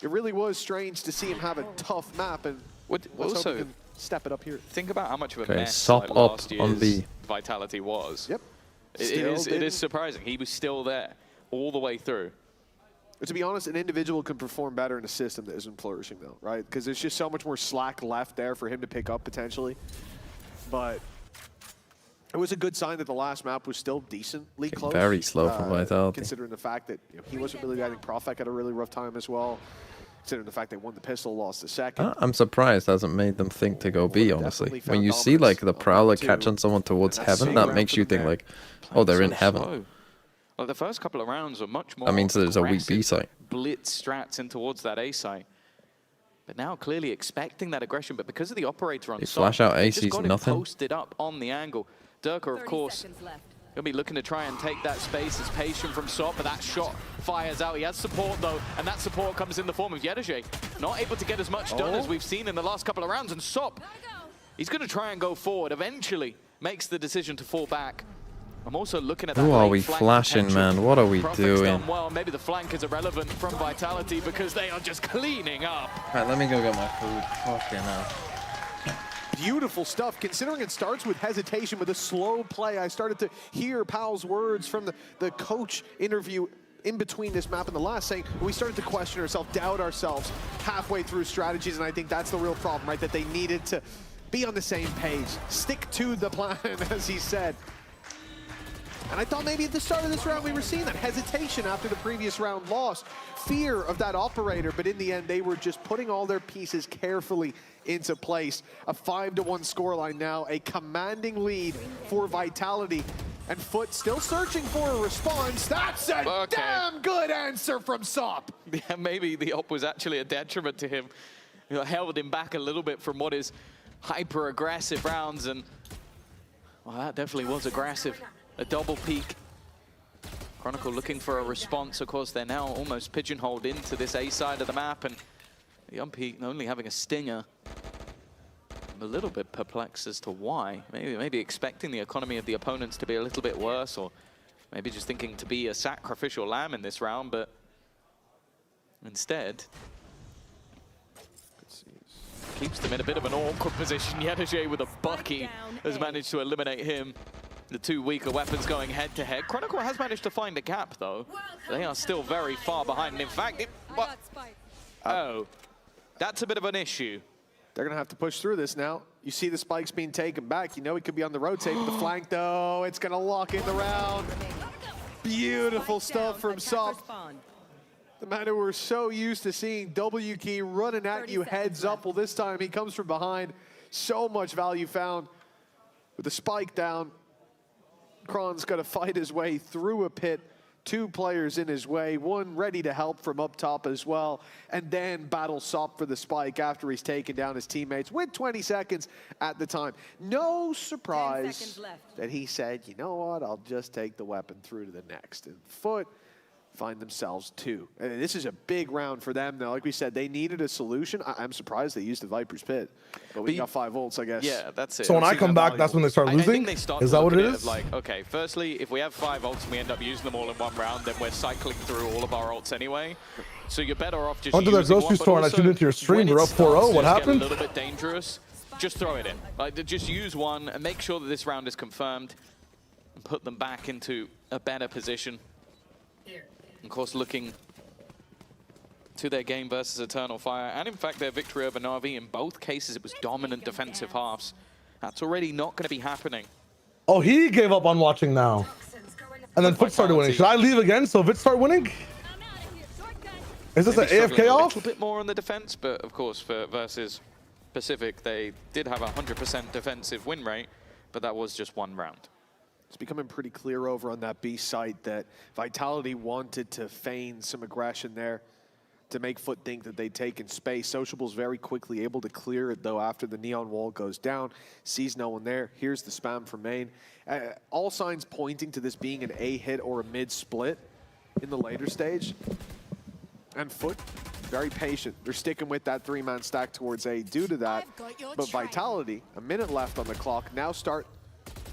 it really was strange to see him have a tough map, and let's hope also, he can step it up here. Think about how much of a Okay, mess Sop like, up last on year's B. Vitality was. Yep. It is surprising. He was still there all the way through. But to be honest, an individual can perform better in a system that isn't flourishing, though, right? Because there's just so much more slack left there for him to pick up, potentially. But it was a good sign that the last map was still decently close. Very slow from Vitality. Considering the fact that he wasn't really guiding Profek had a really rough time as well. Considering the fact they won the pistol, lost the second. I'm surprised it hasn't made them think to go B, honestly. definitely When found you see like the dominance Prowler on catching someone towards and that's heaven, the that round makes for you them think there. like, oh, they're in So heaven. slow. Like the first couple of rounds were much more That means there's a weak B aggressive, site. blitz strats in towards that A site. But now clearly expecting that aggression, but because of the operator on They site, flash out they A, just sees got him nothing. posted up on the angle. Durka, of course, Gonna be looking to try and take that space. It's patient from Sop, but that shot fires out. He has support though, and that support comes in the form of Yedege. Not able to get as much done as we've seen in the last couple of rounds, and Sop, he's gonna try and go forward. Eventually makes the decision to fall back. I'm also looking at that. Who are we flashing, man? What are we doing? Done well. Maybe the flank is irrelevant from Vitality because they are just cleaning up. All right, let me go get my food. Fucking hell. Beautiful stuff, considering it starts with hesitation, with a slow play. I started to hear Powell's words from the coach interview in between this map and the last, saying we started to question ourselves, doubt ourselves halfway through strategies, and I think that's the real problem, right? That they needed to be on the same page, stick to the plan, as he said. And I thought maybe at the start of this round we were seeing that hesitation after the previous round loss, fear of that operator, but in the end they were just putting all their pieces carefully into place. A 5-1 scoreline now, a commanding lead for Vitality, and FUT still searching for a response. That's a damn good answer from Sop. Yeah, maybe the op was actually a detriment to him. You know, held him back a little bit from what is hyper-aggressive rounds, and well, that definitely was aggressive. A double peek. Chronicle looking for a response. Of course, they're now almost pigeonholed into this A side of the map, and Yumpy only having a stinger. I'm a little bit perplexed as to why. Maybe expecting the economy of the opponents to be a little bit worse, or maybe just thinking to be a sacrificial lamb in this round, but instead keeps them in a bit of an awkward position. Yedege with a Bucky has managed to eliminate him. The two weaker weapons going head-to-head. Chronicle has managed to find a gap, though. They are still very far behind. And in fact, that's a bit of an issue. They're going to have to push through this now. You see the spikes being taken back. You know he could be on the rotate, but the flank, though, it's going to lock in the round. Beautiful stuff from Sop. The man who we're so used to seeing W key running at you heads up. Well, this time he comes from behind. So much value found with the spike down. Kron's got to fight his way through a pit. Two players in his way, one ready to help from up top as well, and then battle Sop for the spike after he's taken down his teammates with 20 seconds at the time. No surprise that he said, you know what, I'll just take the weapon through to the next. And FUT find themselves two. And this is a big round for them, though. Like we said, they needed a solution. I'm surprised they used the Viper's Pit, but we got 5 ults, I guess. Yeah, that's it. So when I come back, that's when they start losing? Is that what it is? Like, okay, firstly, if we have 5 ults and we end up using them all in one round, then we're cycling through all of our ults anyway. So you're better off just using one. Onto the grocery store and I tuned into your stream. We're up 4-0. What happened? A little bit dangerous. Just throw it in. Like, just use one and make sure that this round is confirmed and put them back into a better position. Of course, looking to their game versus Eternal Fire, and in fact their victory over Na'Vi. In both cases, it was dominant defensive halves. That's already not going to be happening. Oh, he gave up on watching now. And then FUT started winning. Should I leave again so VIT start winning? Is this an AFK off? A little bit more on the defense, but of course for versus Pacific, they did have a 100% defensive win rate, but that was just one round. It's becoming pretty clear over on that B site that Vitality wanted to feign some aggression there to make FUT think that they'd taken space. Sociable's very quickly able to clear it, though, after the neon wall goes down. Sees no one there. Here's the spam from main. All signs pointing to this being an A hit or a mid split in the later stage. And FUT, very patient. They're sticking with that 3-man stack towards A due to that. But Vitality, a minute left on the clock, now start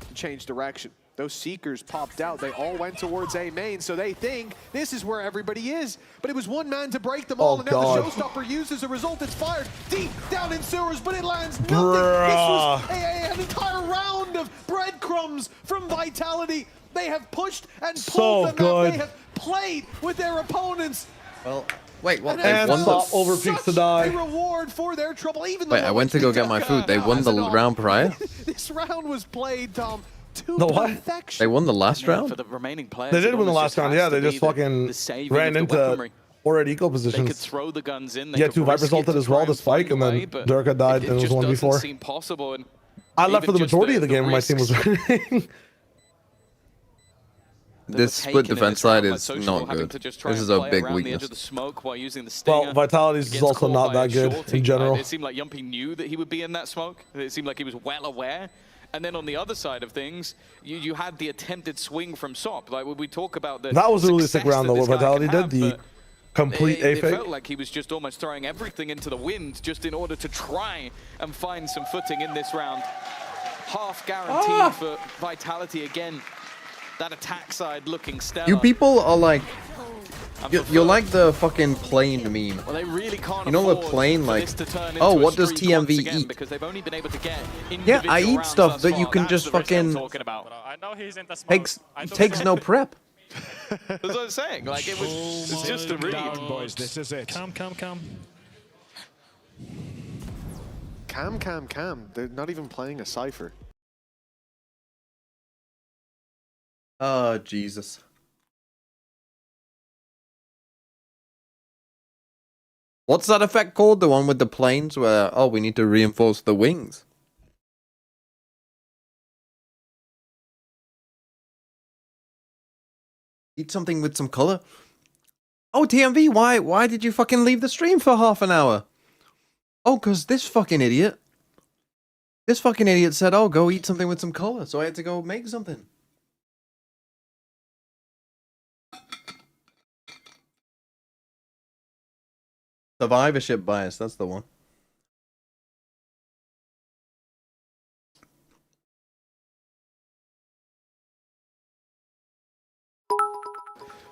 to change direction. Those Seekers popped out. They all went towards A main, so they think this is where everybody is. But it was one man to break them all, and now the showstopper used. As a result, it's fired deep down in sewers, but it lands nothing. This was an entire round of breadcrumbs from Vitality. They have pushed and pulled them out. They have played with their opponents. Well, wait, what? And Sop over peaks to die. A reward for their trouble. Even wait, I went to go get my food. They won the round prior? This round was played, Tom. The what? They won the last round? For the remaining players, they did win the last round, yeah. They just fucking ran into already eco positions. They could throw the guns in. Yeah, 2 Vipers ulted as well, the spike, and then Durka died, and it was 1v4. Seem possible, and I left for the majority of the game when my team was winning. This split defense side is not good. This is a big weakness. Well, Vitality's is also not that good in general. It seemed like Yumpy knew that he would be in that smoke. It seemed like he was well aware. And then on the other side of things, you had the attempted swing from SOP. Like when we talk about the that was a really sick round though. What Vitality did, the complete A it fake. felt like he was just almost throwing everything into the wind just in order to try and find some footing in this round. Half guaranteed for Vitality again. That attack side looking stellar. You people are like, you're like the fucking plane meme. Well, they really can't, you know, the plane, like, oh, what does TMV eat? Because they've only been able to get Yeah, I eat stuff that you can just fucking takes no prep. That's what I'm saying. Like it was it's just a read. Boys, this is it. Calm. They're not even playing a cipher. Oh, Jesus. What's that effect called? The one with the planes where, oh, we need to reinforce the wings. Eat something with some color. Oh, TMV, why did you fucking leave the stream for half an hour? Oh, because this fucking idiot said, oh, go eat something with some color. So I had to go make something. Survivorship bias, that's the one.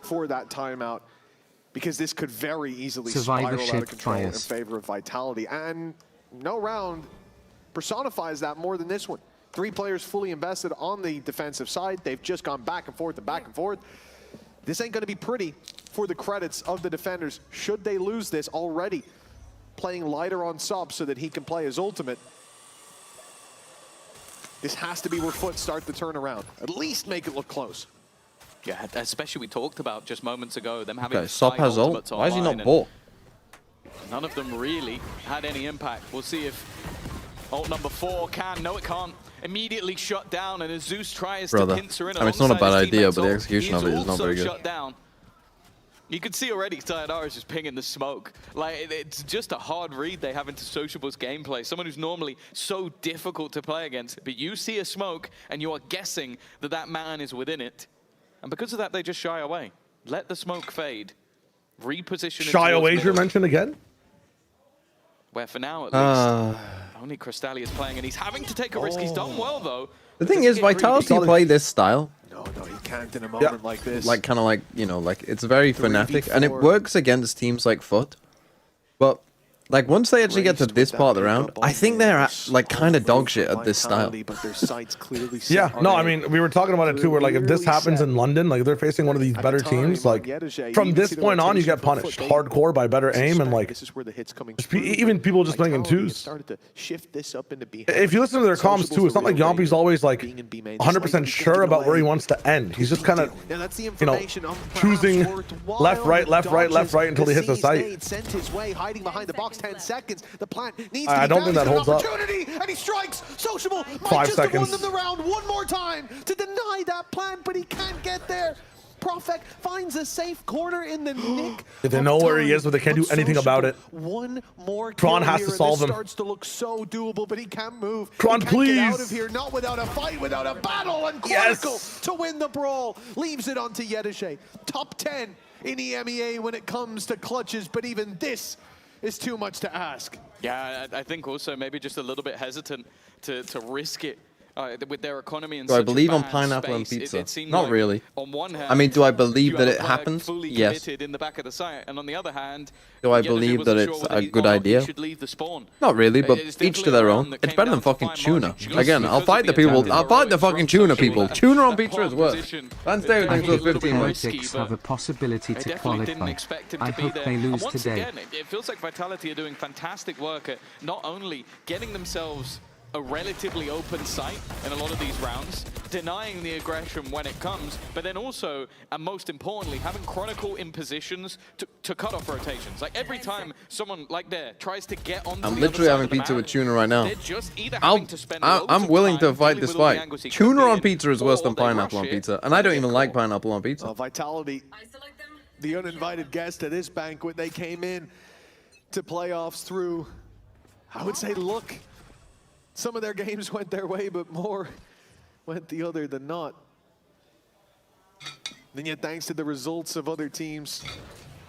For that timeout, because this could very easily spiral out of control in favor of Vitality. And no round personifies that more than this one. 3 players fully invested on the defensive side. They've just gone back and forth and back and forth. This ain't going to be pretty for the credits of the defenders. Should they lose this already, playing lighter on SOP so that he can play his ultimate. This has to be where FUT start the turnaround. At least make it look close. Yeah, especially we talked about just moments ago, them having SOP has ult. Why is he not bought? None of them really had any impact. We'll see if ult number 4 can. No, it can't. Immediately shut down, and as Zeus tries to pincer in. I mean, it's not a bad idea, but the execution of it is not very good. Shut down. You can see already Sayonara is just pinging the smoke. Like, it's just a hard read they have into Sociable's gameplay. Someone who's normally so difficult to play against, but you see a smoke, and you are guessing that that man is within it. And because of that, they just shy away. Let the smoke fade. Reposition. Shy away, you mentioned again? Where for now, at least, only Cristalli is playing, and he's having to take a risk. He's done well, though. The thing is, Vitality play this style. No, he can't in a moment like this. Like, kind of like, you know, like, it's very fanatic, and it works against teams like FUT. But, like, once they actually get to this part of the round, I think they're, like, kind of dog shit at this style. But their sights clearly yeah, no, I mean, we were talking about it too, where, like, if this happens in London, like, they're facing one of these better teams, like, from this point on, you get punished hardcore by better aim, and, like, even people just playing in twos. If you listen to their comms, too, it's not like Yompi's always, like, 100% sure about where he wants to end. He's just kind of, you know, choosing left, right, until he hits a site. Sent his way, hiding behind the box. 10 seconds. The plant needs I don't think that holds up. And he strikes. Sociable might 5 just seconds. have won them the round one more time to deny that plant, but he can't get there. Profek finds a safe corner in the nick. They know where he is, but they can't do anything about it. One more Tron has to solve him. Starts to look so doable, but he can't move. Tron, he can't please. get out of here, not without a fight, without a battle, and Chronicle to win the brawl. Leaves it onto Yedishe. Top 10 in EMEA when it comes to clutches, but even this is too much to ask. Yeah, I think also maybe just a little bit hesitant to risk it with their economy. And do I believe on pineapple and pizza? Not really. On one hand, I mean, do I believe that it happens? Yes. In the back of the site, and on the other hand, do I believe that it's a good idea? Not really, but each to their own. It's better than fucking tuna. Again, I'll fight the people. I'll fight the fucking tuna people. Tuna on pizza is worse. Lance David, thanks for 15 months. Have a possibility to qualify. I hope they lose today. Again, it feels like Vitality are doing fantastic work at not only getting themselves a relatively open site in a lot of these rounds, denying the aggression when it comes, but then also, and most importantly, having Chronicle in positions to cut off rotations. Like every time someone like there tries to get on, I'm literally having pizza with tuna right now. I'm willing to fight this fight. Tuna on pizza is worse than pineapple on pizza, and I don't even like pineapple on pizza. Vitality, the uninvited guest at this banquet, they came in to playoffs through, I would say, look. some of their games went their way, but more went the other than not. And yet, thanks to the results of other teams,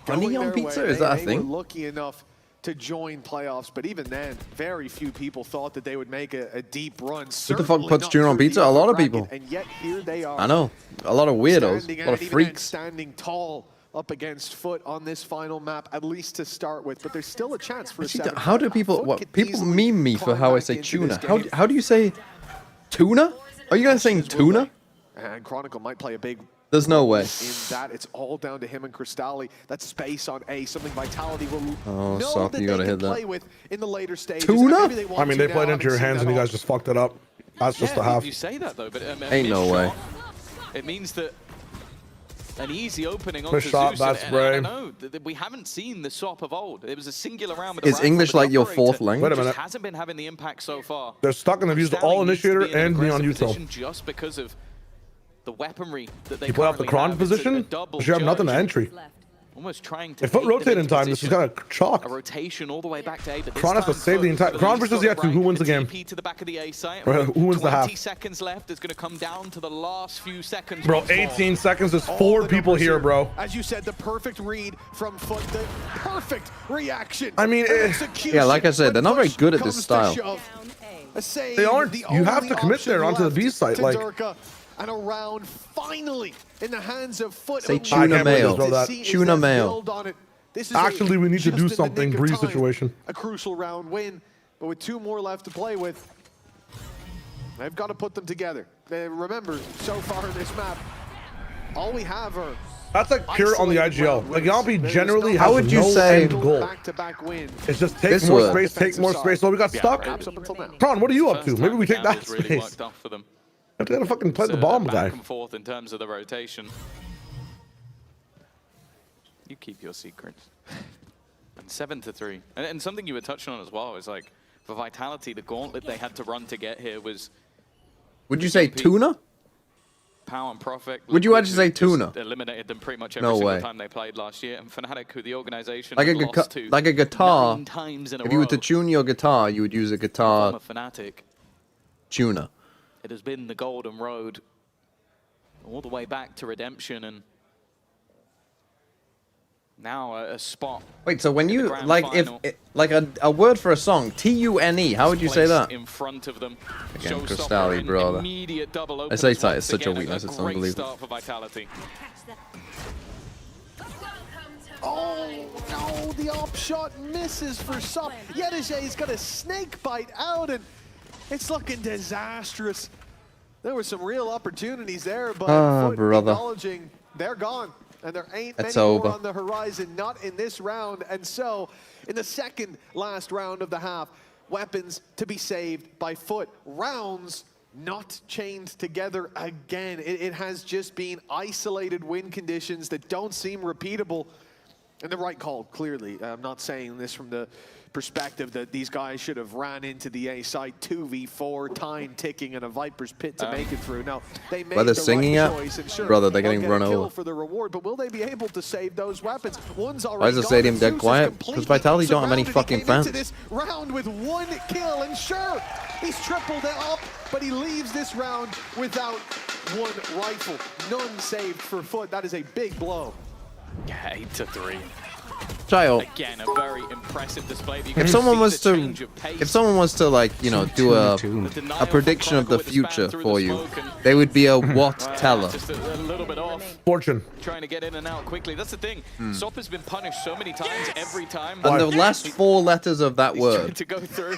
Honey on pizza, is that a they thing? were lucky enough to join playoffs, but even then, very few people thought that they would make a deep run. Who the fuck puts tuna on pizza? A lot of people. And yet here they are. I know. A lot of weirdos. Standing A lot out, of even then freaks. standing tall up against FUT on this final map, at least to start with. But there's still a chance for a Actually, 7. how do people... FUT What could people easily meme me for climb how I back say into tuna. this How game. do you say tuna? Are you going to say tuna? And Chronicle might play a big... There's no way. In that, it's all down to him and Cristalli. That space on A, something Vitality will Oh, know Soft, that you they gotta can hit that. play with in the later stages. Tuna? And maybe they want I mean, to they played now, into your having hands seen and you that guys just fucked it up. That's just a half. You say that though, but Ain't no way. It means that an easy opening on Push shot, Zeus, bad and I spray. don't know, we haven't seen the SOP of old. It was a singular round with Is English like your fourth language? Wait a just minute. hasn't been having the impact so far. They're stuck and they've used Stanley all needs to initiator be in an and neon aggressive neutral. position just because of the weaponry that they You play off the currently Kron have. It's a position, double but you have nothing to judge. entry. Almost trying to If FUT bait them rotate in into time, this is position. kind of chalk. A rotation all the way back to A, but this Kron has to time save the FUT entire... at Kron least versus got it Yatu, who right. wins the A game? TP to the back of the A site. Who wins the half? 20 seconds left. It's going to come down to the last few seconds. Bro, once more. 18 seconds. There's All 4 the people numbers here, bro. As you said, the perfect read from FUT, the perfect reaction. I mean, Yeah, like I said, they're not very good at this style. They aren't. You have to commit there onto the B site. Like, and a round finally in the hands of FUT. Say It will tuna be mayo. to see is Tuna that mayo. build on it. This is actually, we need to just do in the something. nick of Breeze time, situation. A crucial round win, but with 2 more left to play with, they've got to put them together. Remember, so far in this map, all we have are that's like pure on the IGL. Like, Yampi generally How has would you no say- end goal. back-to-back wins. It's just take This more word. space, take more space. So we got stuck. Perhaps up until now. Kron, what are you up First to? time Maybe we the take that counters really space. worked off for them. You have to fucking play the So bomb back guy. and forth in terms of the rotation. You keep your secrets. And 7-3. And something you were touching on as well is like, for Vitality, the gauntlet they had to run to get here was... Would you say tuna? Power and Profit. Would you actually say just tuna? Eliminated them pretty much every No single way. time they played last year. And Fnatic, who the organization Like had a lost to like a guitar. 9 times in a If you were row. to tune your guitar, you would use a guitar From a Fnatic, tuner. it has been the golden road all the way back to redemption, and now a spot. Wait, so when in the you grand like final. if like a word for a song, TUNE, how would you say Placed that? in front of them. Again, Showstopper Cristalli, in brother. immediate double I say openers that once is such a again. weakness, it's great unbelievable. start for Vitality. Oh, no, the op shot misses for Sup. Yedijay's got a snake bite out, and it's looking disastrous. There were some real opportunities there, but FUT brother. acknowledging they're gone, and there ain't It's many over. more on the horizon, not in this round. And so, in the second last round of the half, weapons to be saved by FUT. Rounds not chained together again. It has just been isolated win conditions that don't seem repeatable. And the right call, clearly. I'm not saying this from the perspective that these guys should have ran into the A site 2v4, time ticking, and a Viper's pit to make it through. No, they made Where they're the singing right at? choice, and sure, Brother, they're they'll getting get a run kill over. for the reward, but will they be able to save those weapons? One's already Why is the gone, stadium and dead Zeus is quiet? Because completely Vitality don't have any surrounded. He fucking came into fans. this round with 1 kill, and sure, he's tripled it up, but he leaves this round without 1 rifle. None saved for FUT. That is a big blow. Yeah, 8-3. Child. Again, a very impressive display. You If can someone see was the to, change of pace. if someone was to like, you know, do a prediction of the future for you, they would be a what teller. Just a little bit off. Fortune. Trying to get in and out quickly. That's the thing. SOP has been punished so many times every time. And the last 4 letters of that He's word. trying to go through.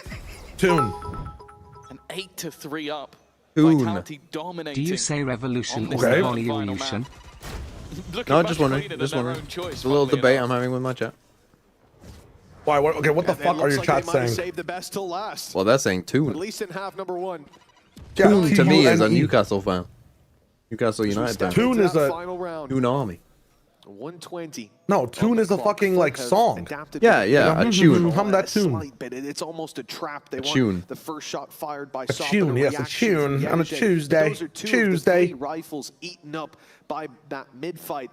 Tune. An 8-3 up. Tune. Vitality dominating. Do you say revolution on or this final revolution? map. Looking No, much just wondering. cleaner Just than their wondering. own choice, It's a little funnily debate enough. I'm having with my chat. Why? What, okay, what the It fuck are looks your like they chats might have saying? saved the best till last. Well, they're saying At tune. least in half number 1. Tune to me is a T-U-N-E. Newcastle fan. Newcastle United fan. Tune is a final round. Tune Army. 120. no. Tune is a fucking like song. Yeah, yeah, a tune. Hum that tune. Slight bit. It's almost a trap. They want tune. the first shot fired by A Sop tune, and yes, a reaction from tune on a Yedijay. Tuesday. Those are 2 Tuesday. of the 3 rifles eaten up by that mid-fight.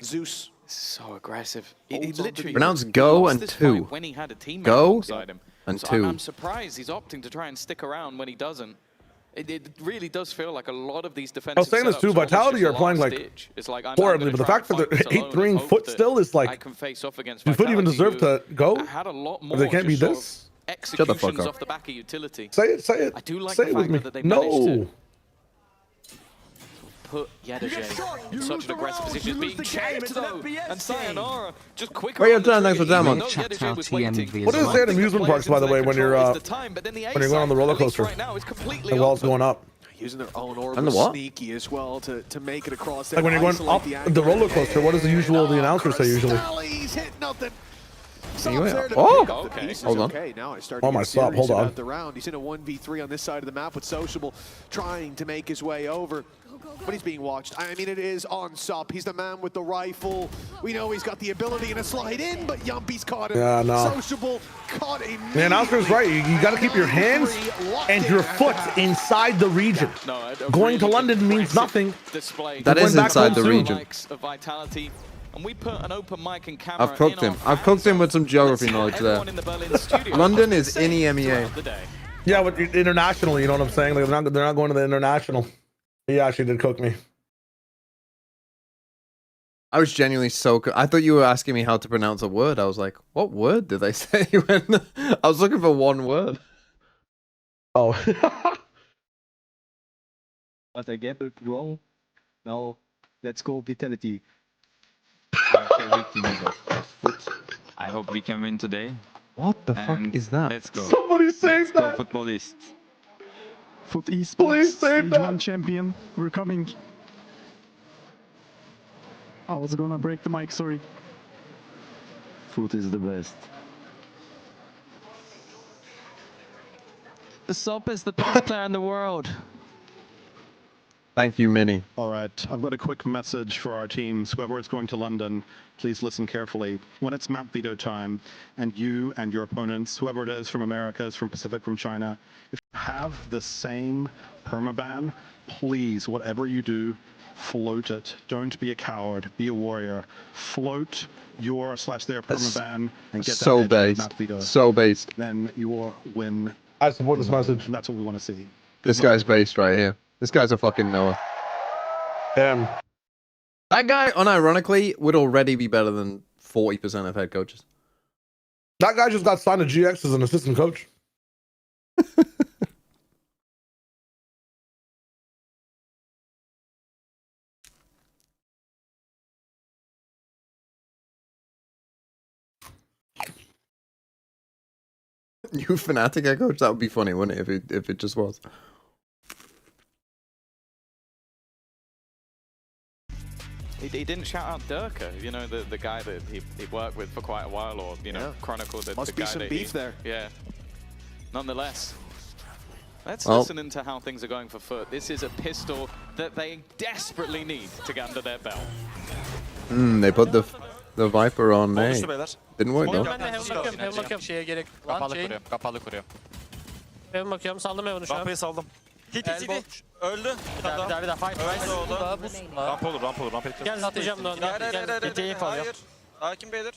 Zeus. So aggressive. He Holds on to literally Pronounce go lost and this two. fight when he had a teammate Go alongside him. And So 2. I'm surprised he's opting to try and stick around when he doesn't. It really does feel like a lot of these defensive I was saying this too, Vitality are playing like horribly, but the fact that they're 8-3 FUT still is like, do FUT even deserve to go? If they can't beat this? Shut the fuck up. Off the back of utility. Say it, say it. I do like say the it with fact me. that they managed No. to put Yadage in such an aggressive position. It's being checked though, and Sayonara just quicker. Wait, thanks for that, man. Chat out TMV What does it say at amusement parks, by the way, when you're going on the roller coaster? And while it's going up. Using their own orb And the what? sneaky as well to make it across. Like when you're going up the roller coaster, what does the announcers say usually? He's hit nothing. Oh! Okay. Hold on. Okay, now I started Oh to my get stop, serious hold on. about the round. He's in a 1v3 on this side of the map with Sociable trying to make his way over. But he's being watched. I mean, it is on Sup. He's the man with the rifle. We know he's got the ability to slide in, but Yumpy's caught him. Yeah, no. Sociable caught him. The announcer's right. You got to keep your hands and your foot inside the region. Going to London means nothing. That is inside the region. Of Vitality. And we put an open mic and camera I've cooked him. I've cooked him with some geography knowledge there. London is in EMEA. Yeah, but internationally, you know what I'm saying? Like they're not going to the international. He actually did cook me. I was genuinely so. I thought you were asking me how to pronounce a word. I was like, what word did they say? When I was looking for one word. Oh. But I get it wrong. Now let's go Vitality. I hope we can win today. What the fuck is that? Let's go. Somebody say that. Footballist. FUT esports. Please say Stage that. 1 champion. We're coming. I was gonna break the mic, sorry. FUT is the best. The Sop is the best player in the world. Thank you, Minnie. All right, I've got a quick message for our teams. Whoever is going to London, please listen carefully. When it's map veto time, and you and your opponents, whoever it is from Americas, from Pacific, from China, if you have the same permaban, please, whatever you do, float it. Don't be a coward. Be a warrior. Float your/their permaban and get So that edge in based. map veto. So based. Then you will win. I support this message. And that's what we want to see. This guy's based right here. This guy's a fucking Noah. Damn. That guy, unironically, would already be better than 40% of head coaches. That guy just got signed to GX as an assistant coach. New Fnatic head coach? That would be funny, wouldn't it, if it just was. He didn't shout out Durka, you know, the guy that he worked with for quite a while, or, you know, chronicled the Must guy be some that beef there. Yeah. Nonetheless, let's Well, listen into how things are going for FUT. This is a pistol that they desperately need to get under their belt. They put the Viper on A. Didn't work though. Şeye gerek. Kapalı kuruyor. Kapalı kuruyor. Heaven bakıyorum. Saldım Heaven'ı şu an. Rampayı saldım. Hit. Öldü. Bir daha fight. Öldü o da. Bu Rampa olur. Gel atacağım da onu. Gel. BT'yi falan. Hayır. Hakim beyler.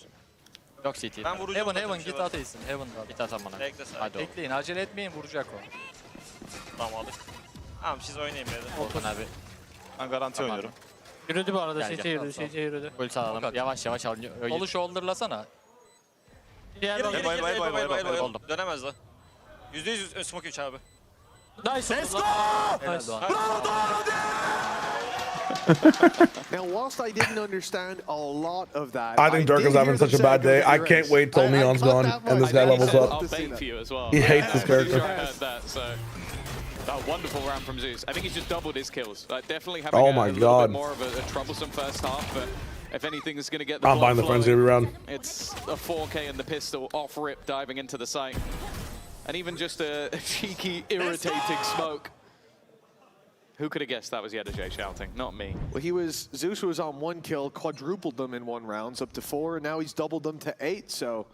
Yok CT. Ben vuracağım. Heaven git ateysın. Heaven'da. Git at bana. Bekle sen. Hadi bekleyin. Acele etmeyin. Vuracak o. Tamam aldık. Tamam siz oynayın beyler. Otur abi. Ben garanti oynuyorum. Yürüdü bu arada. CT yürüdü. CT yürüdü. Ulti alalım. Yavaş yavaş al. Olu shoulder'lasana. Diğer Bayıl. Dönemez lan. %100 smoke 3 abi. Nice. Let's go! Now, whilst I didn't understand a lot of that, I think Dirk is having such a bad day. I can't wait till Neon's gone and this guy levels up. I'll bait for you as well. He hates this character. I heard that, so. Oh, wonderful round from Zeus. I think he's just doubled his kills. Like, definitely having a little bit more of a troublesome first half, but if anything is going to get the I'm buying the frenzy every round. It's a 4K in the pistol, off rip, diving into the site. And even just a cheeky, irritating smoke. Who could have guessed that was Yedajay shouting? Not me. Well, Zeus was on 1 kill, quadrupled them in 1 round, up to 4, and now he's doubled them to 8, so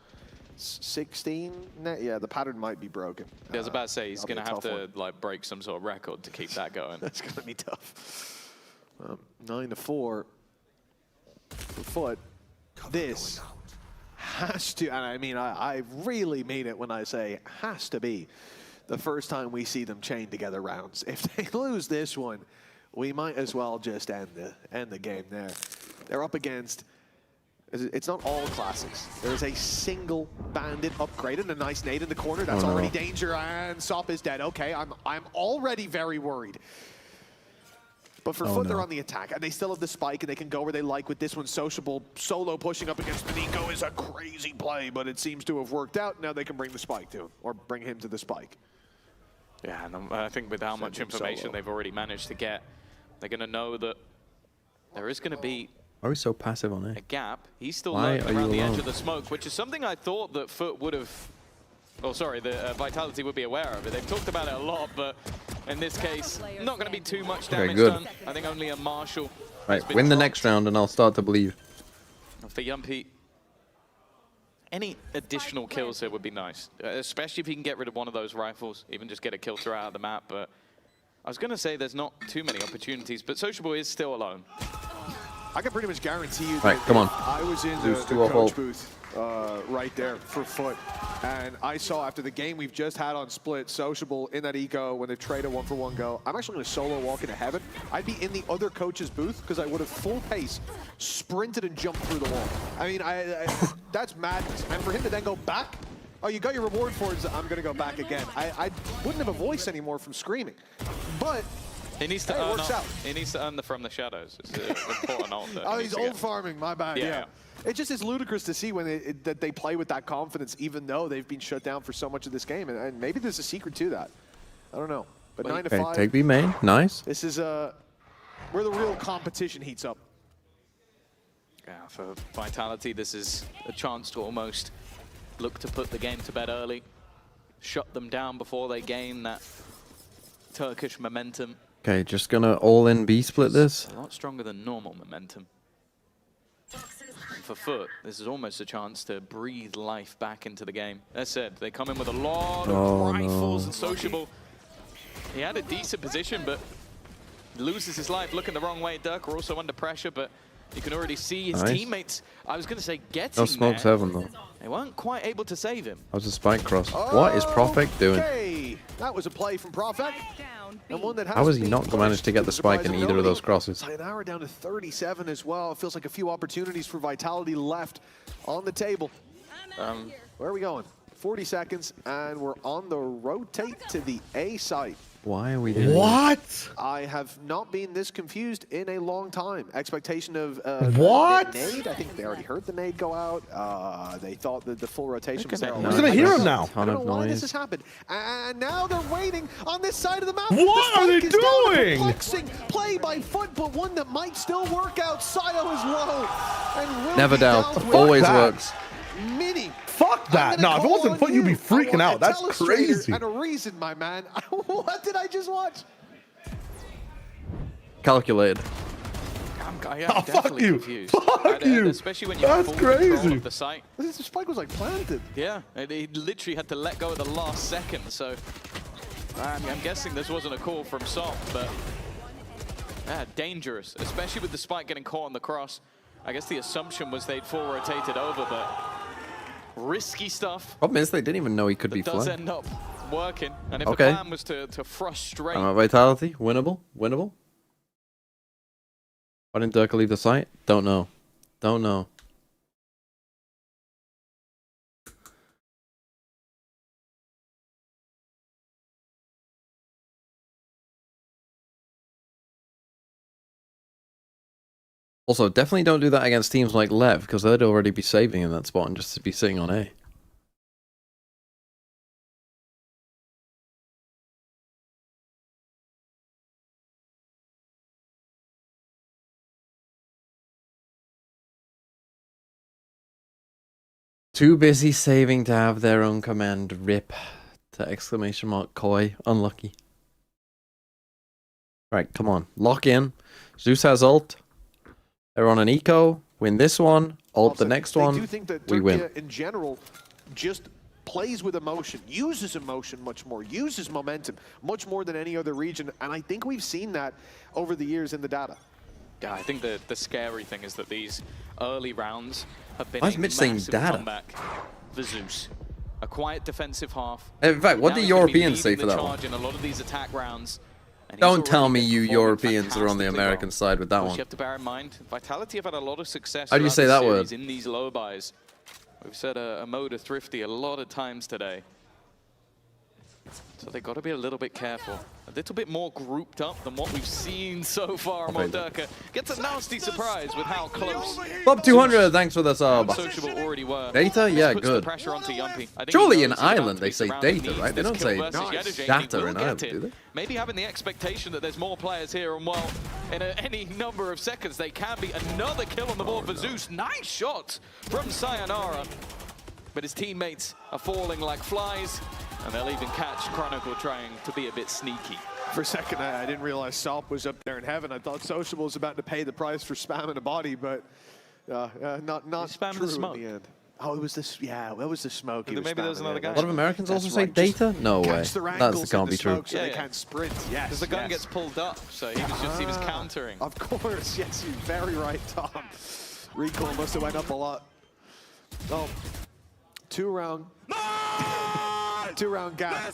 16? Yeah, the pattern might be broken. I was about to say, he's going to have to like break some sort of record to keep that going. That's going to be tough. 9-4 for FUT. This has to, and I mean, I really mean it when I say has to be the first time we see them chain together rounds. If they lose this one, we might as well just end the game there. They're up against, it's not all classics. There is a single bandit upgrade and a nice nade in the corner. That's already danger, and Sop is dead. Okay, I'm already very worried. But for FUT, they're on the attack, and they still have the spike, and they can go where they like with this one. Sociable solo pushing up against Nico is a crazy play, but it seems to have worked out. Now they can bring the spike to him, or bring him to the spike. Yeah, and I think with how much information they've already managed to get, they're going to know that there is going to be Why are we so passive on a it? gap. He's still Why lurking are you around the edge alone? of the smoke, which is something I thought that FUT would have... Oh, sorry, the Vitality would be aware of it. They've talked about it a lot, but in this case, not going to be too much damage good. done. I think only a Marshall. Right, win the next round and I'll start to believe. For Yumpy, any additional kills here would be nice, especially if he can get rid of one of those rifles, even just get a kill throw out of the map. But I was going to say there's not too many opportunities, but Sociable is still alone. I can pretty much guarantee you Right, that come on. I was in the coach booth right there for FUT, and I saw after the game we've just had on Split, Sociable in that eco when they've traded 1-for-1 go. I'm actually going to solo walk into heaven. I'd be in the other coach's booth because I would have full pace sprinted and jumped through the wall. I mean, that's madness. And for him to then go back, oh, you got your reward for it, I'm going to go back again. I wouldn't have a voice anymore from screaming. But He needs to it works out. He needs to earn the From the Shadows. It's an important ult. Oh, he's old farming, my bad, yeah. It just is ludicrous to see when that they play with that confidence, even though they've been shut down for so much of this game. And maybe there's a secret to that. I don't know. But 9-5. Take B main, nice. This is where the real competition heats up. Yeah, for Vitality, this is a chance to almost look to put the game to bed early, shut them down before they gain that Turkish momentum. Okay, just gonna all in B split this. A lot stronger than normal momentum. And for FUT, this is almost a chance to breathe life back into the game. As said, they come in with a lot of rifles and Sociable. He had a decent position, but loses his life looking the wrong way. Dirk are also under pressure, but you can already see his teammates, I was going to say, getting No smokes heaven though. They weren't quite able to save him. That was a spike cross. What is Profek doing? Okay, that was a play from Profek. And one that How has he not managed to get the spike in either of those crosses? Sayonara down to 37 as well. It feels like a few opportunities for Vitality left on the table. Where are we going? 40 seconds, and we're on the rotate to the A site. Why are we doing What? I have not been this confused in a long time. Expectation of what? Nade. I think they already heard the nade go out. They thought that the full rotation was there. Who's gonna hear him now? I don't know why this has happened. And now they're waiting on this side of the map. What are they doing? Perplexing play by FUT, but one that might still work out. Sayo is low. And will Never be doubt. down with Always that. works. Mini. Fuck that. No, if it wasn't FUT, you'd be freaking out. That's crazy. And a reason, my man. What did I just watch? Calculated. I'm Oh, fuck definitely you. confused. Fuck you. Especially when you That's have full control crazy. of the site. This spike was like planted. Yeah, he literally had to let go at the last second, so I'm guessing this wasn't a call from Sop, but dangerous, especially with the spike getting caught on the cross. I guess the assumption was they'd full rotated over, but risky stuff. Problem is they didn't even know he could be Does flying. end up working, and if Okay. the plan was to frustrate... Vitality, winnable, winnable. Why didn't Dirk leave the site? Don't know. Don't know. Also, definitely don't do that against teams like Lev, because they'd already be saving in that spot and just be sitting on A. Too busy saving to have their own command. Rip. To exclamation mark Koi. Unlucky. Right, come on. Lock in. Zeus has ult. They're on an eco. Win this one. Ult the next one. I do think that We win. Turkey in general just plays with emotion, uses emotion much more, uses momentum much more than any other region. And I think we've seen that over the years in the data. Yeah, I think the scary thing is that these early rounds have been Why is Mitch saying massive data? comeback for Zeus. A quiet defensive half. In fact, what Now do he's gonna be Europeans say leading for the that one? charge in a lot of these attack rounds. And he's Don't tell already me been you performing Europeans are on the fantastically American well. side with that Of course, one. you have to bear in mind, Vitality have had a lot of success How do you throughout say the that series word? in these low buys. We've said a mode of thrifty a lot of times today. So they've got to be a little bit careful. A little bit more grouped up than what we've seen so far. Modurka gets a nasty surprise with how close Bob 200, thanks for the sub. Sociable already were. Data? Yeah, Puts the good. pressure onto Yumpy. I think Surely he in knows he's about Ireland to they be say surrounded. He data, needs right? They this don't kill say versus Yedajay, and he data will in get Ireland, it. do they? Maybe having the expectation that there's more players here, and well, in any number of seconds they can be. Another kill on the board for Zeus. Nice shot from Sayonara. But his teammates are falling like flies, and they'll even catch Chronicle trying to be a bit sneaky. For a second, I didn't realize Sop was up there in heaven. I thought Sociable was about to pay the price for spamming a body, but not spamming true the smoke. in the end. Oh, it was this. Yeah, that was the smoke. And then maybe there was another guy. A lot of Americans That's also say right, just data? No way. catch their That ankles can't in be the true. smoke so they can't sprint. Yes, Because the gun yes. gets pulled up, so he was countering. Of course, yes, you're very right, Tom. Recoil must have went up a lot. Oh, two-round gap.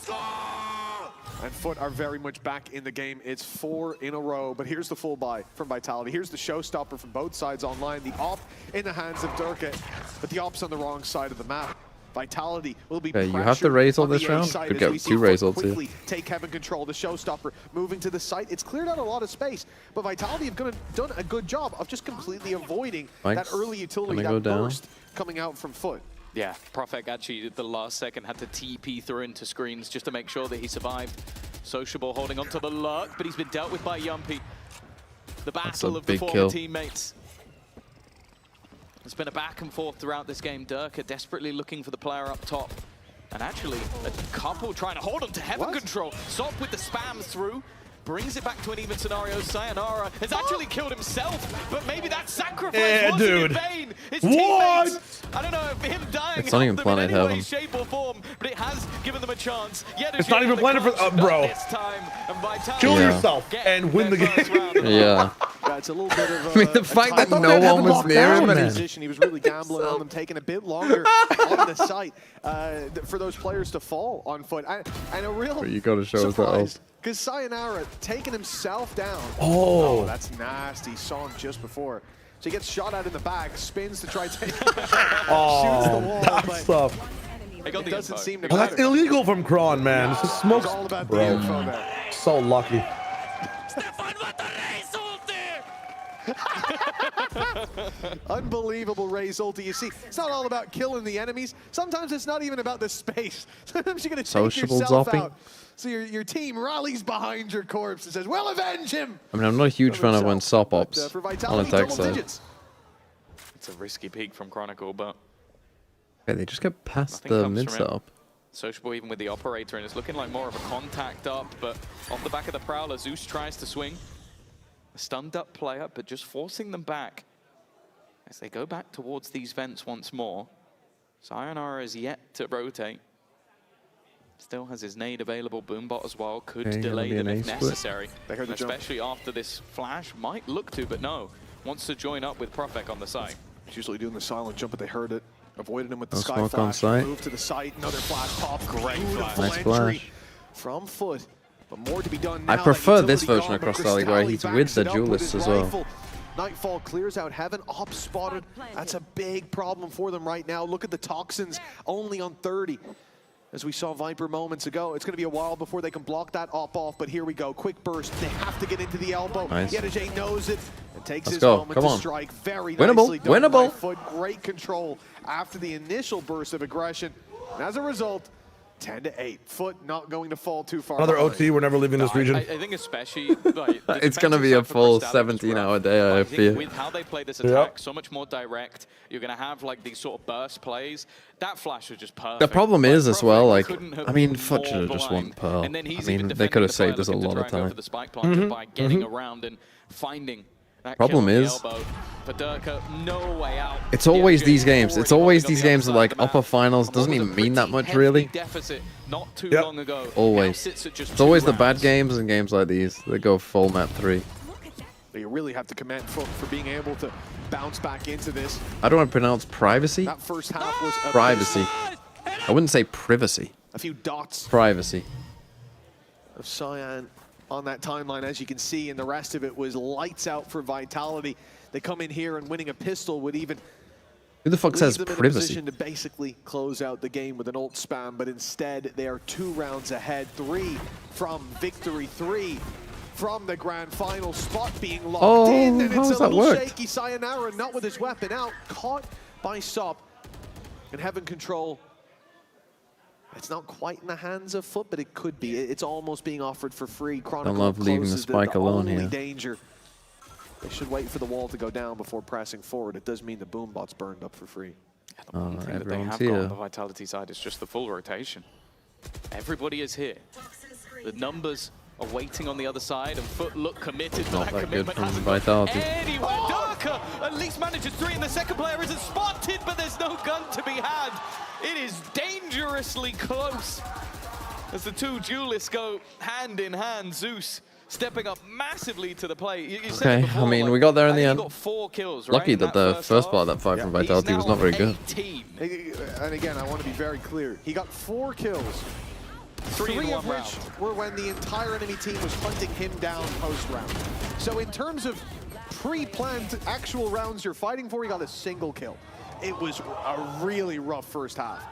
And FUT are very much back in the game. It's 4 in a row, but here's the full buy from Vitality. Here's the showstopper from both sides online. The op in the hands of Durka, but the op's on the wrong side of the map. Vitality will be Okay, you have to pressured raise all on the this A round? side Could as get we see 2 FUT raise ults here. quickly take Heaven control. The showstopper moving to the site. It's cleared out a lot of space, but Vitality have done a good job of just completely avoiding Mike's that early utility, gonna go that down. burst coming out from FUT. Yeah, Profek actually at the last second had to TP through into screens just to make sure that he survived. Sociable holding onto the luck, but he's been dealt with by Yumpy. The battle of the big former kill. teammates. There's been a back and forth throughout this game. Durka desperately looking for the player up top. And actually, a couple trying to hold on to Heaven control. Sop with the spams through. Brings it back to an even scenario. Sayonara has actually killed himself, but maybe that sacrifice wasn't in vain. His teammates, I don't know if him dying It's not even helped them in Planet any way, Heaven. shape or form, but it has given them a chance. It's not even Planet for bro. Kill yourself and win the game. Yeah. Yeah, it's a little bit of I mean, the fact that no one was near him, man. He was really gambling on them, taking a bit longer on the site for those players to fall on FUT. And a real But you gotta show us that ult. because Sayonara taking himself down. Oh. That's nasty. Saw him just before. So he gets shot out in the back, spins to try to take shoots the wall, That's but tough. it doesn't seem to Oh, that's matter. illegal from Kron, man. It's just smoke. It's all about the Bro, info there. so lucky. Unbelievable Ray's ulti. You see, it's not all about killing the enemies. Sometimes it's not even about the space. Sometimes you're going to take Sociable yourself zopping. out. So your team rallies behind your corpse and says, we'll avenge him. I mean, I'm not a huge fan of when Sop ops For on Vitality, attack double side. digits. It's a risky peak from Chronicle, but Okay, they just get past nothing the comes mid from it. setup. Sociable even with the operator, and it's looking like more of a contact up, but off the back of the Prowler, Zeus tries to swing. A stunned up player, but just forcing them back as they go back towards these vents once more. Sayonara is yet to rotate. Still has his nade available. Boombot as well could Okay, delay gonna be them an if A split. necessary. They heard the jump. Especially after this flash. Might look to, but no. Wants to join up with Profek on the side. He's usually doing the silent jump, but they heard it. Avoided him with the No sky smoke on flash. site. Move to the site. Another flash pop. Great flash. Nice entry flash. from FUT. But more to be done I now. prefer That this utility version gone, of but Cross Valley where Cristalli he's with backs the it up with duelist his as well. rifle. Nightfall clears out Heaven. Op spotted. That's a big problem for them right now. Look at the toxins only on 30. As we saw Viper moments ago, it's going to be a while before they can block that op off, but here we go. Quick burst. They have to get into the elbow. Nice. Yedajay knows it and takes Let's his go. moment Come to on. strike. Very Winnable. nicely done by Winnable. FUT. Great control after the initial burst of aggression. And as a result, 10-8. FUT not going to fall too far. Another behind. OT. We're never leaving this region. I think especially like, the It's gonna defensive be a side for full Cristalli was 17-hour rough. day, I But I think fear. with how they play this attack, so much more direct, you're going to have like these sort of burst plays. That flash was just perfect. The problem Like, is as well, Profek like, couldn't have I mean, been FUT should have more just won blind. Pearl. And then I he's mean, even they defending could have the player saved us a looking to lot try of and go time. for the spike planter by getting around and finding that Problem kill on the is- elbow. For Durka, no way out. It's always Yedajay these games. It's already always holding on these the games other that like side of the upper map. finals And doesn't what was even a mean that pretty much hefty really. Deficit not too Yep. long ago. Always. Now sits at just It's 2 always the bad rounds. games and games like these that go full map 3. You really have to commend FUT for being able to bounce back into this. I don't want to pronounce privacy. That first half was a Privacy. I wouldn't say privacy. A few dots Privacy. of Cyan on that timeline, as you can see, and the rest of it was lights out for Vitality. They come in here and winning a pistol would even Who the fuck says leave them in a privacy? position to basically close out the game with an ult spam, but instead they are 2 rounds ahead. 3 from victory, 3 from the grand final spot being locked in, and it's a little shaky. Sayonara not with his weapon out, caught by Sop, and having control. It's not quite in the hands of FUT, but it could be. It's almost being offered for free. Chronicle I love leaving the spike alone only here. danger. They should wait for the wall to go down before pressing forward. It does mean the boom bot's burned up for free. The one thing that they have got on the Vitality side is just the full rotation. Everybody is here. The numbers are waiting on the other side, and FUT look committed, but that commitment hasn't gone anywhere. Darker at least manages 3, and the second player isn't spotted, but there's no gun to be had. It is dangerously close as the two duelists go hand in hand. Zeus stepping up massively to the plate. You said it before, I mean, we got there in the end. Got 4 kills, right, Lucky that the first part of that fight from Vitality was not very good. And again, I want to be very clear. He got 4 kills. 3 of which were when the entire enemy team was hunting him down post-round. So in terms of pre-planned actual rounds you're fighting for, he got a single kill. It was a really rough first half.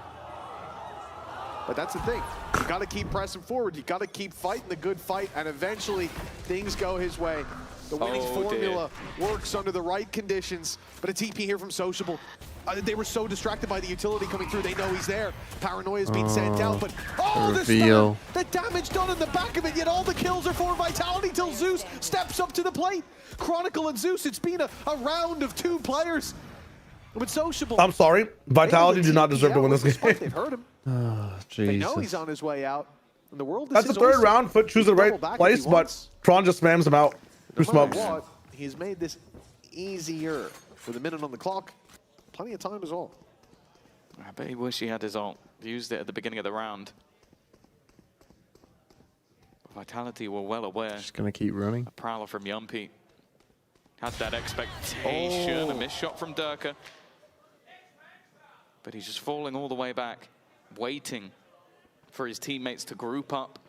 But that's the thing. You got to keep pressing forward. You got to keep fighting the good fight, and eventually things go his way. The winning formula works under the right conditions. But a TP here from Sociable. They were so distracted by the utility coming through. They know he's there. Paranoia's been sent out, but the damage done in the back of it. Yet all the kills are for Vitality till Zeus steps up to the plate. Chronicle and Zeus. It's been a round of 2 players. With Sociable. I'm sorry. Vitality do not deserve to win this game. They've heard him. Oh, Jesus. They know he's on his way out. In the world, that's the 3rd round. FUT chooses the right place, but Tron just spams him out. 2 smokes. He's made this easier with a minute on the clock. Plenty of time as well. I bet he wish he had his ult. Used it at the beginning of the round. Vitality were well aware. Just gonna keep running. A prowler from Yumpy. Had that expectation. A missed shot from Durka. But he's just falling all the way back, waiting for his teammates to group up,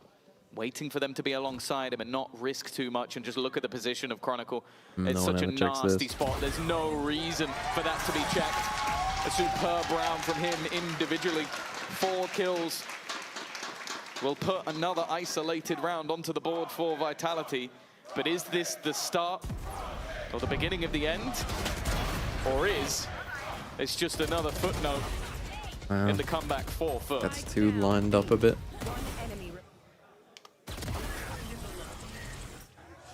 waiting for them to be alongside him and not risk too much and just look at the position of Chronicle. It's such a nasty spot. There's no reason for that to be checked. A superb round from him individually. 4 kills. Will put another isolated round onto the board for Vitality. But is this the start or the beginning of the end? Or is it's just another footnote in the comeback for FUT? That's 2 lined up a bit.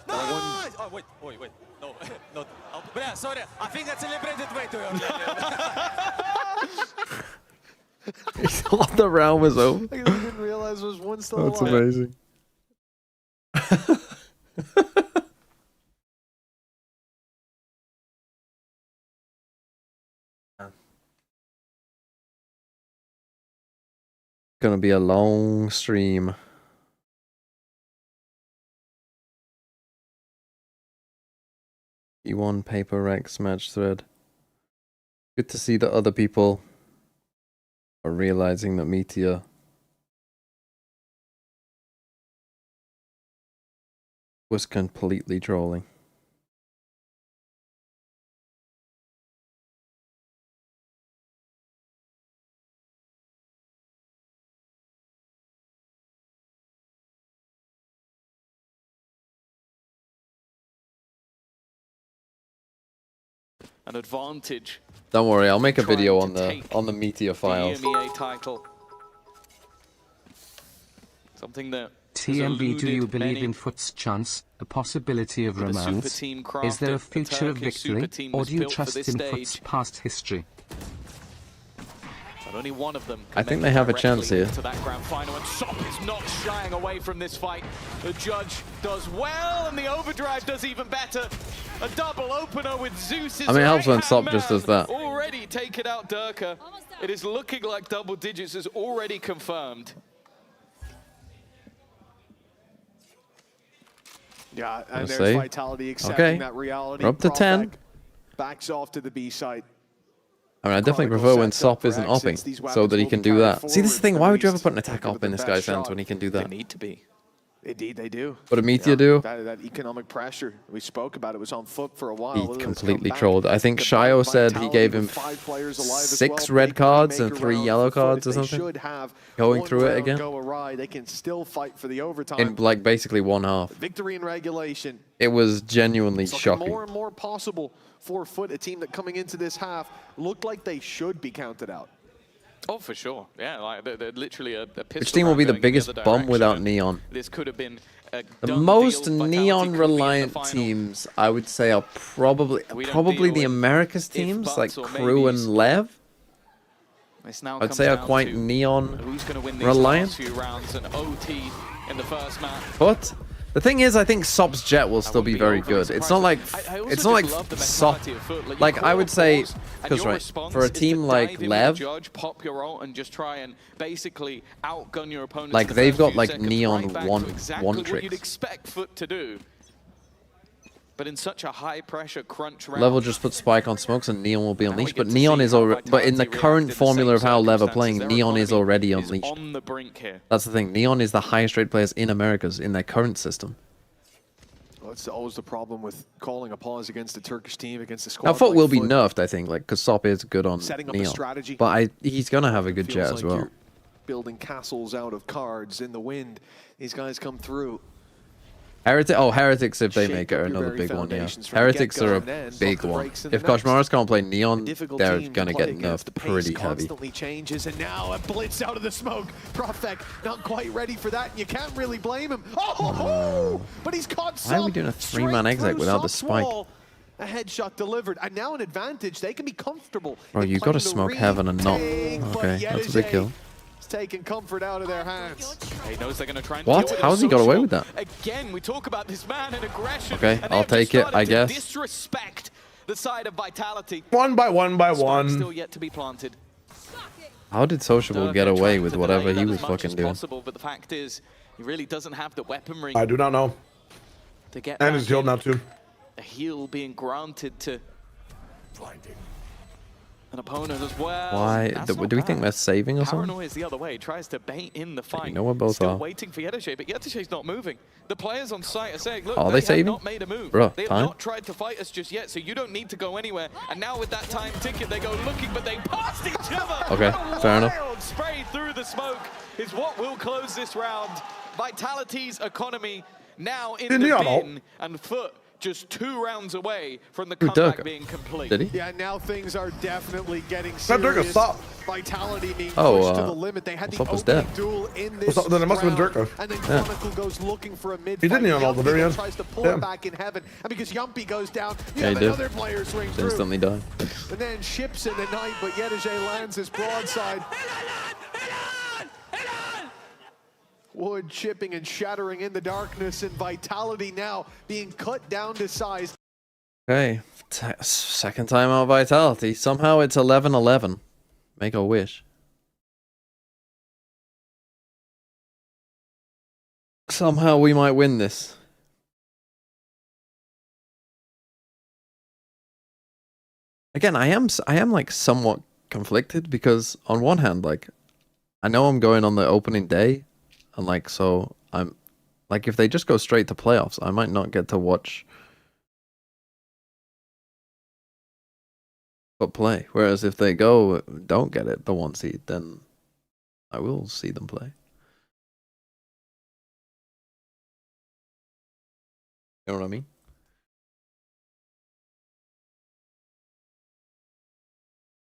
Nice! Oh, wait. No, no. Yeah, sorry. I think that's celebrated way too early. He thought the round was over. I didn't realize there was one still alive. That's amazing. Gonna be a long stream. E1 Paper Rex match thread. Good to see that other people are realizing that Meteor was completely trolling. An advantage. Don't worry, I'll make a video on the Meteor files. The EMEA title. Something that TMB, do you believe in FUT's chance, a possibility of romance? Is there a future of victory, or do you trust in FUT's past history? But only one of them I think they have a chance here. To that grand final, and Sop is not shying away from this fight. The judge does well, and the overdrive does even better. A double opener with Zeus. I mean, it helps when Sop just does that. Already taken out Durka. It is looking like double digits is already confirmed. Yeah, and there's Vitality accepting that reality. We're up to 10. Backs off to the B site. I mean, I definitely prefer when Sop isn't opping, so that he can do that. See, this is the thing. Why would you ever put an attack op in this guy's hands when he can do that? They need to be. Indeed, they do. What did Meteor do? That economic pressure we spoke about, it was on foot for a while. He completely trolled. I think Shio said he gave him 6 red cards and 3 yellow cards or something. Going through it again. They can still fight for the overtime. In like basically one half. Victory in regulation. It was genuinely shocking. More and more possible for FUT, a team that coming into this half looked like they should be counted out. Oh, for sure. Yeah, like they're literally a pistol. Which team will be the biggest bum without Neon? This could have been the most Neon-reliant teams, I would say, are probably the Americas teams, like Crew and Lev. I'd say are quite Neon-reliant. But the thing is, I think Sop's Jet will still be very good. It's not like Sop. Like I would say, because right, for a team like Lev, like they've got like Neon one tricks. You'd expect FUT to do. But in such a high pressure crunch round, Lev will just put Spike on smokes and Neon will be unleashed. But Neon is already. But in the current formula of how Lev are playing, Neon is already unleashed. on the brink here. That's the thing. Neon is the highest rate players in Americas in their current system. Well, it's always the problem with calling a pause against the Turkish team, against the squad. Now, FUT like will be FUT. nerfed, I think, like because Sop is good on Setting up a Neon. strategy. But he's gonna have a good jet as Feels like well. you're building castles out of cards in the wind. These guys come through. Heretics, if they make it, are another big one, yeah. Heretics are a big one. If Koshmaras can't play Neon, they're going to get nerfed pretty heavy. Constantly changes, and now a blitz out of the smoke. Profek not quite ready for that, and you can't really blame him. Oh, but he's caught. Why are we doing a 3-man exec without the spike? A headshot delivered, and now an advantage. They can be comfortable. Bro, you got to smoke heaven and not. Okay, that's a big kill. Taking comfort out of their hands. He knows they're going to try and What? How has he got away with that? Again, we talk about this man and aggression. Okay, I'll take it, I guess. Disrespect the side of Vitality. One by one. Still yet to be planted. How did Sociable get away with whatever he was fucking doing? But the fact is, he really doesn't have the weaponry. I do not know. To get and he's healed now too. A heal being granted to an opponent as well. Why? Do we think they're saving or something? Paranoia is the other way. Tries to bait in the fight. You know what both Still are. waiting for Yeteshe, but Yeteshe's not moving. The players on site are saying, look, Are they they saving? have not made a move. Bruh, they have time? not tried to fight us just yet, so you don't need to go anywhere. And now with that time ticket, they go looking, but they passed each other. Okay, fair enough. Wild spray through the smoke is what will close this round. Vitality's economy now in the bin, and FUT just 2 rounds away from the comeback being complete. Did he? Yeah, now things are definitely getting serious. Vitality being pushed to the limit. They had the opening duel in this Then it must have been Durka. And then Chronicle goes looking for a mid. He didn't even all the very end. Tries to pull him back in heaven, and because Yumpy goes down, you Yeah, have he did. another player swing through. Instantly died. And then ships in the night, but Yeteshe lands his broadside. Wood chipping and shattering in the darkness, and Vitality now being cut down to size. Okay, second time out Vitality. Somehow it's 11-11. Make a wish. Somehow we might win this. Again, I am like somewhat conflicted because on one hand, like, I know I'm going on the opening day, and like, so I'm like, if they just go straight to playoffs, I might not get to watch but play. Whereas if they don't get it, the 1 seed, then I will see them play. You know what I mean?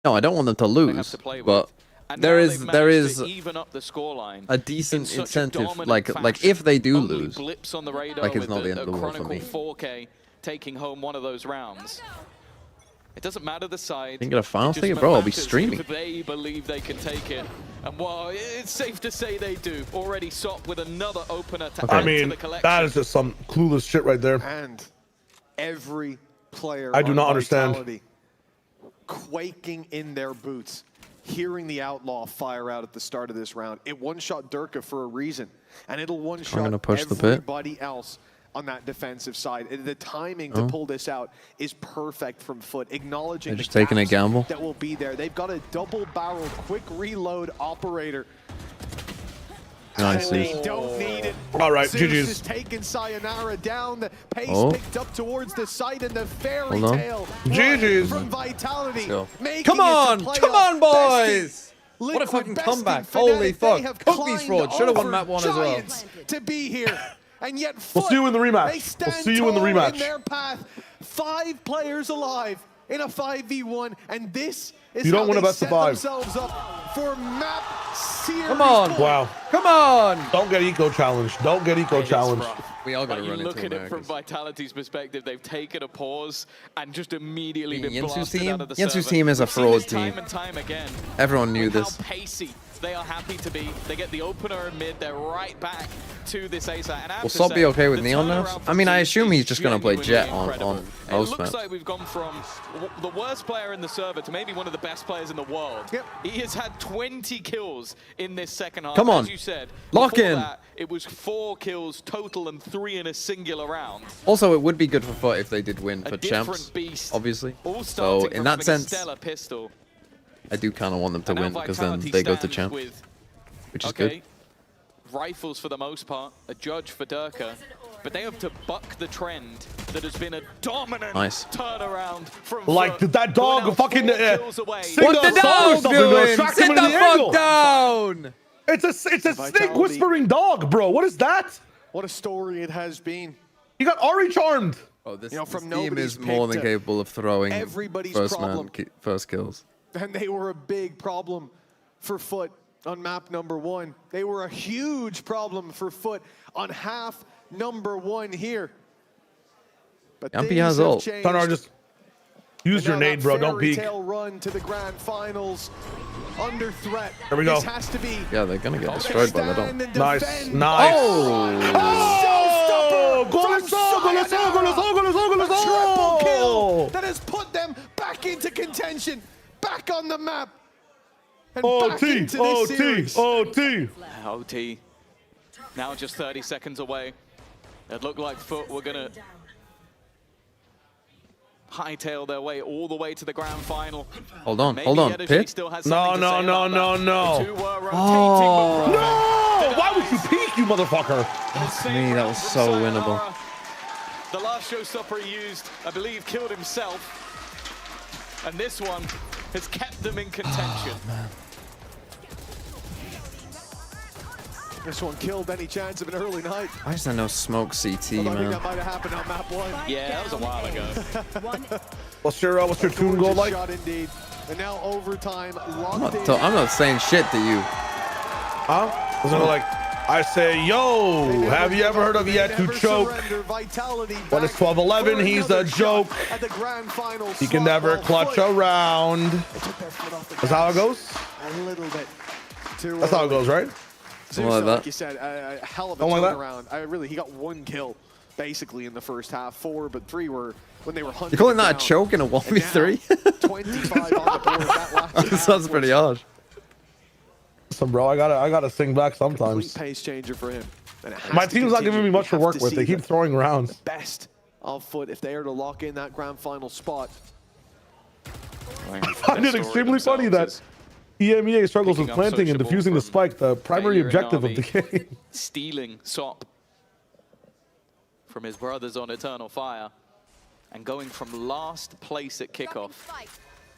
No, I don't want them to lose, but there is even up the scoreline. A decent incentive, like if they do lose, blips on the radar like it's with not the end of the world for Chronicle me. 4K taking home one of those rounds. It doesn't matter the side. Didn't get a final it just ticket, bro. I'll be matters streaming. if they believe they can take it. And while it's safe to say they do, already Sop with another opener to add to the collection. That is just some clueless shit right there. And every player I do not Vitality understand. quaking in their boots, hearing the Outlaw fire out at the start of this round. It one-shot Durka for a reason, and it'll one-shot push the pit. everybody else on that defensive side. The timing to pull this out is perfect from FUT, acknowledging They're just taking a gamble. that will be there. They've got a double-barrel quick reload operator. Nice. They don't need it. All right, Zeus GG's. is taking Sayonara down. The pace picked up towards the site, and the fairy tale GG's. from Vitality. Come on, boys! What a fucking comeback! Holy fuck! Cook these frauds. Should have won map 1 as well. To be here, and yet We'll see you in the rematch. We'll see you in the rematch. In their path, 5 players alive in a 5v1, and this is You don't how win a they best of set 5. themselves up for map series. Come on! Wow. Come on! Don't get eco challenged. Don't get eco challenged. We all gotta Like, you run look into at it from Americas. Vitality's perspective, they've taken a pause and just immediately been Yensu's blasted team? out of the Yensu's server. team is a We've seen fraud this team. Time and time again. Everyone knew with this. How pacey they are happy to be. They get the opener in mid. They're right back to this A side. And I have Will to Sop say, be okay with the Neon turnaround nerfs? from I mean, I Zeus assume is he's just gonna play genuinely Jet on incredible. most It looks maps. like we've gone from the worst player in the server to maybe one of the best players in the world. He has had 20 kills in this second half. Come on. As you said, Lock before in. that, it was 4 kills total and 3 in a singular round. Also, it would be good for FUT if they did win A for different champs, beast. obviously. All So starting in from that having a sense, stellar pistol. I do kind of want them to And now win because then Vitality they go to stands champ, with, which is okay, good. rifles for the most part, a judge for Durka, but they have to buck the trend that has been a dominant turnaround from Like, FUT. did that dog We're now fucking 4 kills away. sing What a the song or dog something to doing? attract Sit him the into the fuck angle? down! It's a snake whispering dog, bro. What is that? What a story it has been. You got Ari charmed. Oh, this, You know, from this team nobody's is more pick than to capable of throwing everybody's first problem. first kills. And they were a big problem for FUT on map number 1. They were a huge problem for FUT on half number 1 here. But Yampy things has have ult. changed. Tanar, just use your And now nade, that bro. Don't fairy peek. tale run to the grand finals under threat. There we go. This has to be Yeah, they're gonna get destroyed by that stand ult. and Nice, defend. nice. Oh! Golazo. A triple kill that has put them back into contention, back on the map, and back into this series. OT. Now just 30 seconds away. It looked like FUT were gonna hightail their way all the way to the grand final. Hold on, Maybe hold on. Energy Pit? still has No. something to say about that. No. The two were rotating, Oh. but No! Why would you peek, you motherfucker? Fuck me, that was so winnable. The last showstopper he used, I believe, killed himself. And this one has kept them in contention. This one killed any chance of an early night. Why is there no smoke CT, Although I think man? that might have happened on map 1. Yeah, that was a while ago. What's your tune goal like? Shot indeed. And now overtime I'm locked in. I'm not saying shit to you. Huh? Was it like, I say, yo, have you ever heard of Yet to Choke? When it's 12-11, he's a joke. At the grand final He can never clutch a round. That's how it goes? A little bit too That's how it goes, right? Something like that. you said, a hell of a Something like that? turnaround. He got 1 kill basically in the first half. 4, but 3 were when they were hunting. You're calling him that a down. choke in a 1v3? 25 on the board. That last That half sounds pretty was harsh. Listen, bro, I gotta sing back complete sometimes. pace changer for him. And it has My to team's not giving me continue. much to We have work to with. They see keep the throwing rounds. best of FUT if they are to lock in that grand final spot. I find it extremely funny that EMEA struggles with planting and defusing the spike, the primary objective of the game. Stealing Sop from his brothers on Eternal Fire and going from last place at kickoff.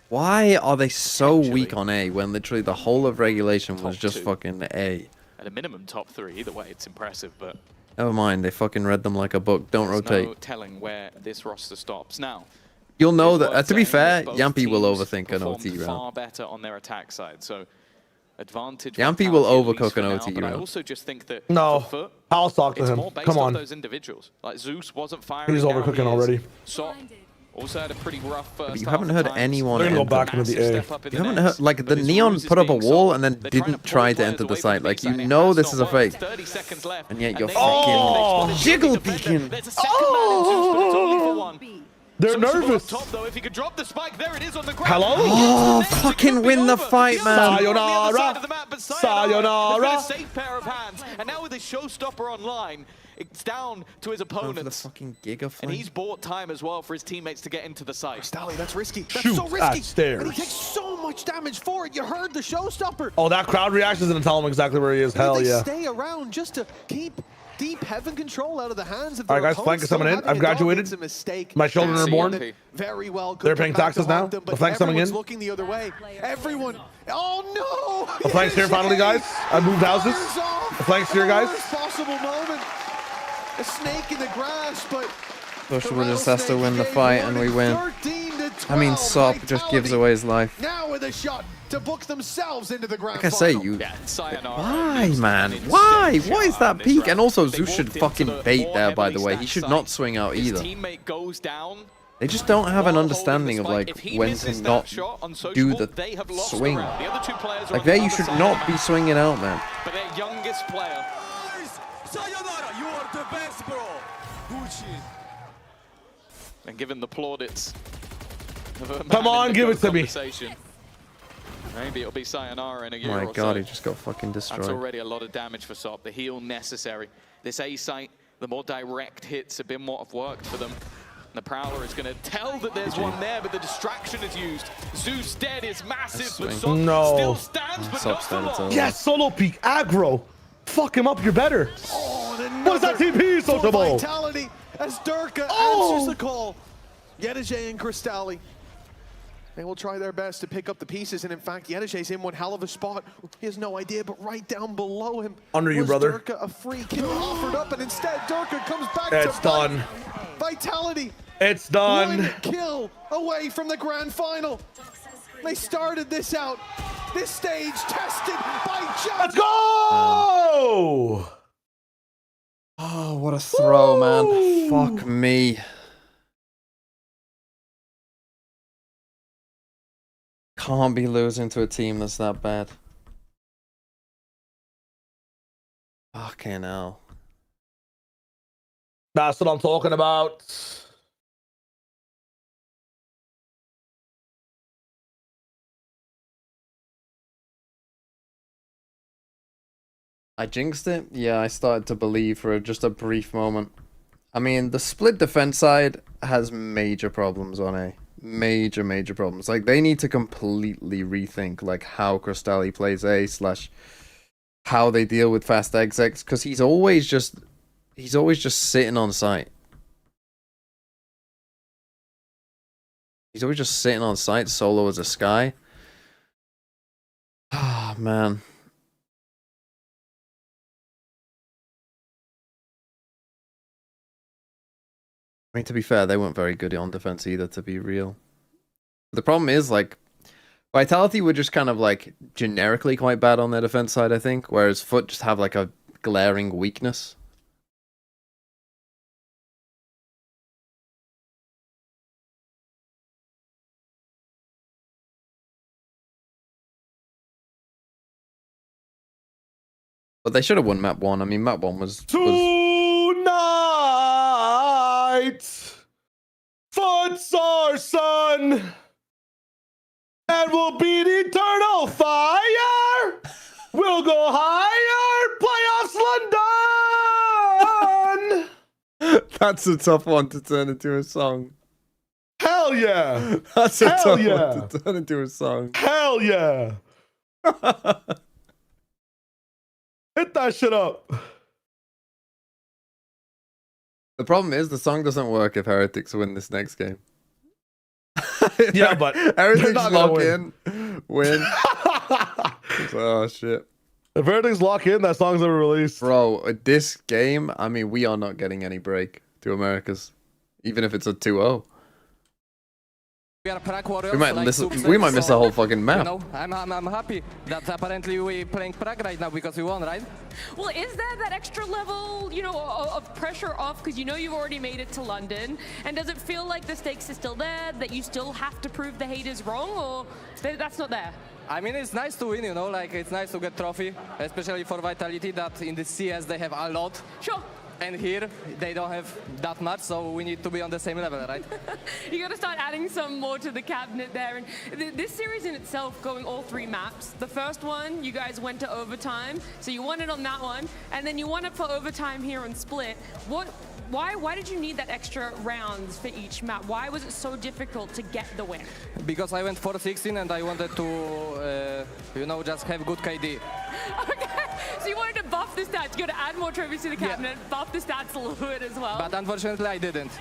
Why are they so weak on A when literally the whole of regulation was just fucking A? At a minimum, top 3. Either way, it's impressive, but Never mind, they fucking read them like a book. Don't there's rotate. no telling where this roster stops. Now, You'll know it's that. worth To be saying fair, that both Yampy will teams overthink an performed OT round. far better on their attack side, so advantage. Yampy will Vitality, at least overcook for an now, OT but I round. also just think that No, for FUT, I'll talk to it's him. more based Come on on. those individuals. Like Zeus wasn't firing. He's down overcooking years. already. Sop also had a pretty rough first. But you haven't heard anyone. They're gonna go enter. back into the A. You haven't heard like the Neon put up a wall and then didn't try to enter the site. Like you know this is a fake, and yet you're fucking jiggle peeking. They're nervous. Though, if he could drop the spike, there it is on the ground. Hello? Oh, fucking win the fight, man. Sayonara. Sayonara. Safe pair of hands. And now with the showstopper online, It's down to his opponents. The fucking Giga and he's bought time as well for his teammates to get into the site. Stally, that's risky. That's Shoot so risky. at stairs. And he takes so much damage for it. You heard the showstopper. Oh, that crowd reaction is gonna tell him exactly where he is. Hell they yeah. Stay around just to keep deep heaven control out of the hands of All their right, guys, flank is coming in. I've graduated. My children are born. Very well. They're paying taxes now. The flank's coming in. Looking the other way. Everyone. Oh no! The flank's here finally, guys. I moved houses. The flank's here, guys. Possible moment. A snake in the grass, but Joshua just has to win the fight and we win. I mean, Sop just gives away his life. Now with a shot to book themselves into the grand Like I say, final. why, man? Why? What is that peak? And also, Zeus should fucking bait there, by the way. He should not swing out either. They just don't have an understanding of, like, when to not do the swing. Like, there you should not be swinging out, man. But their youngest player. Sayonara, you are the best, bro. Gucci. And given the plaudits. Come on, give it to me. Maybe it'll be sayonara in a year Oh or my god, so. he just got fucking destroyed. That's already a lot of damage for Sop. The heal necessary. This A site, the more direct hits have been what have worked for them. And the Prowler is going to tell that there's one there, but the distraction is used. Zeus dead is massive, but Sop still stands, but not for long. Yes, solo peek, aggro. Fuck him up, you're better. What's that TP, Sotabo? Vitality as Durka answers the call. Yedege and Cristalli. They will try their best to pick up the pieces, and in fact, Yedege's in one hell of a spot. He has no idea, but right down below him under you, brother. Durka, a free kill offered up, and instead Durka comes back it's to done. Vitality. It's done. One kill away from the grand final. They started this out. This stage tested by John. Let's go! Oh, what a throw, man. Fuck me. Can't be losing to a team that's that bad. Fucking hell. That's what I'm talking about. I jinxed it? Yeah, I started to believe for just a brief moment. I mean, the split defense side has major problems on A. Major problems. Like, they need to completely rethink, like, how Cristalli plays A / how they deal with fast execs, because he's always just sitting on site. He's always just sitting on site, solo as a Sky. Ah, man. I mean, to be fair, they weren't very good on defense either, to be real. The problem is, like, Vitality were just kind of, like, generically quite bad on their defense side, I think, whereas FUT just have, like, a glaring weakness. But they should have won map 1. I mean, map 1 was... Tonight, FUT's our son, and we'll beat eternal fire. We'll go higher, playoffs London. That's a tough one to turn into a song. Hell yeah. That's a tough one to turn into a song. Hell yeah. Hit that shit up. The problem is the song doesn't work if Heretics win this next game. Yeah, but Heretics lock in, win. Oh shit. If Heretics lock in, that song's never released. Bro, this game, I mean, we are not getting any break to Americas. Even if it's a 2-0. We are Prague Warriors. We might miss a whole fucking map. You know, I'm happy that apparently we're playing Prague right now because we won, right? Well, is there that extra level, you know, of pressure off because you know you've already made it to London? And does it feel like the stakes are still there, that you still have to prove the haters wrong, or that's not there? I mean, it's nice to win, you know, like it's nice to get trophy, especially for Vitality that in the CS they have a lot. Sure. and here they don't have that much, so we need to be on the same level, right? You got to start adding some more to the cabinet there. And this series in itself, going all 3 maps. The first one, you guys went to overtime, so you won it on that one, and then you won it for overtime here on Split. Why did you need that extra rounds for each map? Why was it so difficult to get the win? Because I went 4-16 and I wanted to, you know, just have good KD. Okay, so you wanted to buff the stats. You got to add more trophies to the cabinet, buff the stats a little bit as well. But unfortunately, I didn't.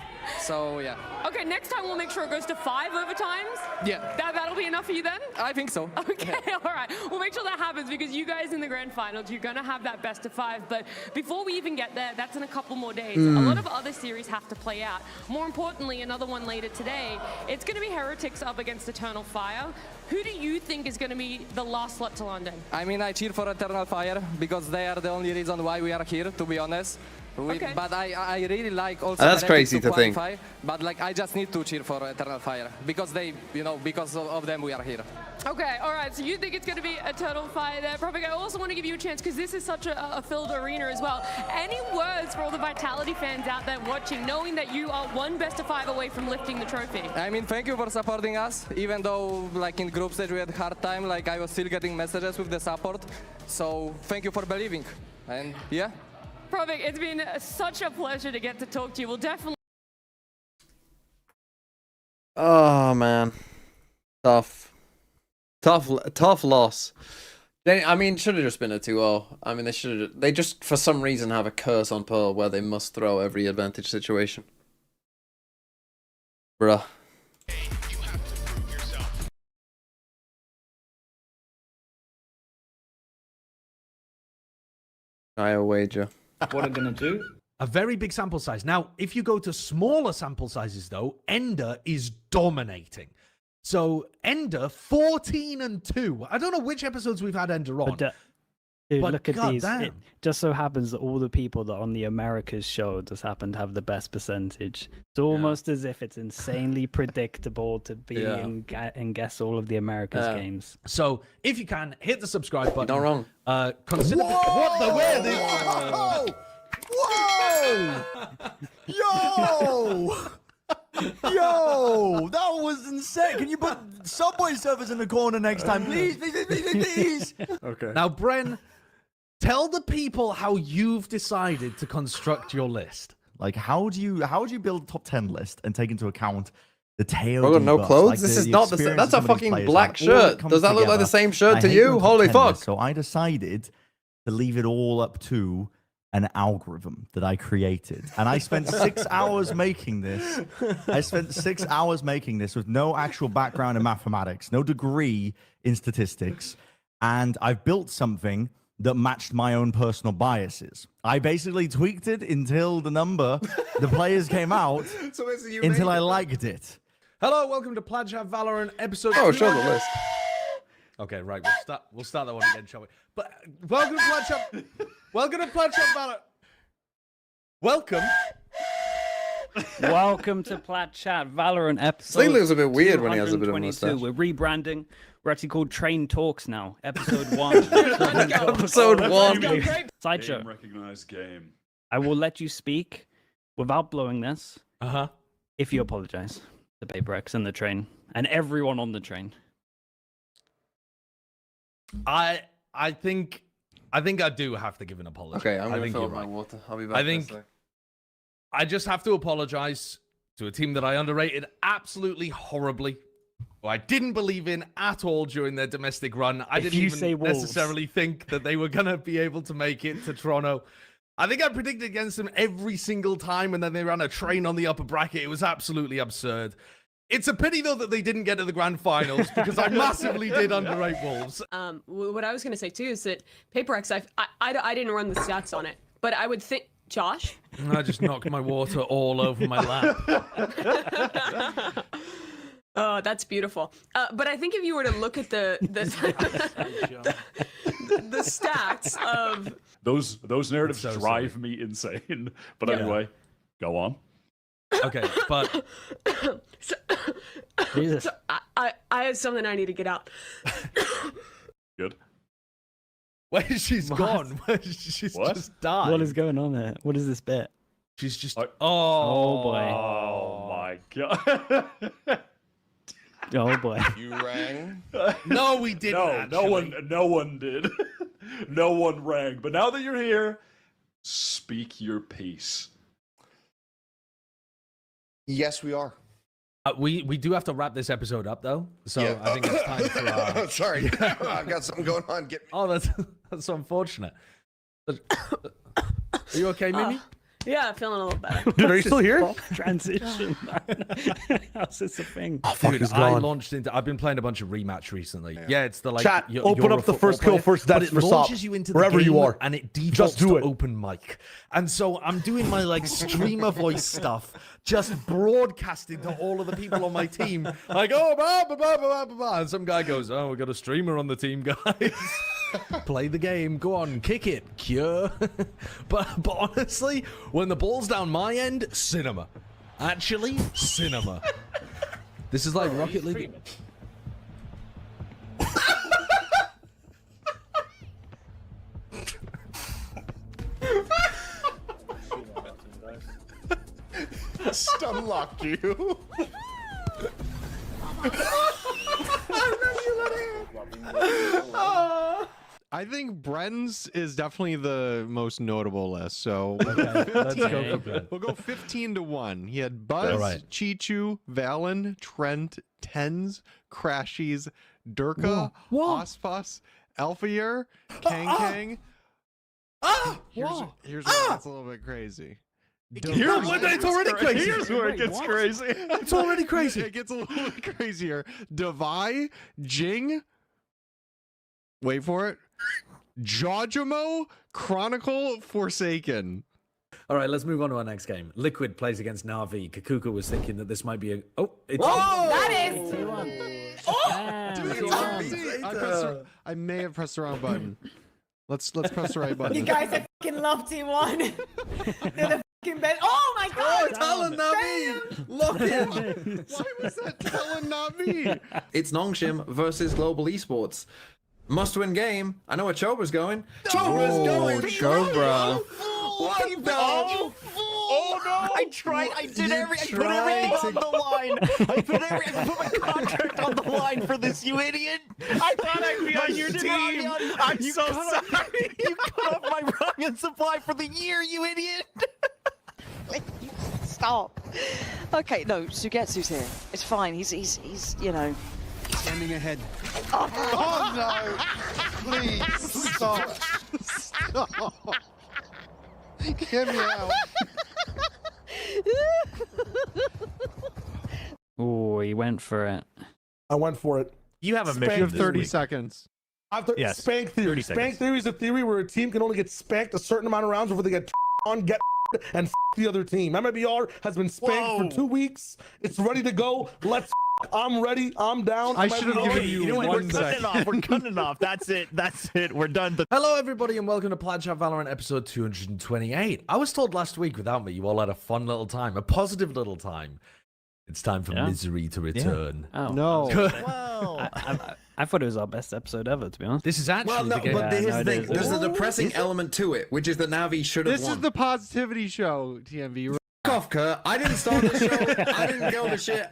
So, yeah. Okay, next time we'll make sure it goes to 5 overtimes. Yeah. That'll be enough for you then? I think so. Okay, all right. We'll make sure that happens because you guys in the grand finals, you're going to have that best of 5. But before we even get there, that's in a couple more days. A lot of other series have to play out. More importantly, another one later today, it's going to be Heretics up against Eternal Fire. Who do you think is going to be the last slot to London? I mean, I cheer for Eternal Fire because they are the only reason why we are here, to be honest. Okay. But I really like also That's crazy to think. qualify, but like I just need to cheer for Eternal Fire because they, you know, because of them we are here. Okay, all right, so you think it's going to be Eternal Fire there. Probably, I also want to give you a chance because this is such a filled arena as well. Any words for all the Vitality fans out there watching, knowing that you are one best of 5 away from lifting the trophy? I mean, thank you for supporting us, even though like in group stage we had a hard time, like I was still getting messages with the support. So thank you for believing, and yeah. Pravik, it's been such a pleasure to get to talk to you. We'll definitely... Oh, man. Tough loss. I mean, should have just been a 2-0. I mean, they just, for some reason, have a curse on Pearl where they must throw every advantage situation. Bruh. I wager. What are going to do? A very big sample size. Now, if you go to smaller sample sizes, though, Ender is dominating. So, Ender, 14-2. I don't know which episodes we've had Ender on. Dude, but look at God these. damn. It just so happens that all the people that are on the Americas show just happen to have the best percentage. It's almost as if it's insanely predictable to be and guess all of the Americas games. So, if you can, hit the subscribe button. You're not wrong. Consider what the where the Yo! Yo! That was insane. Can you put Subway servers in the corner next time, please? Please. Okay. Now, Bren, tell the people how you've decided to construct your list. Like, how do you build a top 10 list and take into account the tail? Bro, no clothes? This is not the same. That's a fucking black shirt. Does that look like the same shirt to you? Holy fuck. So I decided to leave it all up to an algorithm that I created. And I spent 6 hours making this. I spent 6 hours making this with no actual background in mathematics, no degree in statistics. And I've built something that matched my own personal biases. I basically tweaked it until the players came out, until I liked it. Hello, welcome to Plaid Chat Valorant episode. Oh, show the list. Okay, right. We'll start that one again, shall we? But welcome to Plaid Chat. Welcome to Plaid Chat Valorant. Welcome to Plaid Chat Valorant episode. Sling looks a bit weird when he has a bit of a mustache. We're rebranding. We're actually called Train Talks now. Episode 1. Episode 1. Sideshow. Recognized game. I will let you speak without blowing this. Uh-huh. If you apologize to PaperX and the train and everyone on the train. I think I do have to give an apology. Okay, I'm going to fill up right. my water. I'll be back. I just have to apologize to a team that I underrated absolutely horribly. Who I didn't believe in at all during their domestic run. I didn't even necessarily think that they were going to be able to make it to Toronto. I think I predicted against them every single time, and then they ran a train on the upper bracket. It was absolutely absurd. It's a pity, though, that they didn't get to the grand finals, because I massively did underrate Wolves. What I was going to say, too, is that PaperX, I didn't run the stats on it, but I would think... Josh? I just knocked my water all over my lap. Oh, that's beautiful. But I think if you were to look at the stats of... Those narratives drive me insane. But anyway, go on. Okay, but... Jesus. So I have something I need to get out. Good. Wait, she's gone. She's just died. What is going on there? What is this bit? She's just. Oh boy. Oh my god. Oh boy. You rang? No, we didn't. No one did. No one rang. But now that you're here, speak your piece. Yes, we are. We do have to wrap this episode up though, so yeah. I think it's time for our... Sorry, I got something going on. Oh, that's unfortunate. Are you okay, Mimi? Yeah, feeling a little better. Dude, are you still here? Transition. How's this a thing? Oh, fuck, Dude, I launched into. I've been playing a bunch of rematch recently. Yeah, it's the like. Chat. Open up the first kill, first death for launches you into the wherever game you are, and it defaults just do it. to open mic. And so I'm doing my like streamer voice stuff, just broadcasting to all of the people on my team. Like, oh, blah, blah, blah, blah, blah, blah. And some guy goes, "Oh, we got a streamer on the team, guys." Play the game, go on, kick it, cure. but honestly, when the ball's down my end, cinema. Actually, cinema. This is like Rocket League. Stun locked you. I think Bren's is definitely the most notable list. So let's go. We'll go 15-1. He had Buzz, Chichu, Valen, Trent, Tens, Crashies, Durka, Ospas, Alphayer, Kang. Here's where it's a little bit crazy. It's already crazy. Here's where it gets crazy. It's already crazy. It gets a little bit crazier. Devi, Jing. Wait for it. Jojimo, Chronicle, Forsaken. All right, let's move on to our next game. Liquid plays against Na'Vi. Kakuka was thinking that this might be a... Oh, it's... Whoa! That is... I may have pressed the wrong button. Let's press the right button. You guys are fucking love T1. They're the fucking best. Oh my god! Oh, Talon Na'Vi! Lock in! Why was that Talon Na'Vi? It's Nongshim versus Global Esports. Must-win game. I know where Chobra's going. Chobra's going! Chobra. What the? Oh no! I tried. I put everything on the line. I put my contract on the line for this. You idiot! I thought I'd be on your team. I'm so sorry. You cut off my rung and supply for the year. You idiot! Stop. Okay, no, Sugetsu's here. It's fine. He's you know. Standing ahead. Oh no! Please stop! Stop! Get me out! Oh, he went for it. I went for it. You have a mission. You have 30 seconds. Yes. Spank theory. Spank theory is a theory where a team can only get spanked a certain amount of rounds before they get on, get and the other team. MMBR has been spanked for 2 weeks. It's ready to go. Let's. I'm ready. I'm down. I should have given you, know what? 1 second. We're cutting it off. That's it. That's it. We're done. Hello, everybody, and welcome to Plaid Chat Valorant episode 228. I was told last week, without me, you all had a fun little time, a positive little time. It's time for misery to return. Yeah. Oh, no. Well, I thought it was our best episode ever, to be honest. This is actually the game. But here's the thing. There's a depressing element to it, which is that Na'Vi should have won. This is the positivity show, TMV. Fuck off, Kurt. I didn't start the show. I didn't go to shit.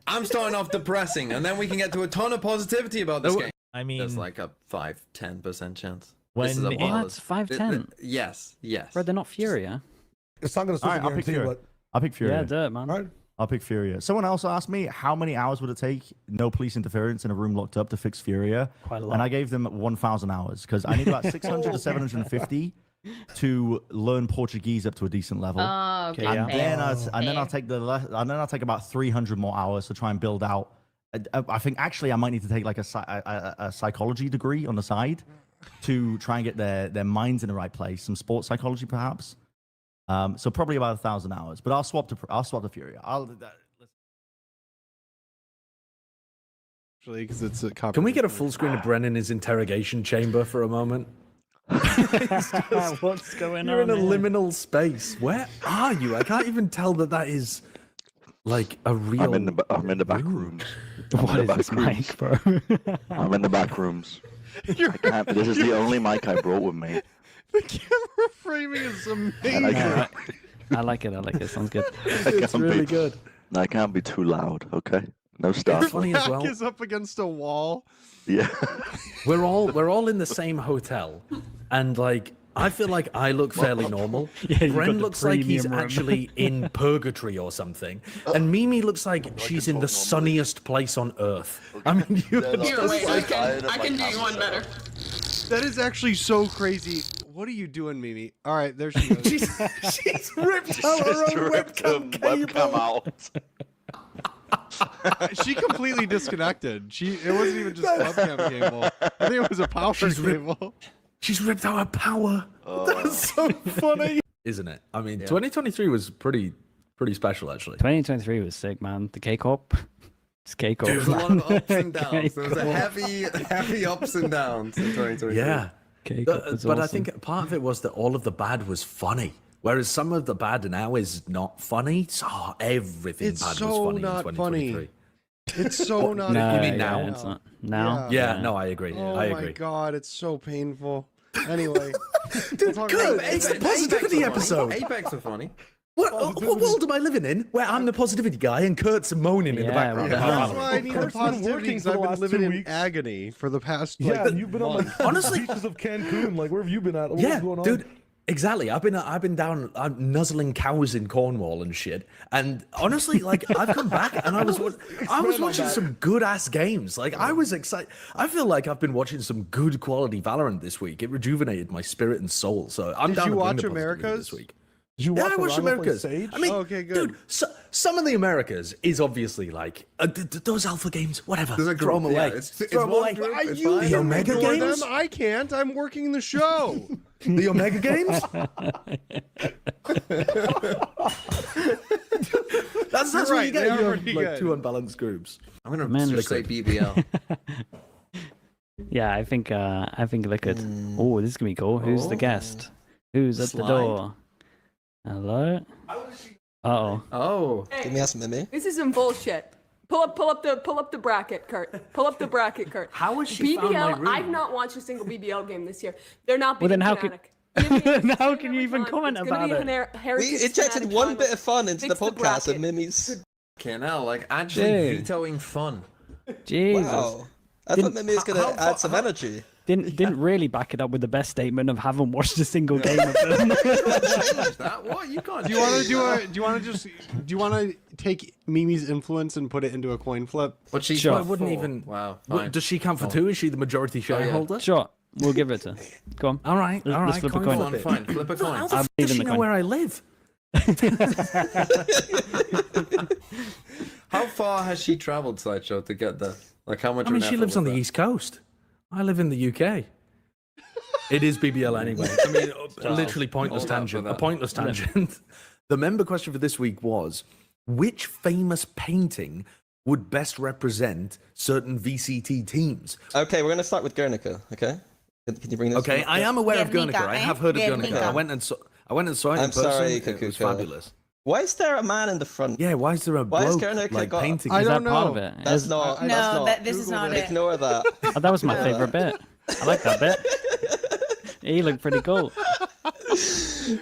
I'm starting off depressing, and then we can get to a ton of positivity about this game. I mean, there's like a 5-10% chance. When this is a what? 5-10? Yes. Bro, they're not Furia. It's not going to I'll pick Furia. I'll pick Furia. Yeah, dirt, man. All right. I'll pick Furia. Someone else asked me how many hours would it take, no police interference in a room locked up, to fix Furia. Quite a lot. And I gave them 1,000 hours because I need about 600 to 750 to learn Portuguese up to a decent level. Okay. And then I'll take about 300 more hours to try and build out. I think actually I might need to take like a psychology degree on the side to try and get their minds in the right place. Some sports psychology perhaps. So probably about 1,000 hours, but I'll swap to Furia. Actually, because it's a copy. Can we get a full screen of Bren in his interrogation chamber for a moment? What's going on? You're in a liminal space. Where are you? I can't even tell that is like a real. I'm in the back rooms. What is this mic, bro? I'm in the back rooms. I can't. This is the only mic I brought with me. The camera framing is amazing. I like it. I like it. Sounds good. It's really good. I can't be too loud, okay? No stuff. Funny as well. Back is up against a wall. Yeah. We're all in the same hotel, and like I feel like I look fairly normal. Bren looks like he's actually in purgatory or something, and Mimi looks like she's in the sunniest place on earth. I mean, Here, wait, I can do you one better. That is actually so crazy. What are you doing, Mimi? All right, there she goes. she's ripped out her own webcam out. She completely disconnected. It wasn't even just a webcam cable. I think it was a power cable. She's ripped out her power. That's so funny, isn't it? I mean, 2023 was pretty special, actually. 2023 was sick, man. The K-Corp. It's K-Corp. There was a lot of ups and downs. There was a heavy ups and downs in 2023. Yeah. K-Corp But I think part of it was that all of the bad was funny. Whereas some of the bad now is not funny. So everything bad was funny in 2023. It's so not. You mean now? Yeah, it's not. Now? Yeah, no, I agree. Oh I agree. my god, it's so painful. Anyway. Dude, good. It's a positivity episode. Apex are funny. What world am I living in where I'm the positivity guy and Kurt's moaning in the background? That's why I need the positivity, because I've been living in agony for the past and you've been on honestly beaches of Cancun. Like, where have you been at? What's going on? Dude. Exactly. I've been down. I'm nuzzling cows in Cornwall and shit. And honestly, like I've come back and I was watching some good ass games. Like I was excited. I feel like I've been watching some good quality Valorant this week. It rejuvenated my spirit and soul. So I'm down. Did you to bring watch the positivity Americas this week? Did you watch I watched Americas. Sage? I mean, okay, good. Dude, some of the Americas is obviously like those alpha games. Whatever. Throw them away. Throw them away. The Omega games. I can't. I'm working the show. The Omega games? that's what right, you get. You have good. like two unbalanced groups. I'm gonna just say BBL. Yeah, I think Liquid. Oh, this is gonna be cool. Who's the guest? Who's at the door? Hello? Uh-oh. Oh. Give me some Mimi. This is some bullshit. Pull up the bracket, Kurt. Pull up the bracket, Kurt. How has she found my room? I've not watched a single BBL game this year. They're not Well, being then how can you even comment about it? We injected one bit of fun into the podcast and Mimi's. Okay, now like actually vetoing fun. Jesus. Wow. I thought Mimi was gonna add some energy. Didn't really back it up with the best statement of haven't watched a single game of them. What? You can't. Do you want to take Mimi's influence and put it into a coin flip? But she wouldn't even. Wow. Does she count for two? Is she the majority shareholder? Sure. We'll give it to. Go on. All right. Let's flip a coin. Fine. Flip a coin. How does she know where I live? How far has she traveled, Sideshow, to get there? Like how much? I mean, she lives on the East Coast. I live in the UK. It is BBL anyway. I mean, literally pointless tangent. A pointless tangent. The member question for this week was, which famous painting would best represent certain VCT teams? Okay, we're going to start with Guernica, okay? Can you bring this? Okay, I am aware of Guernica. I have heard of Guernica. I went and saw it in person. Sorry, it was fabulous. Why is there a man in the front? Yeah, why is there a bloke like painting? I don't know. Part of it? That's not. No, this is not it. Ignore that. Oh, that was my favorite bit. I like that bit. He looked pretty cool.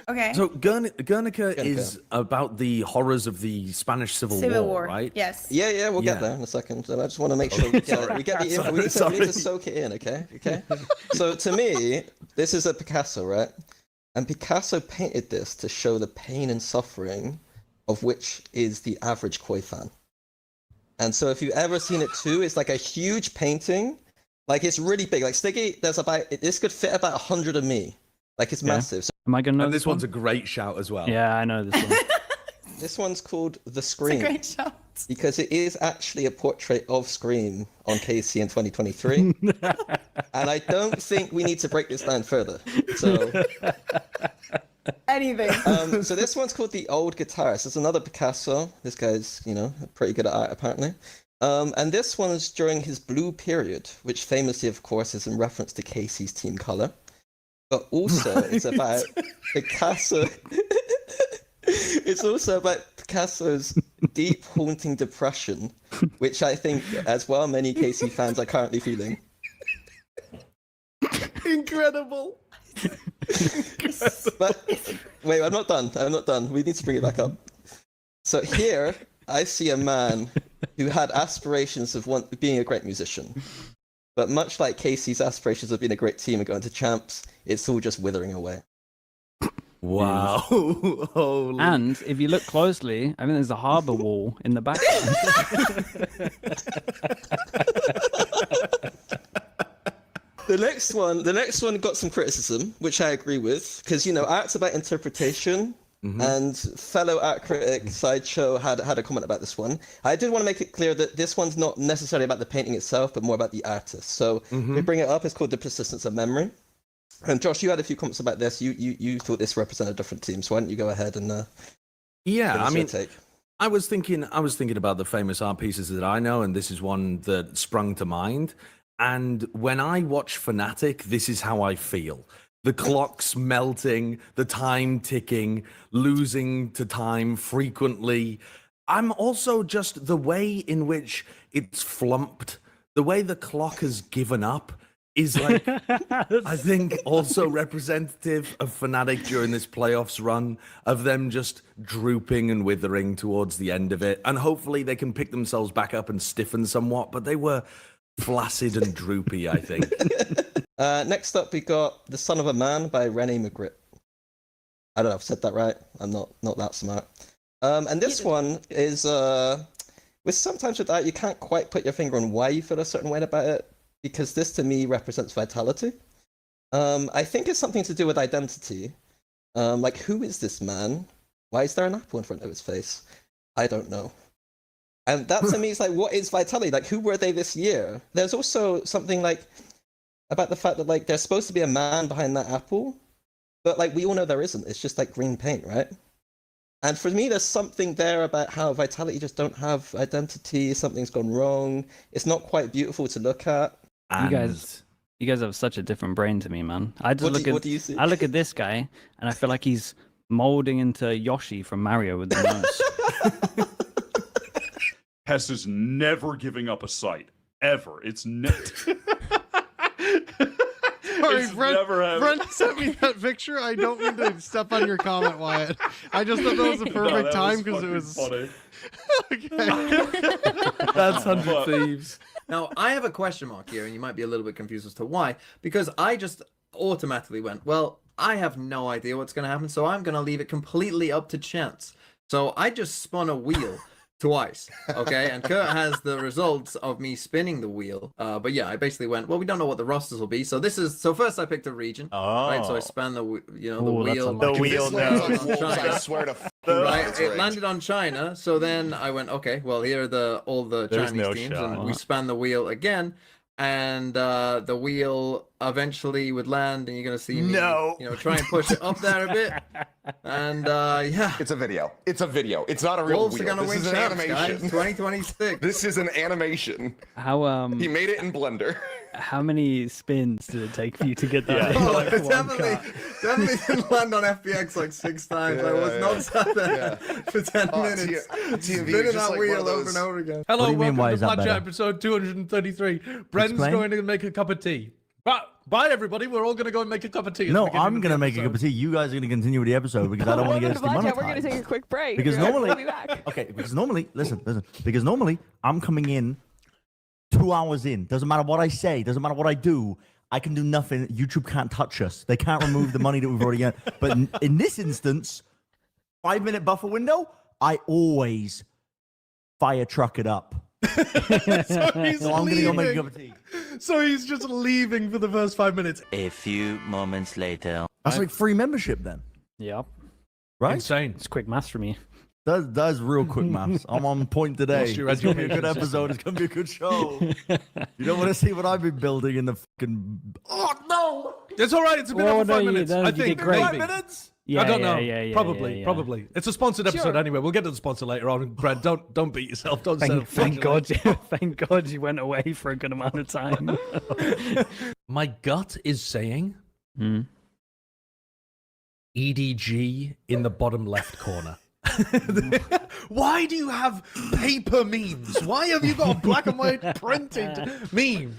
Okay. So Guernica is about the horrors of the Spanish Civil War, right? Yes. Yeah, we'll get there in a second. And I just want to make sure we get the info. We need to soak it in, okay? So to me, this is a Picasso, right? And Picasso painted this to show the pain and suffering of which is the average Koi fan. And so if you've ever seen it too, it's like a huge painting. Like it's really big. Like Stiggy, this could fit about 100 of me. Like it's massive. So, am I gonna know and this one's a great shout as well. Yeah, I know this one. This one's called The Scream. It's a great shout. Because it is actually a portrait of Scream on KC in 2023. And I don't think we need to break this down further. So anything. So this one's called The Old Guitarist. It's another Picasso. This guy's, pretty good at art apparently. And this one's during his blue period, which famously, of course, is in reference to KC's team color. But also it's about Picasso. It's also about Picasso's deep, haunting depression, which I think, as well, many KC fans are currently feeling. Incredible. But wait, I'm not done. I'm not done. We need to bring it back up. So here, I see a man who had aspirations of being a great musician. But much like Casey's aspirations of being a great team and going to champs, it's all just withering away. Wow. Holy. And if you look closely, I mean, there's a harbour wall in the background. The next one got some criticism, which I agree with, because, you know, art's about interpretation, and fellow art critic Sideshow had a comment about this one. I did want to make it clear that this one's not necessarily about the painting itself, but more about the artist. So we bring it up. It's called The Persistence of Memory. And Josh, you had a few comments about this. You thought this represented a different team, so why don't you go ahead and yeah, I mean, take. I was thinking about the famous art pieces that I know, and this is one that sprung to mind. And when I watch Fnatic, this is how I feel. The clock's melting, the time ticking, losing to time frequently. I'm also just the way in which it's flumped, the way the clock has given up is like, I think also representative of Fnatic during this playoffs run, of them just drooping and withering towards the end of it. And hopefully they can pick themselves back up and stiffen somewhat, but they were flaccid and droopy, I think. Next up, we got The Son of a Man by Renee Magritte. I don't know if I've said that right. I'm not that smart. And this one is, sometimes with that, you can't quite put your finger on why you feel a certain way about it, because this to me represents vitality. I think it's something to do with identity. Like, who is this man? Why is there an apple in front of his face? I don't know. And that to me is like, what is vitality? Like, who were they this year? There's also something like about the fact that like there's supposed to be a man behind that apple, but like we all know there isn't. It's just like green paint, right? And for me, there's something there about how vitality just don't have identity. Something's gone wrong. It's not quite beautiful to look at. You guys have such a different brain to me, man. I just what do you see? I look at this guy and I feel like he's molding into Yoshi from Mario with the nose. Hess is never giving up a site. Ever. It's never. Sorry, Brent sent me that picture. I don't mean to step on your comment, Wyatt. I just thought that was the perfect time because it was funny. Okay. That's 100 Thieves. Now, I have a question mark here, and you might be a little bit confused as to why, because I just automatically went, well, I have no idea what's going to happen, so I'm going to leave it completely up to chance. So I just spun a wheel twice, okay? And Kurt has the results of me spinning the wheel. But yeah, I basically went, well, we don't know what the rosters will be. So first I picked a region, right? So I span the wheel. The wheel knows. I swear to right, it landed on China. So then I went, okay, well, here are all the Chinese teams, and we span the wheel again. And the wheel eventually would land, and you're gonna see me, try and push it up there a bit. And yeah, it's a video. It's a video. It's not a real Wolves wheel. Are gonna this win is an champs, animation. Guys. 2026. This is an animation. How he made it in Blender. How many spins did it take for you to get that? It definitely didn't land on FPX like 6 times. I was not sat there for 10 minutes, spinning that wheel over and over again. Hello, welcome to Flat Chat episode 233. Bren's going to make a cup of tea. Bye, everybody. We're all going to go and make a cup of tea. No, I'm going to make a cup of tea. You guys are going to continue with the episode because I don't want to get demonetized. We're going to take a quick break. Because normally, listen. Because normally I'm coming in 2 hours in. Doesn't matter what I say. Doesn't matter what I do. I can do nothing. YouTube can't touch us. They can't remove the money that we've already got. But in this instance, 5-minute buffer window, I always fire truck it up. So I'm going to go make a cup of tea. So he's just leaving for the first 5 minutes. A few moments later. That's like free membership then. Yep. Right? Insane. It's quick maths for me. That's real quick maths. I'm on point today. It's going to be a good episode. It's going to be a good show. You don't want to see what I've been building in the fucking... Oh, no! It's all right. It's been over 5 minutes. I think 5 minutes? I don't know. Probably. It's a sponsored episode anyway. We'll get to the sponsor later on. Brad, don't beat yourself. Thank God you went away for a good amount of time. My gut is saying EDG in the bottom left corner. Why do you have paper memes? Why have you got a black and white printed meme?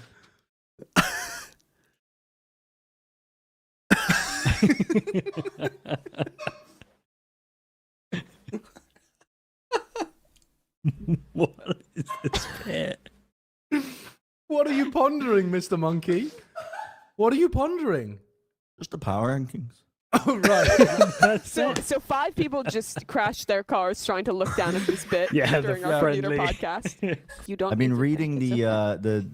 What is this bit? What are you pondering, Mr. Monkey? What are you pondering? Just the power rankings. Oh, right. So 5 people just crashed their cars trying to look down at this bit during our computer podcast. You don't. I've been reading the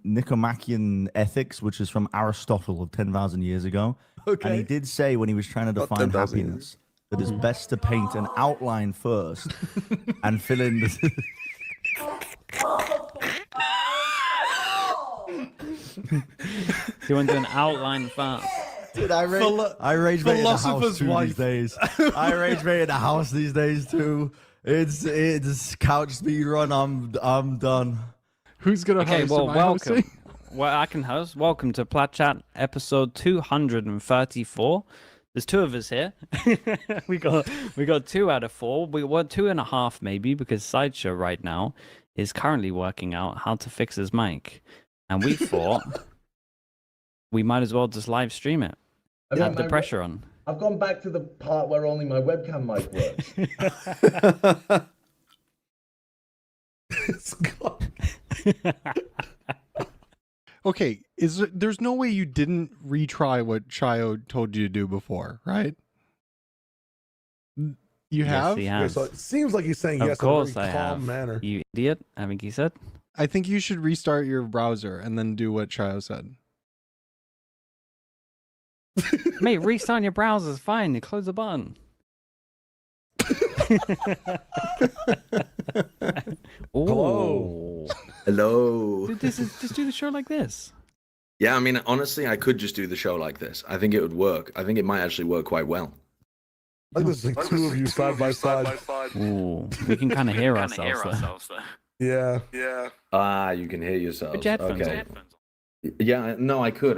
Nicomachean Ethics, which is from Aristotle of 10,000 years ago. Okay. And he did say when he was trying to define happiness that it's best to paint an outline first and fill in the. You want to do an outline first? Dude, I rage mate in the house too these days. I rage mate in the house these days too. It's couch speed run. I'm done. Who's gonna host? Well, welcome. Well, I can host. Welcome to Plat Chat episode 234. There's 2 of us here. we got 2 out of 4. We were 2.5 maybe because Sideshow right now is currently working out how to fix his mic, and we thought we might as well just live stream it. Have the pressure on. I've gone back to the part where only my webcam mic works. It's gone. Okay, there's no way you didn't retry what Chayo told you to do before, right? You have? Yes, he has. So it seems like he's saying yes in a very calm manner. You idiot, I think he said. I think you should restart your browser and then do what Chayo said. Mate, restart your browser is fine. You close the button. Hello. Hello. Dude, just do the show like this. Yeah, I mean, honestly, I could just do the show like this. I think it would work. I think it might actually work quite well. Like this is like 2 of you side by side. Ooh, we can kind of hear ourselves though. Yeah. Yeah. Ah, you can hear yourselves. Put your headphones Okay. on. Yeah, no, I could.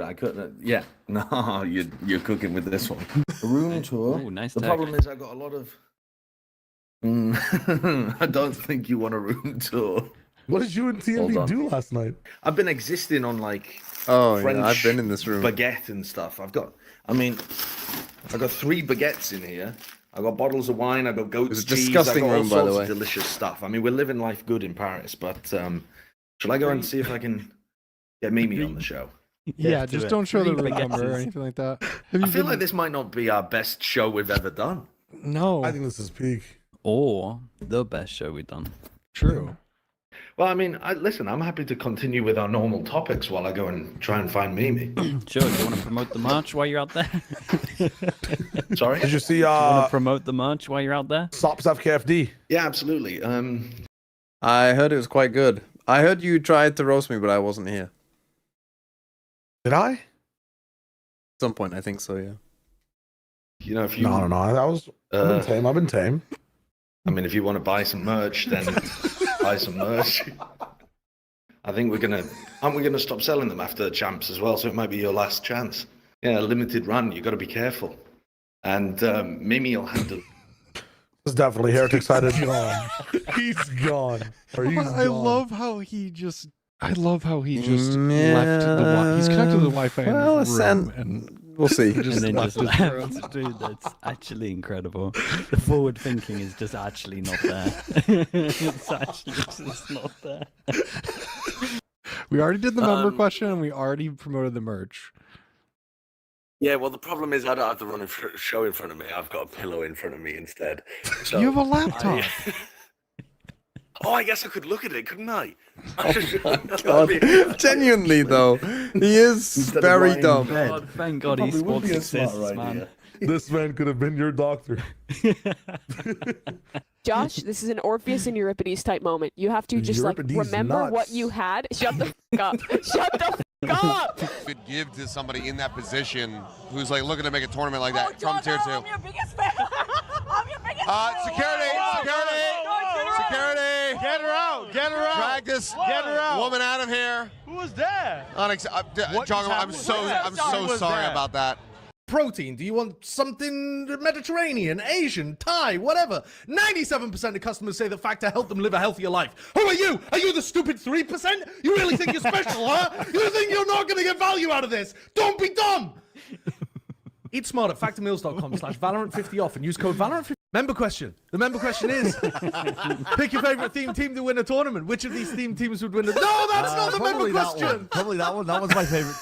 Yeah, no, you're cooking with this one. Room tour. Ooh, nice The tech. problem is I got a lot of. I don't think you want a room tour. What did you and TMB do last night? I've been existing on like French I've been in this room. baguette and stuff. I've got 3 baguettes in here. I've got bottles of wine. I've got goat's It's a cheese. disgusting I've got all room, by sorts the way. of delicious stuff. I mean, we're living life good in Paris, but shall I go and see if I can get Mimi on the show? Yeah, just don't show the room baguettes. number or anything like that. I feel like this might not be our best show we've ever done. No. I think this is peak. Or the best show we've done. True. Well, I mean, listen, I'm happy to continue with our normal topics while I go and try and find Mimi. Sure, do you want to promote the merch while you're out there? Sorry? Did you see Do you want to promote the merch while you're out there? Sops FKFD? Yeah, absolutely. I heard it was quite good. I heard you tried to roast me, but I wasn't here. Did I? At some point, I think so, yeah. You know, if you... No. I've been tame. I mean, if you want to buy some merch, then buy some merch. I think aren't we gonna stop selling them after the champs as well? So it might be your last chance. Yeah, limited run. You got to be careful. And Mimi will handle. It's definitely Heretic sided. He's gone. I love how he just left the Wi-Fi. He's connected to the Wi-Fi in his room, and we'll see. And then just left. Dude, that's actually incredible. The forward thinking is just actually not there. It's actually just not there. We already did the member question, and we already promoted the merch. Yeah, well, the problem is I don't have to run a show in front of me. I've got a pillow in front of me instead. So You have a laptop. I guess I could look at it, couldn't I? God. Genuinely, though, he is very dumb. God, thank God esports exists, man. This man could have been your doctor. Josh, this is an Orpheus and Euripides type moment. You have to just Euripides like remember nuts. what you had. Shut the f up. Shut the f up. Could give to somebody in that position who's like looking to make a tournament like that from tier 2. I'm your biggest fan. I'm your biggest fan. Security! Get her out! Get her out! Drag this woman out of here. Who was that? Jogger, I'm so sorry about that. Protein? Do you want something Mediterranean, Asian, Thai, whatever? 97% of customers say the Factor helped them live a healthier life. Who are you? Are you the stupid 3%? You really think you're special, huh? You think you're not going to get value out of this? Don't be dumb! Eat smart at factormeals.com/Valorant50off and use code Valorant50. Member question. The member question is, pick your favorite theme team to win a tournament. Which of these theme teams would win a... No, that's not the member question. Probably that one. That was my favorite.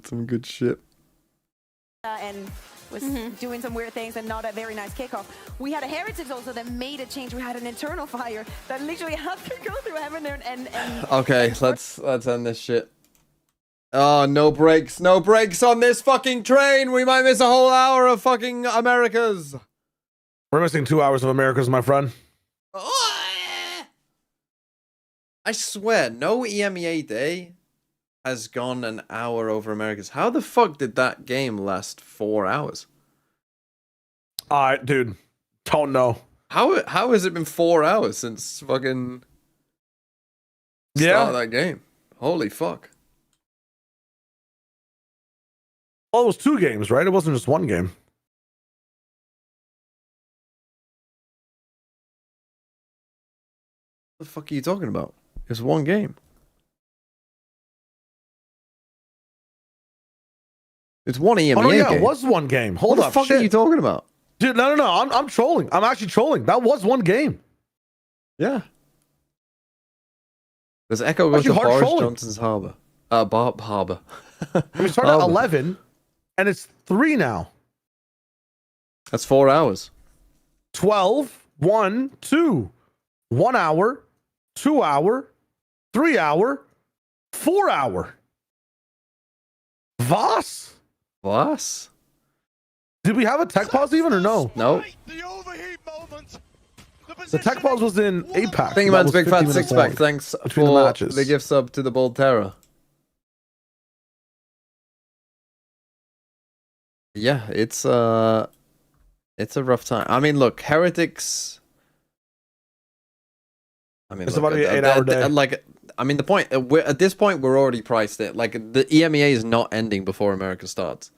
Some good shit. And was doing some weird things and not a very nice kickoff. We had a Heretics also that made a change. We had an internal fire that literally had to go through heaven and Okay, let's end this shit. Oh, no breaks. No breaks on this fucking train. We might miss a whole hour of fucking Americas. We're missing 2 hours of Americas, my friend. I swear, no EMEA day has gone an hour over Americas. How the fuck did that game last 4 hours? Dude, don't know. How has it been 4 hours since fucking start of that game? Holy fuck. Well, it was 2 games, right? It wasn't just 1 game. What the fuck are you talking about? It's 1 game. It's 1 EMEA Oh, no, yeah, game. it was 1 game. Hold up. up. What the fuck are you talking about? Dude, no. I'm trolling. I'm actually trolling. That was 1 game. Yeah. Does Echo go to Boris Johnson's Harbour? Harbour. We started at 11, and it's 3 now. That's 4 hours. 12, 1, 2. 1 hour, 2 hour, 3 hour, 4 hour. Was? Did we have a tech pause even or no? No. The tech pause was in APAC. Thank you, man's big fat six pack. Thanks for the gift sub to the Bold Terror. Yeah, it's a rough time. I mean, look, Heretics. I mean, it's about to be an 8-hour day. Like, I mean, the point at this point we're already priced it. Like, the EMEA is not ending before America starts,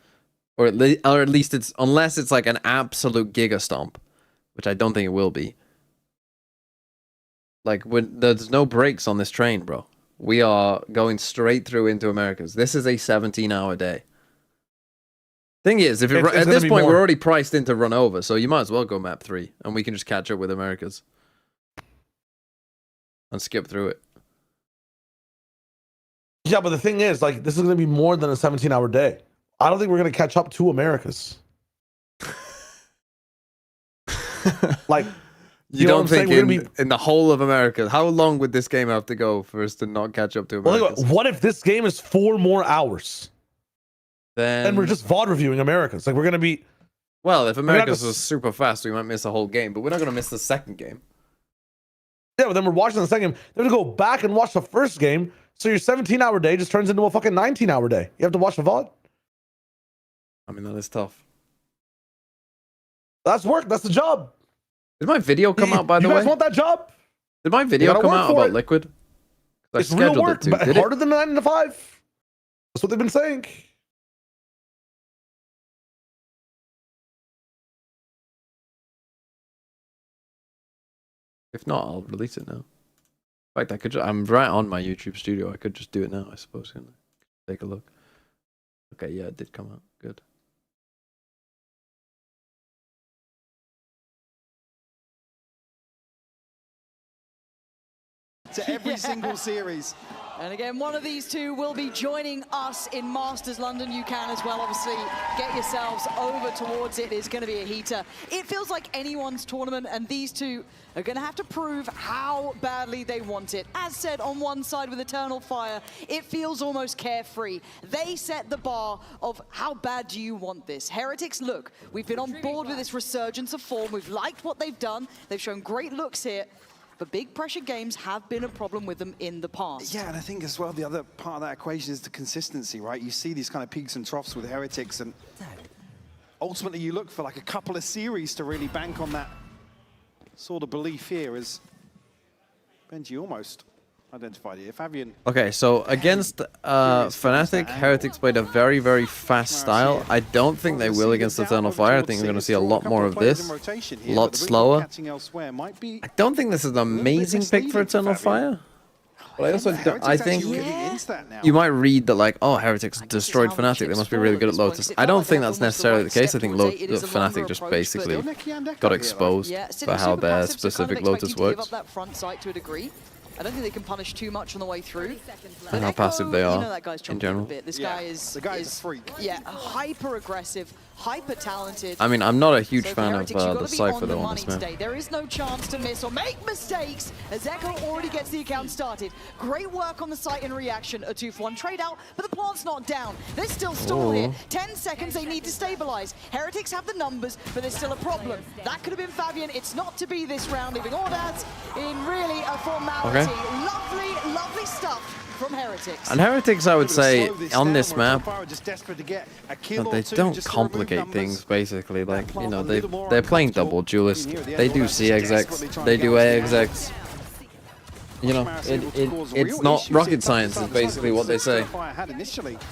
or at least it's unless it's like an absolute giga stomp, which I don't think it will be. Like, there's no breaks on this train, bro. We are going straight through into Americas. This is a 17-hour day. Thing is, if at this point we're already priced in to run over, so you might as well go map 3, and we can just catch up with Americas and skip through it. Yeah, but the thing is, like, this is going to be more than a 17-hour day. I don't think we're going to catch up to Americas. Like, you don't think in the whole of America, how long would this game have to go for us to not catch up to Americas? Well, what if this game is 4 more hours? Then we're just VOD reviewing Americas. Like, we're going to be... Well, if Americas was super fast, we might miss a whole game, but we're not going to miss the second game. Yeah, but then we're watching the second game. Then we go back and watch the first game, so your 17-hour day just turns into a fucking 19-hour day. You have to watch the VOD. I mean, that is tough. That's work. That's the job. Did my video come out, by the way? You guys want that job? Did my video come out about Liquid? It's real work, but harder than 9 to 5. That's what they've been saying. If not, I'll release it now. In fact, I could. I'm right on my YouTube studio. I could just do it now, I suppose. Take a look. Okay, yeah, it did come out. Good. To every single series. And again, one of these two will be joining us in Masters London. You can as well, obviously, get yourselves over towards it. It's going to be a heater. It feels like anyone's tournament, and these two are going to have to prove how badly they want it. As said, on one side with Eternal Fire, it feels almost carefree. They set the bar of how bad do you want this. Heretics, look, we've been on board with this resurgence of form. We've liked what they've done. They've shown great looks here. But big pressure games have been a problem with them in the past. Yeah, and I think as well, the other part of that equation is the consistency, right? You see these kind of peaks and troughs with Heretics, and ultimately you look for like a couple of series to really bank on that sort of belief here, as Benji almost identified here. Fabian. Okay, so against Fnatic, Heretics played a very, very fast style. I don't think they will against Eternal Fire. I think we're going to see a lot more of this. A lot slower. I don't think this is an amazing pick for Eternal Fire. But I also don't, I think into that now. you might read that like, oh, Heretics destroyed Fnatic. They must be really good at Lotus. I don't think that's necessarily the case. I think Fnatic just basically got exposed for how their specific Lotus works. I don't think they can punish too much on the way through. And how passive they are in general. This guy is a freak. Yeah, hyper aggressive, hyper talented. I mean, I'm not a huge fan of the Cypher though on this map. There is no chance to miss or make mistakes as Echo already gets the account started. Great work on the site in reaction. A 2-for-1 trade out, but the plant's not down. There's still stall here. 10 seconds they need to stabilize. Heretics have the numbers, but there's still a problem. That could have been Fabian. It's not to be this round, leaving Ordaz in really a formality. Lovely, lovely stuff from Heretics. And Heretics, I would say, on this map, they don't complicate things, basically. Like, you know, they're playing double duelist. They do C execs, they do A execs. You know, it's not rocket science, is basically what they say.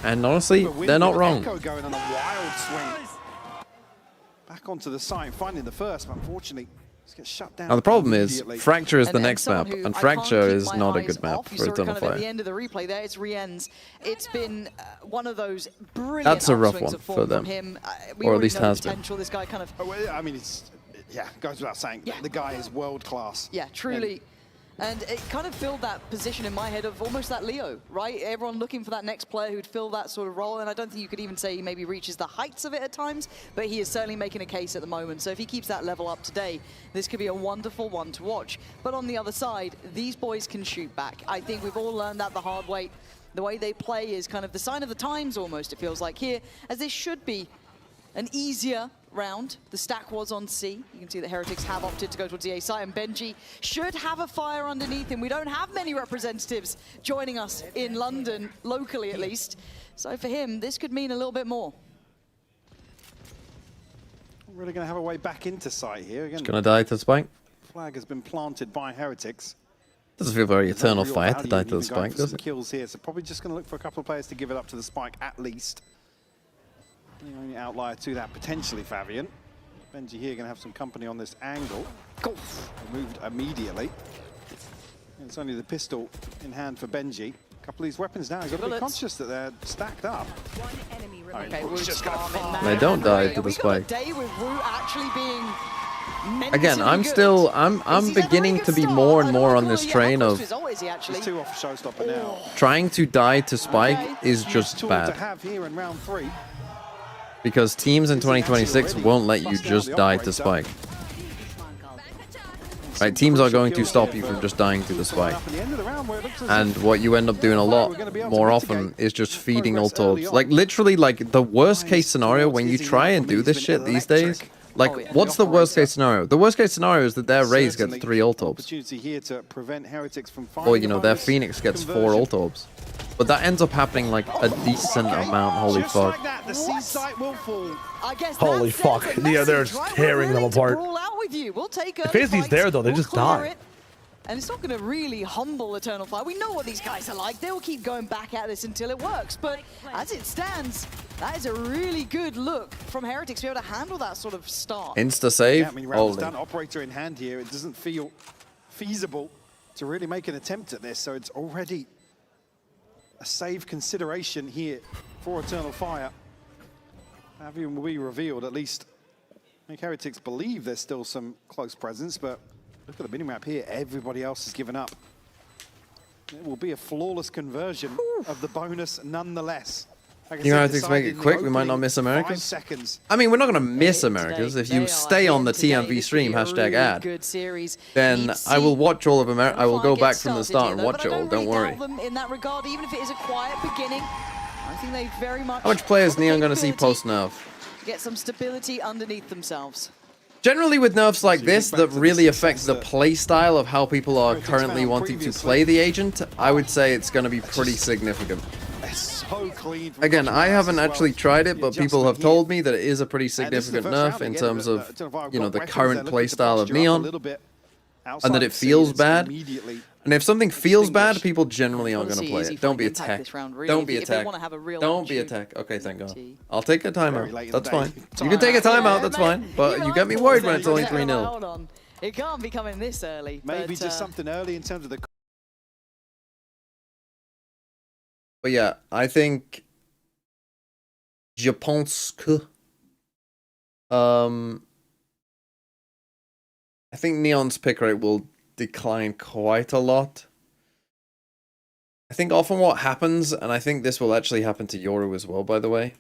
And honestly, they're not wrong. Back onto the side, finding the first, but unfortunately, gets shut down. Now the problem is, Fracture is the next map, and Fracture is not a good map for Eternal Fire. At the end of the replay there, it's Rien's. It's been one of those brilliant That's a rough one for them, or at least has been. This guy kind of. I mean, it's goes without saying. Yeah. The guy is world class. Yeah, truly. And it kind of filled that position in my head of almost that Leo, right? Everyone looking for that next player who'd fill that sort of role, and I don't think you could even say he maybe reaches the heights of it at times, but he is certainly making a case at the moment. So if he keeps that level up today, this could be a wonderful one to watch. But on the other side, these boys can shoot back. I think we've all learned that the hard way. The way they play is kind of the sign of the times almost, it feels like here, as this should be an easier round. The stack was on C. You can see the Heretics have opted to go towards the A side, and Benji should have a fire underneath him. We don't have many representatives joining us in London, locally at least. So for him, this could mean a little bit more. Really going to have a way back into sight here. Again, It's going to die to Spike. Flag has been planted by Heretics. Doesn't feel very Eternal Fire to die to the Spike, does it? Kills here, so probably just going to look for a couple of players to give it up to the Spike at least. The only outlier to that, potentially Fabian. Benji here going to have some company on this angle. Removed immediately. And it's only the pistol in hand for Benji. A couple of these weapons now. He's got to be conscious that they're stacked up. Okay, They don't die to the Spike. Again, I'm beginning to be more and more on this train of trying to die to Spike is just bad. Because teams in 2026 won't let you just die to Spike. Right, teams are going to stop you from just dying to the Spike. And what you end up doing a lot more often is just feeding ult orbs. Like literally, like the worst case scenario when you try and do this shit these days, like what's the worst case scenario? The worst case scenario is that their Raze gets 3 ult orbs. Or you know, their Phoenix gets 4 ult orbs. But that ends up happening like a decent amount, holy fuck. Holy fuck. Yeah, they're just tearing them apart. If Fizzy's there though, they just die. And it's not going to really humble Eternal Fire. We know what these guys are like. They'll keep going back at this until it works. But as it stands, that is a really good look from Heretics to be able to handle that sort of start. Insta-save? Yeah, I mean, round's done. Operator in hand here. It doesn't feel feasible to really make an attempt at this. So it's already a save consideration here for Eternal Fire. Fabian will be revealed, at least. I think Heretics believe there's still some close presence, but look at the minimap here. Everybody else has given up. It will be a flawless conversion of the bonus nonetheless. Like You Heretics make it quick, we might not miss Americas. I mean, we're not going to miss Americas. If you stay on the TMV stream, hashtag ad, then I will watch all of America. I will go back from the start and watch it all, don't worry. In that regard, even if it is a quiet beginning, I think they very much... How much players Neon going to see post-nerf? Get some stability underneath themselves. Generally with nerfs like this that really affect the play style of how people are currently wanting to play the agent, I would say it's going to be pretty significant. Again, I haven't actually tried it, but people have told me that it is a pretty significant nerf in terms of, you know, the current play style of Neon, and that it feels bad. And if something feels bad, people generally aren't going to play it. Don't be a tech. Don't be a tech. Don't be a tech. Okay, thank God. I'll take a timeout. That's fine. You can take a timeout, that's fine. But you get me worried when it's only 3-0. It can't be coming this early. Maybe just something early in terms of the But yeah, I think je pense que I think Neon's pick rate will decline quite a lot. I think often what happens, and I think this will actually happen to Yoru as well, by the way,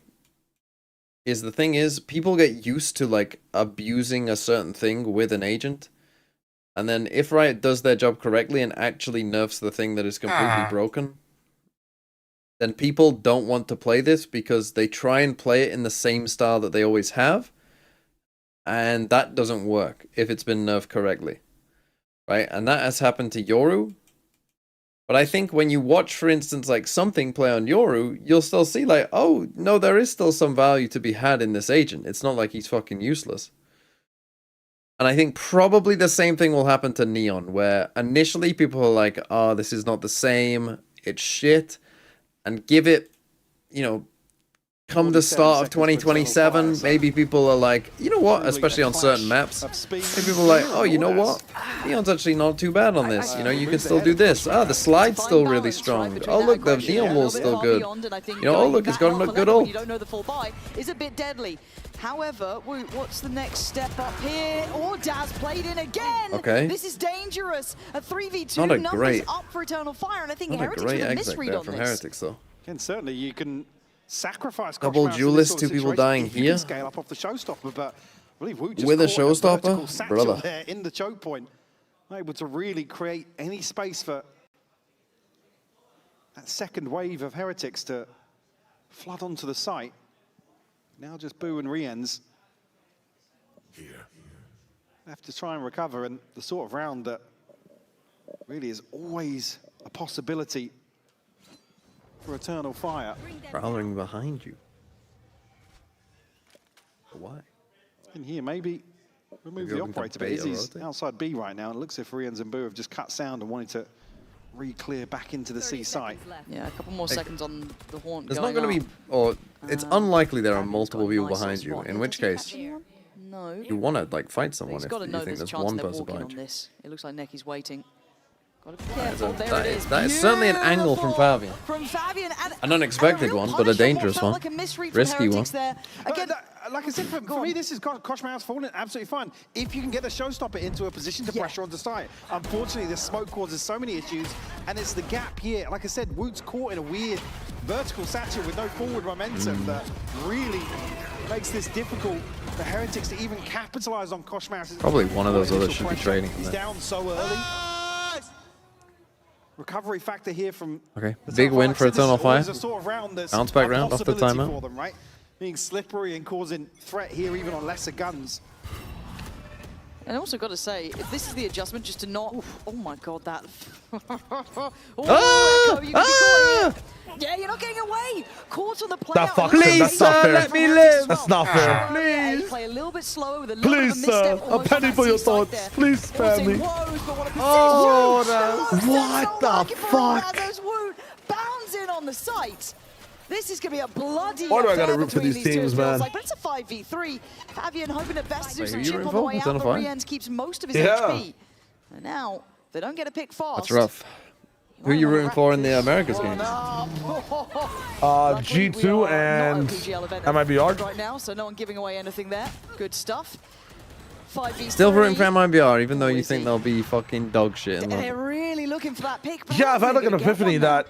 is the thing is people get used to like abusing a certain thing with an agent. And then if Riot does their job correctly and actually nerfs the thing that is completely broken, then people don't want to play this because they try and play it in the same style that they always have. And that doesn't work if it's been nerfed correctly. Right? And that has happened to Yoru. But I think when you watch, for instance, like something play on Yoru, you'll still see like, oh, no, there is still some value to be had in this agent. It's not like he's fucking useless. And I think probably the same thing will happen to Neon, where initially people are like, oh, this is not the same, it's shit. And give it, you know, come the start of 2027, maybe people are like, you know what, especially on certain maps, maybe people are like, oh, you know what, Neon's actually not too bad on this, you know, you can still do this. Ah, the slide's still really strong. Oh, look, the Neon wall's still good. You know, oh, look, it's got a good ult. You don't know the full buy is a bit deadly. However, what's the next step up here? Oh, Daz played in again. Okay. This is dangerous. A 3v2 not a numbers great, up for Eternal Fire, and I think not Heretics a great with a exit misread there on from this. Heretics, though. And certainly you can sacrifice double duelist, two people dying if you here. can scale up off the showstopper, but I believe Wu just with a caught vertical showstopper, satchel brother. there in the choke point, able to really create any space for that second wave of Heretics to flood onto the site. Now just Boo and Rienz have to try and recover, and the sort of round that really is always a possibility for Eternal Fire. Prowling behind you. Why? In here, maybe remove the operator, but Izzy's outside B right now. It looks as if Rienz and Boo have just cut sound and wanted to re-clear back into the C site. Yeah, a couple more seconds on the horn. There's not going to be, or it's unlikely there are multiple people behind you, in which case no. you want to like fight someone if you think there's one person behind you. It looks like Necky's waiting. That is certainly an angle from Fabian. An unexpected one, but a dangerous one. Risky one. Again, like I said, for me, this is Koshmauer's fallen absolutely fine. If you can get the showstopper into a position to pressure on the site. Unfortunately, the smoke causes so many issues, and it's the gap here. Like I said, Woot's caught in a weird vertical satchel with no forward momentum that really makes this difficult for Heretics to even capitalize on Koshmauer's. Probably one of those others should be trading. He's down so early. Recovery factor here from big win for Eternal Fire. Sort of Bounce back round off the timeout. For them, right? Being slippery and causing threat here even on lesser guns. And I also got to say, if this is the adjustment just to not... Oh my god, that... Echo, you can be caught here. Yeah, you're not getting away. Caught on the play out. Please, sir, let me live. That's not fair. Please. Play a little bit slower with a little bit of a Please, misstep. sir, a penny for your thoughts. Please spare me. Oh, what the fuck? Bounds in on the site. This is going to be a bloody Why do I affair gotta root for between these two, teams, it feels man? like, but it's a 5v3. Fabian hoping at best to do Wait, some who you chip rooting on the for? way out, Eternal but Fire? Rienz keeps most of his Yeah. HP. And now, they don't get a pick fast. That's rough. Who are you rooting for in the Americas games? G2 and MIBR. Right now, so no one giving away anything there. Good stuff. 5v3. Still rooting for MIBR, even though you think they'll be fucking dog shit. In They're London. really looking for that pick. Yeah, I've had like an epiphany that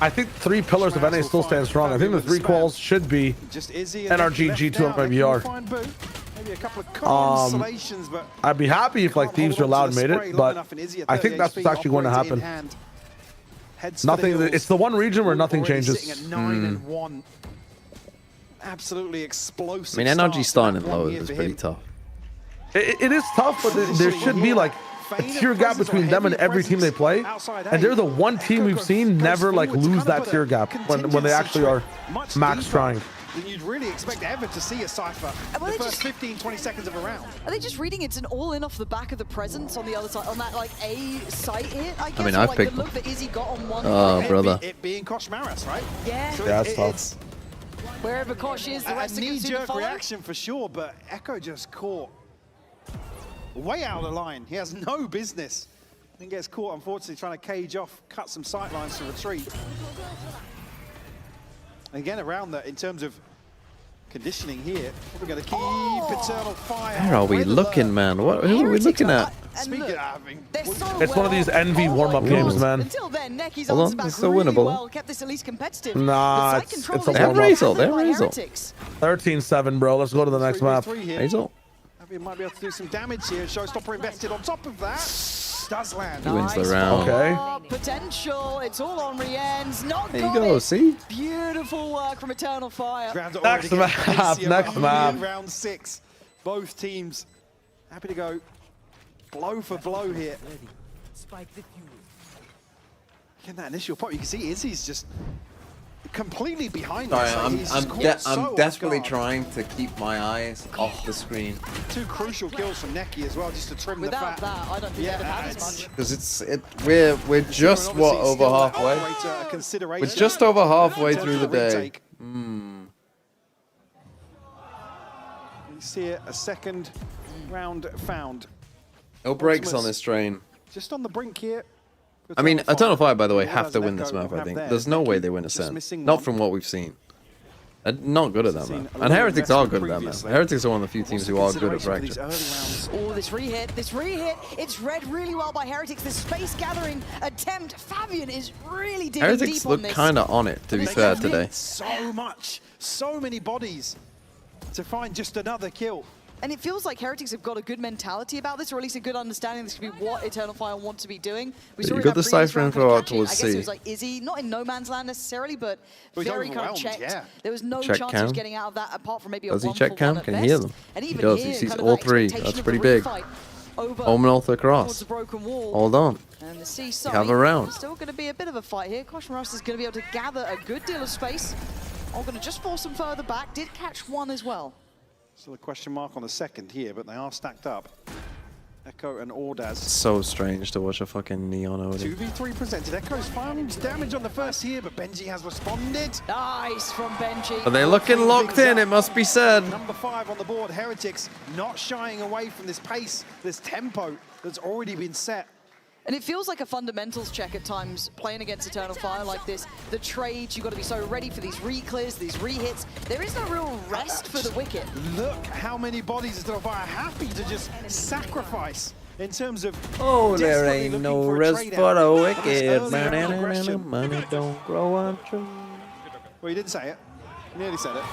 I think 3 pillars of NA still stand strong. I think the 3 quals should be NRG, G2, and MIBR. Maybe a couple of consolations, but I'd be happy if like Thieves or Loud made it, but I think that's what's actually going to happen. Nothing. It's the one region where nothing changes. Absolutely explosive. I mean, NRG starting in low is pretty tough. It is tough, but there should be like a tier gap between them and every team they play, and they're the one team we've seen never like lose that tier gap when they actually are max trying. Then you'd really expect ever to see a Cypher the first 15-20 seconds of a round. Are they just reading it's an all-in off the back of the presence on the other side, on that like A site hit? I guess, mean, or, I've like, picked the look that Izzy got on one. Oh, brother. It being Koshmauer, right? Yeah. So Yeah, that's tough. It's wherever Kosh is, the rest a of them knee-jerk reaction for sure, but Echo just caught way out of line. He has no business And gets caught, unfortunately, trying to cage off, cut some sight lines to retreat. And again, around that, in terms of conditioning here, we're going to keep Eternal Fire. Where are we looking, man? Who are we looking at? It's one of these Envy warm-up games, man. Until then, Necky's Hold answered on, back it's still really winnable. well, kept this at least competitive. Nah, it's a warm-up. They're Razor. 13-7, bro. Let's go to the next map. Hazel. Avian might be able to do some damage here. Showstopper invested on top of that. Does land. He wins the round. Okay. Potential. It's all on Rien's. Not There you got go, it. see? Beautiful work from Eternal Fire. Next map. Next map. Round 6. Both teams happy to go blow for blow here. Getting that initial pop, you can see Izzy's just completely behind Sorry, us. I'm desperately trying to keep my eyes off the screen. 2 crucial kills from Necky as well, just to trim Without the fat. that, I don't think they'd have had as much. Because we're just what, over halfway? We're just over halfway through the day. You see it, a second round found. No breaks on this train. Just on the brink here. I mean, Eternal Fire, by the way, have to win this map, I think. There's no way they win a Ascent. Not from what we've seen. They're not good at that map. And Heretics are good at that map. Heretics are one of the few teams who are good at Fracture. Oh, this re-hit. It's read really well by Heretics. This space gathering attempt. Fabian is really digging Heretics deep on look this. kind of on it, to be fair, today. So much, so many bodies to find just another kill. And it feels like Heretics have got a good mentality about this, or at least a good understanding this could be what Eternal Fire want to be doing. We saw You it got in the that previous Cypher round info kind of out catching, towards I guess it C. was like Izzy, not in no man's land necessarily, but very kind of checked. Yeah. There was no Check chance cam. he was getting out of that apart from maybe Does a he 1 check for cam? 1 at Can he best. hear them? And He even does. here, He sees kind of all that 3. expectation That's of pretty the big. refight over Omen Alpha towards across. the broken wall. Hold on. And the C You side, have a round. still going to be a bit of a fight here. Caution Ross is going to be able to gather a good deal of space. All going to just force them further back. Did catch 1 as well. So the question mark on the second here, but they are stacked up. Echo and Ordaz. So strange to watch a fucking Neon OD. 2v3 presented. Echo's found damage on the first here, but Benji has responded. Nice from Benji. Are they looking locked in? It must be said. Number 5 on the board, Heretics, not shying away from this pace, this tempo that's already been set. And it feels like a fundamentals check at times, playing against Eternal Fire like this. The trades, you've got to be so ready for these re-clears, these re-hits. There is no real rest for the wicket. Look how many bodies Eternal Fire are happy to just sacrifice in terms of... Oh, there desperately ain't looking no for a rest trade for out. the This wicked. early round aggression. Money don't grow on trees. Well, you didn't say it. You nearly said it.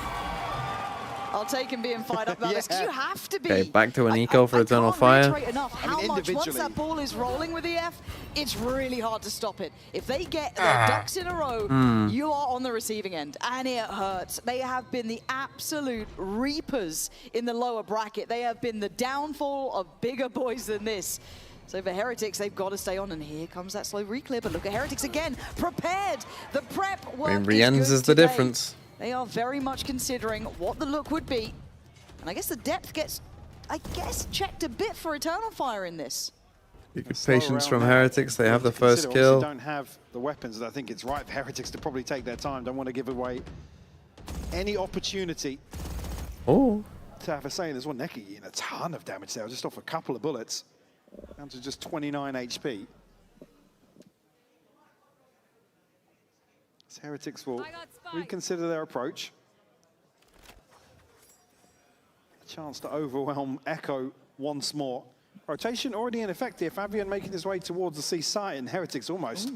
I'll take him being fired up about this, because you have to be. Okay, back to an eco for Eternal Fire. Reiterate enough how much, once that ball is rolling with EF, it's really hard to stop it. If they get their ducks in a row, you are on the receiving end, and it hurts. They have been the absolute reapers in the lower bracket. They have been the downfall of bigger boys than this. So for Heretics, they've got to stay on, and here comes that slow re-clear, but look at Heretics again, prepared. The prep work Rien's is the today. difference. They are very much considering what the look would be. And I guess the depth gets, checked a bit for Eternal Fire in this. Good patience from Heretics. They have the first kill. Don't have the weapons, and I think it's right for Heretics to probably take their time. Don't want to give away any opportunity Oh. to have a say. There's one Necky in a ton of damage there, just off a couple of bullets. Down to just 29 HP. So Heretics will reconsider their approach. A chance to overwhelm Echo once more. Rotation already in effect here. Fabian making his way towards the C site, and Heretics almost.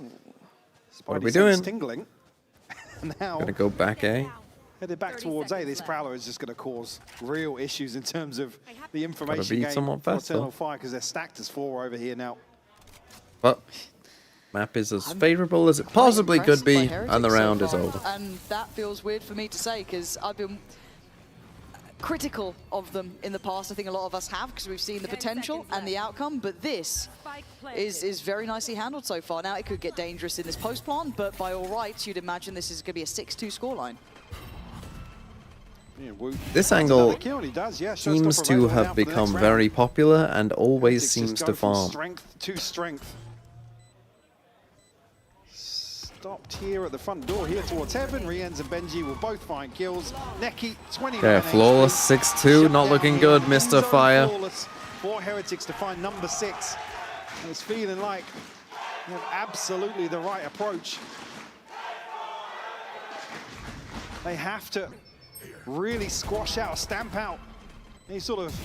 What are we Spidey sense doing? Tingling. Now Gonna go back A. headed back towards A. This Prowler is just going to cause real issues in terms of the information be gain somewhat for fast, Eternal though. Fire, because they're stacked as 4 over here now. But map is as favorable as it possibly could be, and the round is over. And that feels weird for me to say, because I've been critical of them in the past. I think a lot of us have, because we've seen the potential and the outcome, but this is very nicely handled so far. Now, it could get dangerous in this post plant, but by all rights, you'd imagine this is going to be a 6-2 scoreline. Yeah, Wu This gets angle another kill, and he does, yeah. seems Showstopper to available now have for the next become round. very popular and always Heretics seems just to go from farm. strength to strength. Stopped here at the front door here towards heaven. Rienz and Benji will both find kills. Necky, 29 Okay, flawless 6-2, not looking good, Mr. Fire. Flawless for Heretics to find number 6. And it's feeling like they have absolutely the right approach. They have to really squash out, stamp out any sort of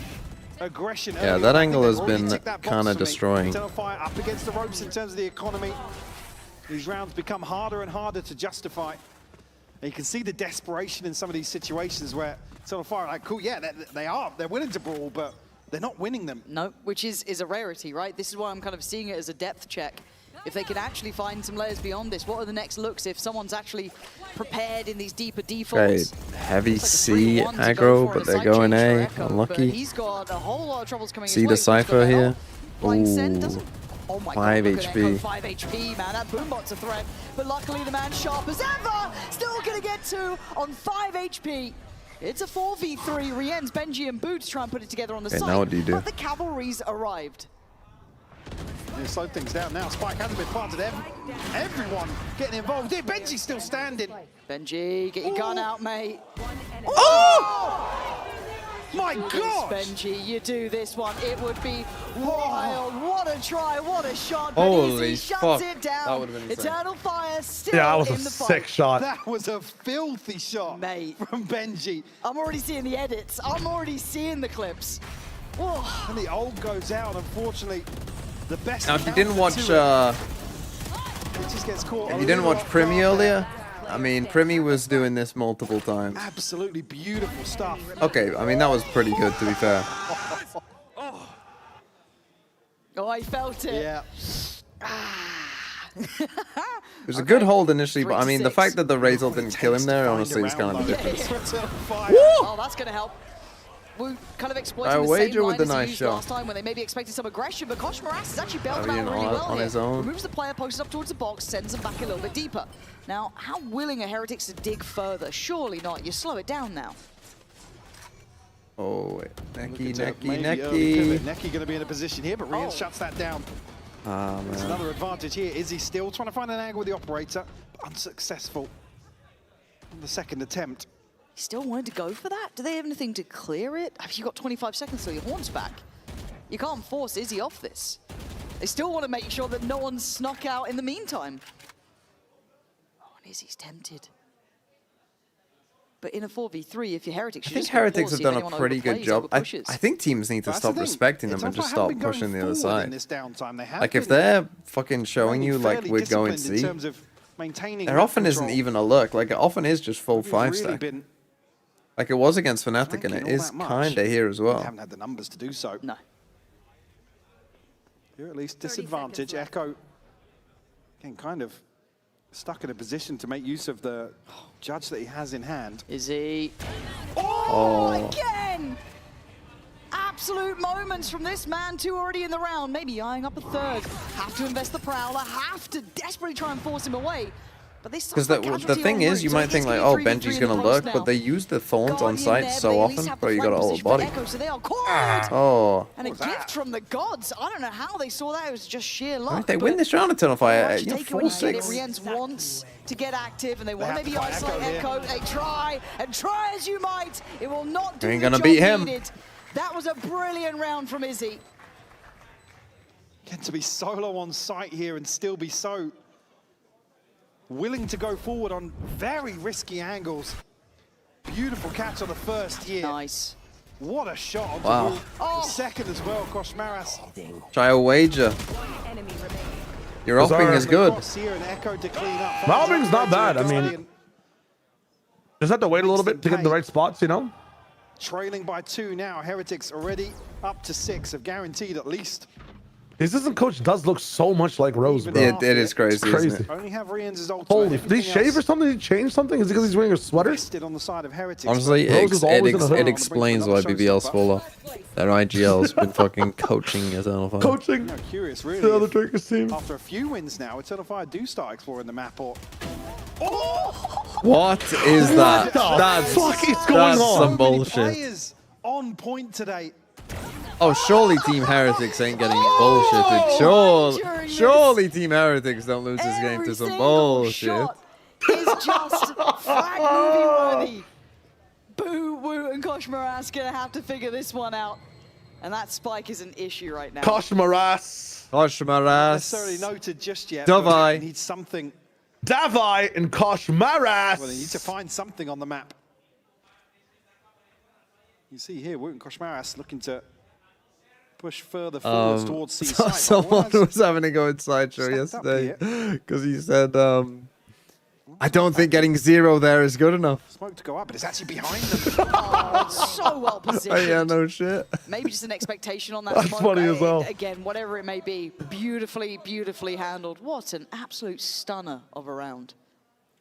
aggression. Yeah, early that on. I angle think has they've already been ticked that box kind of for me. destroying. Eternal Fire up against the ropes in terms of the economy. These rounds become harder and harder to justify. And you can see the desperation in some of these situations where Eternal Fire are like, cool, yeah, they're willing to brawl, but they're not winning them. No, which is a rarity, right? This is why I'm kind of seeing it as a depth check. If they can actually find some layers beyond this, what are the next looks if someone's actually prepared in these deeper Okay, defaults? heavy C aggro, but they're going A. Unlucky. He's got a whole lot of troubles coming See his the way. Cypher here. Blind Send Ooh, doesn't. Oh my 5 God, look at Echo, HP. 5 HP, man. That Boombot's a threat. But luckily, the man sharp as ever, still going to get 2 on 5 HP. It's a 4v3. Rien's, Benji, and Boots try and put it together on the Okay, side. now what do you do? But the cavalry's arrived. They slow things down now. Spike hasn't been planted. Everyone getting involved. Yeah, Benji's still standing. Benji, get your gun out, mate. Oh! My God! Benji, you do this one. It would be wild. What a try, what a shot. But Holy Easy shuts fuck. it down. That would have been insane. Eternal Fire still Yeah, that was in a the sick fight. shot. That was a filthy shot, mate, from Benji. I'm already seeing the edits. I'm already seeing the clips. Oh. And the ult goes out, unfortunately. The best. Now, if you didn't watch, it just gets caught. if you didn't watch Primi earlier, I mean, Primi was doing this multiple times. Absolutely beautiful stuff. Okay, I mean, that was pretty good, to be fair. Oh, I felt it. Yeah. It was a good hold initially, but I mean, the fact that the Razor didn't kill him there, honestly, is kind of the difference. Oh, that's going to help. We're kind of exploiting the same wager line with the as he nice used shot. last time when they maybe expected some aggression, but Kosh Moras has actually bailed them I mean, out really well on here. his own. Removes the player, posts up towards the box, sends them back a little bit deeper. Now, how willing are Heretics to dig further? Surely not. You slow it down now. Oh, wait. Necky. Necky going to be in a position here, but Rien shuts that down. Ah, It's man. another advantage here. Izzy still trying to find an angle with the operator, but unsuccessful on the second attempt. You still wanted to go for that? Do they have anything to clear it? I mean, you've got 25 seconds till your horn's back. You can't force Izzy off this. They still want to make sure that no one's snuck out in the meantime. Oh, and Izzy's tempted. But in a 4v3, if you're Heretics, I think Heretics have done a pretty good job. I think teams need to That's stop the thing. respecting them and Eternal just Fire haven't stop been going pushing the other forward in side. this downtime. They have Like, if been they're fucking showing you, like, fairly we're going disciplined in C, terms of maintaining there map often isn't control. even a look. Like, it often is just full We've really 5-stack. been Like it was against Fnatic, and it flanking all is that much. kind of here as They well. haven't had the numbers to do so. No. You're at least disadvantage. Echo, again, kind of stuck in a position to make use of the judge that he has in hand. Izzy. Oh. Again! Absolute moments from this man, 2 already in the round, maybe eyeing up a 3rd. Have to invest the Prowler, have to desperately try and force him away. But this Because the thing is, you might think like, oh, Benji's gonna look, but they use the thorns on site so often, but you got a whole body. So they are caught. Oh. And a gift from the gods. I don't know how they saw that. It was just sheer luck. I mean, they win but this round, Eternal Fire. you You're take it when you get it. 4-6. Rien's wants to get active, and they want to have maybe to fight isolate Echo Echo. They try, and try as you might, it will not do Ain't the gonna job beat him. needed. That was a brilliant round from Izzy. Get to be solo on site here and still be so willing to go forward on very risky angles. Beautiful catch on the first here. Nice. What a shot on Wow. the Oh. second as well, Koshmaras. Try a wager. Your upping is good. Malbing's not bad. I mean, just have to wait a little bit to get in the right spots, you know? Trailing by 2 now. Heretics already up to 6, have guaranteed at least. His assistant coach does look so much like Rose, bro. It is crazy. It's crazy. Isn't it? Only have Rien's ultimate. Holy, did he shave or something? Did he change something? Is it because he's wearing a sweater? Rested on the side of Heretics. Honestly, Rose is always in the hood. it explains why BBL's full of. Their IGL's been fucking coaching Eternal Fire. Coaching No, curious, really. the other if Dracus team. After a few wins now, Eternal Fire do start exploring the map. Or What is that? What the That's fuck is going that's on? some many bullshit. players on point today. Oh, surely Team Heretics ain't getting bullshitted. Surely Team Heretics don't lose this game to some bullshit. Is just flag movie worthy. Boo, Woo, and Kosh Moras gonna have to figure this one out. And that spike is an issue right now. Koshmaras. Koshmaras. Necessarily noted just yet. Davai. Need something. Davai and Koshmaras. Well, they need to find something on the map. You see here, Woot and Koshmaras looking to push further forwards towards C site. Someone was having a go at Sideshow yesterday because he said, I don't think getting 0 there is good enough. Smoke to go up, but it's actually behind them. Oh, it's so well positioned. Oh, yeah, no shit. Maybe just an expectation on that That's smoke. funny as well. Again, whatever it may be, beautifully, beautifully handled. What an absolute stunner of a round.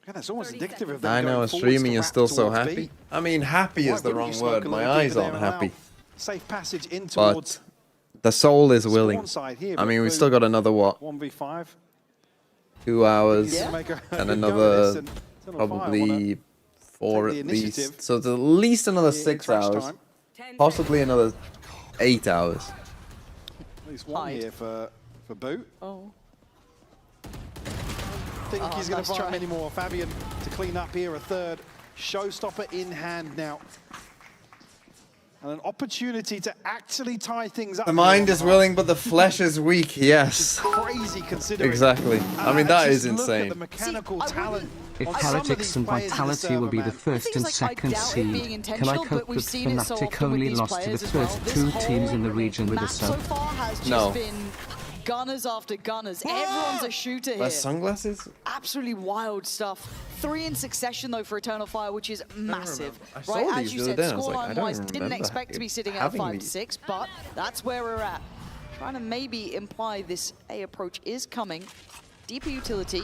Yeah, that's almost indicative of them I know, going streaming forwards is to still wrap so towards happy. B. I mean, happy Why is the wouldn't wrong you smoke word. a My little eyes deeper aren't there and happy. allow safe passage in But towards the soul is willing. spawn side here, I but mean, we've Blue still got another, what, 1v5. 2 hours Yeah. Make a and good go at another this, and Eternal Fire probably 4 take at the initiative least. So it's at least another in 6 crunch hours. time. Possibly another 8 hours. At least one here for Boot. Oh. Think he's going nice to find try. many more. Fabian to clean up here, a third. Showstopper in hand now. And an opportunity to actually tie things up. The mind is willing, but the flesh is weak. Yes. Crazy considering. Exactly. I mean, that is Just look at insane. the mechanical talent. If on some of Heretics these and players in the Vitality will be server, the man. first and second seed, can I cope we've that seen it so Fnatic often with only these lost to the players as well. first This 2 whole teams in the region with a map so sub? far has just No. been gunners after gunners. Everyone's a shooter here. Less sunglasses? Absolutely wild stuff. 3 in succession though for Eternal Fire, which is massive. I saw Right, these as you the other said, day and I was like, I don't scoreline-wise, didn't remember expect to be sitting at having 5-6, but that's where we're at. Trying to maybe imply this A approach is coming. Deeper utility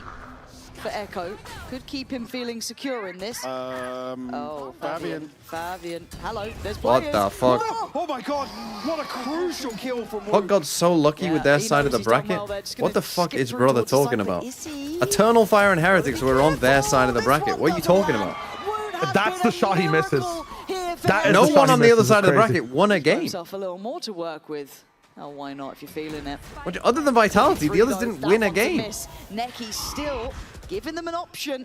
for Echo. Could keep him feeling secure in this. Oh, Fabian. Hello, there's What players. the fuck? Oh my god, what a crucial kill from What got so lucky with their side of the bracket? What the fuck is brother talking about? Eternal Fire and Heretics were on their side of the bracket. What are you talking about? That's the shot he misses. That is No the shot one he on the other misses. side of the It's crazy. bracket won a game. Himself a little more to work with. Oh, why not if you're feeling it? Other than Vitality, the others didn't win a game. Neki still giving them an option.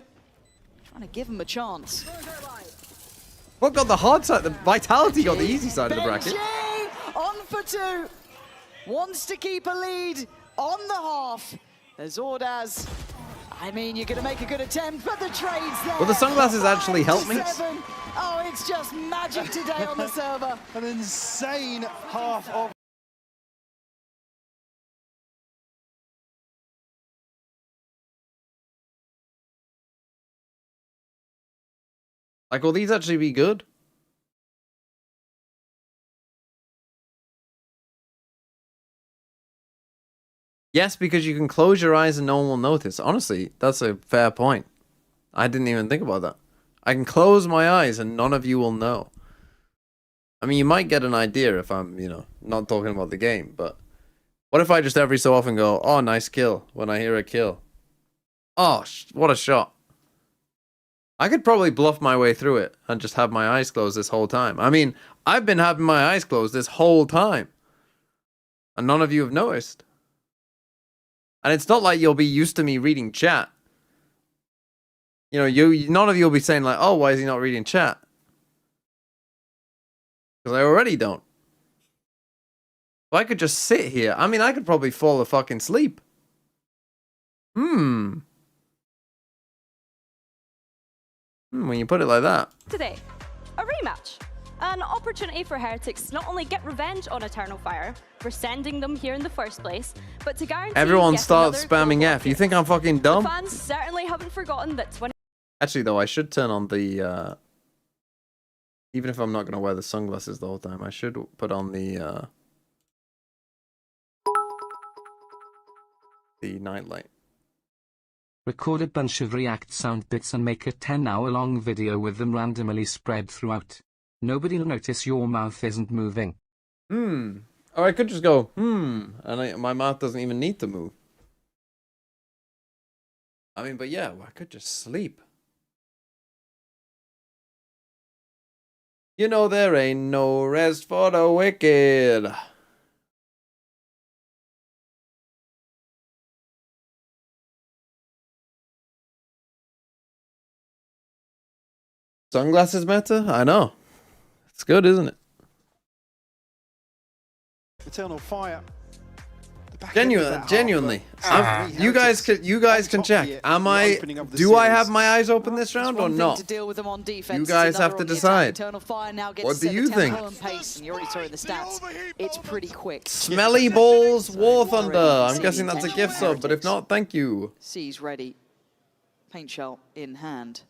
Trying to give them a chance. What got the hard side? The Vitality got the easy side of the bracket. Benji on for 2. Wants to keep a lead on the half. There's Ordaz. I mean, you're going to make a good attempt, but the trade's there. Will the sunglasses actually help me? 5-7. Oh, it's just magic today on the server. An insane half of Like, will these actually be good? Yes, because you can close your eyes and no one will notice. Honestly, that's a fair point. I didn't even think about that. I can close my eyes and none of you will know. I mean, you might get an idea if I'm, you know, not talking about the game, but what if I just every so often go, oh, nice kill, when I hear a kill? Oh, what a shot. I could probably bluff my way through it and just have my eyes closed this whole time. I mean, I've been having my eyes closed this whole time. And none of you have noticed. And it's not like you'll be used to me reading chat. You know, none of you will be saying like, oh, why is he not reading chat? Because I already don't. So I could just sit here. I mean, I could probably fall a fucking sleep. When you put it like that. Today, a rematch. An opportunity for Heretics to not only get revenge on Eternal Fire for sending them here in the first place, but to guarantee Everyone yet starts another spamming global F. You think I'm fucking The dumb? fans certainly haven't forgotten that 20. Actually, though, I should turn on the... even if I'm not going to wear the sunglasses the whole time, I should put on the nightlight. Record a bunch of React sound bits and make a 10-hour-long video with them randomly spread throughout. Nobody'll notice your mouth isn't moving. Or I could just go, and my mouth doesn't even need to move. I mean, but yeah, I could just sleep. You know there ain't no rest for the wicked. Sunglasses meta? I know. It's good, isn't it? Eternal Fire. Genuinely. You guys can check. Am I? Do I have my eyes open this round or not? To deal with them on defense. You guys have to decide. Eternal Fire now gets What do you think? pace, and you already saw in the stats. It's pretty quick. Smelly Balls War Thunder. I'm guessing that's a gift sub, but if not, thank you. C's ready. Paint shell in hand.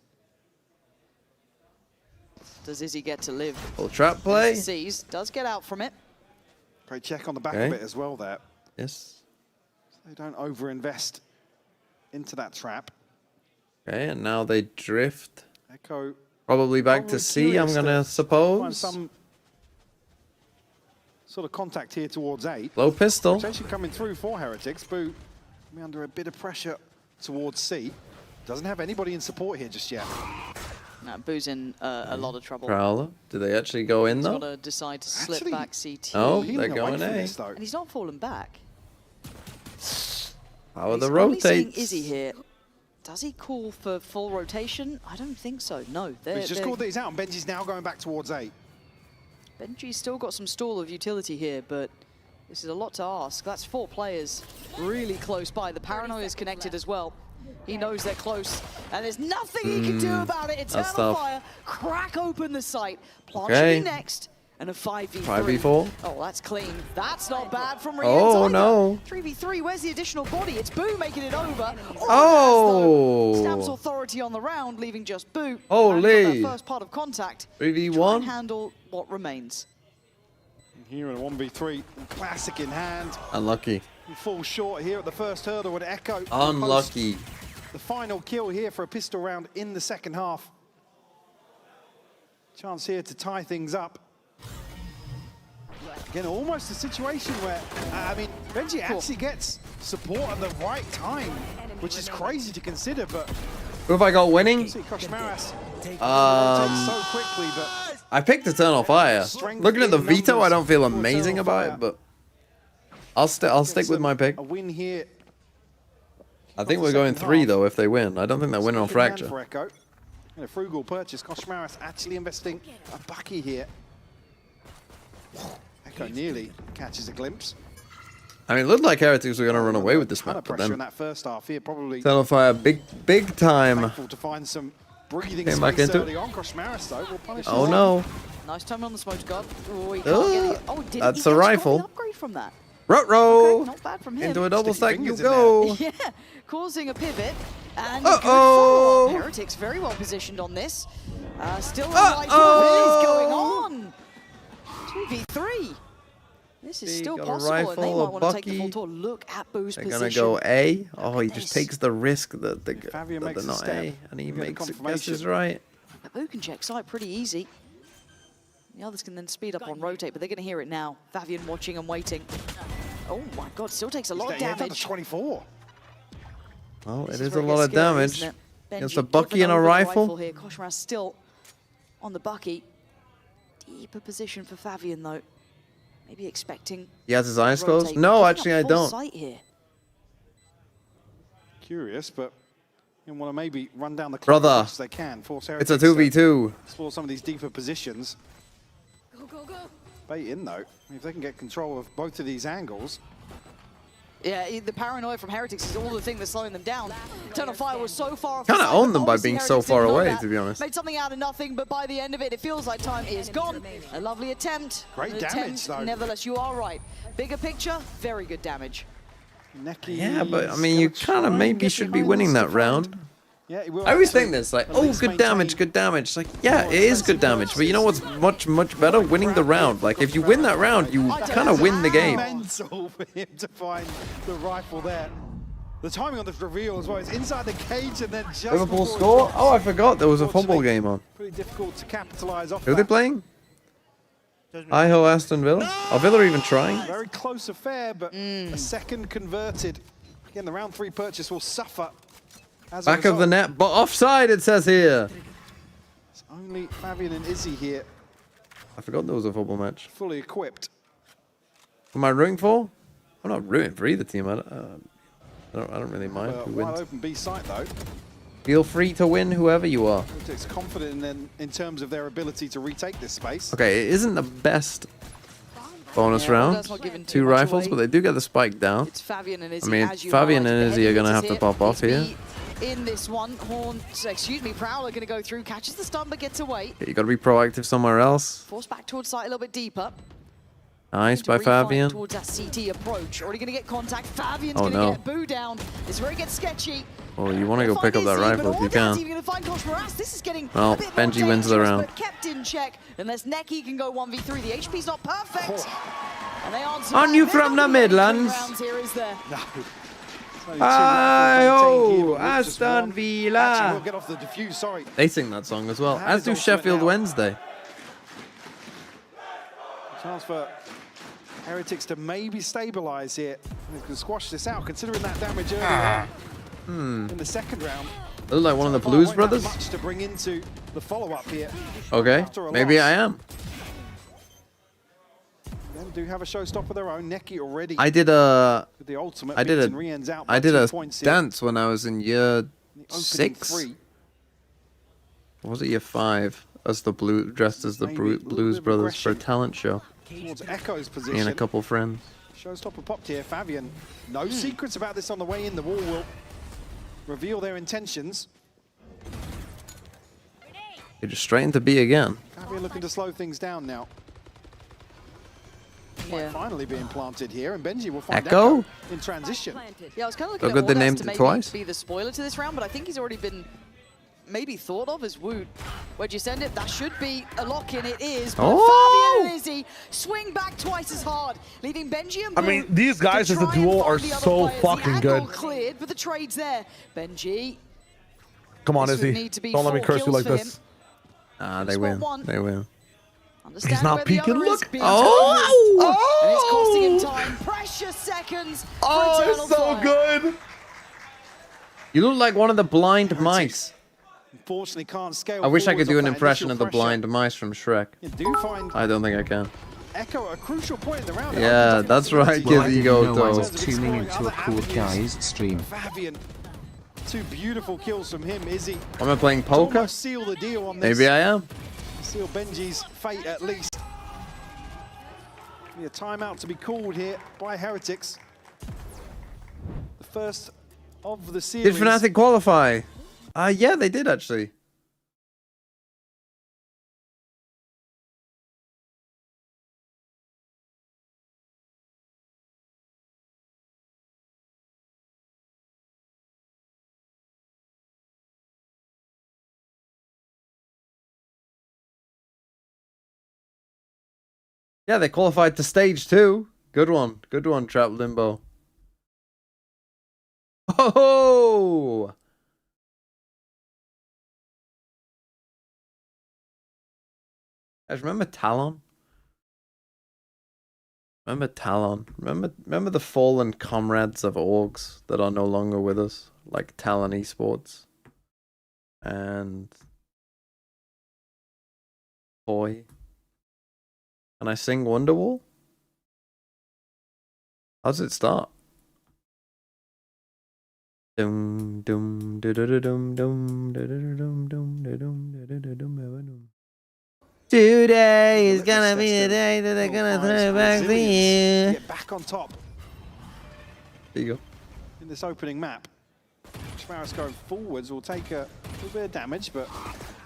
Does Izzy get to live? Full trap play. C's does get out from it. Great check on the back of it as well there. Yes. So they don't overinvest into that trap. Okay, and now they drift. Echo. Probably back to C, I'm going to Find suppose. some sort of contact here towards 8. Low pistol. Rotation coming through for Heretics. Boo coming under a bit of pressure towards C. Doesn't have anybody in support here just yet. No, Boo's in a lot of trouble. Prowler. Do they actually go in, though? He's got to decide to slip back CT. Oh, they're going A. And he's not fallen back. How are the He's only seeing rotates? Izzy here. Does he call for full rotation? I don't think so. No. He's just called these out, and Benji's now going back towards 8. Benji's still got some stall of utility here, but this is a lot to ask. That's 4 players really close by. The Paranoia is connected as well. He knows they're close, and there's nothing he can do about it. Eternal Fire, crack open the site. Plan should be next, and a 5v3. 5v4. Oh, that's clean. That's not bad from Rian. Oh, no. 3v3, where's the additional body? It's Boo making it over. Oh! Stamps authority on the round, leaving just Boo. Holy. First part of contact. 3v1. Try and handle what remains. Here in a 1v3, classic in hand. Unlucky. He falls short here at the first hurdle with Echo. Unlucky. The final kill here for a pistol round in the second half. Chance here to tie things up. Again, almost a situation where, I mean, Benji actually gets support at the right time, which is crazy to consider, but... Who have I got winning? See, Koshmaras so quickly, but... I picked Eternal Fire. Looking at the veto, I don't feel amazing about it, but... I'll stick with my pick. A win here. I think we're going 3, though, if they win. I don't think they're winning on Fracture. For Echo. And a frugal purchase. Koshmaras actually investing a bucky here. Echo nearly catches a glimpse. I mean, it looked like Heretics were going to run away with this map, but pressure in then that first half here, probably Eternal Fire, big time. to find some breathing Came back space into early it. on. Koshmaras, though, will punish Oh, his no. Nice time on the smoke guard. Oh, he can't get it. Oh, did That's he a just rifle. got an upgrade from that? Ruh-roh! Okay, not bad from him. Into a double stack you fingers in go. Yeah, causing a pivot. And Uh-oh. good follow-up. Heretics very well positioned on this. Still what is going on? 2v3. This is still got a possible, and they rifle, might a want to take the full bucky. tour. Look at Boo's They're position. going to go A. Oh, he just takes the risk that they're makes a not step, A, and he you get the makes it confirmation. guesses right. But Boo can check side pretty easy. The others can then speed up on rotate, but they're going to hear it now. Vavian watching and waiting. Oh my god, still takes a lot of down to damage. 24. Well, This it is a where it lot gets of scary, damage. isn't it? Against Benji a bucky given and a over the rifle. here. Koshmaras still on the bucky. Deeper position for Favian though. Maybe expecting. He has his eyes to closed? rotate. No, Picking actually, up I full don't. sight here. Curious, but you want to maybe run down the clock Brother, as much as they can. Force it's a Heretics to 2v2. explore some of these deeper positions. Go. Bait in though. If they can get control of both of these angles. Yeah, the paranoia from Heretics is all the thing that's slowing them down. Eternal Fire was so far off. Kind of the side, owned but them by obviously being so Heretics far didn't know away, that. to be honest. Made something out of nothing, but by the end of it, it feels like time is gone. A lovely attempt. Great An damage, attempt, though. Nevertheless, you are right. Bigger picture, very good damage. Necky Yeah, but I mean, you kind of maybe should be winning that round. Yeah, it will I always actually think this, like, at oh, least good damage, good damage. It's like, yeah, it is good damage, but you know what's much better? Winning the round. Like, if you win that round, you kind of win the game. Mental for him to find the rifle there. The timing on this reveal as well is inside the cage and then just Liverpool before score? it Oh, I forgot there was a football Unfortunately, game on. Pretty difficult to capitalize off Who are they that. playing? Iho Aston Villa? Are Villa even trying? Very close affair, but a second converted. Again, the round 3 purchase will suffer as a Back of the result. net, but offside it says here. It's only Fabian and Izzy here, I forgot there was a football match. fully equipped. Who am I rooting for? I'm not rooting for either team. I don't really mind who Wide wins. open B site though. Feel free to win, whoever you are. Heretics confident in terms of their ability to retake this space. Okay, it isn't the best bonus round. that's not giving too 2 much rifles, away. but they do get the spike down. It's Fabian and Izzy. I mean, as you Fabian highlighted, and the Izzy are heavy going to have hitters to pop off It's here. me in this one. Prowler going to go through, catches the stun, but gets away. You got to be proactive somewhere else. Forced back towards site a little bit deeper. Nice by Refine Fabian. towards that CT approach. Already going to get contact. Fabian's Oh, going to no. get Boo down. This is where it gets sketchy. Oh, you want to go pick up that rifle if you can. Even gonna find Kosh Moras. This is getting Well, a bit more Benji wins the dangerous, round. but kept in check. Unless Neki can go 1v3. The HP's not perfect. And they answer Aren't back. you There's from not the really any Midlands? rounds here, is there? Hi-oh, Aston Villa. We'll get off the diffuse, sorry. They sing that song as well, as do Sheffield Wednesday. Chance for Heretics to maybe stabilize here. And they can squash this out, considering that damage earlier in the second round. They look like one of the Blues brothers. Much to bring into the follow-up here. Okay, After a maybe loss. I am. Them do have a showstopper of their own. Neki already. I did a with the ultimate. I did Victon Rien's out by I did 2 a points here. dance when I was in year Opening 6. 3. Or was it year 5? As the blue dressed as the Maybe a little Blues bit of brothers for a aggression. talent show. Towards Echo's position. Me and a couple friends. Showstopper popped here. Fabian. No secrets about this on the way in. The wall will reveal their intentions. You're just straight into B again. Fabian looking to slow things down now. Finally being planted here, and Benji will find Echo? Echo in transition. Yeah, I was kind of So looking good they at named Ordas it to maybe twice. be the spoiler to this round, but I think he's already been maybe thought of as Wood. Where'd you send it? That should be a lock-in. It is. But Oh! Fabian and Izzy swing back twice as hard, leaving Benji and I Boo mean, these guys to as a try and duo find are the other so players. fucking The good. angle cleared, but the trade's there. Benji. Come on, This would Izzy. need to be Don't let me 4 curse you kills like for this. Ah, they Spot win. one. They win. Understand He's not where the peeking, other look. is being Oh! targeted. And it's costing him time. Precious seconds. for Oh, Eternal it's so Fire. good. You look like one of the blind mice. Unfortunately, can't scale. I wish I could forwards do off an that impression initial of the pressure. blind mice from Shrek. You do find I don't think I can. Echo at a crucial point in the round. Yeah, that's right, Well, I Kizzy didn't know I Goto. was tuning into a cool guy's stream. Fabian, 2 beautiful kills from him. Izzy Am I playing poker? almost seal the deal on this. Maybe I am. Seal Benji's fate at least. Be a timeout to be called here by Heretics. The first of the series. Did Fnatic qualify? Yeah, they did actually. Yeah, they qualified to stage 2. Good one. Good one, Trap Limbo. Oh! Guys, remember Talon? Remember Talon? Remember the fallen comrades of orgs that are no longer with us? Like Talon Esports. And... Boy. Can I sing Wonderwall? How does it start? Dum dum dum dum dum dum dum dum dum. Today is gonna be the day that they're gonna throw it back to you. Get back on top There you go. in this opening map. Schmaris going forwards will take a little bit of damage, but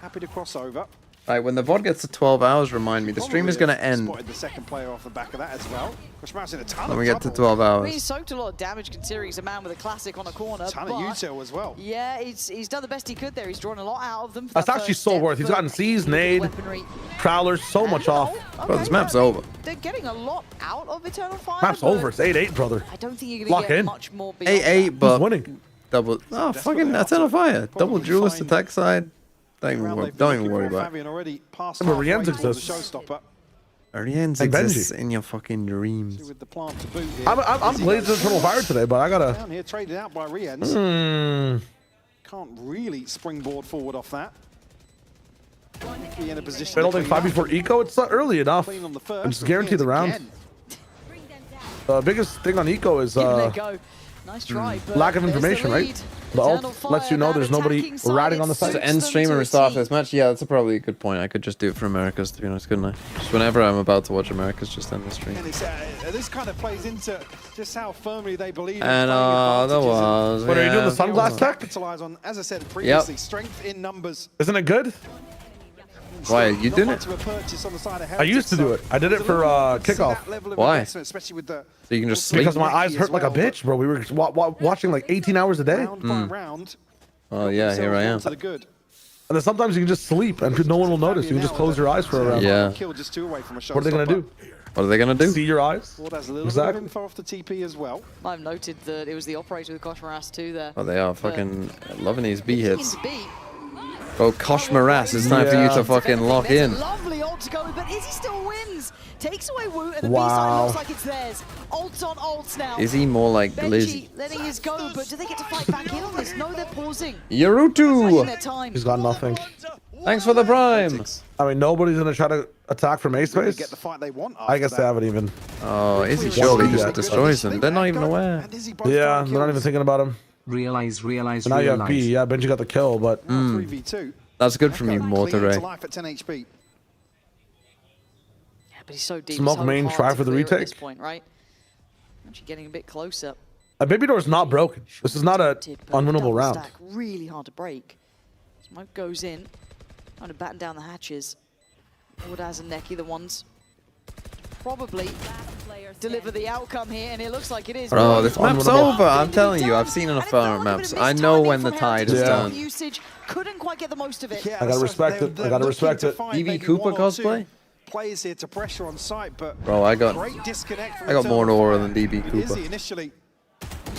happy to cross over. Right, when the VOD gets to 12 hours, remind me. The stream is gonna end Spotted the second player off the back of that as well. Schmaris in a ton when of we get to trouble. 12 I mean, hours. he's soaked a lot of damage considering he's a man with a classic on a corner. Ton but of util as well. yeah, he's done the best he could there. He's drawn a lot out of them. For That's that actually first so step, worth. He's but gotten C's, look at nade, weaponry. Prowlers, so much off. Bro, this map's over. They're getting a lot out of Eternal Fire. Map's but over. It's 8-8, brother. I don't think you're going Lock to get in. much more beyond 8-8, Who's but winning? double. Oh, fucking that's on fire. Double duelist attack side. Don't even worry about it. Fabian already passed Remember, halfway Rienz towards exists. the showstopper. Ariane's Like Benji. exists in your fucking dreams. With the plant to boot here. I'm blazing Eternal Fire today, but I gotta. Down here, traded out by Rienz. Can't really springboard forward off that. Be in a position. I don't to think clean 5 up. before eco. It's not early enough. Clean on the first, And just but guarantee the Rienz round. again. The biggest thing on eco is Giving it a go. Nice try, but Lack of there's the information, right? lead. The Eternal ult lets Fire, you know that there's nobody attacking side, ratting on the it's side. To end stream and restart after this match? Yeah, that's probably a good point. I could just do it for Americas, to be honest, couldn't I? Just whenever I'm about to watch Americas, just end the stream. And it's, this kind of plays into just how firmly they believe in And that was. What, are you doing the sunglass tech? capitalize on, as I said previously, strength in numbers. Isn't it good? Why, you did it? I used to do it. I did it for kickoff. Why? So you can just sleep? Because my eyes hurt like a bitch, bro. We were watching like 18 hours a day. Oh yeah, here I am. And then sometimes you can just sleep and no one will notice. You can just close your eyes for a round. Yeah. What are they gonna do? What are they gonna do? See your eyes? Exactly. Info off the TP as well. I've noted that it was the operator with Kosh Maras too there. Oh, they are fucking loving these B hits. Bro, Kosh Maras, it's time for you to fucking lock in. Lovely ult to go with, but Izzy still wins. Takes away Woot, and the B side looks like it's theirs. Ults on ults now. Is he more like Lizzie? Letting his go, but do they get to fight back in on this? No, they're pausing. Yarutu! He's got nothing. Thanks for the prime. I mean, nobody's gonna try to attack from A space. Get the fight they want. I guess they haven't even. Oh, Izzy surely just destroys them. They're not even aware. Yeah, they're not even thinking about him. Realize. And now you have B. Yeah, Benji got the kill, but. That's good from you, Mortaray. But he's so deep. Smoke so main, hard try to for the clear at retake. this point, right? Actually getting a bit closer. A baby door's not broken. This is not a unwinnable round. Stack, really hard to break. Smoke goes in, trying to batten down the hatches. Ordaz and Neki, the ones probably deliver the outcome here, and it looks like it is. Bro, this map's over. I'm telling you, I've seen enough Valorant maps. I know when the tide is done. Usage couldn't quite get the most of it. I gotta respect it. I gotta respect it. DB Cooper cosplay? Players here to pressure on site, but bro, I got more aura than DB Cooper. Izzy initially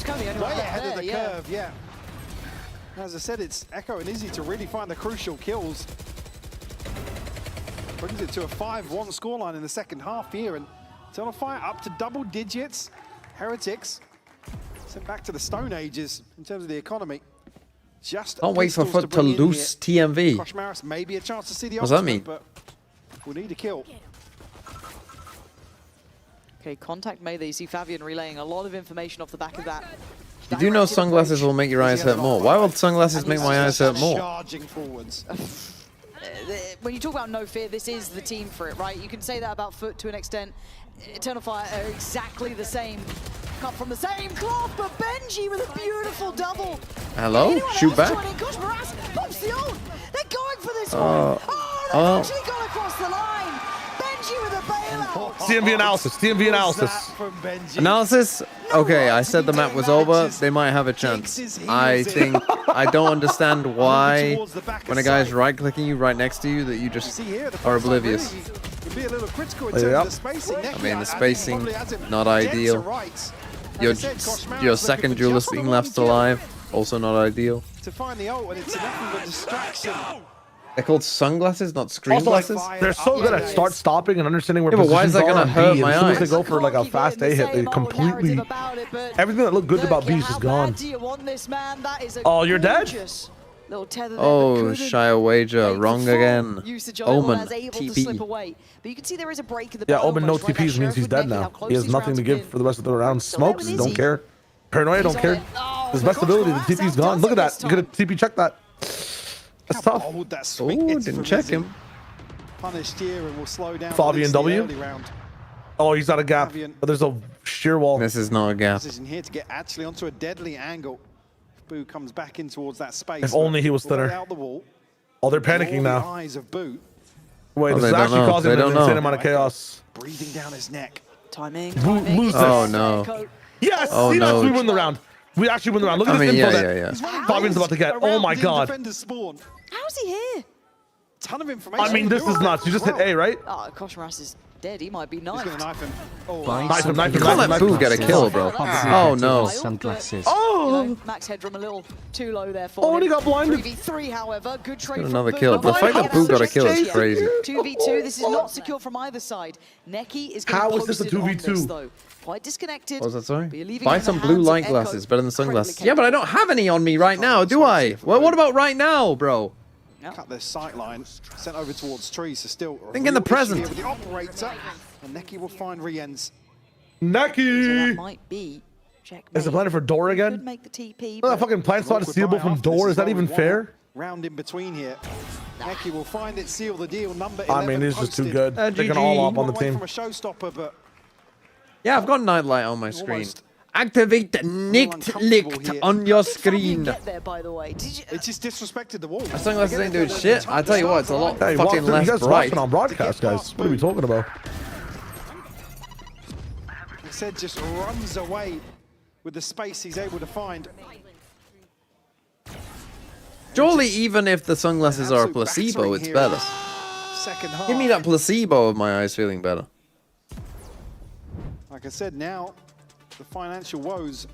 way ahead of the curve, yeah. As I said, it's Echo and Izzy to really find the crucial kills. Brings it to a 5-1 scoreline in the second half here, and Eternal Fire up to double digits. Heretics sent back to the Stone Ages in terms of the economy. Just can't wait for FUT to lose TMV. Kosh Maras maybe a chance to see the what does that mean? But we'll need a kill. Okay, contact made there. You see Fabian relaying a lot of information off the back of that. You do know sunglasses will make your eyes hurt more. Why will sunglasses make my eyes hurt more? Charging forwards. When you talk about no fear, this is the team for it, right? You can say that about FUT to an extent. Eternal Fire are exactly the same. Cut from the same cloth, but Benji with a beautiful double. Hello? Shoot back. Kosh Maras pops the ult. They're going for this one. Oh, they actually got across the line. Benji with a bailout. TMV analysis. TMV analysis. Analysis? Okay, I said the map was over. They might have a chance. I think I don't understand why when a guy's right-clicking you right next to you that you just are oblivious. I mean, the spacing, not ideal. Your second duelist being left alive, also not ideal. To find the ult, and it's nothing but distraction. They're called sunglasses, not screen Also, like, glasses. they're so good at start stopping and understanding where Yeah, but why is that positions gonna are hurt on B, my and as soon as eyes? they go for like a fast A hit, they completely everything that looked good about Beast is gone. Oh, you're dead? Oh, Shia Wager, wrong again. Omen, TP. But you can see there is a break in the Yeah, Omen no TPs means he's dead now. He has nothing to give for the rest of the round. Smokes, don't care. Paranoia, don't care. His best ability, the TP's gone. Look at that. You could TP check that. That's tough. Oh, didn't check him. Punished here and will slow down. Fabian W. Oh, he's got a gap. But there's a sheer wall. This is not a gap. Position here to get actually onto a deadly angle. Boo comes back in towards that space. If only he was thinner. Out the wall. Oh, they're panicking now. Eyes of Boo. Wait, this is actually causing an insane amount of chaos. Breathing down his neck. Timing. Lose this. Oh no. Yes. Oh see, no. We win the round. We actually win the round. Look at this info that Fabian's about to get. Oh my god. How's he here? Ton of information. I mean, this is nuts. You just hit A, right? Oh, Kosh Maras is dead. He might be knifed. He's gonna knife him. Oh, knife him. You can't let Boo get a kill, bro. Oh no. Sunglasses. Oh. You know, max headroom a little too low there for Oh, and he him. got blinded. 3v3, however, good trade. Got another kill. The fact that Boo got a kill is crazy. 2v2. This is not secure from either side. Neki is going to How is this a 2v2? though. Quite disconnected. What was that, sorry? But you're leaving Buy it in some the blue hands of light Echo. glasses, better than sunglasses. Incredibly Yeah, but I don't have any on me right now, do I? Well, what about right now, bro? Cut their sight line, sent over towards trees, so still. Think in the present. With the operator, and Neki will find Rienz. Neki. So that might be Is it planted for door again? Could make the TP. Oh, that fucking plant spot is sealable from door. Is that even fair? Round in between here. Neki will find it, seal the deal. Number 11 I mean, he's just too posted. good. They can all up on the Away team. from a showstopper, but Yeah, I've got Nightlight on my screen. Activate Nicked Licked on your screen. Get there, by the way. Did you? it just disrespected the wall. My sunglasses ain't doing shit. I tell you what, it's a lot Hey, fucking you less guys bright. watching on broadcast, guys. What are we talking about? He said just runs away with the space he's able to find. Surely even if the sunglasses are a placebo, it's better. Second half. Give me that placebo of my eyes feeling better. Like I said, now the financial woes.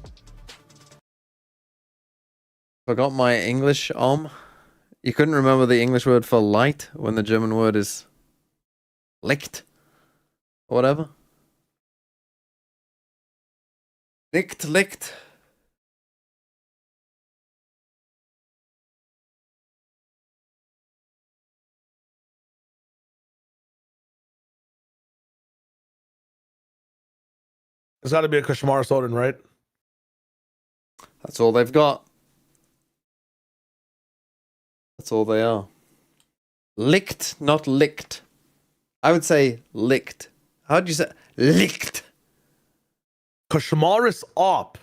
Forgot my English, You couldn't remember the English word for light when the German word is licht or whatever. Licht. It's got to be a Kashmar Soden, right? That's all they've got. That's all they are. Licked, not licked. I would say licked. How'd you say? Licked. Kashmar is up.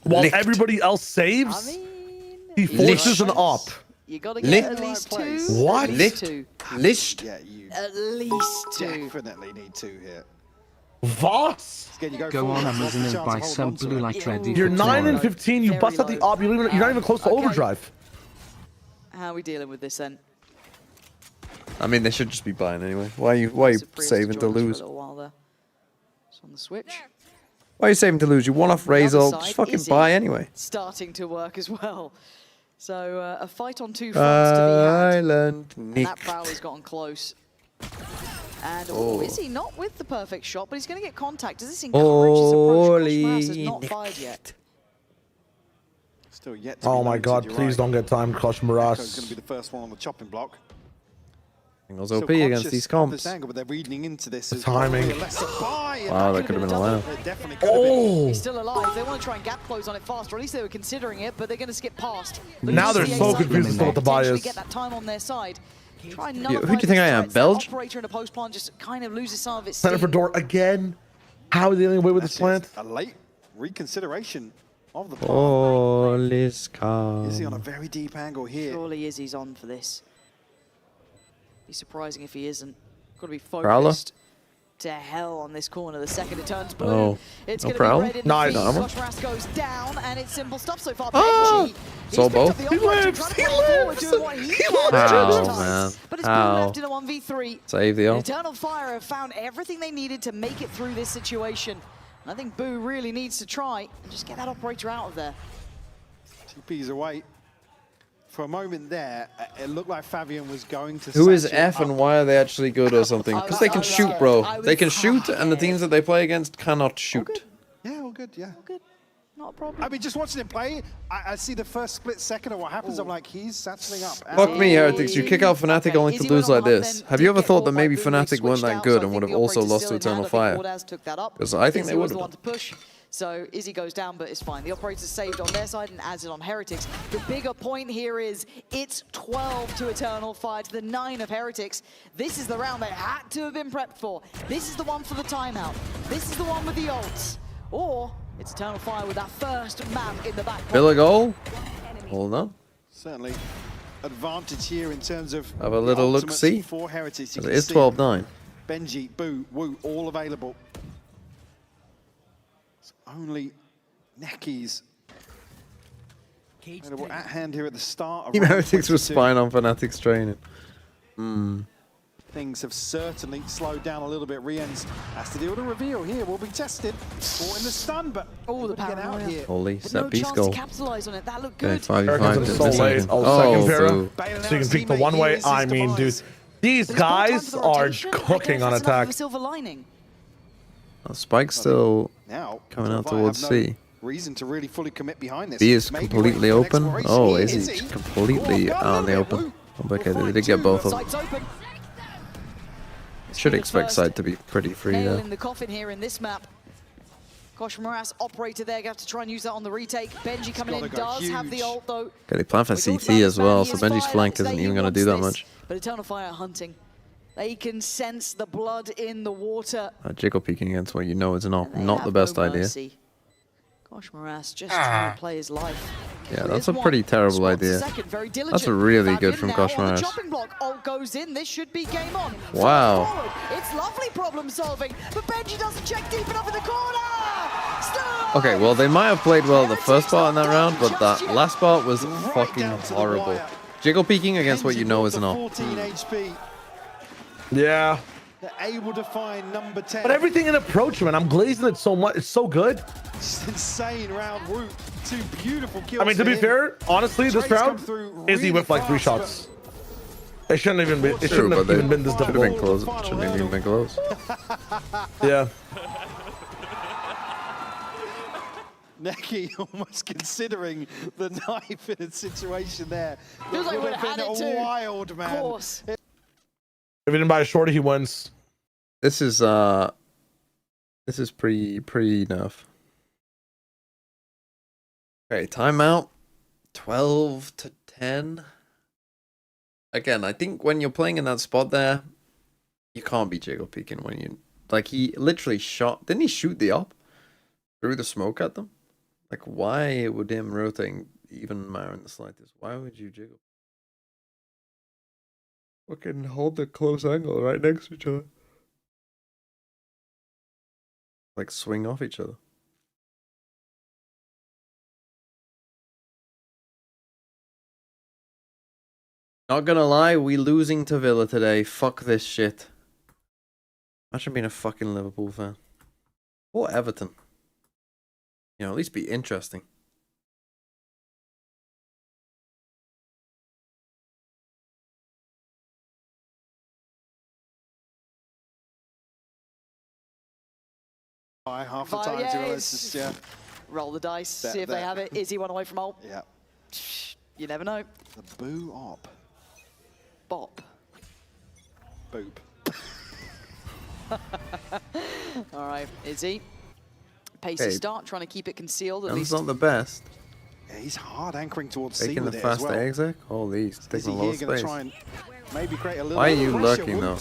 While Licked. everybody else saves, I mean, he forces an up. You gotta get at Licked. least two. What? At least Licked. two. Lisht. Yeah, you At least two. definitely need two here. What? Again, you Go on forward, Amazon lots and of buy chance to some hold on to blue it. light ready You're for 9 and tomorrow. 15. You Very bust out the low. up. You're not even close to Okay. overdrive. How are we dealing with this then? I mean, they should just be buying anyway. Why are you saving to join us for a lose? little while there. It's on the switch. Why are you saving to lose? You won off Razor. The other Just side, fucking Izzy buy anyway. Starting to work as well. So a fight on two fronts to be had. Island And Nick. that prowler's gotten close. And Oh. is he not with the perfect shot, but he's going to get contact. Does this encourage his approach? Koshmaras has not fired yet. Still yet to Oh be my noted, god, you're please right. don't get timed, Kosh Echo's going to Maras. be the first one on the chopping block. Singles Still OP against conscious these of comps. this angle, but they're reading into this The as probably timing. a lesser buy, and Wow, that could have been allowed. It definitely could have been. Oh! He's still alive. They want to try and gap close on it fast, or at least they were considering it, but they're going to skip past. Now they're so confused as to what the buy Potentially is. get that time on their side. Try and who do you nullify think these I am, threats. That Belge? Operator in a post plant just kind of loses some of its Center for steam. door again. How are they getting away with this plant? A late reconsideration of the plan. All is Is he on a calm. very deep angle here? Surely Izzy's on for this. Be surprising if he isn't. Got to be Prowler? focused to hell on this corner. The second it turns blue, Oh. it's No going to be Prowler? red in the Nice. feed. Armor? Koshmaras goes down, and it's simple stuff so far. Ah! Benji, he's Saw picked up both. the He operator, lives, trying to he play forward, lives, doing what he he can lives. at How, this time. man? But it's blue How? left in a 1v3. Save the And ult. Eternal Fire have found everything they needed to make it through this situation. And I think Boo really needs to try and just get that operator out of there. TP's away. For a moment there, it looked like Fabian was going to Who is satchel F and up. why are they actually good or something? Because they can shoot, bro. They can shoot, and the teams that they play against cannot shoot. Yeah, all good, yeah. All good. Not a problem. I mean, just watching him play, I see the first split second of what happens. I'm like, he's satcheling up. Fuck me, Heretics. You kick out Fnatic Okay, only to Izzy lose went like on this. then, Have you did ever get thought bought that by maybe Boo, they Fnatic weren't switched that out, good so I and would think have the also operator's lost to still in Eternal hand. I think Fire? Wardaz took that up. Because I think Izzy they was would the have one done. to push. So Izzy goes down, but it's fine. The operator's saved on their side and adds it on Heretics. The bigger point here is it's 12 to Eternal Fire to the 9 of Heretics. This is the round they had to have been prepped for. This is the one for the timeout. This is the one with the ults. Or it's Eternal Fire with that first man in the back pocket. Bill a goal? Hold on. Certainly advantage here in terms of Have a the little ultimates look-see. for Heritage. You It can is see 12-9. Benji, Boo, Woo, all available. It's only Neckies available at hand here at the start. of Team round Heretics was 22. spying on Fnatic's training. Things have certainly slowed down a little bit. Rien's has to deal with a reveal here. Will be tested. Caught in the stun, but Oh, the able to get out paranoia. here. Holy, But set no piece chance goal. to capitalize on it. That looked Okay, good. 5v5. Heretics This are so is late. second. Second para. boo. So you can peek the one way. I mean, dude, these But it's more time guys for the are rotation. I cooking guess on that's enough of attack. a silver lining. Spike's still Now, coming out Fire towards have no C. reason to really fully commit behind this. B is Maybe completely wait for an open. exploration Oh, here. is he completely Oh, out in the open? Oh, okay, they did get both of them. Sights open. Should expect side to be pretty free Nail though. in the coffin here in this map. Gosh, Morass operator there. Gonna have to try and use that on the retake. Benji coming in, does have the ult though. Okay, they plan for CT as well, so Benji's flank isn't even going to do that much. But Eternal Fire hunting. They can sense the blood in the water. Jiggle peeking against what you know is not the best idea. Gosh, Morass just trying to play his life. Yeah, that's a pretty terrible idea. That's really good from Gosh Morass. Chopping block ult goes in. This should be game on. Wow. It's lovely problem solving, but Benji doesn't check deep enough in the corner. Okay, well, they might have played well the first part in that round, but that last part was fucking horrible. Jiggle peeking against what you know is not. 14 HP. Yeah. They're able to find number 10. But everything in approach, man, I'm glazing it so much. It's so good. It's insane round route. 2 beautiful kills. I mean, to be fair, honestly, this round, Izzy whipped like 3 shots. It shouldn't even be. It shouldn't have even been this difficult. Been close. Shouldn't have even been close. Yeah. Neki almost considering the knife in a situation there. Feels like would have had been it too. wild, man. Of course. If he didn't buy a shorty, he wins. This is pretty enough. Okay, timeout. 12-10. Again, I think when you're playing in that spot there, you can't be jiggle peeking when you like he literally shot. Didn't he shoot the op? Threw the smoke at them? Like, why would him rotating even matter in the slightest? Why would you jiggle? Fucking hold the close angle right next to each other. Like, swing off each other. Not gonna lie, we losing to Villa today. Fuck this shit. Imagine being a fucking Liverpool fan. Or Everton. You know, at least be interesting. Half the time, to be honest, just, yeah. Roll the dice, see if they have it. Is he one away from ult? Yeah. You never know. The boo op. Bop. Boop. All right, Izzy. Pacey start, trying to keep it concealed at least. That's not the best. Yeah, he's hard anchoring towards C Taking with the it faster as well. exit? Holy, he's taking a lot of space. Try and maybe create a little Why are you pressure. lurking though?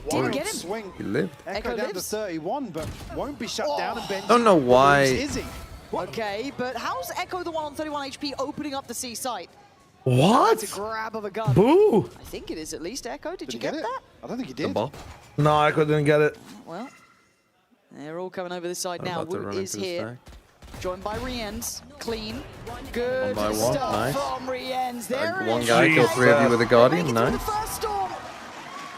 Didn't get him. Swing. He lived. Echo down to 31, but won't be shut down. And Benji Don't know why. Izzy. Okay, but how's Echo the one on 31 HP opening up the C site? What? That's a grab of a gun. Boo! I think it is at least Echo. Did you get get it? that? I don't think he did. No, Echo didn't get it. Well, they're all coming over this side now. About to Wu run is into the here. stack. Joined by Rienz. Clean. Good One by one, stuff nice. from Rienz. There it One is. guy killed 3 of you with a Guardian, nice.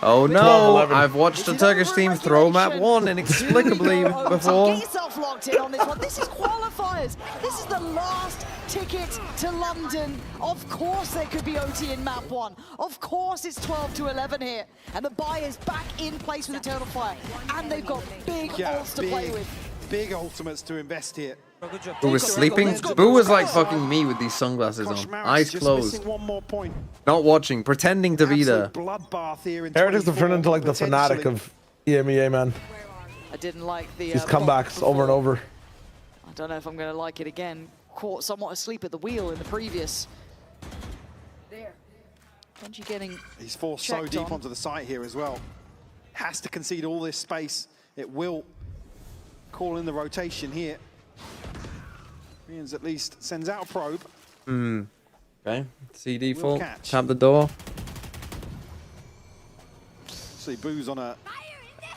Oh no, I've watched the Turkish team throw map 1 inexplicably before. Get yourself locked in on this one. This is qualifiers. This is the last ticket to London. Of course there could be OT in map 1. Of course it's 12-11 here. And the buy is back in place with Eternal Fire. And they've got big ults to play with. Big ultimates to invest here. Who was sleeping? Boo was like fucking me with these sunglasses on. Eyes closed. One more point. Not watching, pretending to be there. Bloodbath here in Heretics have turned into like the fanatic of EMEA, man. I didn't like the These comebacks over and over. I don't know if I'm going to like it again. Caught somewhat asleep at the wheel in the previous. There. Benji getting He's forced so deep onto the site here as well. Has to concede all this space. It will call in the rotation here. Rienz at least sends out a probe. Okay, CD full. catch. Tap the door. See, Boo's on a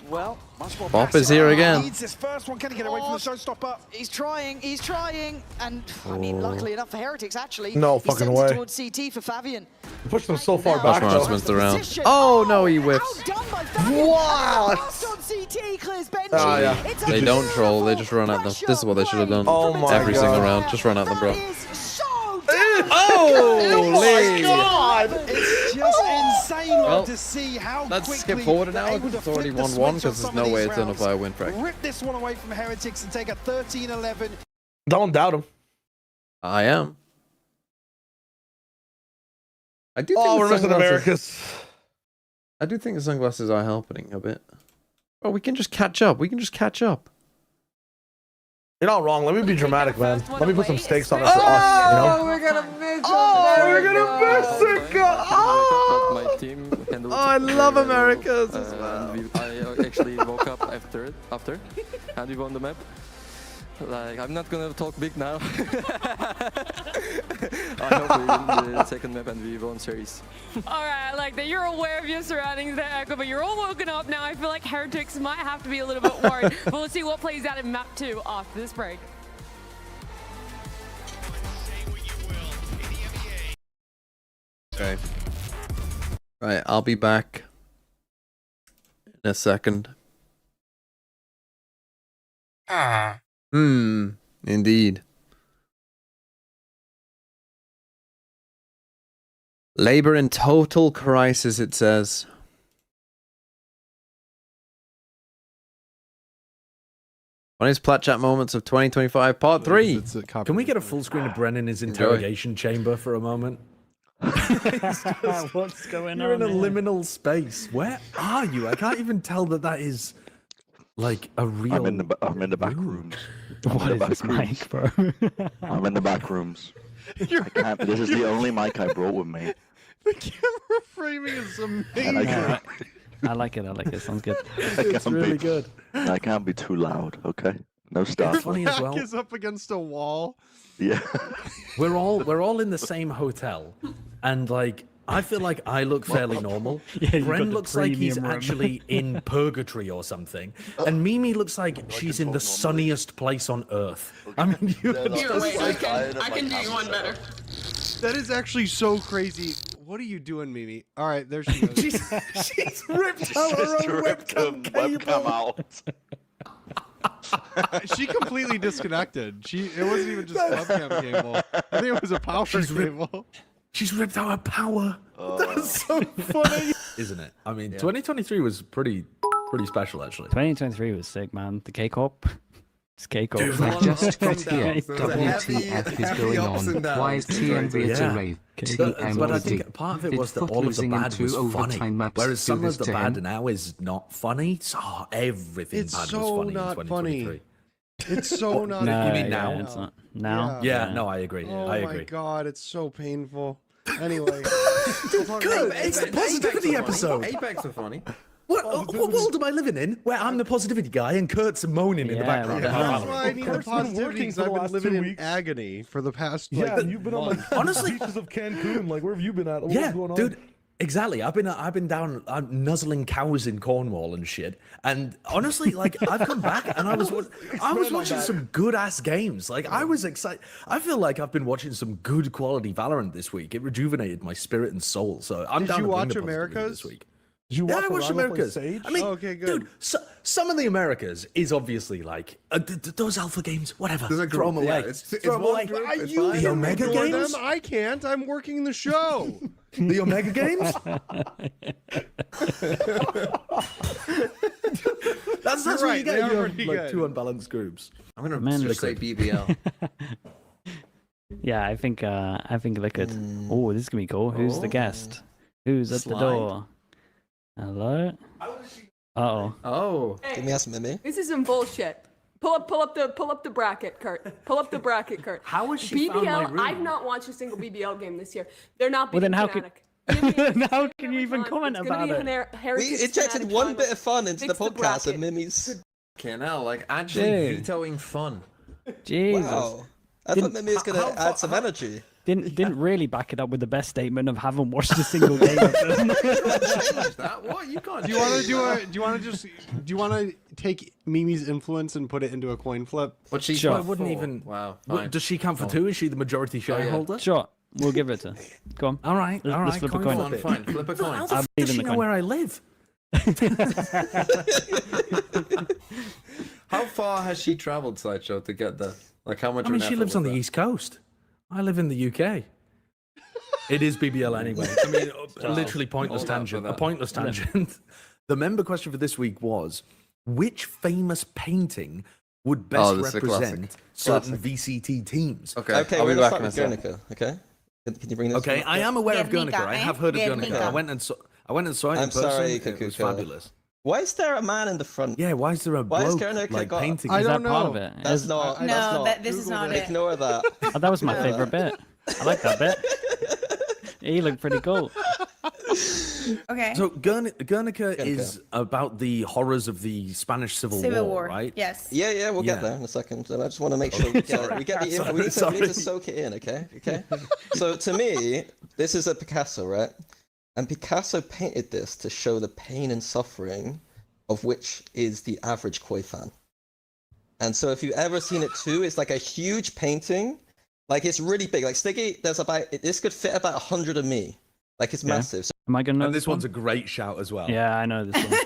well. Much more Bop passive. is here again. Needs this first one. Can he get away from the showstopper? He's trying, and I mean, luckily enough for Heretics, actually. No he fucking sends way. it towards CT for Fabian. He pushed them so far Gosh, back. Morass missed around. Oh no, he whiffs. Outdone by Fabian. What? Last on CT clears Benji. Oh, yeah. It's a They don't troll, they just run at them. This is what they should have done. Oh my Every single God. round. Just run at them, bro. Oh my God! It's just insane Well, to see how let's quickly skip forward an they're hour able because to it's already flip the 1-1 switch because on there's some no of way these Eternal rounds. Fire win track. Rip this one away from Heretics and take a 13-11. Don't doubt him. I am. I do think Oh, the we're missing sunglasses- Americas. I do think the sunglasses are helping a bit. Oh, we can just catch up. We can just catch up. You're not wrong. Let me be dramatic, man. Let me put some stakes on it for us, you know? We're gonna miss it. We're gonna miss it. My team handled I love very well, Americas as well. I actually woke up after, and we won the map. Like, I'm not gonna talk big now. I hope we win the second map and we won series. All right, I like that you're aware of your surroundings there, Echo, but you're all woken up now. I feel like Heretics might have to be a little bit worried. But we'll see what plays out in map 2 after this break. Okay. Right, I'll be back in a second. Indeed. Labor in total crisis, it says. Funniest plat chat moments of 2025, part 3. Can we get a full screen of Brennan in his interrogation chamber for a moment? What's going You're on? in a liminal space. Where are you? I can't even tell that is like a real. I'm in the back rooms. What is this mic, bro? I'm in the back rooms. I can't. This is the only mic I brought with me. The camera framing is amazing. I like it. I like it. Sounds good. It's really good. I can't be too loud. Okay. No stuff. It's funny as well. Back is up against a wall. Yeah. We're all in the same hotel, and like I feel like I look fairly normal. Yeah, you've got Bren the looks like he's premium room. actually in purgatory or something, and Mimi looks like she's in the sunniest place on earth. I mean, Here, wait, I can do you one better. That is actually so crazy. What are you doing, Mimi? All right, there she goes. she's ripped out her own webcam out. She completely disconnected. It wasn't even just webcam cable. I think it was a power cable. She's ripped out her power. That's so funny, isn't it? I mean, 2023 was pretty special actually. 2023 was sick, man. The K-Corp. It's K-Corp. I just got here. WTF is going on? Why is TMV at a rave? But I think part of it was that all of the bad was funny, whereas some of the bad now is not funny. So everything bad was funny in 2023. It's so not. You mean now? It's not. Now? Yeah, no, I agree. Oh I agree. my god, it's so painful. Anyway. Good. It's the positivity episode. Apex are funny. What world am I living in where I'm the positivity guy and Kurt's moaning in the background? That's why I need the positivity because I've been living in agony for the past you've been on like honestly beaches of Cancun. Like, where have you been at? What's going on? Dude. Exactly. I've been down nuzzling cows in Cornwall and shit. And honestly, like I've come back and I was watching some good ass games. Like I was excited. I feel like I've been watching some good quality Valorant this week. It rejuvenated my spirit and soul. So I'm down. Did you to watch bring the positivity Americas this week? Did you watch I watched Americas. I mean, okay, good. dude, some of the Americas is obviously like those alpha games. Whatever. Throw them away. Throw them away. The Omega games. I can't. I'm working the show. The Omega games? That's You're what right, you they get. are You pretty have like good. two unbalanced groups. I'm gonna just say BBL. Yeah, I think Liquid. Oh, this is gonna be cool. Who's the guest? Who's at the door? Hello? Uh-oh. Oh. Give me us Mimi. This is some bullshit. Pull up the bracket, Kurt. Pull up the bracket, Kurt. How has she found my room? I've not watched a single BBL game this year. They're not Well, being then how can fanatic. how can you even comment about it? We injected one bit of fun into the podcast and Mimi's. Okay, now, like, actually vetoing fun. Jesus. Wow. I thought Mimi was going to add some energy. Didn't really back it up with the best statement of haven't watched a single game of them. What? You can't. Do you want to take Mimi's influence and put it into a coin flip? But she wouldn't even. Wow. Does she count for two? Is she the majority shareholder? Sure. We'll give it to. Go on. All right. Let's flip a coin. Flip. Fine. Flip a coin. How the I f- believe does in she the know coin. where I live? How far has she traveled, Sideshow, to get there? Like, how much? I mean, of an she effort lives on was the that? East Coast. I live in the UK. It is BBL anyway. I mean, literally pointless tangent. A pointless tangent. The member question for this week was, which famous painting would best this is a represent certain VCT teams? Okay, I'll we're be going to back start in a with second. Guernica, okay? Can you bring this Okay, one? I am aware of Guernica, Guernica. I have heard of Guernica. Guernica. I went and saw it in I'm person. sorry, It was Kakuka. fabulous. Why is there a man in the front? Yeah, why is there a Why is bloke, Guernica like, got... painting? Is that part of it? That's not... No, that's not. this is not it. Ignore that. Oh, that was my favorite bit. I like that bit. He looked pretty cool. Okay. So Guernica is about the horrors of the Spanish Civil War, right? Yes. Yeah, we'll get there in a second. And I just want to make sure we get the info. We need to soak it in, okay? So to me, this is a Picasso, right? And Picasso painted this to show the pain and suffering of which is the average Koi fan. And so if you've ever seen it too, it's like a huge painting. Like it's really big. Like Stiggy, this could fit about 100 of me. Like it's massive. So Am I gonna know this one's a great shout as well. Yeah, I know this one.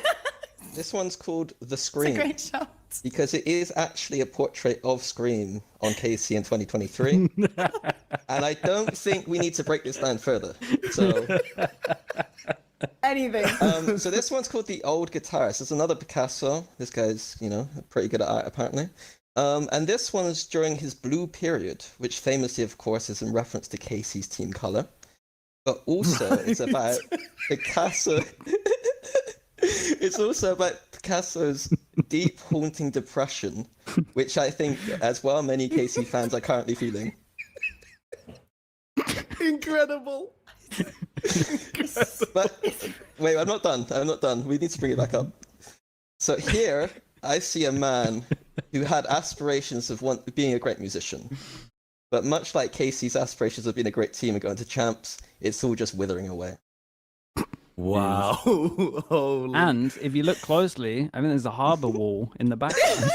this one's called The Scream. It's a great shot. Because it is actually a portrait of Scream on KC in 2023. And I don't think we need to break this down further. So anything. So this one's called The Old Guitarist. It's another Picasso. This guy's, pretty good at art apparently. And this one's during his blue period, which famously, of course, is in reference to Casey's team color. But also, it's about Picasso. It's also about Picasso's deep, haunting depression, which I think, as well, many Casey fans are currently feeling. Incredible. But wait, I'm not done. We need to bring it back up. So here, I see a man who had aspirations of being a great musician. But much like Casey's aspirations of being a great team and going to champs, it's all just withering away. Wow. Holy. And if you look closely, I think there's a harbour wall in the background.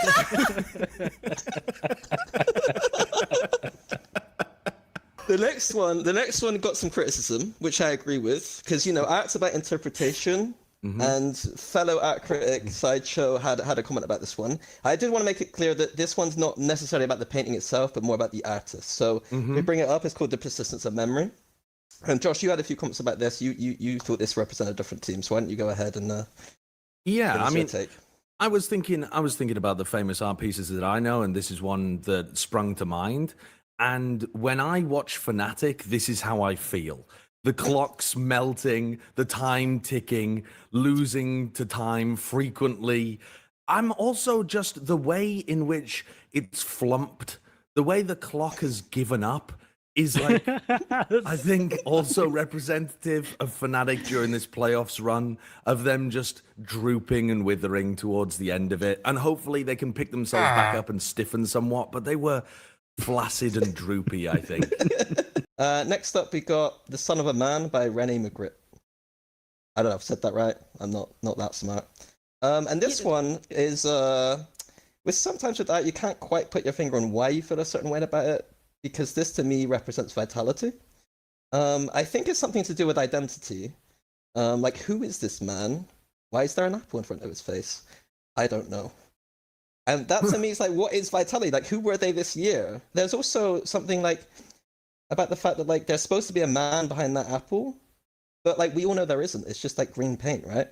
The next one got some criticism, which I agree with, because art's about interpretation. And fellow art critic Sideshow had a comment about this one. I did want to make it clear that this one's not necessarily about the painting itself, but more about the artist. So we bring it up. It's called The Persistence of Memory. And Josh, you had a few comments about this. You thought this represented a different team. So why don't you go ahead and yeah, I mean, take. I was thinking about the famous art pieces that I know, and this is one that sprung to mind. And when I watch Fnatic, this is how I feel. The clock's melting, the time ticking, losing to time frequently. I'm also just the way in which it's flumped, the way the clock has given up is like, I think also representative of Fnatic during this playoffs run, of them just drooping and withering towards the end of it. And hopefully they can pick themselves back up and stiffen somewhat, but they were flaccid and droopy, I think. Next up, we got The Son of a Man by René Magritte. I don't know if I've said that right. I'm not that smart. And this one is, sometimes with that, you can't quite put your finger on why you feel a certain way about it, because this to me represents vitality. I think it's something to do with identity. Like, who is this man? Why is there an apple in front of his face? I don't know. And that to me is like, what is vitality? Like, who were they this year? There's also something like about the fact that like there's supposed to be a man behind that apple, but like we all know there isn't. It's just like green paint, right?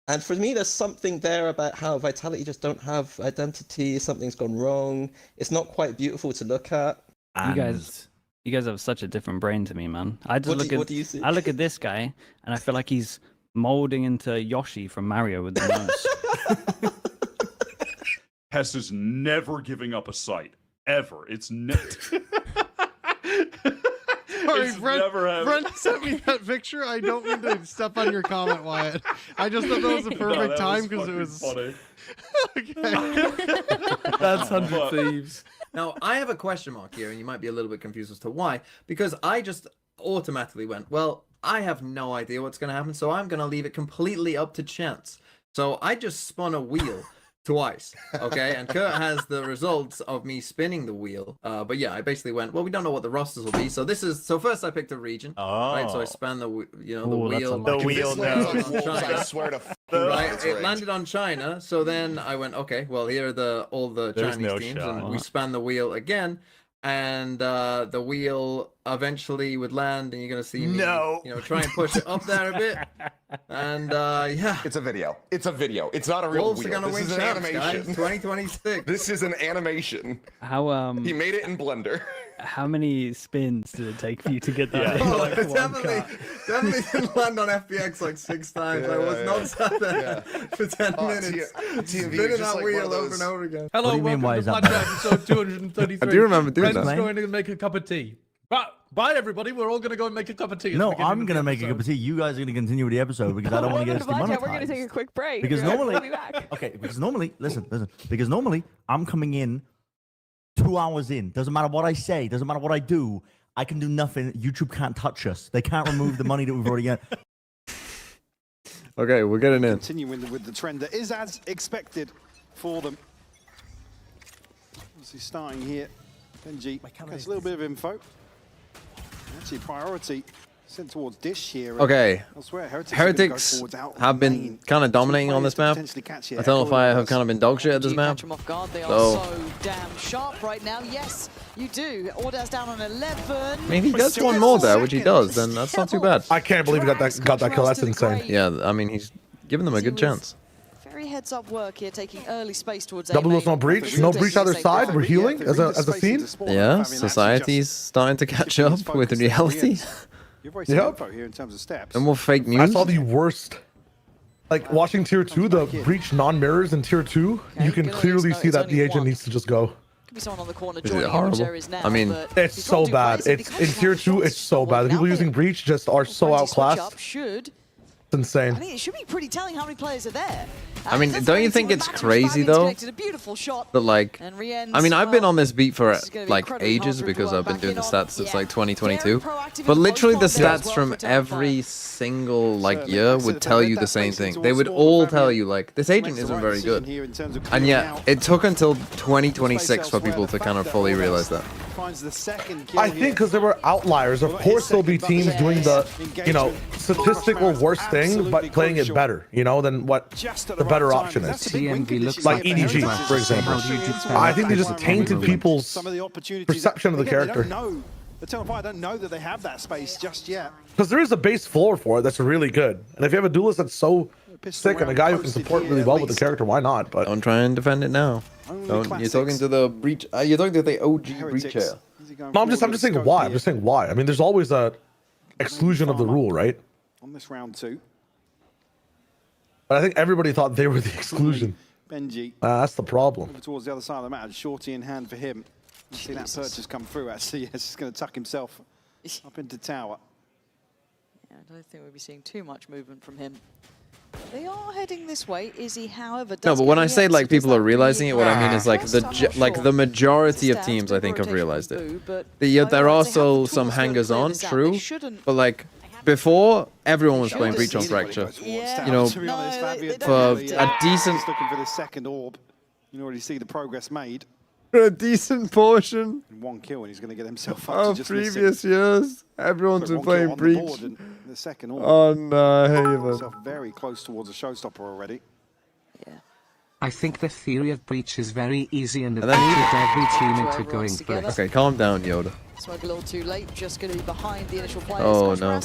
And for me, there's something there about how Vitality just don't have identity. Something's gone wrong. It's not quite beautiful to look at. You guys have such a different brain to me, man. I just what do you see? I look at this guy and I feel like he's molding into Yoshi from Mario with the nose. Hess is never giving up a site. Ever. It's never. Sorry, Brent sent me that picture. I don't mean to step on your comment, Wyatt. I just thought that was the perfect time because it was funny. Okay. That's 100 Thieves. Now, I have a question mark here, and you might be a little bit confused as to why. Because I just automatically went, well, I have no idea what's going to happen, so I'm going to leave it completely up to chance. So I just spun a wheel twice, okay? And Kurt has the results of me spinning the wheel. But yeah, I basically went, well, we don't know what the rosters will be. So first I picked a region, right? So I span the wheel. The wheel knows. I swear to right, it landed on China. So then I went, okay, well, here are all the Chinese teams, and we span the wheel again. And the wheel eventually would land, and you're gonna see me, try and push it up there a bit. And yeah, it's a video. It's a video. It's not a real Wolves wheel. Are gonna this win is an champs, animation. Guys. 2026. This is an animation. How he made it in Blender. How many spins did it take for you to get that? Oh, Like, one definitely cut? didn't land on FBX like 6 times. I was not sat there for 10 minutes. Spinning that wheel over and over again. Hello, What do you mean, why welcome is to that Blood episode 233. I do remember doing Brent's that. going to make a cup of tea. Bye, everybody. We're all going to go and make a cup of tea. at the No, beginning I'm of the going to make a cup of tea. You guys are going to continue with the episode because I don't want to get us We're going to demonetized. take a quick break. Because normally, We'll be back. okay, because normally, listen, because normally I'm coming in 2 hours in. Doesn't matter what I say, doesn't matter what I do. I can do nothing. YouTube can't touch us. They can't remove the money that we've already got. Okay, we're getting in. Continuing with the trend that is as expected for them. Obviously starting here, Benji gets a little bit of info. Actually, priority sent towards Dish here. Okay, Elsewhere, Heretics have been kind of dominating on this map. Eternal Fire have kind of been dog shit at this map. Catch them off guard. They are So, so damn sharp right now. Yes, you do. Order's down on 11. I mean, if he gets one more there, which he does, then that's not too bad. I can't believe he got that kill. That's insane. Yeah, I mean, he's giving them a good chance. Very heads up work here, taking early space towards Double A was no breach. No breach either side. We're healing as a scene. Yeah, society's starting to catch up with reality. Yep. And And more fake I news. saw the worst. Like watching tier 2, the breach non-mirrors in tier 2, you can clearly see that the agent needs to just go. Could be someone on the corner Is it joining you, which horrible? there is now, I mean, but It's so bad. It's in tier 2. It's so bad. The people using breach just are so outclassed. should. It's insane. I mean, it should be pretty telling how many players are there. I mean, don't you think it's crazy though? That like, I mean, I've been on this beat for like ages because I've been doing the stats since like 2022. But literally the stats from every single like year would tell you the same thing. They would all tell you like, this agent isn't very good. And yet it took until 2026 for people to kind of fully realize that. I think because there were outliers. Of course, there'll be teams doing the, statistical worst thing, but playing it better, than what the better option is. TMV looks Like EDG, for example. I think they just tainted people's perception of the character. The Eternal Fire don't know that they have that space just yet. Because there is a base floor for it that's really good. And if you have a duelist that's so sick and a guy who can support really well with the character, why not? But don't try and defend it now. Don't, you're talking to the breach. You're talking to the OG breach here. No, I'm just saying why. I'm just saying why. I mean, there's always a exclusion of the rule, right? On this round 2. But I think everybody thought they were the exclusion. Benji. That's the problem. Over towards the other side of the map. Shorty in hand for him. You see that purchase come through, actually. Yes, he's going to tuck himself up into tower. Yeah, I don't think we'll be seeing too much movement from him. They are heading this way. Izzy, however, does No, but when get I the say like exit, people does are that realizing really it, what I mean work? is like the majority of teams I think have realized it. Yeah, there are also some hangers on, true, but like before everyone was playing breach on fracture. Yeah. You know, To be honest, Fabian, for they a decent just looking for the second orb. You can already see the progress made. a decent portion In 1 kill, and he's going to get himself up to of just previous years, everyone's been Put 1 kill playing on the board breach. and the second orb. Oh no, hey man. Himself very close towards a showstopper already. I think the theory of breach is very easy and it And then he- pushes every team into going for it. Okay, calm down, Yoda. Smoke a little too late, just going to be behind the initial players. Oh no.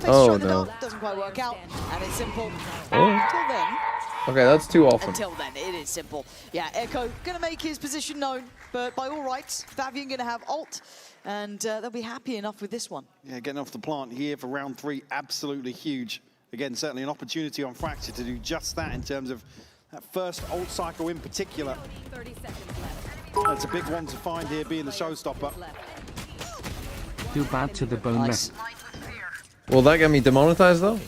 Oh no. Doesn't quite work out, and it's simple. Oh. Until then, Okay, that's too often. until then, it is simple. Yeah, Echo going to make his position known, but by all rights, Fabian going to have ult, and they'll be happy enough with this one. Yeah, getting off the plant here for round 3, absolutely huge. Again, certainly an opportunity on Fracture to do just that in terms of that first ult cycle in particular. That's a big one to find here, being the showstopper. Too bad to the bone Nice. Will that get me demonetized though?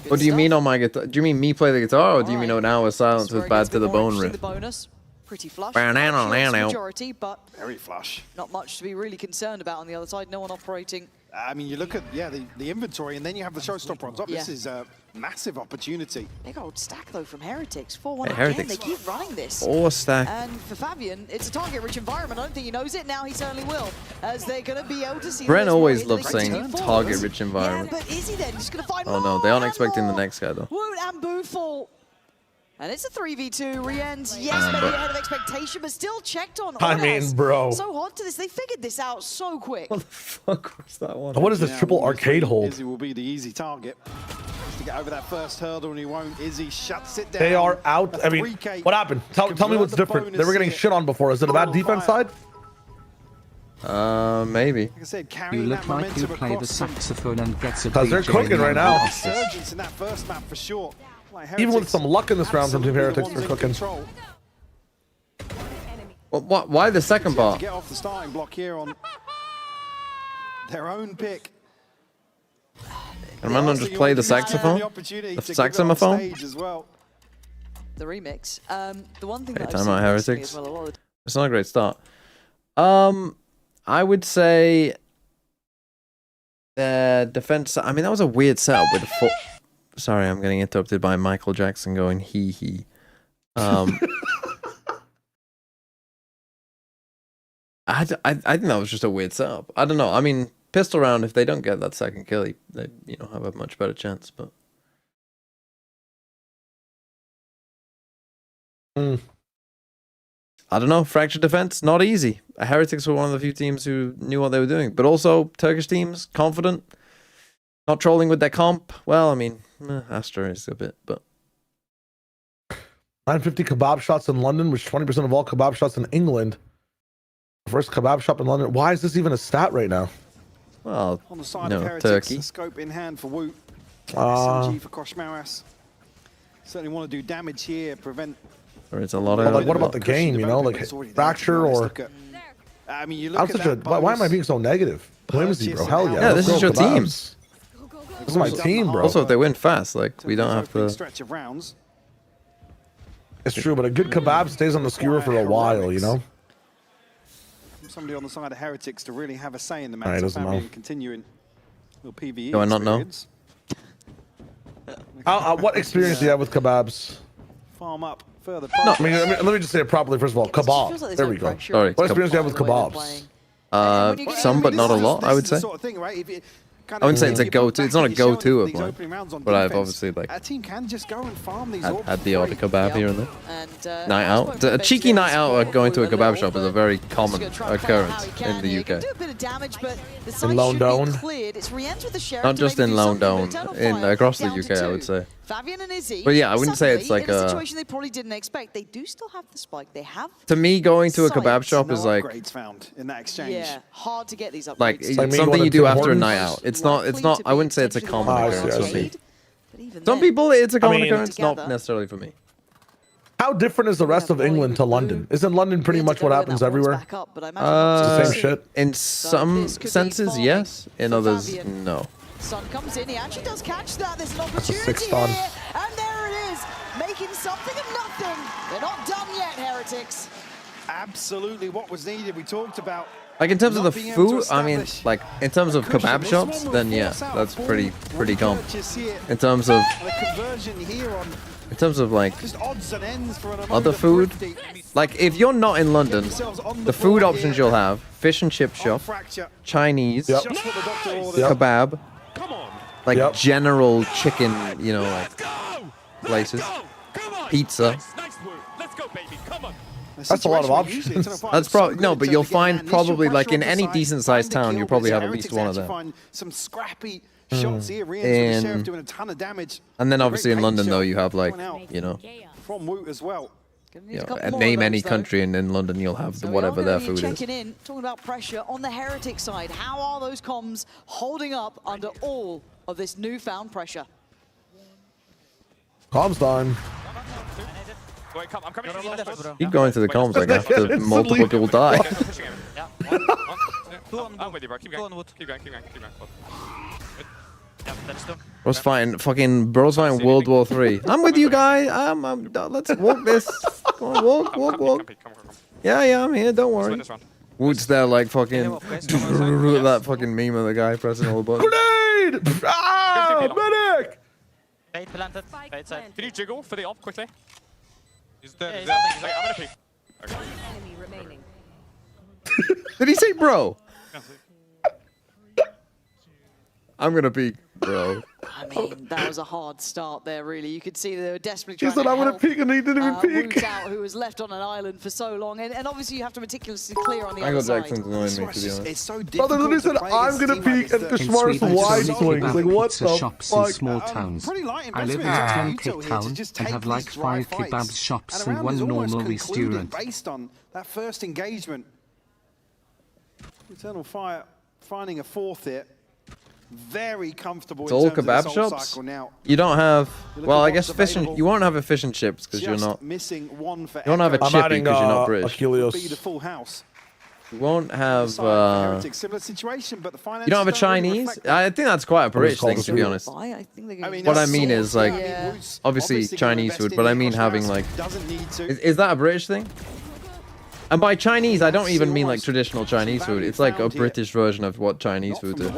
Or do you mean on my guitar? Do you mean me play the guitar, or do you mean an hour silence with bad to the bone riff? The bonus, pretty flush. Ba-na-na-na-na. Majority, but Very flush. not much to be really concerned about on the other side. No one operating. I mean, you look at, the inventory, and then you have the showstopper on top. Yeah. This is a massive opportunity. Big old stack though from Heretics. 4-1 Hey, again. Heretics. They keep running this. 4 stack. And for Fabian, it's a target-rich environment. I don't think he knows it. Now he certainly will, as they're going to be able to see. Brent there's more always hit than loves they saying continue forwards. target-rich environment. Yeah, but is he then just going to find Oh no, more they aren't and expecting the more? next guy though. Woot and Boo fall. And it's a 3v2. Re-ends, yes, maybe but- ahead of expectation, but still checked on. I mean, Onas. bro. So hot to this. They figured this out so quick. What the fuck was that one? What is this Now, triple arcade hold? Izzy will be the easy target. Has to get over that first hurdle, and he won't. Izzy shuts it down. They are out. A I mean, 3K. what happened? Tell me Convert what's the different. They were bonus getting here. shit on before. Is it a bad defense side? Maybe. Like I said, You carrying look that like you momentum play the across them. saxophone and gets a Because they're DJ cooking right now. Resurgence in that first map for sure. Like Even with Heretics, some luck in this round from Team absolutely the Heretics, they're ones in cooking. control. Well, why the second To part? get off the starting block here on their own pick. Can man just play the saxophone? The saxophone? As well. The remix. The one thing Okay, that time I've out seen recently Heretics. as well, a lot of It's not a great start. I would say the defense. I mean, that was a weird setup with the foot. Sorry, I'm getting interrupted by Michael Jackson going hee hee. I think that was just a weird setup. I don't know. I mean, pistol round. If they don't get that second kill, they have a much better chance. But I don't know. Fractured defense, not easy. Heretics were one of the few teams who knew what they were doing. But also Turkish teams, confident, not trolling with their comp. Well, I mean, Astra is a bit, but 950 kebab shots in London, which 20% of all kebab shots in England. First kebab shop in London. Why is this even a stat right now? Well, On the side of Heretics, Turkey. the scope in hand for Woot. SMG for Koshmaras. Certainly want to do damage here, prevent. Or it's a lot Well, of. like, what about the game? You know, like fracture or. I mean, you look I'm at such a. that Why am I bonus being so negative? Whimsy, bro. Hell yeah. Yeah, this is your team. This is my team, bro. Also, if they win fast, like we don't have to. Stretch of rounds. It's true, but a good kebab stays on the skewer for a while, you know? Somebody on the side of Heretics to really have a say in the Alright, match. doesn't Family matter. and continuing little PvE Do I not know? experience. What experience do you have with kebabs? Farm up further. No, I mean, let me just say it properly. First of all, kebab. There we go. Sorry. What experience do you have with kebabs? Some, but not a lot. I would say. I wouldn't say it's a go-to. It's not a go-to of mine, but I've obviously like a team can just go and farm these had the odd kebab here and there. And, Night out, a cheeky night out going to a kebab shop is a very common occurrence in the UK. do a bit of damage, but the In site Lone should Down? be cleared. It's Rienz with the sheriff Not to just maybe in do Lone something, Down, but Eternal Fire across the down to UK, I would 2. say. Fabian and Izzy, But yeah, I wouldn't say it's suddenly, like in a a. situation they probably didn't expect. They do still have the spike. They have. To me, going to a kebab sites. shop is like upgrades found in that exchange. Yeah, hard to get these upgrades. like Like me something going you to do Tim after a Hortons? night out. It's not. I wouldn't say it's a common I occurrence see, I for me. see. But even Some then, people, it's a common mean- occurrence, not Together. necessarily for me. How different is the rest of England to London? Isn't London pretty much what happens everywhere? back up, but I imagine not the too same soon. shit. In some this could be senses, fine yes. In for others, Fabian. no. Sun comes in. He actually does catch that. There's an a opportunity six ton. here, and there it is, making something of nothing. They're not done yet, Heretics. Absolutely what was needed. We talked about. Like in terms of the Not being able to food, I mean, establish like in terms of cushion. kebab This shops, one will then yeah, force out that's full pretty common. purchase here. In terms of And a conversion here on like just odds and ends for an other food, like if you're not in London, the food options you'll have: fish and chip shop, fracture. Chinese, Yep. Just what the doctor ordered. Yep. kebab, like Yep. general chicken, you know, like places, pizza. That's a lot of options. That's probably no, but you'll find probably like in any decent sized town, you'll probably have at least one of them. Find some scrappy shots here. Rienz with the sheriff doing a ton of damage. And then A obviously great in London paint though, shot you have like, going out you know, from Woot as well. you know, name any country and in London you'll have So we whatever are their gonna be food is. checking in, talking about pressure on the Heretic side. How are those comms holding up under all of this newfound pressure? Comms time. Wait, come, I'm coming to you. Keep going to the comms like after multiple people die. I'm with you, bro. Keep going. Keep going. Bro's fighting fucking World War 3. I'm with you guys. Let's walk this. Come on, walk. Yeah, I'm here. Don't worry. Wood's there like fucking that fucking meme of the guy pressing all the buttons. Grenade! Ah, medic! Bait planted. Bait side. Can you jiggle for the op quickly? He's dead. He's dead. I'm gonna peek. Okay. Enemy remaining. Did he say bro? I'm gonna peek, bro. I mean, that was a hard start there, really. You could see they were desperately He trying said, to I'm gonna help, peek, and he didn't even Woot peek. out, who was left on an island for so long. And obviously you have to meticulously clear on the Michael other side. Jackson's annoying me, to be honest. It's so Oh, difficult they literally to said, play I'm against gonna a team like peek, and this. the smartest wide Sweden, swings. kebab Like, what pizza the shops fuck? in small towns. Pretty light I live in investment a into town, Utah Cape here to Town, just and take have like these dry 5 kebab fights. shops And and round one is almost normal concluded restaurant. based on that first engagement. Eternal Fire finding a fourth hit. Very comfortable. It's in all terms of this kebab whole shops. cycle now. You don't have. look Well, at I guess what's fish and available. you won't have a fish and chips because you're Just not. missing one for You don't have a Echo. chippy because you're not British. Be the Achilles. full house. You won't have. Similar situation, but the You don't have a Chinese. I think that's quite a British thing, to be honest. What I mean is like, obviously Chinese food, but I mean having like. Is that a British thing? And by Chinese, I don't even mean like traditional Chinese food. It's like a British version of what Chinese food is.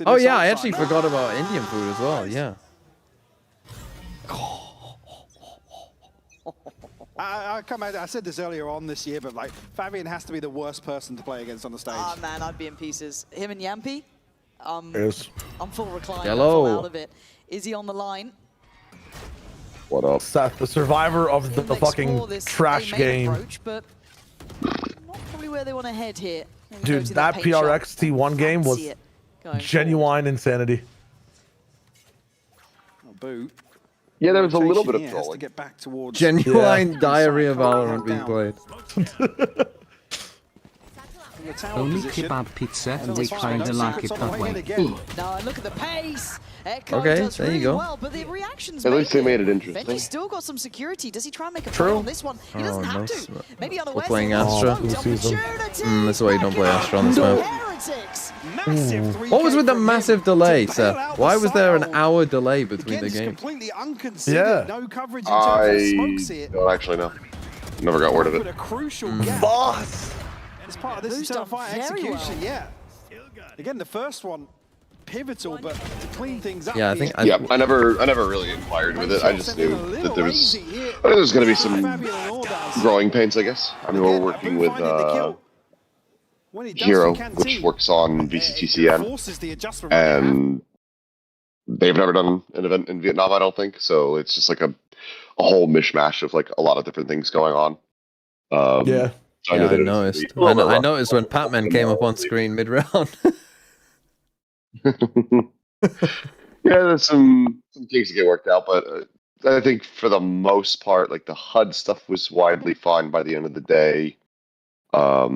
Oh yeah, I actually forgot about Indian food as well. Yeah. I said this earlier on this year, but like Fabian has to be the worst person to play against on the stage. Oh man, I'd be in pieces. Him and Yampi. Yes. I'm full recline. Hello. I'm full out of it. Is he on the line? What up? Seth, the survivor of the fucking trash game. Approach, but not probably where they want to head here. Dude, that PRX T1 game was genuine insanity. Boot. Yeah, there was a little bit of Has to trolling. get back towards Genuine diarrhea Valorant being played. Only kebab pizza and we kinda like it that way. No, and look at the pace. Echo Okay, does there you really go. well, but the reactions At least they made made it interesting. Benji's still got some security. Does he try and make a True. play on this one? He doesn't have nice. to. Maybe on the We're west. playing Astra. This is why you don't play Astra on this map. What was with the massive delay, Seth? Why was there an hour delay between the games? Yeah. No coverage in terms of smokes here. don't actually know. Never got word of But a it. crucial Boss. as part of this Who's Eternal done Fire very execution. well. Yeah. Again, the first one pivotal, but to clean things up. Yeah, I think. Yeah, I never really inquired with it. I just knew that there was going to be some growing pains, I guess. I mean, we're working with Hero, which works on VCTCN, and they've never done an event in Vietnam, I don't think. So it's just like a whole mishmash of like a lot of different things going on. Yeah. So Yeah, I that it was noticed. gonna be a little I rough. noticed when Patman came up on screen mid-round. Yeah, there's some things to get worked out, but I think for the most part, like the HUD stuff was widely fine by the end of the day. But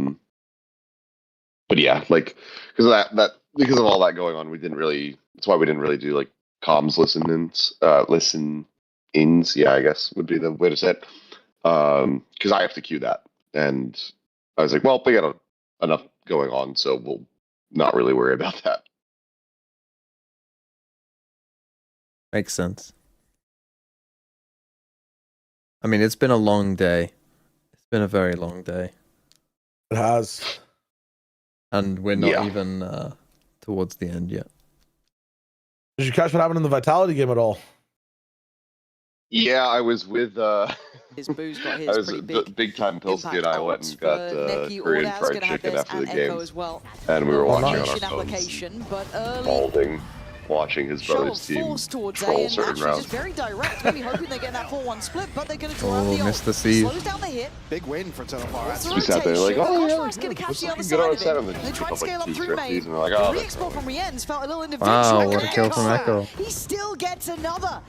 yeah, like because of that because of all that going on, we didn't really. That's why we didn't really do like comms listen-ins. Yeah, I guess would be the way to say it. Because I have to queue that, and I was like, well, we got enough going on, so we'll not really worry about that. Makes sense. I mean, it's been a long day. It's been a very long day. It has. And we're not even towards the end yet. Did you catch what happened in the Vitality game at all? Yeah, I was with His booze got his I was pretty big time Pilsky and I went and got Neki, Korean Ordaz fried gonna have chicken this, after the and game, Echo as well. and we were watching on our Mission phones, application, but early balding, watching his show brother's of team force towards A, troll and certain actually rounds. just very direct, maybe hoping they get that 4-1 split, but they're going to Oh, the missed ult. the seed. Slows down the hit. Big win for Eternal Fire. We sat there like, oh yeah, Koshmar's going to catch the other good side on of seven. it. They tried to Up, scale like, up two through thrifties, main. and we're like, The oh, re-explore from Rien's felt a little individual. Wow, what a kill from Echo. He still gets another.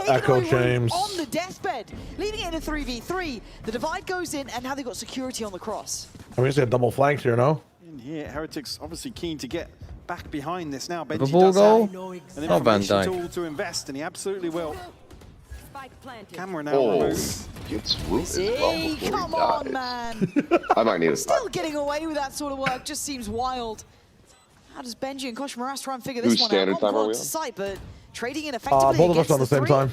Echo James. On the deathbed, leading it in a 3v3. The divide goes in, and now they've got security on the cross. I mean, got double flanked here, no? In here, Heretics obviously keen to get back behind this now. The Benji ball does goal? have an Not Van information Dijk. tool to invest, and he absolutely will. Camera now Oh, removed. gets rooted as well Hey, before come he on, dies. man. I might need a Still getting away with that sort of work just seems wild. How does Benji and Koshmaras try and figure this Whose one standard out? time are we on? Sight, but trading in effectively Both of us against on the same three. time.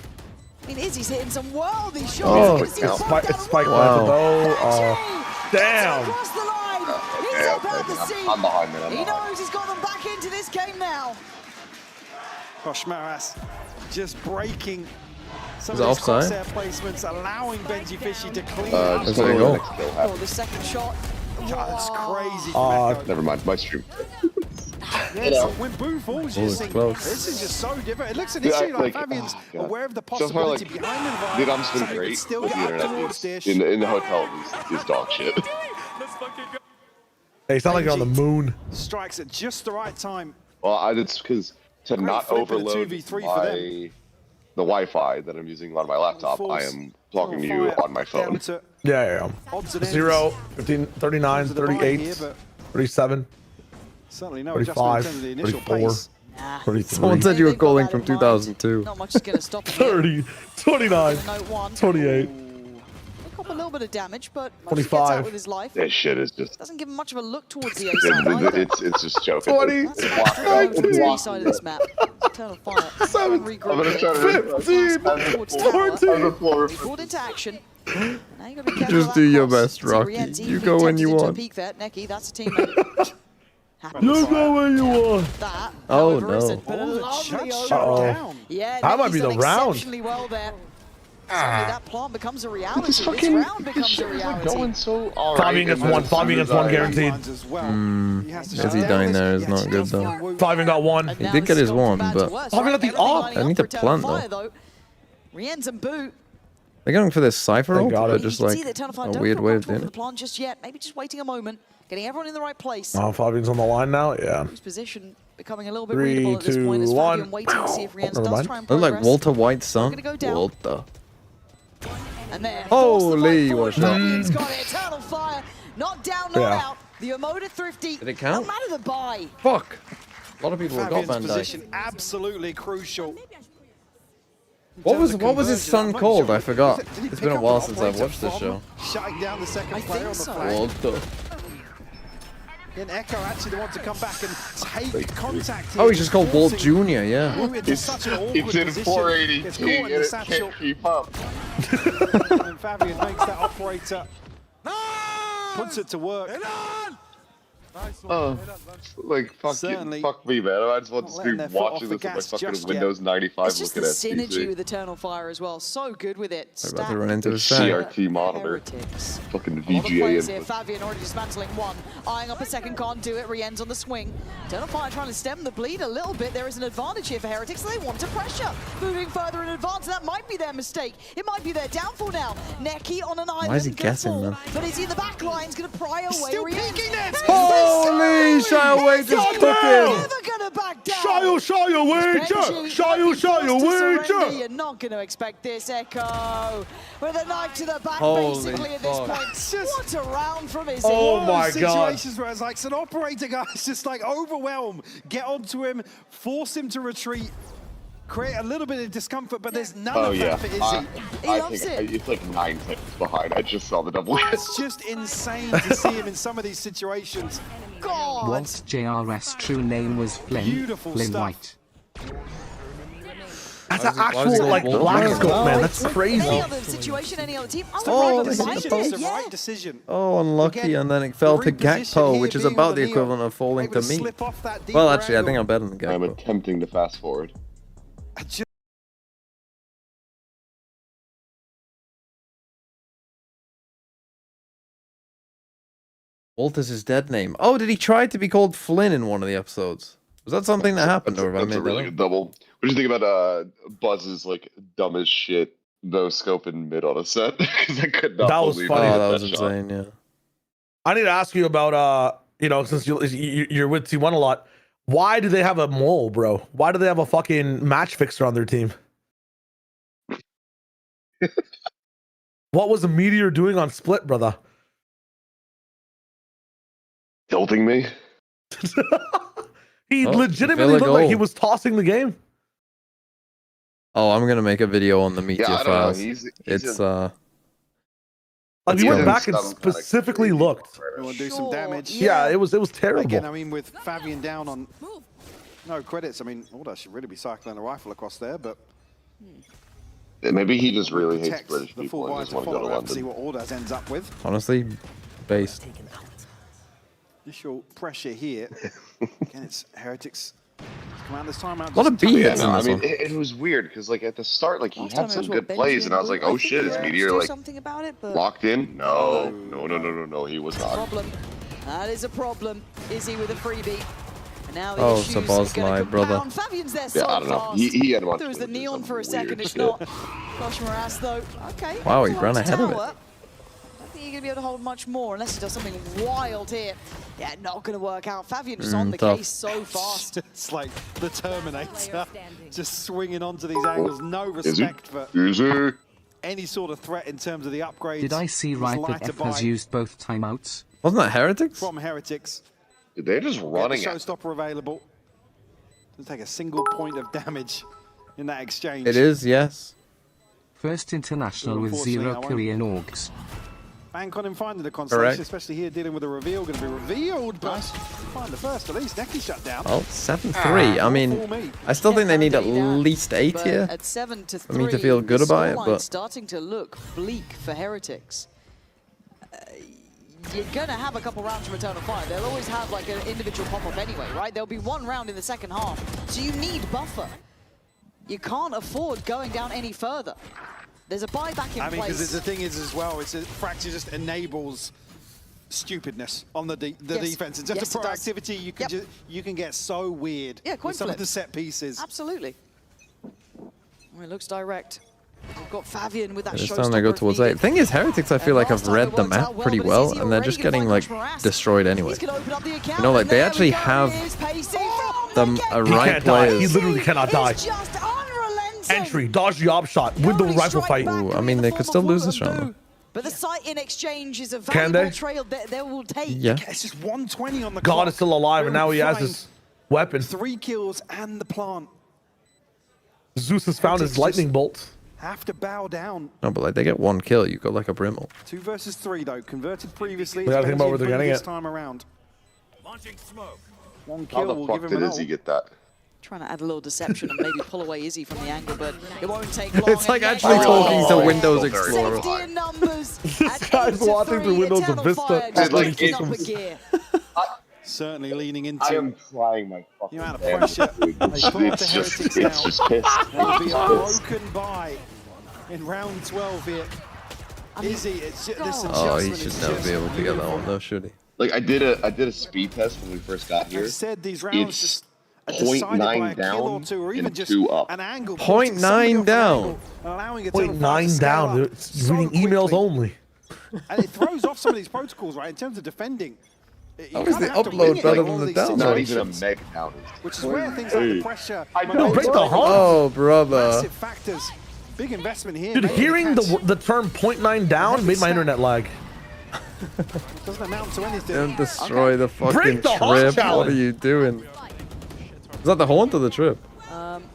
I mean, Izzy's hitting some worldy shots. Oh, Gonna see him it's pop down spike and planted Wow. though. Benji Damn. across the line. He's Okay, up out the I'm seat. behind, man. I'm He behind. knows he's got them back into this game now. Koshmaras just breaking some Is of it his offside? crosshair placements, allowing Benji Fishy to clean up. That's where you go. Oh, the second shot. God, that's crazy from Echo. Never mind, my stream. Yeah, so when Boo falls, you Oh, just it's think, close. this is just so different. It looks Yeah, initially like like, Fabian's oh, God. aware of the So far, possibility like, behind the Vietnam's been Something great could still with get the up internet. towards Dish. In the hotel, he's dog shit. Hey, it's not like you're on the moon. Strikes at just the right time. Well, it's because to Great not flip in a overload 2v3 for my them. the Wi-Fi that I'm using on my laptop, I am talking to you on my phone. Yeah. 0, 15, 39, 38, 37, Certainly no 35, adjustment in terms of the initial 34, pace. 33, Someone said you were calling from 2002. Not much is going to stop him. 30, 29, 28. Pick up a little bit of damage, but 25. with his life. This shit is just. Doesn't give him much of a look towards the A side either. It's just joking. 20. That's about to go towards the B side of this map. Eternal Fire. 7, Regroup. I'm gonna try to 15, 14. Called into action. Now you gotta be careful Just of do that your cross. best, Rocky. Rienzi You being go when tempted you into a want. peek there. Neki, that's a teammate. You go where you want. That, Oh, however, no. isn't, but a lovely Uh-oh. Yeah, That might Neki's be the done round. exceptionally well there. Suddenly that plan becomes a reality. This fucking- round becomes a reality. Going so alright. Fabian gets one. Fabian gets one guaranteed. Is he dying there is not good though. Fabian got one. He did get his one, but Fabian got the off. I need to plant though. Rienz and Boot. They're going for this Cypher ult, got or it. just You can like see that Eternal Fire a don't weird feel way of comfortable doing with the it. plan just yet. Maybe just waiting a moment, getting everyone in the right place. Oh, Fabian's on the line now. Yeah. Whose position becoming a little bit 3, readable at this 2, point as 1. Fabian waiting to see if Rienz Never does mind. try and Look progress. like Walter White's son. Gonna go down. Walter. And there, Holy, force what's the fight that? forward. Fabian's got it. Eternal Fire, not down, not Yeah. out. The emoted Thrifty. Did it count? No matter the buy. Fuck. A lot of people have got Fabian's Van Dijk. position absolutely crucial. What was his son I'm not called? sure. I forgot. Did he It's pick been a up while an since I've operator watched this from show. Shutting down the second I player think on the so. flag. Walter. And Echo actually the one to come back and take contact. Oh, he's just called Walt Jr. Yeah. Ooh, into such an awkward It's in position. 480. Gets caught in the It satchel. can't keep up. And Fabian makes that operator. Puts it to work. Oh, like Certainly fuck me, man. I just want to not letting be their foot off watching the this on my gas fucking just Windows 95 It's just the looking at synergy PC. with Eternal Fire as well. So good with it. I'm about to run into The a stack. CRT monitor. Heretics. Fucking A lot of VGA players here. input. Fabian already dismantling one. Eyeing up a second, can't do it. Rienz on the swing. Eternal Fire trying to stem the bleed a little bit. There is an advantage here for Heretics. They want to pressure. Moving further in advance. That might be their mistake. It might be their downfall now. Neki on an island. is he gonna guessing, fall. man? But is he in the back line? He's going to pry away. Still Rienz. peeking it! Holy, shy away, just took him. Never going to back down. Shy away, Benji, Shy might be forced to away, surrender. You're not going to expect this, Echo. With a knife to the back, Holy basically, at this fuck. point. What a round from Izzy. Oh One of my those God. situations where it's like it's an operator guys just like overwhelm, get onto him, force him to retreat, create a little bit of discomfort, but there's none Oh of yeah, that for Izzy. He loves think it. it's like 9 seconds behind. I just saw the double hit. It's just insane to see him in some of these situations. God. Walt JR's true name was Flynn. Beautiful Flynn stuff. White. That's Why an was he actual, like, called black Walter? scope, man. That's Any crazy. other situation, any other team, I would Oh, right they hit the behind post. it. It's the Yeah. right decision. Oh, unlucky, Again, and then it fell the to reposition Gakpo, here which is being about on the the Neo, equivalent of falling able to to me. slip off that Well, deeper actually, I think angle. I'm better than I'm Gakpo. attempting to fast forward. Walter's his dead name. Oh, did he try to be called Flynn in one of the episodes? Was that something that happened, or have I That's a made that really up? good double. What do you think about Buzz's like dumb as shit no scope in mid on a set? Because I could not That was believe funny. he hit Oh, that was shot. insane, yeah. I need to ask you about, since you're with T1 a lot, why do they have a mole, bro? Why do they have a fucking match fixer on their team? What was the Meteor doing on Split, brother? Tilting me? He Oh, legitimately Villa looked like he goal. was tossing the game. Oh, I'm gonna make a video on the Meteor Yeah, I don't know. files. He's It's Like, Let's he went go. back and Some kinda specifically crazy looked. You want to do some damage. Yeah, it was terrible. Again, I mean, with Fabian down on no credits, I mean, Alda should really be cycling a rifle across there, but Maybe he just really hates protects British the people full and wide just to want to go follow to up and see London. what Alda ends up with. honestly based. Initial pressure here. Again, it's Heretics. Come out this time out. A lot of just tuck B it hits in. in I this mean, one. it was weird because like at the start, like he Last had time it some was good what, plays, Benji and I was like, Blue? oh I think shit, is he Meteor do like something about it, but locked in? No, he was not. problem. That is a problem. Izzy with a freebie. And now the Oh, issues it's a boss are gonna lie, brother. compound. Fabian's there Yeah, so I don't know. fast. He had a bunch There was of the images, neon some for a second. weird It's shit. not. Gosh, Morass though. Okay. Wow, he Echo ran on ahead of it. tower. I don't think you're gonna be able to hold much more unless he does something wild here. Yeah, not gonna work out. Fabian just on the tough. case so fast. It's like the Terminator, just swinging onto these angles. No Is he? respect for. Is he? any sort of threat in terms of the upgrades. Did I see right that F has used both timeouts? Wasn't that Heretics? From Heretics. They're just running the it. showstopper available. Doesn't take a single point of damage in that exchange. It is, yes. First international with 0 Korean orgs. Bank on him finding the constellation, Correct. especially here dealing with a reveal. Going to be revealed, but find the first at least. Neki shut down. Well, 7-3. I mean, I still think they need at least 8 here At 7-3, for me to feel good about it. scoreline's But starting to look bleak for Heretics. You're going to have a couple rounds from Eternal Fire. They'll always have like an individual pop-up anyway, right? There'll be one round in the second half. So you need buffer. You can't afford going down any further. There's a buyback in I mean, place. because the thing is as well, Fracture just enables stupidness on the defense. In terms of proactivity, you can you can get so weird with some of the set pieces. Absolutely. Well, it looks direct. We've got Fabian with that it's time to go towards 8. The thing is, Heretics, I feel like I've read the map pretty well, and they're just getting like destroyed anyway. You know, like they actually have the right players. He literally cannot die. Entry, dodge the op shot, win the rifle fight. Ooh, I mean, they could still lose this round, though. But the site in exchange is a valuable trail that they will take. Yeah. It's just 120 on the God clock. is still alive, and now he has his weapon. 3 kills and the plant. Zeus has found his lightning bolt. Have to bow down. No, but like they get 1 kill, you got like a Brimble. 2 versus 3 though, converted previously. We gotta think about where they're getting this it. time around. Launching smoke. 1 How kill the will fuck give him did an Izzy ult. get that? Trying to add a little deception and maybe pull away Izzy from the angle, but it won't take long. It's like actually talking to Windows Explorer. Safety in numbers. This guy's watching through Windows and Vista. Certainly leaning into. I am trying my fucking the amount of pressure. It's just pissed. It'll be a broken buy in round 12 here. Izzy, it's just, this Oh, he adjustment should is never just be able to get that one though, should he? Like I did a speed test when we first got here. I said these rounds It's just are decided by 0.9 a kill or down 2, or even and just 2 up. an angle. 0.9 down. Allowing it to 0.9 down. It's reading emails only. And it throws off some of these protocols, right? In terms of defending. How is the upload better than the down? Not even a meg down. Which is where things like the pressure. Break the heart. Oh, brother. Massive factors. Big investment here. Dude, hearing the term 0.9 down made my internet lag. Doesn't amount to anything. Don't destroy the fucking Break the haunt trip. What challenge. are you doing? Is that the haunt or the trip?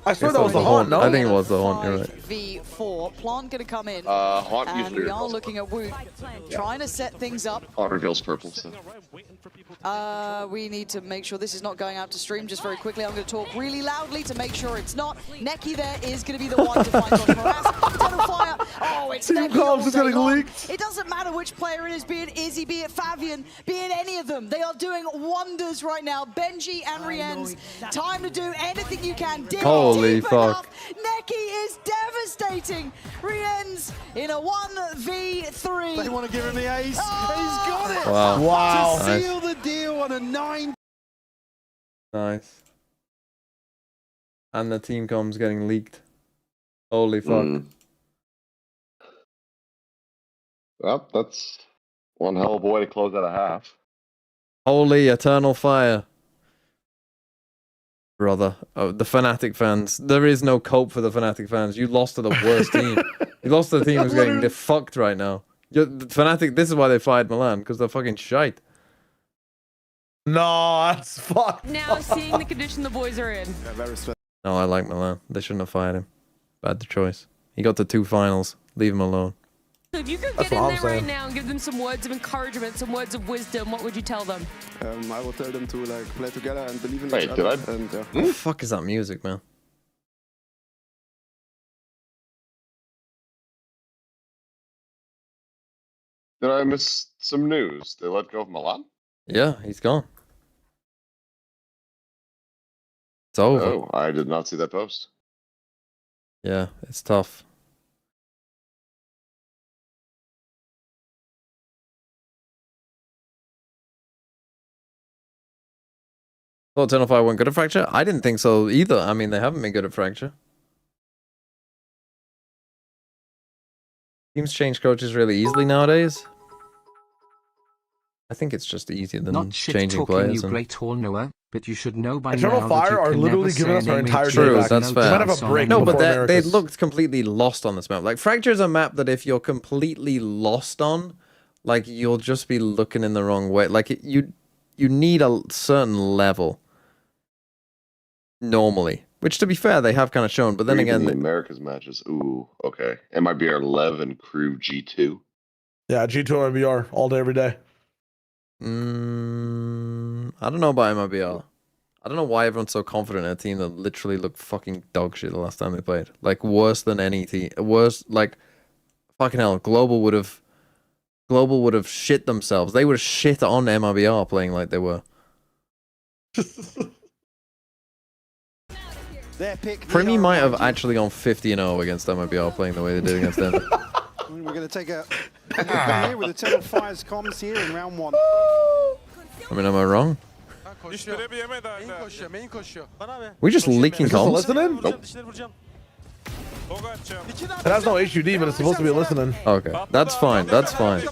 I swear that was the haunt, no? I think it was the haunt, you're right. V4. Plant going to come in. Haunt and usually we are reveals looking at Woot trying to set things up. Haunt reveals purple, so. We need to make sure this is not going out to stream just very quickly. I'm going to talk really loudly to make sure it's not. Neki there is going to be the one to find on harass. Eternal Fire. Oh, it's Team Neki comms all is day getting long. leaked. It doesn't matter which player it is, be it Izzy, be it Fabian, be it any of them. They are doing wonders right now. Benji and Rienz, time to do anything you can. Dig Holy deep fuck. enough. Neki is devastating. Rienz in a 1v3. They want to give him the ace. He's got it. Wow. Wow. To seal the deal on a 9. Nice. And the team comms getting leaked. Holy fuck. Well, that's one hell of a way to close out a half. Holy eternal fire. Brother. Oh, the Fnatic fans. There is no cope for the Fnatic fans. You lost to the worst team. You lost to the team who's getting defucked right now. The Fnatic, this is why they fired Milan, because they're fucking shite. No, that's fucked. Now seeing the condition the boys are in. No, I like Milan. They shouldn't have fired him. Bad choice. He got to 2 finals. Leave him alone. So if you could That's get in what there I'm saying. right now and give them some words of encouragement, some words of wisdom, what would you tell them? I will tell them to like play together and believe in Wait, each did other. I? And, What the fuck is that music, man? Did I miss some news? They let go of Milan? Yeah, he's gone. It's over. Oh, I did not see that post. Yeah, it's tough. Thought Eternal Fire weren't good at Fracture? I didn't think so either. I mean, they haven't been good at Fracture. Teams change coaches really easily nowadays. I think it's just easier than Not shit changing talking, players. you great all knower. But you should know by Eternal now Fire that you are can literally never giving say us an our image entire with day True, back. that's no fair. We might have doubts a on break it. No, but before they America's. looked completely lost on this map. Like Fracture is a map that if you're completely lost on, like you'll just be looking in the wrong way. Like you need a certain level normally, which to be fair they have kind of shown. But then Even again, the Americas matches. Ooh, okay. MIBR 11 crew G2. Yeah, G2 MBR all day, every day. I don't know about MIBR. I don't know why everyone's so confident in a team that literally looked fucking dog shit the last time they played. Like worse than any team. Worse, like fucking hell. Global would have shit themselves. They would have shit on MIBR playing like they were. Primi might have actually gone 50-0 against MIBR playing the way they did against them. We're going to take a look here with Eternal Fire's comms here in round 1. I mean, am I wrong? We just leaking comms? Listening? Nope. It has no HUD, but it's supposed to be listening. Okay, that's fine. That's fine.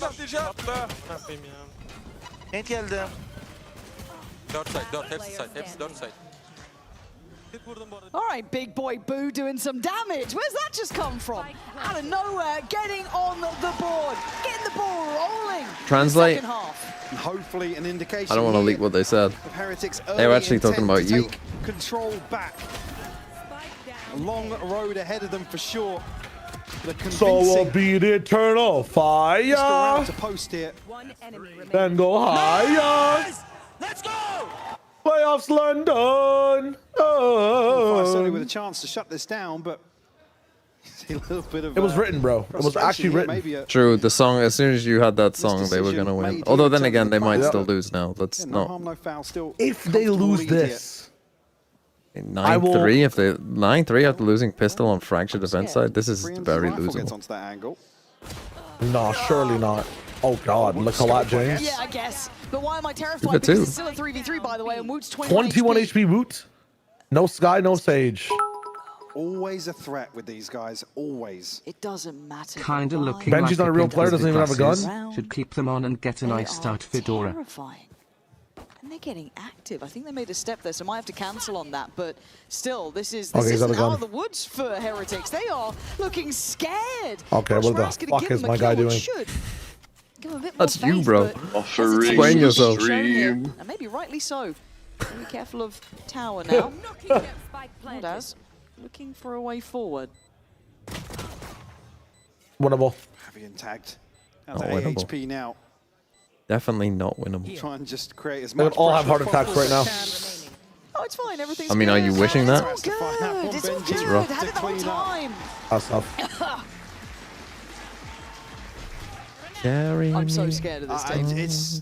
All right, big boy Boo doing some damage. Where's that just come from? Out of nowhere, getting on the board, getting the ball rolling. Translate. Second half. Hopefully an indication. I don't want to leak what they said. Heretics They were actually talking about you. Control back. A long road ahead of them for sure. So we'll be the Eternal Fire. To post here. Then go higher. Let's go. Playoffs London. Certainly with a chance to shut this down, but a little bit of. It was written, bro. It was actually written. True, the song, as soon as you had that song, they were going to win. Although then again, they might still lose now. Let's not. harm, no foul, still If they lose this, 9-3, if they 9-3 after losing pistol on Fracture defense side, this is very losable. onto that angle. No, surely not. Oh God, look a lot, James. Yeah, I guess. But why am I terrified? Look at Because two. it's still a 3v3, by the way, and Woot's 21 21 HP Woot. No Sky, no Sage. Always a threat with these guys, always. It doesn't matter. Kinda looking Benji's like not a real player, doesn't even have a gun. Should keep them on and get a nice start, Fedora. Terrifying. And they're getting active. I think they made a step there, so I might have to cancel on that. But still, this isn't out of the woods for Heretics. They are looking scared. Okay, what the fuck is my guy doing? Give him a bit That's more you, faith, bro. but Explain yourself. and maybe rightly so. Be careful of tower now. Ordaz looking for a way forward. Winnable. Heavy and tagged. Not Down to winnable. AHP now. Definitely not winnable. Try and just create as They would much all have pressure heart as attacks right now. possible. Oh, it's fine. Everything's I mean, are you good. wishing that? It's all good. It's all It's good. rough. Had it the whole time. That's tough. I'm so scared of this team. It's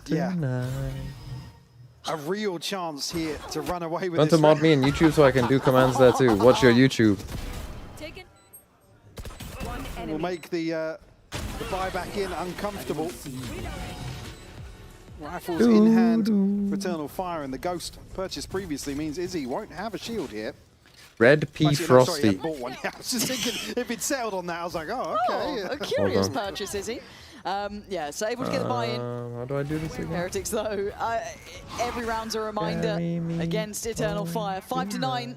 a real chance here to run away with Want this. to mod me in YouTube so I can do commands there too. What's your YouTube? Will make the buyback in uncomfortable. Rifles in hand for Eternal Fire, and the Ghost purchased previously means Izzy won't have a shield here. Red P Actually, no, sorry, Frosty. he bought one. Yeah, I was just thinking if it settled on that, I was like, oh, okay. A curious Hold on. purchase, is he? Yeah, so able to get the buy-in. How do I do this again? Heretics, though, every round's a reminder against Eternal Fire. 5-9.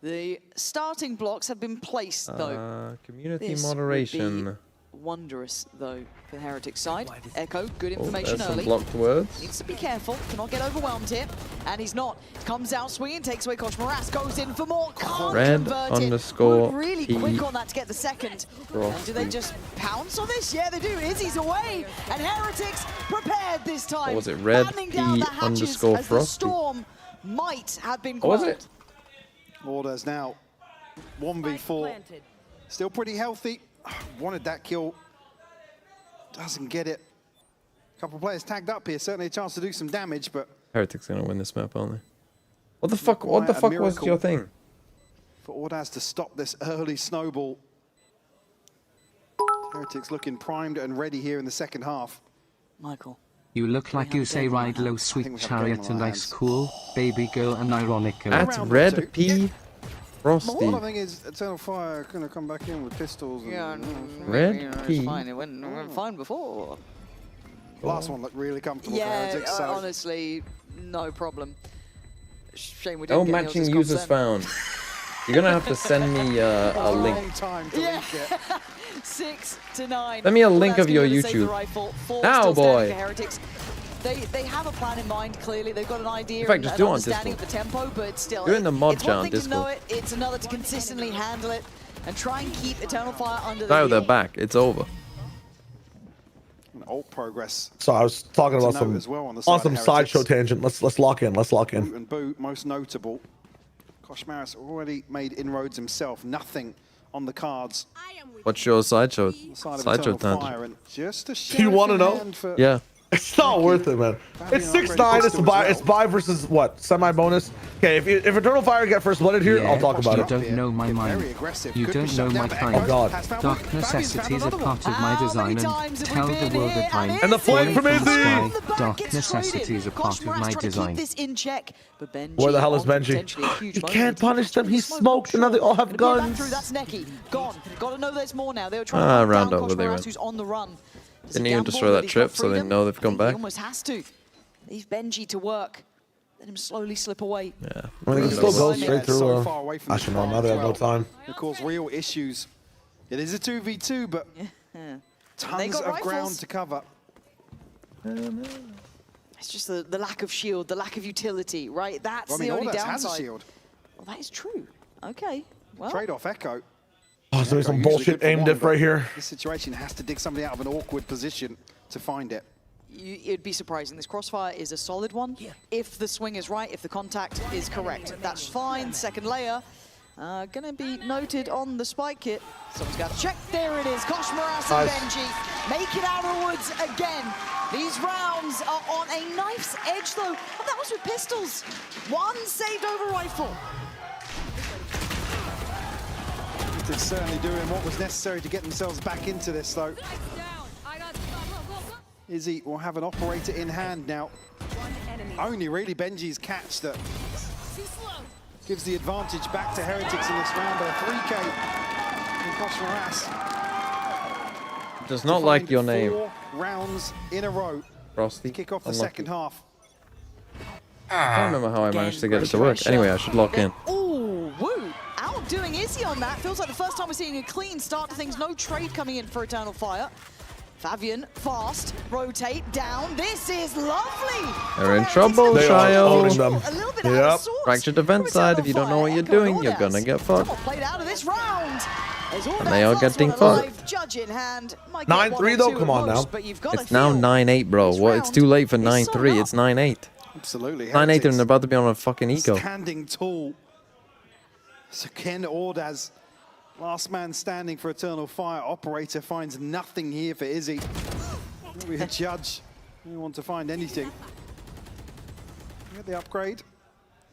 The starting blocks have been placed, though. Community This would moderation. be wondrous, though, for the Heretics side. Echo, good Oh, information there's some early. blocked words. Needs to be careful, cannot get overwhelmed here. And he's not. Comes out swinging, takes away Kosh. Moras goes in for more. Can't Red convert it. underscore Moved really P quick on that to get the second. And do they just pounce on this? Yeah, they do. Izzy's away. And Heretics prepared this time. What was it? Red Battening down P the hatches underscore as the Frosty. storm might have been What was quelled. it? Orders now 1v4. Still pretty healthy. Wanted that kill. Doesn't get it. A couple of players tagged up here. Certainly a chance to do some damage, but Heretics gonna win this map, aren't they? What the fuck? What the Quite a fuck was miracle. your thing? for Ordaz to stop this early snowball. Heretics looking primed and ready here in the second half. Michael. You look like you say ride low, sweet chariot, and ice cool, baby girl, and ironic. That's Red P. Frosty. What I think is Eternal Fire going to come back in with pistols. Yeah, Red it's P. fine. It went fine before. Last one looked really comfortable for Yeah, Heretics. So honestly, no problem. Shame we didn't No get matching Niels' users consent. found. You're gonna have to send me a link. Time to Yeah. leak it. 6-9. Send me a Well, link that's of your gonna be able to save the YouTube. rifle. 4 Now, still standing boy. for Heretics. They have a plan in mind, clearly. They've got an idea In fact, and just an do it on understanding of Discord. the tempo, but still. Do it in the mod it's chat one on thing to know Discord. it, it's another to consistently handle it and try and keep Eternal Fire under No, the they're heel. back. It's over. Alt progress. So I was talking To about note some as well on the side of sideshow Heretics. tangent. Let's lock in. Let's lock Boot in. and Boot, most notable. Koshmaris already made inroads himself. Nothing on the cards. What's your sideshow? Side of Sideshow Eternal Fire, tangent. and just a Do you want to sheriff in know? hand for Yeah. It's not worth it, man. It's 6-9. It's buy. It's buy versus what? Semi bonus. Okay, if Eternal Fire get first blooded here, I'll talk about You it. don't know my mind. You don't know my kind. Oh God. Dark necessities are part of my design, and tell the world that I'm And the flank from Izzy. Dark necessities are part of my design. This in check, but Benji Where the hell is on Benji? potentially a huge You moment. can't punish them. He's smoked, and now they all have Gonna put it back guns. through, that's Neki. Gone. Got to know there's more now. They were trying Ah, to round down over they Koshmaras, went. who's on the run. Does Didn't he even gamble destroy that that he's trip, got so they freedom? know they've I come think He back. almost has to. Leave Benji to work. Let him slowly slip away. Yeah. I mean, it can still go straight through. So far away from Actually, the no, now they have no time. Of course, real issues. It is a 2v2, but tons got of rifles. ground to cover. It's just the lack of shield, the lack of utility, right? That's Well, I mean, the only Ordas downside. has a shield. Well, that is true. Okay. Well, Trade-off Echo. Oh, there's gonna be some Usually bullshit good for aim one, diff but right here. This situation has to dig somebody out of an awkward position to find it. it'd be surprising. This crossfire is a solid one. If the swing is right, if the contact is correct, that's fine. Second layer. Gonna be noted on the spike kit. Someone's got to check. There it is. Koshmaras and Benji make it out of the woods again. These rounds are on a knife's edge, though. Oh, that was with pistols. One saved over rifle. They're certainly doing what was necessary to get themselves back into this, though. Izzy will have an operator in hand now. Only really Benji's catch that gives the advantage back to Heretics in this round. A 3K in Koshmaras. Does not like your name. 4 rounds in a row. Frosty. Kick off the Unlucky. second half. I don't remember how I managed to get it to work. Anyway, I should lock in. Ooh, woo. Outdoing Izzy on that. Feels like the first time we're seeing a clean start to things. No trade coming in for Eternal Fire. Fabian, fast, rotate, down. This is lovely. They're in trouble, They are owning child. them. A little bit out of sorts. Fracture defense side. If you don't know what you're doing, you're gonna get fucked. Played out of this round. And they are getting fucked. Judge in hand. Might get 9-3 one or though. two Come on at most, now. but you've got It's to now feel 9-8, bro. this What? It's too late for round is 9-3. sewn It's 9-8. Absolutely. 9-8 Heretics and they're about to be on a fucking eco. standing tall. So Ken Ordaz, last man standing for Eternal Fire. Operator finds nothing here for Izzy. We a judge. We want to find anything. Get the upgrade.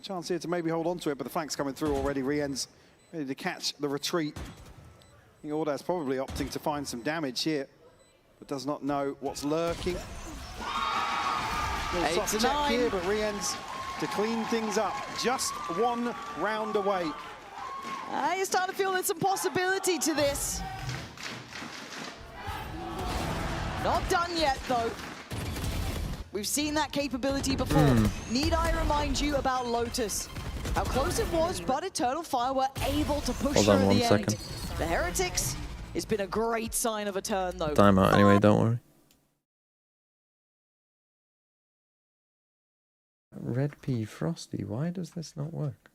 Chance here to maybe hold on to it, but the flank's coming through already. Rien's ready to catch the retreat. I think Ordaz probably opting to find some damage here, but does not know what's lurking. Little soft 8 to check 9. here, but Rien's to clean things up. Just 1 round away. You're starting to feel there's some possibility to this. Not done yet, though. We've seen that capability before. Need I remind you about Lotus? How close it was, but Eternal Fire were able to push Hold through on at one the second. end. The Heretics has been a great sign of a turn, though. Timeout anyway, don't worry. Red P Frosty, why does this not work?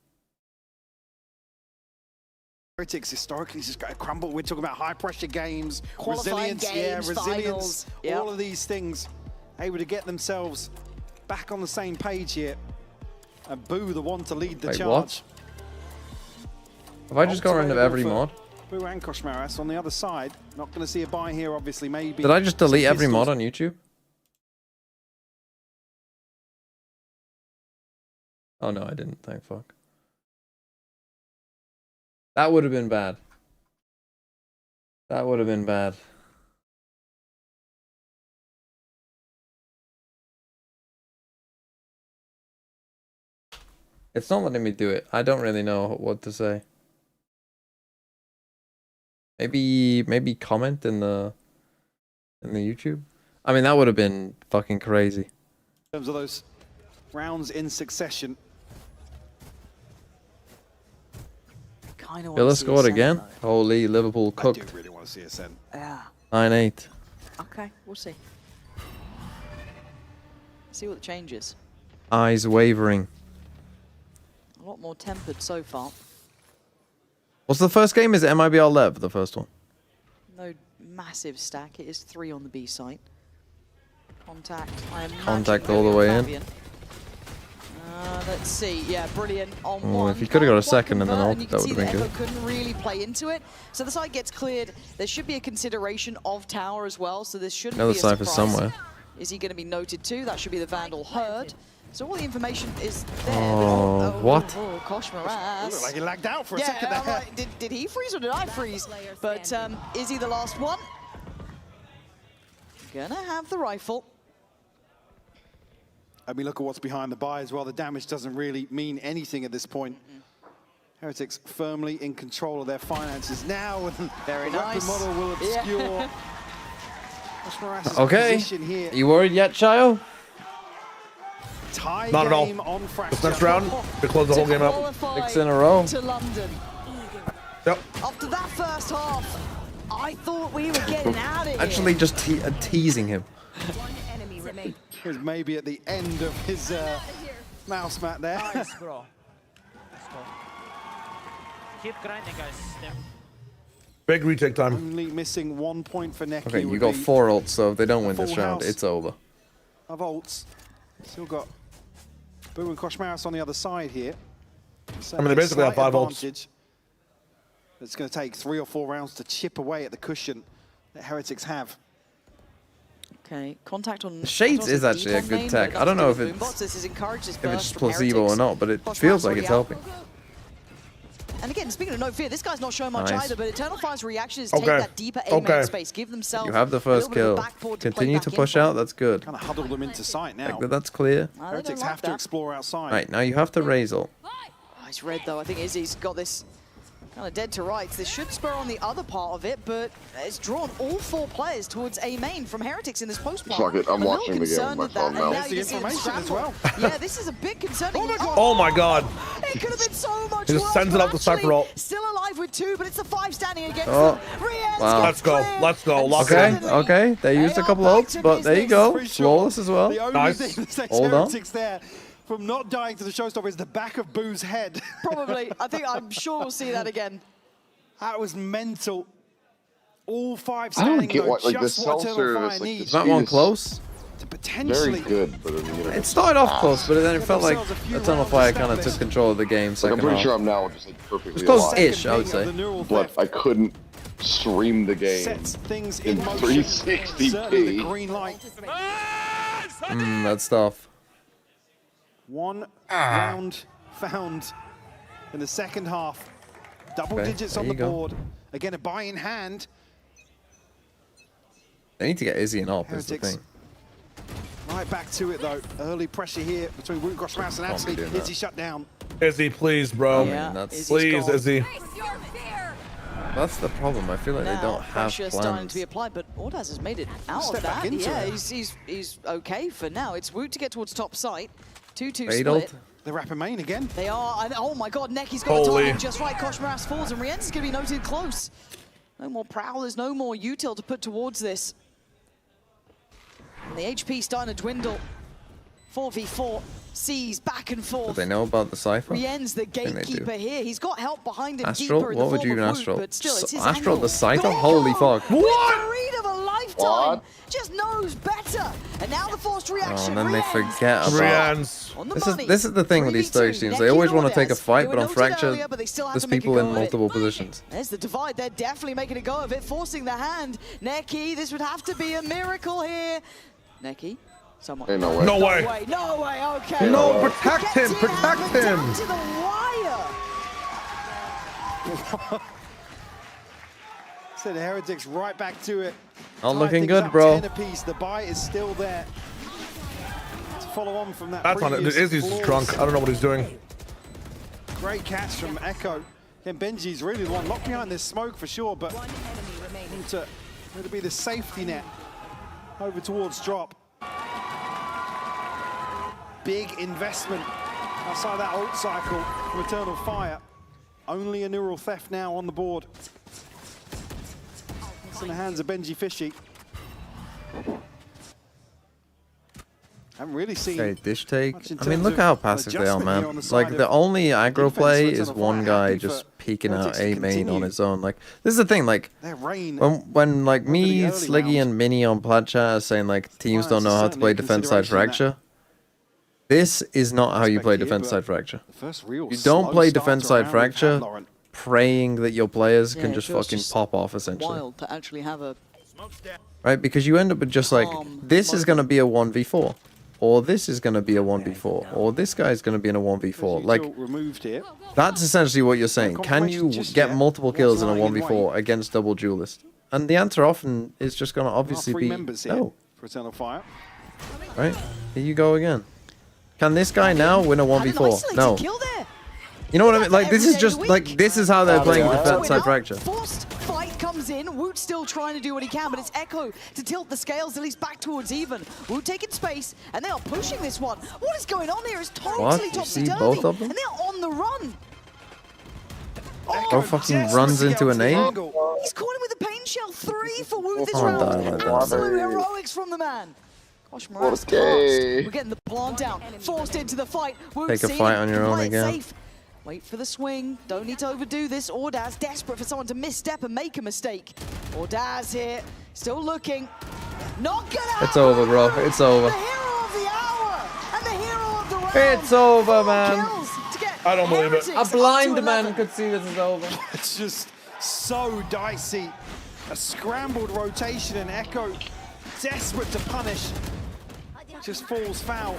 Heretics historically just got to crumble. We're talking about high pressure games, Qualifying resilience, games, resilience, finals, yep. all of these things, able to get themselves back on the same page here. And Boo, the one to lead the Wait, charge. what? Have I just got rid of every mod? Boo and Koshmaras on the other side. Not going to see a buy here, obviously. Maybe. Did I just delete some every mod pistols. on YouTube? Oh no, I didn't. Thank fuck. That would have been bad. That would have been bad. It's not letting me do it. I don't really know what to say. Maybe comment in the YouTube. I mean, that would have been fucking crazy. In terms of those rounds in succession. kind of want Villa to see scored Ascent, again. though. Holy, Liverpool I cooked. do really want to see Ascent. Yeah. 9-8. Okay, we'll see. See what the change is. Eyes wavering. A lot more tempered so far. What's the first game? Is it MIBR Lev, the first one? No massive stack. It is 3 on the B site. Contact. I imagine Contact maybe all the on way in. Fabian. Let's see. Yeah, brilliant on Oh, one. if he could have got a Can't second and then convert, ult, and you that can would see have been that good. Echo couldn't really play into it. So the site gets cleared. There should be a consideration of tower as well. So this shouldn't Another be a Cypher surprise. somewhere. Is he going to be noted too? That should be the Vandal heard. So all the information is there. Oh, what? Oh, Kosh Moraz. Looked like he lagged out for a Yeah, second I'm there. like, did he freeze or did I freeze? But is he the last one? Gonna have the rifle. I mean, look at what's behind the buy as well. The damage doesn't really mean anything at this point. Heretics firmly in control of their finances now, and Very the nice. weapon model will obscure. Yeah. Kosh Moraz's Okay. position here. You worried yet, Chayo? Tie Not at all. game on This Fracture. next round, we close the whole game up. Qualify 6 in a row. to London. Yep. After that first half, I thought we were getting out of here. Actually, just teasing him. He was maybe at the end of his mouse mat there. Nice, bro. Let's go. Keep grinding, guys. Big retake time. Only missing 1 point for Neki. Okay, you would got be 4 ults, so if they don't win this full round, house. it's over. of ults. Still got Boo and Kosh Maris on the other side here. So I mean, they basically have slight 5 ults. advantage. It's going to take 3 or 4 rounds to chip away at the cushion that Heretics have. Okay, contact on. The Shades is actually a good tech. I don't know if it's placebo or not, but it feels like it's helping. And again, speaking of no fear, this guy's not showing much Nice. either, but Eternal Fire's reaction is Okay. take that deeper A-main space, give themselves You have the first kill. Continue to push out, that's good. Kind of huddle them into sight now. That's clear. Heretics have to explore outside. Right, now you have to raise ult. Oh, he's red though. I think Izzy's got this kind of dead to rights. This should spur on the other part of it, but it's drawn all 4 players towards A main from Heretics in this post-part. Fuck it, I'm a watching little the game on concerned my with that, phone and now. now There's the you can see him information as scramble. Yeah, this is a big concern. Oh my god. It could have been so much He just worse, sends it but up the Cypher actually ult. Still alive with 2, but it's the 5 standing against Oh, them. Rienz wow. gets cleared, Let's go. and Lock Okay, it in. okay. They used a couple ults, but there you go. Flawless as well. The only Nice. thing that takes Hold on. Heretics there from not dying to the showstopper is the back of Boo's head. Probably. I'm sure we'll see that again. That was mental. All 5 I don't standing get though, what, like, the just what seltzer Eternal is, Fire like, needs. Is that one close? To Very potentially good, but I mean, you know, It started off close, but then it felt like themselves a few Eternal rounds Fire to kind of establish. took control of the game like, second I'm pretty half. sure I'm now just like perfectly It's alive. close-ish, I would say. But I couldn't stream the game Sets things in in motion. Certainly the 360p. green light. That's tough. 1 round found in the second half. Double Okay, digits there on you the go. board. Again, a buy in hand. They need to get Izzy and up, is the Heretics. thing. Right back to it though. Early pressure here between Woot, Kosh Maris and Can't be Anthony. doing that. Izzy shut down. Izzy, please, bro. Yeah, that's- Please, Izzy. That's the problem. I feel like they Now, don't have pressure starting plans. to be applied, but Ordaz has made it out Step of back that. into Yeah, it. he's okay for now. It's Woot to get towards top site. 2-2 Fade split. ult. They're rapping main again. They are, and oh my god, Neki's got the Holy. timing just right. Kosh Maris falls, and Rienz is going to be noted close. No more Prowlers, no more util to put towards this. And the HP starting to dwindle. 4v4, sees back and Do forth. they know about the Cypher? Rienz, the think they do. gatekeeper here. He's got help behind him Astral? deeper in What the would form you even of Woot, Astral? but still, it's his Astral angle. the Cypher? Go! Holy fuck. What? The read of a lifetime. What? Just knows better. And now the forced Oh, reaction. and then they Rienz forget about Rienz. on the This money. is the thing with these 3v2. Turkish teams. They Neki always want to take a Ordaz. fight, They but were on noted Fracture, earlier, but they still have there's to make a people go in of it. multiple positions. There's the divide. They're definitely making a go of it, forcing the hand. Neki, this would have to be a miracle here. Neki, someone. Ain't no way. No way. No way, okay. No, protect him. Gets it Protect out, but him. down to the wire. So the Heretics right back to it. Not Tie looking things good, up bro. 10 apiece. The buy is still there. To follow on from that That's on it. previous Izzy's flawless- drunk. I don't know what he's doing. Great catch from Echo. Again, Benji's really the one locked behind this smoke for sure, but it'll be the safety net over towards drop. Big investment outside that ult cycle from Eternal Fire. Only a neural theft now on the board. It's in the hands of Benji Fishy. Haven't really seen. Okay, dish take. much in I mean, terms look of how passive they are, adjustment here man. on the Like, side the of only aggro defense play for is Eternal one Fire. guy Happy just for peeking out Heretics to A main on continue. his own. Like, this is the thing, like, Their reign when like, me, over the early Sliggy, rounds. and Minnie on Plat chat are saying, like, teams don't Violence know is how to certainly play a defense side consideration in that fracture. This is not how you aspect play here, defense but side fracture. the first real You don't slow play start defense to a side round we've had, fracture Lauren. praying that your players Yeah, can it just feels fucking just pop off, essentially. Wild to actually have a Right? Because you end up with just like, this is going to be a 1v4. Or this is going to be a 1v4. Or this guy's going to be in a 1v4. Like, removed here. that's essentially what you're saying. Can you get multiple kills in a lying in 1v4 against double duelist? And the answer often is just going to obviously Three be members here no. for Eternal Fire. Right? Here you go again. Can this guy now win a 1v4? No. You know what I mean? Like, this is just, like, this is how they're playing defense side fracture. Forced fight comes in. Woot's still trying to do what he can, but it's Echo to tilt the scales at least back towards even. Woot taking space, and they are pushing this one. What is going on here? It's totally What? You see topsy-turvy, both of them? and they are on the run. Bro fucking runs into a nade? He's caught him with a pain shell. 3 for Woot this Can't die round. like that. Absolute heroics from the man. Gosh, Moraz passed. Okay. We're getting the plant down. Forced into the fight. Woot Take a seeing fight it, on your can own play it again. safe. Wait for the swing. Don't need to overdo this. Ordaz desperate for someone to misstep and make a mistake. Ordaz here, still looking. Not gonna happen. It's over, bro. It's over. The hero of the hour and the hero of the round. It's over, man. Kills to get I don't believe it. Heretics A up to blind 11. man could see this is over. It's just so dicey. A scrambled rotation and Echo desperate to punish. Just falls foul.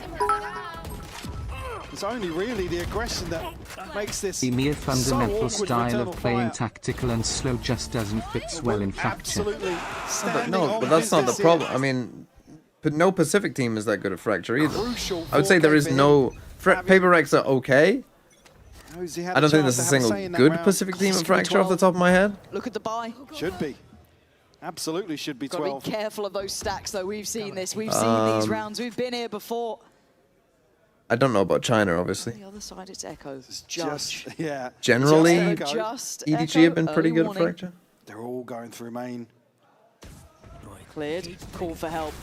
It's only really the aggression that makes this The mere so fundamental awkward for style Eternal of playing Fire. tactical and slow just doesn't fit well in fracture. Absolutely But standing no, on but that's not the business problem. here. I mean, but no Pacific team is that good at fracture either. Crucial I would say there 4K is for him. no... Paper Rex are okay. Knows he had I don't think chance there's a to have single say in that good round. Pacific team It's at gonna be fracture off the 12. top of my head. Look at the buy. Should be. Absolutely should be Got to 12. be careful of those stacks, though. We've seen this. We've seen these rounds. We've been here before. I don't know about China, obviously. On the other side, it's Echo. Judge. Yeah. Generally, Just Echo. Just EDG Echo, have been pretty early good at warning. fracture. They're all going through main. Cleared. Call for help.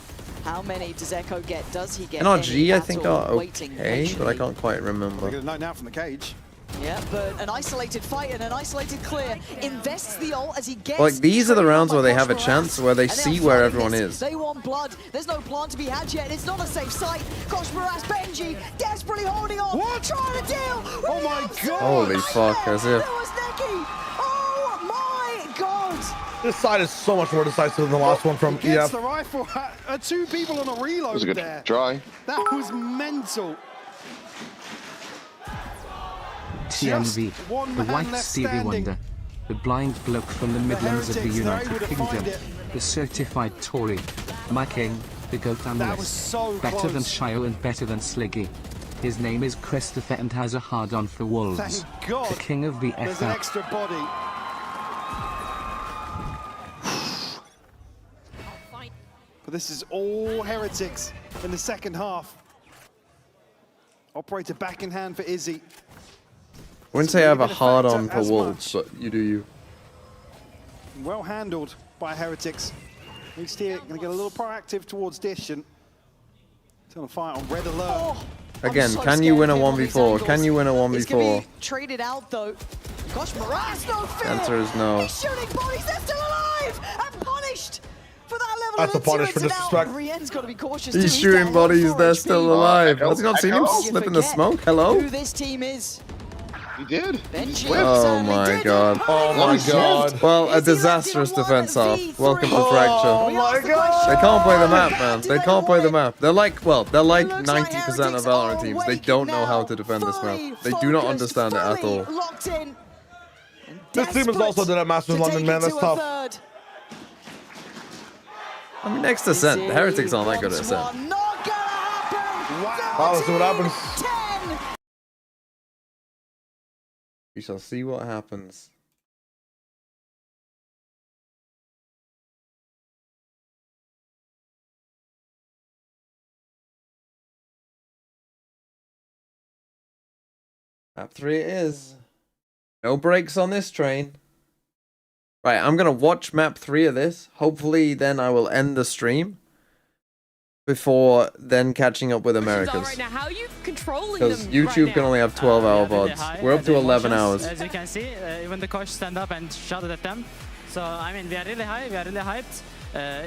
How many does Echo get? Does he get NRG, any I at think, all? are Waiting okay, but I patiently. can't quite We're remember. going to know now from the cage. Yeah, but an isolated fight and an isolated clear invests the ult as he gets. Like, these are the rounds where they have a Kosh chance, Moraz, where they and see are where fighting everyone this. is. They want blood. There's no plant to be had yet. It's not a safe site. Kosh Moraz, Benji, desperately holding on. What? Trying to deal. Oh my God. Holy fuck, as if... That was Neki. Oh my God. This side is so much more decisive than the last one from Gets EF. the rifle. Two people on a reload It was a good there. try. That was mental. TMV, Just one the man white left Stevie standing. Wonder, the blind bloke from the Midlands of the Heretics, they're United able to Kingdom, find it. the certified Tory, my king, the goat was analyst, so better than close. Shio and better than Sliggy. His name is Christopher and has a hard-on for wolves. Thank God. The king of the There's an FL. extra body. But this is all Heretics in the second half. Operator back in hand for Izzy. I wouldn't say I have a It's hard really on been a for factor Wolves, as but you do you. Well handled by Heretics. At least here, going to get a little proactive towards Dish and turn a fight on red alert. Oh, Again, I'm so can you win a scared of him on these 1v4? angles. Can you win a He's gonna 1v4? be traded out though. Gosh, Moraz, no fear. Answer is no. He's shooting bodies, they're still alive and punished for that level That's a of punish for influence. And now disrespect. Brienne's got to be cautious He's too. shooting down bodies, 4 they're HP. still alive. Has he not seen him You slip in the forget smoke? Hello? Who this team is. He did. Benji Oh certainly my did. god. Oh my God. Well, a Is he left disastrous in a defense half. 1v3? Welcome to Oh Fracture. my God. They can't play the map, man. Do They they can't play the win? map. They're like, well, they're like Looks like 90% of Heretics Valorant are teams. They awake don't know how now. to defend this map. Fully They do not focused, understand it at fully all. Locked in. This team is also done at Masters London, man. That's tough. I mean, next Ascent. The Heretics aren't that good at Ascent. Not gonna happen. Wow, let's see what happens. 10. We shall see what happens. Map 3 it is. No brakes on this train. Right, I'm gonna watch map 3 of this. Hopefully, then I will end the stream before then catching up with Americas. Right now, how are you controlling Because them YouTube right can now? only have 12-hour VODs. We're up to 11 hours. As you can see, even the coach stand up and shouted at them. So, I mean, we are really high, we are really hyped.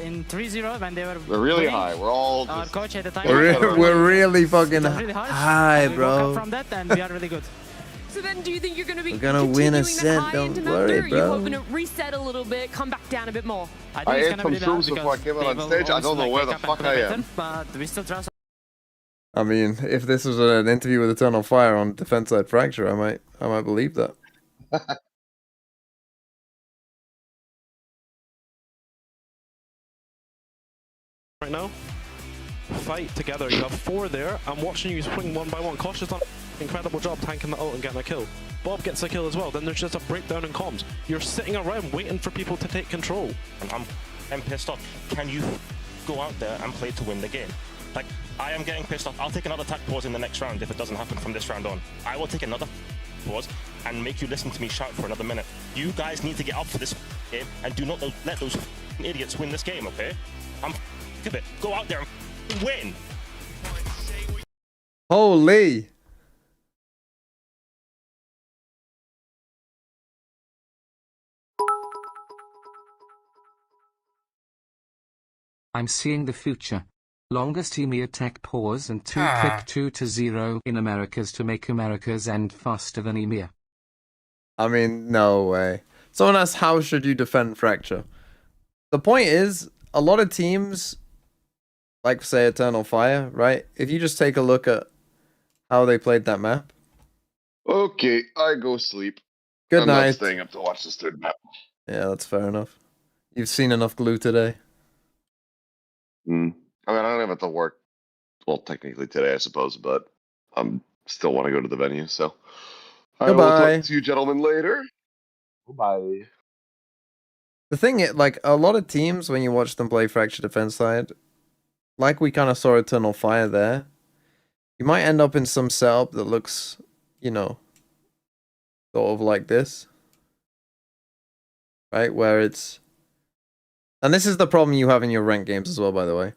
In 3-0 when they were really winning, high. We're all our just... coach at the time. We're really fucking really high, we bro. woke up from that and we are really good. So then, do you think you're going to be We're gonna win a continuing that cent, high don't into map worry, 3, or are you bro. hoping to reset a little bit, come back down a bit more? I ate some shrooms before I came out on stage. I don't know where the fuck I am. But we still try. I mean, if this was an interview with Eternal Fire on Defense Side Fracture, I might believe that. Right now, fight together. You have 4 there. I'm watching you swing one by one. Kosh has done an incredible job tanking the ult and getting a kill. Bob gets a kill as well. Then there's just a breakdown in comms. You're sitting around waiting for people to take control. I'm pissed off. Can you go out there and play to win the game? Like, I am getting pissed off. I'll take another attack pause in the next round if it doesn't happen from this round on. I will take another pause and make you listen to me shout for another minute. You guys need to get up for this game and do not let those idiots win this game, okay? I'm of it. Go out there and win. Holy. I'm seeing the future. Longest EMEA tech pause and 2 click 2-0 in Americas to make Americas end faster than EMEA. I mean, no way. Someone asked, how should you defend Fracture? The point is, a lot of teams, like say Eternal Fire, right? If you just take a look at how they played that map. Okay, I go sleep. Good I'm night. not staying up to watch this third map. Yeah, that's fair enough. You've seen enough glue today. I mean, I don't have to work. Well, technically today, I suppose, but I'm still want to go to the venue, so. I will Goodbye. talk to you gentlemen later. Goodbye. The thing is, like, a lot of teams, when you watch them play Fracture Defense Side, like we kind of saw Eternal Fire there, you might end up in some setup that looks, you know, sort of like this. Right? Where it's... And this is the problem you have in your ranked games as well, by the way.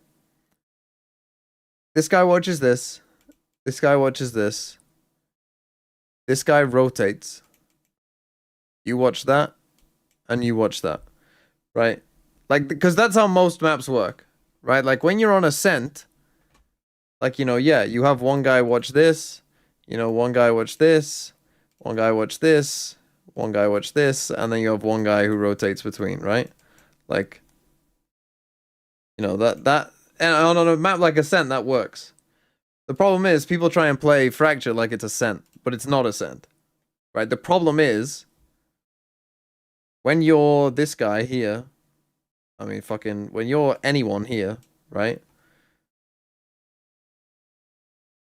This guy watches this. This guy watches this. This guy rotates. You watch that. And you watch that. Right? Like, because that's how most maps work. Right? Like, when you're on Ascent, like, you know, yeah, you have one guy watch this. You know, one guy watch this. One guy watch this. One guy watch this. And then you have one guy who rotates between, right? Like... You know, and on a map like Ascent, that works. The problem is, people try and play Fracture like it's Ascent, but it's not Ascent. Right? The problem is, when you're this guy here, I mean, when you're anyone here, right?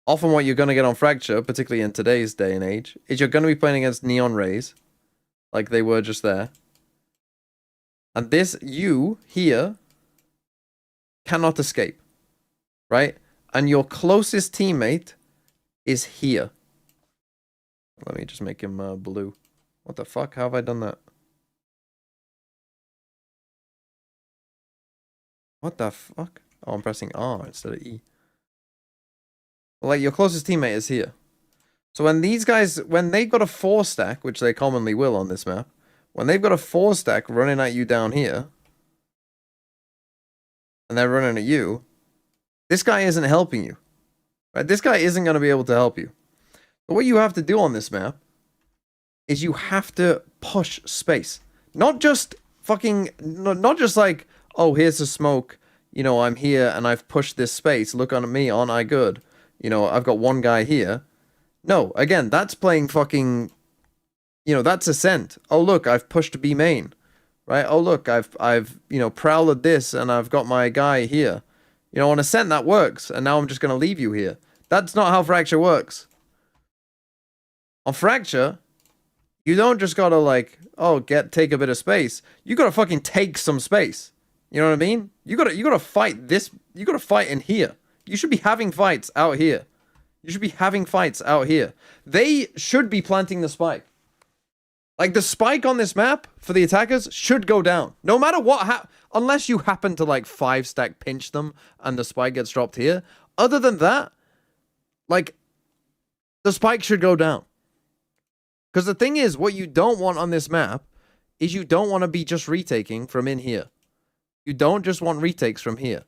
Often what you're going to get on Fracture, particularly in today's day and age, is you're going to be playing against Neon Rays, like they were just there. And this, you, here... cannot escape, right? And your closest teammate is here. Let me just make him blue. What the fuck? How have I done that? What the fuck? Oh, I'm pressing R instead of E. Like, your closest teammate is here. So when these guys, when they've got a 4-stack, which they commonly will on this map, when they've got a 4-stack running at you down here, and they're running at you, this guy isn't helping you. Right? This guy isn't going to be able to help you. But what you have to do on this map is you have to push space. Not just fucking... Not just like, oh, here's a smoke. You know, I'm here and I've pushed this space. Look on me, aren't I good? You know, I've got one guy here. No, again, that's playing fucking... You know, that's Ascent. Oh, look, I've pushed B main. Right? Oh, look, I've you know, prowled this and I've got my guy here. You know, on Ascent, that works. And now I'm just going to leave you here. That's not how Fracture works. On Fracture, you don't just got to, like, oh, take a bit of space. You got to fucking take some space. You know what I mean? You got to fight this. You got to fight in here. You should be having fights out here. You should be having fights out here. They should be planting the spike. Like, the spike on this map for the attackers should go down. No matter what, unless you happen to, like, 5-stack pinch them and the spike gets dropped here. Other than that, like, the spike should go down. Because the thing is, what you don't want on this map is you don't want to be just retaking from in here. You don't just want retakes from here.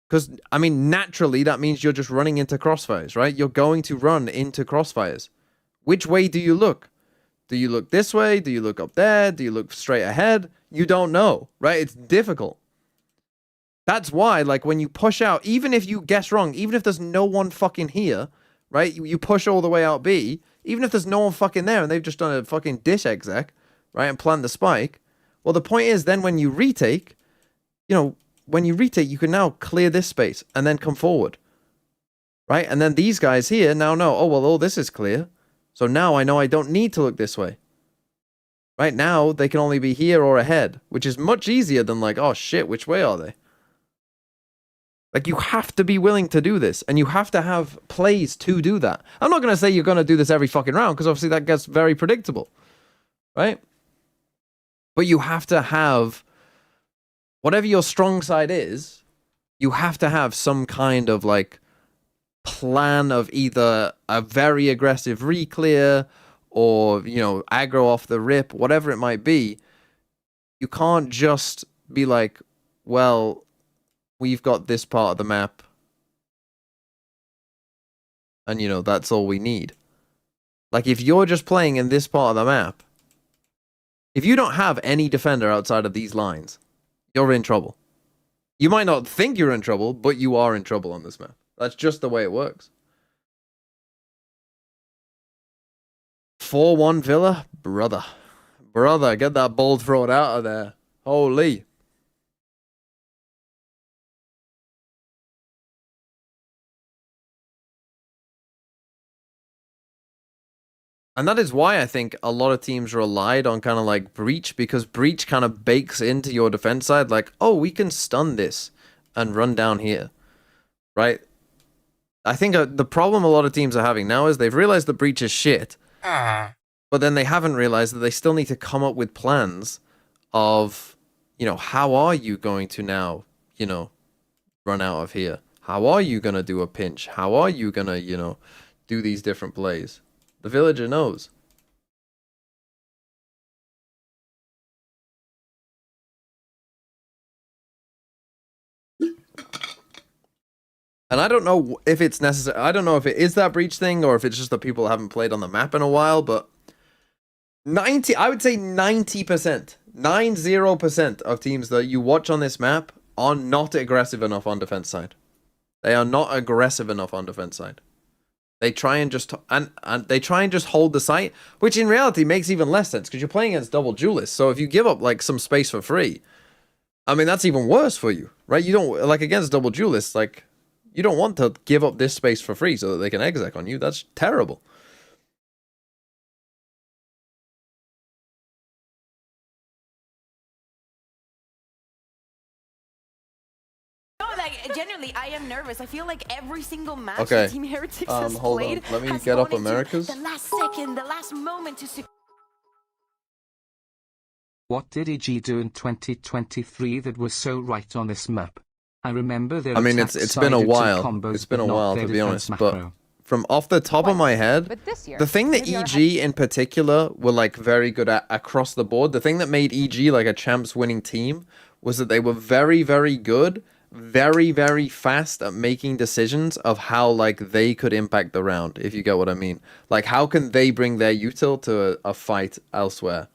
Because, I mean, naturally, that means you're just running into crossfires, right? You're going to run into crossfires. Which way do you look? Do you look this way? Do you look up there? Do you look straight ahead? You don't know, right? It's difficult. That's why, like, when you push out, even if you guess wrong, even if there's no one fucking here, right? You push all the way out B, even if there's no one fucking there and they've just done a fucking dish exec, right, and plant the spike, well, the point is then when you retake, you know, when you retake, you can now clear this space and then come forward, right? And then these guys here now know, oh, well, all this is clear. So now I know I don't need to look this way. Right now, they can only be here or ahead, which is much easier than like, oh shit, which way are they? Like, you have to be willing to do this, and you have to have plays to do that. I'm not going to say you're going to do this every fucking round, because obviously that gets very predictable, right? But you have to have, whatever your strong side is, you have to have some kind of, like, plan of either a very aggressive re-clear or, you know, aggro off the rip, whatever it might be. You can't just be like, well, we've got this part of the map and, you know, that's all we need. Like, if you're just playing in this part of the map, if you don't have any defender outside of these lines, you're in trouble. You might not think you're in trouble, but you are in trouble on this map. That's just the way it works. 4-1 Villa? Brother. Brother, get that ball thrown out of there. Holy. And that is why I think a lot of teams relied on kind of like Breach, because Breach kind of bakes into your defense side like, oh, we can stun this and run down here, right? I think the problem a lot of teams are having now is they've realized the Breach is shit, but then they haven't realized that they still need to come up with plans of, you know, how are you going to now, you know, run out of here? How are you going to do a pinch? How are you going to, you know, do these different plays? The villager knows. And I don't know if it's necessary. I don't know if it is that Breach thing or if it's just that people haven't played on the map in a while, but I would say 90%, 90% of teams that you watch on this map are not aggressive enough on defense side. They are not aggressive enough on defense side. They try and just and they try and just hold the site, which in reality makes even less sense because you're playing against double duelists. So if you give up like some space for free, I mean that's even worse for you, right? You don't like against double duelists, like you don't want to give up this space for free so that they can exec on you. That's terrible. Genuinely, I am nervous. I feel like every single match okay. Team Heretics has hold played on. Let me has get up gone into America's. The last second, the last moment to secure. What did EG do in 2023 that was so right on this map? I remember their I mean, it's been a while. It's been a while, to be honest. But from off the top of my head, the thing that EG in particular were like very good at across the board, the thing that made EG like a champs winning team was that they were very, very good, very, very fast at making decisions of how like they could impact the round, if you get what I mean. Like, how can they bring their util to a fight elsewhere?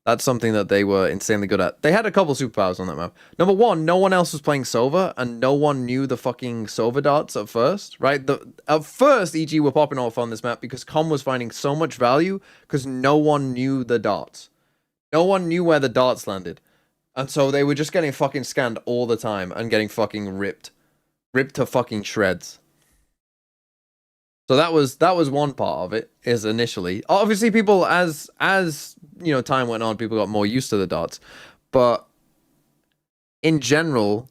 That's something that they were insanely good at. They had a couple superpowers on that map. Number one, no one else was playing Sova, and no one knew the fucking Sova darts at first, right? At first, EG were popping off on this map because Com was finding so much value because no one knew the darts. No one knew where the darts landed. And so they were just getting fucking scanned all the time and getting fucking ripped. Ripped to fucking shreds. So that was one part of it, is initially. Obviously, people, as you know, time went on, people got more used to the darts. But in general,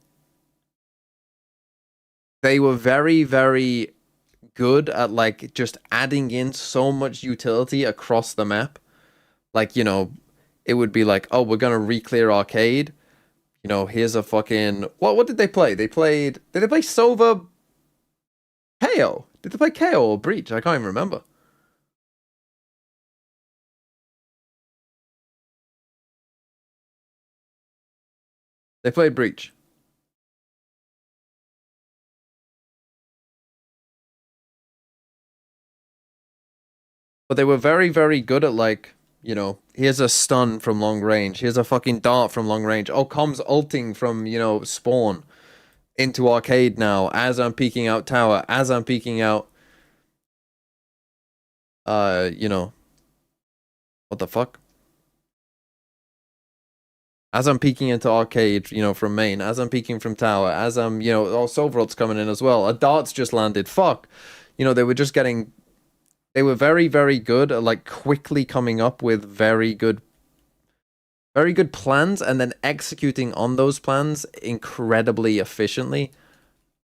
they were very, very good at, like, just adding in so much utility across the map. Like, you know, it would be like, oh, we're gonna re-clear arcade. You know, here's a fucking what did they play? Did they play Sova KO? Did they play KO or Breach? I can't even remember. They played Breach. But they were very, very good at, like, you know, here's a stun from long range. Here's a fucking dart from long range. Oh, Com's ulting from, you know, spawn into arcade now as I'm peeking out tower, as I'm peeking out, you know, what the fuck? As I'm peeking into arcade, you know, from main, as I'm peeking from tower, as I'm, you know, Sovrot's coming in as well. A dart's just landed. Fuck. You know, they were just getting... They were very, very good at, like, quickly coming up with very good plans and then executing on those plans incredibly efficiently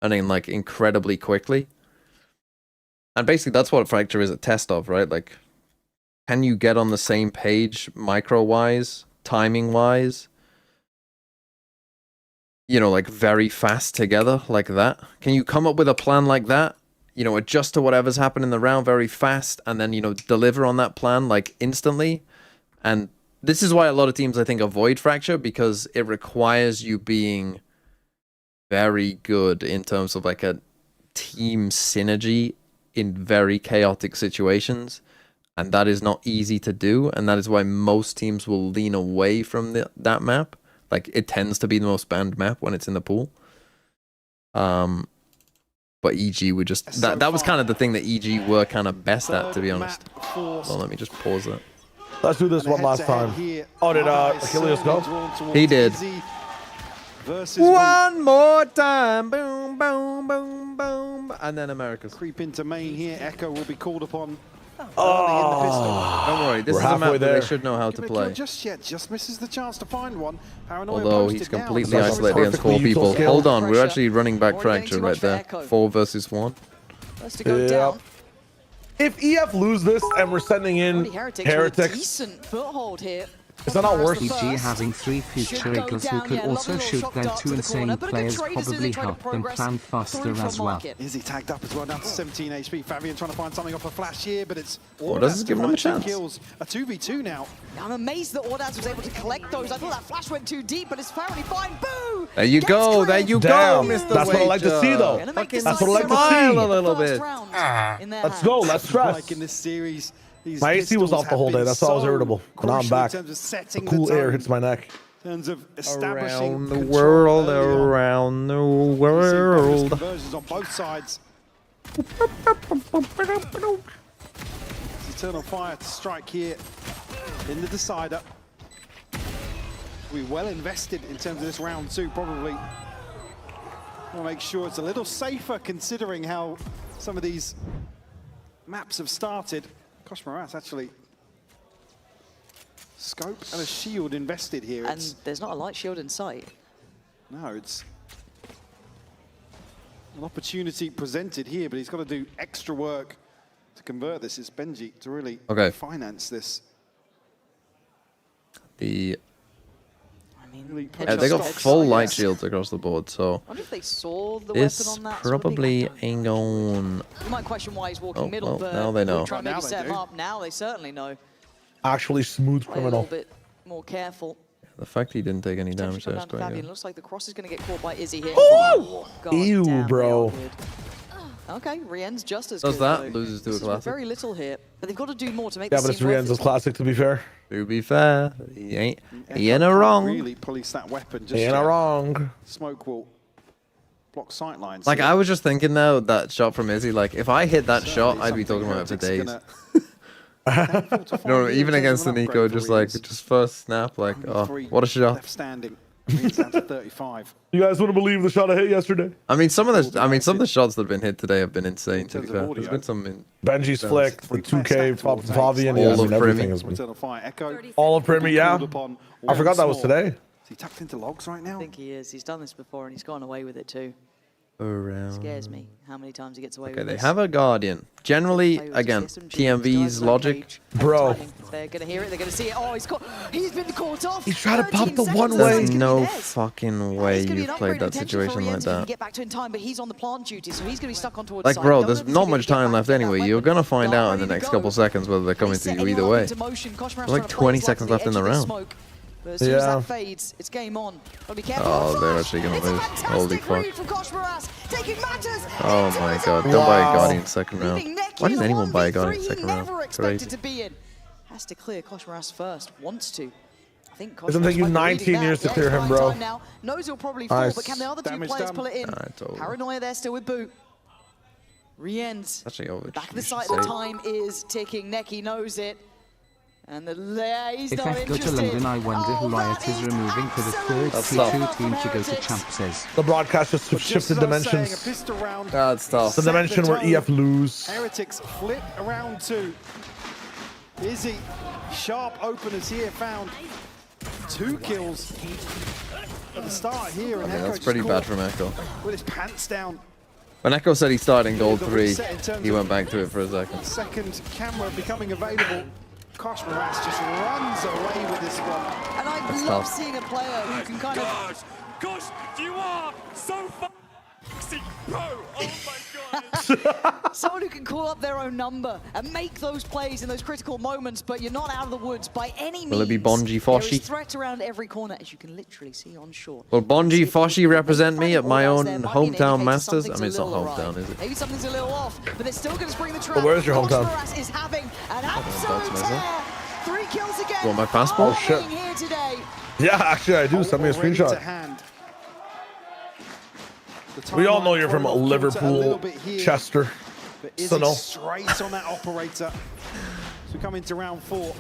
and in, like, incredibly quickly. And basically that's what Fracture is a test of, right? Like, can you get on the same page micro-wise, timing-wise? You know, like, very fast together like that? Can you come up with a plan like that? You know, adjust to whatever's happened in the round very fast and then, you know, deliver on that plan, like, instantly. And this is why a lot of teams, I think, avoid Fracture, because it requires you being very good in terms of, like, a team synergy in very chaotic situations. And that is not easy to do. And that is why most teams will lean away from that map. Like, it tends to be the most banned map when it's in the pool. But EG would just... That was kind of the thing that EG were kind of best at, to be honest. Well, let me just pause that. Let's do this one last time. Oh, did Achilles go? He did. One more time. Boom, boom, boom, boom. And then America's. Creep into main here. Echo will be called upon. Oh, don't worry. This is a map that they should know how to play. Just misses the chance to find one. Although he's completely isolated against 4 people. Hold on, we're actually running back Fracture right there. 4 versus 1. Yeah. If EF lose this and we're sending in Heretics, decent foothold here. is that not worse? EG having 3 future Eagles who could also shoot their 2 insane players probably help them plan faster as well. Is he tagged up as well, down to 17 HP. Fabian trying to find something off a flash here, but it's Ordaz is giving him a chance. Kills. A 2v2 now. I'm amazed that Ordaz was able to collect those. I thought that flash went too deep, but it's apparently fine. Boo! There you go, there you go, Mr. That's what I like to see, though. That's what I like to see. A little bit. Let's go, let's stress. Like in this series, my AC was off the whole day. That's why I was irritable. But now I'm back. The cool air hits my neck. In terms of establishing around the world, around the world. Conversions on both sides. Eternal Fire to strike here in the decider. We're well invested in terms of this round 2, probably. We'll make sure it's a little safer considering how some of these maps have started. Kosh Maras actually scope and a shield invested here. And there's not a light shield in sight. No, it's an opportunity presented here, but he's got to do extra work to convert this. It's Benji to really finance this. Yeah, they got full light shields across the board, so I wonder if they saw the this weapon on that. probably ain't going. You might question why he's walking middle, but now they know. Trying to maybe set him up. Now they certainly know. Actually, smooth Play criminal. a little bit more careful. The fact he didn't take any damage there is quite Fabian good. looks like the cross is going to get caught by Izzy here. Oh! God Ew, damn, bro. Okay, Rien's just as Does good. that though. loses to a This is classic? very little here, but they've got to do more to make Yeah, this but it's seem worth Rienzo's classic, to be fair. To be fair, he ain't a wrong. Really police that weapon. Just He ain't a wrong. Smoke will block sight lines. Like, I was just thinking though, that shot from Izzy, like, if I hit that shot, I'd be talking about it for days. No, even against the Nico, just like, just first snap, like, oh, what a shot. Left standing. Down to 35. You guys wouldn't believe the shot I hit yesterday. I mean, some of the shots that have been hit today have been insane, to be fair. There's been some in Benji's flick, the 2K, Fabian, all of everything Primi. has been. Eternal Fire Echo. All of Primi, yeah. I forgot that was today. Is he tucked into logs right now? I think he is. He's done this before and he's gone away with it too. Around. Scares me how many times he gets away Okay, with they this. have a Guardian. Generally, again, TMV's logic. Bro. They're gonna hear it. They're gonna see it. Oh, he's been caught off. He's trying to pop the one There's way. no fucking way you've played that situation like that. Get back to in time, but he's on the plant duty, so he's gonna be stuck on towards Like, side. bro, Don't there's know if he's not gonna much get time back left to that anyway. weapon. You're gonna find Dart out in the ready to next go. couple seconds whether they're coming to Set you either anyone way. into motion. Koshmaras Like trying to play 20 this seconds to the left in edge the of this round. smoke. But as soon as Yeah. that fades, it's game on. Gotta be careful. Oh, they're Flash! actually gonna It's a lose. Holy fantastic fuck. read from Koshmaras, taking matters Oh into my his god, own don't buy a hands. Guardian second round. Leaving Neki Why does in a anyone buy a 1v3 Guardian he second never round? expected Crazy. to be in. Has to clear Koshmaras first. Wants to. I think It's gonna take you 19 years to clear him, bro. Now. Knows he'll probably fall, Nice. but can the other two Damage players done. pull it in? It's over. Paranoia there still with Boot. Re-ends. Actually, over. Back of the You should site, the say. time is ticking. Neki knows it. And he's If not I go to interested. London, I wonder who Riot is removing for the third That's T2 team to go to Champs. The broadcast just But shifted as I was saying, a dimensions. pistol round. That's tough. The dimension where EF lose. Heretics flip around 2. Izzy, sharp openers here, found 2 kills at the start here. And I mean, Echo that's just pretty bad caught from Echo. with his pants down. When Echo said he started in gold The 3, reset in terms he of went back to it for a second. Second camera becoming available. Koshmaras just runs away with this one. And I That's love tough. seeing a player who can kind of... Gosh, you are so sexy, bro. Oh my god. Someone who can call up their own number and make those plays in those critical moments, but you're not out of the woods by any means. Will it be Bonji There Foshi? is threat around every corner, as you can literally see on shore. Will Bonji Foshi represent me at my own There might be an hometown indicator Masters? I something's mean, it's a not little awry. hometown, is it? Maybe something's a little off, but they're still going to spring the trap. But where's your hometown? Koshmaras is having an that's absolute myself. tear. 3 kills again. Want my passport? Oh, shit. Here today. Yeah, actually I do. Send me a Already to screenshot. hand. We all know timeline you're from falling off kilter a little Liverpool, bit here, Chester. but Izzy So no. straight on that operator. So we come into round 4.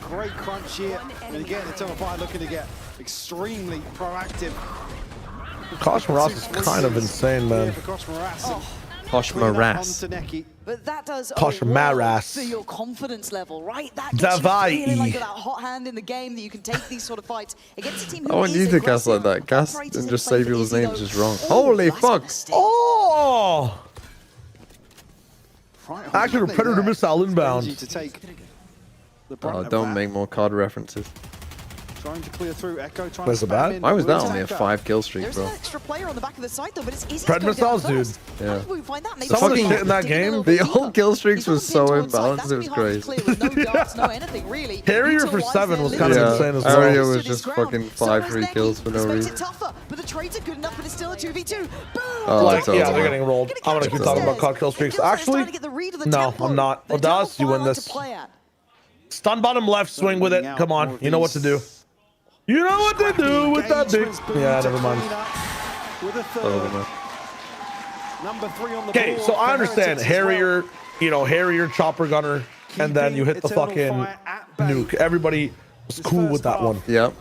Great crunch here. And again, Eternal Fire looking to get extremely proactive. Koshmaras is kind of insane, man. For Koshmaras. Koshmaras. But that does Koshmaras. for your confidence level, right? That Davai. gets you feeling like you're that hot hand in the game that you can take these sort of fights against a team who I want is you to cast like aggressive. that. Cast Operators and have just played say for people's Izzy, names though. just wrong. Oh, Holy that's a fuck! mistake. Oh! Actually, a Predator missile inbound. To take the Oh, brunt of don't that. make more card references. Trying to clear through. Echo trying Was to it spam bad? in. Why was that Blue only a attacker. 5 kill streak, There's bro? an extra player on the back of the site though, but it's easy Pred to go down missiles, dude. first. Yeah. How did we find that? Maybe Some of the someone shit in that digging a game, little The bit whole deeper. kill streaks He's not was pinned so towards side. imbalanced, That's it gonna was be hard to crazy. clear with no darts, no anything really. Harrier Utah for Wise 7 there, was kind of literally insane as Aria well. was just fucking 5 free kills for no This makes reason. it tougher, but the trades are good enough, but it's still a 2v2. Boom! Oh, Like, it's yeah, over. they're getting rolled. I'm gonna keep talking about COD kill streaks. Actually, no, I'm not. Odas, you win this. Stun bottom left, swing with it. Come on, you know what to do. You know what to do with that big. Yeah, never mind. With a third. Oh, man. Number 3 on the Okay, board so I for understand Heretics as well. Harrier, you know, Harrier, chopper gunner, and then you hit the Eternal fucking Fire at bay. nuke. Everybody was cool with that one. Yep.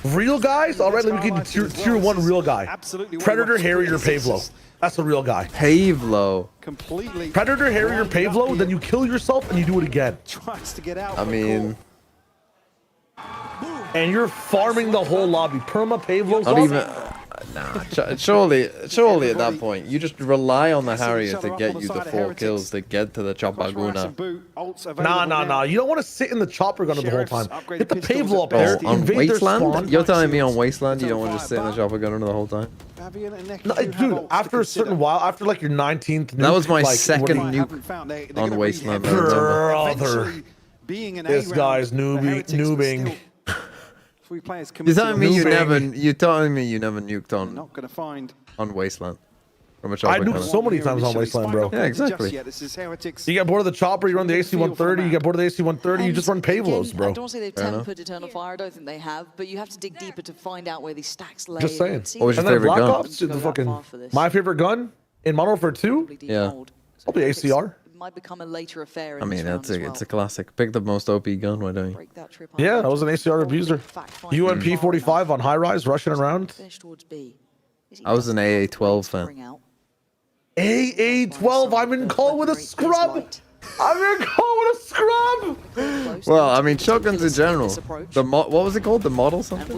Real guys, all right, let me get you tier 1 real guy. Absolutely what Predator, he wants. Harrier, Pavlo. That's a real guy. Pavlo. Completely Predator, Harrier, rounded up Pavlo, here. then you kill yourself and you do it again. Tries to get out. I but mean, And you're farming the whole lobby. Perma, Pavlo, not even. Nah, surely at that point, you just rely on the Harrier to get you the 4 kills to get to the Chopaguna. Nah. You don't want to sit in the chopper gunner the whole time. Hit the Pavlo up there. Oh, on invade their spawn. Wasteland? You're telling me on Wasteland you don't want to just sit in the chopper gunner the whole time? No, dude, after a certain while, after like your 19th nuke, That was my like, second what do you- nuke on Wasteland. I remember. Brother. This guy's noobing. You're telling me you never nuked on Not gonna find. on Wasteland from a I chopper nuked gunner. so many times on Wasteland, bro. Yeah, exactly. This is Heretics. You get bored of the chopper, you run the AC-130. You get bored of the AC-130, you just run Pavlos, I bro. don't want to say they've Fair enough. tempered Eternal Fire. I don't think they have, but you have to dig deeper to find out where these stacks lay. Just saying. It seems What was your And then favorite Black gun? Ops, the fucking my favorite gun in Modern Warfare 2. Yeah. Probably ACR. It might become a later affair. In I mean, this round it's a classic. Pick the most OP gun, why don't you? Yeah, I was an ACR abuser. UMP 45 on high rise, rushing around. I was an AA-12 fan. AA-12, I'm in call with a scrub. I'm gonna go with a scrub. Well, I mean, shotguns in general. The what was it called? The model something?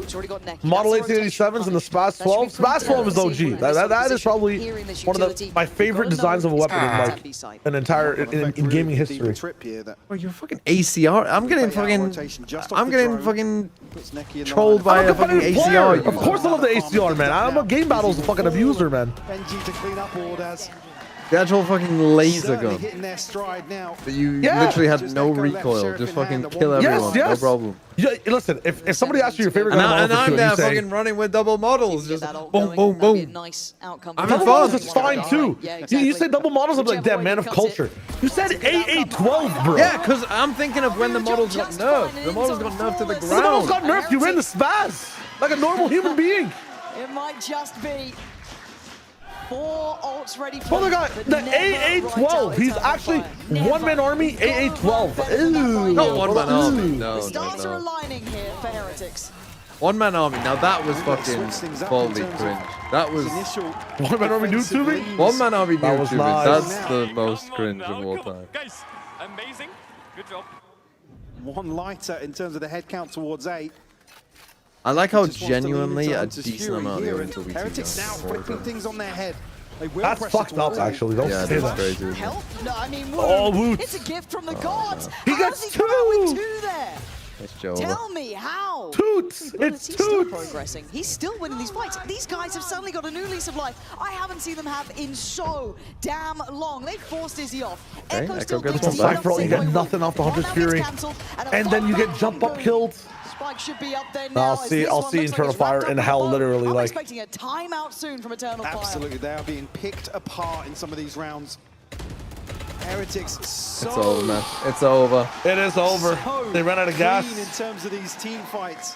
Model 1887s and the Spaz 12. Spaz 12 is OG. That is probably one of my favorite designs of a weapon in like an entire in gaming history. Oh, you're fucking ACR. I'm getting fucking trolled by a fucking ACR. Of course I love the ACR, man. I'm a game battles fucking abuser, man. Benji to clean up orders. The actual fucking laser gun. Hitting their stride now. That you literally had no recoil, just fucking kill everyone, no problem. Yeah, listen, if somebody asks you your favorite gun, and I'm there fucking running with double models, just boom, boom, boom. Double models is fine too. You said double models, I'm like, damn, man of culture. You said AA-12, bro. Yeah, because I'm thinking of when the models got nerfed. The models got nerfed to the ground. The models got nerfed, you ran the spaz like a normal human being. It might just be 4 ults ready for Oh my god, the AA-12. He's actually one-man army AA-12. Not one-man army. No, the stars are aligning here for Heretics. One-man army. Now that was fucking fully cringe. That was one-man army noob tubing. One-man army That noob was tubing. nice. That's the most cringe of all time. Guys, amazing. Good job. One lighter in terms of the head count towards 8. I like how genuinely a decent amount of the until we Heretics now flipping things on their head. They will That's press fucked up, actually. Don't say that. Crazy. Help? No, I mean, Oh, Woot. it's a gift from the gods. He How gets does he come out with 2. 2 there? That's Joe. Tell me how. Toots. It's He's still Toots. progressing. He's still winning these fights. These guys have suddenly got a new lease of life I haven't seen them have in so damn long. They forced Izzy off. Okay, Echo Echo still gets thinks one he's back. Bro, you get got nothing off the Hunter's Fury. And then you get jump up killed. Spike should be up there now. I'll see Eternal Fire in hell, literally. I'm Like, expecting a timeout soon from Eternal Fire. Absolutely, they are being picked apart in some of these rounds. Heretics so It's over, man. It's over. it is over. They ran out of gas. clean in terms of these team fights.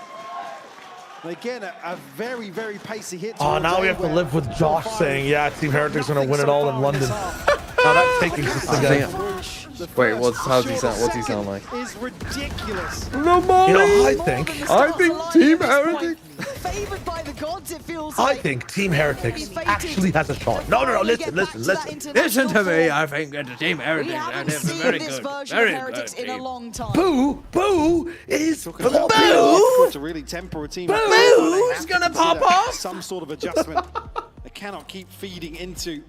And again, a very, very pacey hit. Oh, now we have to live with Josh saying, yeah, Team Heretics are going to win it all in London. Now that's taking just again. Wait, how's he sound? What's he sound like? Is ridiculous. No more. You know, I think Team Heretics. Favored by the gods, it feels I like. think Team Heretics actually has a shot. No, listen. Listen to me. I think that the Team Heretics We are haven't seen very this good. version Very of Heretics good in a team. long time. Boo is for the Boo! To really temper a team. Boo's gonna pop off. Some sort of adjustment. They cannot keep feeding into.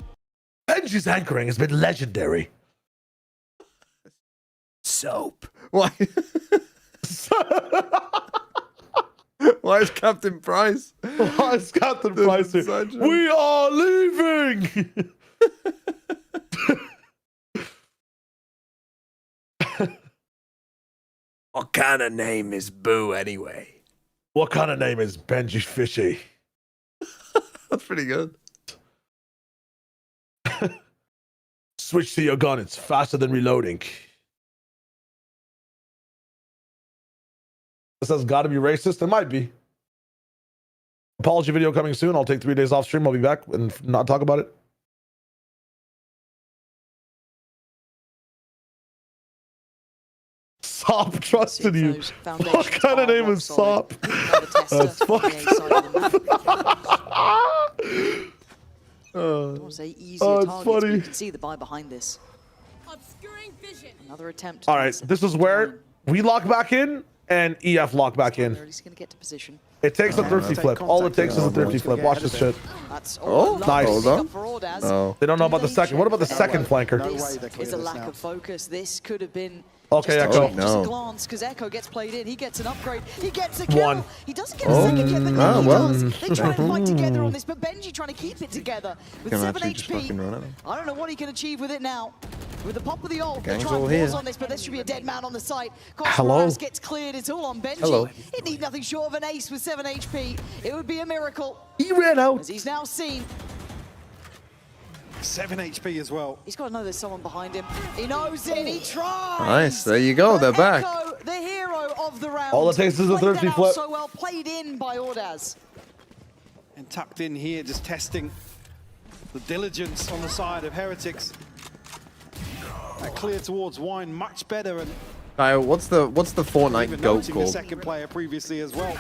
Benji's anchoring has been legendary. Soap. Why? Why is Captain Price? Why is Captain Price here? We are leaving! What kind of name is Boo anyway? What kind of name is Benji Fishy? That's pretty good. Switch to your gun, it's faster than reloading. This has got to be racist. It might be. Apology video coming soon. I'll take 3 days off stream. I'll be back and not talk about it. Sop trusted you. What kind of name is Sop? That's fucked I want to say easier it's targets, funny. but you can see the buy behind this. Another attempt. All right, this is where we lock back in and EF lock back in. He's going to get to position. It takes a thrifty flip. All it takes is a thrifty flip. Watch this shit. That's Nice. Hold on. Oh. They don't know about the second. What about the second flanker? This is a lack of focus. This could have been Okay, just Echo. a glance because Echo gets played in. He gets an upgrade. He gets a kill. One. He doesn't get a second yet, but now he well. does. They try to fight together on this, but Benji trying to keep it together with Can 7 actually just fucking run at them. HP. I don't know what he can achieve with it now. With the pop of the ult, they Gang's try all and here. pause on this, but there should be a dead man on the site. Hello? Cosmos gets cleared. It's all on Benji. Hello. He'd need nothing short of an ace with 7 HP. It would be a miracle. He ran out. As he's now seen. 7 HP as well. He's got to know there's someone behind him. He knows it. He tries. Nice. There you go. They're back. Echo, the hero of the round. All it takes is a Played that thrifty out flip. So well played in by Ordaz. And tucked in here, just testing the diligence on the side of Heretics. Clear towards Wine, much better. And What's the Fortnite goat called? Second player previously as well.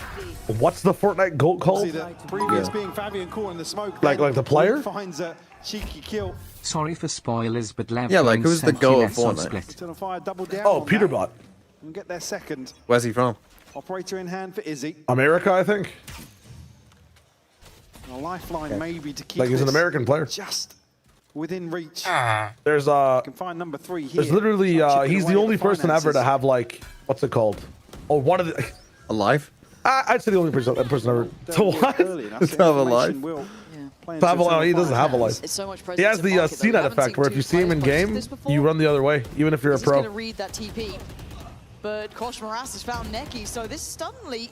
What's the Fortnite goat called? The previous being Fabian caught in the smoke. Like the player? Finds a cheeky kill. Sorry for spoilers, but Lev Yeah, like who's the goat of Fortnite? Eternal Fire double down. Oh, Peterbot. And get their second. Where's he from? Operator in hand for Izzy. America, I think. A lifeline maybe to keep. Like he's an American player. Just within reach. There's can find number 3 here. There's literally he's the only person ever to have like what's it called? Oh, one of the alive. I'd say the only person ever to what? To have a life. He doesn't have a life. It's so much He has the CNET effect where if you see him in game, you run the other way, even if you're a He's going to pro. read that TP, but Kosh Moras has found Neki, so this suddenly.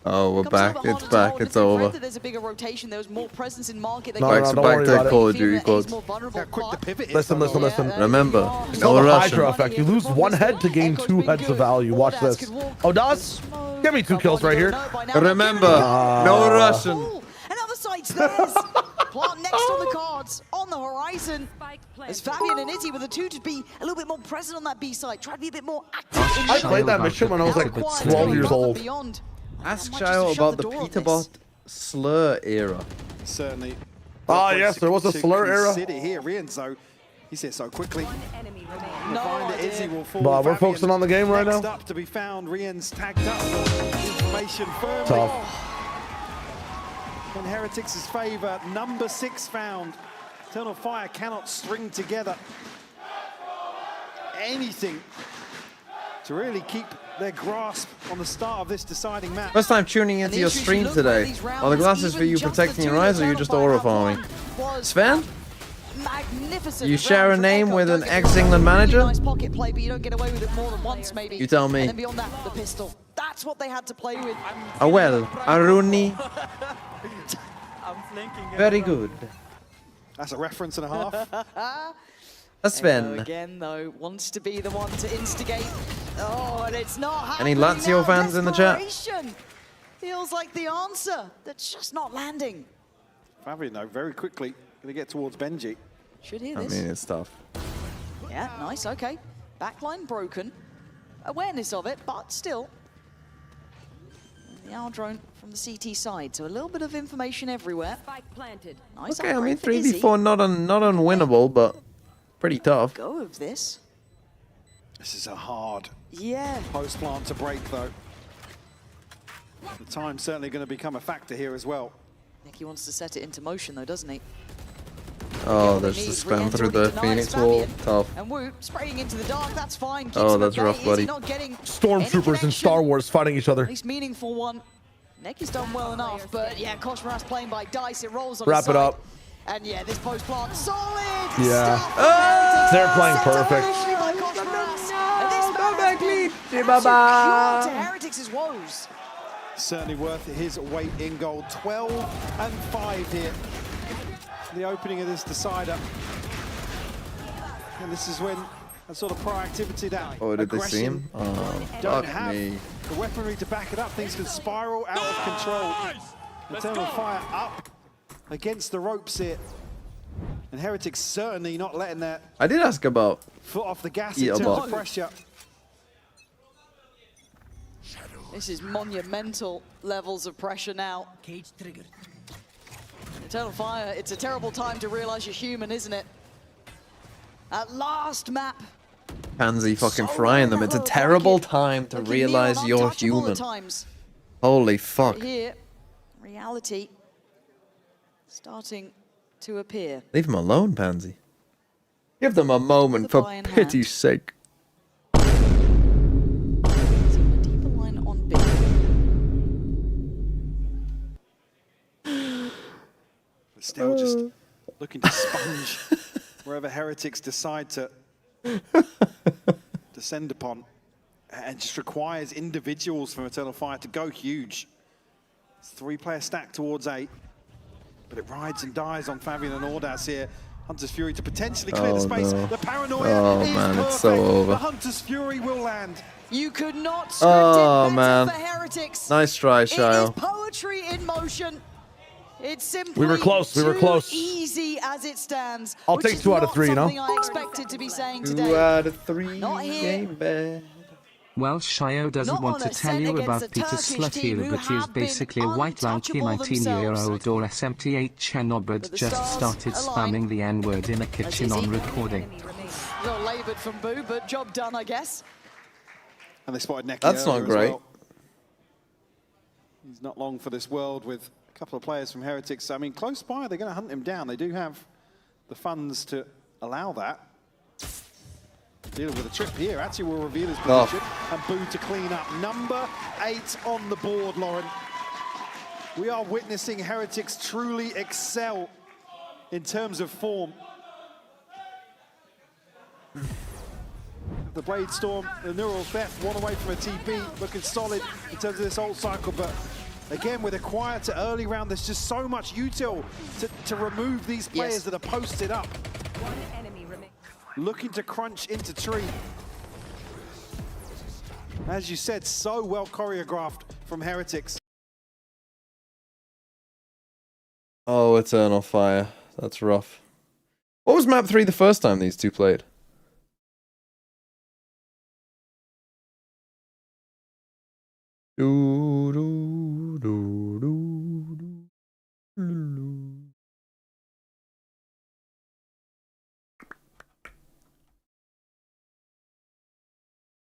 Oh, we're back. It's back. It's over. There's a bigger rotation. There was more presence in market. Back to Call of Duty quads. Listen. Remember, It's no the Russian. Hydra effect. You lose 1 head to gain 2 heads of value. Watch this. Oh, Das? Give me 2 kills right here. Remember, no Russian. Another side stairs. Plant next on the cards, on the horizon. As Fabian and Izzy were the two to be a little bit more present on that B side. Try to be a bit more active. I played that mission when I was like 12 years old. Ask Shio about the Peterbot slur era. Certainly. Ah, yes, there was a slur era. Here, Rienzo. He's here so quickly. But we're focusing on the game right now. Next up to be found, Rien's tagged up for information firmly. Tough. In Heretics' favor, number 6 found. Eternal Fire cannot string together anything to really keep their grasp on the start of this deciding match. First time tuning into your stream today. Are the glasses for you protecting your eyes or are you just aura farming? Sven? You share a name with an ex-England manager? Nice pocket play, but you don't get away with it more than once, maybe. You tell me. And then beyond that, the pistol. That's what they had to play with. Oh well, Aruni. Very good. That's a reference and a half. That's Sven. Again, though, wants to be the one to instigate. Oh, and it's not happening. Any Lazio fans in the chat? Desperation feels like the answer that's just not landing. Fabian, though, very quickly going to get towards Benji. Should hear I this. mean, it's tough. Yeah, nice, okay. Backline broken. Awareness of it, but still. The R drone from the CT side, so a little bit of information everywhere. Spike planted. Nice. Okay, I mean 3v4 not unwinnable, but pretty tough. Go of this. This is a hard post plant to break, though. The time's certainly going to become a factor here as well. Nicky wants to set it into motion, though, doesn't he? Oh, there's the spam through the Phoenix wall. Tough. And Wu spraying into the dark, that's fine. Keeps Oh, him that's at bay. rough, buddy. Is he not getting Stormtroopers in Star Wars fighting each other. at least meaningful one? Necky's done well enough, but yeah, Kosh Moras playing by dice, it rolls on Wrap his it side. up. And yeah, this post plant solid. Yeah. They're playing perfect. To Heretics' woes. Certainly worth his weight in gold. 12 and 5 here. The opening of this decider. And this is when a sort of proactivity that Oh, did they see aggression him? Oh, don't fuck have me. the weaponry to back it up. Things can spiral out of control. Eternal Fire up against the ropes here. And Heretics certainly not letting that I did ask about foot off the gas Eat in a terms bot. of pressure. This is monumental levels of pressure now. Cage triggered. Eternal Fire, it's a terrible time to realize you're human, isn't it? At last, map. Pansy fucking frying them. It's a terrible time to realize you're human. Holy fuck. Here, reality starting to appear. Leave them alone, Pansy. Give them a moment, for pity's sake. But still just looking to sponge wherever Heretics decide to descend upon. And just requires individuals from Eternal Fire to go huge. It's a 3-player stack towards 8. But it rides and dies on Fabian and Audax here. Hunter's Fury to potentially clear the space. No. The paranoia is man, perfect. it's so over. The Hunter's Fury will land. You could not script Oh, it better man. for Heretics. Nice try, It is Shio. poetry in motion. It's simply We were close, we were close. too easy as it stands. I'll which take is 2 out of not 3, you know? something I expected to be saying today. 2 out of 3 Not here. game bad. Well, Shio doesn't Not want on to a tell send you against about a Peter's Turkish slut team healer, who but he is have been basically a white lanky untouchable 19-year-old or S78 Chernobyl But the just stars started align. spamming the N-word in a kitchen on recording. A little laboured from Boo, but job done, I guess. And they spotted Neki That's not earlier as great. well. He's not long for this world with a couple of players from Heretics. I mean, close by, they're going to hunt him down. They do have the funds to allow that. Dealing with a trip here. Actually will reveal his position. And Boo to clean up. Number 8 on the board, Lauren. We are witnessing Heretics truly excel in terms of form. The Blade Storm, the Neural Theft, one away from a TP, looking solid in terms of this ult cycle, but again, with a quieter early round, there's just so much util to remove these players that are posted up. One enemy remains. Looking to crunch into tree. As you said, so well choreographed from Heretics. Oh, Eternal Fire. That's rough. What was map 3 the first time these two played? Do, do, do, do, do, do.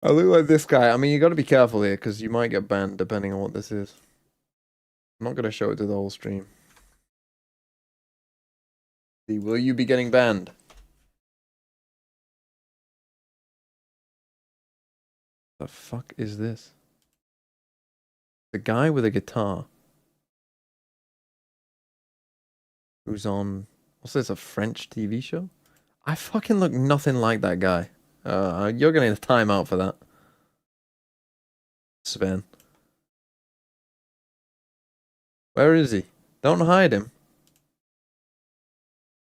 I look like this guy. I mean, you got to be careful here because you might get banned depending on what this is. I'm not going to show it to the whole stream. See, will you be getting banned? The fuck is this? The guy with a guitar. Who's on... What's this, a French TV show? I fucking look nothing like that guy. You're gonna need a timeout for that. Sven. Where is he? Don't hide him.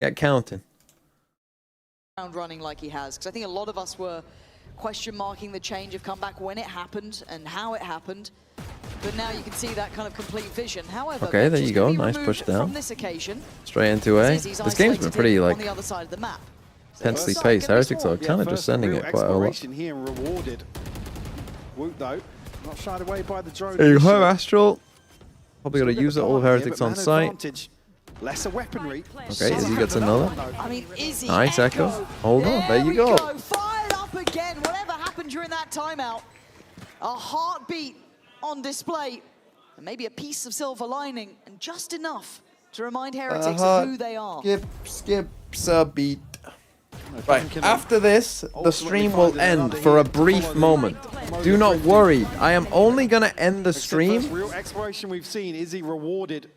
Get counting. Running like he has, because I think a lot of us were question marking the change of comeback when it happened and how it happened. But now you can see that kind of complete vision. However, Okay, there you go. Nice push down. from this occasion. Straight into A. This game's been pretty, like, on the other side of the map. intensely paced. Heretics are kind of just sending it quite a lot. Here rewarded. Woot though, not shied away by the drone. There you go, Astral. Probably got to use it. All of Heretics on site. Lesser weaponry. Okay, Izzy gets another. I mean, Izzy. Nice Echo. Hold on, there you go. Fired up again. Whatever happened during that timeout, a heartbeat on display, and maybe a piece of silver lining, and just enough to remind Heretics of who they are. Skips a beat. Right, after this, the stream will end for a brief moment. Do not worry, I am only gonna end the stream Real exploration we've seen. Izzy rewarded.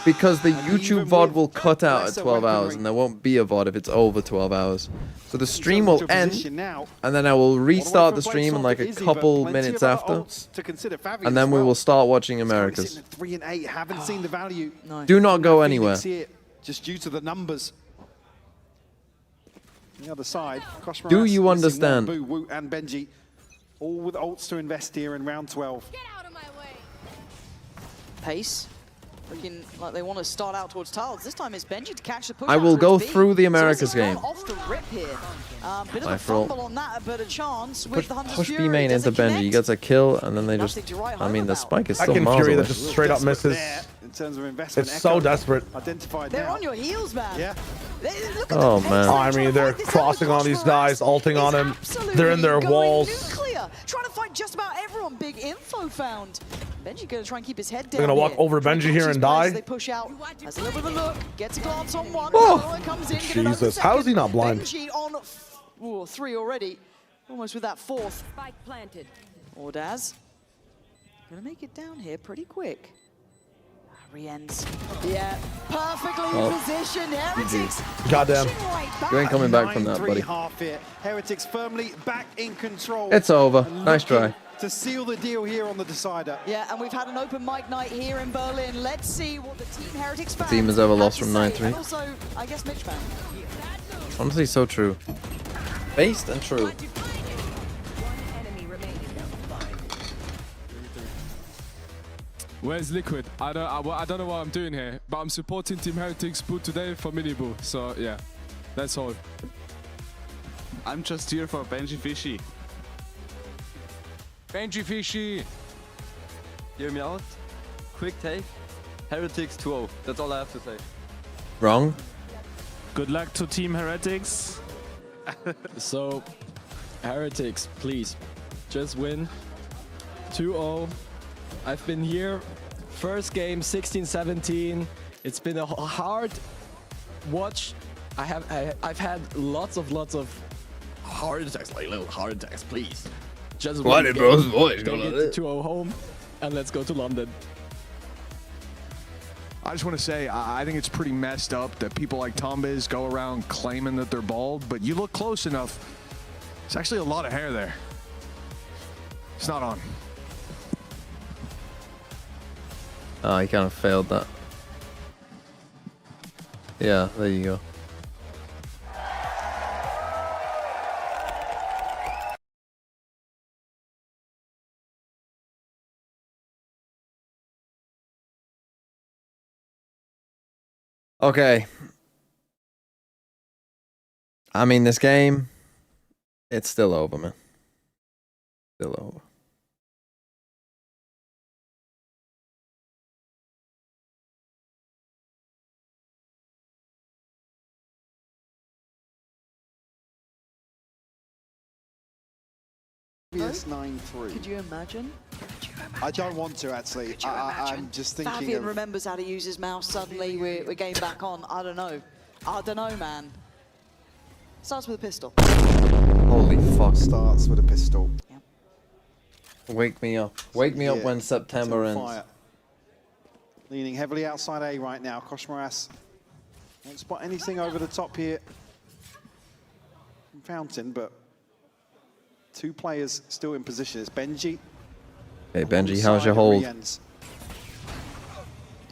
because the YouTube VOD will cut out at 12 hours and there won't be a VOD if it's over 12 hours. So the stream will end and then I will restart the stream in like a couple minutes after. And then we will start watching Americas. 3 and 8, haven't seen the value. Do not go anywhere. Just due to the numbers. On the other side, Do you understand? Boo, Woot, and Benji, all with ults to invest here in round 12. Pace. Looking like they want to start out towards tiles. This time it's Benji to catch the push. I will go through the Americas game. Off the rip here. Bit of a Life roll. fumble on that, but a chance with the Hunter's Push Fury. B main Does into it Benji. connect? He gets a kill and then they just... I mean, the spike is still miles Fury away. that just straight up misses. In terms of investment, It's so desperate. Identified They're now. on your heels, man. Yeah. Look at Oh, the man. Oh, I mean, they're crossing on these guys, ulting on him. They're in their going walls. nuclear, trying to fight just about everyone. Big info found. Benji gonna try and keep his head down. They're gonna walk here. over Benji here and die. They push out. Has a little bit of a look. Gets a glance on one. Oh, comes in, Jesus, how is he not blind? Benji on 3 already. Almost with that 4th. Spike planted. Ordaz. Gonna make it down here pretty quick. Re-ends. Yeah, perfectly positioned. Heretics. Goddamn. You ain't coming back from that, buddy. Half here. Heretics firmly back in control. It's over. Nice try. To seal the deal here on the decider. Yeah, and we've had an open mic night here in Berlin. Let's see what the Team Heretics fans Team has ever have lost to from say. 9-3. And also, I guess Mitch fan. Honestly, so true. Based and true. Where's Liquid? I don't know what I'm doing here, but I'm supporting Team Heretics Boot today for Minibu. So yeah, that's all. I'm just here for Benji Fishy. Benji Fishy. Hear me out. Quick take. Heretics 2-0. That's all I have to say. Wrong. Good luck to Team Heretics. So, Heretics, please, just win. 2-0. I've been here. First game, 16-17. It's been a hard watch. I've had lots of heart attacks, like little heart attacks. Please, just win the game. Don't get to 2-0 home, and let's go to London. I just want to say, I think it's pretty messed up that people like Tombiz go around claiming that they're bald, but you look close enough. It's actually a lot of hair there. It's not on. Oh, he kind of failed that. Yeah, there you go. Okay. I mean, this game, it's still over, man. Still over. PS9-3. Could you imagine? I don't want to, actually. I'm just thinking Fabian remembers how to use his mouse suddenly. We're getting back on. I don't know. I don't know, man. Starts with a pistol. Holy fuck. Starts with a pistol. Yep. Wake me up. Wake me up when September ends. Leaning heavily outside A right now. Koshmaras won't spot anything over the top here. Fountain, but two players still in position. It's Benji. Hey, Benji, how's your hold?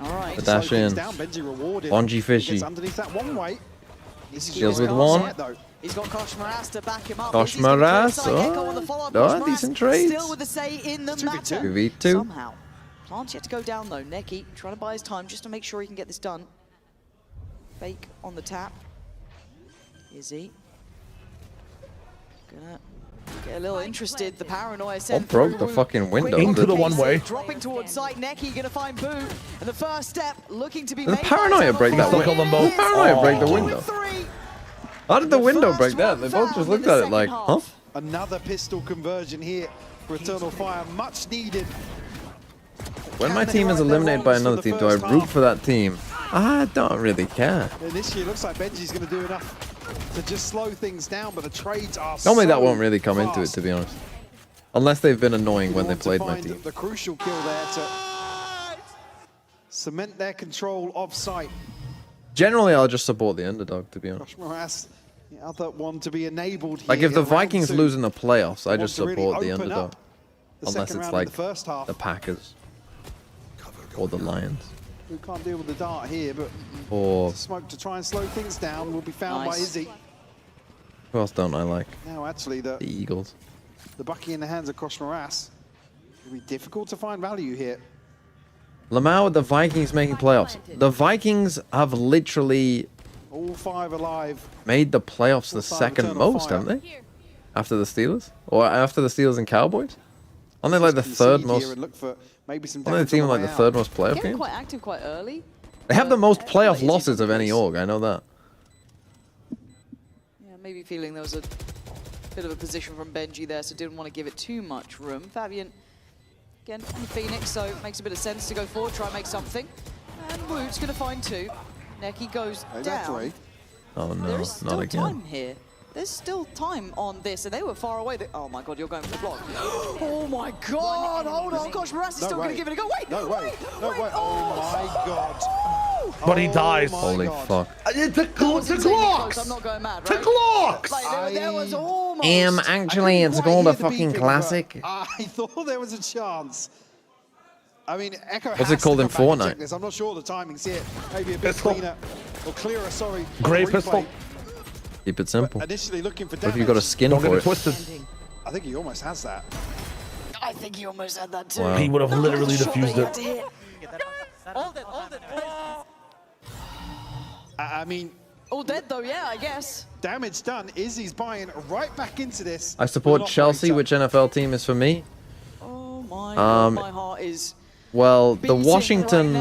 All right. The dash in. Bonji Fishy. Underneath that one way. Deals with one. He's got Koshmaras to back him up. Koshmaras. Oh, decent trades. Still with a say in the matter. VIT. Somehow. Plant's yet to go down though. Neki trying to buy his time just to make sure he can get this done. Fake on the tap. Izzy. Gonna get a little interested. The paranoia sent broke the fucking window. Into the one way. Dropping towards site. Neki gonna find Boo. And the first step looking to be The made. paranoia break that window. The paranoia break the window. How did the window break that? They both just looked at it like, huh? Another pistol conversion here for Eternal Fire. Much needed. When my team is eliminated by another team, do I root for that team? I don't really care. Initially, it looks like Benji's going to do enough to just slow things down, but the trades are Normally so that won't really come into it, to be honest. Unless they've been annoying when they want to played my find team. the crucial kill there to cement their control of site. Generally, I'll just support the underdog, to be honest. Koshmaras, the other one to be enabled here. Like, if the in round Vikings 2. lose in the playoffs, I just Want to support really the open underdog. up the Unless second it's round in like the first half. the Packers. Or the Lions. Who can't deal with the dart here, but Or smoke to try and slow things down will be found by Izzy. who else don't I like? Now, actually, the Eagles. The bucky in the hands of Koshmaras. It'll be difficult to find value here. Lamau with the Vikings making playoffs. The Vikings have literally All five alive. made the playoffs the second most, haven't they? After the Steelers? Or after the Steelers and Cowboys? Aren't they like the third most? And look for maybe some Aren't they team like the third most playoff Getting games? quite active quite early. They have the most playoff losses of any org, I know that. Yeah, maybe feeling there was a bit of a position from Benji there, so didn't want to give it too much room. Fabian, again, on the Phoenix, so it makes a bit of sense to go forward, try and make something. And Woot's going to find two. Neki goes down. Oh no, There's still not again. time here. There's still time on this, and they were far away. Oh my god, you're going for the block. Oh my god, hold on, gosh, Maras is still going to give it a go. Wait, no, wait. Oh my god. But he dies. Holy fuck. To clocks! I'm not going mad, right? To clocks! Like, there was almost... Actually, it's called a fucking classic. I thought there was a chance. I mean, Echo What's has it called to in come back and check Fortnite? this. I'm not sure the timing's here. Maybe a bit Pistol. cleaner or clearer. Sorry. Grey Replay. pistol. Keep it simple. Initially looking for What damage. if you got a skin Don't for get it it? twisted. I think he almost has that. I think he almost had that too. Wow. He would have literally defused it. Hold it. I mean, All dead though, yeah, I guess. damage done. Izzy's buying right back into this. I support With an Chelsea. operator. Which NFL team is for me? my God, my heart is... Well, the Washington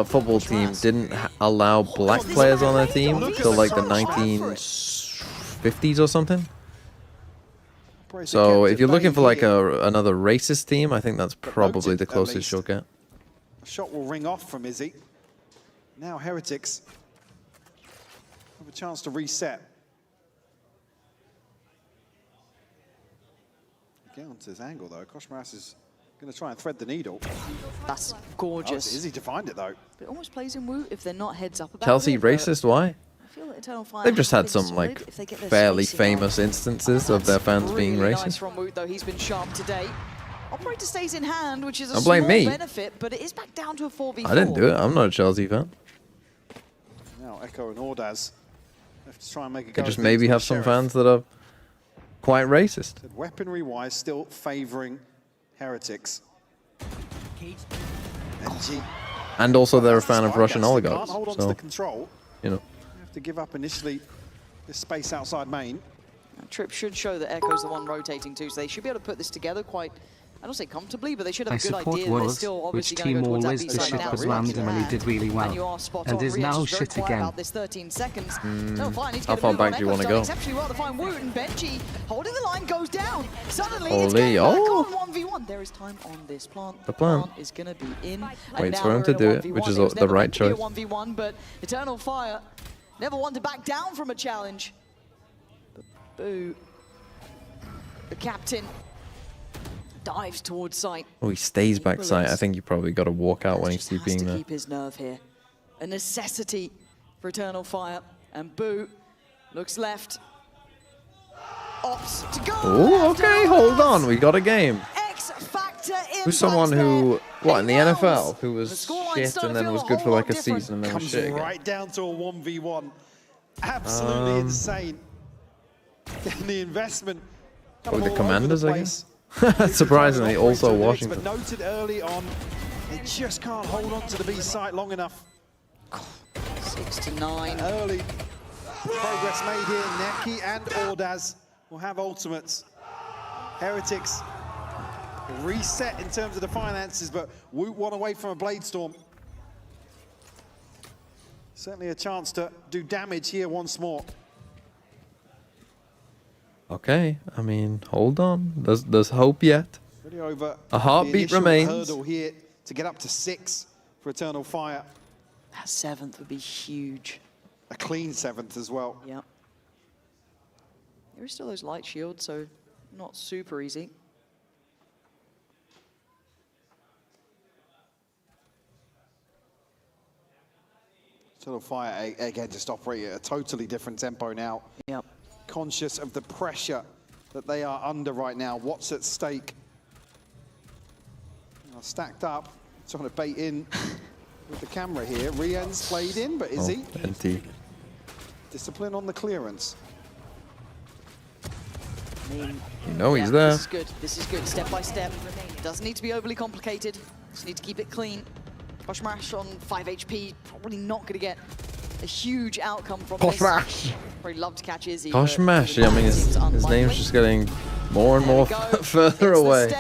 football team didn't allow black players on their team till like the 1950s or something. So if you're looking for like another racist team, I think that's probably the closest you'll get. A shot will ring off from Izzy. Now Heretics have a chance to reset. Get onto this angle though. Koshmaras is going to try and thread the needle. That's gorgeous. Oh, it's easy to find it though. But it almost plays in Wu if they're not heads up about Chelsea it, racist? Why? I feel that Eternal Fire They've just have had been some like solid if they get their fairly spacing famous right. instances of their fans being Really racist. nice from Woot, though. He's been sharp today. Operator stays in hand, which is a Don't blame small me. benefit, but it is back down to a 4v4. I didn't do it. I'm not a Chelsea fan. Now Echo and Ordaz have to try and make a go. They just of maybe things have with some Sheriff. fans that are quite racist. Weaponry-wise, still favouring Heretics. NG. And also they're a fan of Russian Can't oligarchs. hold on to So, the control. you know. You have to give up initially this space outside main. Trip should show that Echo's the one rotating too, so they should be able to put this together quite, I don't say comfortably, but they should have I a good support idea that they're Wolves, still which obviously going to team go towards that always B the side shit now. was randomly did really well, And you are spot and on. is Rian's now just very shit quiet again. about this 13 seconds. Mm, No, fine, needs to how get a far move on. back do you Echo's want to done go? exceptionally well to find Woot, and Benji holding the line goes down. Suddenly it's Holy, getting back oh. on 1v1. There is time on this plant. The plant. Is going to be in. And Waits now for him we're to in a do it, 1v1. which is It was the never right meant to be a choice. 1v1, but Eternal Fire never one to back down from a challenge. But Boo, the captain, dives towards site. Oh, he stays back sight. I think you probably got to walk out when he's Has being to there. keep his nerve here. A necessity for Eternal Fire. And Boo looks left. Opts to go. Oh, okay, hold on. We got a game. X Factor Who's someone who, what, in the NFL, who was scoreline shit started and to then feel was a good whole for like lot a different. season and then was Comes shit again? right down to a 1v1. Absolutely insane. And the investment. Probably the all over Commanders, the I place. guess. Surprisingly, also But Washington. noted early on, they just can't hold on to the B site long enough. 6 to 9. Early progress made here. Neki and Ordaz will have ultimates. Heretics reset in terms of the finances, but Woot one away from a Blade Storm. Certainly a chance to do damage here once more. Okay, I mean, hold on. There's hope yet. Really over A heartbeat the initial remains. hurdle here to get up to 6 for Eternal Fire. That 7th would be huge. A clean 7th as well. Yep. There are still those light shields, so not super easy. Eternal Fire, again, just operating at a totally different tempo now. Yep. Conscious of the pressure that they are under right now. What's at stake? Now stacked up, trying to bait in with the camera here. Rian's played in, but is he? NT. Discipline on the clearance. I mean, You know he's there. This is good. This is good. Step by step. Doesn't need to be overly complicated. Just need to keep it clean. Koshmaras on 5 HP. Probably not going to get a huge outcome from this. Koshmaras. Probably love to catch Izzy. Koshmaras. I mean, his name's just getting more and more further away.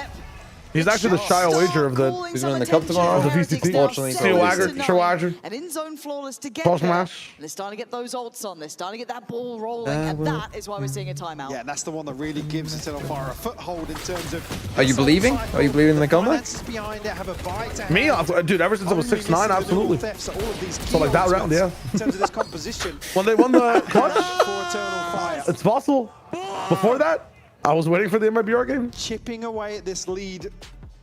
He's actually the shy wager of the. He's winning the cup tomorrow. Of the VCT. Fortunately, Schwager. And in zone flawless to get Cross there. mash. And they're starting to get those ults on. They're starting to get that ball rolling. And that is why we're seeing a timeout. Yeah, and that's the one that really gives Eternal Fire a foothold in terms of... Are you believing? Are you believing in the comeback? Behind it, have a bite to Me, dude, ever since I was 6'9", absolutely. So like that round, yeah. In terms of this composition. When they won the clutch, for Eternal Fire. it's possible. Before that, I was waiting for the MIBR game. Chipping away at this lead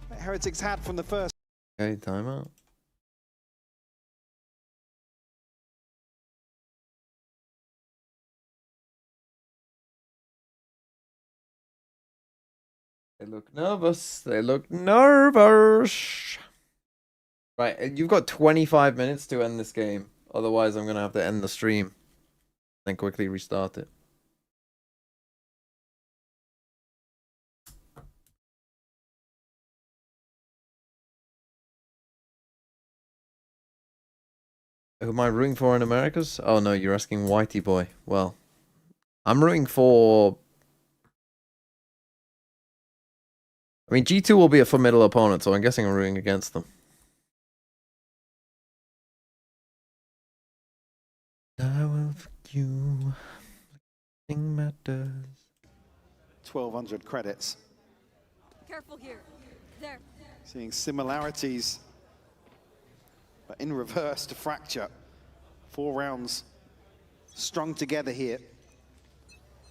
that Heretics had from the first. Okay, timeout. They look nervous. They look nervous. Right, you've got 25 minutes to end this game. Otherwise, I'm going to have to end the stream. Then quickly restart it. Who am I rooting for in Americas? Oh no, you're asking Whitey Boy. Well, I'm rooting for I mean, G2 will be a formidable opponent, so I'm guessing I'm rooting against them. I will fuck you. Nothing matters. 1,200 credits. Careful here. There. Seeing similarities, but in reverse to Fracture. 4 rounds strung together here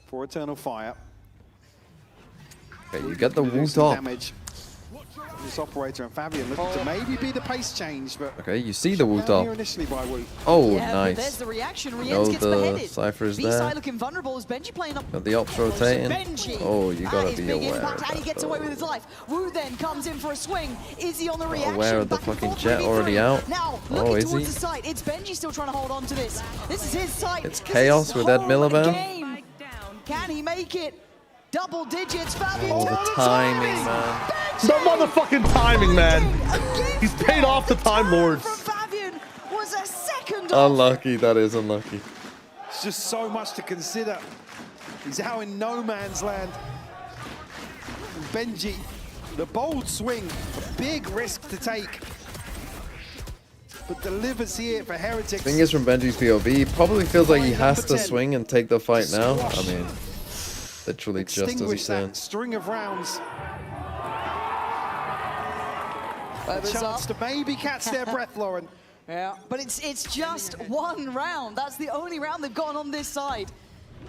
for Eternal Fire. Okay, you get the woot some up. damage. This operator and Fabian looking to maybe be the pace change, but Okay, you see the woot down up. here initially by Woot. Oh, Yeah, but nice. there's the reaction. No, Rienz gets the beheaded. Cypher is B-side there. looking vulnerable as Benji playing up. Got the ops rotating. Benji. Oh, you That gotta is be big aware impact, of and he that. gets away with his life. Wu then comes in for a swing. Is he on the reaction? Aware of the Back and fucking forth, jet 3v3. already out. Now, Oh, looking is towards he? the site. It's Benji still trying to hold on to this. This is his site. It's This chaos is with Ed whole Miliband. game. Can he make it? Double digits, Fabian. Oh, the timing, man. The motherfucking timing, man. He's paid off the Time Lords. Fabian was a second off. Unlucky, that is unlucky. It's just so much to consider. He's out in no man's land. And Benji, the bold swing, a big risk to take, but delivers here for Heretics. Thing is, from Benji's POV, he probably feels like he has to swing and take the fight now. I mean, literally just as he Extinguish that said. string of rounds. A Weber's chance up. to maybe catch their breath, Lauren. Yeah, but it's just one round. That's the only round they've gotten on this side.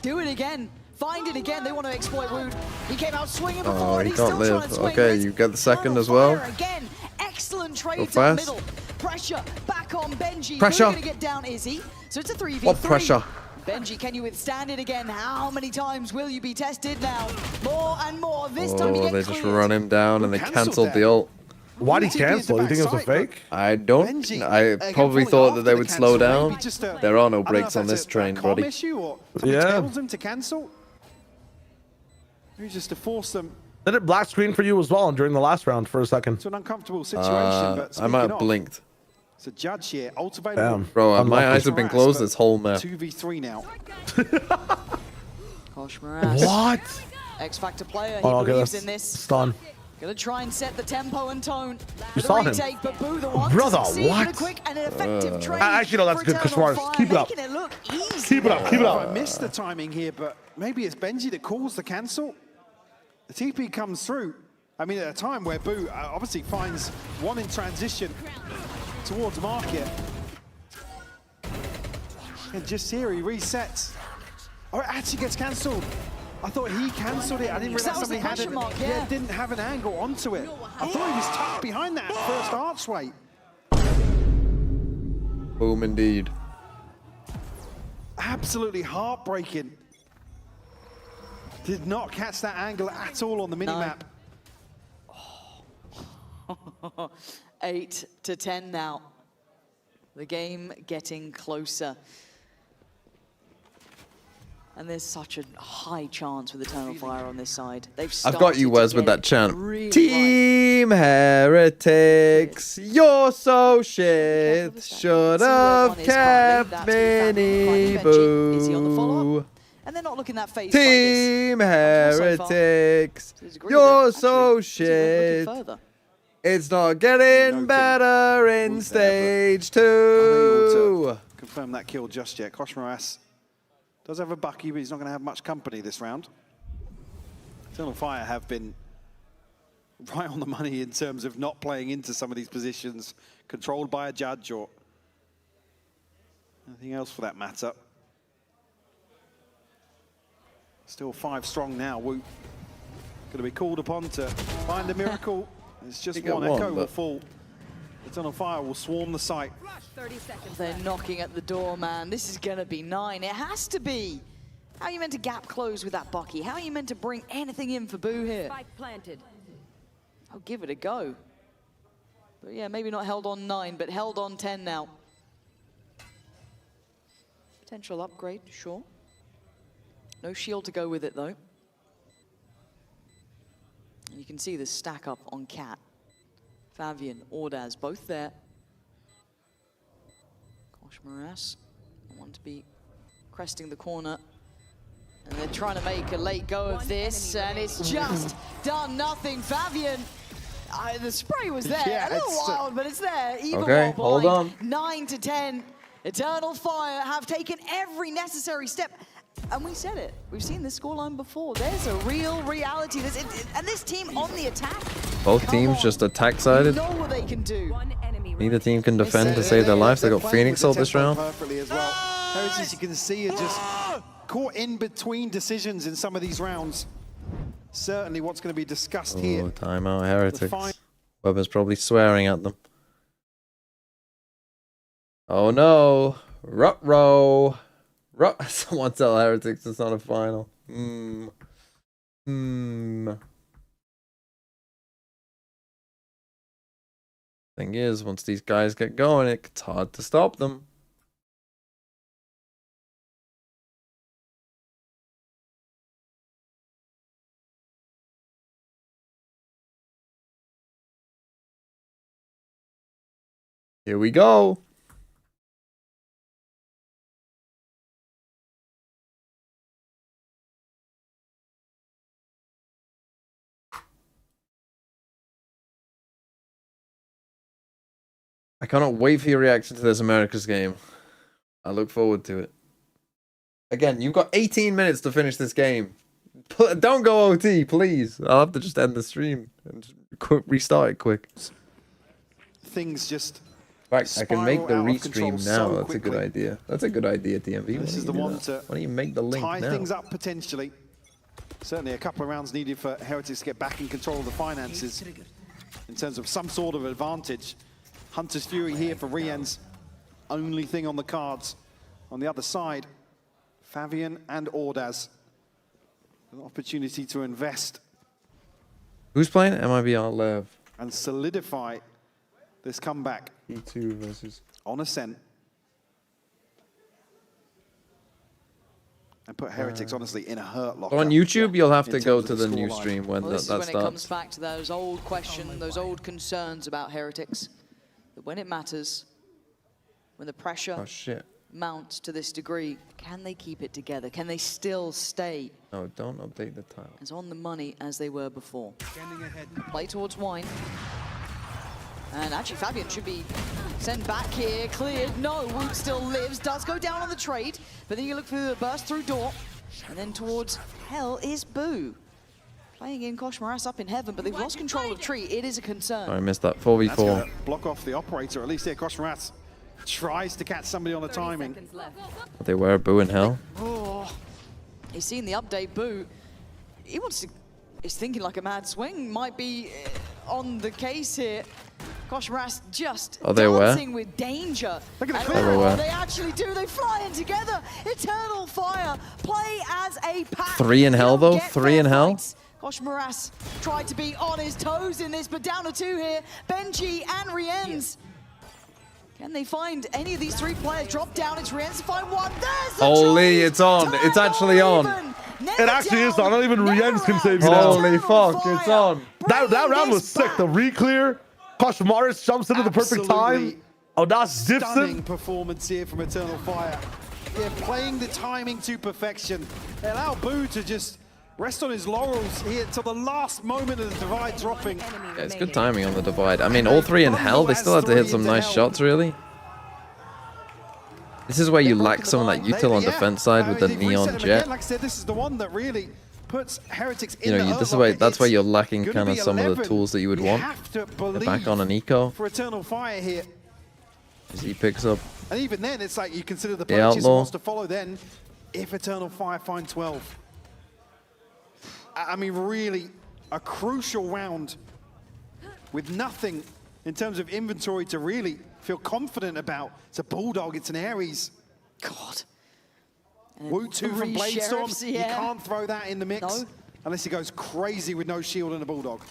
Do it again. Find it again. They want to exploit Wood. He came out swinging before, Oh, and he he's can't still trying live. to swing. Okay, It's you get the second Eternal as well. Fire Again, excellent trade Go to the fast. middle. Pressure back on Benji. Pressure. Who's going to get down, is he? So it's a 3v3. What pressure? Benji, can you withstand it again? How many times will you be tested now? More and more. This time you Oh, get they just cleared. run him down and they cancelled the that. ult. Why'd he cancel? You think it was a fake? I don't. Benji, I again, probably probably thought after that they the would slow cancel, down. maybe just a- There are no I don't know breaks if on that's this a train, comm buddy. issue or somebody Yeah. tells them to cancel. Maybe just to force them Then it black screen for you as well during the last round for a second. to an uncomfortable situation. But I might have speaking of, blinked. it's a judge here. Ult available. Damn. Bro, my Unlucky. eyes have been closed this whole map. 2v3 now. Kosh Moraz. What? X Factor player. He Oh, okay, believes that's in this. stun. Gonna try and set the tempo and tone. You The saw him. retake, but Boo the one Brother, to succeed what? with a quick and an effective trade Actually, no, that's for good, Eternal Kashmar. Fire, Keep it up. making it look easy. Keep it up. Keep it I up. missed the timing here, but maybe it's Benji that calls the cancel. The TP comes through. I mean, at a time where Boo obviously finds one in transition towards market. And just here he resets. Oh, it actually gets cancelled. I thought he cancelled it. I didn't Because realize that was somebody the had question it. mark, yeah. Didn't have an angle onto it. I thought he was tucked behind that first archway. Boom, indeed. Absolutely heartbreaking. Did not catch that angle at all on the minimap. 8-10 now. The game getting closer. And there's such a high chance with Eternal Fire on this side. They've I've got you, started Wes, to with get that chant. really Team Heretics, you're so shit. Should have kept Mini Boo. And they're not looking that phase Team Heretics, you're so shit. It's not getting better in stage 2. Confirm that kill just yet. Kosh Moraz does have a Bucky, but he's not going to have much company this round. Eternal Fire have been right on the money in terms of not playing into some of these positions, controlled by a judge or anything else for that matter. Still 5 strong now. Woot going to be called upon to find a miracle. It's just They got one. one, Echo will but- fall. Eternal Fire will swarm the site. 30 seconds. They're knocking at the door, man. This is going to be 9. It has to be. How are you meant to gap close with that Bucky? How are you meant to bring anything in for Boo here? Spike planted. I'll give it a go. But yeah, maybe not held on 9, but held on 10 now. Potential upgrade, sure. No shield to go with it, though. And you can see the stack up on Cat. Fabian, Ordaz, both there. Kosh Moraz, I want to be cresting the corner. And they're trying to make a late go of this, and it's just done nothing. Fabian, the spray was there. Yeah, a little wild, but it's there. Even Okay, while hold on. 9 to 10. Eternal Fire have taken every necessary step. And we said it. We've seen this scoreline before. There's a real reality. And this team on the attack. Both teams just attack-sided. Know what they can do. Neither team can defend to save their lives. They got Phoenix ult this round. Perfectly as well. Heritage, you can see, are just caught in between decisions in some of these rounds. Certainly what's going to be discussed here. Timeout, Heretics. Weber's probably swearing at them. Oh no. Ruh-roh. Someone tell Heretics it's not a final. Thing is, once these guys get going, it's hard to stop them. Here we go. I cannot wait for your reaction to this America's game. I look forward to it. Again, you've got 18 minutes to finish this game. Don't go OT, please. I'll have to just end the stream and just restart it quick. Things just... Right, I can make the restream now. So That's a good idea. That's a good idea, DMV. This is the one to why don't you make the link tie now? things up potentially. Certainly a couple of rounds needed for Heretics to get back in control of the finances in terms of some sort of advantage. Hunter's Fury here for Rien's only thing on the cards. On the other side, Fabian and Ordaz. An opportunity to invest. Who's playing? MIBR Lev. And solidify this comeback. E2 versus... On Ascent. And put Heretics, honestly, in a hurt lock. On YouTube, you'll have to go to the new stream when that starts. When it comes back to those old questions, those old concerns about Heretics. That when it matters, when the pressure mounts to this degree, can they keep it together? Can they still stay No, don't update the title. as on the money as they were before? Play towards Wine. And actually, Fabian should be sent back here, cleared. No, Woot still lives, does go down on the trade. But then you look through the burst through door. And then towards Hell is Boo. Playing in Kosh Maras up in heaven, but they've lost control of Tree. It is a concern. I missed that. 4v4. Block off the operator, at least here, Kosh Maras tries to catch somebody on the timing. They were Boo in Hell. Oh, he's seen the update, Boo. He wants to, he's thinking like a mad swing, might be on the case here. Kosh Maras just dancing with danger. Look at the they actually do, they fly in together. Eternal Fire, play as a pack. 3 in Hell though, 3 in Hell. Kosh Maras tried to be on his toes in this, but down to 2 here. Benji and Rienz. Can they find any of these 3 players? Drop down, it's Rienz to find one. There's the Holy, it's on. It's actually on. It actually is on. Not even Rienz can save you now. Holy fuck, it's on. That round was sick. The re-clear. Kosh Maras jumps into the perfect time. Oh, that's stunning performance here from Eternal Fire. Yeah, playing the timing to perfection. They allow Boo to just rest on his laurels here till the last moment of the divide dropping. Yeah, it's good timing on the divide. I mean, all 3 in Hell, they still had to hit some nice shots, really. This is where you lack some of that util on defense side with the Neon Jet. Like I said, this is the one that really puts Heretics in You know, this is where that's where you're lacking kind of some of the tools that you would want. They're back on an eco. For Eternal Fire here. As he picks up. And even then, it's like you consider the The purchase Outlaw. wants to follow then if Eternal Fire find 12. I mean, really a crucial round with nothing in terms of inventory to really feel confident about. It's a Bulldog, it's an Ares. God. Woot 2 from Bladestorm, Sheriffs, you can't throw that in the mix unless he goes crazy with no shield and a Bulldog.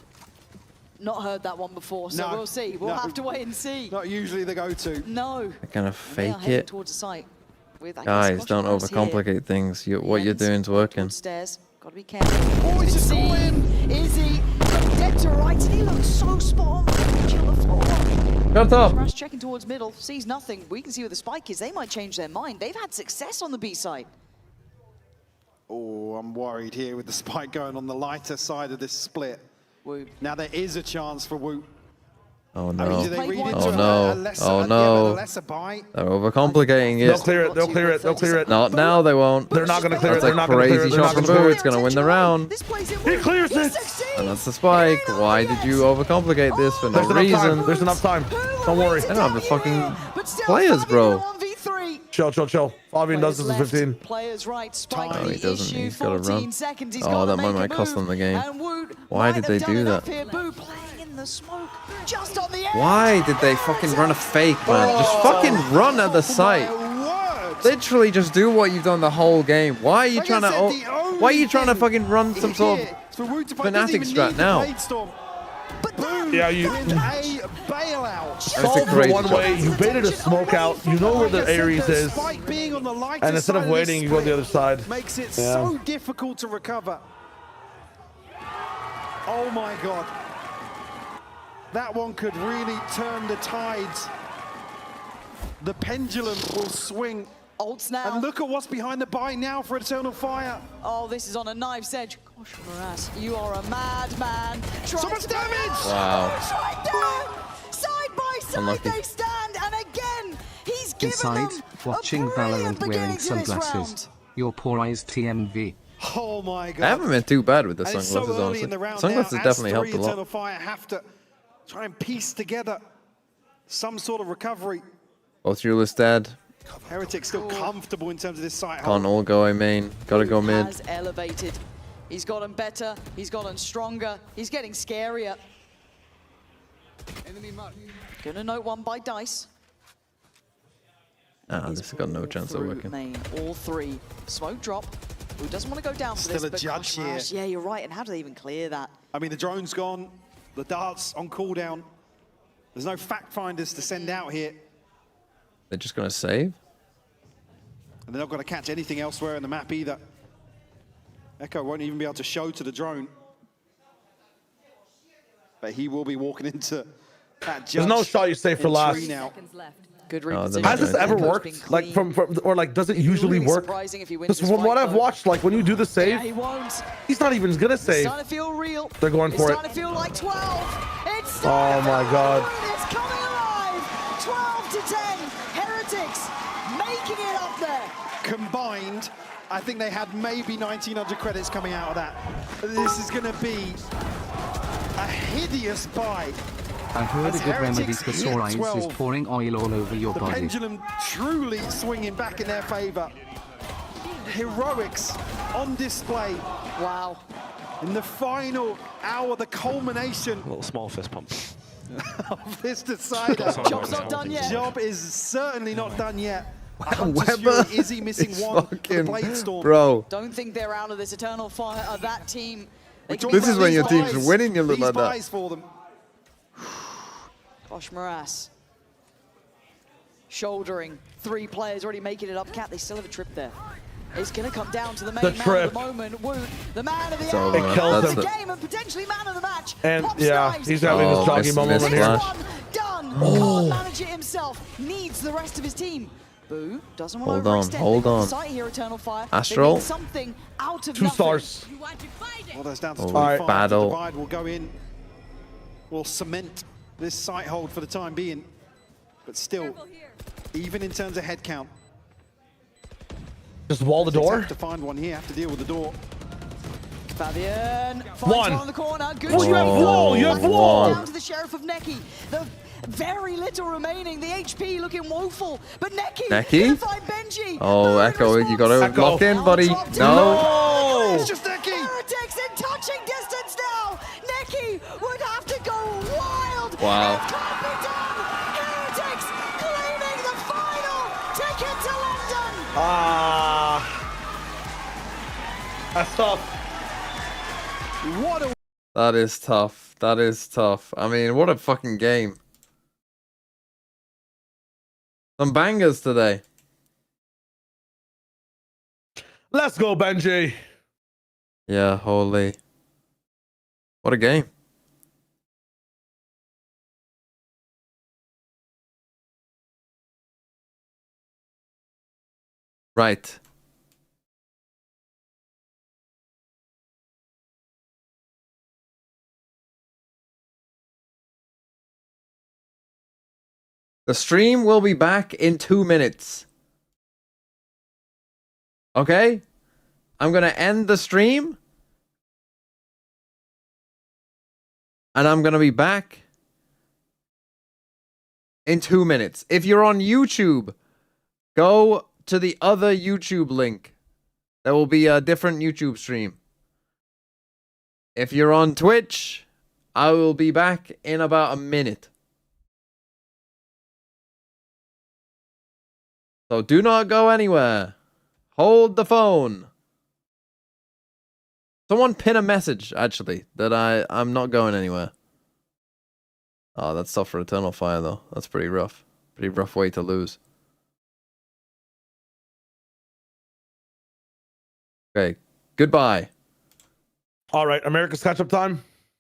Not heard that one before, so we'll see. We'll have to wait and see. Not usually the go-to. No. They're gonna fake it. Towards the site with, Guys, don't overcomplicate things. What you're doing's working. Stairs. Gotta be careful. Oh, he's just all in. Izzy dead to right, and he looks so spot on. On the floor. Shut up. Rush checking towards middle, sees nothing. We can see where the spike is. They might change their mind. They've had success on the B side. Oh, I'm worried here with the spike going on the lighter side of this split. Woot. Now there is a chance for Woot. Oh no. I mean, do they read into Oh a no. lesser, Oh yeah, but a no. lesser buy? They're overcomplicating They'll it. clear it. They'll clear it. They'll clear it. Not now, they won't. They're not going to clear it. That's They're a not going to clear crazy it. They're shot not from going to clear Boo. it. It's going to win the round. He clears it. And that's the spike. Why did you overcomplicate this for no reason? There's enough time. Don't worry. I don't have the fucking players, bro. Chill, chill, chill. Fabian does this in 15. Players right, spike No, he the doesn't. issue, He's got to 14 run. seconds, he's Oh, gotta that make a might cost them move. the game. And Woot Why might did they have do done that? enough here. Boo playing in the smoke, just on the edge. Why did they fucking run a fake, man? Just fucking run at the site. Literally just do what you've done the whole game.Hy are you trying to... Why are you trying to fucking run some sort of fanatic strat now? Yeah, you bailout. solved it one way. You baited a smoke out. You know where the Ares is. And instead of waiting, you go to the other side. Makes it so difficult to recover. Oh my God. That one could really turn the tides. The pendulum will swing. Ults now. And look at what's behind the buy now for Eternal Fire. Oh, this is on a knife's edge. Gosh, Moraz, you are a madman. So much damage! Wow. Right there. Side by side Unlucky. they stand, and again, he's given Inside, them watching a brilliant Valorant wearing beginning to this sunglasses. round. Your poor eyes TMV. Oh my God. I haven't been too bad with the And it's sunglasses, so early honestly. in the round Sunglasses now, definitely as helped a three lot. Eternal Fire have to try and piece together some sort of recovery. Both Eula's dead. Heretic still comfortable in terms of this site. Can't all go, I mean. Gotta go mid. Has elevated. He's gotten better. He's gotten stronger. He's getting scarier. Gonna note one by Dice. Ah, this has got no chance of working. Main, all three. Smoke drop. Who doesn't want to go down for Still this? a but judge gosh, here. Rash, yeah, you're right. And how do they even clear that? I mean, the drone's gone. The dart's on cooldown. There's no fact finders to send out here. They're just gonna save? And they're not going to catch anything elsewhere in the map either. Echo won't even be able to show to the drone. But he will be walking into that judge. There's no shot you save for last. now. Good Oh, reposition. Has this ever worked? Like or like, does it usually really work? surprising if he wins Because this from what fight, I've though. watched, like when you do the save, Yeah, he won't. he's not even gonna It's save. starting to feel real. They're going for It's it. starting to feel like 12. It's Oh my God. It's coming alive. 12 to 10. Heretics making it up there. Combined, I think they had maybe 1,900 credits coming out of that. This is going to be a hideous buy. I heard As a good remedy Heretics for hit sore eyes is 12. pouring oil all over your The body. pendulum truly swinging back in their favor. Heroics on display. Wow. In the final hour, the culmination A little small fist pump. of this decider. Job's not done yet. Job is certainly not done yet. Wow, Hunter's Weber Fury, is he missing is one for the fucking- Blade Storm? Bro. Don't think they're out of this Eternal Fire of that team. They can This be is when these your team's buys. winning, you look These like that. buys for them. Gosh, Moraz. Shouldering. 3 players already making it up. Cat, they still have a trip there. It's going to come down to the main The man trip. of the moment. Woot, the man of the It's hour. over, It kills of him. the game and potentially man of the match. And Pops yeah, knives. he's having his jogging miss- moment miss here. flash. One done. Oh. Can't manage it himself. Needs the rest of his team. Boo doesn't want Hold to on, overextend. hold They've got on. the sight here, Eternal Fire. They Astral. need something out of 2 nothing. stars. Well, there's down to Oh, 25. battle. The divide will go in. Will cement this site hold for the time being. But still, even in terms of head count, Just wall the they door. have to find one here, have to deal with the door. Fabian finds One. on the corner. Good Oh, you have shot. wall, you have Back wall. Down to the Sheriff of Neki. The very little remaining. The HP looking woeful. But Neki Neki? gonna find Benji. Oh, Third Echo, you response. gotta Echo. lock in, buddy. Top No. No. It's just Neki! Heretics in touching distance now. Neki would have to go wild. Wow. It can't be done. Heretics claiming the final ticket to London. That's tough. What a That is tough. That is tough. I mean, what a fucking game. Some bangers today. Let's go, Benji. Yeah, holy. What a game. Right. The stream will be back in 2 minutes. Okay? I'm going to end the stream. And I'm going to be back in 2 minutes. If you're on YouTube, go to the other YouTube link. There will be a different YouTube stream. If you're on Twitch, I will be back in about a minute. So do not go anywhere. Hold the phone. Someone pin a message, actually, that I'm not going anywhere. Oh, that's tough for Eternal Fire, though. That's pretty rough. Pretty rough way to lose. Okay, goodbye. All right, America's catch-up time.